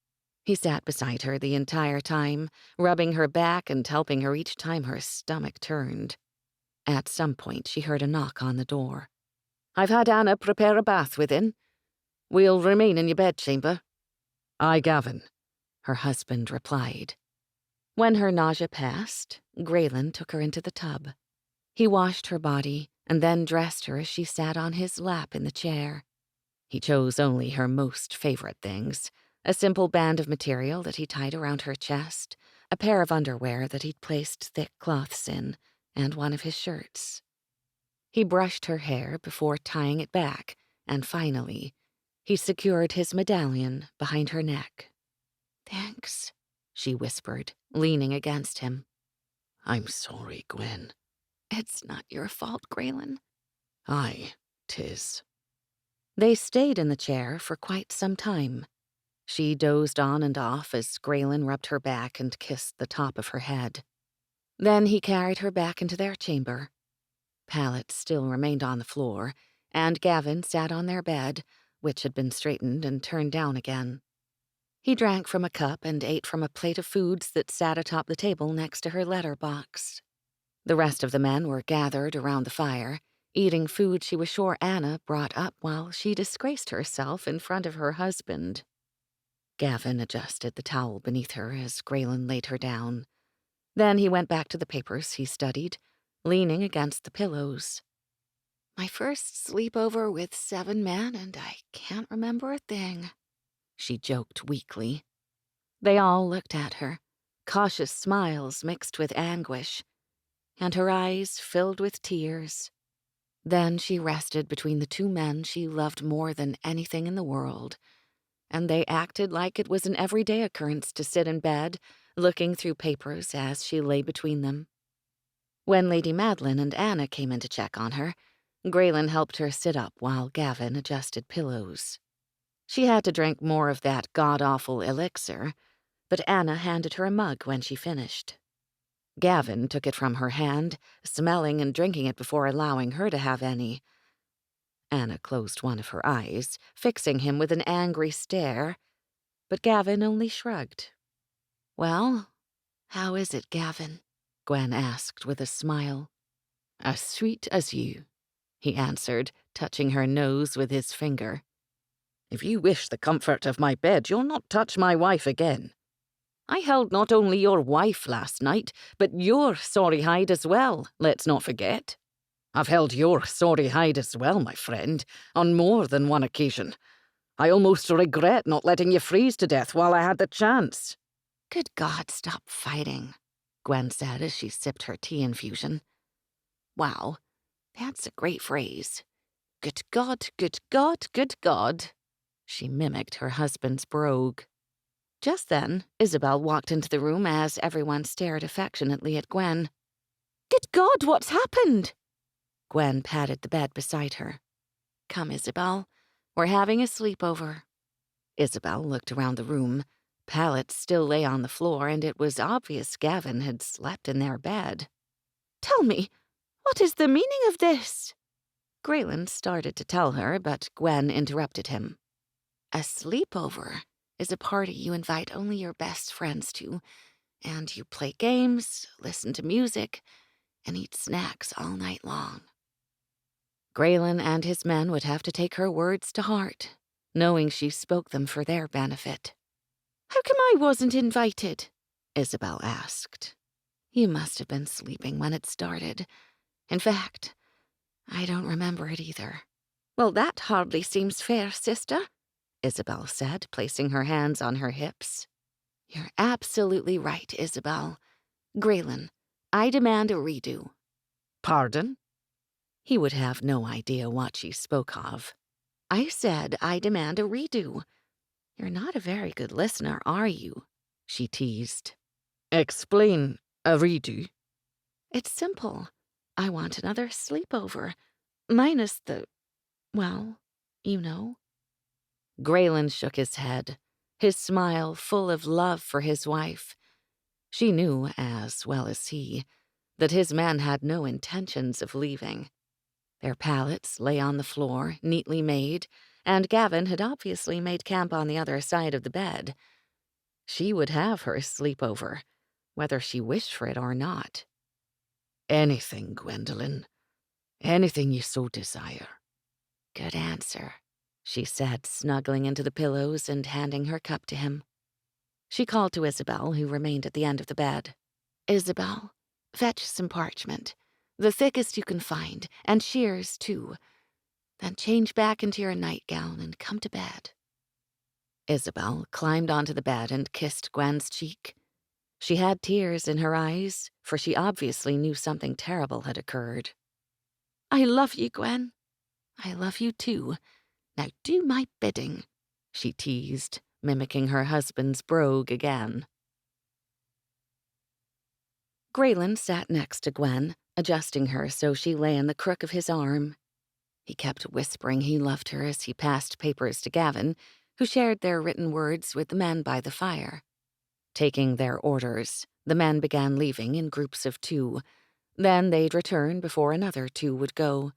He sat beside her the entire time, rubbing her back and helping her each time her stomach turned. At some point, she heard a knock on the door. "I've had Anna prepare a bath within. We'll remain in your bedchamber." "Aye, Gavin," her husband replied. When her nausea passed, Grayen took her into the tub. He washed her body and then dressed her as she sat on his lap in the chair. He chose only her most favorite things, a simple band of material that he tied around her chest, a pair of underwear that he'd placed thick cloths in, and one of his shirts. He brushed her hair before tying it back, and finally, he secured his medallion behind her neck. "Thanks," she whispered, leaning against him. "I'm sorry, Gwen." "It's not your fault, Grayen." "Aye, 'tis." They stayed in the chair for quite some time. She dozed on and off as Grayen rubbed her back and kissed the top of her head. Then he carried her back into their chamber. Pallets still remained on the floor, and Gavin sat on their bed, which had been straightened and turned down again. He drank from a cup and ate from a plate of foods that sat atop the table next to her letter box. The rest of the men were gathered around the fire, eating food she was sure Anna brought up while she disgraced herself in front of her husband. Gavin adjusted the towel beneath her as Grayen laid her down. Then he went back to the papers he studied, leaning against the pillows. "My first sleepover with 7 men, and I can't remember a thing," she joked weakly. They all looked at her, cautious smiles mixed with anguish, and her eyes filled with tears. Then she rested between the 2 men she loved more than anything in the world, and they acted like it was an everyday occurrence to sit in bed, looking through papers as she lay between them. When Lady Madeline and Anna came in to check on her, Grayen helped her sit up while Gavin adjusted pillows. She had to drink more of that god-awful elixir, but Anna handed her a mug when she finished. Gavin took it from her hand, smelling and drinking it before allowing her to have any. Anna closed one of her eyes, fixing him with an angry stare, but Gavin only shrugged. "Well, how is it, Gavin?" Gwen asked with a smile. "As sweet as you," he answered, touching her nose with his finger. "If you wish the comfort of my bed, you'll not touch my wife again." I held not only your wife last night, but your sorry hide as well, let's not forget. I've held your sorry hide as well, my friend, on more than one occasion. I almost regret not letting you freeze to death while I had the chance. Good God, stop fighting, Gwen said as she sipped her tea infusion. Wow, that's a great phrase. Good God, good God, good God. She mimicked her husband's brogue. Just then, Isabel walked into the room as everyone stared affectionately at Gwen. Good God, what's happened? Gwen patted the bed beside her. Come, Isabel. We're having a sleepover. Isabel looked around the room. Pallets still lay on the floor, and it was obvious Gavin had slept in their bed. Tell me, what is the meaning of this? Grayen started to tell her, but Gwen interrupted him. A sleepover is a party you invite only your best friends to, and you play games, listen to music, and eat snacks all night long. Grayen and his men would have to take her words to heart, knowing she spoke them for their benefit. How come I wasn't invited? Isabel asked. You must have been sleeping when it started. In fact, I don't remember it either. Well, that hardly seems fair, sister, Isabel said, placing her hands on her hips. You're absolutely right, Isabel. Grayen, I demand a redo. Pardon? He would have no idea what she spoke of. I said I demand a redo. You're not a very good listener, are you? She teased. Explain a redo. It's simple. I want another sleepover. Minus the, well, you know. Grayen shook his head, his smile full of love for his wife. She knew, as well as he, that his men had no intentions of leaving. Their pallets lay on the floor, neatly made, and Gavin had obviously made camp on the other side of the bed. She would have her sleepover, whether she wished for it or not. Anything, Gwendolyn. Anything you so desire. Good answer, she said, snuggling into the pillows and handing her cup to him. She called to Isabel, who remained at the end of the bed. Isabel, fetch some parchment, the thickest you can find, and shears, too. Then change back into your nightgown and come to bed. Isabel climbed onto the bed and kissed Gwen's cheek. She had tears in her eyes, for she obviously knew something terrible had occurred. I love you, Gwen. I love you, too. Now do my bidding, she teased, mimicking her husband's brogue again. Grayen sat next to Gwen, adjusting her so she lay in the crook of his arm. He kept whispering he loved her as he passed papers to Gavin, who shared their written words with the men by the fire. Taking their orders, the men began leaving in groups of 2. Then they'd return before another 2 would go.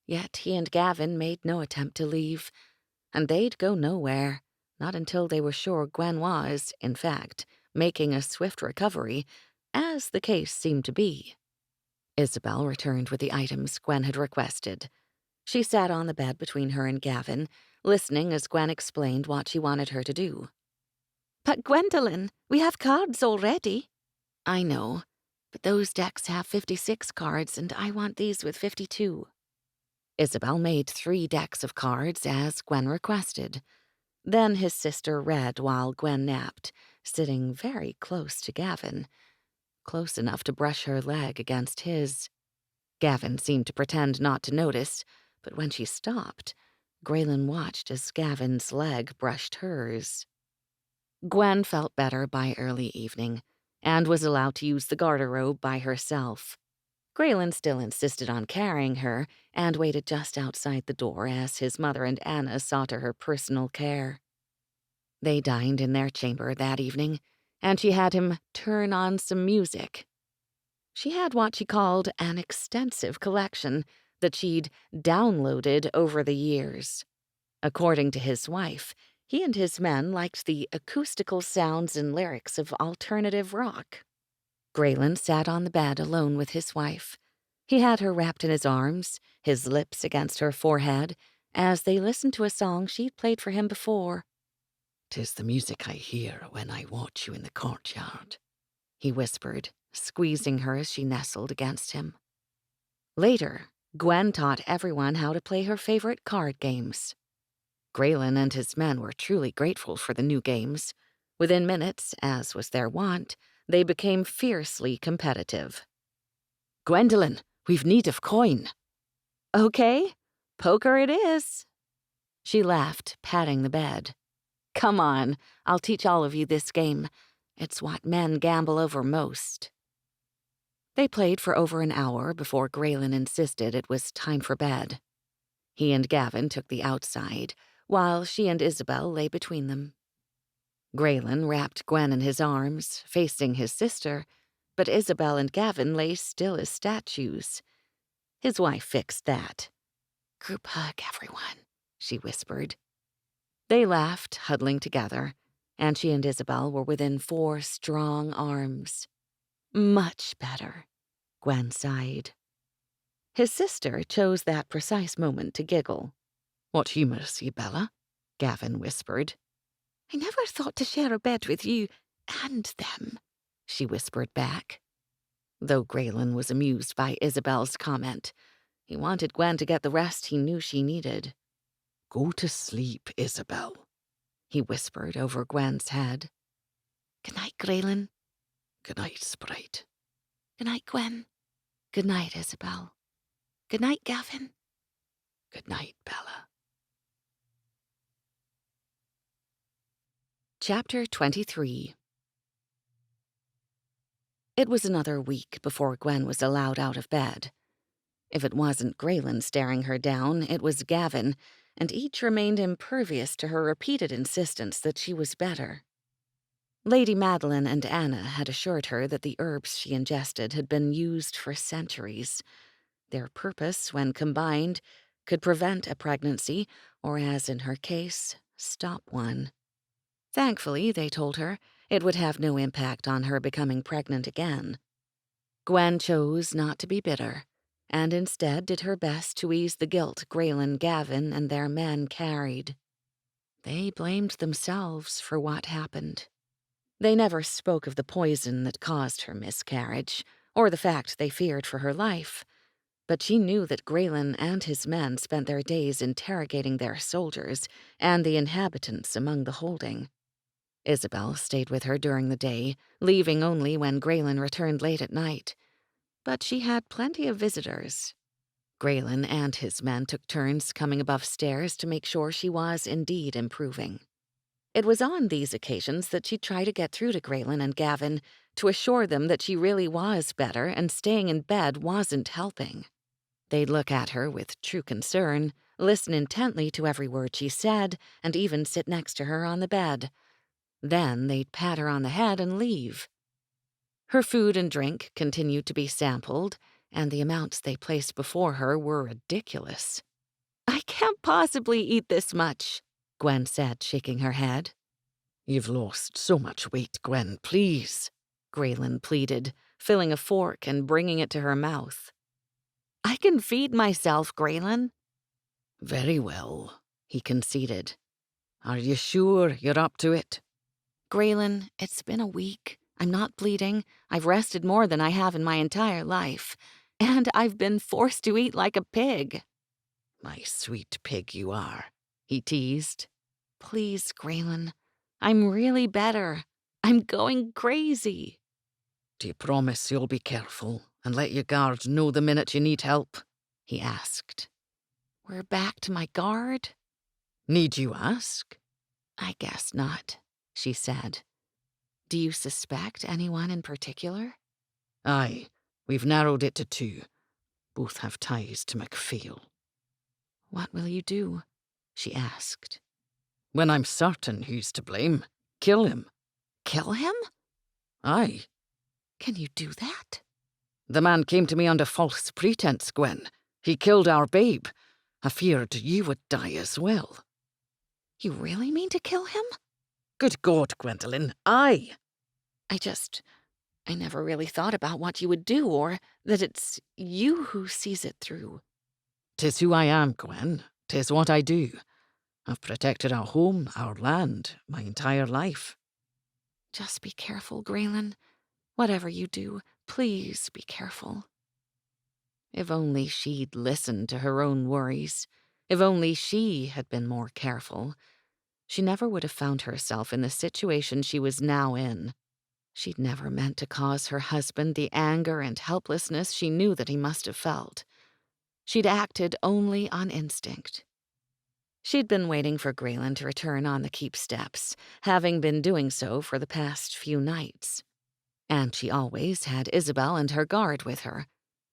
Yet he and Gavin made no attempt to leave, and they'd go nowhere, not until they were sure Gwen was, in fact, making a swift recovery, as the case seemed to be. Isabel returned with the items Gwen had requested. She sat on the bed between her and Gavin, listening as Gwen explained what she wanted her to do. But Gwendolyn, we have cards already. I know, but those decks have 56 cards, and I want these with 52. Isabel made 3 decks of cards, as Gwen requested. Then his sister read while Gwen napped, sitting very close to Gavin, close enough to brush her leg against his. Gavin seemed to pretend not to notice, but when she stopped, Grayen watched as Gavin's leg brushed hers. Gwen felt better by early evening, and was allowed to use the garderobe by herself. Grayen still insisted on carrying her, and waited just outside the door as his mother and Anna saw to her personal care. They dined in their chamber that evening, and she had him turn on some music. She had what she called an extensive collection that she'd downloaded over the years. According to his wife, he and his men liked the acoustical sounds and lyrics of alternative rock. Grayen sat on the bed alone with his wife. He had her wrapped in his arms, his lips against her forehead, as they listened to a song she'd played for him before. 'Tis the music I hear when I watch you in the courtyard, he whispered, squeezing her as she nestled against him. Later, Gwen taught everyone how to play her favorite card games. Grayen and his men were truly grateful for the new games. Within minutes, as was their wont, they became fiercely competitive. Gwendolyn, we've need of coin. Okay, poker it is. She laughed, patting the bed. Come on, I'll teach all of you this game. It's what men gamble over most. They played for over an hour before Grayen insisted it was time for bed. He and Gavin took the outside, while she and Isabel lay between them. Grayen wrapped Gwen in his arms, facing his sister, but Isabel and Gavin lay still as statues. His wife fixed that. Group hug, everyone, she whispered. They laughed, huddling together, and she and Isabel were within 4 strong arms. Much better, Gwen sighed. His sister chose that precise moment to giggle. What humours, Bella? Gavin whispered. I never thought to share a bed with you and them, she whispered back. Though Grayen was amused by Isabel's comment, he wanted Gwen to get the rest he knew she needed. Go to sleep, Isabel, he whispered over Gwen's head. Good night, Grayen. Good night, Sprite. Good night, Gwen. Good night, Isabel. Good night, Gavin. Good night, Bella. Chapter 23. It was another week before Gwen was allowed out of bed. If it wasn't Grayen staring her down, it was Gavin, and each remained impervious to her repeated insistence that she was better. Lady Madeline and Anna had assured her that the herbs she ingested had been used for centuries. Their purpose, when combined, could prevent a pregnancy, or as in her case, stop one. Thankfully, they told her, it would have no impact on her becoming pregnant again. Gwen chose not to be bitter, and instead did her best to ease the guilt Grayen, Gavin, and their men carried. They blamed themselves for what happened. They never spoke of the poison that caused her miscarriage, or the fact they feared for her life, but she knew that Grayen and his men spent their days interrogating their soldiers and the inhabitants among the holding. Isabel stayed with her during the day, leaving only when Grayen returned late at night. But she had plenty of visitors. Grayen and his men took turns coming above stairs to make sure she was indeed improving. It was on these occasions that she'd try to get through to Grayen and Gavin to assure them that she really was better and staying in bed wasn't helping. They'd look at her with true concern, listen intently to every word she said, and even sit next to her on the bed. Then they'd pat her on the head and leave. Her food and drink continued to be sampled, and the amounts they placed before her were ridiculous. I can't possibly eat this much, Gwen said, shaking her head. You've lost so much weight, Gwen, please, Grayen pleaded, filling a fork and bringing it to her mouth. I can feed myself, Grayen. Very well, he conceded. Are you sure you're up to it? Grayen, it's been a week. I'm not bleeding. I've rested more than I have in my entire life. And I've been forced to eat like a pig. My sweet pig you are, he teased. Please, Grayen. I'm really better. I'm going crazy. Do you promise you'll be careful and let your guard know the minute you need help? He asked. We're back to my guard? Need you ask? I guess not, she said. Do you suspect anyone in particular? Aye, we've narrowed it to 2. Both have ties to MacPhail. What will you do? She asked. When I'm certain who's to blame, kill him. Kill him? Aye. Can you do that? The man came to me under false pretense, Gwen. He killed our babe. I feared you would die as well. You really mean to kill him? Good God, Gwendolyn, aye. I never really thought about what you would do, or that it's you who sees it through. 'Tis who I am, Gwen. 'Tis what I do. I've protected our home, our land, my entire life. Just be careful, Grayen. Whatever you do, please be careful. If only she'd listened to her own worries. If only she had been more careful. She never would have found herself in the situation she was now in. She'd never meant to cause her husband the anger and helplessness she knew that he must have felt. She'd acted only on instinct. She'd been waiting for Grayen to return on the keep steps, having been doing so for the past few nights. And she always had Isabel and her guard with her.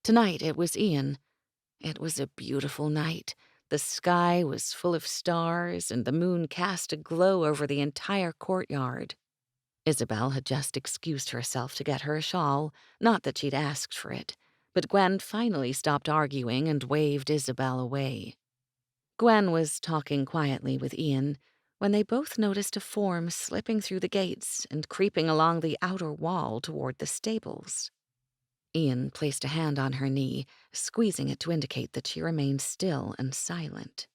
Tonight it was Ian. It was a beautiful night. The sky was full of stars, and the moon cast a glow over the entire courtyard. Isabel had just excused herself to get her a shawl, not that she'd asked for it, but Gwen finally stopped arguing and waved Isabel away. Gwen was talking quietly with Ian when they both noticed a form slipping through the gates and creeping along the outer wall toward the stables. Ian placed a hand on her knee, squeezing it to indicate that she remained still and silent.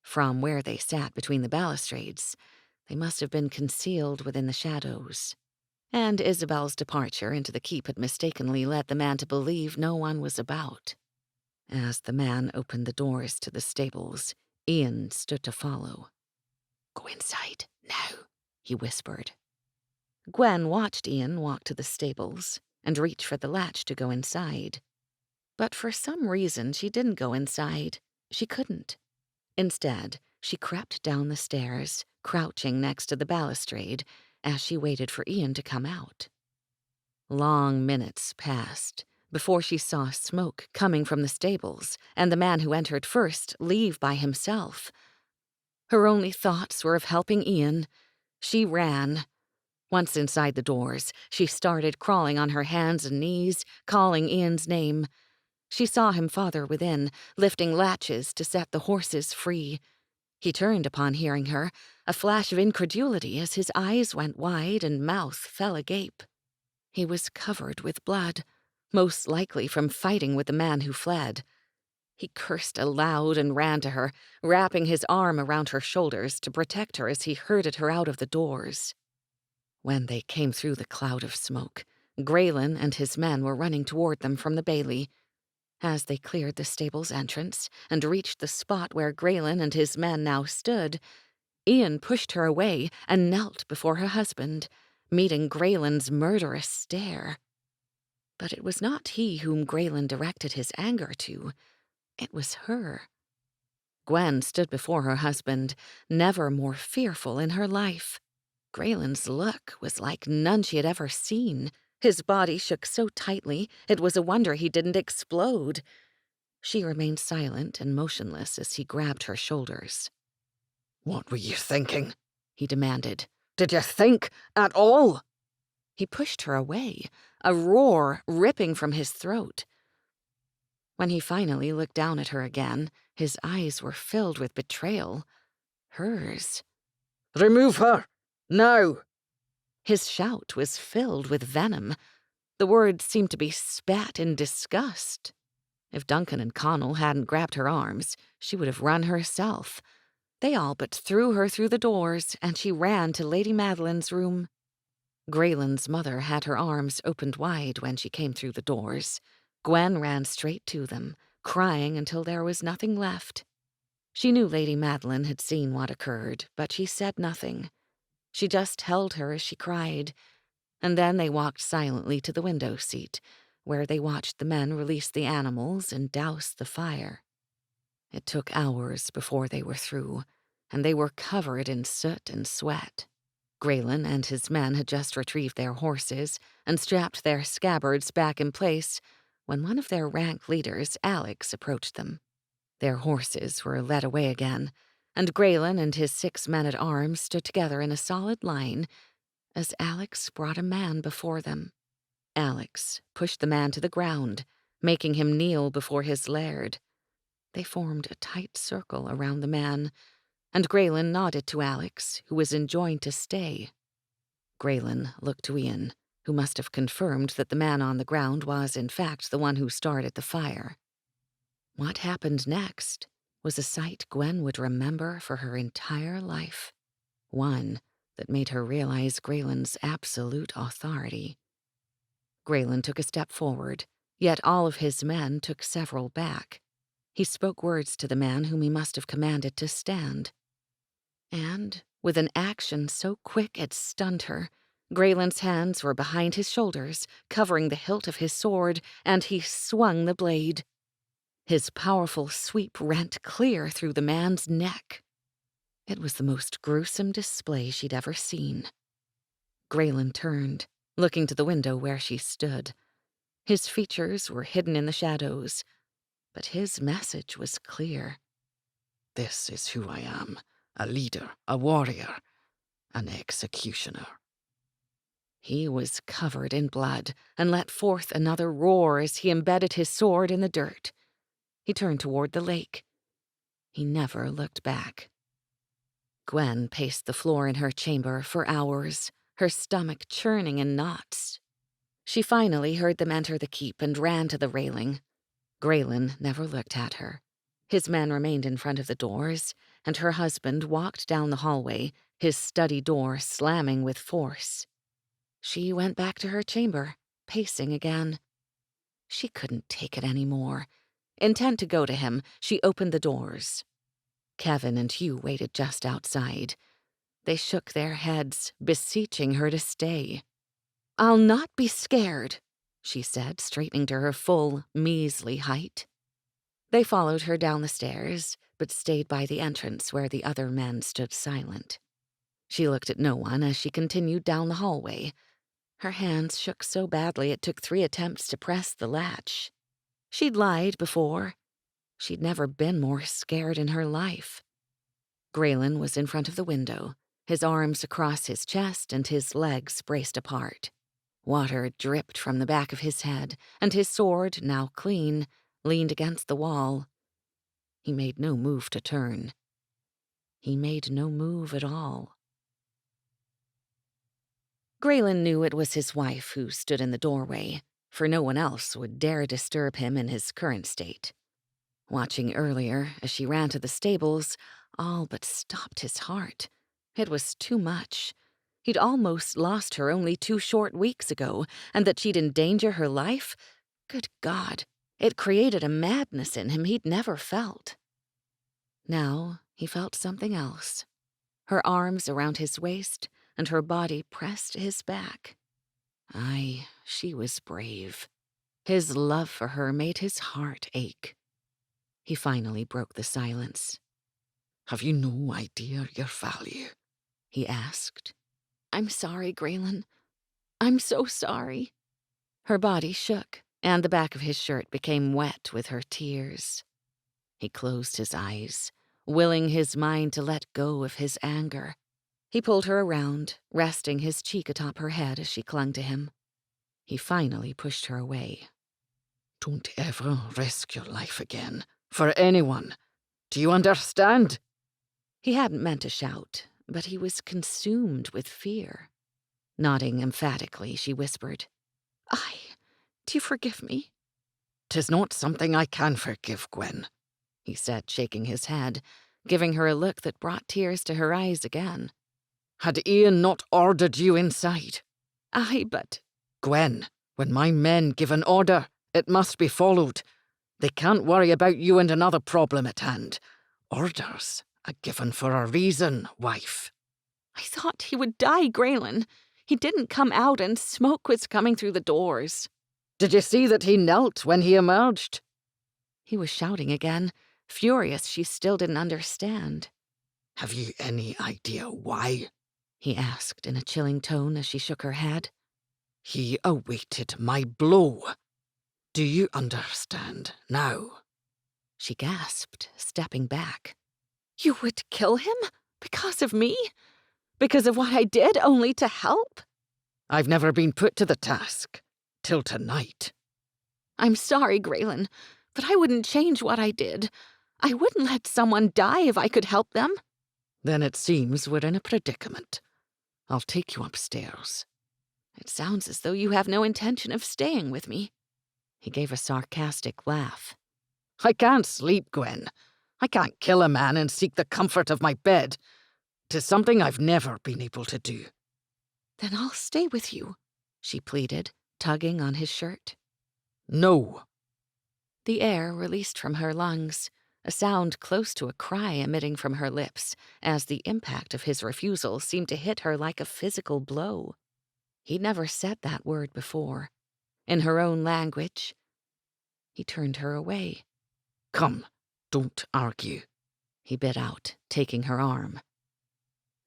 From where they sat between the balustrades, they must have been concealed within the shadows. And Isabel's departure into the keep had mistakenly led the man to believe no one was about. As the man opened the doors to the stables, Ian stood to follow. "Go inside, now," he whispered. Gwen watched Ian walk to the stables and reach for the latch to go inside. But for some reason, she didn't go inside. She couldn't. Instead, she crept down the stairs, crouching next to the balustrade as she waited for Ian to come out. Long minutes passed before she saw smoke coming from the stables and the man who entered first leave by himself. Her only thoughts were of helping Ian. She ran. Once inside the doors, she started crawling on her hands and knees, calling Ian's name. She saw him farther within, lifting latches to set the horses free. He turned upon hearing her, a flash of incredulity as his eyes went wide and mouth fell agape. He was covered with blood, most likely from fighting with the man who fled. He cursed aloud and ran to her, wrapping his arm around her shoulders to protect her as he herded her out of the doors. When they came through the cloud of smoke, Grayen and his men were running toward them from the bailey. As they cleared the stable's entrance and reached the spot where Grayen and his men now stood, Ian pushed her away and knelt before her husband, meeting Grayen's murderous stare. But it was not he whom Grayen directed his anger to. It was her. Gwen stood before her husband, never more fearful in her life. Grayen's look was like none she had ever seen. His body shook so tightly, it was a wonder he didn't explode. She remained silent and motionless as he grabbed her shoulders. "What were you thinking?" he demanded. "Did you think at all?" He pushed her away, a roar ripping from his throat. When he finally looked down at her again, his eyes were filled with betrayal. Hers. "Remove her! Now!" His shout was filled with venom. The words seemed to be spat in disgust. If Duncan and Connell hadn't grabbed her arms, she would have run herself. They all but threw her through the doors, and she ran to Lady Madeline's room. Grayen's mother had her arms opened wide when she came through the doors. Gwen ran straight to them, crying until there was nothing left. She knew Lady Madeline had seen what occurred, but she said nothing. She just held her as she cried, and then they walked silently to the window seat, where they watched the men release the animals and douse the fire. It took hours before they were through, and they were covered in soot and sweat. Grayen and his men had just retrieved their horses and strapped their scabbards back in place when one of their rank leaders, Alex, approached them. Their horses were led away again, and Grayen and his 6 men-at-arms stood together in a solid line as Alex brought a man before them. Alex pushed the man to the ground, making him kneel before his laird. They formed a tight circle around the man, and Grayen nodded to Alex, who was enjoined to stay. Grayen looked to Ian, who must have confirmed that the man on the ground was in fact the one who started the fire. What happened next? was a sight Gwen would remember for her entire life, one that made her realize Grayen's absolute authority. Grayen took a step forward, yet all of his men took several back. He spoke words to the man whom he must have commanded to stand. And, with an action so quick it stunned her, Grayen's hands were behind his shoulders, covering the hilt of his sword, and he swung the blade. His powerful sweep rent clear through the man's neck. It was the most gruesome display she'd ever seen. Grayen turned, looking to the window where she stood. His features were hidden in the shadows, but his message was clear. This is who I am, a leader, a warrior, an executioner. He was covered in blood and let forth another roar as he embedded his sword in the dirt. He turned toward the lake. He never looked back. Gwen paced the floor in her chamber for hours, her stomach churning in knots. She finally heard them enter the keep and ran to the railing. Grayen never looked at her. His men remained in front of the doors, and her husband walked down the hallway, his study door slamming with force. She went back to her chamber, pacing again. She couldn't take it anymore. Intent to go to him, she opened the doors. Kevin and Hugh waited just outside. They shook their heads, beseeching her to stay. "I'll not be scared," she said, straightening to her full, measly height. They followed her down the stairs, but stayed by the entrance where the other men stood silent. She looked at no one as she continued down the hallway. Her hands shook so badly it took 3 attempts to press the latch. She'd lied before. She'd never been more scared in her life. Grayen was in front of the window, his arms across his chest and his legs braced apart. Water dripped from the back of his head, and his sword, now clean, leaned against the wall. He made no move to turn. He made no move at all. Grayen knew it was his wife who stood in the doorway, for no one else would dare disturb him in his current state. Watching earlier, as she ran to the stables, all but stopped his heart. It was too much. He'd almost lost her only 2 short weeks ago, and that she'd endanger her life? Good God, it created a madness in him he'd never felt. Now he felt something else. Her arms around his waist, and her body pressed to his back. Aye, she was brave. His love for her made his heart ache. He finally broke the silence. "Have you no idea your value?" he asked. "I'm sorry, Grayen. I'm so sorry." Her body shook, and the back of his shirt became wet with her tears. He closed his eyes, willing his mind to let go of his anger. He pulled her around, resting his cheek atop her head as she clung to him. He finally pushed her away. "Don't ever risk your life again, for anyone. Do you understand?" He hadn't meant to shout, but he was consumed with fear. Nodding emphatically, she whispered, Do you forgive me?" "'Tis not something I can forgive, Gwen," he said, shaking his head, giving her a look that brought tears to her eyes again. "Had Ian not ordered you inside?" "Aye, but—" "Gwen, when my men give an order, it must be followed. They can't worry about you and another problem at hand. Orders are given for a reason, wife." "I thought he would die, Grayen. He didn't come out and smoke was coming through the doors." "Did you see that he knelt when he emerged?" He was shouting again, furious she still didn't understand. "Have you any idea why?" he asked in a chilling tone as she shook her head. "He awaited my blow. Do you understand now?" She gasped, stepping back. "You would kill him? Because of me? Because of what I did, only to help?" "I've never been put to the task. Till tonight." "I'm sorry, Grayen, but I wouldn't change what I did. I wouldn't let someone die if I could help them." "Then it seems we're in a predicament. I'll take you upstairs." "It sounds as though you have no intention of staying with me." He gave a sarcastic laugh. "I can't sleep, Gwen. I can't kill a man and seek the comfort of my bed. 'Tis something I've never been able to do. Then I'll stay with you, she pleaded, tugging on his shirt. No. The air released from her lungs, a sound close to a cry emitting from her lips, as the impact of his refusal seemed to hit her like a physical blow. He'd never said that word before. In her own language. He turned her away. Come, don't argue, he bit out, taking her arm.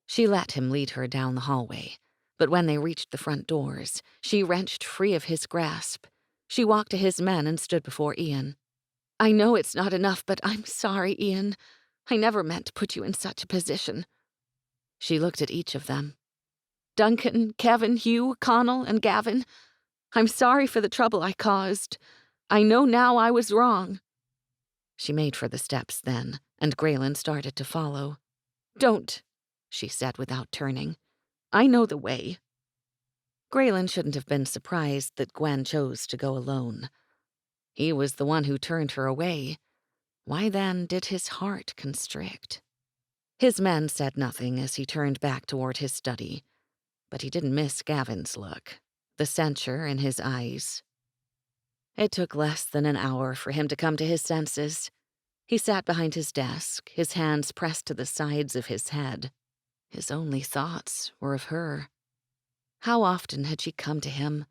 She let him lead her down the hallway, but when they reached the front doors, she wrenched free of his grasp. She walked to his men and stood before Ian. I know it's not enough, but I'm sorry, Ian. I never meant to put you in such a position. She looked at each of them. Duncan, Kevin, Hugh, Connell, and Gavin. I'm sorry for the trouble I caused. I know now I was wrong. She made for the steps then, and Grayen started to follow. Don't, she said without turning. I know the way. Grayen shouldn't have been surprised that Gwen chose to go alone. He was the one who turned her away. Why then did his heart constrict? His men said nothing as he turned back toward his study, but he didn't miss Gavin's look, the censure in his eyes. It took less than an hour for him to come to his senses. He sat behind his desk, his hands pressed to the sides of his head. His only thoughts were of her. How often had she come to him?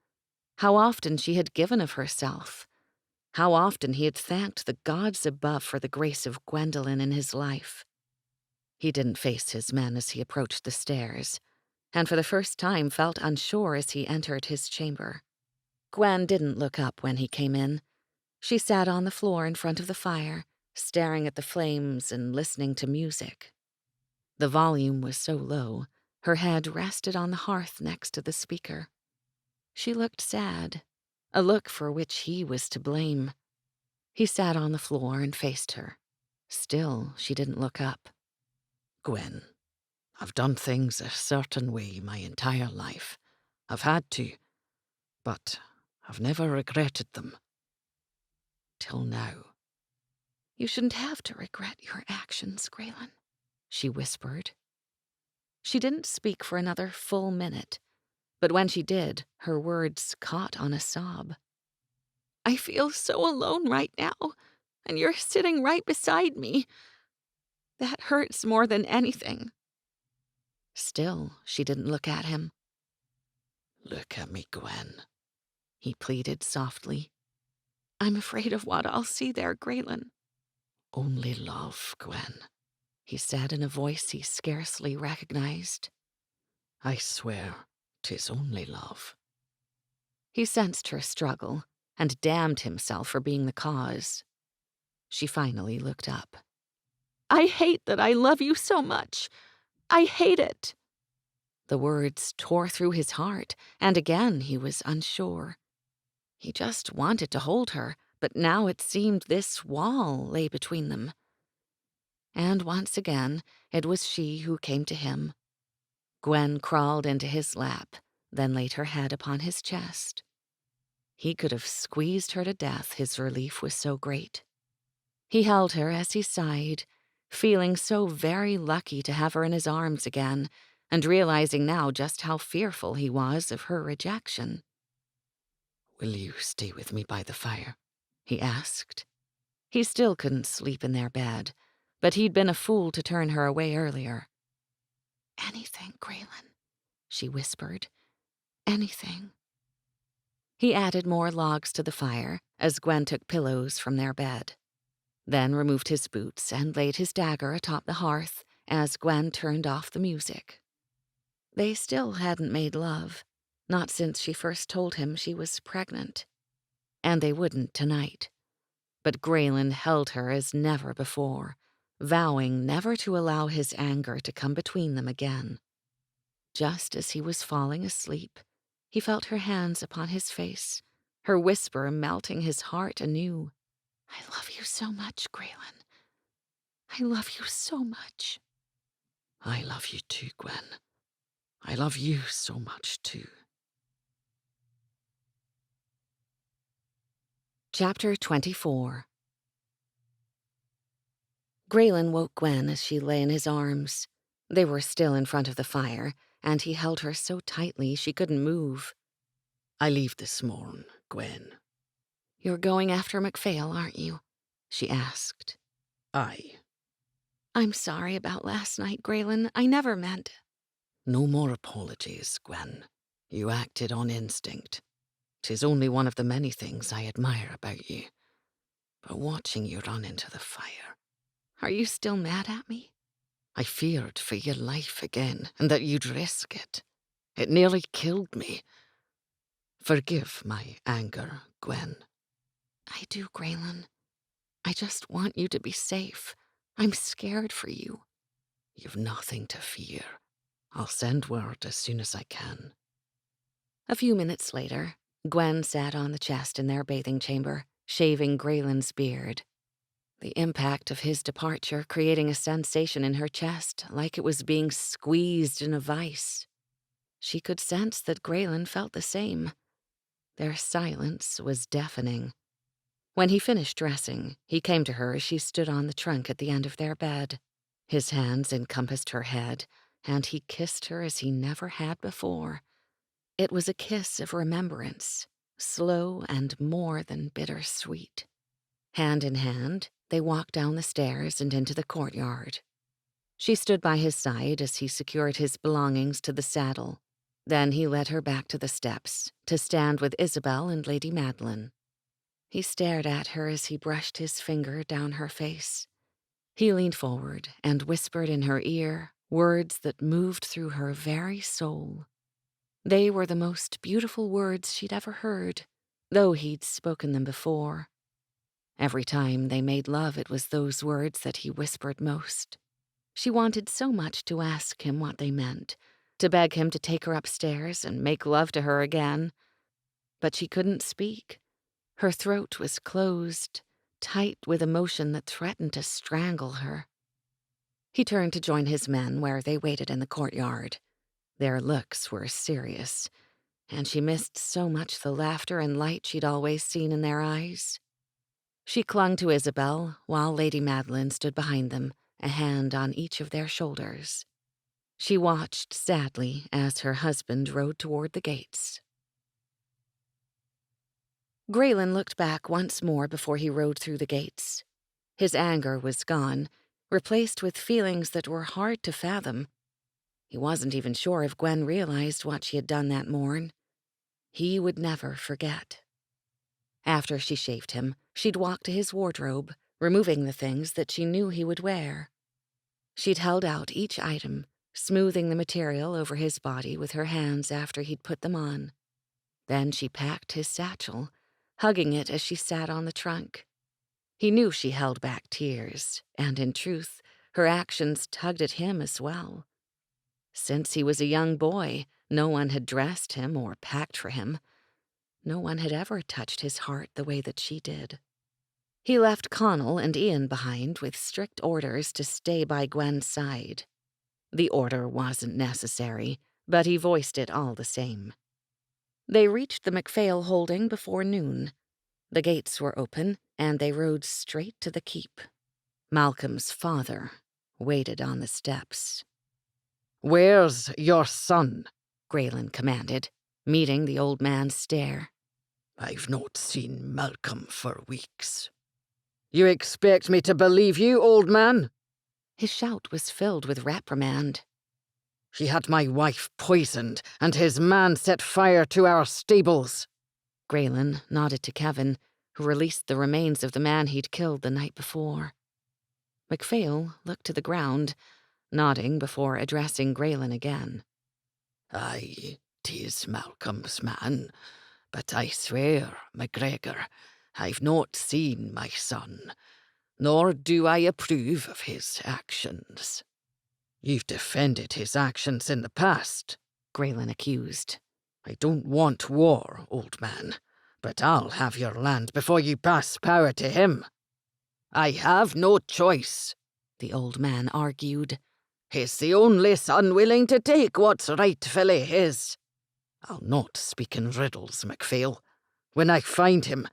How often she had given of herself? How often he had thanked the gods above for the grace of Gwendolen in his life. He didn't face his men as he approached the stairs, and for the first time felt unsure as he entered his chamber. Gwen didn't look up when he came in. She sat on the floor in front of the fire, staring at the flames and listening to music. The volume was so low, her head rested on the hearth next to the speaker. She looked sad, a look for which he was to blame. He sat on the floor and faced her. Still, she didn't look up. Gwen, I've done things a certain way my entire life. I've had to, but I've never regretted them. Till now. You shouldn't have to regret your actions, Grayen, she whispered. She didn't speak for another full minute, but when she did, her words caught on a sob. I feel so alone right now, and you're sitting right beside me. That hurts more than anything. Still, she didn't look at him. Look at me, Gwen, he pleaded softly. I'm afraid of what I'll see there, Grayen. Only love, Gwen, he said in a voice he scarcely recognized. I swear 'tis only love. He sensed her struggle and damned himself for being the cause. She finally looked up. I hate that I love you so much. I hate it. The words tore through his heart, and again he was unsure. He just wanted to hold her, but now it seemed this wall lay between them. And once again, it was she who came to him. Gwen crawled into his lap, then laid her head upon his chest. He could have squeezed her to death, his relief was so great. He held her as he sighed, feeling so very lucky to have her in his arms again, and realizing now just how fearful he was of her rejection. Will you stay with me by the fire? He asked. He still couldn't sleep in their bed, but he'd been a fool to turn her away earlier. Anything, Grayen, she whispered. Anything. He added more logs to the fire as Gwen took pillows from their bed, then removed his boots and laid his dagger atop the hearth as Gwen turned off the music. They still hadn't made love, not since she first told him she was pregnant. And they wouldn't tonight. But Grayen held her as never before, vowing never to allow his anger to come between them again. Just as he was falling asleep, he felt her hands upon his face, her whisper melting his heart anew. I love you so much, Grayen. I love you so much. I love you too, Gwen. I love you so much too. Chapter 24. Grayen woke Gwen as she lay in his arms. They were still in front of the fire, and he held her so tightly she couldn't move. I leave this morn, Gwen. "You're going after MacPhail, aren't you?" she asked. Aye. "I'm sorry about last night, Grayen. I never meant—" No more apologies, Gwen. You acted on instinct. 'Tis only one of the many things I admire about you. But watching you run into the fire... "Are you still mad at me?" I feared for your life again, and that you'd risk it. It nearly killed me. Forgive my anger, Gwen. "I do, Grayen. I just want you to be safe. I'm scared for you." You've nothing to fear. I'll send word as soon as I can. A few minutes later, Gwen sat on the chest in their bathing chamber, shaving Grayen's beard. The impact of his departure creating a sensation in her chest, like it was being squeezed in a vice. She could sense that Grayen felt the same. Their silence was deafening. When he finished dressing, he came to her as she stood on the trunk at the end of their bed. His hands encompassed her head, and he kissed her as he never had before. It was a kiss of remembrance, slow and more than bittersweet. Hand in hand, they walked down the stairs and into the courtyard. She stood by his side as he secured his belongings to the saddle. Then he led her back to the steps, to stand with Isabel and Lady Madeline. He stared at her as he brushed his finger down her face. He leaned forward and whispered in her ear words that moved through her very soul. They were the most beautiful words she'd ever heard, though he'd spoken them before. Every time they made love, it was those words that he whispered most. She wanted so much to ask him what they meant, to beg him to take her upstairs and make love to her again. But she couldn't speak. Her throat was closed, tight with emotion that threatened to strangle her. He turned to join his men where they waited in the courtyard. Their looks were serious, and she missed so much the laughter and light she'd always seen in their eyes. She clung to Isabel while Lady Madeline stood behind them, a hand on each of their shoulders. She watched sadly as her husband rode toward the gates. Grayen looked back once more before he rode through the gates. His anger was gone, replaced with feelings that were hard to fathom. He wasn't even sure if Gwen realized what she had done that morn. He would never forget. After she shaved him, she'd walk to his wardrobe, removing the things that she knew he would wear. She'd held out each item, smoothing the material over his body with her hands after he'd put them on. Then she packed his satchel, hugging it as she sat on the trunk. He knew she held back tears, and in truth, her actions tugged at him as well. Since he was a young boy, no one had dressed him or packed for him. No one had ever touched his heart the way that she did. He left Connell and Ian behind with strict orders to stay by Gwen's side. The order wasn't necessary, but he voiced it all the same. They reached the MacPhail holding before noon. The gates were open, and they rode straight to the keep. Malcolm's father waited on the steps. "Where's your son?" Grayen commanded, meeting the old man's stare. "I've not seen Malcolm for weeks." "You expect me to believe you, old man?" His shout was filled with reprimand. "He had my wife poisoned, and his man set fire to our stables." Grayen nodded to Kevin, who released the remains of the man he'd killed the night before. MacPhail looked to the ground, nodding before addressing Grayen again. "Aye, 'tis Malcolm's man, but I swear, MacGregor, I've not seen my son, nor do I approve of his actions." "You've defended his actions in the past," Grayen accused. "I don't want war, old man, but I'll have your land before you pass power to him." "I have no choice," the old man argued. "He's the only son willing to take what's rightfully his." "I'll not speak in riddles, MacPhail. When I find him,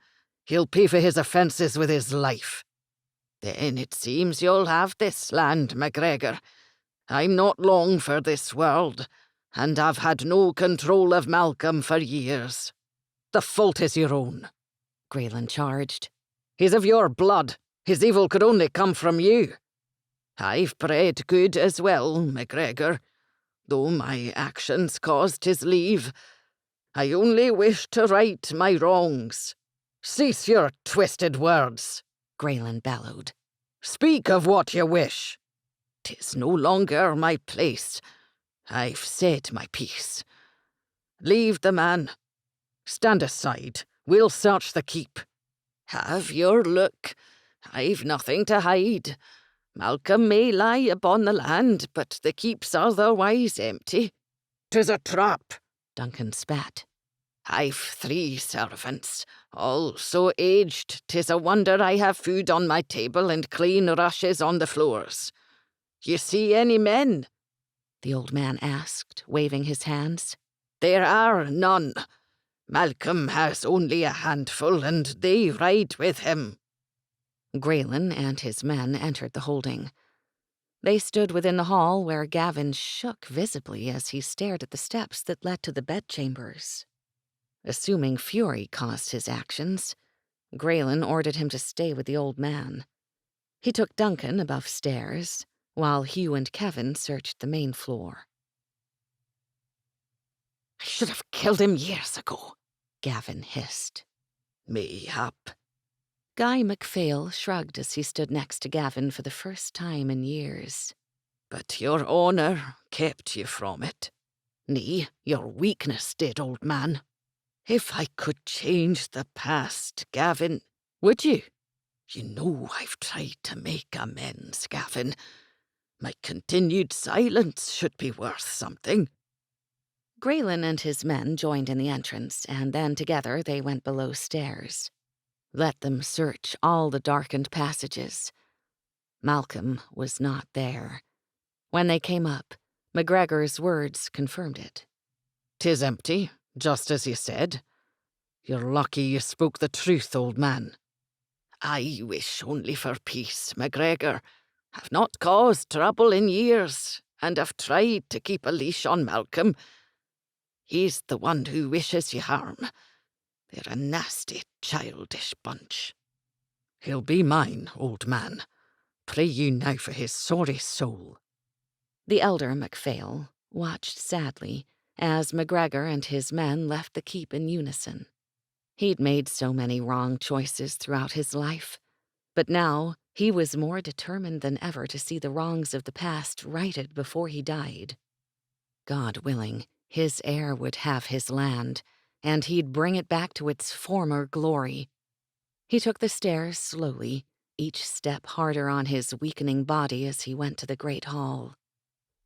he'll pay for his offences with his life." Then it seems you'll have this land, MacGregor. I'm not long for this world, and I've had no control of Malcolm for years. The fault is your own, Grayen charged. He's of your blood. His evil could only come from you. I've bred good as well, MacGregor, though my actions caused his leave. I only wish to right my wrongs. Cease your twisted words, Grayen bellowed. Speak of what you wish. 'Tis no longer my place. I've said my piece. Leave the man. Stand aside. We'll search the keep. Have your look. I've nothing to hide. Malcolm may lie upon the land, but the keep's otherwise empty. 'Tis a trap, Duncan spat. I've 3 servants, all so aged 'tis a wonder I have food on my table and clean rushes on the floors. You see any men? The old man asked, waving his hands. There are none. Malcolm has only a handful, and they ride with him. Grayen and his men entered the holding. They stood within the hall where Gavin shook visibly as he stared at the steps that led to the bedchambers. Assuming fury caused his actions, Grayen ordered him to stay with the old man. He took Duncan above stairs, while Hugh and Kevin searched the main floor. I should have killed him years ago, Gavin hissed. Mayhap. Guy MacPhail shrugged as he stood next to Gavin for the first time in years. But your honour kept you from it. Nay, your weakness did, old man. If I could change the past, Gavin, would you? You know I've tried to make amends, Gavin. My continued silence should be worth something. Grayen and his men joined in the entrance, and then together they went below stairs. Let them search all the darkened passages. Malcolm was not there. When they came up, MacGregor's words confirmed it. 'Tis empty, just as you said. You're lucky you spoke the truth, old man. I wish only for peace, MacGregor. I've not caused trouble in years, and I've tried to keep a leash on Malcolm. He's the one who wishes you harm. They're a nasty, childish bunch. He'll be mine, old man. Pray you now for his sorry soul. The elder MacPhail watched sadly as MacGregor and his men left the keep in unison. He'd made so many wrong choices throughout his life, but now he was more determined than ever to see the wrongs of the past righted before he died. God willing, his heir would have his land, and he'd bring it back to its former glory. He took the stairs slowly, each step harder on his weakening body as he went to the great hall.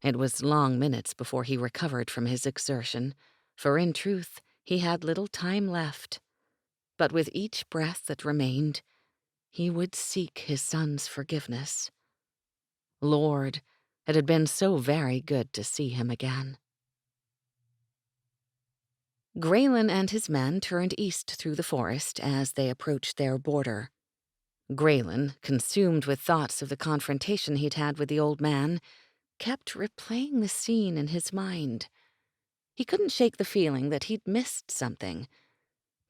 It was long minutes before he recovered from his exertion, for in truth he had little time left. But with each breath that remained, he would seek his son's forgiveness. Lord, it had been so very good to see him again. Grayen and his men turned east through the forest as they approached their border. Grayen, consumed with thoughts of the confrontation he'd had with the old man, kept replaying the scene in his mind. He couldn't shake the feeling that he'd missed something.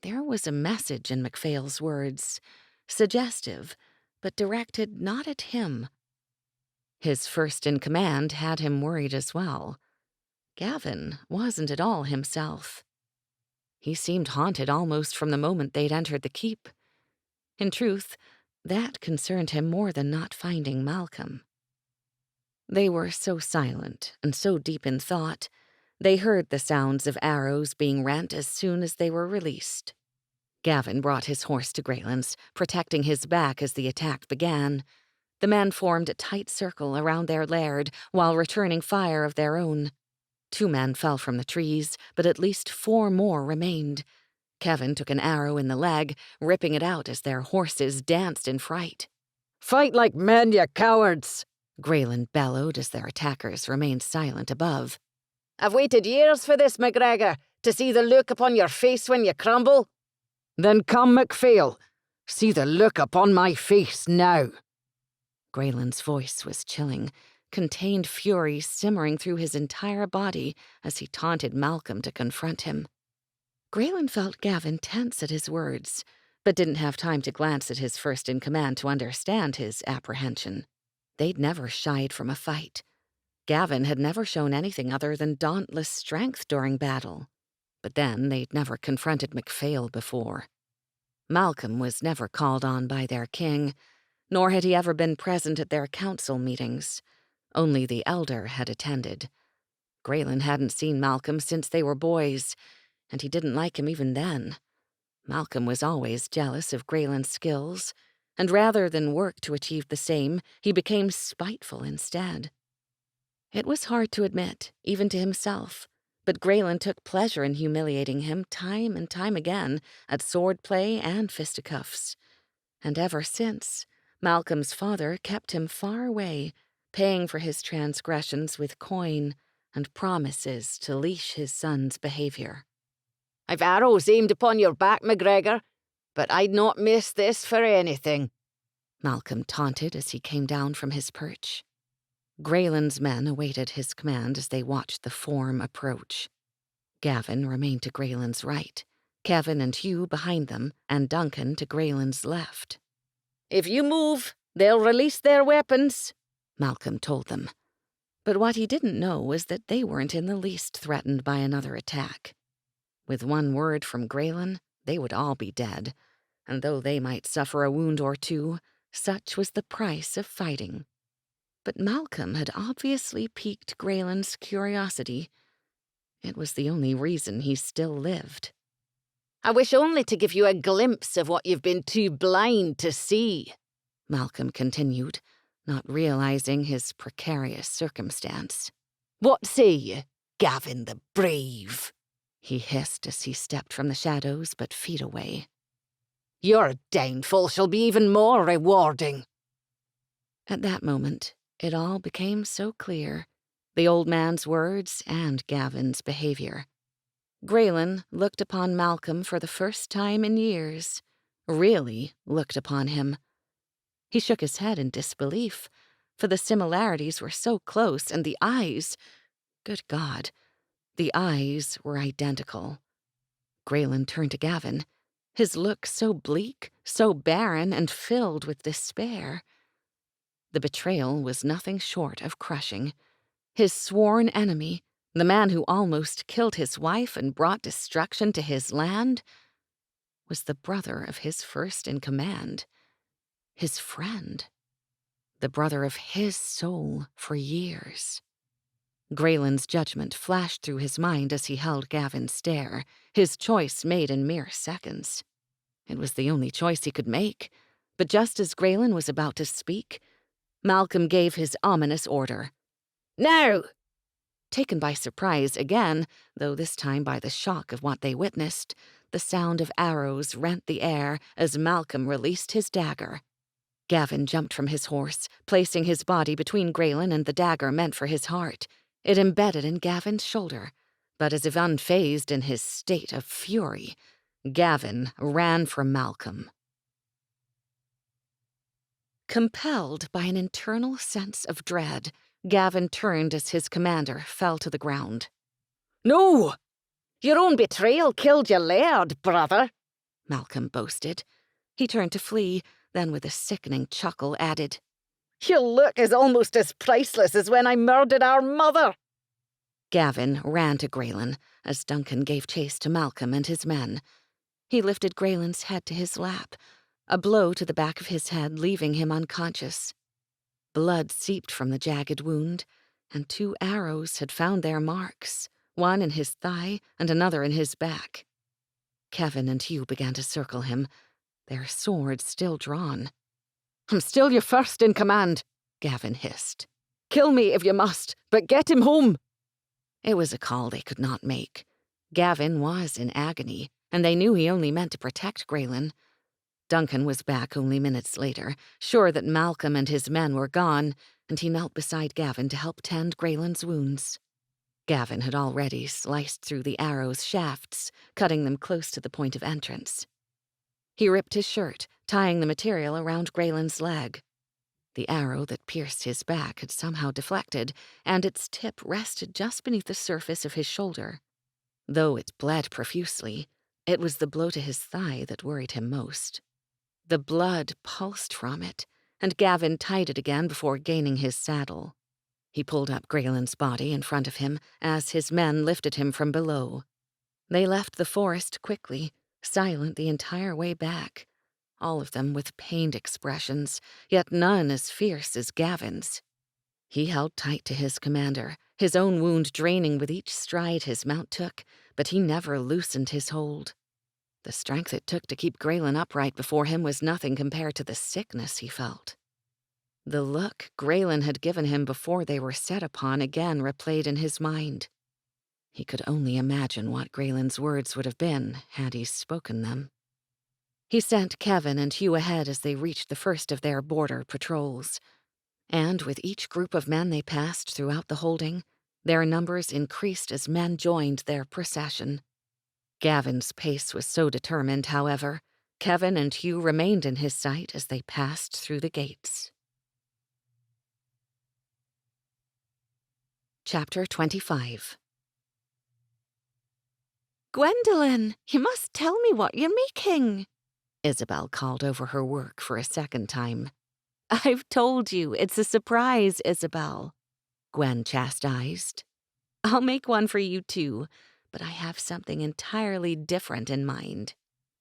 There was a message in MacPhail's words, suggestive, but directed not at him. His first-in-command had him worried as well. Gavin wasn't at all himself. He seemed haunted almost from the moment they'd entered the keep. In truth, that concerned him more than not finding Malcolm. They were so silent and so deep in thought, they heard the sounds of arrows being rent as soon as they were released. Gavin brought his horse to Grayen's, protecting his back as the attack began. The men formed a tight circle around their laird while returning fire of their own. 2 men fell from the trees, but at least 4 more remained. Kevin took an arrow in the leg, ripping it out as their horses danced in fright. Fight like men, you cowards! Grayen bellowed as their attackers remained silent above. I've waited years for this, MacGregor, to see the look upon your face when you crumble. Then come, MacPhail. See the look upon my face now. Grayelen's voice was chilling, contained fury simmering through his entire body as he taunted Malcolm to confront him. Grayen felt Gavin tense at his words, but didn't have time to glance at his first-in-command to understand his apprehension. They'd never shied from a fight. Gavin had never shown anything other than dauntless strength during battle. But then they'd never confronted MacPhail before. Malcolm was never called on by their king, nor had he ever been present at their council meetings. Only the elder had attended. Grayen hadn't seen Malcolm since they were boys, and he didn't like him even then. Malcolm was always jealous of Grayelen's skills, and rather than work to achieve the same, he became spiteful instead. It was hard to admit, even to himself, but Grayen took pleasure in humiliating him time and time again at swordplay and fisticuffs. And ever since, Malcolm's father kept him far away, paying for his transgressions with coin and promises to leash his son's behavior. "I've arrows aimed upon your back, McGregor, but I'd not miss this for anything," Malcolm taunted as he came down from his perch. Grayelen's men awaited his command as they watched the form approach. Gavin remained to Grayelen's right, Kevin and Hugh behind them, and Duncan to Grayelen's left. "If you move, they'll release their weapons," Malcolm told them. But what he didn't know was that they weren't in the least threatened by another attack. With one word from Grayen, they would all be dead, and though they might suffer a wound or two, such was the price of fighting. But Malcolm had obviously piqued Grayelen's curiosity. It was the only reason he still lived. "I wish only to give you a glimpse of what you've been too blind to see," Malcolm continued, not realizing his precarious circumstance. "What say ye, Gavin the Brave?" he hissed as he stepped from the shadows but feet away. "Your downfall shall be even more rewarding." At that moment, it all became so clear, the old man's words and Gavin's behavior. Grayen looked upon Malcolm for the first time in years, really looked upon him. He shook his head in disbelief, for the similarities were so close, and the eyes, good God, the eyes were identical. Grayen turned to Gavin, his look so bleak, so barren, and filled with despair. The betrayal was nothing short of crushing. His sworn enemy, the man who almost killed his wife and brought destruction to his land, was the brother of his first-in-command, his friend, the brother of his soul for years. Grayelen's judgment flashed through his mind as he held Gavin's stare, his choice made in mere seconds. It was the only choice he could make, but just as Grayen was about to speak, Malcolm gave his ominous order. "Now!" Taken by surprise again, though this time by the shock of what they witnessed, the sound of arrows rent the air as Malcolm released his dagger. Gavin jumped from his horse, placing his body between Grayen and the dagger meant for his heart. It embedded in Gavin's shoulder, but as if unfazed in his state of fury, Gavin ran for Malcolm. Compelled by an internal sense of dread, Gavin turned as his commander fell to the ground. "No! Your own betrayal killed your laird, brother," Malcolm boasted. He turned to flee, then with a sickening chuckle added, "Your look is almost as priceless as when I murdered our mother." Gavin ran to Grayen as Duncan gave chase to Malcolm and his men. He lifted Grayelen's head to his lap, a blow to the back of his head leaving him unconscious. Blood seeped from the jagged wound, and 2 arrows had found their marks, one in his thigh and another in his back. Kevin and Hugh began to circle him, their swords still drawn. "I'm still your first-in-command," Gavin hissed. "Kill me if you must, but get him home." It was a call they could not make. Gavin was in agony, and they knew he only meant to protect Grayen. Duncan was back only minutes later, sure that Malcolm and his men were gone, and he knelt beside Gavin to help tend Grayelen's wounds. Gavin had already sliced through the arrow's shafts, cutting them close to the point of entrance. He ripped his shirt, tying the material around Grayelen's leg. The arrow that pierced his back had somehow deflected, and its tip rested just beneath the surface of his shoulder. Though it bled profusely, it was the blow to his thigh that worried him most. The blood pulsed from it, and Gavin tied it again before gaining his saddle. He pulled up Grayelen's body in front of him as his men lifted him from below. They left the forest quickly, silent the entire way back, all of them with pained expressions, yet none as fierce as Gavin's. He held tight to his commander, his own wound draining with each stride his mount took, but he never loosened his hold. The strength it took to keep Grayen upright before him was nothing compared to the sickness he felt. The look Grayen had given him before they were set upon again replayed in his mind. He could only imagine what Grayelen's words would have been had he spoken them. He sent Kevin and Hugh ahead as they reached the first of their border patrols. And with each group of men they passed throughout the holding, their numbers increased as men joined their procession. Gavin's pace was so determined, however, Kevin and Hugh remained in his sight as they passed through the gates. Chapter 25. Gwendolen, you must tell me what you're making. Isabel called over her work for a second time. I've told you, it's a surprise, Isabel, Gwen chastised. I'll make one for you too, but I have something entirely different in mind,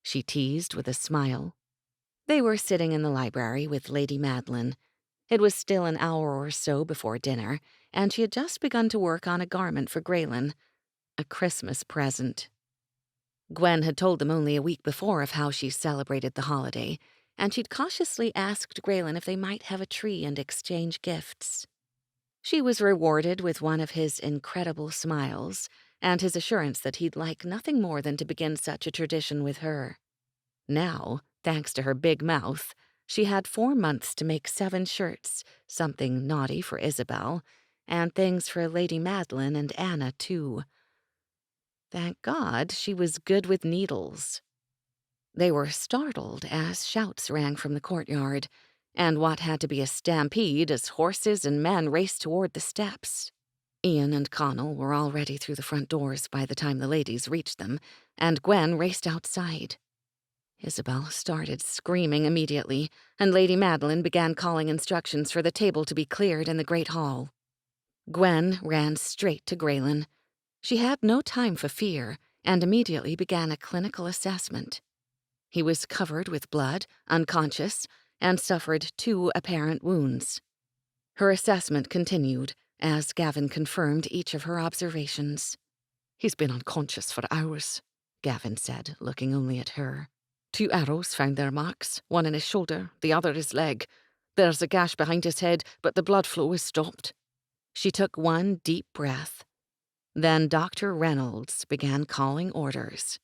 she teased with a smile. They were sitting in the library with Lady Madeline. It was still an hour or so before dinner, and she had just begun to work on a garment for Grayen, a Christmas present. Gwen had told them only a week before of how she celebrated the holiday, and she'd cautiously asked Grayen if they might have a tree and exchange gifts. She was rewarded with one of his incredible smiles and his assurance that he'd like nothing more than to begin such a tradition with her. Now, thanks to her big mouth, she had 4 months to make 7 shirts, something naughty for Isabel, and things for Lady Madeline and Anna, too. Thank God she was good with needles. They were startled as shouts rang from the courtyard, and what had to be a stampede as horses and men raced toward the steps. Ian and Connell were already through the front doors by the time the ladies reached them, and Gwen raced outside. Isabel started screaming immediately, and Lady Madeline began calling instructions for the table to be cleared in the great hall. Gwen ran straight to Grayen. She had no time for fear, and immediately began a clinical assessment. He was covered with blood, unconscious, and suffered 2 apparent wounds. Her assessment continued, as Gavin confirmed each of her observations. "He's been unconscious for hours," Gavin said, looking only at her. 2 arrows found their marks, one in his shoulder, the other his leg. There's a gash behind his head, but the blood flow is stopped. She took one deep breath. Then Dr. Reynolds began calling orders.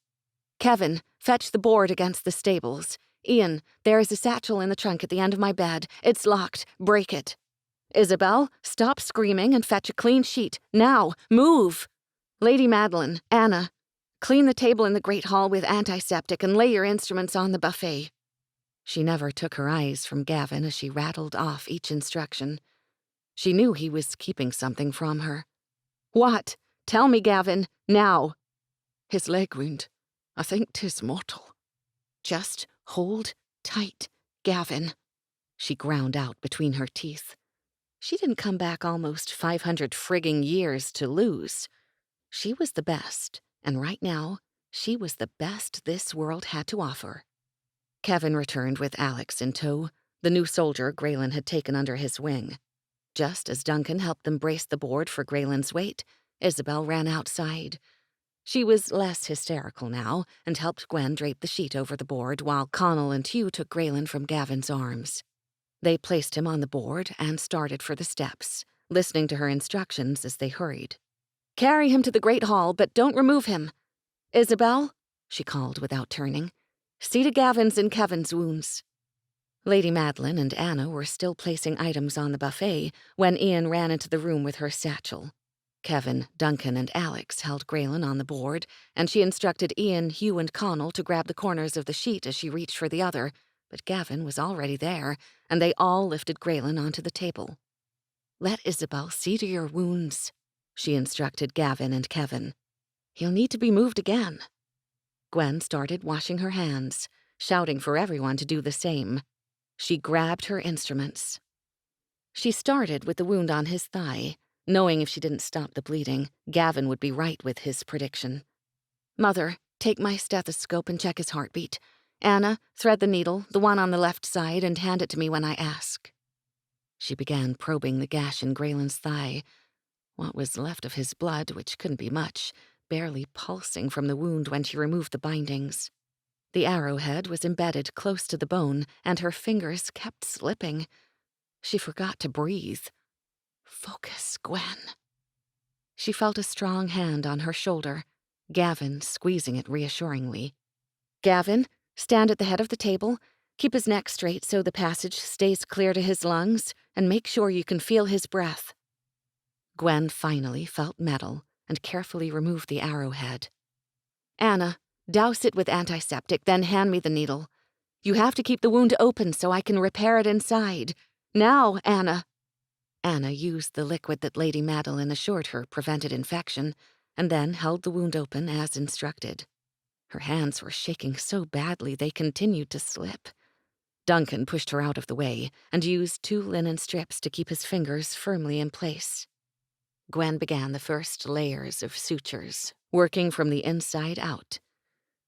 "Kevin, fetch the board against the stables. Ian, there is a satchel in the trunk at the end of my bed. It's locked. Break it. Isabel, stop screaming and fetch a clean sheet. Now, move! Lady Madeline, Anna, clean the table in the great hall with antiseptic and lay your instruments on the buffet." She never took her eyes from Gavin as she rattled off each instruction. She knew he was keeping something from her. "What? Tell me, Gavin, now." "His leg wound. I think 'tis mortal." "Just hold tight, Gavin," she ground out between her teeth. She didn't come back almost 500 frigging years to lose. She was the best, and right now, she was the best this world had to offer. Kevin returned with Alex in tow, the new soldier Grayen had taken under his wing. Just as Duncan helped them brace the board for Grayelen's weight, Isabel ran outside. She was less hysterical now and helped Gwen drape the sheet over the board while Connell and Hugh took Grayen from Gavin's arms. They placed him on the board and started for the steps, listening to her instructions as they hurried. "Carry him to the great hall, but don't remove him. Isabel," she called without turning, "see to Gavin's and Kevin's wounds." Lady Madeline and Anna were still placing items on the buffet when Ian ran into the room with her satchel. Kevin, Duncan, and Alex held Grayen on the board, and she instructed Ian, Hugh, and Connell to grab the corners of the sheet as she reached for the other, but Gavin was already there, and they all lifted Grayen onto the table. "Let Isabel see to your wounds," she instructed Gavin and Kevin. "He'll need to be moved again." Gwen started washing her hands, shouting for everyone to do the same. She grabbed her instruments. She started with the wound on his thigh, knowing if she didn't stop the bleeding, Gavin would be right with his prediction. "Mother, take my stethoscope and check his heartbeat. Anna, thread the needle, the one on the left side, and hand it to me when I ask." She began probing the gash in Grayen's thigh, what was left of his blood, which couldn't be much, barely pulsing from the wound when she removed the bindings. The arrowhead was embedded close to the bone, and her fingers kept slipping. She forgot to breathe. "Focus, Gwen." She felt a strong hand on her shoulder, Gavin squeezing it reassuringly. "Gavin, stand at the head of the table. Keep his neck straight so the passage stays clear to his lungs, and make sure you can feel his breath." Gwen finally felt metal and carefully removed the arrowhead. "Anna, douse it with antiseptic, then hand me the needle. You have to keep the wound open so I can repair it inside. Now, Anna." Anna used the liquid that Lady Madeline assured her prevented infection, and then held the wound open as instructed. Her hands were shaking so badly they continued to slip. Duncan pushed her out of the way and used 2 linen strips to keep his fingers firmly in place. Gwen began the first layers of sutures, working from the inside out.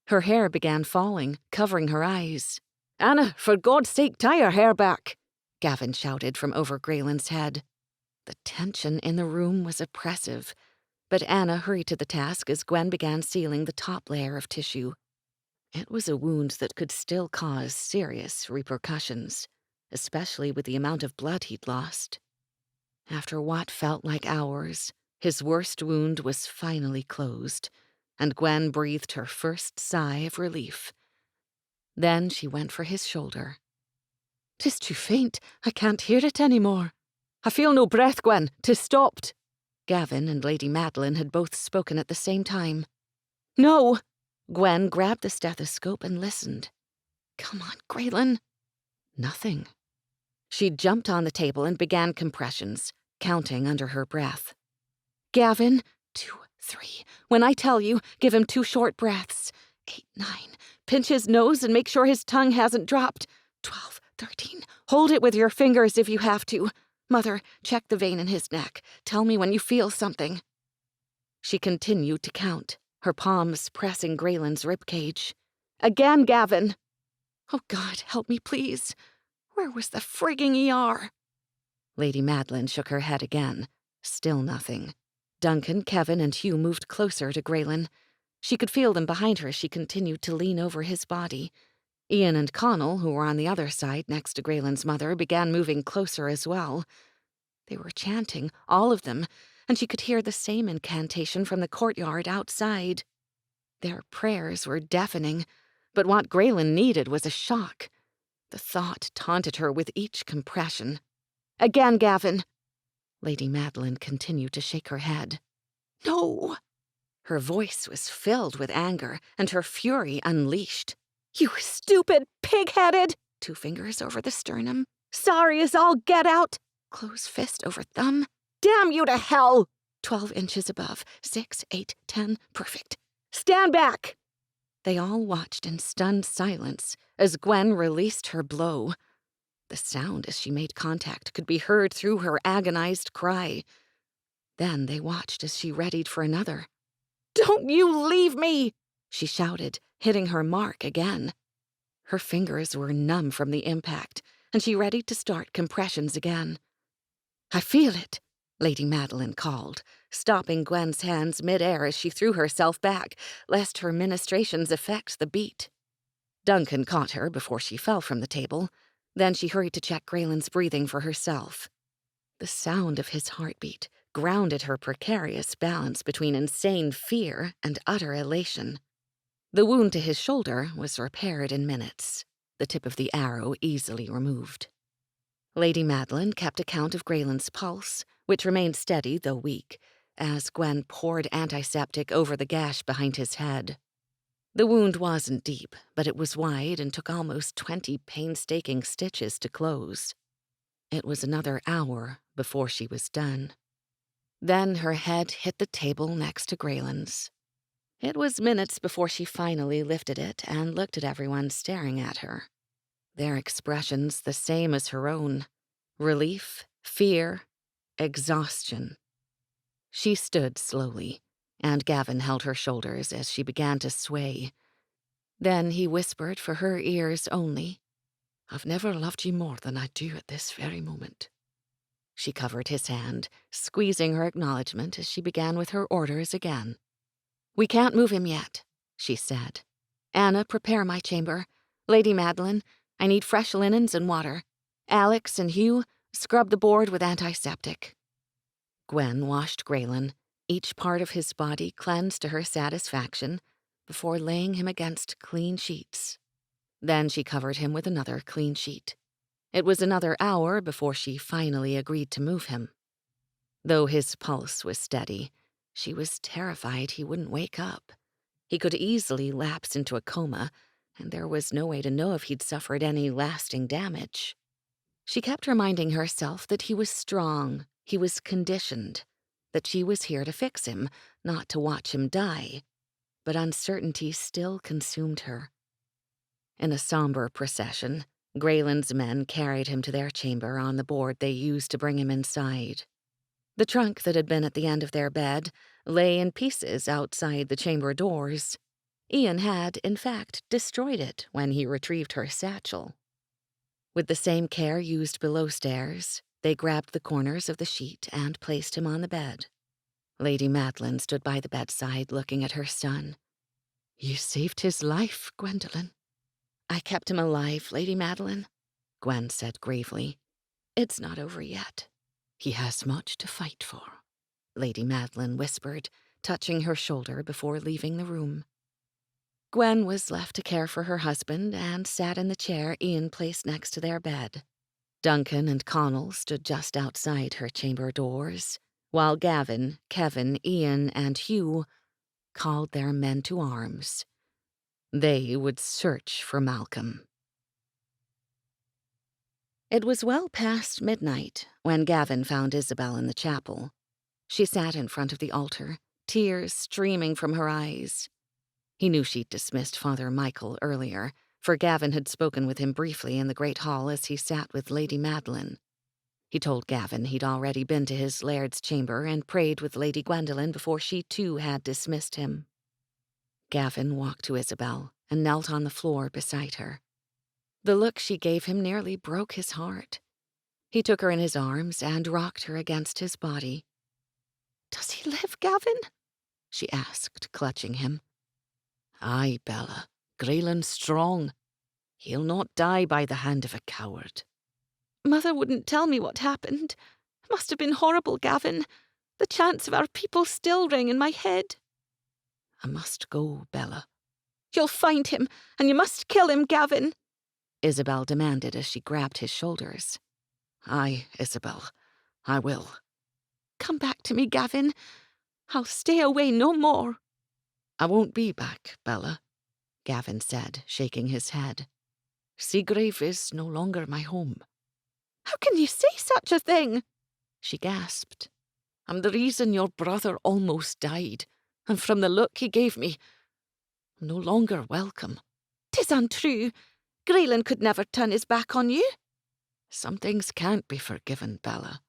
Her hair began falling, covering her eyes. "Anna, for God's sake, tie her hair back!" Gavin shouted from over Grayen's head. The tension in the room was oppressive, but Anna hurried to the task as Gwen began sealing the top layer of tissue. It was a wound that could still cause serious repercussions, especially with the amount of blood he'd lost. After what felt like hours, his worst wound was finally closed, and Gwen breathed her first sigh of relief. Then she went for his shoulder. "'Tis too faint. I can't hear it any more." "I feel no breath, Gwen. 'Tis stopped." Gavin and Lady Madeline had both spoken at the same time. "No!" Gwen grabbed the stethoscope and listened. "Come on, Grayen." Nothing. She jumped on the table and began compressions, counting under her breath. "Gavin, 2, 3. When I tell you, give him 2 short breaths. 8, 9. Pinch his nose and make sure his tongue hasn't dropped. 12, 13. Hold it with your fingers if you have to. Mother, check the vein in his neck. Tell me when you feel something." She continued to count, her palms pressing Grayen's ribcage. "Again, Gavin." "Oh, God, help me, please. Where was the frigging ER?" Lady Madeline shook her head again. Still nothing. Duncan, Kevin, and Hugh moved closer to Grayen. She could feel them behind her as she continued to lean over his body. Ian and Connell, who were on the other side next to Grayen's mother, began moving closer as well. They were chanting, all of them, and she could hear the same incantation from the courtyard outside. Their prayers were deafening, but what Grayen needed was a shock. The thought taunted her with each compression. "Again, Gavin." Lady Madeline continued to shake her head. "No." Her voice was filled with anger, and her fury unleashed. "You stupid pig-headed!" 2 fingers over the sternum. "Sorry as all get out!" Close fist over thumb. "Damn you to hell!" 12 inches above. 6, 8, 10. Perfect. "Stand back!" They all watched in stunned silence as Gwen released her blow. The sound as she made contact could be heard through her agonized cry. Then they watched as she readied for another. "Don't you leave me!" she shouted, hitting her mark again. Her fingers were numb from the impact, and she readied to start compressions again. "I feel it," Lady Madeline called, stopping Gwen's hands mid-air as she threw herself back, lest her ministrations affect the beat. Duncan caught her before she fell from the table. Then she hurried to check Grayen's breathing for herself. The sound of his heartbeat grounded her precarious balance between insane fear and utter elation. The wound to his shoulder was repaired in minutes, the tip of the arrow easily removed. Lady Madeline kept account of Grayen's pulse, which remained steady though weak, as Gwen poured antiseptic over the gash behind his head. The wound wasn't deep, but it was wide and took almost 20 painstaking stitches to close. It was another hour before she was done. Then her head hit the table next to Grayen's. It was minutes before she finally lifted it and looked at everyone staring at her. Their expressions the same as her own: relief, fear, exhaustion. She stood slowly, and Gavin held her shoulders as she began to sway. Then he whispered for her ears only, "I've never loved you more than I do at this very moment." She covered his hand, squeezing her acknowledgement as she began with her orders again. "We can't move him yet," she said. "Anna, prepare my chamber. Lady Madeline, I need fresh linens and water. Alex and Hugh, scrub the board with antiseptic." Gwen washed Grayen, each part of his body cleansed to her satisfaction, before laying him against clean sheets. Then she covered him with another clean sheet. It was another hour before she finally agreed to move him. Though his pulse was steady, she was terrified he wouldn't wake up. He could easily lapse into a coma, and there was no way to know if he'd suffered any lasting damage. She kept reminding herself that he was strong, he was conditioned, that she was here to fix him, not to watch him die. But uncertainty still consumed her. In a somber procession, Grayen's men carried him to their chamber on the board they used to bring him inside. The trunk that had been at the end of their bed lay in pieces outside the chamber doors. Ian had, in fact, destroyed it when he retrieved her satchel. With the same care used below stairs, they grabbed the corners of the sheet and placed him on the bed. Lady Madeline stood by the bedside looking at her son. "You saved his life, Gwendolen." "I kept him alive, Lady Madeline," Gwen said gravely. "It's not over yet." "He has much to fight for," Lady Madeline whispered, touching her shoulder before leaving the room. Gwen was left to care for her husband and sat in the chair Ian placed next to their bed. Duncan and Connell stood just outside her chamber doors, while Gavin, Kevin, Ian, and Hugh called their men to arms. They would search for Malcolm. It was well past midnight when Gavin found Isabel in the chapel. She sat in front of the altar, tears streaming from her eyes. He knew she'd dismissed Father Michael earlier, for Gavin had spoken with him briefly in the great hall as he sat with Lady Madeline. He told Gavin he'd already been to his laird's chamber and prayed with Lady Gwendolen before she too had dismissed him. Gavin walked to Isabel and knelt on the floor beside her. The look she gave him nearly broke his heart. He took her in his arms and rocked her against his body. "Does he live, Gavin?" she asked, clutching him. "Aye, Bella, Grayen's strong. He'll not die by the hand of a coward." "Mother wouldn't tell me what happened. It must have been horrible, Gavin. The chants of our people still ring in my head." "I must go, Bella." "You'll find him, and you must kill him, Gavin," Isabel demanded as she grabbed his shoulders. "Aye, Isabel, I will." "Come back to me, Gavin. I'll stay away no more." "I won't be back, Bella," Gavin said, shaking his head. "Seagrave is no longer my home." "How can you say such a thing?" she gasped. "I'm the reason your brother almost died, and from the look he gave me, I'm no longer welcome." "'Tis untrue. Grayen could never turn his back on you." "Some things can't be forgiven, Bella."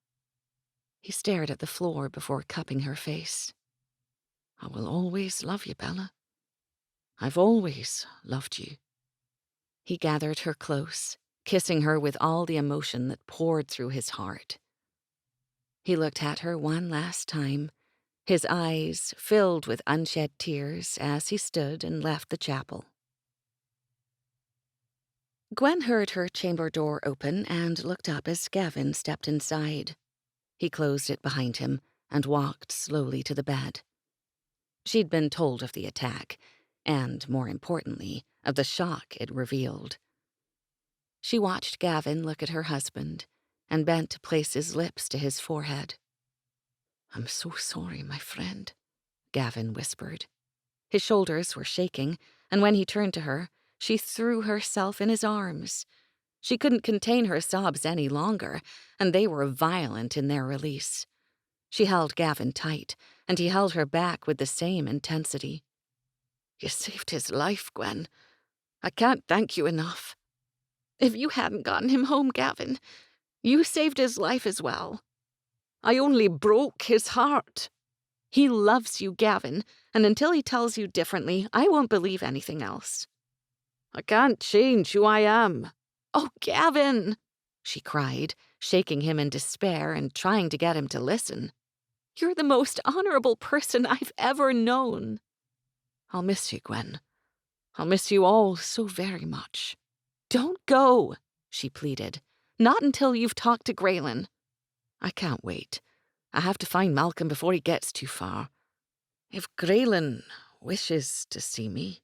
He stared at the floor before cupping her face. "I will always love you, Bella. I've always loved you." He gathered her close, kissing her with all the emotion that poured through his heart. He looked at her one last time, his eyes filled with unshed tears as he stood and left the chapel. Gwen heard her chamber door open and looked up as Gavin stepped inside. He closed it behind him and walked slowly to the bed. She'd been told of the attack, and, more importantly, of the shock it revealed. She watched Gavin look at her husband and bent to place his lips to his forehead. "I'm so sorry, my friend," Gavin whispered. His shoulders were shaking, and when he turned to her, she threw herself in his arms. She couldn't contain her sobs any longer, and they were violent in their release. She held Gavin tight, and he held her back with the same intensity. "You saved his life, Gwen. I can't thank you enough." "If you hadn't gotten him home, Gavin, you saved his life as well." "I only broke his heart." "He loves you, Gavin, and until he tells you differently, I won't believe anything else." "I can't change who I am." "Oh, Gavin," she cried, shaking him in despair and trying to get him to listen. "You're the most honorable person I've ever known." "I'll miss you, Gwen. I'll miss you all so very much." "Don't go," she pleaded. "Not until you've talked to Grayen." "I can't wait. I have to find Malcolm before he gets too far. If Grayen wishes to see me."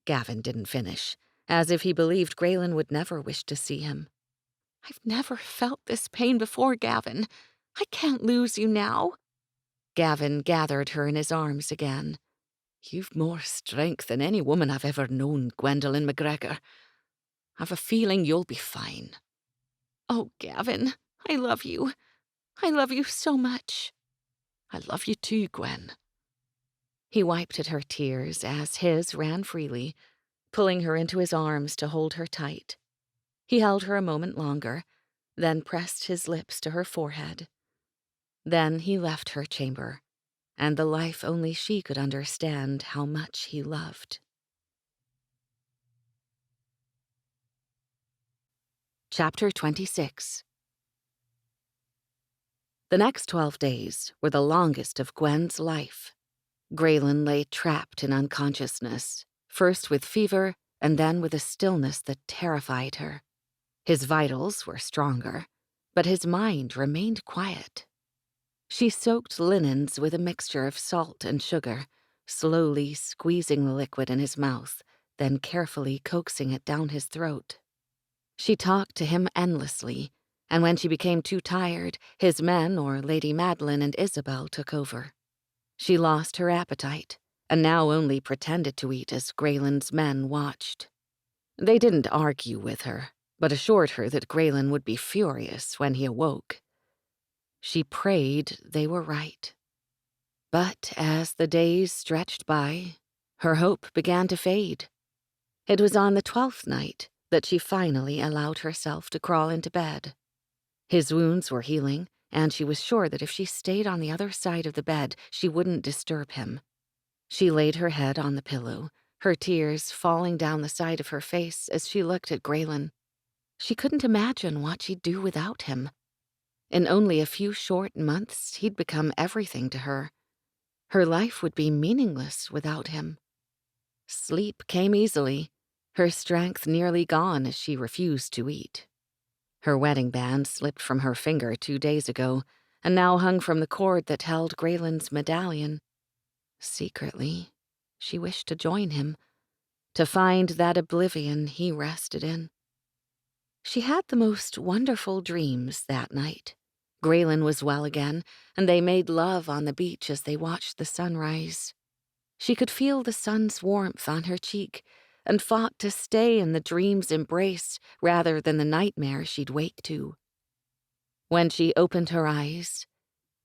Gavin didn't finish, as if he believed Grayen would never wish to see him. "I've never felt this pain before, Gavin. I can't lose you now." Gavin gathered her in his arms again. "You've more strength than any woman I've ever known, Gwendolen McGregor. I've a feeling you'll be fine." "Oh, Gavin, I love you. I love you so much." "I love you too, Gwen." He wiped at her tears as his ran freely, pulling her into his arms to hold her tight. He held her a moment longer, then pressed his lips to her forehead. Then he left her chamber, and the life only she could understand how much he loved. Chapter 26. The next 12 days were the longest of Gwen's life. Grayen lay trapped in unconsciousness, first with fever and then with a stillness that terrified her. His vitals were stronger, but his mind remained quiet. She soaked linens with a mixture of salt and sugar, slowly squeezing the liquid in his mouth, then carefully coaxing it down his throat. She talked to him endlessly, and when she became too tired, his men or Lady Madeline and Isabel took over. She lost her appetite, and now only pretended to eat as Grayen's men watched. They didn't argue with her, but assured her that Grayen would be furious when he awoke. She prayed they were right. But as the days stretched by, her hope began to fade. It was on the 12th night that she finally allowed herself to crawl into bed. His wounds were healing, and she was sure that if she stayed on the other side of the bed, she wouldn't disturb him. She laid her head on the pillow, her tears falling down the side of her face as she looked at Grayen. She couldn't imagine what she'd do without him. In only a few short months, he'd become everything to her. Her life would be meaningless without him. Sleep came easily, her strength nearly gone as she refused to eat. Her wedding band slipped from her finger 2 days ago, and now hung from the cord that held Grayen's medallion. Secretly, she wished to join him, to find that oblivion he rested in. She had the most wonderful dreams that night. Grayen was well again, and they made love on the beach as they watched the sunrise. She could feel the sun's warmth on her cheek, and fought to stay in the dream's embrace rather than the nightmare she'd wake to. When she opened her eyes,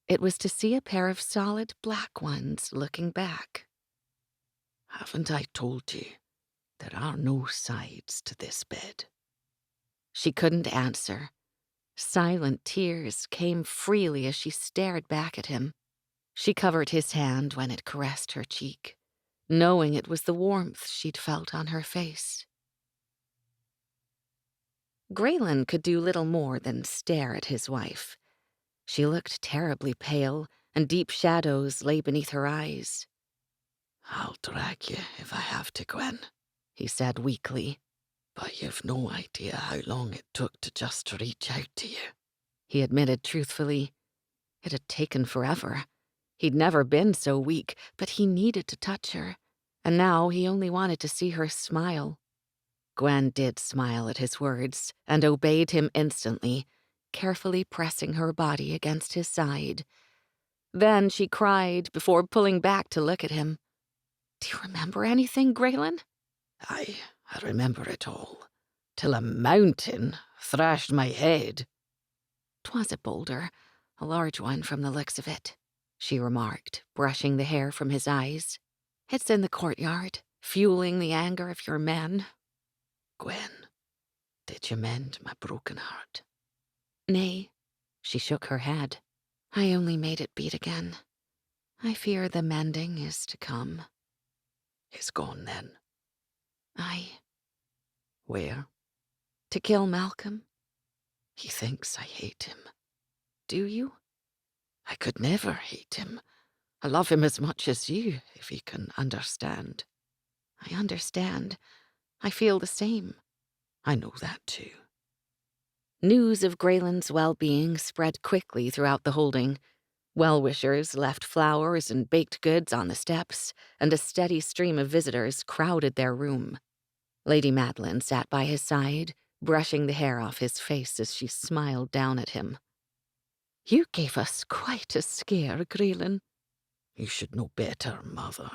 it was to see a pair of solid black ones looking back. "Haven't I told you there are no sides to this bed?" She couldn't answer. Silent tears came freely as she stared back at him. She covered his hand when it caressed her cheek, knowing it was the warmth she'd felt on her face. Grayen could do little more than stare at his wife. She looked terribly pale, and deep shadows lay beneath her eyes. "I'll drag you if I have to, Gwen," he said weakly. "But you've no idea how long it took to just reach out to you," he admitted truthfully. It had taken forever. He'd never been so weak, but he needed to touch her, and now he only wanted to see her smile. Gwen did smile at his words and obeyed him instantly, carefully pressing her body against his side. Then she cried before pulling back to look at him. Do you remember anything, Grayen? I remember it all, till a mountain thrashed my head. 'Twas a boulder, a large one from the looks of it, she remarked, brushing the hair from his eyes. It's in the courtyard, fueling the anger of your men. Gwen, did you mend my broken heart? Nay, she shook her head. I only made it beat again. I fear the mending is to come. It's gone then. Aye. Where? To kill Malcolm. He thinks I hate him. Do you? I could never hate him. I love him as much as you, if he can understand. I understand. I feel the same. I know that too. News of Grayen's well-being spread quickly throughout the holding. Well-wishers left flowers and baked goods on the steps, and a steady stream of visitors crowded their room. Lady Madeline sat by his side, brushing the hair off his face as she smiled down at him. You gave us quite a scare, Grayen. You should know better, Mother,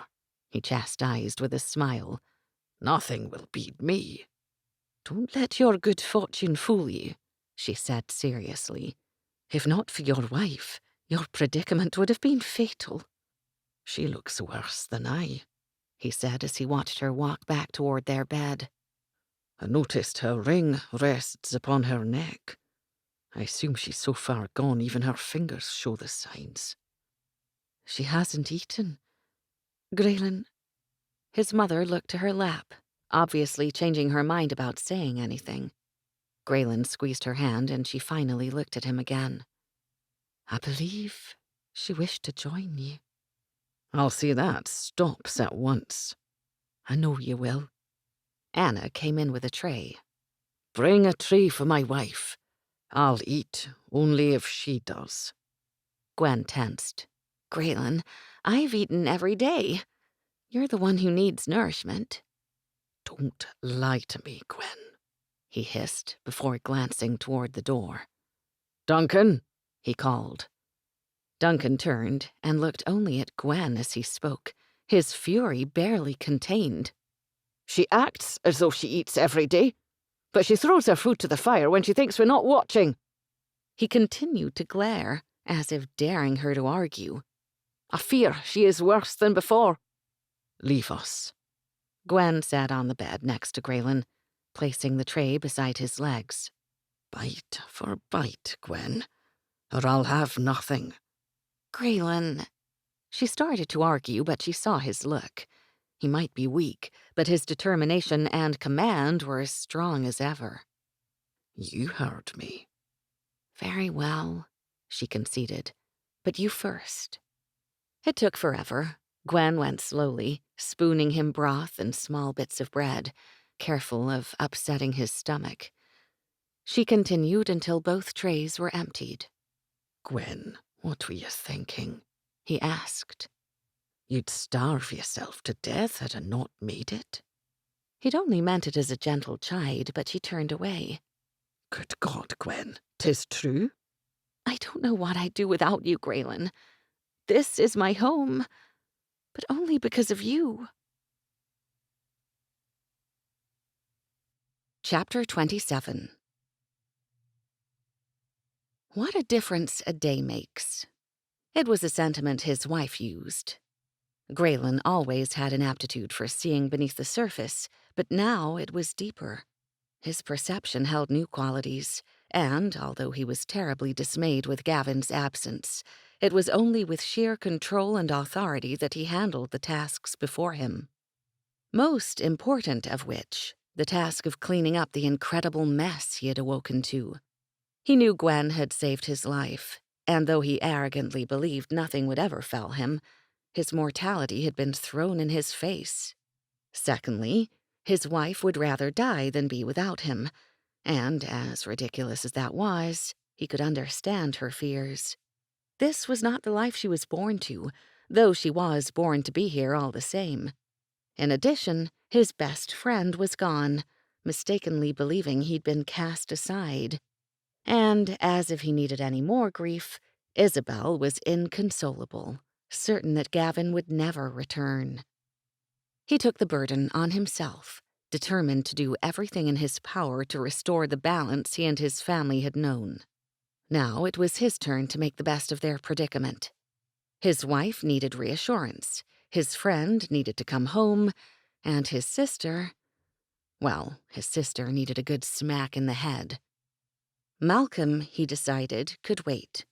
he chastised with a smile. Nothing will beat me. Don't let your good fortune fool you, she said seriously. If not for your wife, your predicament would have been fatal. She looks worse than I, he said as he watched her walk back toward their bed. I noticed her ring rests upon her neck. I assume she's so far gone even her fingers show the signs. She hasn't eaten. Grayen. His mother looked to her lap, obviously changing her mind about saying anything. Grayen squeezed her hand and she finally looked at him again. I believe she wished to join you. I'll see that stops at once. I know you will. Anna came in with a tray. Bring a tray for my wife. I'll eat only if she does. Gwen tensed. Grayen, I've eaten every day. You're the one who needs nourishment. Don't lie to me, Gwen, he hissed before glancing toward the door. Duncan, he called. Duncan turned and looked only at Gwen as he spoke, his fury barely contained. She acts as though she eats every day, but she throws her food to the fire when she thinks we're not watching. He continued to glare, as if daring her to argue. I fear she is worse than before. Leave us. Gwen sat on the bed next to Grayen, placing the tray beside his legs. Bite for bite, Gwen, or I'll have nothing. Grayen. She started to argue, but she saw his look. He might be weak, but his determination and command were as strong as ever. You heard me. Very well, she conceded. But you first. It took forever. Gwen went slowly, spooning him broth and small bits of bread, careful of upsetting his stomach. She continued until both trays were emptied. Gwen, what were you thinking? He asked. You'd starve yourself to death had I not made it? He'd only meant it as a gentle chide, but she turned away. Good God, Gwen, 'tis true? I don't know what I'd do without you, Grayen. This is my home, but only because of you. Chapter 27. What a difference a day makes. It was a sentiment his wife used. Grayen always had an aptitude for seeing beneath the surface, but now it was deeper. His perception held new qualities, and, although he was terribly dismayed with Gavin's absence, it was only with sheer control and authority that he handled the tasks before him. Most important of which, the task of cleaning up the incredible mess he had awoken to. He knew Gwen had saved his life, and though he arrogantly believed nothing would ever fell him, his mortality had been thrown in his face. Secondly, his wife would rather die than be without him, and, as ridiculous as that was, he could understand her fears. This was not the life she was born to, though she was born to be here all the same. In addition, his best friend was gone, mistakenly believing he'd been cast aside. And, as if he needed any more grief, Isabel was inconsolable, certain that Gavin would never return. He took the burden on himself, determined to do everything in his power to restore the balance he and his family had known. Now it was his turn to make the best of their predicament. His wife needed reassurance, his friend needed to come home, and his sister needed a good smack in the head. Malcolm, he decided, could wait.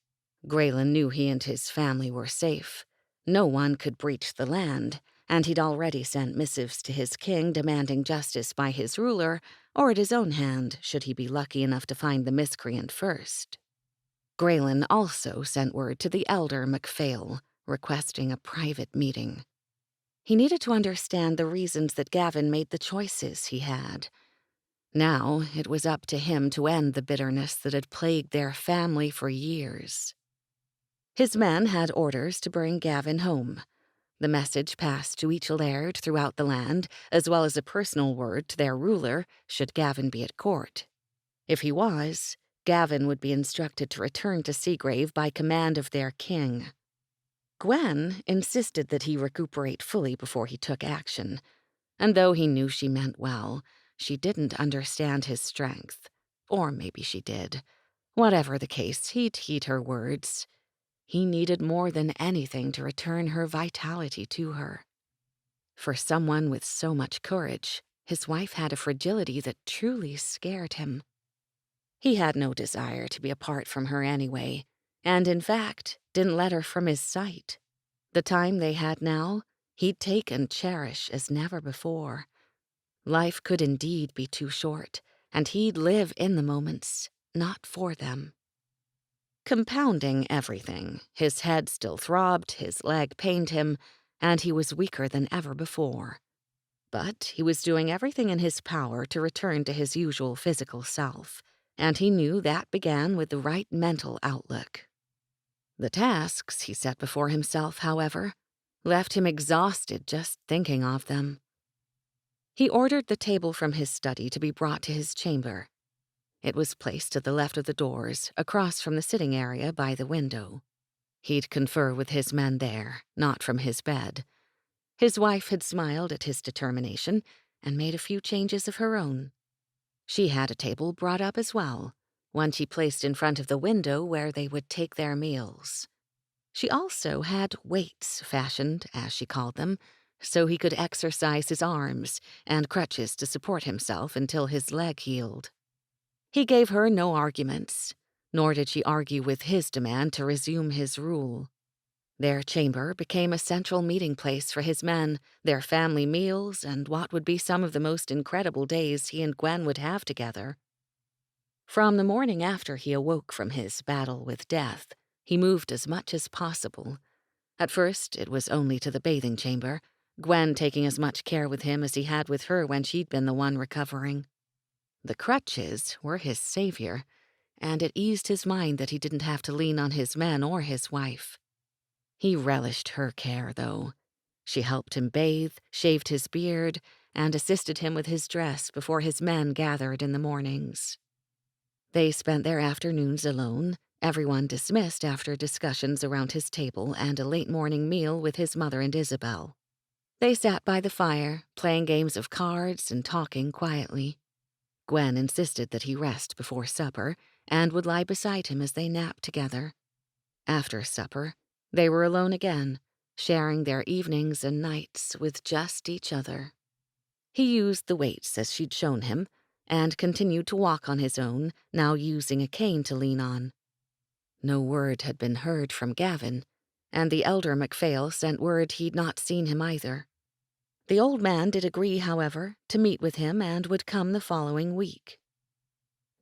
Grayen knew he and his family were safe. No one could breach the land, and he'd already sent missives to his king demanding justice by his ruler or at his own hand should he be lucky enough to find the miscreant first. Grayen also sent word to the elder MacPhail, requesting a private meeting. He needed to understand the reasons that Gavin made the choices he had. Now it was up to him to end the bitterness that had plagued their family for years. His men had orders to bring Gavin home. The message passed to each laird throughout the land, as well as a personal word to their ruler should Gavin be at court. If he was, Gavin would be instructed to return to Seagrave by command of their king. Gwen insisted that he recuperate fully before he took action, and though he knew she meant well, she didn't understand his strength. Or maybe she did. Whatever the case, he'd heed her words. He needed more than anything to return her vitality to her. For someone with so much courage, his wife had a fragility that truly scared him. He had no desire to be apart from her anyway, and in fact, didn't let her from his sight. The time they had now, he'd take and cherish as never before. Life could indeed be too short, and he'd live in the moments, not for them. Compounding everything, his head still throbbed, his leg pained him, and he was weaker than ever before. But he was doing everything in his power to return to his usual physical self, and he knew that began with the right mental outlook. The tasks he set before himself, however, left him exhausted just thinking of them. He ordered the table from his study to be brought to his chamber. It was placed to the left of the doors, across from the sitting area by the window. He'd confer with his men there, not from his bed. His wife had smiled at his determination and made a few changes of her own. She had a table brought up as well, one she placed in front of the window where they would take their meals. She also had weights fashioned, as she called them, so he could exercise his arms, and crutches to support himself until his leg healed. He gave her no arguments, nor did she argue with his demand to resume his rule. Their chamber became a central meeting place for his men, their family meals, and what would be some of the most incredible days he and Gwen would have together. From the morning after he awoke from his battle with death, he moved as much as possible. At first, it was only to the bathing chamber, Gwen taking as much care with him as he had with her when she'd been the one recovering. The crutches were his savior, and it eased his mind that he didn't have to lean on his men or his wife. He relished her care, though. She helped him bathe, shaved his beard, and assisted him with his dress before his men gathered in the mornings. They spent their afternoons alone, everyone dismissed after discussions around his table and a late morning meal with his mother and Isabel. They sat by the fire, playing games of cards and talking quietly. Gwen insisted that he rest before supper and would lie beside him as they napped together. After supper, they were alone again, sharing their evenings and nights with just each other. He used the weights as she'd shown him, and continued to walk on his own, now using a cane to lean on. No word had been heard from Gavin, and the elder MacPhail sent word he'd not seen him either. The old man did agree, however, to meet with him and would come the following week.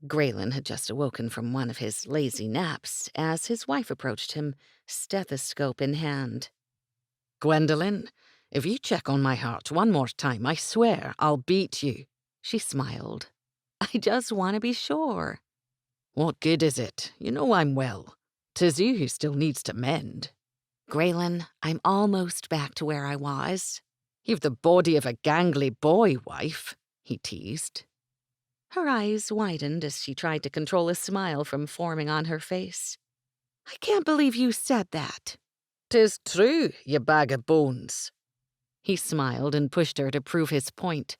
Grayen had just awoken from one of his lazy naps as his wife approached him, stethoscope in hand. "Gwendolen, if you check on my heart one more time, I swear I'll beat you," She smiled. "I just want to be sure." "What good is it? You know I'm well. 'Tis you who still needs to mend." "Grayen, I'm almost back to where I was." "You've the body of a gangly boy, wife," he teased. Her eyes widened as she tried to control a smile from forming on her face. "I can't believe you said that." "'Tis true, you bag of bones." He smiled and pushed her to prove his point.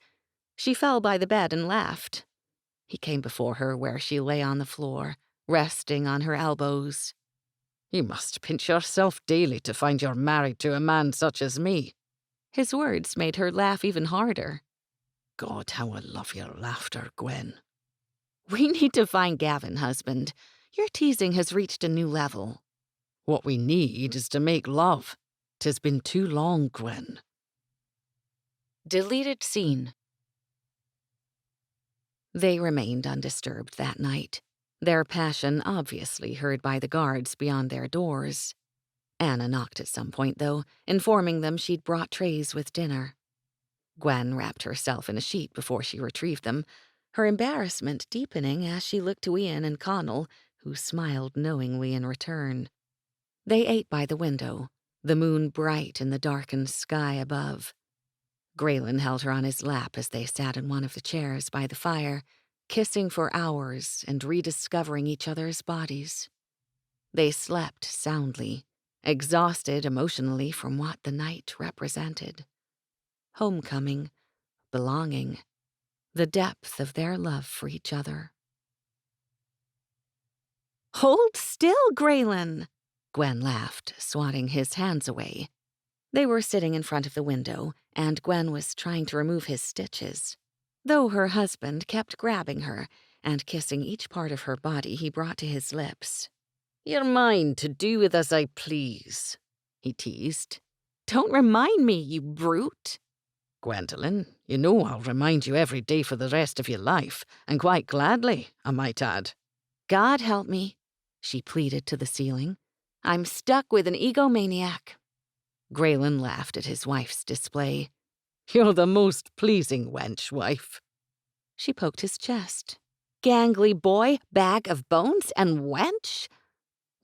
She fell by the bed and laughed. He came before her where she lay on the floor, resting on her elbows. You must pinch yourself daily to find you're married to a man such as me. His words made her laugh even harder. God, how I love your laughter, Gwen. We need to find Gavin, husband. Your teasing has reached a new level. What we need is to make love. 'Tis been too long, Gwen. Deleted scene. They remained undisturbed that night, their passion obviously heard by the guards beyond their doors. Anna knocked at some point, though, informing them she'd brought trays with dinner. Gwen wrapped herself in a sheet before she retrieved them, her embarrassment deepening as she looked to Ian and Connell, who smiled knowingly in return. They ate by the window, the moon bright in the darkened sky above. Grayen held her on his lap as they sat in one of the chairs by the fire, kissing for hours and rediscovering each other's bodies. They slept soundly, exhausted emotionally from what the night represented. Homecoming, belonging, the depth of their love for each other. "Hold still, Grayen!" Gwen laughed, swatting his hands away. They were sitting in front of the window, and Gwen was trying to remove his stitches, though her husband kept grabbing her and kissing each part of her body he brought to his lips. You're mine to do with as I please, he teased. Don't remind me, you brute. Gwendolen, you know I'll remind you every day for the rest of your life, and quite gladly, I might add. God help me, she pleaded to the ceiling. I'm stuck with an egomaniac. Grayen laughed at his wife's display. You're the most pleasing wench, wife. She poked his chest. Gangly boy, bag of bones, and wench?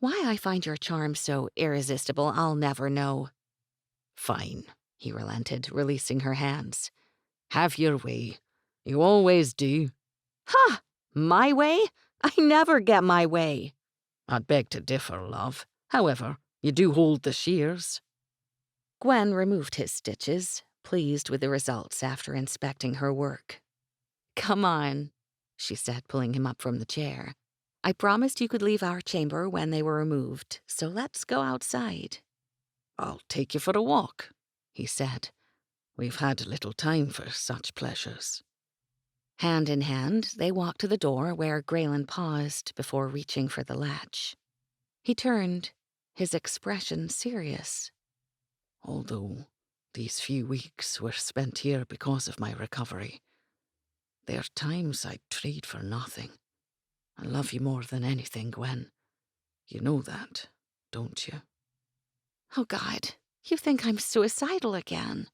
Why I find your charm so irresistible, I'll never know. Fine, he relented, releasing her hands. Have your way. You always do. Ha! My way? I never get my way. I'd beg to differ, love. However, you do hold the shears. Gwen removed his stitches, pleased with the results after inspecting her work. Come on, she said, pulling him up from the chair. I promised you could leave our chamber when they were removed, so let's go outside. I'll take you for a walk, he said. We've had little time for such pleasures. Hand in hand, they walked to the door where Grayen paused before reaching for the latch. He turned, his expression serious. Although these few weeks were spent here because of my recovery, there are times I'd trade for nothing. I love you more than anything, Gwen. You know that, don't you? Oh, God, you think I'm suicidal again?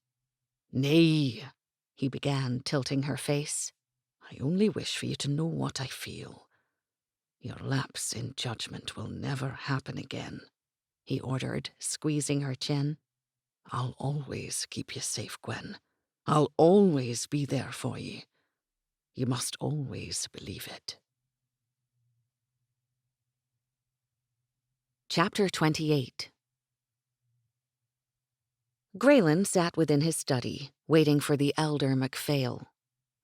Nay, he began, tilting her face. I only wish for you to know what I feel. Your lapse in judgment will never happen again, he ordered, squeezing her chin. I'll always keep you safe, Gwen. I'll always be there for you. You must always believe it. Chapter 28. Grayen sat within his study, waiting for the elder MacPhail.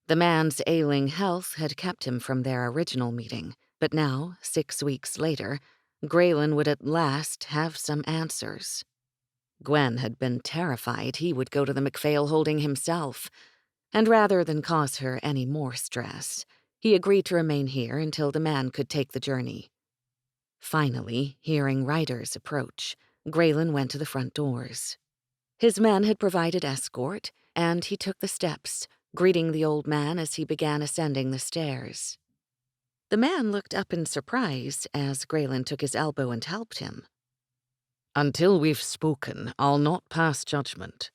The man's ailing health had kept him from their original meeting, but now, 6 weeks later, Grayen would at last have some answers. Gwen had been terrified he would go to the MacPhail holding himself, and rather than cause her any more stress, he agreed to remain here until the man could take the journey. Finally, hearing riders approach, Grayen went to the front doors. His men had provided escort, and he took the steps, greeting the old man as he began ascending the stairs. The man looked up in surprise as Grayen took his elbow and helped him. Until we've spoken, I'll not pass judgment,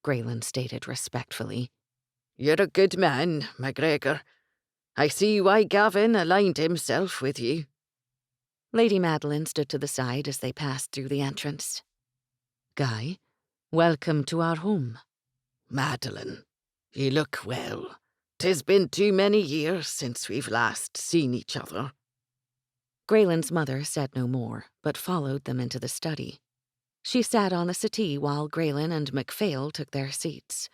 Grayen stated respectfully. You're a good man, MacGregor. I see why Gavin aligned himself with you. Lady Madeline stood to the side as they passed through the entrance. Guy, welcome to our home. Madeline, you look well. 'Tis been too many years since we've last seen each other. Grayen's mother said no more, but followed them into the study. She sat on the settee while Grayen and MacPhail took their seats.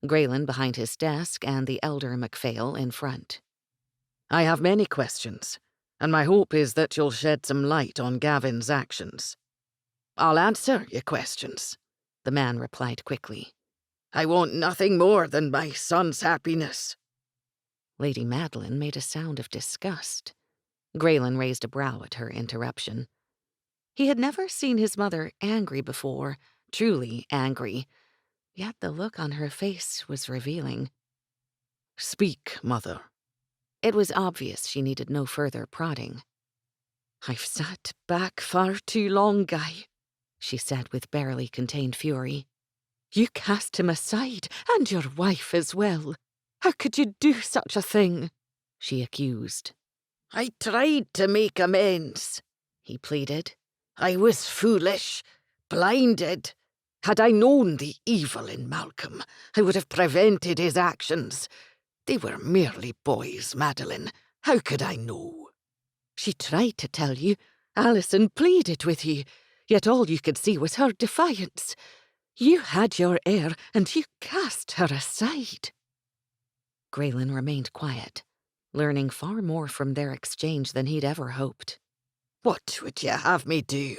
Grayen behind his desk and the elder MacPhail in front. I have many questions, and my hope is that you'll shed some light on Gavin's actions. I'll answer your questions, the man replied quickly. I want nothing more than my son's happiness. Lady Madeline made a sound of disgust. Grayen raised a brow at her interruption. He had never seen his mother angry before, truly angry, yet the look on her face was revealing. Speak, mother. It was obvious she needed no further prodding. I've sat back far too long, Guy, she said with barely contained fury. You cast him aside, and your wife as well. How could you do such a thing? She accused. I tried to make amends, he pleaded. I was foolish, blinded. Had I known the evil in Malcolm, I would have prevented his actions. They were merely boys, Madeline. How could I know? She tried to tell you. Alison pleaded with you, yet all you could see was her defiance. You had your heir, and you cast her aside. Grayen remained quiet, learning far more from their exchange than he'd ever hoped. What would you have me do?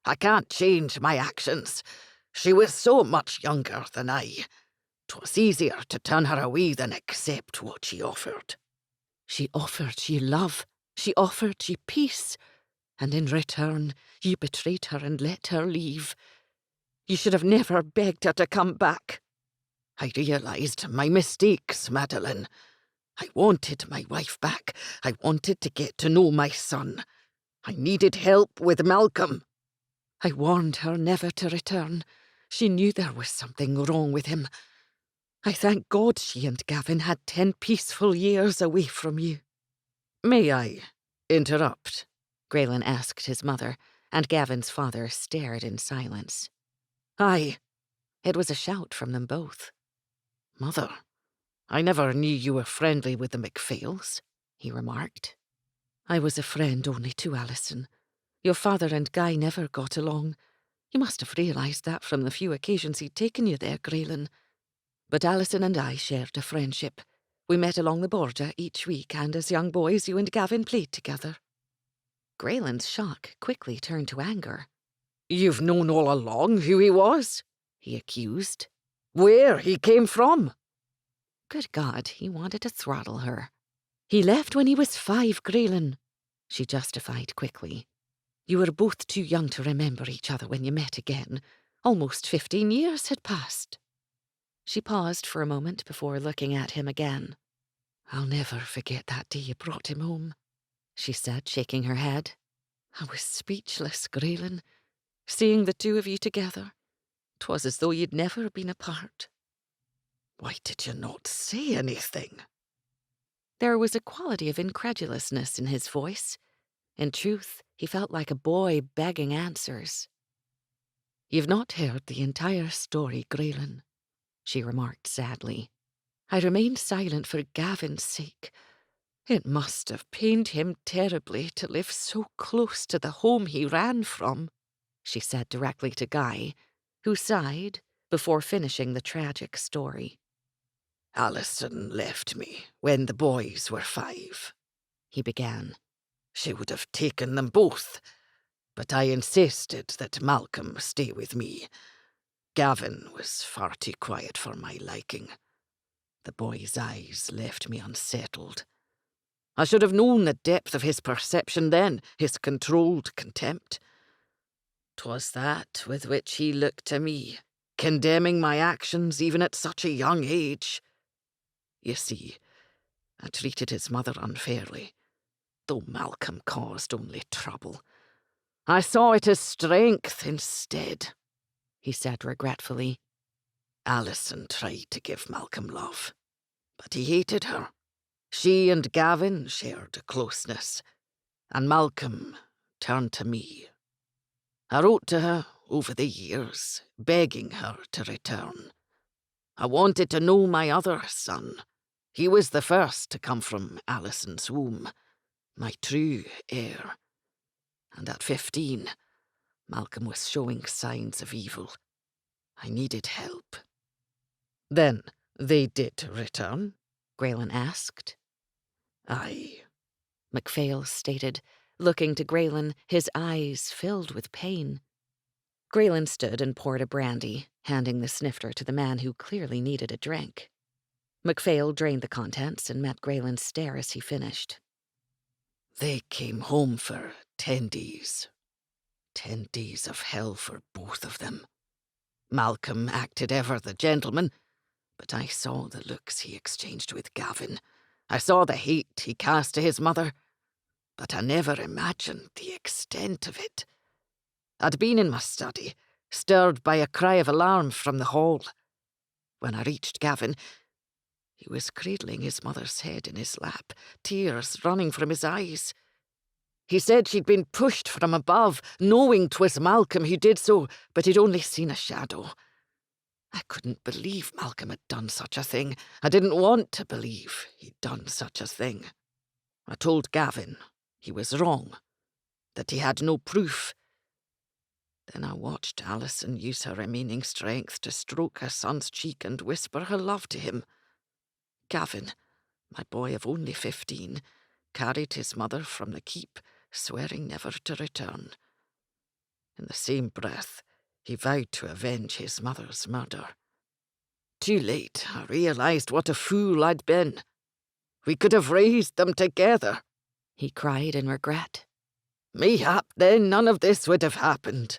I can't change my actions. She was so much younger than I. 'Twas easier to turn her away than accept what she offered. She offered you love. She offered you peace. And in return, you betrayed her and let her leave. You should have never begged her to come back. I realised my mistakes, Madeline. I wanted my wife back. I wanted to get to know my son. I needed help with Malcolm. I warned her never to return. She knew there was something wrong with him. I thank God she and Gavin had 10 peaceful years away from you. May I interrupt? Grayen asked his mother, and Gavin's father stared in silence. Aye. It was a shout from them both. Mother, I never knew you were friendly with the MacPhails, he remarked. I was a friend only to Alison. Your father and Guy never got along. You must have realised that from the few occasions he'd taken you there, Grayen. But Alison and I shared a friendship. We met along the border each week, and as young boys you and Gavin played together. Grayen's shock quickly turned to anger. You've known all along who he was? He accused. Where he came from? Good God, he wanted to throttle her. He left when he was 5, Grayen, she justified quickly. You were both too young to remember each other when you met again. Almost 15 years had passed. She paused for a moment before looking at him again. I'll never forget that day you brought him home, she said, shaking her head. I was speechless, Grayen. Seeing the two of you together, 'twas as though you'd never been apart. Why did you not say anything? There was a quality of incredulousness in his voice. In truth, he felt like a boy begging answers. You've not heard the entire story, Grayen, she remarked sadly. I remained silent for Gavin's sake. It must have pained him terribly to live so close to the home he ran from, she said directly to Guy, who sighed before finishing the tragic story. Alison left me when the boys were 5, he began. She would have taken them both, but I insisted that Malcolm stay with me. Gavin was far too quiet for my liking. The boy's eyes left me unsettled. I should have known the depth of his perception then, his controlled contempt. 'Twas that with which he looked to me, condemning my actions even at such a young age. You see, I treated his mother unfairly, though Malcolm caused only trouble. I saw it as strength instead, he said regretfully. Alison tried to give Malcolm love, but he hated her. She and Gavin shared a closeness, and Malcolm turned to me. I wrote to her over the years, begging her to return. I wanted to know my other son. He was the first to come from Alison's womb, my true heir. And at 15, Malcolm was showing signs of evil. I needed help. Then they did return? Grayen asked. Aye, MacPhail stated, looking to Grayen, his eyes filled with pain. Grayen stood and poured a brandy, handing the snifter to the man who clearly needed a drink. MacPhail drained the contents and met Grayen's stare as he finished. They came home for 10 days. 10 days of hell for both of them. Malcolm acted ever the gentleman, but I saw the looks he exchanged with Gavin. I saw the hate he cast to his mother, but I never imagined the extent of it. I'd been in my study, stirred by a cry of alarm from the hall. When I reached Gavin, he was cradling his mother's head in his lap, tears running from his eyes. He said she'd been pushed from above, knowing 'twas Malcolm who did so, but he'd only seen a shadow. I couldn't believe Malcolm had done such a thing. I didn't want to believe he'd done such a thing. I told Gavin he was wrong, that he had no proof. Then I watched Alison use her remaining strength to stroke her son's cheek and whisper her love to him. Gavin, my boy of only 15, carried his mother from the keep, swearing never to return. In the same breath, he vowed to avenge his mother's murder. Too late, I realised what a fool I'd been. We could have raised them together, He cried in regret. Mayhap then none of this would have happened.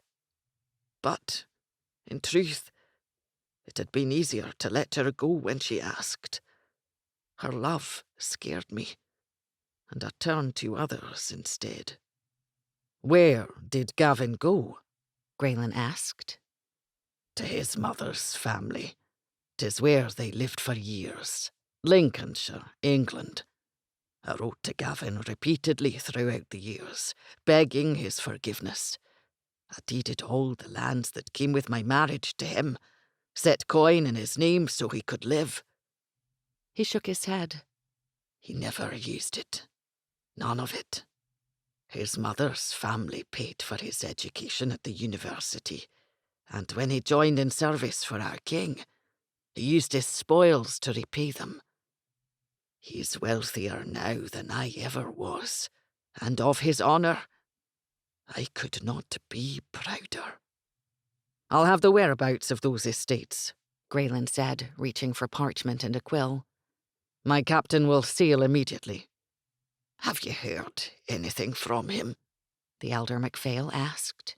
But, in truth, it had been easier to let her go when she asked. Her love scared me, and I turned to others instead. Where did Gavin go? Grayen asked. To his mother's family. 'Tis where they lived for years. Lincolnshire, England. I wrote to Gavin repeatedly throughout the years, begging his forgiveness. I deeded all the lands that came with my marriage to him, set coin in his name so he could live. He shook his head. He never used it. None of it. His mother's family paid for his education at the university, and when he joined in service for our king, he used his spoils to repay them. He's wealthier now than I ever was, and of his honour, I could not be prouder. I'll have the whereabouts of those estates, Grayen said, reaching for parchment and a quill. My captain will sail immediately. Have you heard anything from him? The elder MacPhail asked.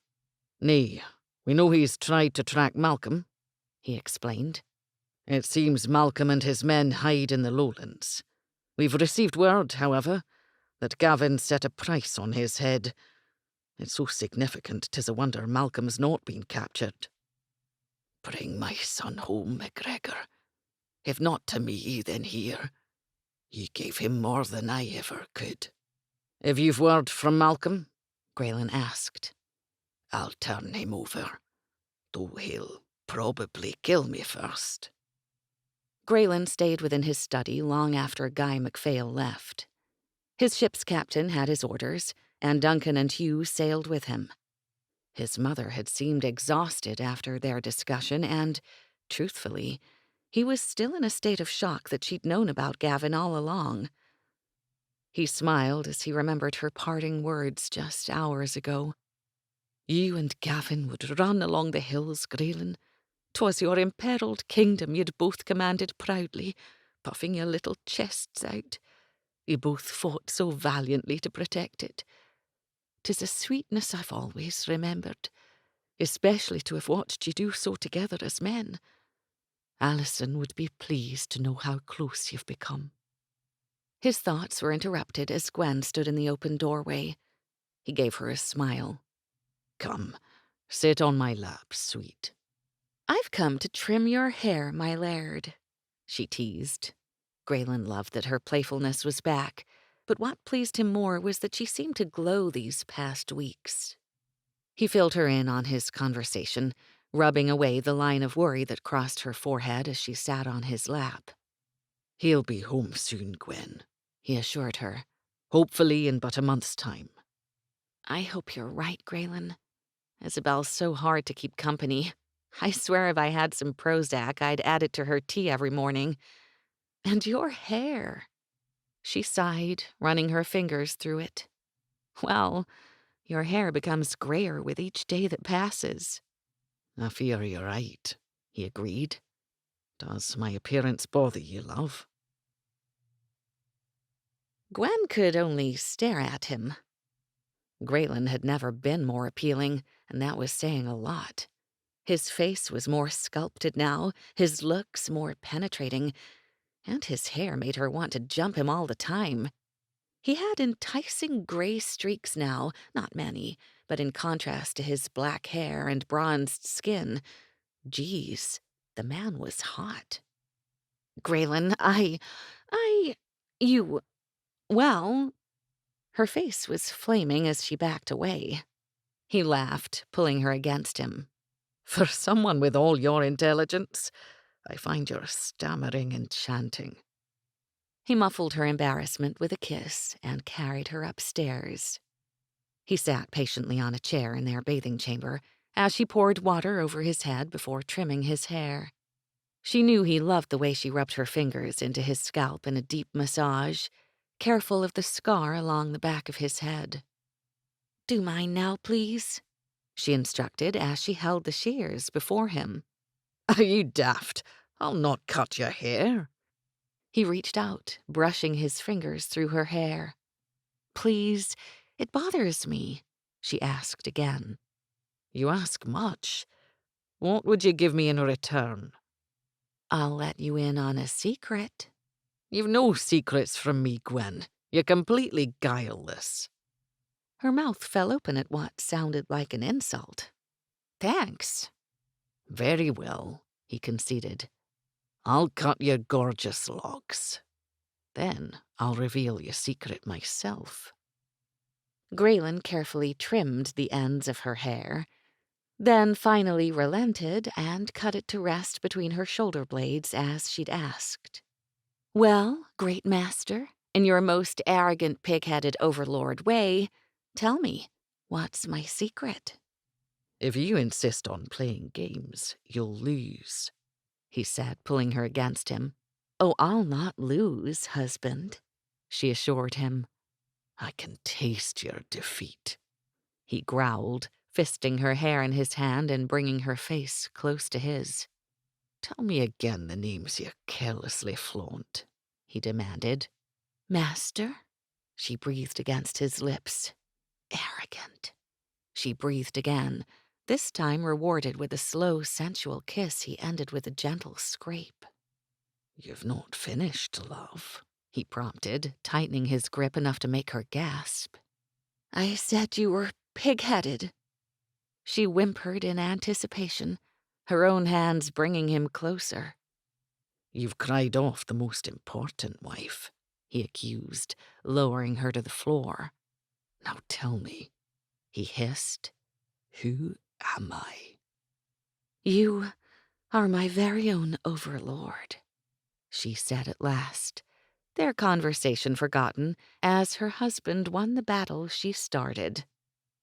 Nay, we know he's tried to track Malcolm, He explained. It seems Malcolm and his men hide in the lowlands. We've received word, however, that Gavin set a price on his head. It's so significant 'tis a wonder Malcolm's not been captured. Bring my son home, MacGregor. If not to me, then here. You gave him more than I ever could. If you've word from Malcolm, Grayen asked. I'll turn him over, though he'll probably kill me first. Grayen stayed within his study long after Guy MacPhail left. His ship's captain had his orders, and Duncan and Hugh sailed with him. His mother had seemed exhausted after their discussion, and, truthfully, he was still in a state of shock that she'd known about Gavin all along. He smiled as he remembered her parting words just hours ago. You and Gavin would run along the hills, Grayen. 'Twas your imperilled kingdom you'd both commanded proudly, puffing your little chests out. You both fought so valiantly to protect it. 'Tis a sweetness I've always remembered, especially to have watched you do so together as men. Alison would be pleased to know how close you've become. His thoughts were interrupted as Gwen stood in the open doorway. He gave her a smile. Come, sit on my lap, sweet. I've come to trim your hair, my laird, she teased. Grayen loved that her playfulness was back, but what pleased him more was that she seemed to glow these past weeks. He filled her in on his conversation, rubbing away the line of worry that crossed her forehead as she sat on his lap. He'll be home soon, Gwen, he assured her. Hopefully in but a month's time. I hope you're right, Grayen. Isabel's so hard to keep company. I swear if I had some Prozac, I'd add it to her tea every morning. And your hair. She sighed, running her fingers through it. Well, your hair becomes grayer with each day that passes. I fear you're right, he agreed. Does my appearance bother you, love? Gwen could only stare at him. Grayen had never been more appealing, and that was saying a lot. His face was more sculpted now, his looks more penetrating, and his hair made her want to jump him all the time. He had enticing gray streaks now, not many, but in contrast to his black hair and bronzed skin. Geez, the man was hot. Grayen, well... Her face was flaming as she backed away. He laughed, pulling her against him. For someone with all your intelligence, I find your stammering enchanting. He muffled her embarrassment with a kiss and carried her upstairs. He sat patiently on a chair in their bathing chamber as she poured water over his head before trimming his hair. She knew he loved the way she rubbed her fingers into his scalp in a deep massage, careful of the scar along the back of his head. "Do mine now, please," she instructed as she held the shears before him. Are you daft? I'll not cut your hair. He reached out, brushing his fingers through her hair. "Please, it bothers me," she asked again. You ask much. What would you give me in return? "I'll let you in on a secret." You've no secrets from me, Gwen. You're completely guileless. Her mouth fell open at what sounded like an insult. "Thanks." Very well, he conceded. I'll cut your gorgeous locks. Then I'll reveal your secret myself. Grayen carefully trimmed the ends of her hair, then finally relented and cut it to rest between her shoulder blades as she'd asked. "Well, great master, in your most arrogant, pig-headed overlord way, tell me, what's my secret?" If you insist on playing games, you'll lose, he said, pulling her against him. "Oh, I'll not lose, husband," she assured him. I can taste your defeat, he growled, fisting her hair in his hand and bringing her face close to his. Tell me again the names you carelessly flaunt, he demanded. "Master?" She breathed against his lips. "Arrogant." She breathed again, this time rewarded with a slow, sensual kiss he ended with a gentle scrape. You've not finished, love, he prompted, tightening his grip enough to make her gasp. "I said you were pig-headed." She whimpered in anticipation, her own hands bringing him closer. You've cried off the most important wife, he accused, lowering her to the floor. Now tell me, he hissed, who am I? "You are my very own overlord," she said at last, their conversation forgotten as her husband won the battle she started,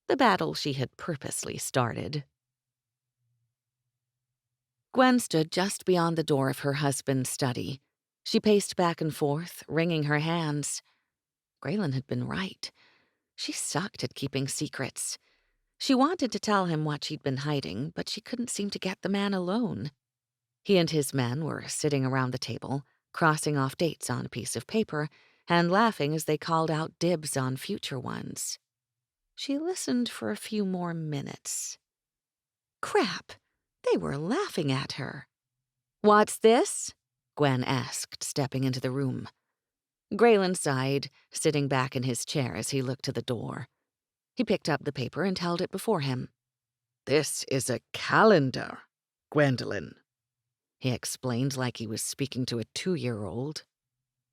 the battle she had purposely started. Gwen stood just beyond the door of her husband's study. She paced back and forth, wringing her hands. Grayen had been right. She sucked at keeping secrets. She wanted to tell him what she'd been hiding, but she couldn't seem to get the man alone. He and his men were sitting around the table, crossing off dates on a piece of paper, and laughing as they called out dibs on future ones. She listened for a few more minutes. Crap! They were laughing at her. "What's this?" Gwen asked, stepping into the room. Grayen sighed, sitting back in his chair as he looked to the door. He picked up the paper and held it before him. This is a calendar, Gwendolyn, he explained like he was speaking to a 2-year-old.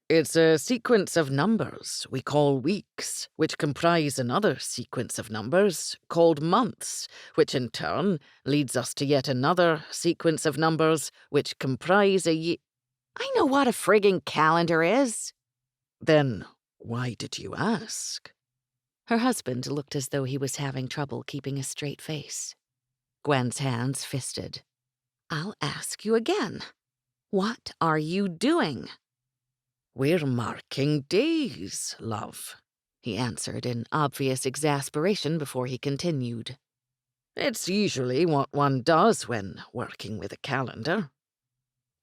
It's a sequence of numbers we call weeks, which comprise another sequence of numbers called months, which in turn leads us to yet another sequence of numbers which comprise a year. "I know what a frigging calendar is." Then why did you ask? Her husband looked as though he was having trouble keeping a straight face. Gwen's hands fisted. "I'll ask you again. What are you doing?" "We're marking days, love," he answered in obvious exasperation before he continued. "It's usually what one does when working with a calendar."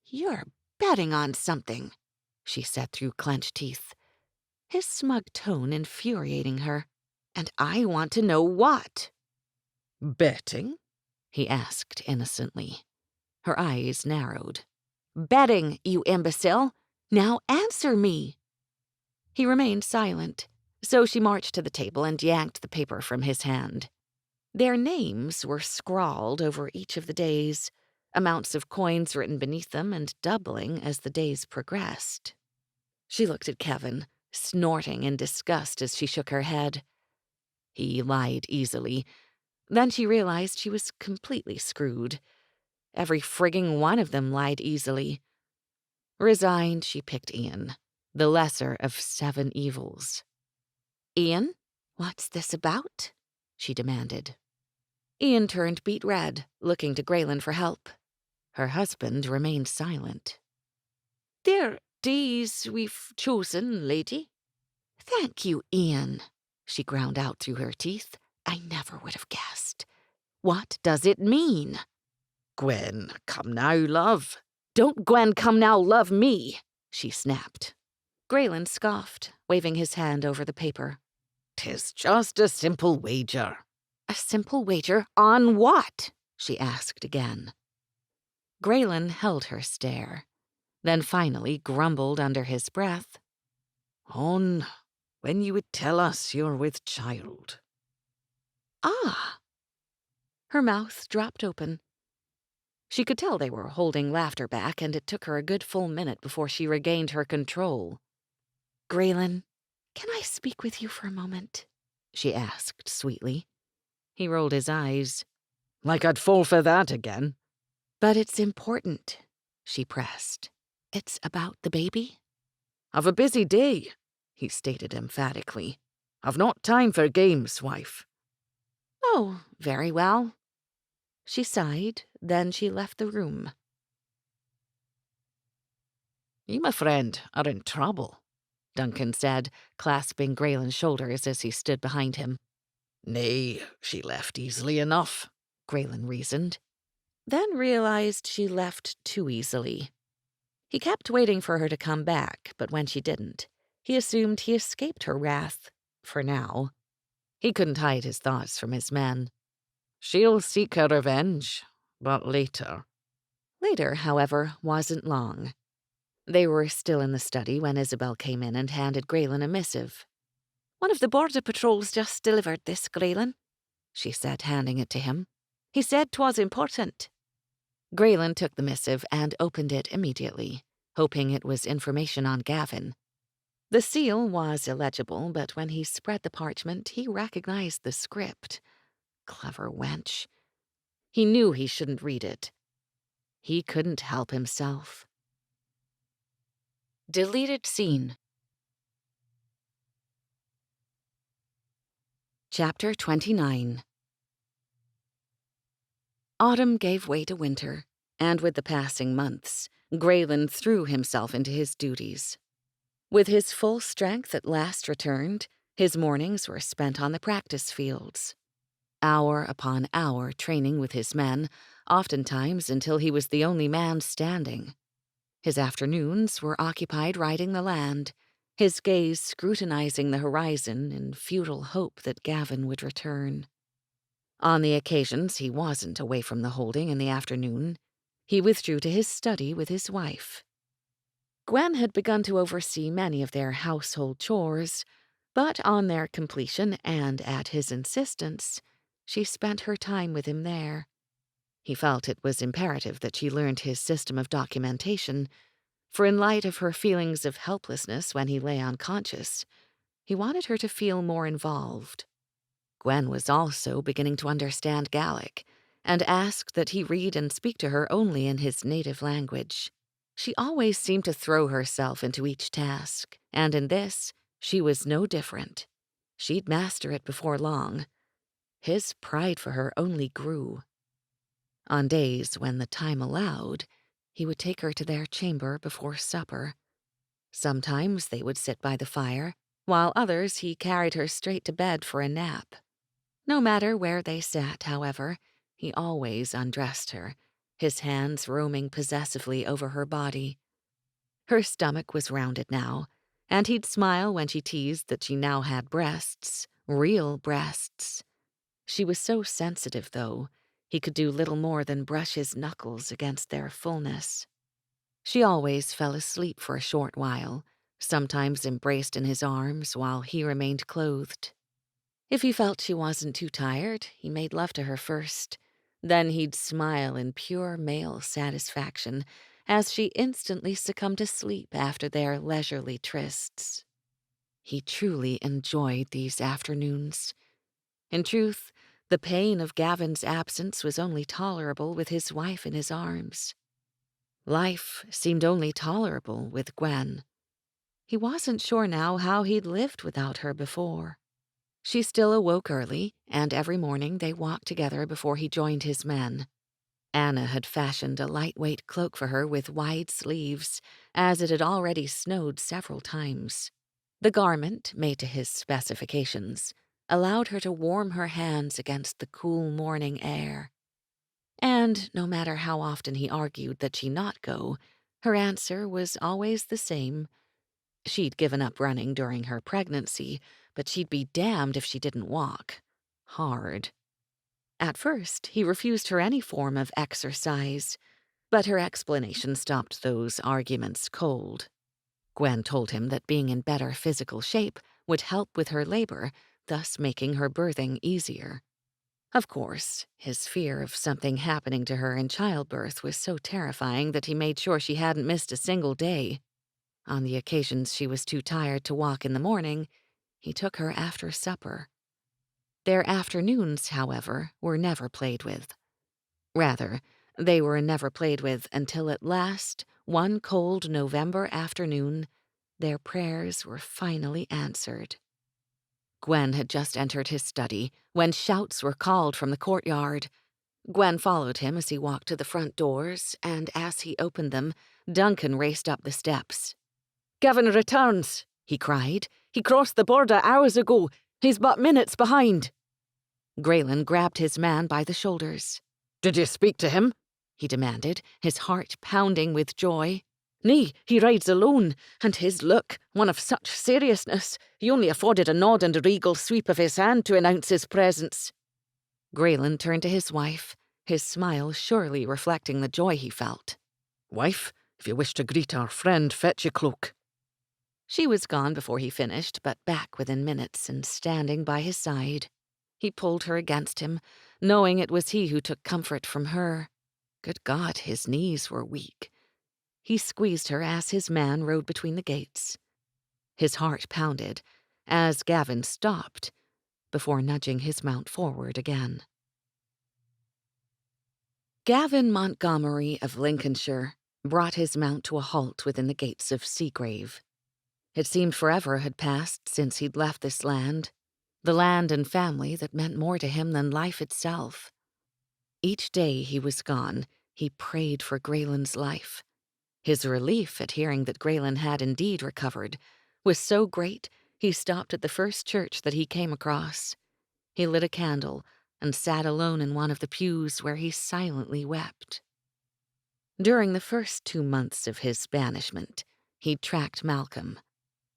"You're betting on something," she said through clenched teeth, his smug tone infuriating her. "And I want to know what." "Betting?" he asked innocently. Her eyes narrowed. "Betting, you imbecile! Now answer me!" He remained silent, so she marched to the table and yanked the paper from his hand. Their names were scrawled over each of the days, amounts of coins written beneath them and doubling as the days progressed. She looked at Kevin, snorting in disgust as she shook her head. He lied easily. Then she realized she was completely screwed. Every frigging one of them lied easily. Resigned, she picked Ian, the lesser of 7 evils. "Ian, what's this about?" she demanded. Ian turned beet red, looking to Grayen for help. Her husband remained silent. "They're days we've chosen, lady." "Thank you, Ian," she ground out through her teeth. "I never would have guessed. What does it mean?" "Gwen, come now, love." "Don't Gwen come now love me," she snapped. Grayen scoffed, waving his hand over the paper. "'Tis just a simple wager." "A simple wager on what?" she asked again. Grayen held her stare, then finally grumbled under his breath. "On when you would tell us you're with child." "Ah!" Her mouth dropped open. She could tell they were holding laughter back, and it took her a good full minute before she regained her control. "Grayen, can I speak with you for a moment?" she asked sweetly. He rolled his eyes. "Like I'd fall for that again." "But it's important," she pressed. "It's about the baby?" "I've a busy day," he stated emphatically. "I've not time for games, wife." "Oh, very well." She sighed, then she left the room. "You, my friend, are in trouble," Duncan said, clasping Grayen's shoulders as he stood behind him. "Nay, she left easily enough," Grayen reasoned, then realized she left too easily. He kept waiting for her to come back, but when she didn't, he assumed he escaped her wrath, for now. He couldn't hide his thoughts from his men. "She'll seek her revenge, but later." Later, however, wasn't long. They were still in the study when Isabel came in and handed Grayen a missive. "One of the border patrols just delivered this, Grayen," she said, handing it to him. "He said 'twas important." Grayen took the missive and opened it immediately, hoping it was information on Gavin. The seal was illegible, but when he spread the parchment, he recognized the script. Clever wench. He knew he shouldn't read it. He couldn't help himself. Deleted scene. Chapter 29. Autumn gave way to winter, and with the passing months, Grayen threw himself into his duties. With his full strength at last returned, his mornings were spent on the practice fields. Hour upon hour training with his men, oftentimes until he was the only man standing. His afternoons were occupied riding the land, his gaze scrutinizing the horizon in futile hope that Gavin would return. On the occasions he wasn't away from the holding in the afternoon, he withdrew to his study with his wife. Gwen had begun to oversee many of their household chores, but on their completion and at his insistence, she spent her time with him there. He felt it was imperative that she learned his system of documentation, for in light of her feelings of helplessness when he lay unconscious, he wanted her to feel more involved. Gwen was also beginning to understand Gaelic, and asked that he read and speak to her only in his native language. She always seemed to throw herself into each task, and in this, she was no different. She'd master it before long. His pride for her only grew. On days when the time allowed, he would take her to their chamber before supper. Sometimes they would sit by the fire, while others he carried her straight to bed for a nap. No matter where they sat, however, he always undressed her, his hands roaming possessively over her body. Her stomach was rounded now, and he'd smile when she teased that she now had breasts, real breasts. She was so sensitive, though, he could do little more than brush his knuckles against their fullness. She always fell asleep for a short while, sometimes embraced in his arms while he remained clothed. If he felt she wasn't too tired, he made love to her first. Then he'd smile in pure male satisfaction as she instantly succumbed to sleep after their leisurely trysts. He truly enjoyed these afternoons. In truth, the pain of Gavin's absence was only tolerable with his wife in his arms. Life seemed only tolerable with Gwen. He wasn't sure now how he'd lived without her before. She still awoke early, and every morning they walked together before he joined his men. Anna had fashioned a lightweight cloak for her with wide sleeves, as it had already snowed several times. The garment, made to his specifications, allowed her to warm her hands against the cool morning air. And no matter how often he argued that she not go, her answer was always the same. She'd given up running during her pregnancy, but she'd be damned if she didn't walk. Hard. At first, he refused her any form of exercise, but her explanation stopped those arguments cold. Gwen told him that being in better physical shape would help with her labor, thus making her birthing easier. Of course, his fear of something happening to her in childbirth was so terrifying that he made sure she hadn't missed a single day. On the occasions she was too tired to walk in the morning, he took her after supper. Their afternoons, however, were never played with. Rather, they were never played with until at last, one cold November afternoon, their prayers were finally answered. Gwen had just entered his study when shouts were called from the courtyard. Gwen followed him as he walked to the front doors, and as he opened them, Duncan raced up the steps. "Gavin returns," he cried. "He crossed the border hours ago. He's but minutes behind." Grayen grabbed his man by the shoulders. "Did you speak to him?" he demanded, his heart pounding with joy. "Nay, he rides alone, and his look, one of such seriousness, he only afforded a nod and a regal sweep of his hand to announce his presence." Grayen turned to his wife, his smile surely reflecting the joy he felt. "Wife, if you wish to greet our friend, fetch your cloak." She was gone before he finished, but back within minutes and standing by his side. He pulled her against him, knowing it was he who took comfort from her. Good God, his knees were weak. He squeezed her as his man rode between the gates. His heart pounded as Gavin stopped before nudging his mount forward again. Gavin Montgomery of Lincolnshire brought his mount to a halt within the gates of Seagrave. It seemed forever had passed since he'd left this land, the land and family that meant more to him than life itself. Each day he was gone, he prayed for Graelin's life. His relief at hearing that Grayen had indeed recovered was so great he stopped at the first church that he came across. He lit a candle and sat alone in one of the pews where he silently wept. During the first 2 months of his banishment, he'd tracked Malcolm.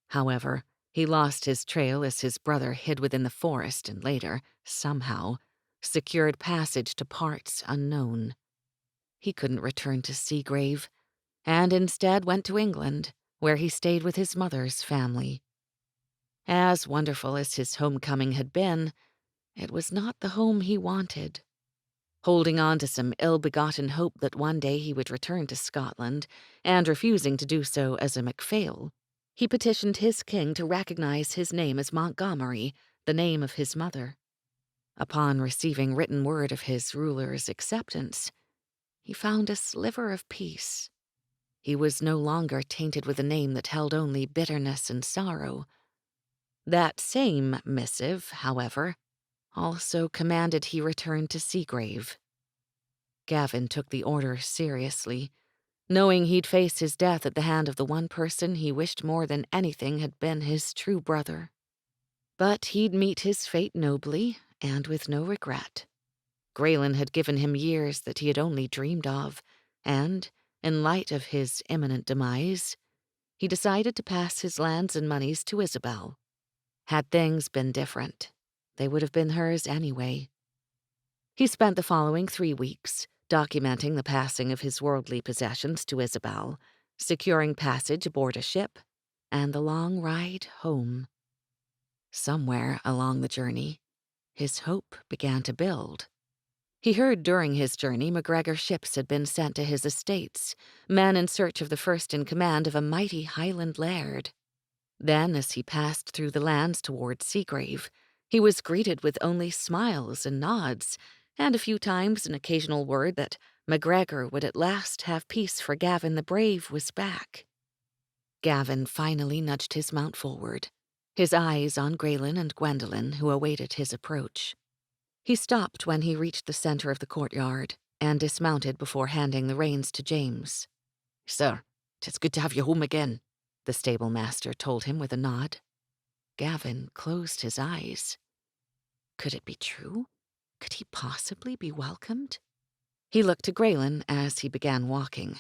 However, he lost his trail as his brother hid within the forest and later, somehow, secured passage to parts unknown. He couldn't return to Seagrave, and instead went to England, where he stayed with his mother's family. As wonderful as his homecoming had been, it was not the home he wanted. Holding on to some ill-begotten hope that one day he would return to Scotland, and refusing to do so as a MacPhail, he petitioned his king to recognize his name as Montgomery, the name of his mother. Upon receiving written word of his ruler's acceptance, he found a sliver of peace. He was no longer tainted with a name that held only bitterness and sorrow. That same missive, however, also commanded he return to Seagrave. Gavin took the order seriously, knowing he'd face his death at the hand of the one person he wished more than anything had been his true brother. But he'd meet his fate nobly and with no regret. Grayen had given him years that he had only dreamed of, and, in light of his imminent demise, he decided to pass his lands and monies to Isabel. Had things been different, they would have been hers anyway. He spent the following 3 weeks documenting the passing of his worldly possessions to Isabel, securing passage aboard a ship, and the long ride home. Somewhere along the journey, his hope began to build. He heard during his journey MacGregor ships had been sent to his estates, men in search of the first in command of a mighty Highland laird. Then, as he passed through the lands towards Seagrave, he was greeted with only smiles and nods, and a few times an occasional word that MacGregor would at last have peace for Gavin the Brave was back. Gavin finally nudged his mount forward, his eyes on Grayen and Gwendolen, who awaited his approach. He stopped when he reached the center of the courtyard and dismounted before handing the reins to James. "Sir, 'tis good to have you home again," the stable master told him with a nod. Gavin closed his eyes. Could it be true? Could he possibly be welcomed? He looked to Grayen as he began walking.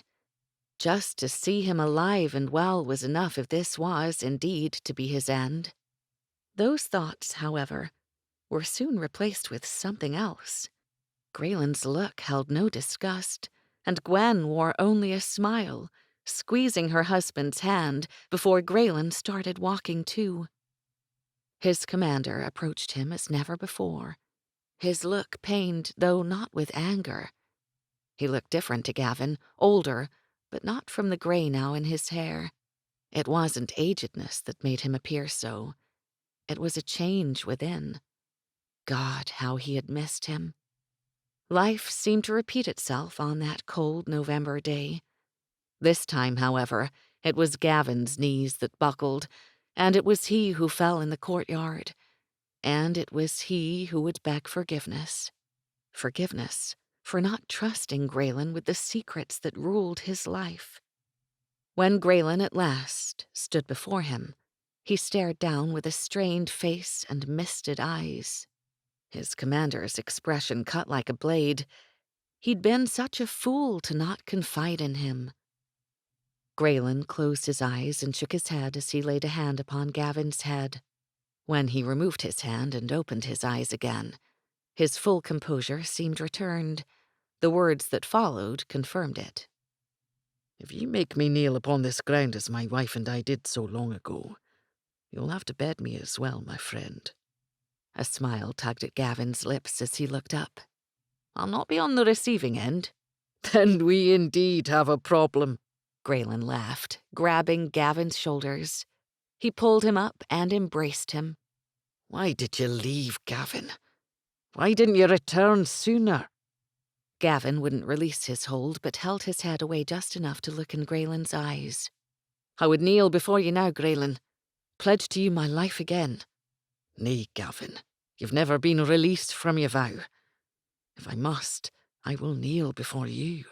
Just to see him alive and well was enough if this was, indeed, to be his end. Those thoughts, however, were soon replaced with something else. Grayen's look held no disgust, and Gwen wore only a smile, squeezing her husband's hand before Grayen started walking too. His commander approached him as never before, his look pained, though not with anger. He looked different to Gavin, older, but not from the grey now in his hair. It wasn't agedness that made him appear so. It was a change within. God, how he had missed him. Life seemed to repeat itself on that cold November day. This time, however, it was Gavin's knees that buckled, and it was he who fell in the courtyard, and it was he who would beg forgiveness. Forgiveness for not trusting Grayen with the secrets that ruled his life. When Grayen at last stood before him, he stared down with a strained face and misted eyes. His commander's expression cut like a blade. He'd been such a fool to not confide in him. Grayen closed his eyes and shook his head as he laid a hand upon Gavin's head. When he removed his hand and opened his eyes again, his full composure seemed returned. The words that followed confirmed it. "If you make me kneel upon this ground as my wife and I did so long ago, you'll have to bed me as well, my friend." A smile tugged at Gavin's lips as he looked up. "I'll not be on the receiving end." "Then we indeed have a problem," Grayen laughed, grabbing Gavin's shoulders. He pulled him up and embraced him. "Why did you leave, Gavin? Why didn't you return sooner?" Gavin wouldn't release his hold, but held his head away just enough to look in Grayen's eyes. "I would kneel before you now, Grayen. Pledge to you my life again." "Nay, Gavin, you've never been released from your vow. If I must, I will kneel before you."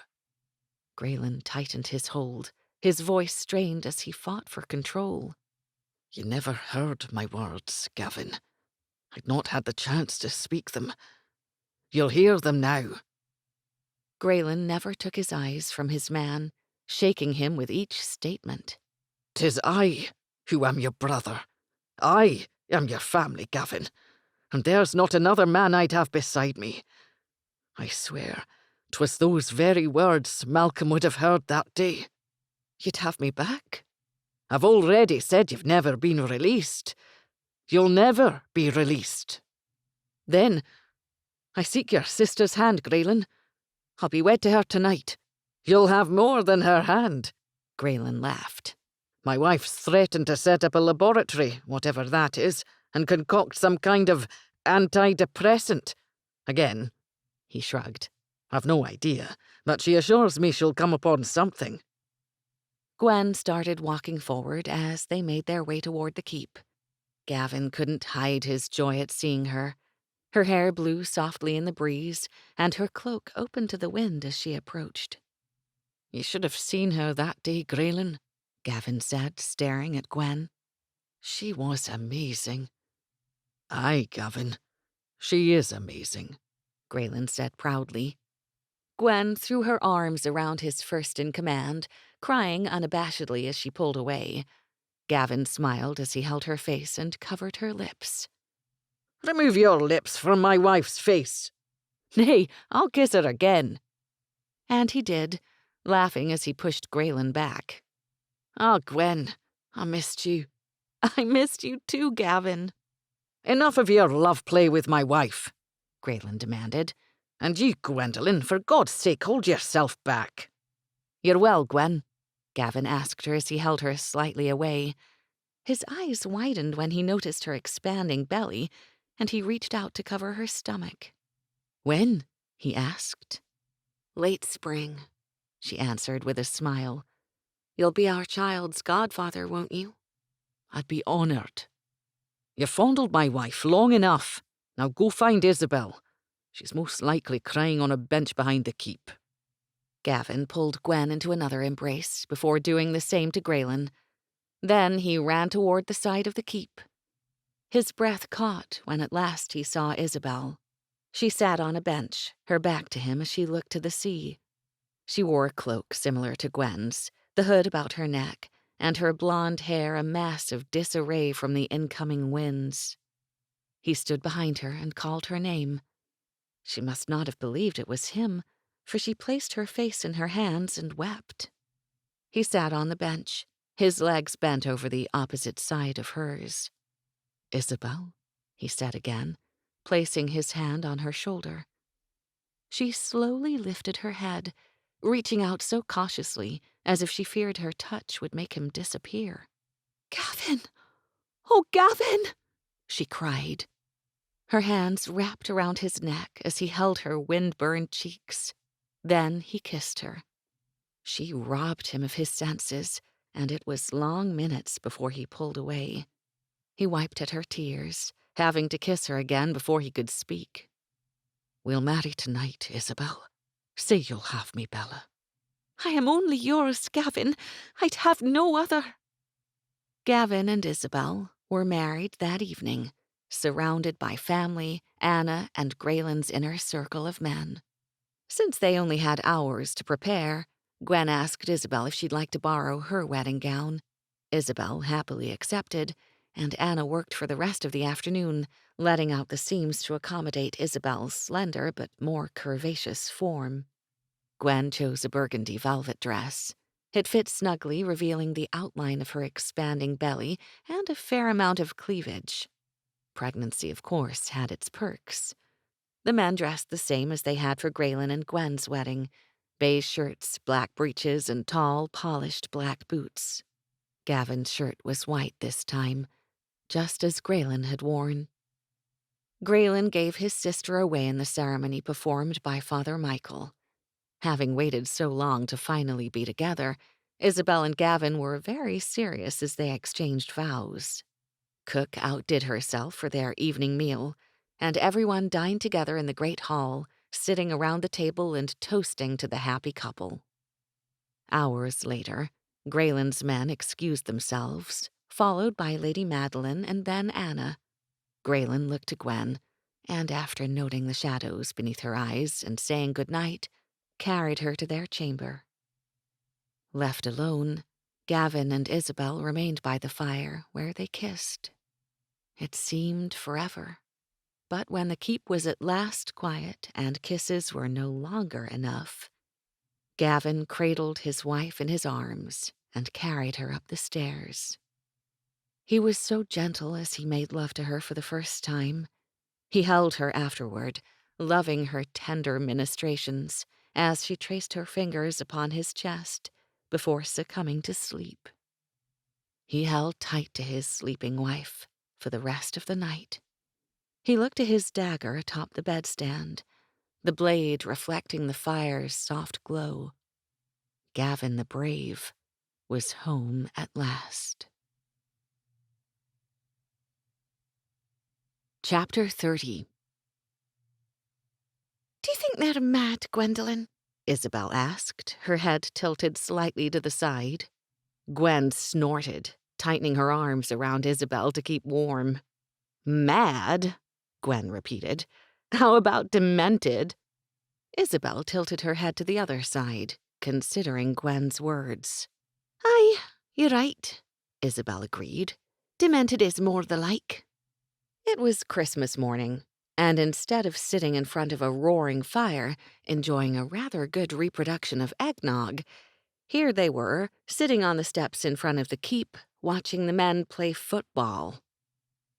Grayen tightened his hold, his voice strained as he fought for control. "You never heard my words, Gavin. I'd not had the chance to speak them. You'll hear them now." Grayen never took his eyes from his man, shaking him with each statement. "'Tis I who am your brother. I am your family, Gavin, and there's not another man I'd have beside me. I swear 'twas those very words Malcolm would have heard that day." "You'd have me back?" "I've already said you've never been released. You'll never be released." "Then I seek your sister's hand, Grayen. I'll be wed to her tonight." "You'll have more than her hand," Grayen laughed. "My wife's threatened to set up a laboratory, whatever that is, and concoct some kind of antidepressant. Again," he shrugged. "I've no idea, but she assures me she'll come upon something." Gwen started walking forward as they made their way toward the keep. Gavin couldn't hide his joy at seeing her. Her hair blew softly in the breeze, and her cloak opened to the wind as she approached. "You should have seen her that day, Grayen," Gavin said, staring at Gwen. "She was amazing." "Aye, Gavin, she is amazing," Grayen said proudly. Gwen threw her arms around his first-in-command, crying unabashedly as she pulled away. Gavin smiled as he held her face and covered her lips. "Remove your lips from my wife's face." "Nay, I'll kiss her again." And he did, laughing as he pushed Grayen back. "Ah, Gwen, I missed you." "I missed you too, Gavin." "Enough of your love play with my wife," Grayen demanded. "And you, Gwendolen, for God's sake, hold yourself back." "You're well, Gwen?" Gavin asked her as he held her slightly away. His eyes widened when he noticed her expanding belly, and he reached out to cover her stomach. "When?" he asked. "Late spring," she answered with a smile. "You'll be our child's godfather, won't you?" "I'd be honoured." "You fondled my wife long enough. Now go find Isabel. She's most likely crying on a bench behind the keep." Gavin pulled Gwen into another embrace before doing the same to Grayen. Then he ran toward the side of the keep. His breath caught when at last he saw Isabel. She sat on a bench, her back to him as she looked to the sea. She wore a cloak similar to Gwen's, the hood about her neck, and her blonde hair a mass of disarray from the incoming winds. He stood behind her and called her name. She must not have believed it was him, for she placed her face in her hands and wept. He sat on the bench, his legs bent over the opposite side of hers. "Isabel," he said again, placing his hand on her shoulder. She slowly lifted her head, reaching out so cautiously as if she feared her touch would make him disappear. "Gavin! Oh, Gavin!" she cried. Her hands wrapped around his neck as he held her wind-burned cheeks. Then he kissed her. She robbed him of his senses, and it was long minutes before he pulled away. He wiped at her tears, having to kiss her again before he could speak. "We'll marry tonight, Isabel. Say you'll have me, Bella." "I am only yours, Gavin. I'd have no other." Gavin and Isabel were married that evening, surrounded by family, Anna, and Grayen's inner circle of men. Since they only had hours to prepare, Gwen asked Isabel if she'd like to borrow her wedding gown. Isabel happily accepted, and Anna worked for the rest of the afternoon, letting out the seams to accommodate Isabel's slender but more curvaceous form. Gwen chose a burgundy velvet dress. It fit snugly, revealing the outline of her expanding belly and a fair amount of cleavage. Pregnancy, of course, had its perks. The men dressed the same as they had for Grayen and Gwen's wedding: beige shirts, black breeches, and tall, polished black boots. Gavin's shirt was white this time, just as Grayen had worn. Grayen gave his sister away in the ceremony performed by Father Michael. Having waited so long to finally be together, Isabel and Gavin were very serious as they exchanged vows. Cook outdid herself for their evening meal, and everyone dined together in the great hall, sitting around the table and toasting to the happy couple. Hours later, Grayen's men excused themselves, followed by Lady Madeline and then Anna. Grayen looked to Gwen, and after noting the shadows beneath her eyes and saying good night, carried her to their chamber. Left alone, Gavin and Isabel remained by the fire, where they kissed. It seemed forever, but when the keep was at last quiet and kisses were no longer enough, Gavin cradled his wife in his arms and carried her up the stairs. He was so gentle as he made love to her for the first time. He held her afterward, loving her tender ministrations as she traced her fingers upon his chest before succumbing to sleep. He held tight to his sleeping wife for the rest of the night. He looked to his dagger atop the bedstand, the blade reflecting the fire's soft glow. Gavin the Brave was home at last. Chapter 30. Do you think they're mad, Gwendolen? Isabel asked, her head tilted slightly to the side. Gwen snorted, tightening her arms around Isabel to keep warm. Mad? Gwen repeated. How about demented? Isabel tilted her head to the other side, considering Gwen's words. Aye, you're right, Isabel agreed. Demented is more the like. It was Christmas morning, and instead of sitting in front of a roaring fire, enjoying a rather good reproduction of eggnog, here they were, sitting on the steps in front of the keep, watching the men play football.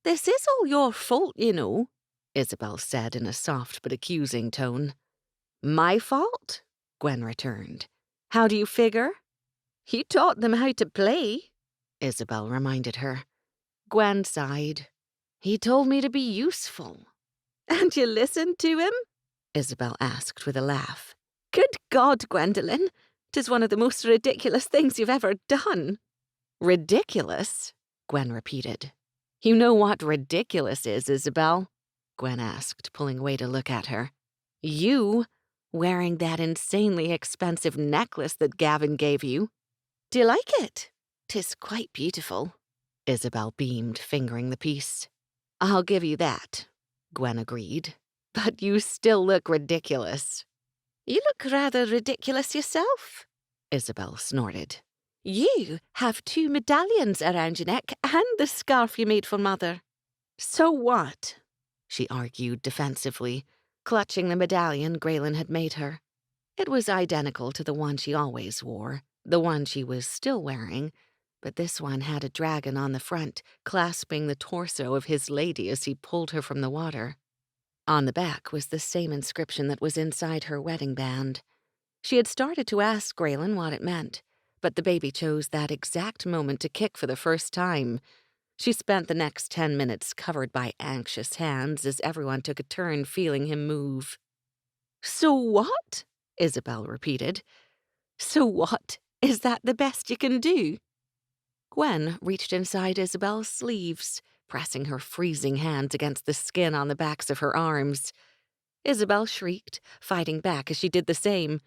This is all your fault, you know, Isabel said in a soft but accusing tone. My fault? Gwen returned. How do you figure? You taught them how to play, Isabel reminded her. Gwen sighed. He told me to be useful. And you listened to him? Isabel asked with a laugh. Good God, Gwendolen, 'tis one of the most ridiculous things you've ever done. Ridiculous? Gwen repeated. You know what ridiculous is, Isabel? Gwen asked, pulling away to look at her. You, wearing that insanely expensive necklace that Gavin gave you. Do you like it? 'Tis quite beautiful. Isabel beamed, fingering the piece. I'll give you that, Gwen agreed. But you still look ridiculous. You look rather ridiculous yourself, Isabel snorted. You have 2 medallions around your neck and the scarf you made for Mother. So what? She argued defensively, clutching the medallion Grayen had made her. It was identical to the one she always wore, the one she was still wearing, but this one had a dragon on the front, clasping the torso of his lady as he pulled her from the water. On the back was the same inscription that was inside her wedding band. She had started to ask Grayen what it meant, but the baby chose that exact moment to kick for the first time. She spent the next 10 minutes covered by anxious hands as everyone took a turn feeling him move. So what? Isabel repeated. So what? Is that the best you can do? Gwen reached inside Isabel's sleeves, pressing her freezing hands against the skin on the backs of her arms. Isabel shrieked, fighting back as she did the same.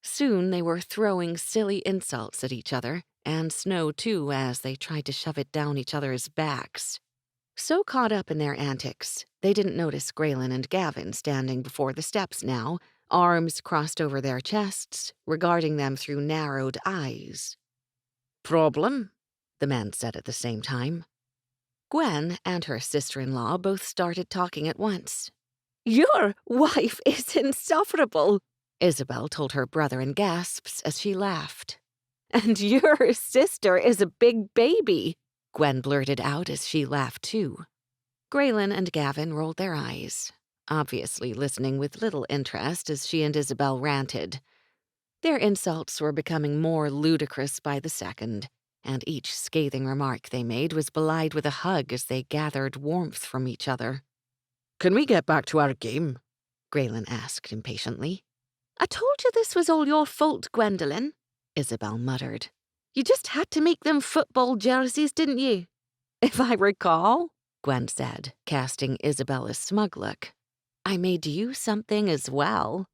Soon they were throwing silly insults at each other, and snow too, as they tried to shove it down each other's backs. So caught up in their antics, they didn't notice Grayen and Gavin standing before the steps now, arms crossed over their chests, regarding them through narrowed eyes. Problem? The men said at the same time. Gwen and her sister-in-law both started talking at once. Your wife is insufferable, Isabel told her brother in gasps as she laughed. And your sister is a big baby, Gwen blurted out as she laughed too. Grayen and Gavin rolled their eyes, obviously listening with little interest as she and Isabel ranted. Their insults were becoming more ludicrous by the second, and each scathing remark they made was belied with a hug as they gathered warmth from each other. Can we get back to our game? Grayen asked impatiently. I told you this was all your fault, Gwendolen, Isabel muttered. You just had to make them football jerseys, didn't you? If I recall, Gwen said, casting Isabel a smug look. I made you something as well.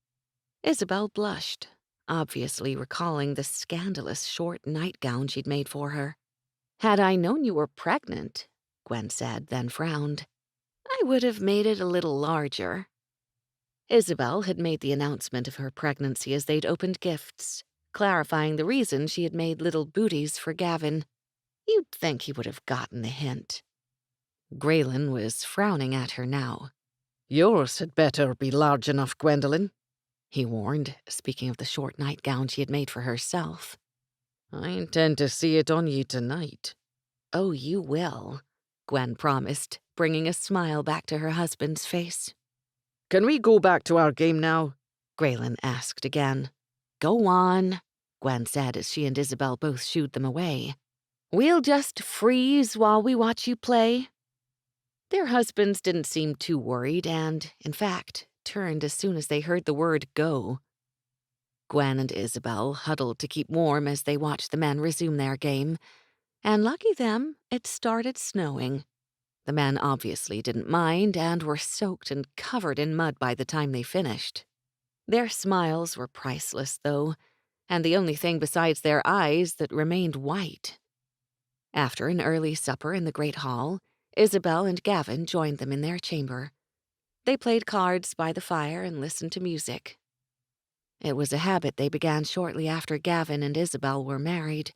Isabel blushed, obviously recalling the scandalous short nightgown she'd made for her. Had I known you were pregnant, Gwen said, then frowned, I would have made it a little larger. Isabel had made the announcement of her pregnancy as they'd opened gifts, clarifying the reason she had made little booties for Gavin. You'd think he would have gotten the hint. Grayen was frowning at her now. Yours had better be large enough, Gwendolen, he warned, speaking of the short nightgown she had made for herself. I intend to see it on you tonight. Oh, you will, Gwen promised, bringing a smile back to her husband's face. Can we go back to our game now? Grayen asked again. Go on, Gwen said as she and Isabel both shooed them away. We'll just freeze while we watch you play. Their husbands didn't seem too worried and, in fact, turned as soon as they heard the word go. Gwen and Isabel huddled to keep warm as they watched the men resume their game, and lucky them, it started snowing. The men obviously didn't mind and were soaked and covered in mud by the time they finished. Their smiles were priceless, though, and the only thing besides their eyes that remained white. After an early supper in the great hall, Isabel and Gavin joined them in their chamber. They played cards by the fire and listened to music. It was a habit they began shortly after Gavin and Isabel were married,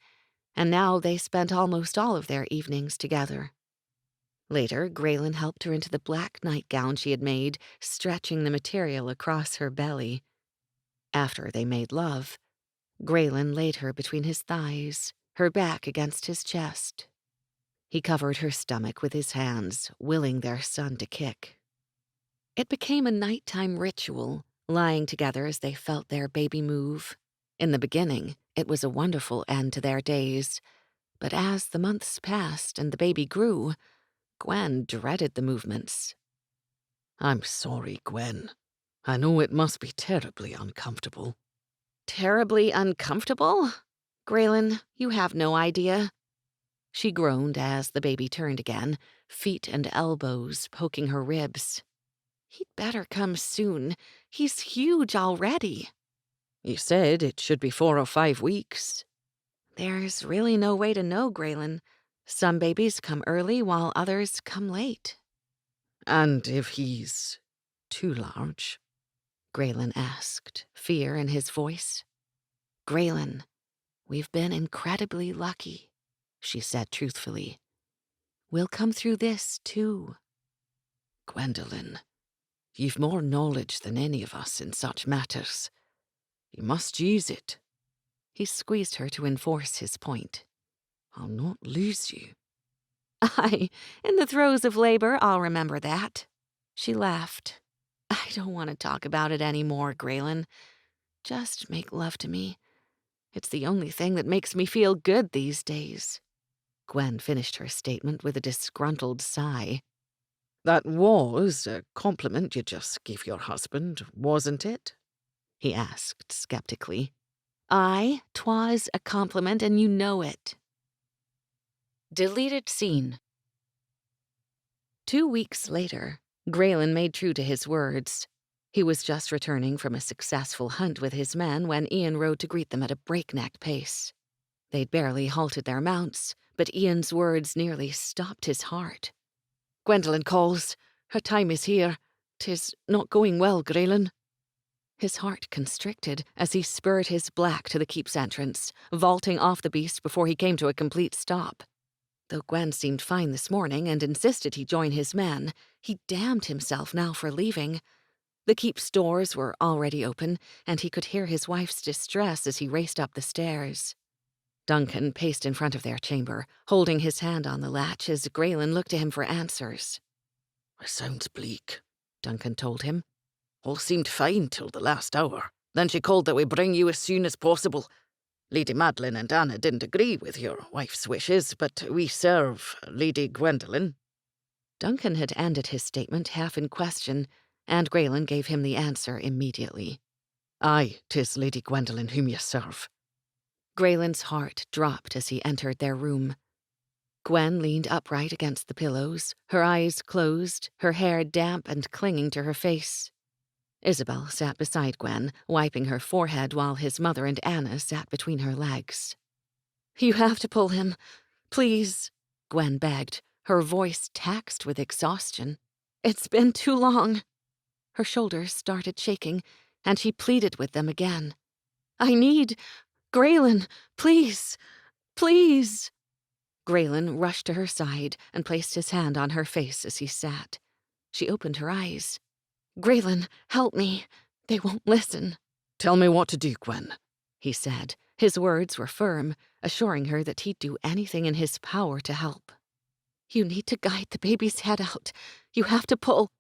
and now they spent almost all of their evenings together. Later, Grayen helped her into the black nightgown she had made, stretching the material across her belly. After they made love, Grayen laid her between his thighs, her back against his chest. He covered her stomach with his hands, willing their son to kick. It became a nighttime ritual, lying together as they felt their baby move. In the beginning, it was a wonderful end to their days, but as the months passed and the baby grew, Gwen dreaded the movements. I'm sorry, Gwen. I know it must be terribly uncomfortable. Terribly uncomfortable? Grayen, you have no idea. She groaned as the baby turned again, feet and elbows poking her ribs. He'd better come soon. He's huge already. You said it should be 4 or 5 weeks. There's really no way to know, Grayen. Some babies come early while others come late. And if he's too large? Grayen asked, fear in his voice. Grayen, we've been incredibly lucky, she said truthfully. We'll come through this, too. Gwendolen, you've more knowledge than any of us in such matters. You must use it. He squeezed her to enforce his point. I'll not lose you. Aye, in the throes of labor, I'll remember that. She laughed. I don't want to talk about it anymore, Grayen. Just make love to me. It's the only thing that makes me feel good these days. Gwen finished her statement with a disgruntled sigh. That was a compliment you just gave your husband, wasn't it? He asked skeptically. Aye, 'twas a compliment and you know it. Deleted scene. 2 weeks later, Grayen made true to his words. He was just returning from a successful hunt with his men when Ian rode to greet them at a breakneck pace. They'd barely halted their mounts, but Ian's words nearly stopped his heart. Gwendolen calls. Her time is here. 'Tis not going well, Grayen. His heart constricted as he spurred his black to the keep's entrance, vaulting off the beast before he came to a complete stop. Though Gwen seemed fine this morning and insisted he join his men, he damned himself now for leaving. The keep's doors were already open, and he could hear his wife's distress as he raced up the stairs. Duncan paced in front of their chamber, holding his hand on the latch as Grayen looked to him for answers. It sounds bleak, Duncan told him. All seemed fine till the last hour. Then she called that we bring you as soon as possible. Lady Madeline and Anna didn't agree with your wife's wishes, but we serve Lady Gwendolen. Duncan had ended his statement half in question, and Grayen gave him the answer immediately. Aye, 'tis Lady Gwendolen whom you serve. Grayen's heart dropped as he entered their room. Gwen leaned upright against the pillows, her eyes closed, her hair damp and clinging to her face. Isabel sat beside Gwen, wiping her forehead while his mother and Anna sat between her legs. You have to pull him. Please, Gwen begged, her voice taxed with exhaustion. It's been too long. Her shoulders started shaking, and she pleaded with them again. I need... Grayen, please, please. Grayen rushed to her side and placed his hand on her face as he sat. She opened her eyes. Grayen, help me. They won't listen. Tell me what to do, Gwen, he said. His words were firm, assuring her that he'd do anything in his power to help. You need to guide the baby's head out. You have to pull.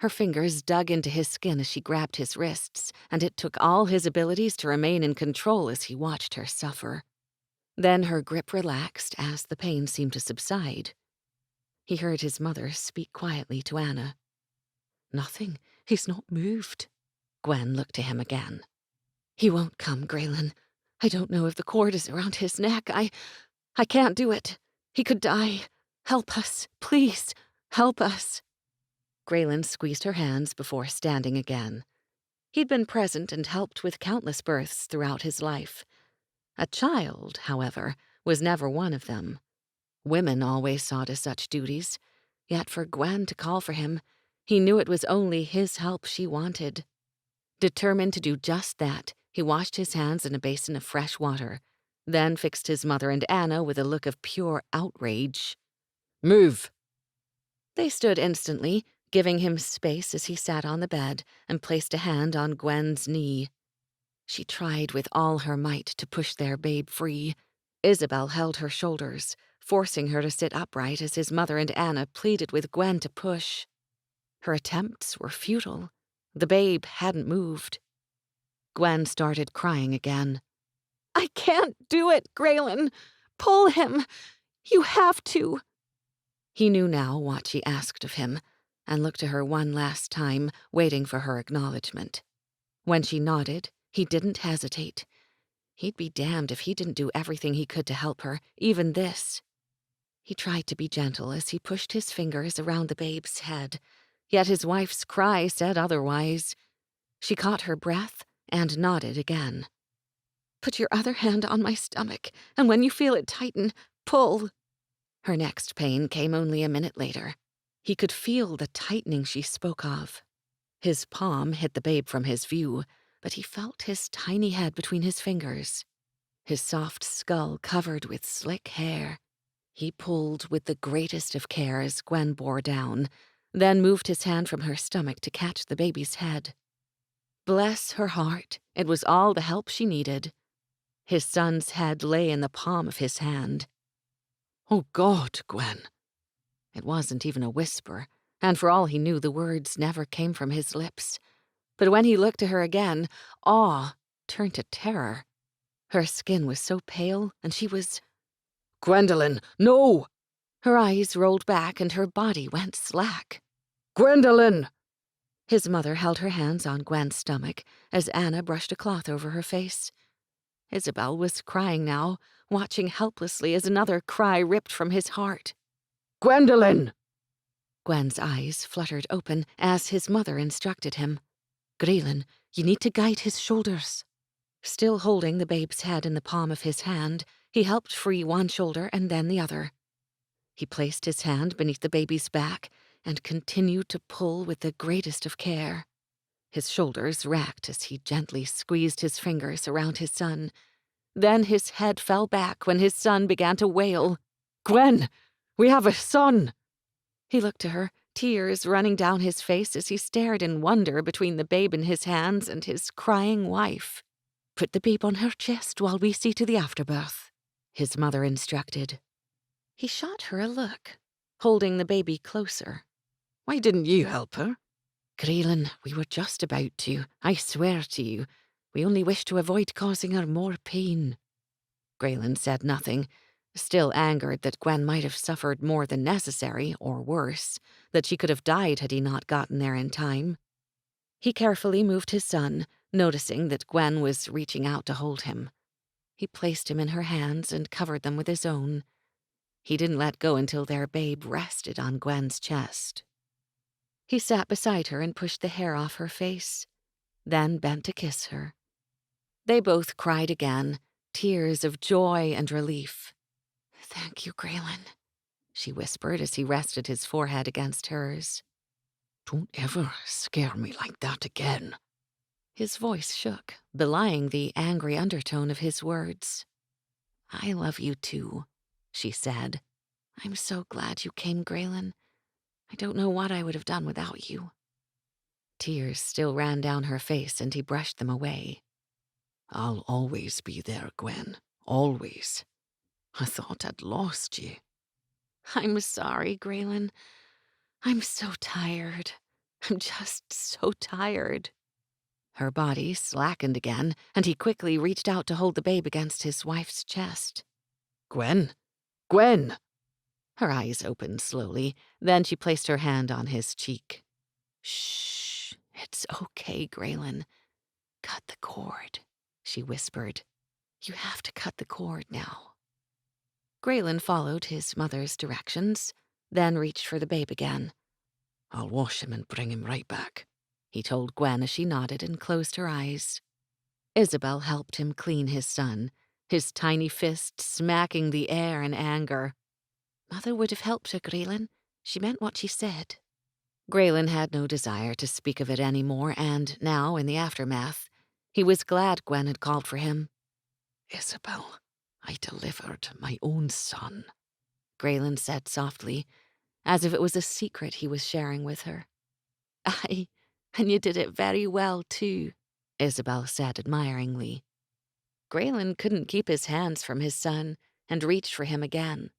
Her fingers dug into his skin as she grabbed his wrists, and it took all his abilities to remain in control as he watched her suffer. Then her grip relaxed as the pain seemed to subside. He heard his mother speak quietly to Anna. Nothing. He's not moved. Gwen looked to him again. He won't come, Grayen. I don't know if the cord is around his neck. I can't do it. He could die. Help us, please. Help us." Grayen squeezed her hands before standing again. He'd been present and helped with countless births throughout his life. A child, however, was never one of them. Women always saw to such duties, yet for Gwen to call for him, he knew it was only his help she wanted. Determined to do just that, he washed his hands in a basin of fresh water, then fixed his mother and Anna with a look of pure outrage. "Move!" They stood instantly, giving him space as he sat on the bed and placed a hand on Gwen's knee. She tried with all her might to push their babe free. Isabel held her shoulders, forcing her to sit upright as his mother and Anna pleaded with Gwen to push. Her attempts were futile. The babe hadn't moved. Gwen started crying again. "I can't do it, Grayen. Pull him. You have to." He knew now what she asked of him, and looked to her one last time, waiting for her acknowledgement. When she nodded, he didn't hesitate. He'd be damned if he didn't do everything he could to help her, even this. He tried to be gentle as he pushed his fingers around the babe's head, yet his wife's cry said otherwise. She caught her breath and nodded again. "Put your other hand on my stomach, and when you feel it tighten, pull." Her next pain came only a minute later. He could feel the tightening she spoke of. His palm hid the babe from his view, but he felt his tiny head between his fingers, his soft skull covered with slick hair. He pulled with the greatest of care as Gwen bore down, then moved his hand from her stomach to catch the baby's head. Bless her heart, it was all the help she needed. His son's head lay in the palm of his hand. "Oh, God, Gwen." It wasn't even a whisper, and for all he knew, the words never came from his lips. But when he looked to her again, awe turned to terror. Her skin was so pale, and she was... "Gwendolyn, no!" Her eyes rolled back, and her body went slack. "Gwendolyn!" His mother held her hands on Gwen's stomach as Anna brushed a cloth over her face. Isabel was crying now, watching helplessly as another cry ripped from his heart. "Gwendolyn!" Gwen's eyes fluttered open as his mother instructed him. "Grayen, you need to guide his shoulders." Still holding the babe's head in the palm of his hand, he helped free one shoulder and then the other. He placed his hand beneath the baby's back and continued to pull with the greatest of care. His shoulders racked as he gently squeezed his fingers around his son. Then his head fell back when his son began to wail. "Gwen, we have a son!" He looked to her, tears running down his face as he stared in wonder between the babe in his hands and his crying wife. "Put the babe on her chest while we see to the afterbirth," his mother instructed. He shot her a look, holding the baby closer. "Why didn't you help her?" "Grayen, we were just about to, I swear to you. We only wished to avoid causing her more pain." Grayen said nothing, still angered that Gwen might have suffered more than necessary, or worse, that she could have died had he not gotten there in time. He carefully moved his son, noticing that Gwen was reaching out to hold him. He placed him in her hands and covered them with his own. He didn't let go until their babe rested on Gwen's chest. He sat beside her and pushed the hair off her face, then bent to kiss her. They both cried again, tears of joy and relief. "Thank you, Grayen," she whispered as he rested his forehead against hers. "Don't ever scare me like that again." His voice shook, belying the angry undertone of his words. "I love you too," she said. "I'm so glad you came, Grayen. I don't know what I would have done without you." Tears still ran down her face, and he brushed them away. "I'll always be there, Gwen. Always. I thought I'd lost you." "I'm sorry, Grayen. I'm so tired. I'm just so tired." Her body slackened again, and he quickly reached out to hold the babe against his wife's chest. "Gwen! Gwen!" Her eyes opened slowly, then she placed her hand on his cheek. "Shh, it's okay, Grayen. Cut the cord," she whispered. "You have to cut the cord now." Grayen followed his mother's directions. then reached for the babe again. "I'll wash him and bring him right back," he told Gwen as she nodded and closed her eyes. Isabel helped him clean his son, his tiny fist smacking the air in anger. "Mother would have helped her, Grayen. She meant what she said." Grayen had no desire to speak of it any more, and now, in the aftermath, he was glad Gwen had called for him. "Isabel, I delivered my own son," Grayen said softly, as if it was a secret he was sharing with her. "Aye, and you did it very well, too," Isabel said admiringly. Grayen couldn't keep his hands from his son and reached for him again.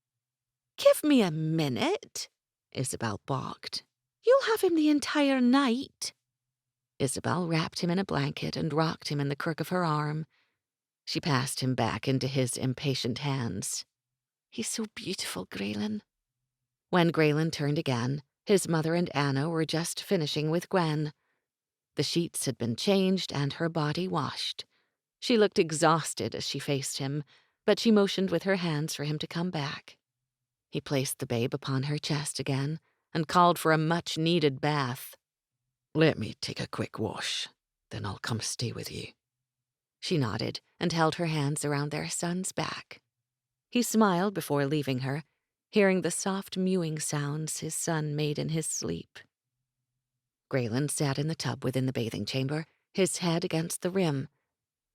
"Give me a minute," Isabel balked. "You'll have him the entire night." Isabel wrapped him in a blanket and rocked him in the crook of her arm. She passed him back into his impatient hands. "He's so beautiful, Grayen." When Grayen turned again, his mother and Anna were just finishing with Gwen. The sheets had been changed and her body washed. She looked exhausted as she faced him, but she motioned with her hands for him to come back. He placed the babe upon her chest again and called for a much-needed bath. "Let me take a quick wash, then I'll come stay with you." She nodded and held her hands around their son's back. He smiled before leaving her, hearing the soft mewing sounds his son made in his sleep. Grayen sat in the tub within the bathing chamber, his head against the rim.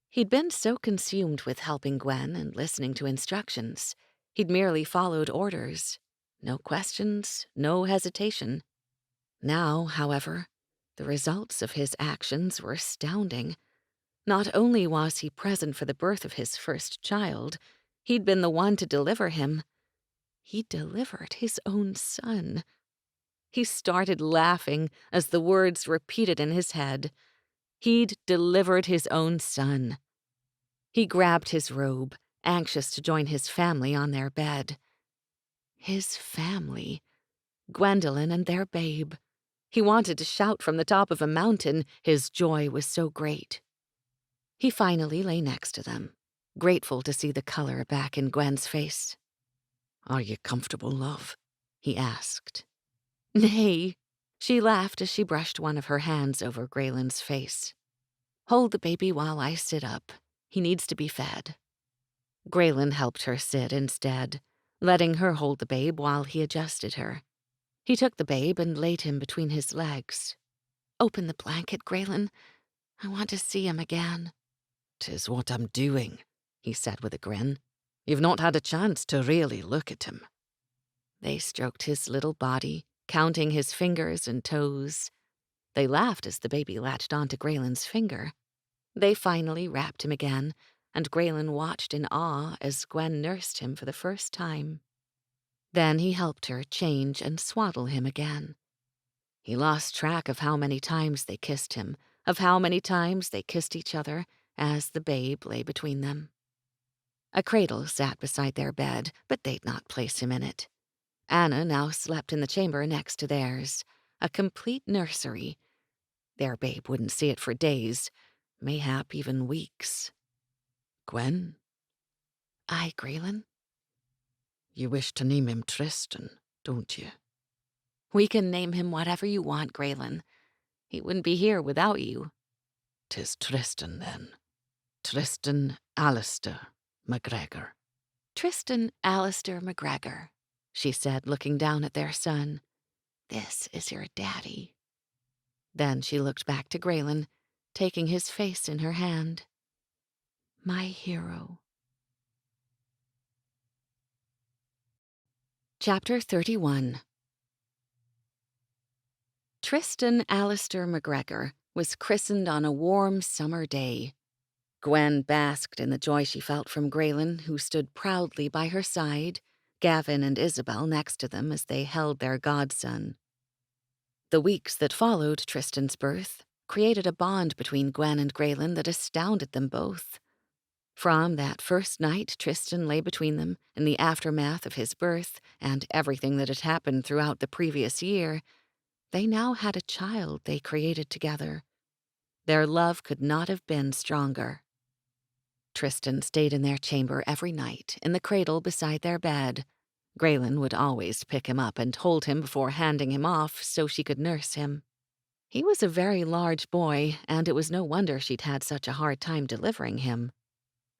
He'd been so consumed with helping Gwen and listening to instructions, he'd merely followed orders. No questions, no hesitation. Now, however, the results of his actions were astounding. Not only was he present for the birth of his first child, he'd been the one to deliver him. He delivered his own son. He started laughing as the words repeated in his head. He'd delivered his own son. He grabbed his robe, anxious to join his family on their bed. His family. Gwendolyn and their babe. He wanted to shout from the top of a mountain, his joy was so great. He finally lay next to them, grateful to see the color back in Gwen's face. "Are you comfortable, love?" he asked. "Nay," she laughed as she brushed one of her hands over Grayen's face. "Hold the baby while I sit up. He needs to be fed." Grayen helped her sit instead, letting her hold the babe while he adjusted her. He took the babe and laid him between his legs. "Open the blanket, Grayen. I want to see him again." "'Tis what I'm doing," he said with a grin. "You've not had a chance to really look at him." They stroked his little body, counting his fingers and toes. They laughed as the baby latched onto Grayen's finger. They finally wrapped him again, and Grayen watched in awe as Gwen nursed him for the first time. Then he helped her change and swaddle him again. He lost track of how many times they kissed him, of how many times they kissed each other as the babe lay between them. A cradle sat beside their bed, but they'd not place him in it. Anna now slept in the chamber next to theirs, a complete nursery. Their babe wouldn't see it for days, mayhap even weeks. "Gwen, "Aye, Grayen?" you wish to name him Tristan, don't you?" "We can name him whatever you want, Grayen. He wouldn't be here without you." "'Tis Tristan, then. Tristan Alistair McGregor." "Tristan Alistair McGregor," she said, looking down at their son. "This is your daddy." Then she looked back to Grayen, taking his face in her hand. "My hero." Chapter 31. Tristan Alistair McGregor was christened on a warm summer day. Gwen basked in the joy she felt from Grayen, who stood proudly by her side, Gavin and Isabel next to them as they held their godson. The weeks that followed Tristan's birth created a bond between Gwen and Grayen that astounded them both. From that first night Tristan lay between them in the aftermath of his birth and everything that had happened throughout the previous year, they now had a child they created together. Their love could not have been stronger. Tristan stayed in their chamber every night, in the cradle beside their bed. Grayen would always pick him up and hold him before handing him off so she could nurse him. He was a very large boy, and it was no wonder she'd had such a hard time delivering him.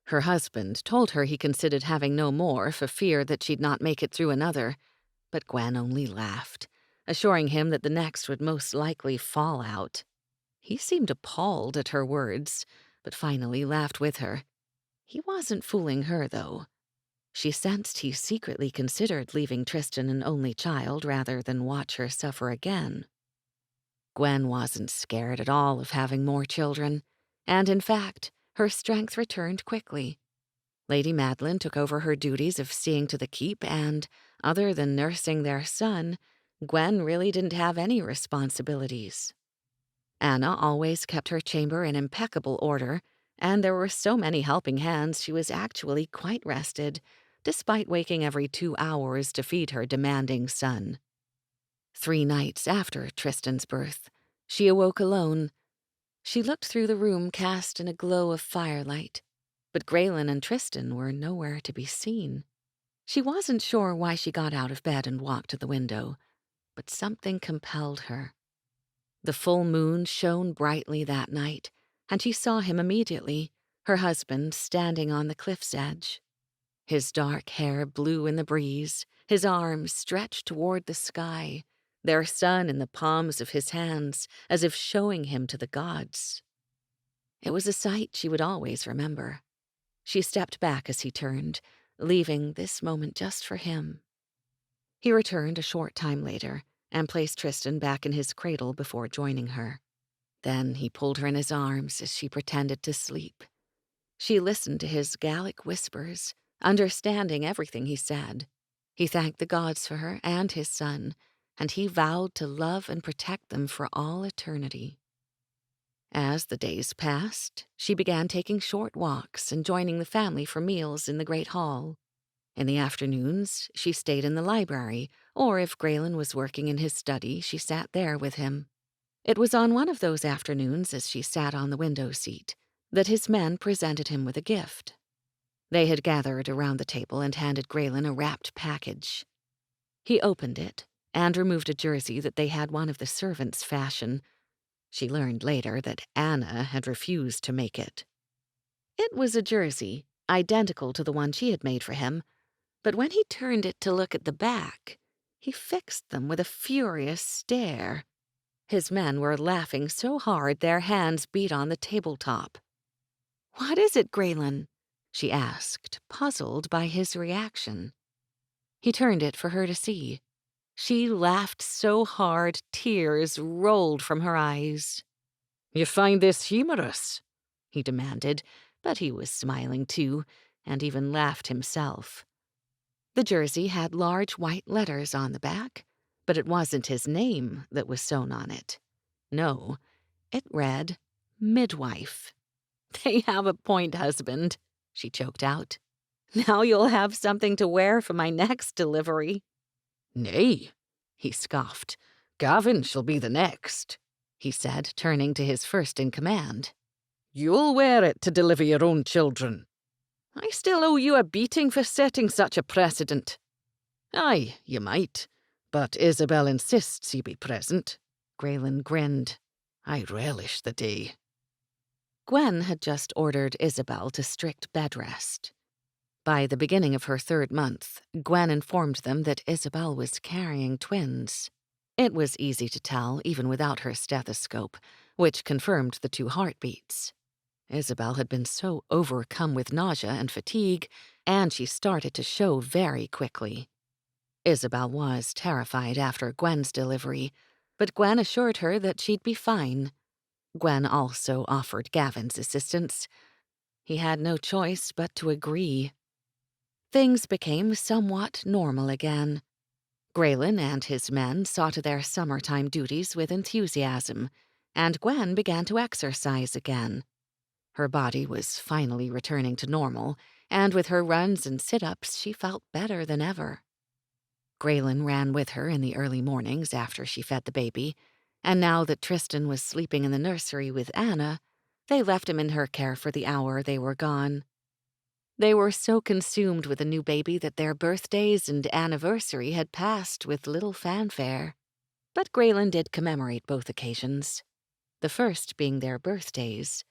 Her husband told her he considered having no more for fear that she'd not make it through another, but Gwen only laughed, assuring him that the next would most likely fall out. He seemed appalled at her words, but finally laughed with her. He wasn't fooling her, though. She sensed he secretly considered leaving Tristan an only child rather than watch her suffer again. Gwen wasn't scared at all of having more children, and in fact, her strength returned quickly. Lady Madeline took over her duties of seeing to the keep, and, other than nursing their son, Gwen really didn't have any responsibilities. Anna always kept her chamber in impeccable order, and there were so many helping hands she was actually quite rested, despite waking every 2 hours to feed her demanding son. 3 nights after Tristan's birth, she awoke alone. She looked through the room cast in a glow of firelight, but Grayen and Tristan were nowhere to be seen. She wasn't sure why she got out of bed and walked to the window, but something compelled her. The full moon shone brightly that night, and she saw him immediately, her husband standing on the cliff's edge. His dark hair blew in the breeze, his arms stretched toward the sky, their son in the palms of his hands, as if showing him to the gods. It was a sight she would always remember. She stepped back as he turned, leaving this moment just for him. He returned a short time later and placed Tristan back in his cradle before joining her. Then he pulled her in his arms as she pretended to sleep. She listened to his Gallic whispers, understanding everything he said. He thanked the gods for her and his son, and he vowed to love and protect them for all eternity. As the days passed, she began taking short walks and joining the family for meals in the great hall. In the afternoons, she stayed in the library, or if Grayen was working in his study, she sat there with him. It was on one of those afternoons, as she sat on the window seat, that his men presented him with a gift. They had gathered around the table and handed Grayen a wrapped package. He opened it and removed a jersey that they had one of the servants fashion. She learned later that Anna had refused to make it. It was a jersey, identical to the one she had made for him, but when he turned it to look at the back, he fixed them with a furious stare. His men were laughing so hard their hands beat on the tabletop. "What is it, Grayen?" she asked, puzzled by his reaction. He turned it for her to see. She laughed so hard tears rolled from her eyes. "You find this humorous?" he demanded, but he was smiling too, and even laughed himself. The jersey had large white letters on the back, but it wasn't his name that was sewn on it. No, it read, Midwife. "They have a point, husband," she choked out. "Now you'll have something to wear for my next delivery." "Nay," he scoffed. "Gavin shall be the next," he said, turning to his first-in-command. "You'll wear it to deliver your own children." "I still owe you a beating for setting such a precedent." "Aye, you might, but Isabel insists you be present." Grayen grinned. "I relish the day." Gwen had just ordered Isabel to strict bed rest. By the beginning of her 3rd month, Gwen informed them that Isabel was carrying twins. It was easy to tell, even without her stethoscope, which confirmed the 2 heartbeats. Isabel had been so overcome with nausea and fatigue, and she started to show very quickly. Isabel was terrified after Gwen's delivery, but Gwen assured her that she'd be fine. Gwen also offered Gavin's assistance. He had no choice but to agree. Things became somewhat normal again. Grayen and his men saw to their summertime duties with enthusiasm, and Gwen began to exercise again. Her body was finally returning to normal, and with her runs and sit-ups, she felt better than ever. Grayen ran with her in the early mornings after she fed the baby, and now that Tristan was sleeping in the nursery with Anna, they left him in her care for the hour they were gone. They were so consumed with a new baby that their birthdays and anniversary had passed with little fanfare. But Grayen did commemorate both occasions, the first being their birthdays,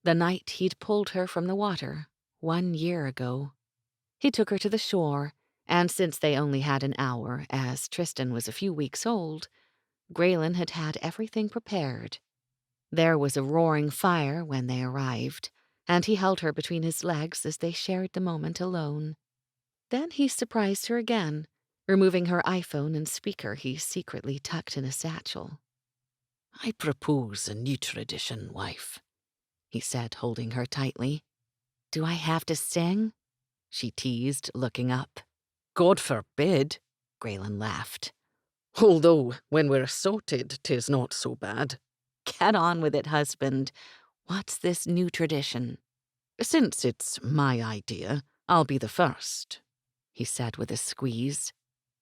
the night he'd pulled her from the water 1 year ago. He took her to the shore, and since they only had an hour, as Tristan was a few weeks old, Grayen had had everything prepared. There was a roaring fire when they arrived, and he held her between his legs as they shared the moment alone. Then he surprised her again, removing her iPhone and speaker he secretly tucked in a satchel. "I propose a new tradition, wife," he said, holding her tightly. "Do I have to sing?" she teased, looking up. "God forbid," Grayen laughed. "Although, when we're sorted, 'tis not so bad." "Get on with it, husband. What's this new tradition?" "Since it's my idea, I'll be the first," he said with a squeeze.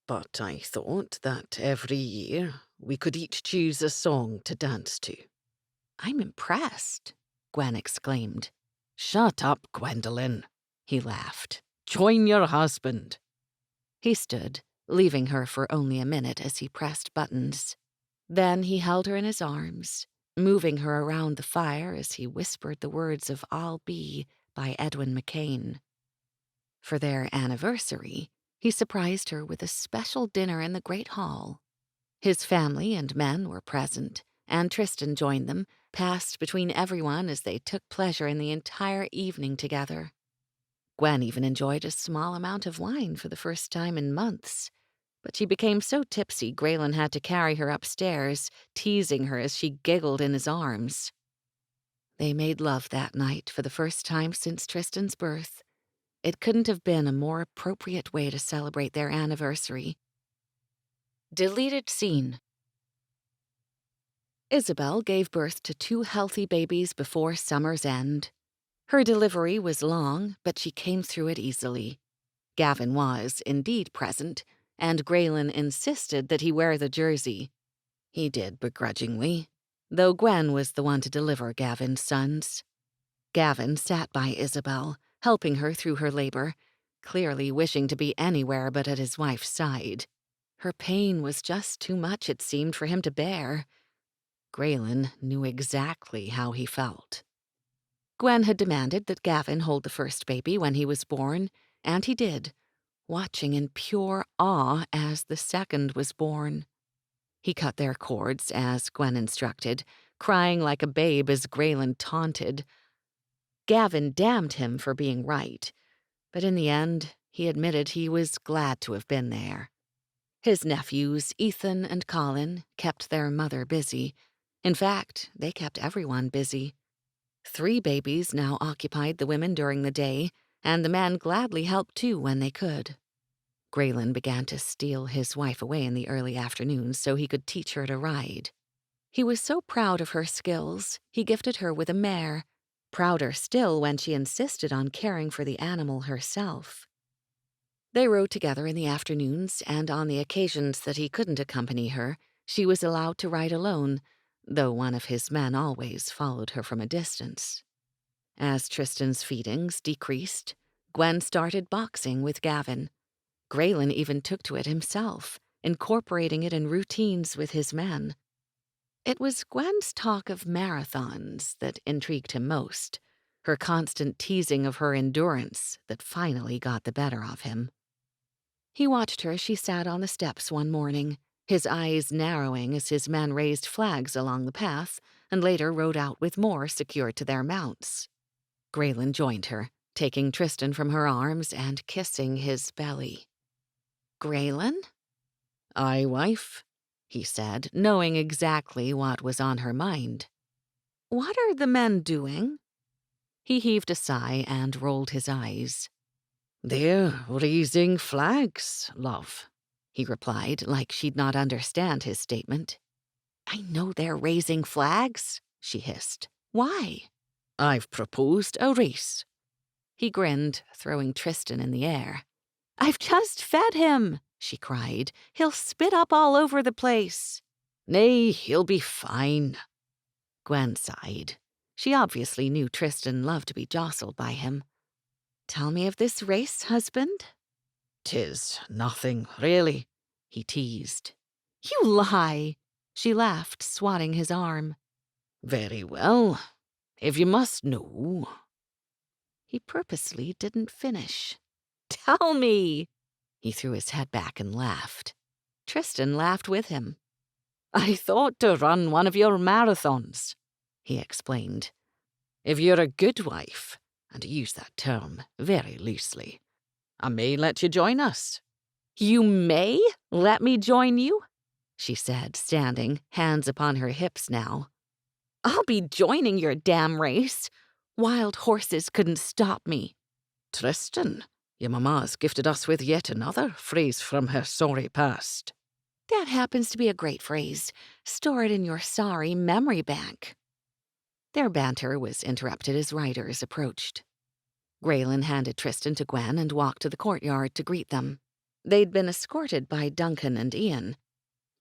"But I thought that every year we could each choose a song to dance to." "I'm impressed," Gwen exclaimed. "Shut up, Gwendolyn," he laughed. "Join your husband." He stood, leaving her for only a minute as he pressed buttons. Then he held her in his arms, moving her around the fire as he whispered the words of I'll Be by Edwin McCain. For their anniversary, he surprised her with a special dinner in the Great Hall. His family and men were present, and Tristan joined them, passed between everyone as they took pleasure in the entire evening together. Gwen even enjoyed a small amount of wine for the first time in months, but she became so tipsy Grayen had to carry her upstairs, teasing her as she giggled in his arms. They made love that night for the first time since Tristan's birth. It couldn't have been a more appropriate way to celebrate their anniversary. Deleted scene. Isabel gave birth to 2 healthy babies before summer's end. Her delivery was long, but she came through it easily. Gavin was, indeed, present, and Grayen insisted that he wear the jersey. He did begrudgingly, though Gwen was the one to deliver Gavin's sons. Gavin sat by Isabel, helping her through her labor, clearly wishing to be anywhere but at his wife's side. Her pain was just too much, it seemed, for him to bear. Grayen knew exactly how he felt. Gwen had demanded that Gavin hold the first baby when he was born, and he did, watching in pure awe as the second was born. He cut their cords, as Gwen instructed, crying like a babe as Grayen taunted. Gavin damned him for being right, but in the end, he admitted he was glad to have been there. His nephews, Ethan and Colin, kept their mother busy. In fact, they kept everyone busy. 3 babies now occupied the women during the day, and the men gladly helped too when they could. Grayen began to steal his wife away in the early afternoons so he could teach her to ride. He was so proud of her skills, he gifted her with a mare, prouder still when she insisted on caring for the animal herself. They rode together in the afternoons, and on the occasions that he couldn't accompany her, she was allowed to ride alone, though one of his men always followed her from a distance. As Tristan's feedings decreased, Gwen started boxing with Gavin. Grayen even took to it himself, incorporating it in routines with his men. It was Gwen's talk of marathons that intrigued him most, her constant teasing of her endurance that finally got the better of him. He watched her as she sat on the steps one morning, his eyes narrowing as his men raised flags along the path and later rode out with more secured to their mounts. Grayen joined her, taking Tristan from her arms and kissing his belly. "Grayen?" "Aye, wife," he said, knowing exactly what was on her mind. "What are the men doing?" He heaved a sigh and rolled his eyes. "They're raising flags, love," he replied, like she'd not understand his statement. "I know they're raising flags," she hissed. "Why?" "I've proposed a race." He grinned, throwing Tristan in the air. "I've just fed him," she cried. "He'll spit up all over the place." "Nay, he'll be fine." Gwen sighed. She obviously knew Tristan loved to be jostled by him. Tell me of this race, husband. 'Tis nothing, really, he teased. You lie, she laughed, swatting his arm. Very well, if you must know. He purposely didn't finish. Tell me! He threw his head back and laughed. Tristan laughed with him. I thought to run one of your marathons, he explained. If you're a good wife, and I use that term very loosely, I may let you join us. You may let me join you? She said, standing, hands upon her hips now. I'll be joining your damn race. Wild horses couldn't stop me. Tristan, your mamma's gifted us with yet another phrase from her sorry past. That happens to be a great phrase. Store it in your sorry memory bank. Their banter was interrupted as riders approached. Grayen handed Tristan to Gwen and walked to the courtyard to greet them. They'd been escorted by Duncan and Ian.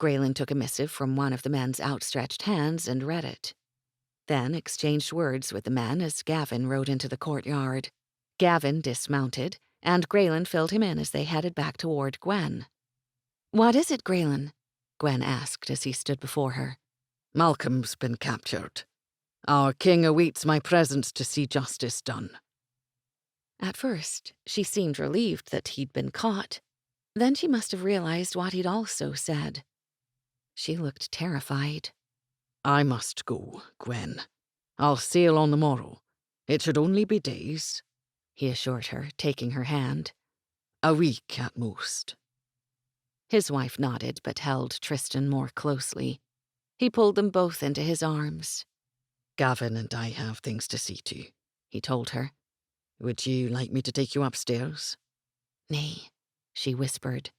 Grayen took a missive from one of the men's outstretched hands and read it. Then exchanged words with the men as Gavin rode into the courtyard. Gavin dismounted, and Grayen filled him in as they headed back toward Gwen. "What is it, Grayen?" Gwen asked as he stood before her. Malcolm's been captured. Our king awaits my presence to see justice done. At first, she seemed relieved that he'd been caught. Then she must have realized what he'd also said. She looked terrified. I must go, Gwen. I'll sail on the morrow. It should only be days, he assured her, taking her hand. A week at most. His wife nodded but held Tristan more closely. He pulled them both into his arms. Gavin and I have things to see to, he told her. Would you like me to take you upstairs? Nay, she whispered.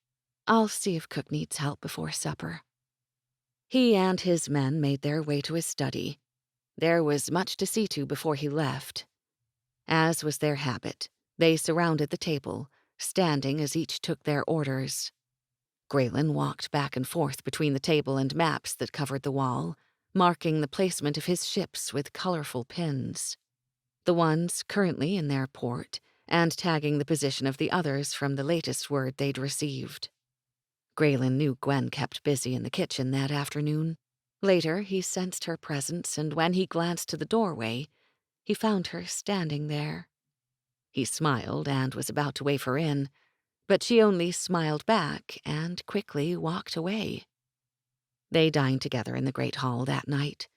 I'll see if Cook needs help before supper. He and his men made their way to his study. There was much to see to before he left. As was their habit, they surrounded the table, standing as each took their orders. Grayen walked back and forth between the table and maps that covered the wall, marking the placement of his ships with colorful pins. The ones currently in their port, and tagging the position of the others from the latest word they'd received. Grayen knew Gwen kept busy in the kitchen that afternoon. Later, he sensed her presence, and when he glanced to the doorway, he found her standing there. He smiled and was about to wave her in, but she only smiled back and quickly walked away. They dined together in the great hall that night.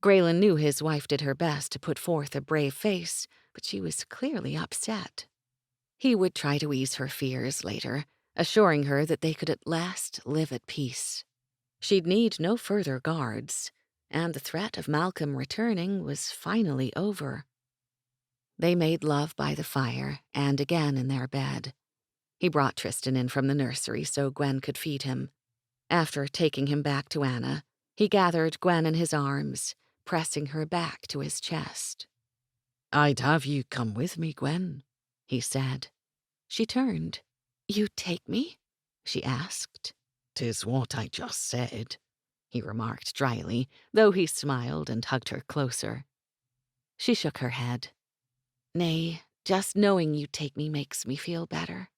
Grayen knew his wife did her best to put forth a brave face, but she was clearly upset. He would try to ease her fears later, assuring her that they could at last live at peace. She'd need no further guards, and the threat of Malcolm returning was finally over. They made love by the fire and again in their bed. He brought Tristan in from the nursery so Gwen could feed him. After taking him back to Anna, he gathered Gwen in his arms, pressing her back to his chest. I'd have you come with me, Gwen, he said. She turned. You take me? She asked. 'Tis what I just said, he remarked dryly, though he smiled and hugged her closer. She shook her head. Nay, just knowing you take me makes me feel better.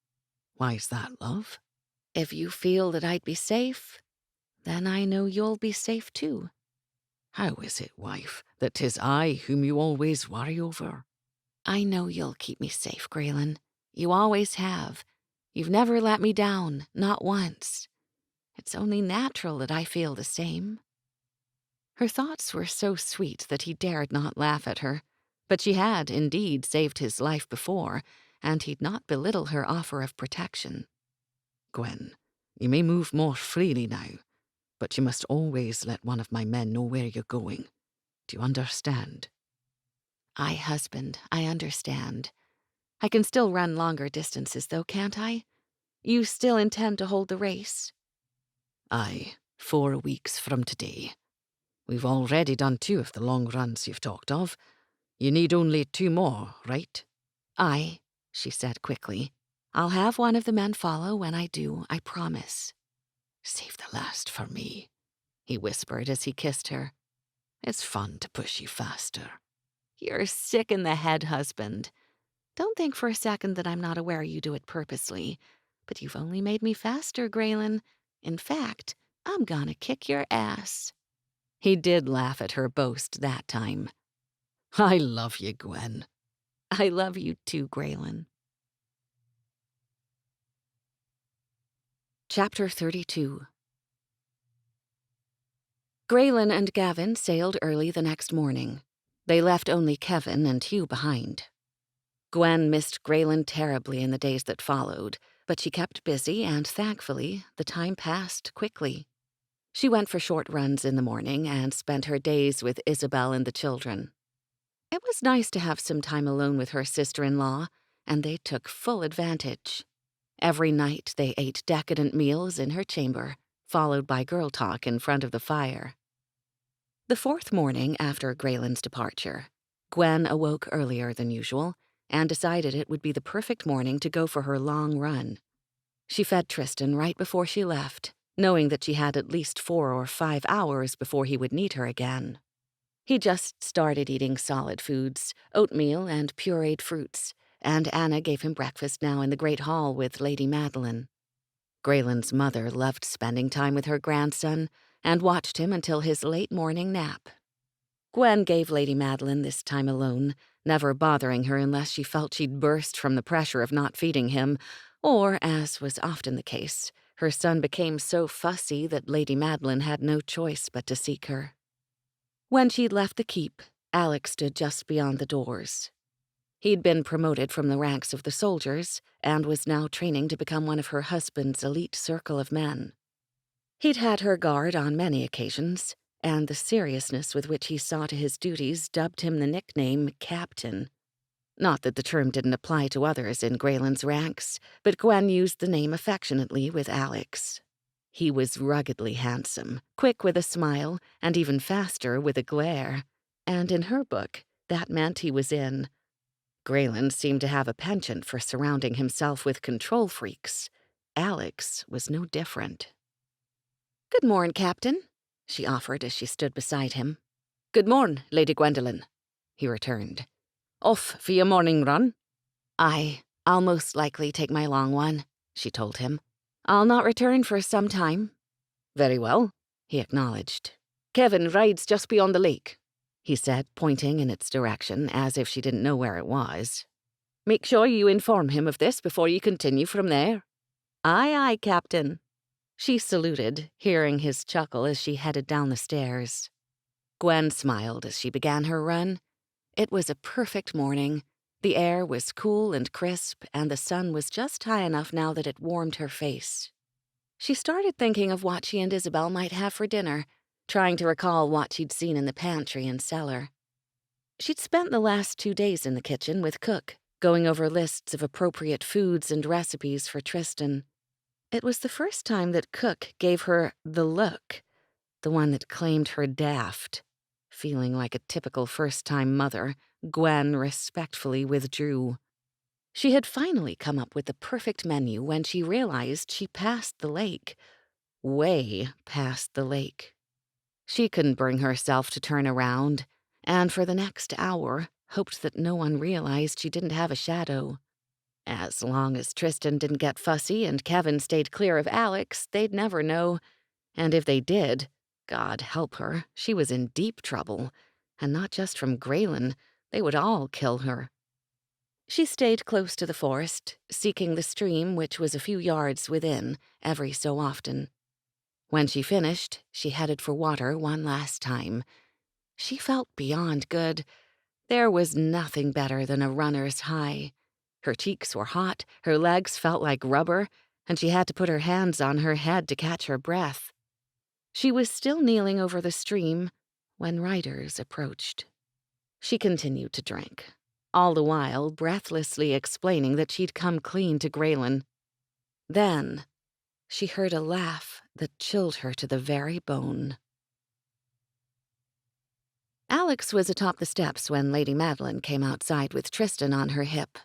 Why's that, love? If you feel that I'd be safe, then I know you'll be safe too. How is it, wife, that 'tis I whom you always worry over? I know you'll keep me safe, Grayen. You always have. You've never let me down, not once. It's only natural that I feel the same. Her thoughts were so sweet that he dared not laugh at her, but she had indeed saved his life before, and he'd not belittle her offer of protection. Gwen, you may move more freely now, but you must always let one of my men know where you're going. Do you understand? Aye, husband, I understand. I can still run longer distances, though, can't I? You still intend to hold the race? Aye, 4 weeks from today. We've already done 2 of the long runs you've talked of. You need only 2 more, right? Aye, she said quickly. I'll have one of the men follow when I do, I promise. Save the last for me, he whispered as he kissed her. It's fun to push you faster. You're sick in the head, husband. Don't think for a second that I'm not aware you do it purposely, but you've only made me faster, Grayen. In fact, I'm gonna kick your ass." He did laugh at her boast that time. I love you, Gwen. I love you too, Grayen. Chapter 32. Grayen and Gavin sailed early the next morning. They left only Kevin and Hugh behind. Gwen missed Grayen terribly in the days that followed, but she kept busy and, thankfully, the time passed quickly. She went for short runs in the morning and spent her days with Isabel and the children. It was nice to have some time alone with her sister-in-law, and they took full advantage. Every night they ate decadent meals in her chamber, followed by girl talk in front of the fire. The fourth morning after Grayen's departure, Gwen awoke earlier than usual and decided it would be the perfect morning to go for her long run. She fed Tristan right before she left, knowing that she had at least 4 or 5 hours before he would need her again. He just started eating solid foods, oatmeal and pureed fruits, and Anna gave him breakfast now in the great hall with Lady Madeline. Grayen's mother loved spending time with her grandson and watched him until his late morning nap. Gwen gave Lady Madeline this time alone, never bothering her unless she felt she'd burst from the pressure of not feeding him, or, as was often the case, her son became so fussy that Lady Madeline had no choice but to seek her. When she'd left the keep, Alex stood just beyond the doors. He'd been promoted from the ranks of the soldiers and was now training to become one of her husband's elite circle of men. He'd had her guard on many occasions, and the seriousness with which he saw to his duties dubbed him the nickname Captain. Not that the term didn't apply to others in Grayen's ranks, but Gwen used the name affectionately with Alex. He was ruggedly handsome, quick with a smile, and even faster with a glare. And in her book, that meant he was in. Grayen seemed to have a penchant for surrounding himself with control freaks. Alex was no different. "Good morn, Captain," she offered as she stood beside him. "Good morn, Lady Gwendolen," he returned. "Off for your morning run?" I'll most likely take my long one," she told him. "I'll not return for some time." "Very well," he acknowledged. "Kevin rides just beyond the lake," he said, pointing in its direction as if she didn't know where it was. "Make sure you inform him of this before you continue from there." "Aye, aye, Captain." She saluted, hearing his chuckle as she headed down the stairs. Gwen smiled as she began her run. It was a perfect morning. The air was cool and crisp, and the sun was just high enough now that it warmed her face. She started thinking of what she and Isabel might have for dinner, trying to recall what she'd seen in the pantry and cellar. She'd spent the last 2 days in the kitchen with Cook, going over lists of appropriate foods and recipes for Tristan. It was the first time that Cook gave her the look, the one that claimed her daft. Feeling like a typical first-time mother, Gwen respectfully withdrew. She had finally come up with the perfect menu when she realized she passed the lake. Way past the lake. She couldn't bring herself to turn around, and for the next hour hoped that no one realized she didn't have a shadow. As long as Tristan didn't get fussy and Kevin stayed clear of Alex, they'd never know. And if they did, God help her, she was in deep trouble. And not just from Grayen, they would all kill her. She stayed close to the forest, seeking the stream which was a few yards within, every so often. When she finished, she headed for water one last time. She felt beyond good. There was nothing better than a runner's high. Her cheeks were hot, her legs felt like rubber, and she had to put her hands on her head to catch her breath. She was still kneeling over the stream when riders approached. She continued to drink, all the while breathlessly explaining that she'd come clean to Grayen. Then she heard a laugh that chilled her to the very bone. Alex was atop the steps when Lady Madeline came outside with Tristan on her hip.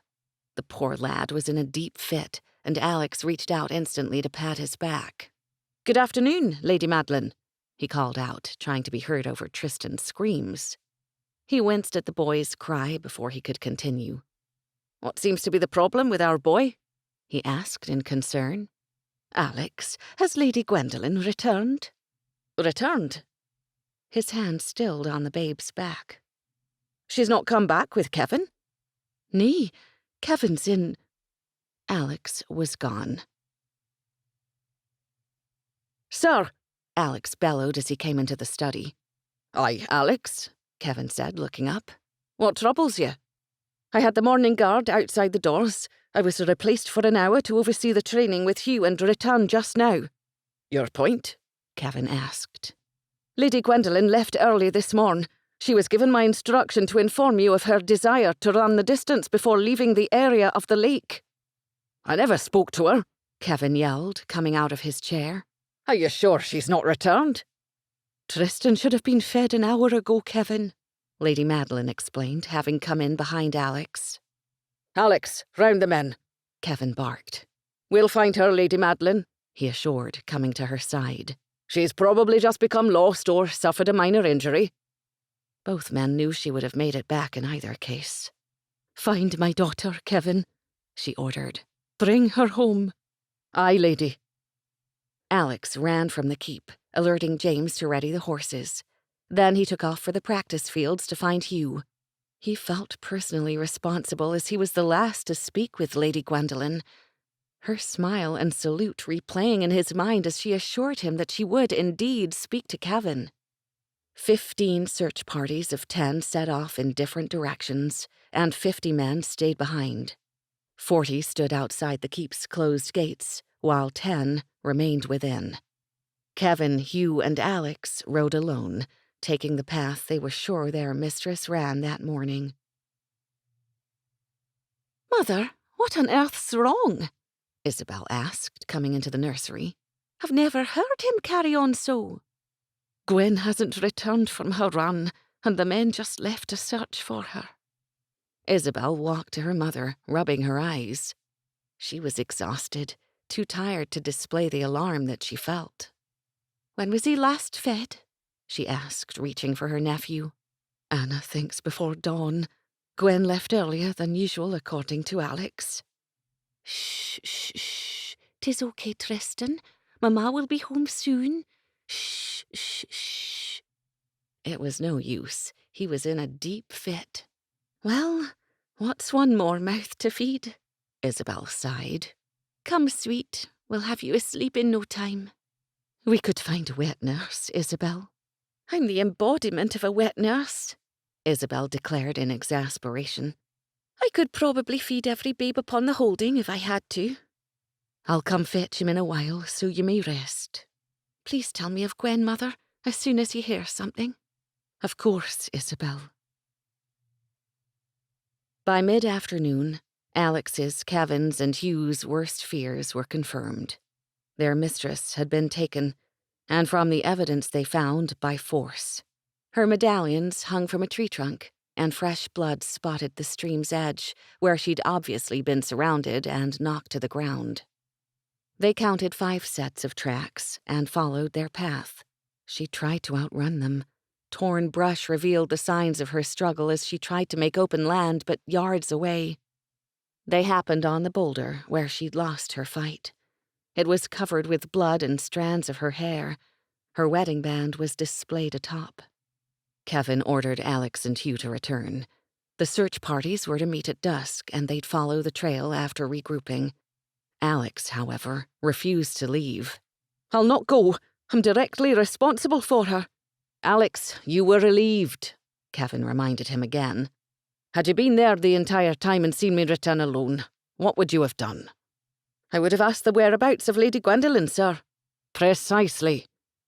The poor lad was in a deep fit, and Alex reached out instantly to pat his back. "Good afternoon, Lady Madeline," he called out, trying to be heard over Tristan's screams. He winced at the boy's cry before he could continue. What seems to be the problem with our boy? He asked in concern. Alex, has Lady Gwendolen returned? Returned? His hand stilled on the babe's back. She's not come back with Kevin? Nee, Kevin's in... Alex was gone. Sir! Alex bellowed as he came into the study. Aye, Alex, Kevin said, looking up. What troubles you? I had the morning guard outside the doors. I was replaced for an hour to oversee the training with Hugh and return just now. Your point? Kevin asked. Lady Gwendolen left early this morn. She was given my instruction to inform you of her desire to run the distance before leaving the area of the lake. I never spoke to her, Kevin yelled, coming out of his chair. Are you sure she's not returned? Tristan should have been fed an hour ago, Kevin, Lady Madeline explained, having come in behind Alex. Alex, round the men, Kevin barked. We'll find her, Lady Madeline, he assured, coming to her side. She's probably just become lost or suffered a minor injury. Both men knew she would have made it back in either case. Find my daughter, Kevin, she ordered. Bring her home. Aye, lady. Alex ran from the keep, alerting James to ready the horses. Then he took off for the practice fields to find Hugh. He felt personally responsible as he was the last to speak with Lady Gwendolen, her smile and salute replaying in his mind as she assured him that she would indeed speak to Kevin. 15 search parties of 10 set off in different directions, and 50 men stayed behind. 40 stood outside the keep's closed gates, while 10 remained within. Kevin, Hugh, and Alex rode alone, taking the path they were sure their mistress ran that morning. Mother, what on earth's wrong? Isabel asked, coming into the nursery. I've never heard him carry on so. Gwen hasn't returned from her run, and the men just left to search for her. Isabel walked to her mother, rubbing her eyes. She was exhausted, too tired to display the alarm that she felt. When was he last fed? She asked, reaching for her nephew. Anna thinks before dawn. Gwen left earlier than usual, according to Alex. Shh, shh, shh. 'Tis okay, Tristan. Mamma will be home soon. Shh, shh, shh. It was no use. He was in a deep fit. Well, what's one more mouth to feed? Isabel sighed. Come, sweet. We'll have you asleep in no time. We could find a wet nurse, Isabel. I'm the embodiment of a wet nurse, Isabel declared in exasperation. I could probably feed every babe upon the holding if I had to. I'll come fetch him in a while, so you may rest. Please tell me of Gwen, Mother, as soon as you hear something. Of course, Isabel. By mid-afternoon, Alex's, Kevin's, and Hugh's worst fears were confirmed. Their mistress had been taken, and from the evidence they found, by force. Her medallions hung from a tree trunk, and fresh blood spotted the stream's edge, where she'd obviously been surrounded and knocked to the ground. They counted 5 sets of tracks and followed their path. She tried to outrun them. Torn brush revealed the signs of her struggle as she tried to make open land, but yards away. They happened on the boulder where she'd lost her fight. It was covered with blood and strands of her hair. Her wedding band was displayed atop. Kevin ordered Alex and Hugh to return. The search parties were to meet at dusk, and they'd follow the trail after regrouping. Alex, however, refused to leave. I'll not go. I'm directly responsible for her. Alex, you were relieved, Kevin reminded him again. Had you been there the entire time and seen me return alone, what would you have done? I would have asked the whereabouts of Lady Gwendolen, sir. Precisely,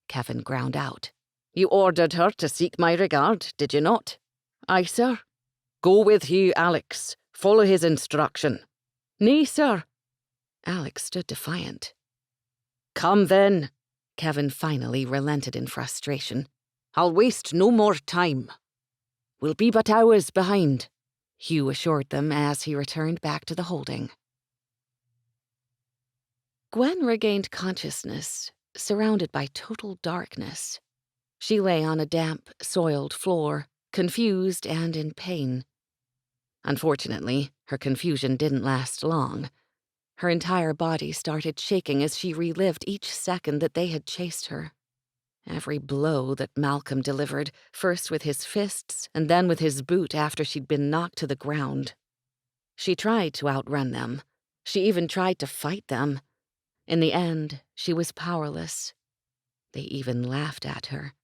Kevin ground out. You ordered her to seek my regard, did you not? Aye, sir. Go with Hugh, Alex. Follow his instruction. Nay, sir. Alex stood defiant. Come then. Kevin finally relented in frustration. I'll waste no more time. We'll be but hours behind, Hugh assured them as he returned back to the holding. Gwen regained consciousness, surrounded by total darkness. She lay on a damp, soiled floor, confused and in pain. Unfortunately, her confusion didn't last long. Her entire body started shaking as she relived each second that they had chased her. Every blow that Malcolm delivered, first with his fists and then with his boot after she'd been knocked to the ground. She tried to outrun them. She even tried to fight them. In the end, she was powerless. They even laughed at her.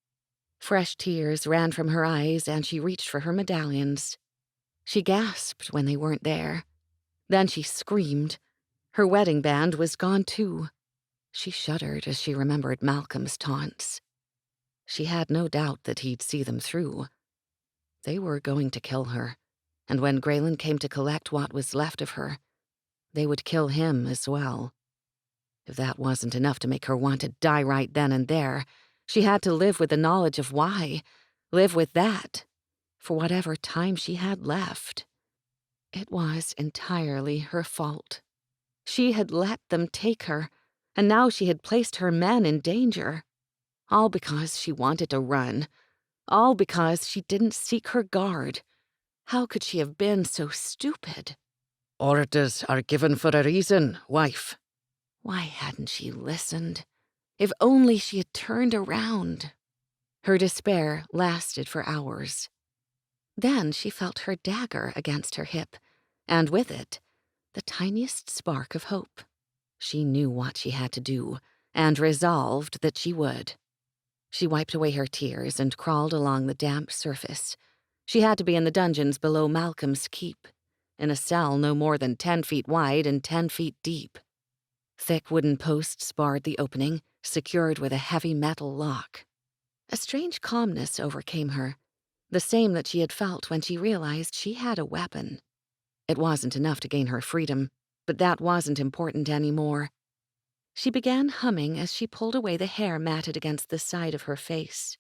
Fresh tears ran from her eyes and she reached for her medallions. She gasped when they weren't there. Then she screamed. Her wedding band was gone too. She shuddered as she remembered Malcolm's taunts. She had no doubt that he'd see them through. They were going to kill her, and when Grayen came to collect what was left of her, they would kill him as well. If that wasn't enough to make her want to die right then and there, she had to live with the knowledge of why, live with that, for whatever time she had left. It was entirely her fault. She had let them take her, and now she had placed her men in danger. All because she wanted to run. All because she didn't seek her guard. How could she have been so stupid? Orders are given for a reason, wife. Why hadn't she listened? If only she had turned around. Her despair lasted for hours. Then she felt her dagger against her hip, and with it, the tiniest spark of hope. She knew what she had to do, and resolved that she would. She wiped away her tears and crawled along the damp surface. She had to be in the dungeons below Malcolm's keep, in a cell no more than 10 feet wide and 10 feet deep. Thick wooden posts barred the opening, secured with a heavy metal lock. A strange calmness overcame her, the same that she had felt when she realized she had a weapon. It wasn't enough to gain her freedom, but that wasn't important anymore. She began humming as she pulled away the hair matted against the side of her face.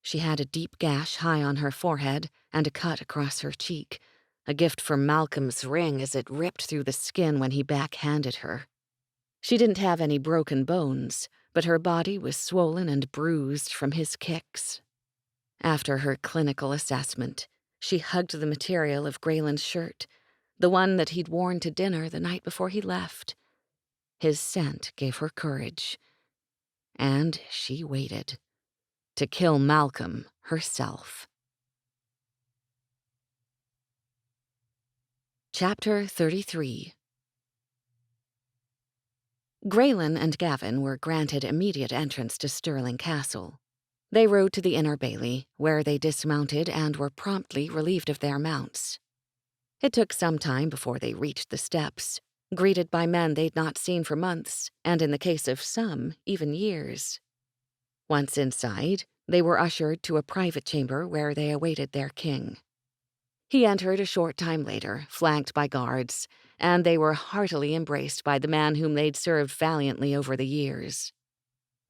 She had a deep gash high on her forehead and a cut across her cheek, a gift from Malcolm's ring as it ripped through the skin when he backhanded her. She didn't have any broken bones, but her body was swollen and bruised from his kicks. After her clinical assessment, she hugged the material of Grayen's shirt, the one that he'd worn to dinner the night before he left. His scent gave her courage. And she waited. To kill Malcolm herself. Chapter 33. Grayen and Gavin were granted immediate entrance to Stirling Castle. They rode to the inner bailey, where they dismounted and were promptly relieved of their mounts. It took some time before they reached the steps, greeted by men they'd not seen for months, and in the case of some, even years. Once inside, they were ushered to a private chamber where they awaited their king. He entered a short time later, flanked by guards, and they were heartily embraced by the man whom they'd served valiantly over the years.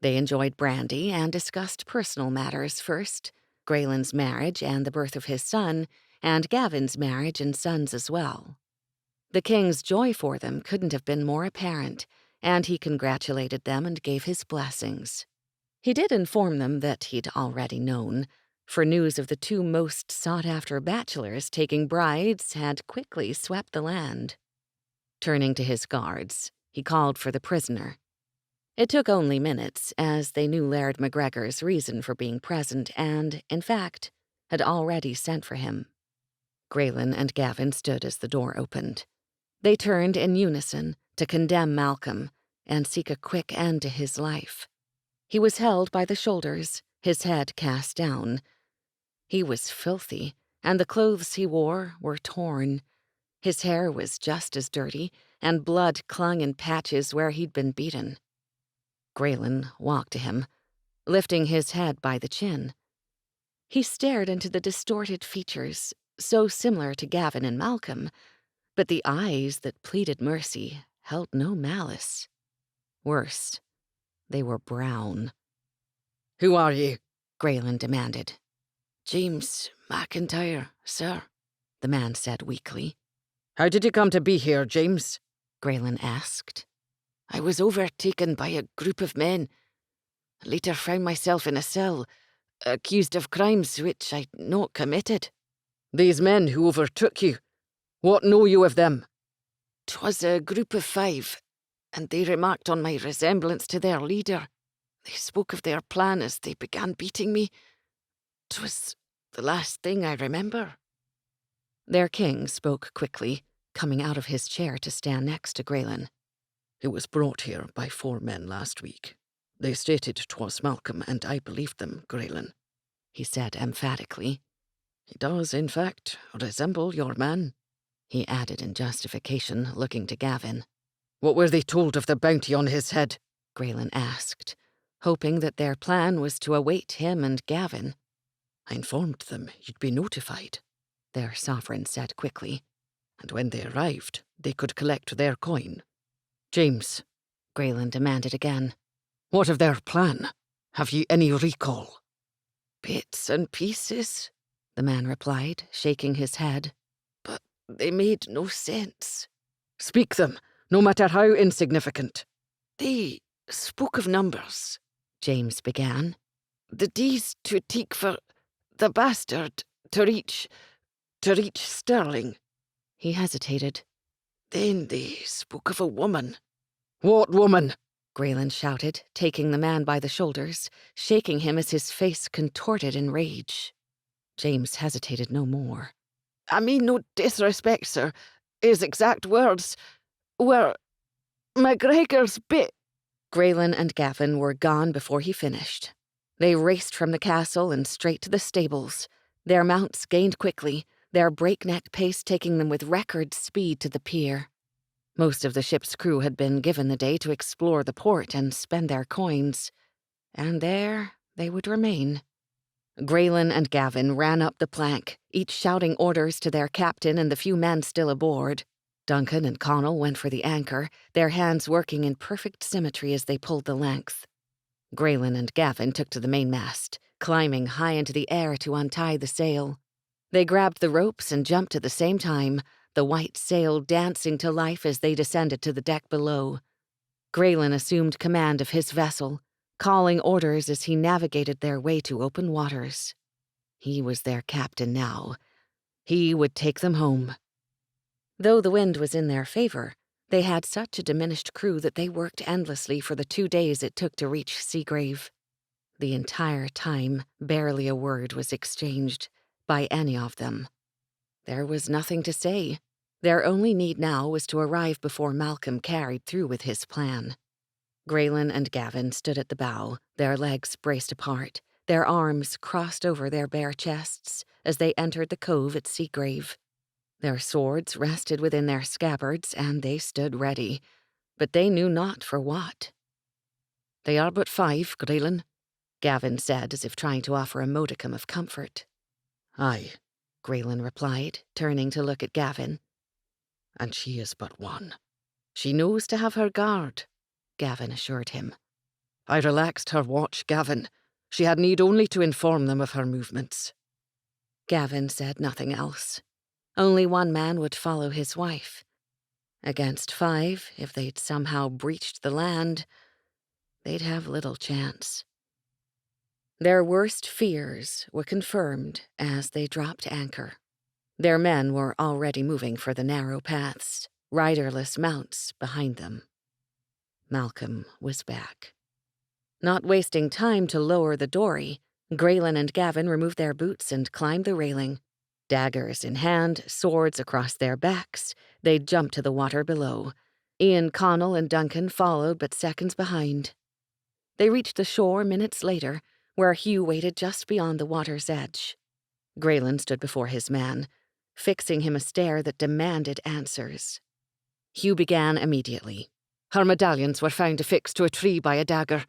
They enjoyed brandy and discussed personal matters first, Grayen's marriage and the birth of his son, and Gavin's marriage and sons as well. The king's joy for them couldn't have been more apparent, and he congratulated them and gave his blessings. He did inform them that he'd already known, for news of the 2 most sought-after bachelors taking brides had quickly swept the land. Turning to his guards, he called for the prisoner. It took only minutes, as they knew Laird MacGregor's reason for being present and, in fact, had already sent for him. Grayen and Gavin stood as the door opened. They turned in unison to condemn Malcolm and seek a quick end to his life. He was held by the shoulders, his head cast down. He was filthy, and the clothes he wore were torn. His hair was just as dirty, and blood clung in patches where he'd been beaten. Grayen walked to him, lifting his head by the chin. He stared into the distorted features, so similar to Gavin and Malcolm, but the eyes that pleaded mercy held no malice. Worse, they were brown. Who are you? Grayen demanded. James McIntyre, sir, the man said weakly. How did you come to be here, James? Grayen asked. I was overtaken by a group of men. Later found myself in a cell, accused of crimes which I'd not committed. These men who overtook you, What know you of them? 'Twas a group of 5, and they remarked on my resemblance to their leader. They spoke of their plan as they began beating me. 'Twas the last thing I remember. Their king spoke quickly, coming out of his chair to stand next to Grayen. He was brought here by 4 men last week. They stated 'twas Malcolm, and I believed them, Grayen, he said emphatically. He does, in fact, resemble your man, he added in justification, looking to Gavin. What were they told of the bounty on his head? Grayen asked, hoping that their plan was to await him and Gavin. I informed them you'd be notified, their sovereign said quickly. And when they arrived, they could collect their coin. James, Grayen demanded again. What of their plan? Have you any recall? Bits and pieces, the man replied, shaking his head. But they made no sense. Speak them, no matter how insignificant. They spoke of numbers, James began. The D's to take for the bastard to reach sterling. He hesitated. Then they spoke of a woman. What woman? Grayen shouted, taking the man by the shoulders, shaking him as his face contorted in rage. James hesitated no more. I mean no disrespect, sir. His exact words were, McGregor's bit. Grayen and Gavin were gone before he finished. They raced from the castle and straight to the stables. Their mounts gained quickly, their breakneck pace taking them with record speed to the pier. Most of the ship's crew had been given the day to explore the port and spend their coins, and there they would remain. Grayen and Gavin ran up the plank, each shouting orders to their captain and the few men still aboard. Duncan and Connell went for the anchor, their hands working in perfect symmetry as they pulled the length. Grayen and Gavin took to the mainmast, climbing high into the air to untie the sail. They grabbed the ropes and jumped at the same time, the white sail dancing to life as they descended to the deck below. Grayen assumed command of his vessel, calling orders as he navigated their way to open waters. He was their captain now. He would take them home. Though the wind was in their favor, they had such a diminished crew that they worked endlessly for the 2 days it took to reach Seagrave. The entire time, barely a word was exchanged by any of them. There was nothing to say. Their only need now was to arrive before Malcolm carried through with his plan. Grayen and Gavin stood at the bow, their legs braced apart, their arms crossed over their bare chests as they entered the cove at Seagrave. Their swords rested within their scabbards, and they stood ready, but they knew not for what. They are but 5, Grayen, Gavin said as if trying to offer a modicum of comfort. Aye, Grayen replied, turning to look at Gavin. And she is but 1. She knows to have her guard, Gavin assured him. I relaxed her watch, Gavin. She had need only to inform them of her movements. Gavin said nothing else. Only one man would follow his wife. Against 5, if they'd somehow breached the land, they'd have little chance. Their worst fears were confirmed as they dropped anchor. Their men were already moving for the narrow paths, riderless mounts behind them. Malcolm was back. Not wasting time to lower the dory, Grayen and Gavin removed their boots and climbed the railing. Daggers in hand, swords across their backs, they jumped to the water below. Ian, Connell, and Duncan followed but seconds behind. They reached the shore minutes later, where Hugh waited just beyond the water's edge. Grayen stood before his man, fixing him a stare that demanded answers. Hugh began immediately. Her medallions were found affixed to a tree by a dagger.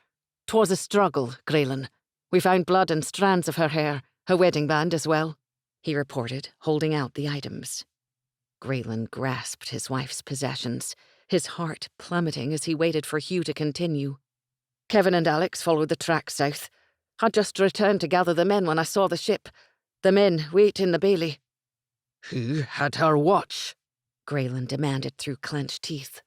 'Twas a struggle, Grayen. We found blood and strands of her hair, her wedding band as well, he reported, holding out the items. Grayen grasped his wife's possessions, his heart plummeting as he waited for Hugh to continue. Kevin and Alex followed the track south. Had just returned to gather the men when I saw the ship. The men wait in the bailey. Who had her watch? Grayen demanded through clenched teeth.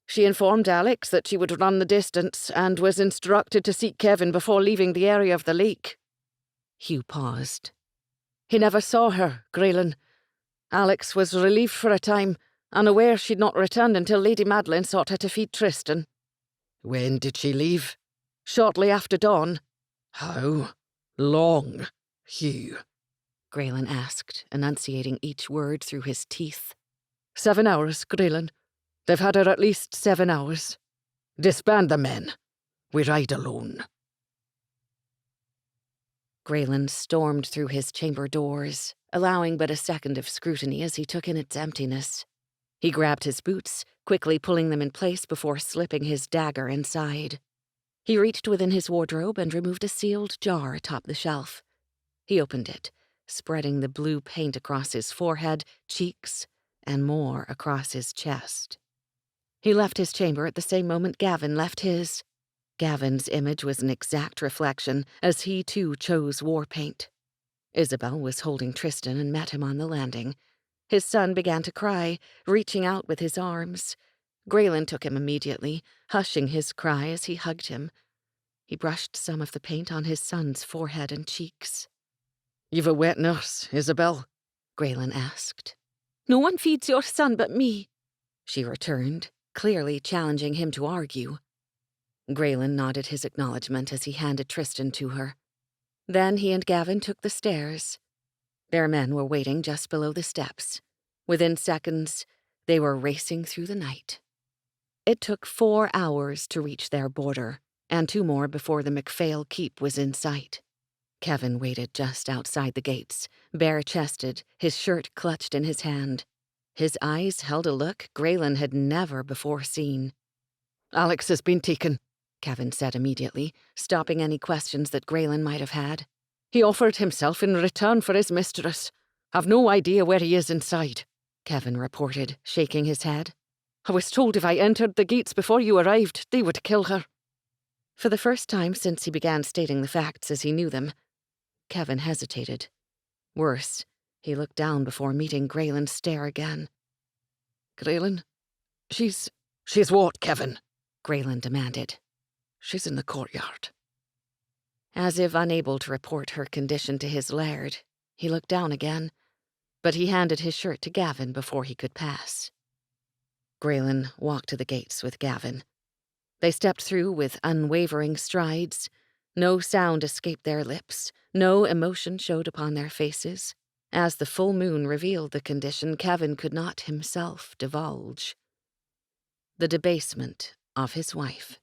She informed Alex that she would run the distance and was instructed to seek Kevin before leaving the area of the lake. Hugh paused. He never saw her, Grayen. Alex was relieved for a time, unaware she'd not returned until Lady Madeline sought her to feed Tristan. When did she leave? Shortly after dawn. How long, Hugh? Grayen asked, enunciating each word through his teeth. 7 hours, Grayen. They've had her at least 7 hours. Disband the men. We ride alone. Grayen stormed through his chamber doors, allowing but a second of scrutiny as he took in its emptiness. He grabbed his boots, quickly pulling them in place before slipping his dagger inside. He reached within his wardrobe and removed a sealed jar atop the shelf. He opened it, spreading the blue paint across his forehead, cheeks, and more across his chest. He left his chamber at the same moment Gavin left his. Gavin's image was an exact reflection, as he too chose war paint. Isabel was holding Tristan and met him on the landing. His son began to cry, reaching out with his arms. Grayen took him immediately, hushing his cry as he hugged him. He brushed some of the paint on his son's forehead and cheeks. You've a wet nurse, Isabel? Grayen asked. No one feeds your son but me, she returned, clearly challenging him to argue. Grayen nodded his acknowledgement as he handed Tristan to her. Then he and Gavin took the stairs. Their men were waiting just below the steps. Within seconds, they were racing through the night. It took 4 hours to reach their border, and 2 more before the MacPhail keep was in sight. Kevin waited just outside the gates, bare-chested, his shirt clutched in his hand. His eyes held a look Grayen had never before seen. Alex has been taken, Kevin said immediately, stopping any questions that Grayen might have had. He offered himself in return for his mistress. I've no idea where he is inside, Kevin reported, shaking his head. I was told if I entered the gates before you arrived, they would kill her. For the first time since he began stating the facts as he knew them, Kevin hesitated. Worse, he looked down before meeting Grayen's stare again. Grayen? She's what, Kevin? Grayen demanded. She's in the courtyard. As if unable to report her condition to his laird, he looked down again, but he handed his shirt to Gavin before he could pass. Grayen walked to the gates with Gavin. They stepped through with unwavering strides. No sound escaped their lips, no emotion showed upon their faces. As the full moon revealed the condition Kevin could not himself divulge. The debasement of his wife.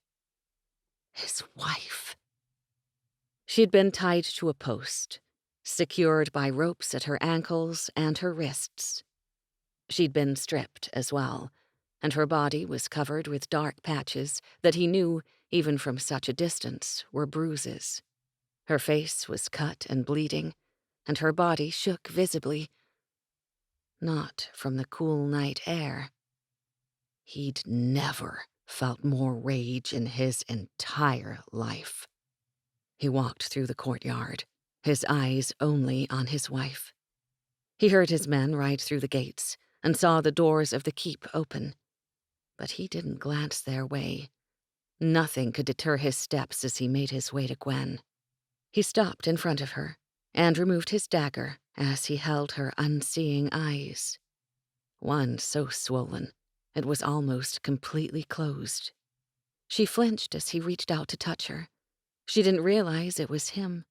His wife. She'd been tied to a post, secured by ropes at her ankles and her wrists. She'd been stripped as well, and her body was covered with dark patches that he knew, even from such a distance, were bruises. Her face was cut and bleeding, and her body shook visibly. Not from the cool night air. He'd never felt more rage in his entire life. He walked through the courtyard, his eyes only on his wife. He heard his men ride through the gates and saw the doors of the keep open. But he didn't glance their way. Nothing could deter his steps as he made his way to Gwen. He stopped in front of her and removed his dagger as he held her unseeing eyes. One so swollen, it was almost completely closed. She flinched as he reached out to touch her. She didn't realize it was him.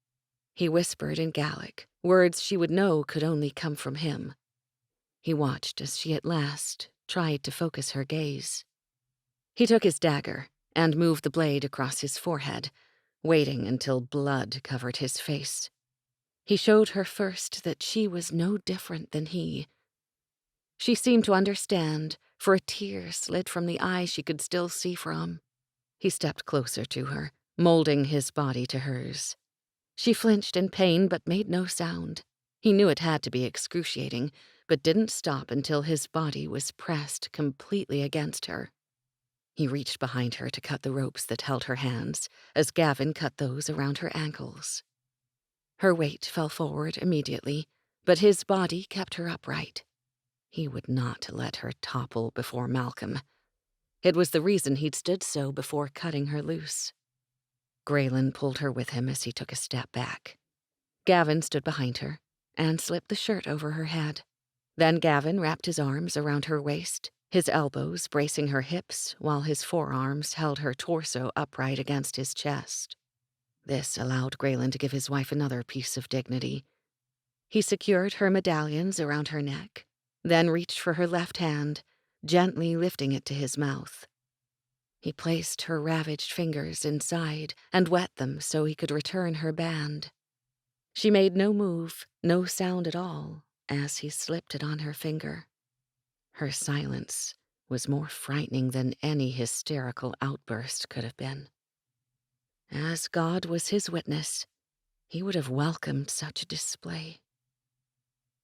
He whispered in Gaelic, words she would know could only come from him. He watched as she at last tried to focus her gaze. He took his dagger and moved the blade across his forehead, waiting until blood covered his face. He showed her first that she was no different than he. She seemed to understand, for a tear slid from the eye she could still see from. He stepped closer to her, molding his body to hers. She flinched in pain but made no sound. He knew it had to be excruciating, but didn't stop until his body was pressed completely against her. He reached behind her to cut the ropes that held her hands, as Gavin cut those around her ankles. Her weight fell forward immediately, but his body kept her upright. He would not let her topple before Malcolm. It was the reason he'd stood so before cutting her loose. Grayen pulled her with him as he took a step back. Gavin stood behind her and slipped the shirt over her head. Then Gavin wrapped his arms around her waist, his elbows bracing her hips while his forearms held her torso upright against his chest. This allowed Grayen to give his wife another piece of dignity. He secured her medallions around her neck, then reached for her left hand, gently lifting it to his mouth. He placed her ravaged fingers inside and wet them so he could return her band. She made no move, no sound at all, as he slipped it on her finger. Her silence was more frightening than any hysterical outburst could have been. As God was his witness, he would have welcomed such a display.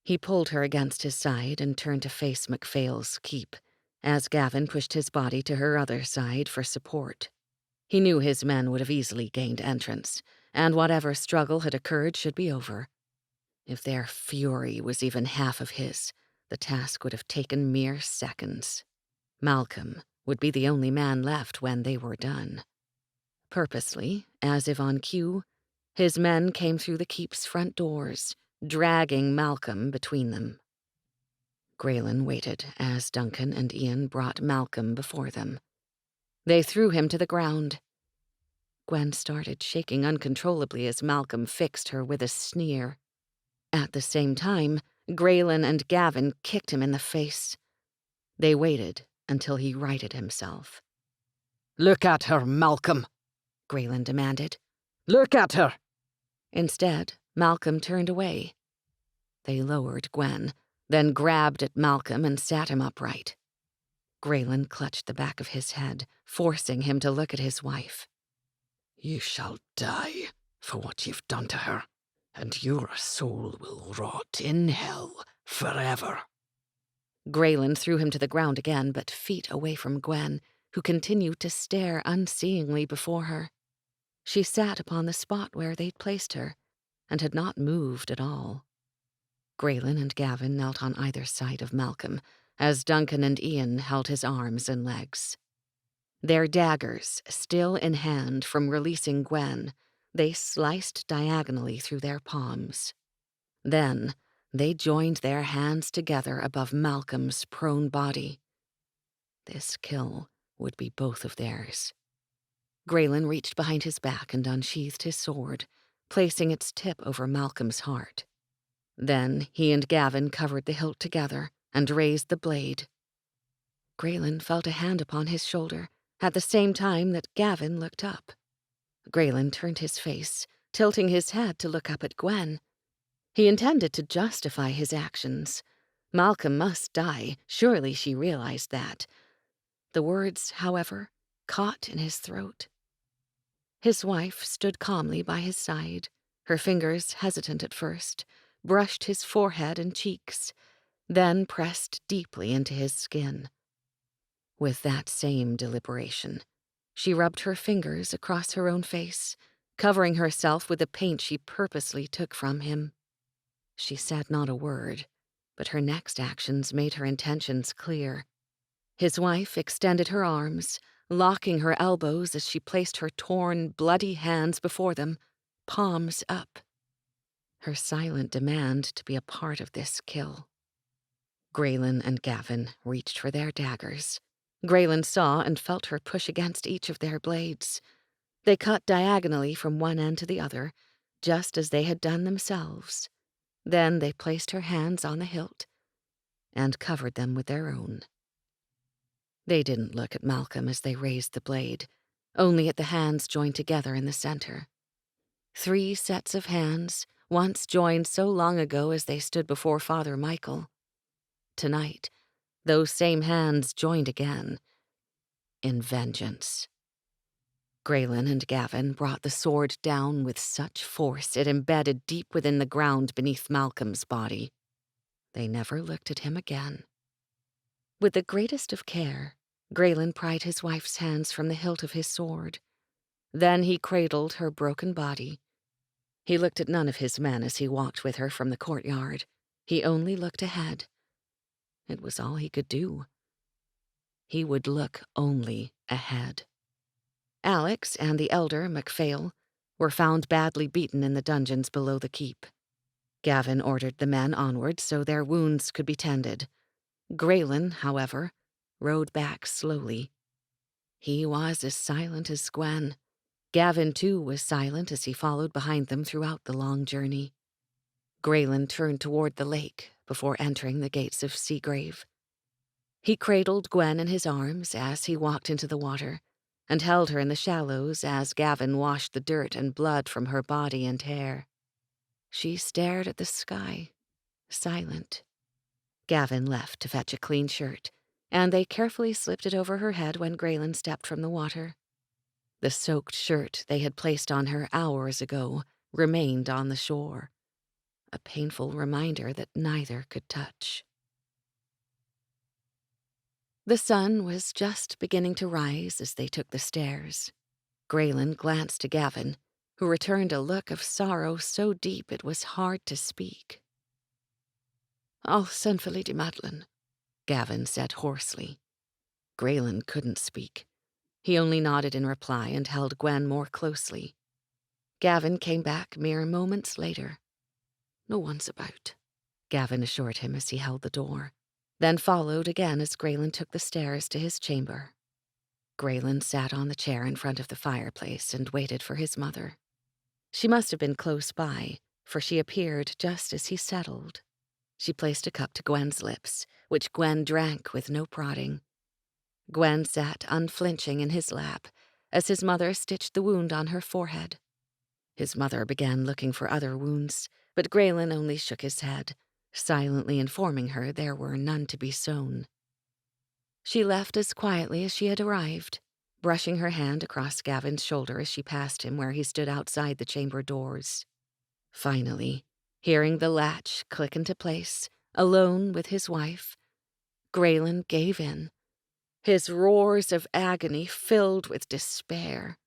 He pulled her against his side and turned to face MacPhail's keep, as Gavin pushed his body to her other side for support. He knew his men would have easily gained entrance, and whatever struggle had occurred should be over. If their fury was even half of his, the task would have taken mere seconds. Malcolm would be the only man left when they were done. Purposely, as if on cue, his men came through the keep's front doors, dragging Malcolm between them. Grayen waited as Duncan and Ian brought Malcolm before them. They threw him to the ground. Gwen started shaking uncontrollably as Malcolm fixed her with a sneer. At the same time, Grayen and Gavin kicked him in the face. They waited until he righted himself. "Look at her, Malcolm," Grayen demanded. "Look at her!" Instead, Malcolm turned away. They lowered Gwen, then grabbed at Malcolm and sat him upright. Grayen clutched the back of his head, forcing him to look at his wife. "You shall die for what you've done to her, and your soul will rot in hell forever." Grayen threw him to the ground again, but feet away from Gwen, who continued to stare unseeingly before her. She sat upon the spot where they'd placed her, and had not moved at all. Grayen and Gavin knelt on either side of Malcolm, as Duncan and Ian held his arms and legs. Their daggers still in hand from releasing Gwen, they sliced diagonally through their palms. Then they joined their hands together above Malcolm's prone body. This kill would be both of theirs. Grayen reached behind his back and unsheathed his sword, placing its tip over Malcolm's heart. Then he and Gavin covered the hilt together and raised the blade. Grayen felt a hand upon his shoulder at the same time that Gavin looked up. Grayen turned his face, tilting his head to look up at Gwen. He intended to justify his actions. Malcolm must die, surely she realized that. The words, however, caught in his throat. His wife stood calmly by his side, her fingers hesitant at first, brushed his forehead and cheeks, then pressed deeply into his skin. With that same deliberation, she rubbed her fingers across her own face, covering herself with the paint she purposely took from him. She said not a word, but her next actions made her intentions clear. His wife extended her arms, locking her elbows as she placed her torn, bloody hands before them, palms up. Her silent demand to be a part of this kill. Grayen and Gavin reached for their daggers. Grayen saw and felt her push against each of their blades. They cut diagonally from one end to the other, just as they had done themselves. Then they placed her hands on the hilt and covered them with their own. They didn't look at Malcolm as they raised the blade, only at the hands joined together in the center. 3 sets of hands, once joined so long ago as they stood before Father Michael. Tonight, those same hands joined again, in vengeance. Grayen and Gavin brought the sword down with such force it embedded deep within the ground beneath Malcolm's body. They never looked at him again. With the greatest of care, Grayen pried his wife's hands from the hilt of his sword. Then he cradled her broken body. He looked at none of his men as he walked with her from the courtyard. He only looked ahead. It was all he could do. He would look only ahead. Alex and the elder, MacPhail, were found badly beaten in the dungeons below the keep. Gavin ordered the men onward so their wounds could be tended. Grayen, however, rode back slowly. He was as silent as Gwen. Gavin, too, was silent as he followed behind them throughout the long journey. Grayen turned toward the lake before entering the gates of Seagrave. He cradled Gwen in his arms as he walked into the water, and held her in the shallows as Gavin washed the dirt and blood from her body and hair. She stared at the sky, silent. Gavin left to fetch a clean shirt, and they carefully slipped it over her head when Grayen stepped from the water. The soaked shirt they had placed on her hours ago remained on the shore, a painful reminder that neither could touch. The sun was just beginning to rise as they took the stairs. Grayen glanced to Gavin, who returned a look of sorrow so deep it was hard to speak. "I'll send for Lady Madeline," Gavin said hoarsely. Grayen couldn't speak. He only nodded in reply and held Gwen more closely. Gavin came back mere moments later. "No one's about," Gavin assured him as he held the door, then followed again as Grayen took the stairs to his chamber. Grayen sat on the chair in front of the fireplace and waited for his mother. She must have been close by, for she appeared just as he settled. She placed a cup to Gwen's lips, which Gwen drank with no prodding. Gwen sat unflinching in his lap as his mother stitched the wound on her forehead. His mother began looking for other wounds, but Grayen only shook his head, silently informing her there were none to be sewn. She left as quietly as she had arrived, brushing her hand across Gavin's shoulder as she passed him where he stood outside the chamber doors. Finally, hearing the latch click into place, alone with his wife, Grayen gave in, his roars of agony filled with despair.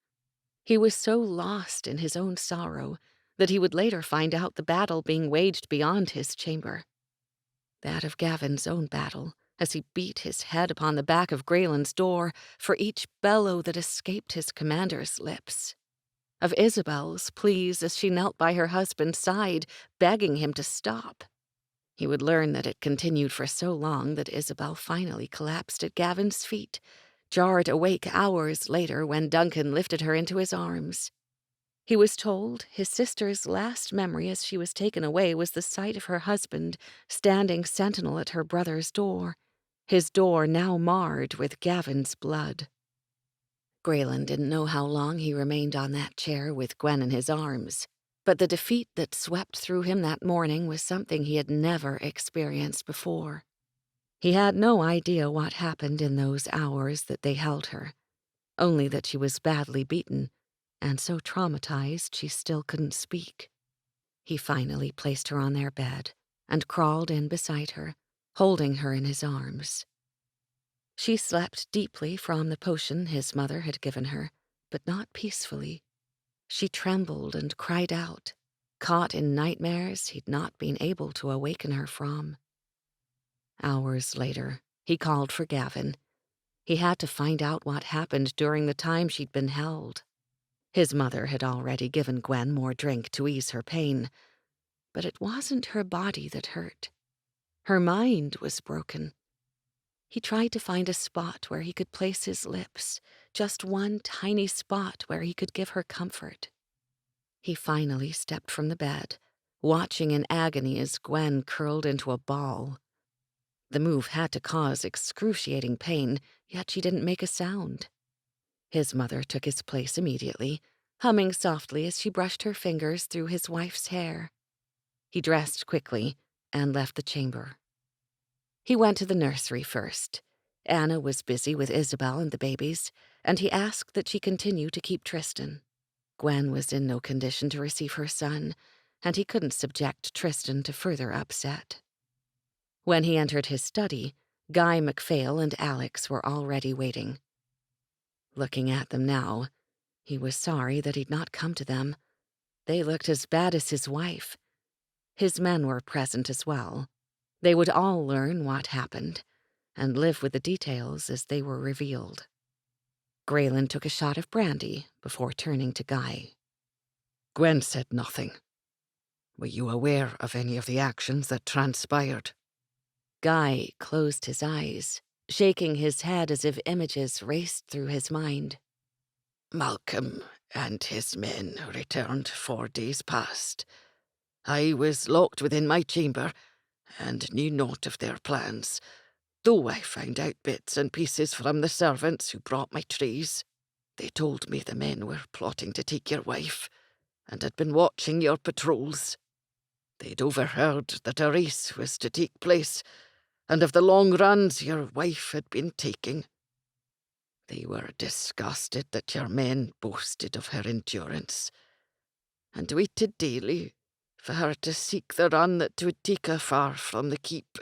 He was so lost in his own sorrow that he would later find out the battle being waged beyond his chamber. That of Gavin's own battle, as he beat his head upon the back of Grayen's door for each bellow that escaped his commander's lips. Of Isabel's pleas as she knelt by her husband's side, begging him to stop. He would learn that it continued for so long that Isabel finally collapsed at Gavin's feet, jarred awake hours later when Duncan lifted her into his arms. He was told his sister's last memory as she was taken away was the sight of her husband standing sentinel at her brother's door, his door now marred with Gavin's blood. Grayen didn't know how long he remained on that chair with Gwen in his arms, but the defeat that swept through him that morning was something he had never experienced before. He had no idea what happened in those hours that they held her, only that she was badly beaten, and so traumatized she still couldn't speak. He finally placed her on their bed and crawled in beside her, holding her in his arms. She slept deeply from the potion his mother had given her, but not peacefully. She trembled and cried out, caught in nightmares he'd not been able to awaken her from. Hours later, he called for Gavin. He had to find out what happened during the time she'd been held. His mother had already given Gwen more drink to ease her pain, but it wasn't her body that hurt. Her mind was broken. He tried to find a spot where he could place his lips, just one tiny spot where he could give her comfort. He finally stepped from the bed, watching in agony as Gwen curled into a ball. The move had to cause excruciating pain, yet she didn't make a sound. His mother took his place immediately, humming softly as she brushed her fingers through his wife's hair. He dressed quickly and left the chamber. He went to the nursery first. Anna was busy with Isabel and the babies, and he asked that she continue to keep Tristan. Gwen was in no condition to receive her son, and he couldn't subject Tristan to further upset. When he entered his study, Guy MacPhail and Alex were already waiting. Looking at them now, he was sorry that he'd not come to them. They looked as bad as his wife. His men were present as well. They would all learn what happened, and live with the details as they were revealed. Grayen took a shot of brandy before turning to Guy. Gwen said nothing. Were you aware of any of the actions that transpired? Guy closed his eyes, shaking his head as if images raced through his mind. Malcolm and his men returned 4 days past. I was locked within my chamber and knew naught of their plans, though I found out bits and pieces from the servants who brought my trays. They told me the men were plotting to take your wife and had been watching your patrols. They'd overheard that a race was to take place and of the long runs your wife had been taking. They were disgusted that your men boasted of her endurance and waited daily for her to seek the run that would take her far from the keep.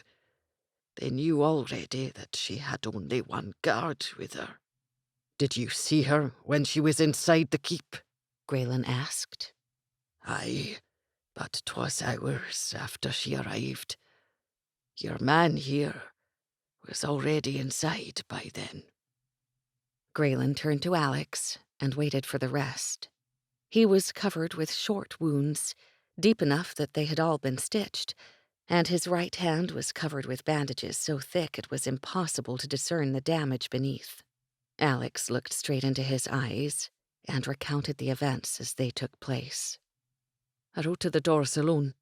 They knew already that she had only one guard with her. Did you see her when she was inside the keep? Grayen asked. Aye, but 'twas hours after she arrived. Your man here was already inside by then. Grayen turned to Alex and waited for the rest. He was covered with short wounds, deep enough that they had all been stitched, and his right hand was covered with bandages so thick it was impossible to discern the damage beneath. Alex looked straight into his eyes and recounted the events as they took place. I rode to the doors alone.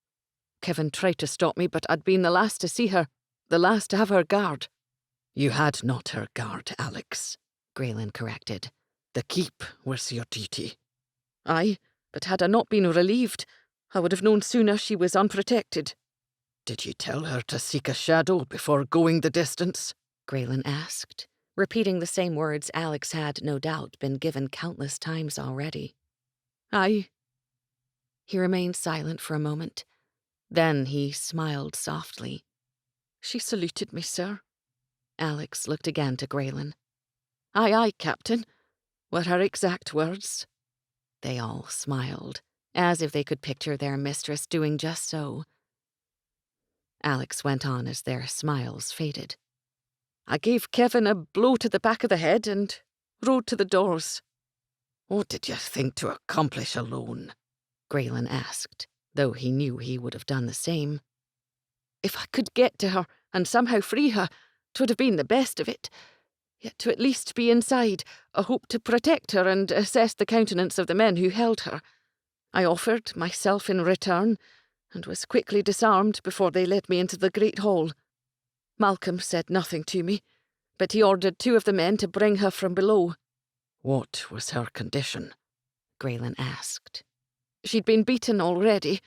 Kevin tried to stop me, but I'd been the last to see her, the last to have her guard. You had not her guard, Alex, Grayen corrected. The keep was your duty. Aye, but had I not been relieved, I would have known sooner she was unprotected. Did you tell her to seek a shadow before going the distance? Grayen asked, repeating the same words Alex had, no doubt, been given countless times already. Aye. He remained silent for a moment. Then he smiled softly. She saluted me, sir. Alex looked again to Grayen. Aye, aye, Captain, were her exact words. They all smiled, as if they could picture their mistress doing just so. Alex went on as their smiles faded. I gave Kevin a blow to the back of the head and rode to the doors. What did you think to accomplish alone? Grayen asked, though he knew he would have done the same. If I could get to her and somehow free her, 'twould have been the best of it. Yet to at least be inside, I hoped to protect her and assess the countenance of the men who held her. I offered myself in return, and was quickly disarmed before they led me into the great hall. Malcolm said nothing to me, but he ordered 2 of the men to bring her from below. What was her condition? Grayen asked. She'd been beaten already,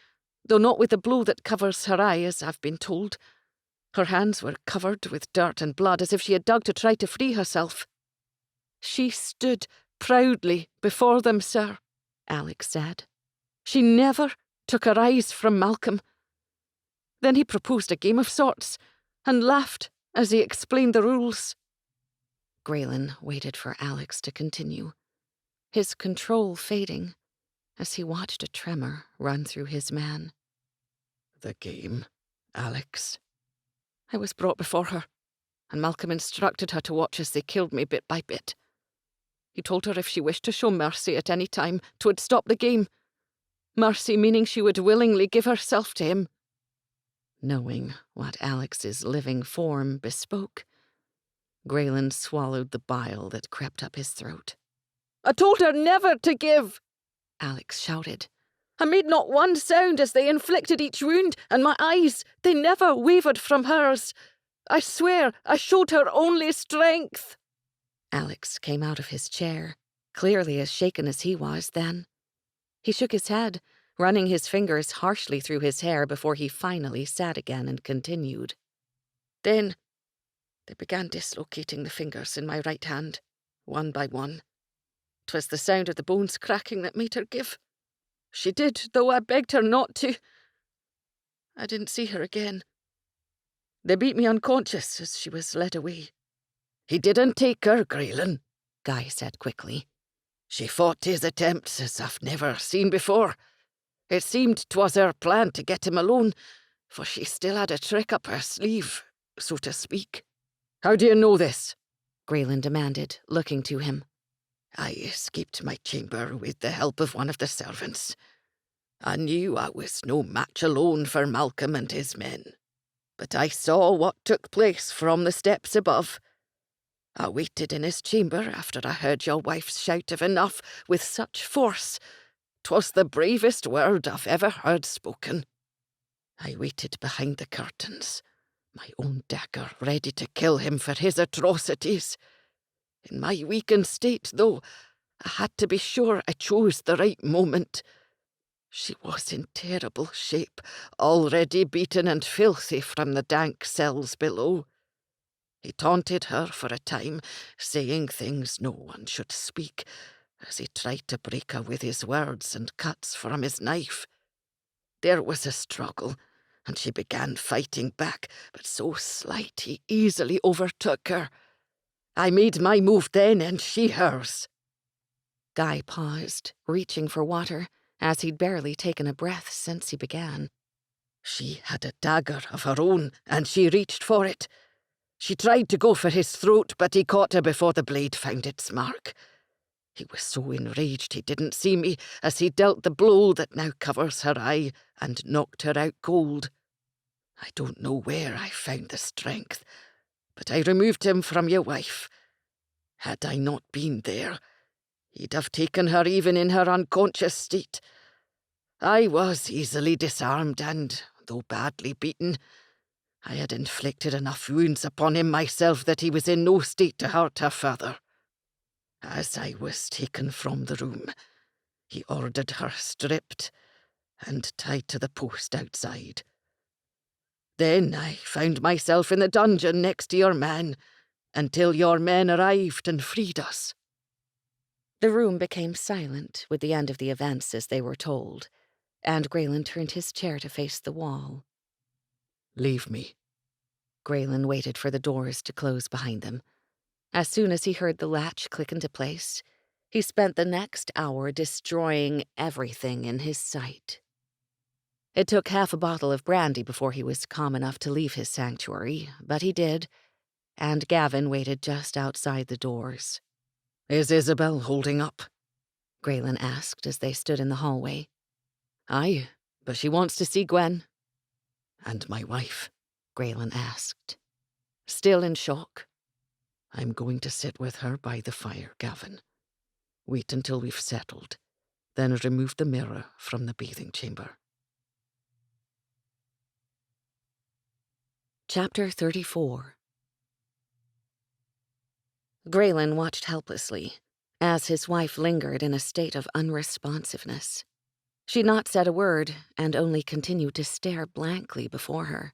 though not with the blow that covers her eye, as I've been told. Her hands were covered with dirt and blood, as if she had dug to try to free herself. She stood proudly before them, sir, Alex said. She never took her eyes from Malcolm. Then he proposed a game of sorts, and laughed as he explained the rules. Grayen waited for Alex to continue, his control fading as he watched a tremor run through his man. The game, Alex? I was brought before her, and Malcolm instructed her to watch as they killed me bit by bit. He told her if she wished to show mercy at any time, 'twould stop the game. Mercy meaning she would willingly give herself to him. Knowing what Alex's living form bespoke, Grayen swallowed the bile that crept up his throat. I told her never to give, Alex shouted. I made not one sound as they inflicted each wound, and my eyes, they never wavered from hers. I swear I showed her only strength. Alex came out of his chair, clearly as shaken as he was then. He shook his head, running his fingers harshly through his hair before he finally sat again and continued. Then they began dislocating the fingers in my right hand, one by one. 'Twas the sound of the bones cracking that made her give. She did, though I begged her not to. I didn't see her again. They beat me unconscious as she was led away. He didn't take her, Grayen, Guy said quickly. She fought his attempts as I've never seen before. It seemed 'twas her plan to get him alone, for she still had a trick up her sleeve, so to speak. How do you know this? Grayen demanded, looking to him. I escaped my chamber with the help of one of the servants. I knew I was no match alone for Malcolm and his men, but I saw what took place from the steps above. I waited in his chamber after I heard your wife's shout of enough with such force. 'Twas the bravest word I've ever heard spoken. I waited behind the curtains, my own dagger ready to kill him for his atrocities. In my weakened state, though, I had to be sure I chose the right moment. She was in terrible shape, already beaten and filthy from the dank cells below. He taunted her for a time, saying things no one should speak, as he tried to break her with his words and cuts from his knife. There was a struggle, and she began fighting back, but so slight he easily overtook her. I made my move then, and she hers. Guy paused, reaching for water, as he'd barely taken a breath since he began. She had a dagger of her own, and she reached for it. She tried to go for his throat, but he caught her before the blade found its mark. He was so enraged he didn't see me as he dealt the blow that now covers her eye and knocked her out cold. I don't know where I found the strength, but I removed him from your wife. Had I not been there, he'd have taken her even in her unconscious state. I was easily disarmed and, though badly beaten, I had inflicted enough wounds upon him myself that he was in no state to hurt her further. As I was taken from the room, he ordered her stripped and tied to the post outside. Then I found myself in the dungeon next to your man, until your men arrived and freed us. The room became silent with the end of the events as they were told, and Grayen turned his chair to face the wall. Leave me. Grayen waited for the doors to close behind them. As soon as he heard the latch click into place, he spent the next hour destroying everything in his sight. It took half a bottle of brandy before he was calm enough to leave his sanctuary, but he did, and Gavin waited just outside the doors. Is Isabel holding up? Grayen asked as they stood in the hallway. Aye, but she wants to see Gwen. And my wife? Grayen asked. Still in shock. I'm going to sit with her by the fire, Gavin. Wait until we've settled, then remove the mirror from the bathing chamber. Chapter 34. Grayen watched helplessly as his wife lingered in a state of unresponsiveness. She'd not said a word and only continued to stare blankly before her.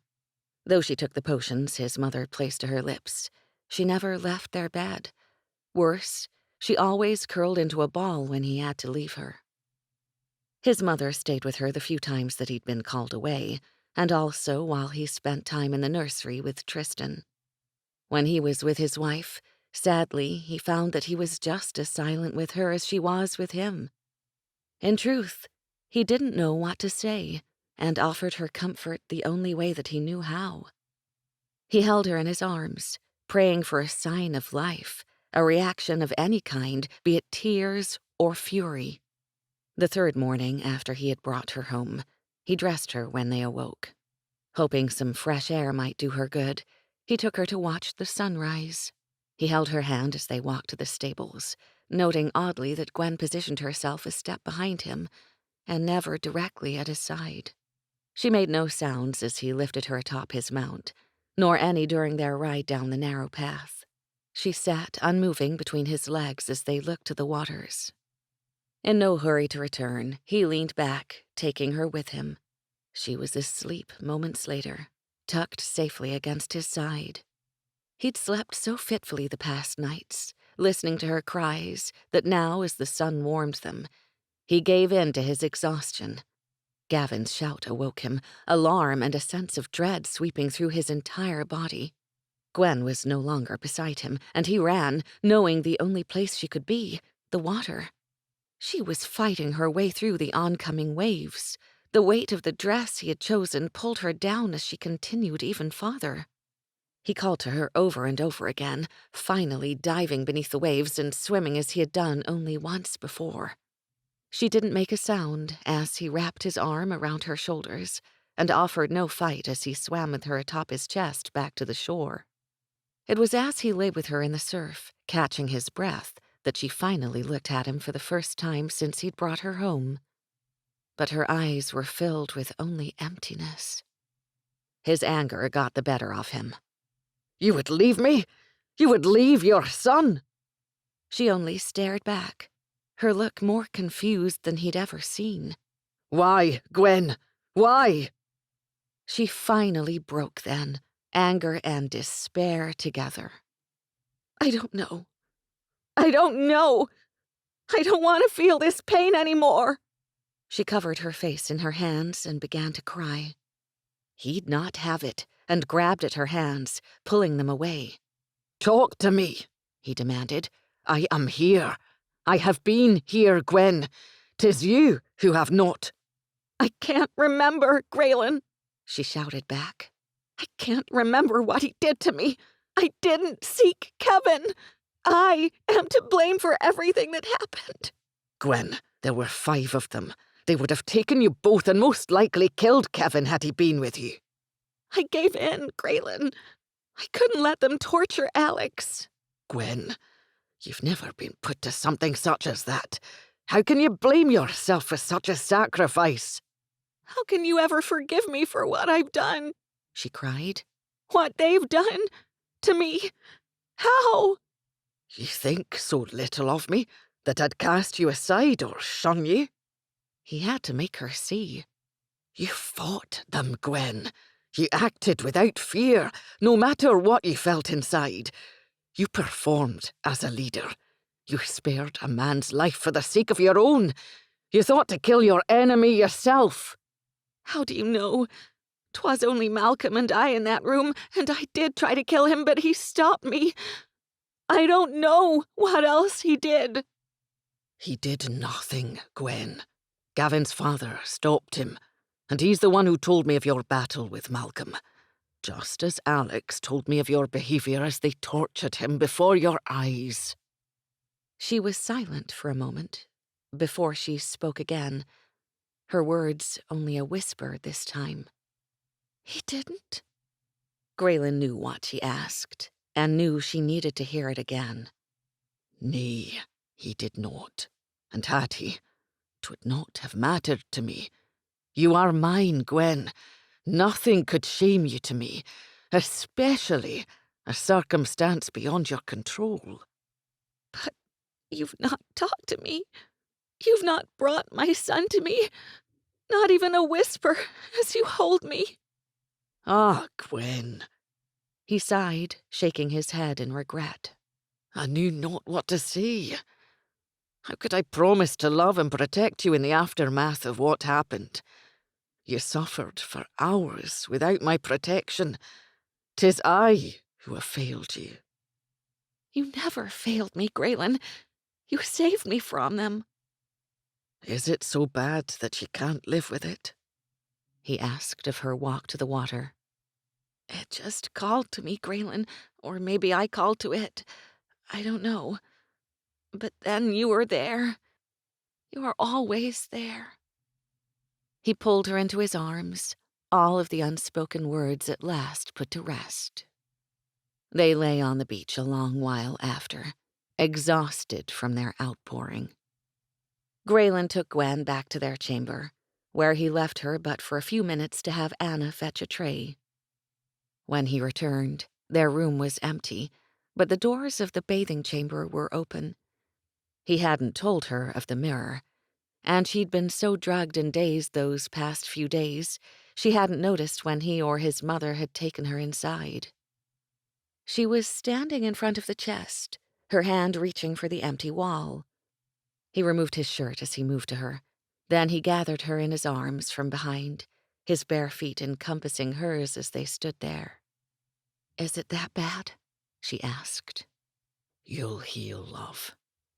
Though she took the potions his mother placed to her lips, she never left their bed. Worse, she always curled into a ball when he had to leave her. His mother stayed with her the few times that he'd been called away, and also while he spent time in the nursery with Tristan. When he was with his wife, sadly, he found that he was just as silent with her as she was with him. In truth, he didn't know what to say, and offered her comfort the only way that he knew how. He held her in his arms, praying for a sign of life, a reaction of any kind, be it tears or fury. The third morning after he had brought her home, he dressed her when they awoke. Hoping some fresh air might do her good, he took her to watch the sunrise. He held her hand as they walked to the stables, noting oddly that Gwen positioned herself a step behind him, and never directly at his side. She made no sounds as he lifted her atop his mount, nor any during their ride down the narrow path. She sat unmoving between his legs as they looked to the waters. In no hurry to return, he leaned back, taking her with him. She was asleep moments later, tucked safely against his side. He'd slept so fitfully the past nights, listening to her cries, that now, as the sun warmed them, he gave in to his exhaustion. Gavin's shout awoke him, alarm and a sense of dread sweeping through his entire body. Gwen was no longer beside him, and he ran, knowing the only place she could be, the water. She was fighting her way through the oncoming waves. The weight of the dress he had chosen pulled her down as she continued even farther. He called to her over and over again, finally diving beneath the waves and swimming as he had done only once before. She didn't make a sound as he wrapped his arm around her shoulders and offered no fight as he swam with her atop his chest back to the shore. It was as he lay with her in the surf, catching his breath, that she finally looked at him for the first time since he'd brought her home. But her eyes were filled with only emptiness. His anger got the better of him. You would leave me? You would leave your son? She only stared back, her look more confused than he'd ever seen. Why, Gwen? Why? She finally broke then, anger and despair together. I don't know. I don't know. I don't want to feel this pain anymore. She covered her face in her hands and began to cry. He'd not have it, and grabbed at her hands, pulling them away. Talk to me, he demanded. I am here. I have been here, Gwen. 'Tis you who have not. I can't remember, Grayen, she shouted back. I can't remember what he did to me. I didn't seek Kevin. I am to blame for everything that happened. Gwen, there were 5 of them. They would have taken you both and most likely killed Kevin had he been with you. I gave in, Grayen. I couldn't let them torture Alex. Gwen, you've never been put to something such as that. How can you blame yourself for such a sacrifice? How can you ever forgive me for what I've done? She cried. What they've done to me? How? You think so little of me that I'd cast you aside or shun you? He had to make her see. You fought them, Gwen. You acted without fear, no matter what you felt inside. You performed as a leader. You spared a man's life for the sake of your own. You thought to kill your enemy yourself. How do you know? 'Twas only Malcolm and I in that room, and I did try to kill him, but he stopped me. I don't know what else he did. He did nothing, Gwen. Gavin's father stopped him, and he's the one who told me of your battle with Malcolm. Just as Alex told me of your behaviour as they tortured him before your eyes. She was silent for a moment, before she spoke again, her words only a whisper this time. He didn't? Grayen knew what she asked, and knew she needed to hear it again. Nay, he did not. And had he, 'twould not have mattered to me. You are mine, Gwen. Nothing could shame you to me, especially a circumstance beyond your control. But you've not talked to me. You've not brought my son to me. Not even a whisper as you hold me. Ah, Gwen. He sighed, shaking his head in regret. I knew not what to say. How could I promise to love and protect you in the aftermath of what happened? You suffered for hours without my protection. 'Tis I who have failed you. You never failed me, Grayen. You saved me from them. Is it so bad that you can't live with it? He asked of her walk to the water. It just called to me, Grayen, or maybe I called to it. I don't know. But then you were there. You are always there. He pulled her into his arms, all of the unspoken words at last put to rest. They lay on the beach a long while after, exhausted from their outpouring. Grayen took Gwen back to their chamber, where he left her but for a few minutes to have Anna fetch a tray. When he returned, their room was empty, but the doors of the bathing chamber were open. He hadn't told her of the mirror, and she'd been so drugged and dazed those past few days, she hadn't noticed when he or his mother had taken her inside. She was standing in front of the chest, her hand reaching for the empty wall. He removed his shirt as he moved to her. Then he gathered her in his arms from behind, his bare feet encompassing hers as they stood there. "Is it that bad?" she asked. "You'll heal, love,"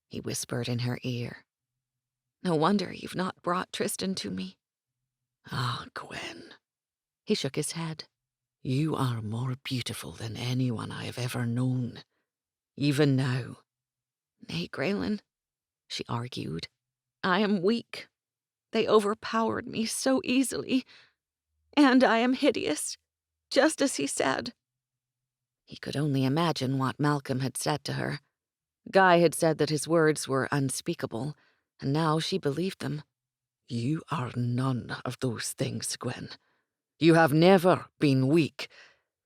he whispered in her ear. "No wonder you've not brought Tristan to me." "Ah, Gwen." He shook his head. "You are more beautiful than anyone I have ever known. Even now." "Nay, Grayen," she argued. I am weak. They overpowered me so easily. And I am hideous, just as he said. He could only imagine what Malcolm had said to her. Guy had said that his words were unspeakable, and now she believed them. You are none of those things, Gwen. You have never been weak,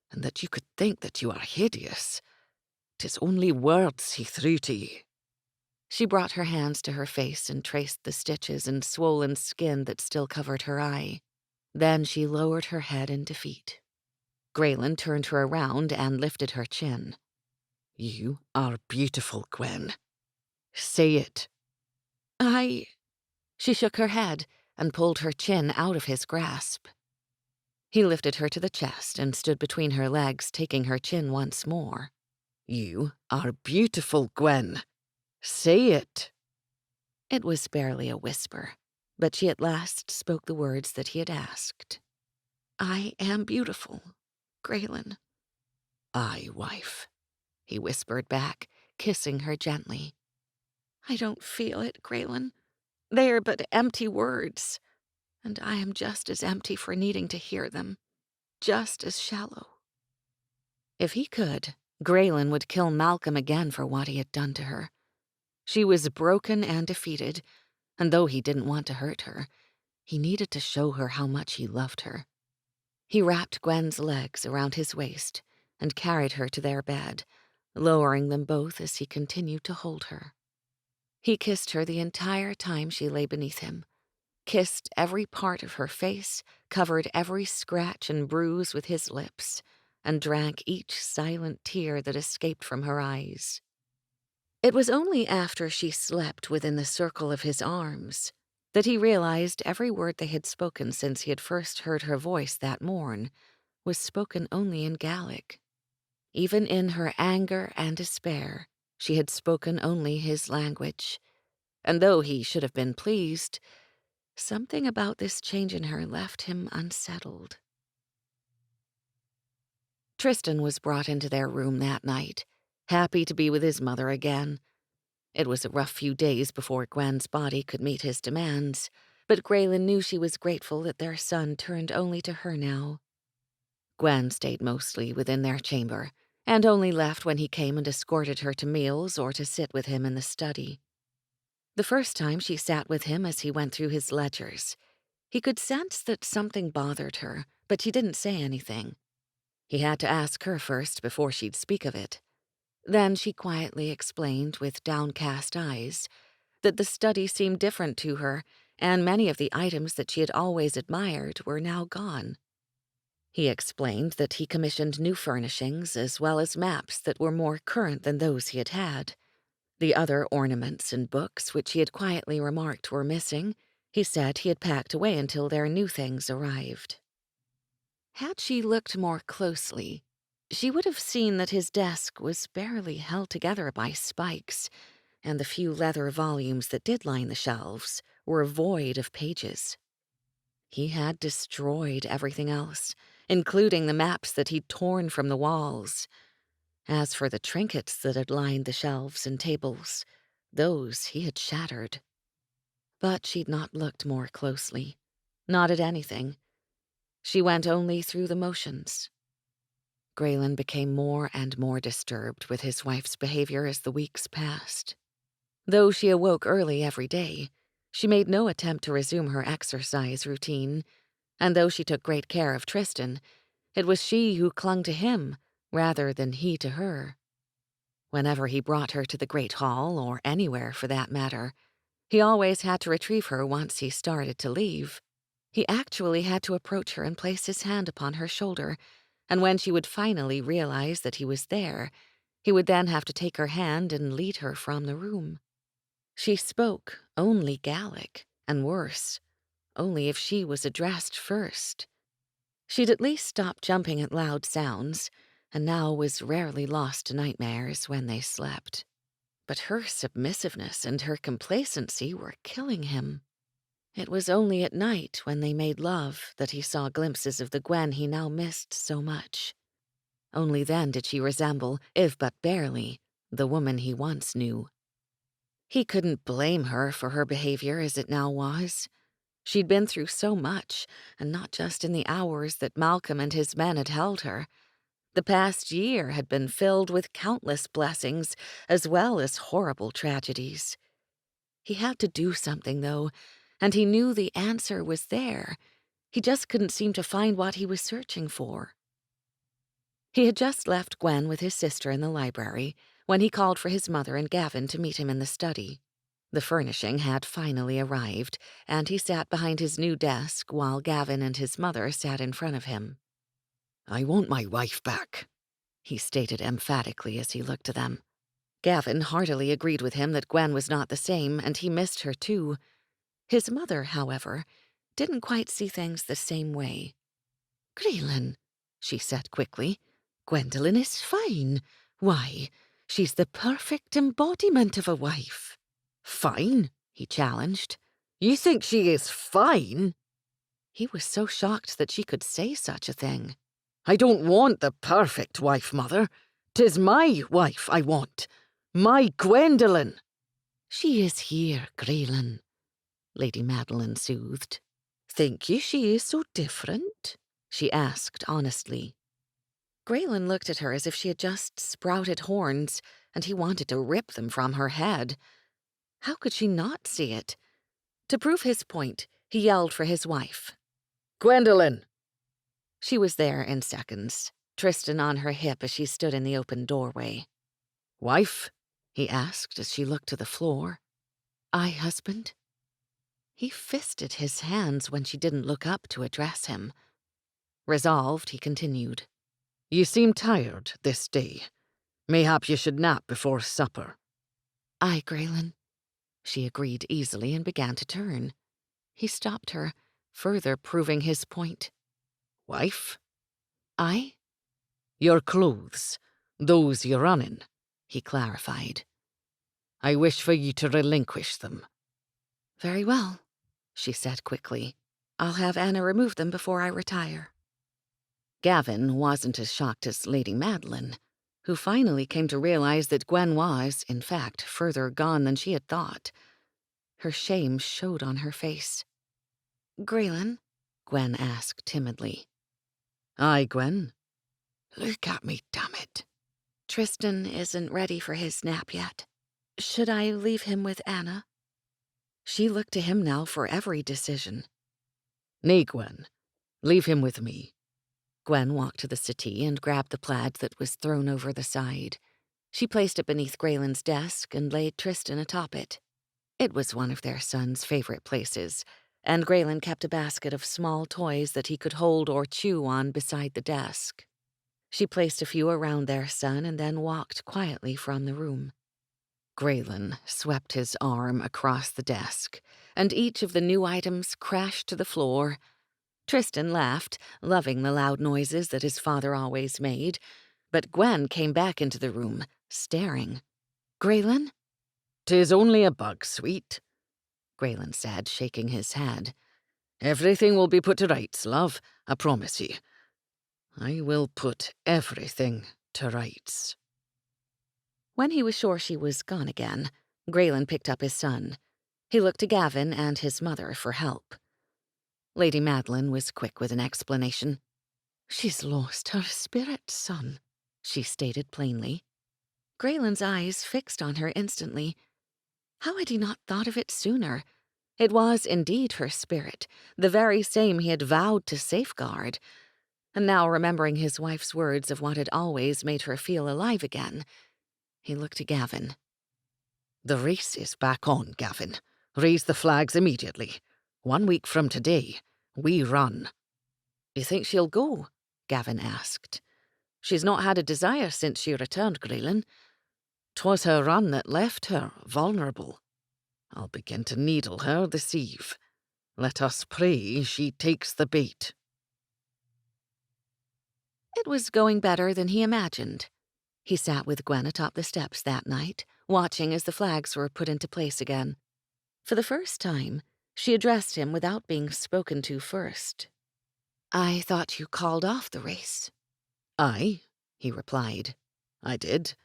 and that you could think that you are hideous. 'Tis only words he threw to you. She brought her hands to her face and traced the stitches and swollen skin that still covered her eye. Then she lowered her head in defeat. Grayen turned her around and lifted her chin. You are beautiful, Gwen. Say it. She shook her head and pulled her chin out of his grasp. He lifted her to the chest and stood between her legs, taking her chin once more. You are beautiful, Gwen. Say it. It was barely a whisper, but she at last spoke the words that he had asked. I am beautiful, Grayen. Aye, wife, he whispered back, kissing her gently. I don't feel it, Grayen. They are but empty words, and I am just as empty for needing to hear them, just as shallow. If he could, Grayen would kill Malcolm again for what he had done to her. She was broken and defeated, and though he didn't want to hurt her, he needed to show her how much he loved her. He wrapped Gwen's legs around his waist and carried her to their bed, lowering them both as he continued to hold her. He kissed her the entire time she lay beneath him, kissed every part of her face, covered every scratch and bruise with his lips, and drank each silent tear that escaped from her eyes. It was only after she slept within the circle of his arms that he realized every word they had spoken since he had first heard her voice that morn was spoken only in Gaelic. Even in her anger and despair, she had spoken only his language, and though he should have been pleased, something about this change in her left him unsettled. Tristan was brought into their room that night, happy to be with his mother again. It was a rough few days before Gwen's body could meet his demands, but Grayen knew she was grateful that their son turned only to her now. Gwen stayed mostly within their chamber, and only left when he came and escorted her to meals or to sit with him in the study. The first time she sat with him as he went through his ledgers, he could sense that something bothered her, but she didn't say anything. He had to ask her first before she'd speak of it. Then she quietly explained with downcast eyes that the study seemed different to her, and many of the items that she had always admired were now gone. He explained that he commissioned new furnishings as well as maps that were more current than those he had had. The other ornaments and books which he had quietly remarked were missing, he said he had packed away until their new things arrived. Had she looked more closely, she would have seen that his desk was barely held together by spikes, and the few leather volumes that did line the shelves were void of pages. He had destroyed everything else, including the maps that he'd torn from the walls. As for the trinkets that had lined the shelves and tables, those he had shattered. But she'd not looked more closely, not at anything. She went only through the motions. Grayen became more and more disturbed with his wife's behavior as the weeks passed. Though she awoke early every day, she made no attempt to resume her exercise routine, and though she took great care of Tristan, it was she who clung to him rather than he to her. Whenever he brought her to the great hall, or anywhere for that matter, he always had to retrieve her once he started to leave. He actually had to approach her and place his hand upon her shoulder, and when she would finally realize that he was there, he would then have to take her hand and lead her from the room. She spoke only Gaelic, and worse, only if she was addressed first. She'd at least stopped jumping at loud sounds, and now was rarely lost to nightmares when they slept. But her submissiveness and her complacency were killing him. It was only at night, when they made love, that he saw glimpses of the Gwen he now missed so much. Only then did she resemble, if but barely, the woman he once knew. He couldn't blame her for her behavior as it now was. She'd been through so much, and not just in the hours that Malcolm and his men had held her. The past year had been filled with countless blessings, as well as horrible tragedies. He had to do something, though, and he knew the answer was there. He just couldn't seem to find what he was searching for. He had just left Gwen with his sister in the library when he called for his mother and Gavin to meet him in the study. The furnishing had finally arrived, and he sat behind his new desk while Gavin and his mother sat in front of him. "I want my wife back," he stated emphatically as he looked to them. Gavin heartily agreed with him that Gwen was not the same, and he missed her too. His mother, however, didn't quite see things the same way. "Grayen," she said quickly, "Gwendolen is fine. Why, she's the perfect embodiment of a wife." "Fine?" he challenged. "You think she is fine?" He was so shocked that she could say such a thing. "I don't want the perfect wife, Mother. 'Tis my wife I want. My Gwendolen." "She is here, Grayen," Lady Madeline soothed. "Think you she is so different?" she asked honestly. Grayen looked at her as if she had just sprouted horns, and he wanted to rip them from her head. How could she not see it? To prove his point, he yelled for his wife. "Gwendolen!" She was there in seconds, Tristan on her hip as she stood in the open doorway. "Wife?" he asked as she looked to the floor. "Aye, husband?" He fisted his hands when she didn't look up to address him. Resolved, he continued. "You seem tired this day. Mayhap you should nap before supper." "Aye, Grayen," she agreed easily and began to turn. He stopped her, further proving his point. "Wife?" "Aye?" "Your clothes, those you're running," he clarified. "I wish for you to relinquish them." "Very well," she said quickly. "I'll have Anna remove them before I retire." Gavin wasn't as shocked as Lady Madeline, who finally came to realize that Gwen was, in fact, further gone than she had thought. Her shame showed on her face. "Grayen?" Gwen asked timidly. "Aye, Gwen." "Look at me, damn it. Tristan isn't ready for his nap yet. Should I leave him with Anna?" She looked to him now for every decision. "Nay, Gwen. Leave him with me." Gwen walked to the settee and grabbed the plaid that was thrown over the side. She placed it beneath Grayen's desk and laid Tristan atop it. It was one of their son's favorite places, and Grayen kept a basket of small toys that he could hold or chew on beside the desk. She placed a few around their son and then walked quietly from the room. Grayen swept his arm across the desk, and each of the new items crashed to the floor. Tristan laughed, loving the loud noises that his father always made, but Gwen came back into the room, staring. "Grayen?" "'Tis only a bug, sweet," Grayen said, shaking his head. "Everything will be put to rights, love, I promise ye. I will put everything to rights." When he was sure she was gone again, Grayen picked up his son. He looked to Gavin and his mother for help. Lady Madeline was quick with an explanation. "She's lost her spirit, son," she stated plainly. Grayen's eyes fixed on her instantly. How had he not thought of it sooner? It was indeed her spirit, the very same he had vowed to safeguard. And now, remembering his wife's words of what had always made her feel alive again, he looked to Gavin. "The race is back on, Gavin. Raise the flags immediately. 1 week from today, we run." "You think she'll go?" Gavin asked. "She's not had a desire since she returned, Grayen." "'Twas her run that left her vulnerable. I'll begin to needle her this eve. Let us pray she takes the bait." It was going better than he imagined. He sat with Gwen atop the steps that night, watching as the flags were put into place again. For the first time, she addressed him without being spoken to first. "I thought you called off the race." "Aye," he replied. "I did.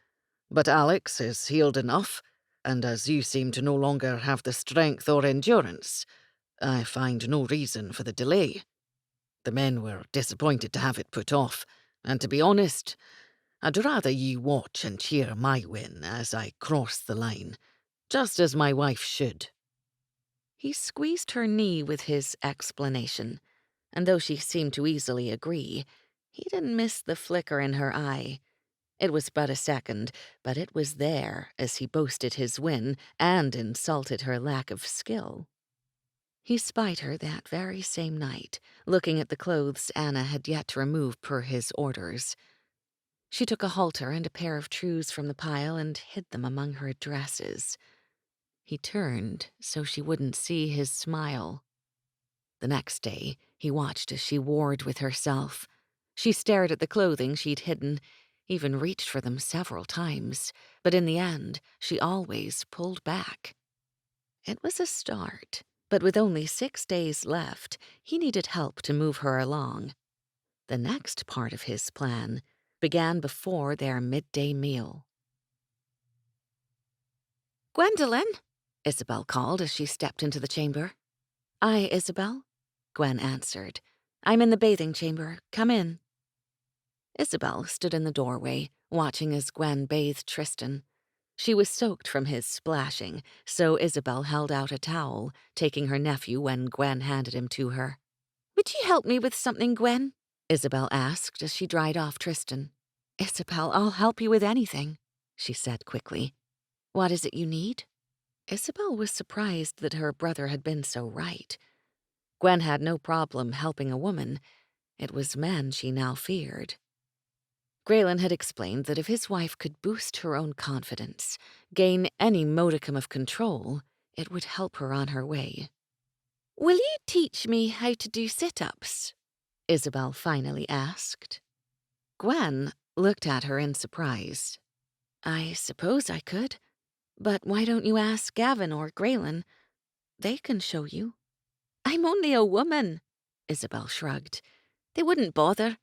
But Alex is healed enough. and as you seem to no longer have the strength or endurance, I find no reason for the delay. The men were disappointed to have it put off, and to be honest, I'd rather you watch and cheer my win as I cross the line, just as my wife should." He squeezed her knee with his explanation, and though she seemed to easily agree, he didn't miss the flicker in her eye. It was but a second, but it was there as he boasted his win and insulted her lack of skill. He spied her that very same night, looking at the clothes Anna had yet to remove per his orders. She took a halter and a pair of trews from the pile and hid them among her dresses. He turned so she wouldn't see his smile. The next day, he watched as she warred with herself. She stared at the clothing she'd hidden, even reached for them several times, but in the end, she always pulled back. It was a start, but with only 6 days left, he needed help to move her along. The next part of his plan began before their midday meal. "Gwendolen," Isabel called as she stepped into the chamber. "Aye, Isabel," Gwen answered. "I'm in the bathing chamber. Come in." Isabel stood in the doorway, watching as Gwen bathed Tristan. She was soaked from his splashing, so Isabel held out a towel, taking her nephew when Gwen handed him to her. "Would you help me with something, Gwen?" Isabel asked as she dried off Tristan. "Isabel, I'll help you with anything," she said quickly. "What is it you need?" Isabel was surprised that her brother had been so right. Gwen had no problem helping a woman. It was men she now feared. Grayen had explained that if his wife could boost her own confidence, gain any modicum of control, it would help her on her way. "Will you teach me how to do sit-ups?" Isabel finally asked. Gwen looked at her in surprise. "I suppose I could, but why don't you ask Gavin or Grayen? They can show you." "I'm only a woman," Isabel shrugged. "They wouldn't bother.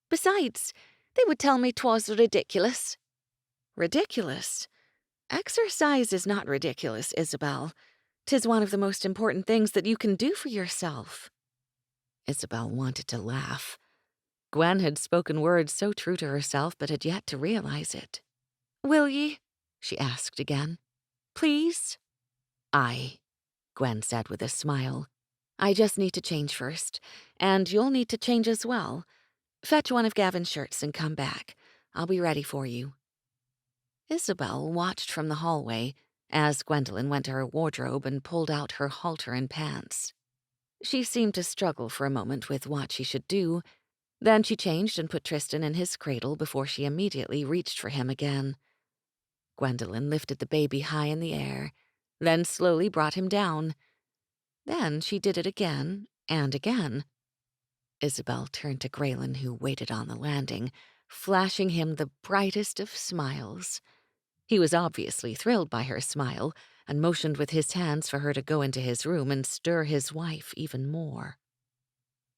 Besides, they would tell me 'twas ridiculous." "Ridiculous? Exercise is not ridiculous, Isabel. 'Tis one of the most important things that you can do for yourself." Isabel wanted to laugh. Gwen had spoken words so true to herself but had yet to realize it. "Will ye?" she asked again. "Please?" "Aye," Gwen said with a smile. "I just need to change first, and you'll need to change as well. Fetch one of Gavin's shirts and come back. I'll be ready for you." Isabel watched from the hallway as Gwendolen went to her wardrobe and pulled out her halter and pants. She seemed to struggle for a moment with what she should do. Then she changed and put Tristan in his cradle before she immediately reached for him again. Gwendolen lifted the baby high in the air, then slowly brought him down. Then she did it again and again. Isabel turned to Grayen, who waited on the landing, flashing him the brightest of smiles. He was obviously thrilled by her smile and motioned with his hands for her to go into his room and stir his wife even more.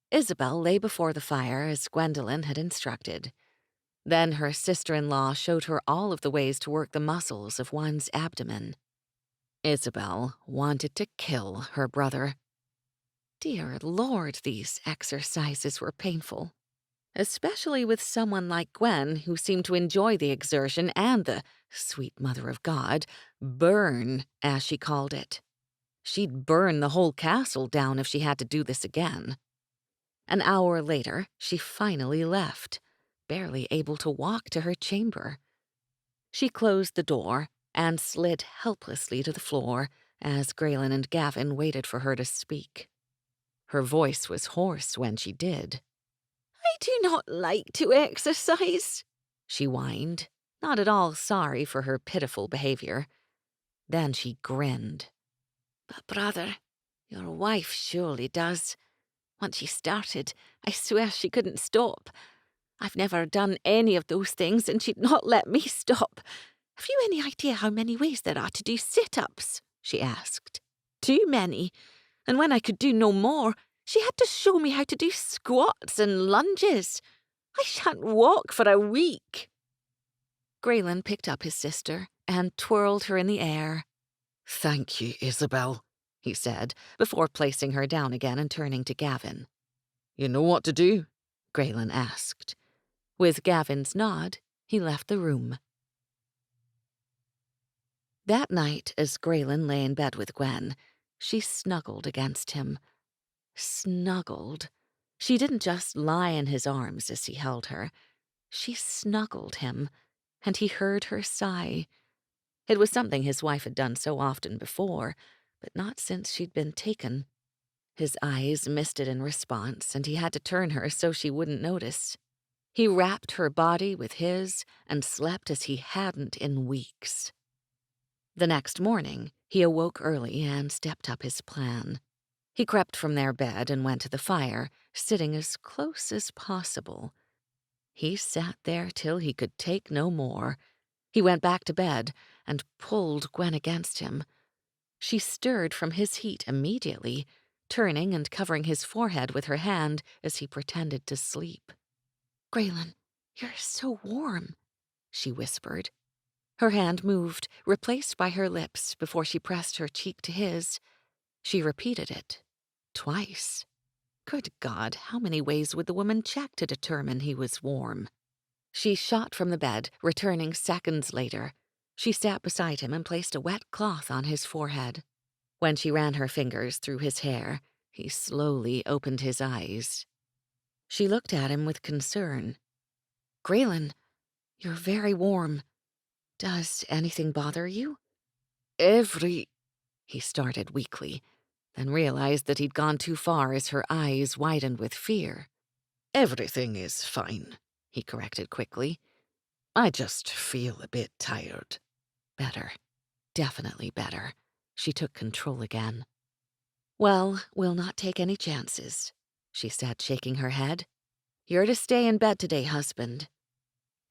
Isabel lay before the fire as Gwendolen had instructed. Then her sister-in-law showed her all of the ways to work the muscles of one's abdomen. Isabel wanted to kill her brother. Dear Lord, these exercises were painful, especially with someone like Gwen, who seemed to enjoy the exertion and the, sweet mother of God, burn, as she called it. She'd burn the whole castle down if she had to do this again. An hour later, she finally left, barely able to walk to her chamber. She closed the door and slid helplessly to the floor as Grayen and Gavin waited for her to speak. Her voice was hoarse when she did. "I do not like to exercise," she whined, not at all sorry for her pitiful behavior. Then she grinned. "But brother, your wife surely does. Once she started, I swear she couldn't stop. I've never done any of those things and she'd not let me stop. Have you any idea how many ways there are to do sit-ups?" she asked. "Too many. And when I could do no more, she had to show me how to do squats and lunges. I shan't walk for a week." Grayen picked up his sister and twirled her in the air, "Thank you, Isabel," he said, before placing her down again and turning to Gavin. "You know what to do?" Grayen asked. With Gavin's nod, he left the room. That night, as Grayen lay in bed with Gwen, she snuggled against him. Snuggled. She didn't just lie in his arms as he held her. She snuggled him, and he heard her sigh. It was something his wife had done so often before, but not since she'd been taken. His eyes misted in response, and he had to turn her so she wouldn't notice. He wrapped her body with his and slept as he hadn't in weeks. The next morning, he awoke early and stepped up his plan. He crept from their bed and went to the fire, sitting as close as possible. He sat there till he could take no more. He went back to bed and pulled Gwen against him. She stirred from his heat immediately, turning and covering his forehead with her hand as he pretended to sleep. "Grayen, you're so warm," she whispered. Her hand moved, replaced by her lips before she pressed her cheek to his. She repeated it. Twice. Good God, how many ways would the woman check to determine he was warm? She shot from the bed, returning seconds later. She sat beside him and placed a wet cloth on his forehead. When she ran her fingers through his hair, he slowly opened his eyes. She looked at him with concern. "Grayen, you're very warm. Does anything bother you?" He started weakly, then realized that he'd gone too far as her eyes widened with fear. "Everything is fine," he corrected quickly. "I just feel a bit tired." Better. Definitely better. She took control again. "Well, we'll not take any chances," she said, shaking her head. "You're to stay in bed today, husband."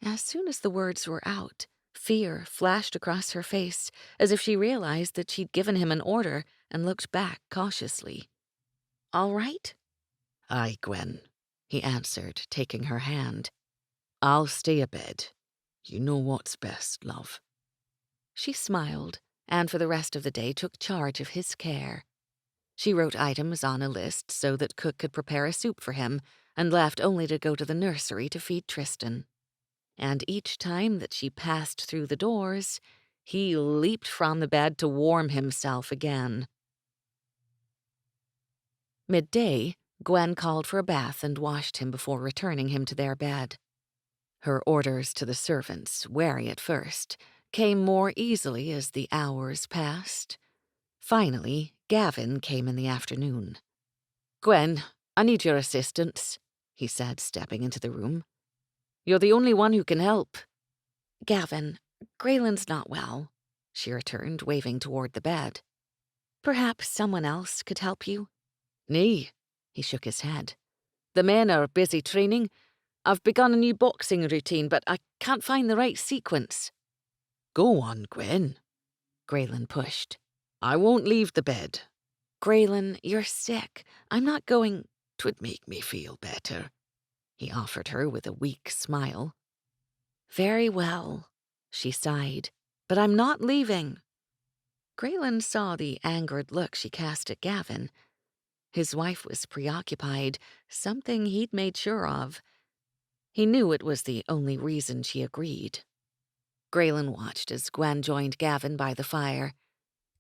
As soon as the words were out, fear flashed across her face, as if she realized that she'd given him an order and looked back cautiously. "All right?" "Aye, Gwen," he answered, taking her hand. "I'll stay abed. You know what's best, love." She smiled, and for the rest of the day took charge of his care. She wrote items on a list so that Cook could prepare a soup for him, and left only to go to the nursery to feed Tristan. And each time that she passed through the doors, he leaped from the bed to warm himself again. Midday, Gwen called for a bath and washed him before returning him to their bed. Her orders to the servants, wary at first, came more easily as the hours passed. Finally, Gavin came in the afternoon. "Gwen, I need your assistance," he said, stepping into the room. "You're the only one who can help." "Gavin, Grayen's not well," she returned, waving toward the bed. "Perhaps someone else could help you?" "Nay," he shook his head. "The men are busy training. I've begun a new boxing routine, but I can't find the right sequence." "Go on, Gwen," Grayen pushed. "I won't leave the bed." "Grayen, you're sick. I'm not going—" "'Twould make me feel better," he offered her with a weak smile. "Very well," she sighed, "but I'm not leaving." Grayen saw the angered look she cast at Gavin. His wife was preoccupied, something he'd made sure of. He knew it was the only reason she agreed. Grayen watched as Gwen joined Gavin by the fire.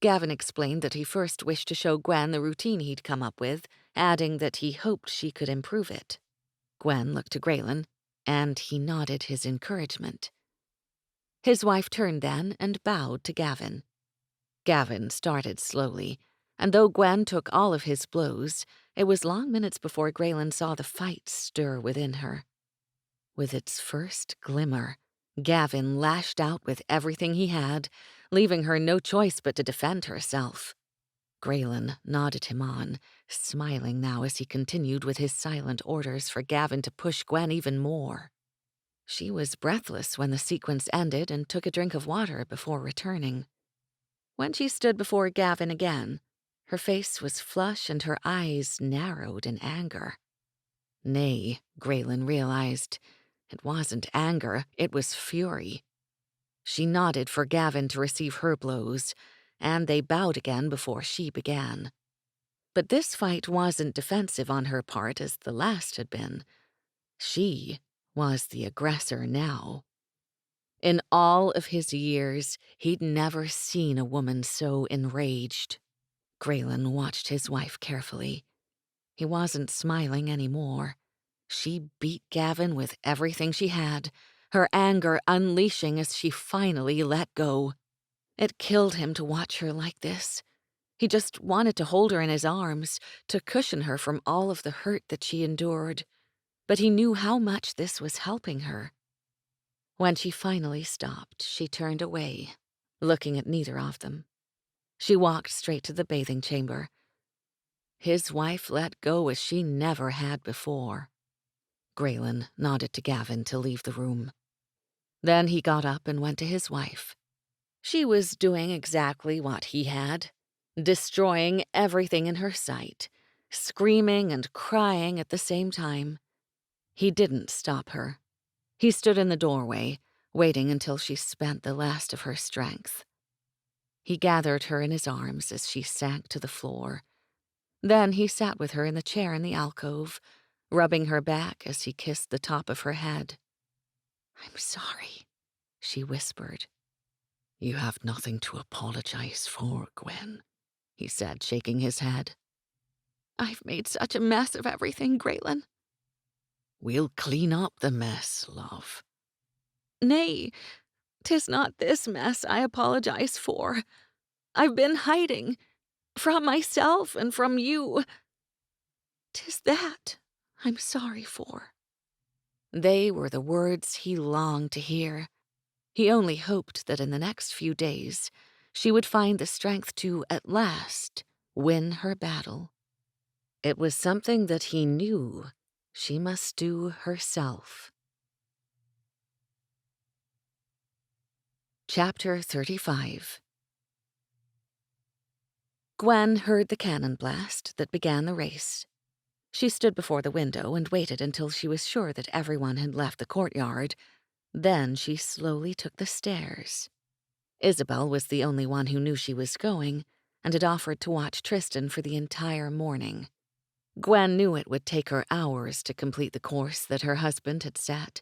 Gavin explained that he first wished to show Gwen the routine he'd come up with, adding that he hoped she could improve it. Gwen looked to Grayen, and he nodded his encouragement. His wife turned then and bowed to Gavin. Gavin started slowly, and though Gwen took all of his blows, it was long minutes before Grayen saw the fight stir within her. With its first glimmer, Gavin lashed out with everything he had, leaving her no choice but to defend herself. Grayen nodded him on, smiling now as he continued with his silent orders for Gavin to push Gwen even more. She was breathless when the sequence ended and took a drink of water before returning. When she stood before Gavin again, her face was flush and her eyes narrowed in anger. Nay, Grayen realized, it wasn't anger, it was fury. She nodded for Gavin to receive her blows, and they bowed again before she began. But this fight wasn't defensive on her part as the last had been. She was the aggressor now. In all of his years, he'd never seen a woman so enraged. Grayen watched his wife carefully. He wasn't smiling anymore. She beat Gavin with everything she had, her anger unleashing as she finally let go. It killed him to watch her like this. He just wanted to hold her in his arms, to cushion her from all of the hurt that she endured. But he knew how much this was helping her. When she finally stopped, she turned away, looking at neither of them. She walked straight to the bathing chamber. His wife let go as she never had before. Grayen nodded to Gavin to leave the room. Then he got up and went to his wife. She was doing exactly what he had, destroying everything in her sight, screaming and crying at the same time. He didn't stop her. He stood in the doorway, waiting until she spent the last of her strength. He gathered her in his arms as she sank to the floor. Then he sat with her in the chair in the alcove, rubbing her back as he kissed the top of her head. "I'm sorry," she whispered. "You have nothing to apologize for, Gwen," he said, shaking his head. "I've made such a mess of everything, Grayen." "We'll clean up the mess, love." "Nay, 'tis not this mess I apologize for. I've been hiding, from myself and from you. 'Tis that I'm sorry for." They were the words he longed to hear. He only hoped that in the next few days she would find the strength to, at last, win her battle. It was something that he knew she must do herself. Chapter 35. Gwen heard the cannon blast that began the race. She stood before the window and waited until she was sure that everyone had left the courtyard. Then she slowly took the stairs. Isabel was the only one who knew she was going, and had offered to watch Tristan for the entire morning. Gwen knew it would take her hours to complete the course that her husband had set,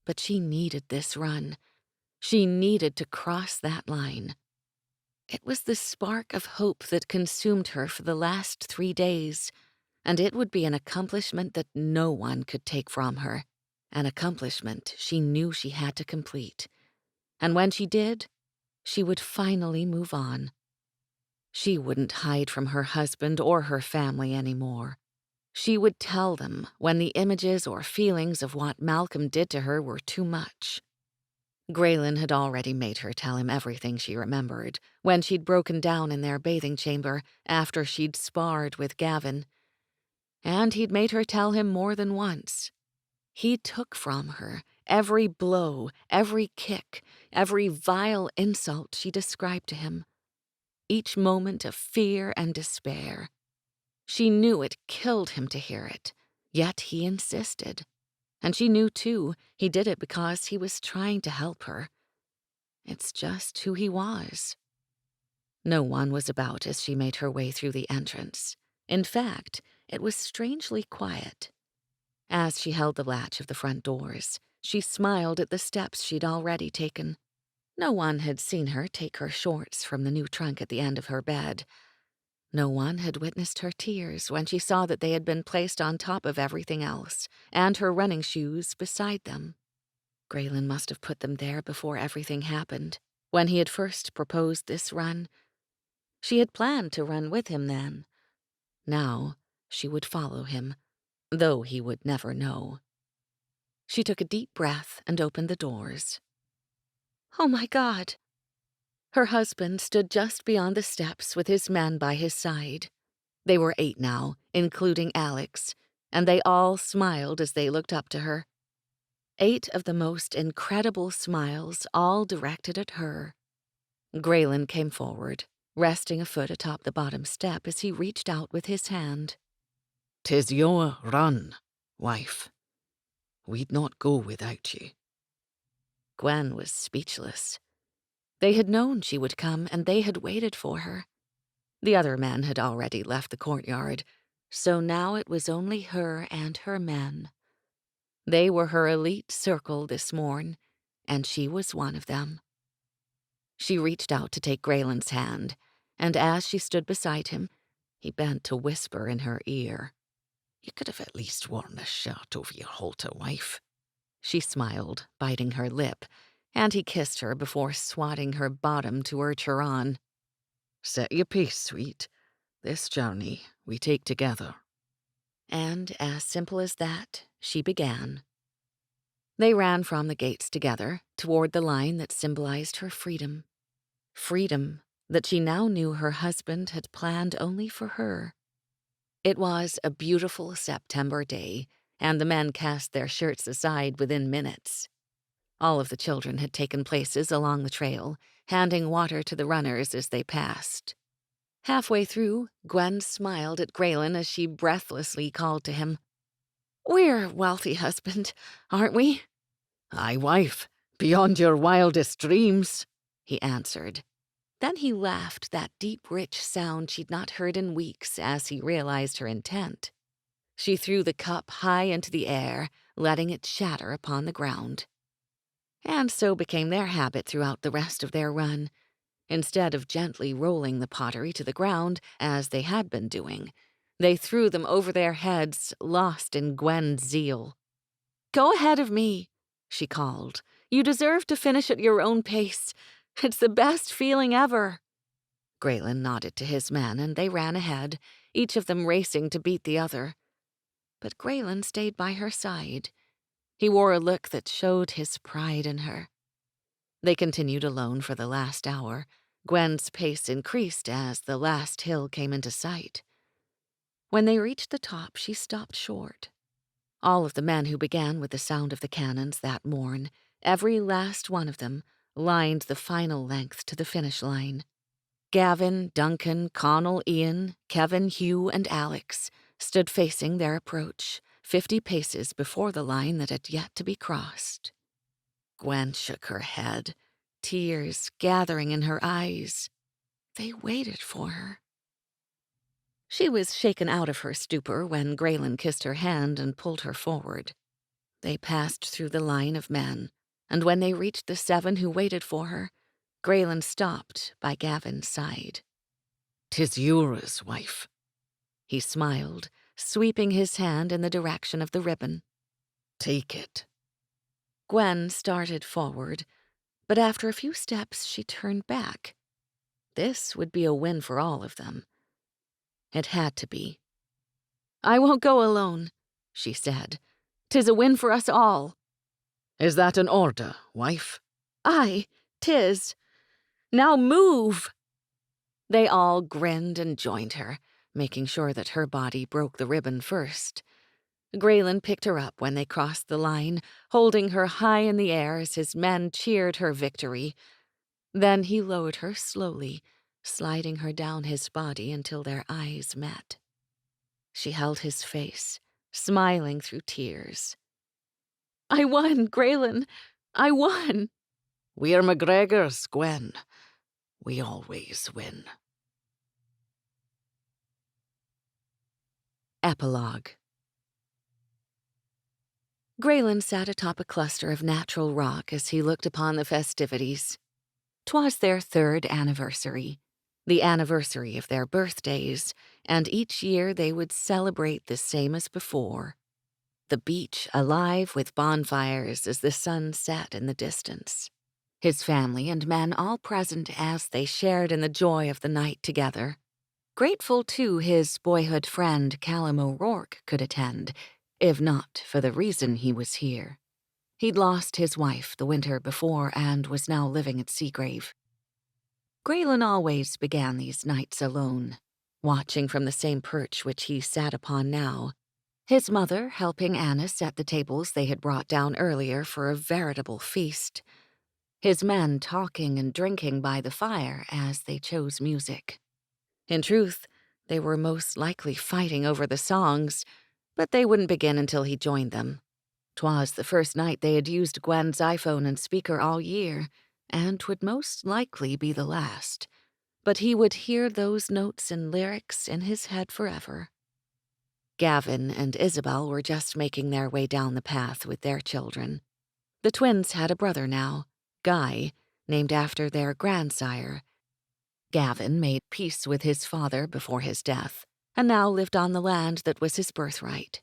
but she needed this run. She needed to cross that line. It was the spark of hope that consumed her for the last 3 days, and it would be an accomplishment that no one could take from her, an accomplishment she knew she had to complete. And when she did, she would finally move on. She wouldn't hide from her husband or her family anymore. She would tell them when the images or feelings of what Malcolm did to her were too much. Grayen had already made her tell him everything she remembered when she'd broken down in their bathing chamber after she'd sparred with Gavin. And he'd made her tell him more than once. He took from her every blow, every kick, every vile insult she described to him. Each moment of fear and despair. She knew it killed him to hear it, yet he insisted. And she knew, too, he did it because he was trying to help her. It's just who he was. No one was about as she made her way through the entrance. In fact, it was strangely quiet. As she held the latch of the front doors, she smiled at the steps she'd already taken. No one had seen her take her shorts from the new trunk at the end of her bed. No one had witnessed her tears when she saw that they had been placed on top of everything else, and her running shoes beside them. Grayen must have put them there before everything happened, when he had first proposed this run. She had planned to run with him then. Now she would follow him, though he would never know. She took a deep breath and opened the doors. Oh my God! Her husband stood just beyond the steps with his men by his side. They were 8 now, including Alex, and they all smiled as they looked up to her. 8 of the most incredible smiles, all directed at her. Grayen came forward, resting a foot atop the bottom step as he reached out with his hand. "'Tis your run, wife. We'd not go without you." Gwen was speechless. They had known she would come, and they had waited for her. The other men had already left the courtyard, so now it was only her and her men. They were her elite circle this morn, and she was one of them. She reached out to take Grayen's hand, and as she stood beside him, he bent to whisper in her ear. You could have at least worn a shirt over your halter, wife. She smiled, biting her lip, and he kissed her before swatting her bottom to urge her on. Set your pace, sweet. This journey we take together. And as simple as that, she began. They ran from the gates together toward the line that symbolized her freedom. Freedom that she now knew her husband had planned only for her. It was a beautiful September day, and the men cast their shirts aside within minutes. All of the children had taken places along the trail, handing water to the runners as they passed. Halfway through, Gwen smiled at Grayen as she breathlessly called to him. "We're wealthy, husband, aren't we?" "Aye, wife, beyond your wildest dreams," he answered. Then he laughed that deep, rich sound she'd not heard in weeks as he realized her intent. She threw the cup high into the air, letting it shatter upon the ground. And so became their habit throughout the rest of their run. Instead of gently rolling the pottery to the ground, as they had been doing, they threw them over their heads, lost in Gwen's zeal. "Go ahead of me," she called. "You deserve to finish at your own pace. It's the best feeling ever." Grayen nodded to his men, and they ran ahead, each of them racing to beat the other. But Grayen stayed by her side. He wore a look that showed his pride in her. They continued alone for the last hour. Gwen's pace increased as the last hill came into sight. When they reached the top, she stopped short. All of the men who began with the sound of the cannons that morn, every last one of them, lined the final length to the finish line. Gavin, Duncan, Connell, Ian, Kevin, Hugh, and Alex stood facing their approach, 50 paces before the line that had yet to be crossed. Gwen shook her head, tears gathering in her eyes. They waited for her. She was shaken out of her stupor when Grayen kissed her hand and pulled her forward. They passed through the line of men, and when they reached the 7 who waited for her, Grayen stopped by Gavin's side. "'Tis yours, wife." He smiled, sweeping his hand in the direction of the ribbon. "Take it." Gwen started forward, but after a few steps she turned back. This would be a win for all of them. It had to be. "I won't go alone," she said. "'Tis a win for us all." "Is that an order, wife?" "Aye, 'tis. Now move!" They all grinned and joined her, making sure that her body broke the ribbon first. Grayen picked her up when they crossed the line, holding her high in the air as his men cheered her victory. Then he lowered her slowly, sliding her down his body until their eyes met. She held his face, smiling through tears. "I won, Grayen! I won!" "We're McGregors, Gwen. We always win." Epilogue. Grayen sat atop a cluster of natural rock as he looked upon the festivities. 'Twas their 3rd anniversary, the anniversary of their birthdays, and each year they would celebrate the same as before. The beach alive with bonfires as the sun set in the distance. His family and men all present as they shared in the joy of the night together. Grateful, too, his boyhood friend Callum O'Rourke could attend, if not for the reason he was here. He'd lost his wife the winter before and was now living at Seagrave. Grayen always began these nights alone, watching from the same perch which he sat upon now, his mother helping Anna set the tables they had brought down earlier for a veritable feast, his men talking and drinking by the fire as they chose music. In truth, they were most likely fighting over the songs, but they wouldn't begin until he joined them. 'Twas the first night they had used Gwen's iPhone and speaker all year, and would most likely be the last, but he would hear those notes and lyrics in his head forever. Gavin and Isabel were just making their way down the path with their children. The twins had a brother now, Guy, named after their grandsire. Gavin made peace with his father before his death, and now lived on the land that was his birthright.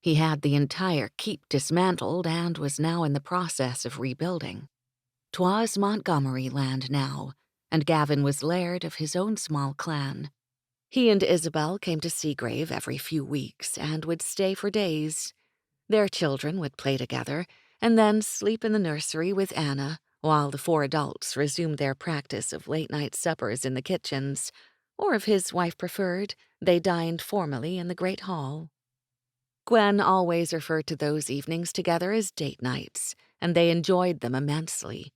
He had the entire keep dismantled and was now in the process of rebuilding. 'Twas Montgomery land now, and Gavin was laird of his own small clan. He and Isabel came to Seagrave every few weeks and would stay for days. Their children would play together and then sleep in the nursery with Anna, while the 4 adults resumed their practice of late-night suppers in the kitchens, or if his wife preferred, they dined formally in the great hall. Gwen always referred to those evenings together as date nights, and they enjoyed them immensely.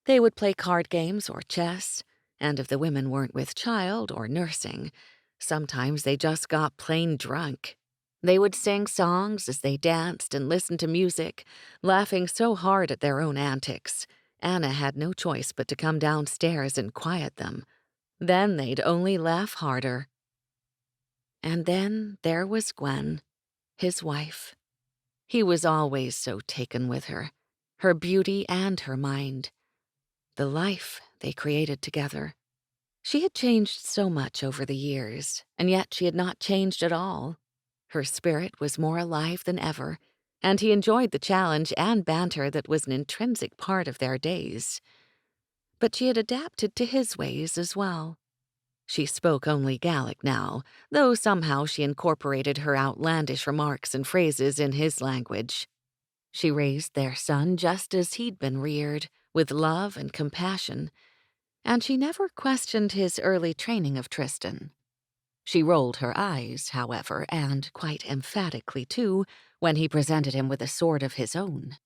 They would play card games or chess, and if the women weren't with child or nursing, sometimes they just got plain drunk. They would sing songs as they danced and listened to music, laughing so hard at their own antics, Anna had no choice but to come downstairs and quiet them. Then they'd only laugh harder. And then there was Gwen, his wife. He was always so taken with her beauty and her mind. The life they created together. She had changed so much over the years, and yet she had not changed at all. Her spirit was more alive than ever, and he enjoyed the challenge and banter that was an intrinsic part of their days. But she had adapted to his ways as well. She spoke only Gaelic now, though somehow she incorporated her outlandish remarks and phrases in his language. She raised their son just as he'd been reared, with love and compassion, and she never questioned his early training of Tristan. She rolled her eyes, however, and quite emphatically, too, when he presented him with a sword of his own.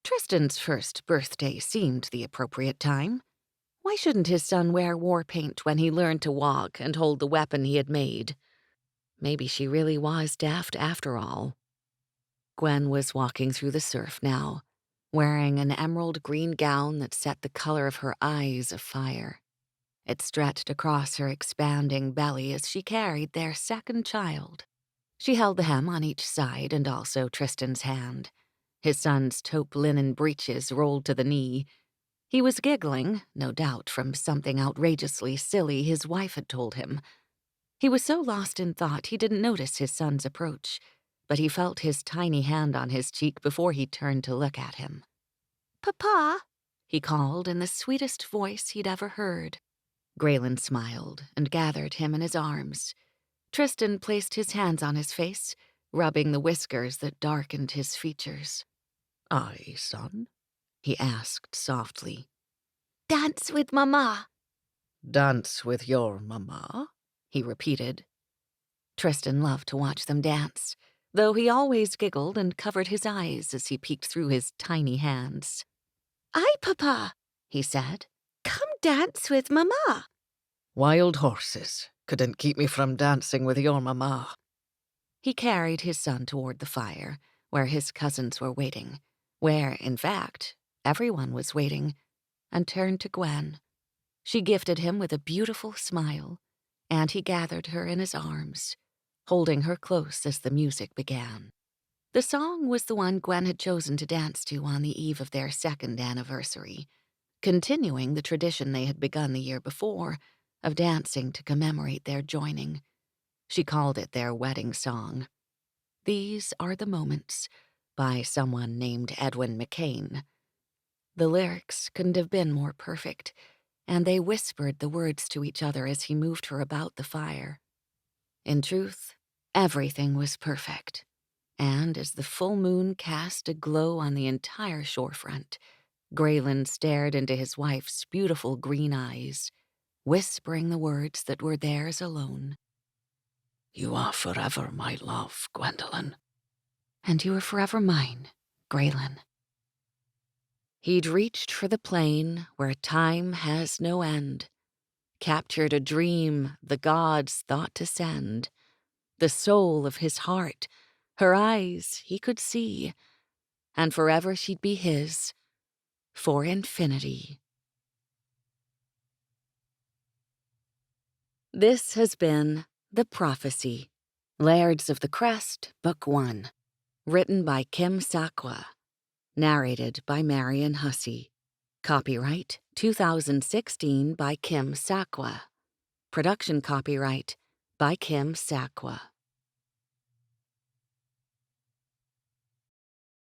Tristan's first birthday seemed the appropriate time. Why shouldn't his son wear war paint when he learned to walk and hold the weapon he had made? Maybe she really was daft after all. Gwen was walking through the surf now, wearing an emerald green gown that set the color of her eyes afire. It stretched across her expanding belly as she carried their second child. She held the hem on each side and also Tristan's hand. His son's taupe linen breeches rolled to the knee. He was giggling, no doubt from something outrageously silly his wife had told him. He was so lost in thought he didn't notice his son's approach, but he felt his tiny hand on his cheek before he turned to look at him. "Papa," he called in the sweetest voice he'd ever heard. Grayen smiled and gathered him in his arms. Tristan placed his hands on his face, rubbing the whiskers that darkened his features. "Aye, son?" he asked softly. "Dance with Mama." "Dance with your mama?" he repeated. Tristan loved to watch them dance, though he always giggled and covered his eyes as he peeked through his tiny hands. "Aye, Papa," he said. "Come dance with Mama." "Wild horses couldn't keep me from dancing with your mama." He carried his son toward the fire, where his cousins were waiting, where, in fact, everyone was waiting, and turned to Gwen. She gifted him with a beautiful smile, and he gathered her in his arms, holding her close as the music began. The song was the one Gwen had chosen to dance to on the eve of their 2nd anniversary, continuing the tradition they had begun the year before of dancing to commemorate their joining. She called it their wedding song. These Are the Moments, by someone named Edwin McCain. The lyrics couldn't have been more perfect, and they whispered the words to each other as he moved her about the fire. In truth, everything was perfect, and as the full moon cast a glow on the entire shorefront, Grayen stared into his wife's beautiful green eyes, whispering the words that were theirs alone. "You are forever my love, Gwendolen." "And you are forever mine, Grayen." He'd reached for the plain where time has no end, captured a dream the gods thought to send, the soul of his heart, her eyes he could see, and forever she'd be his, for infinity. This has been The Prophecy, Lairds of the Crest, Book 1. Written by Kim Sakwa. Narrated by Marian Hussey. Copyright 2016 by Kim Sakwa. Production copyright by Kim Sakwa.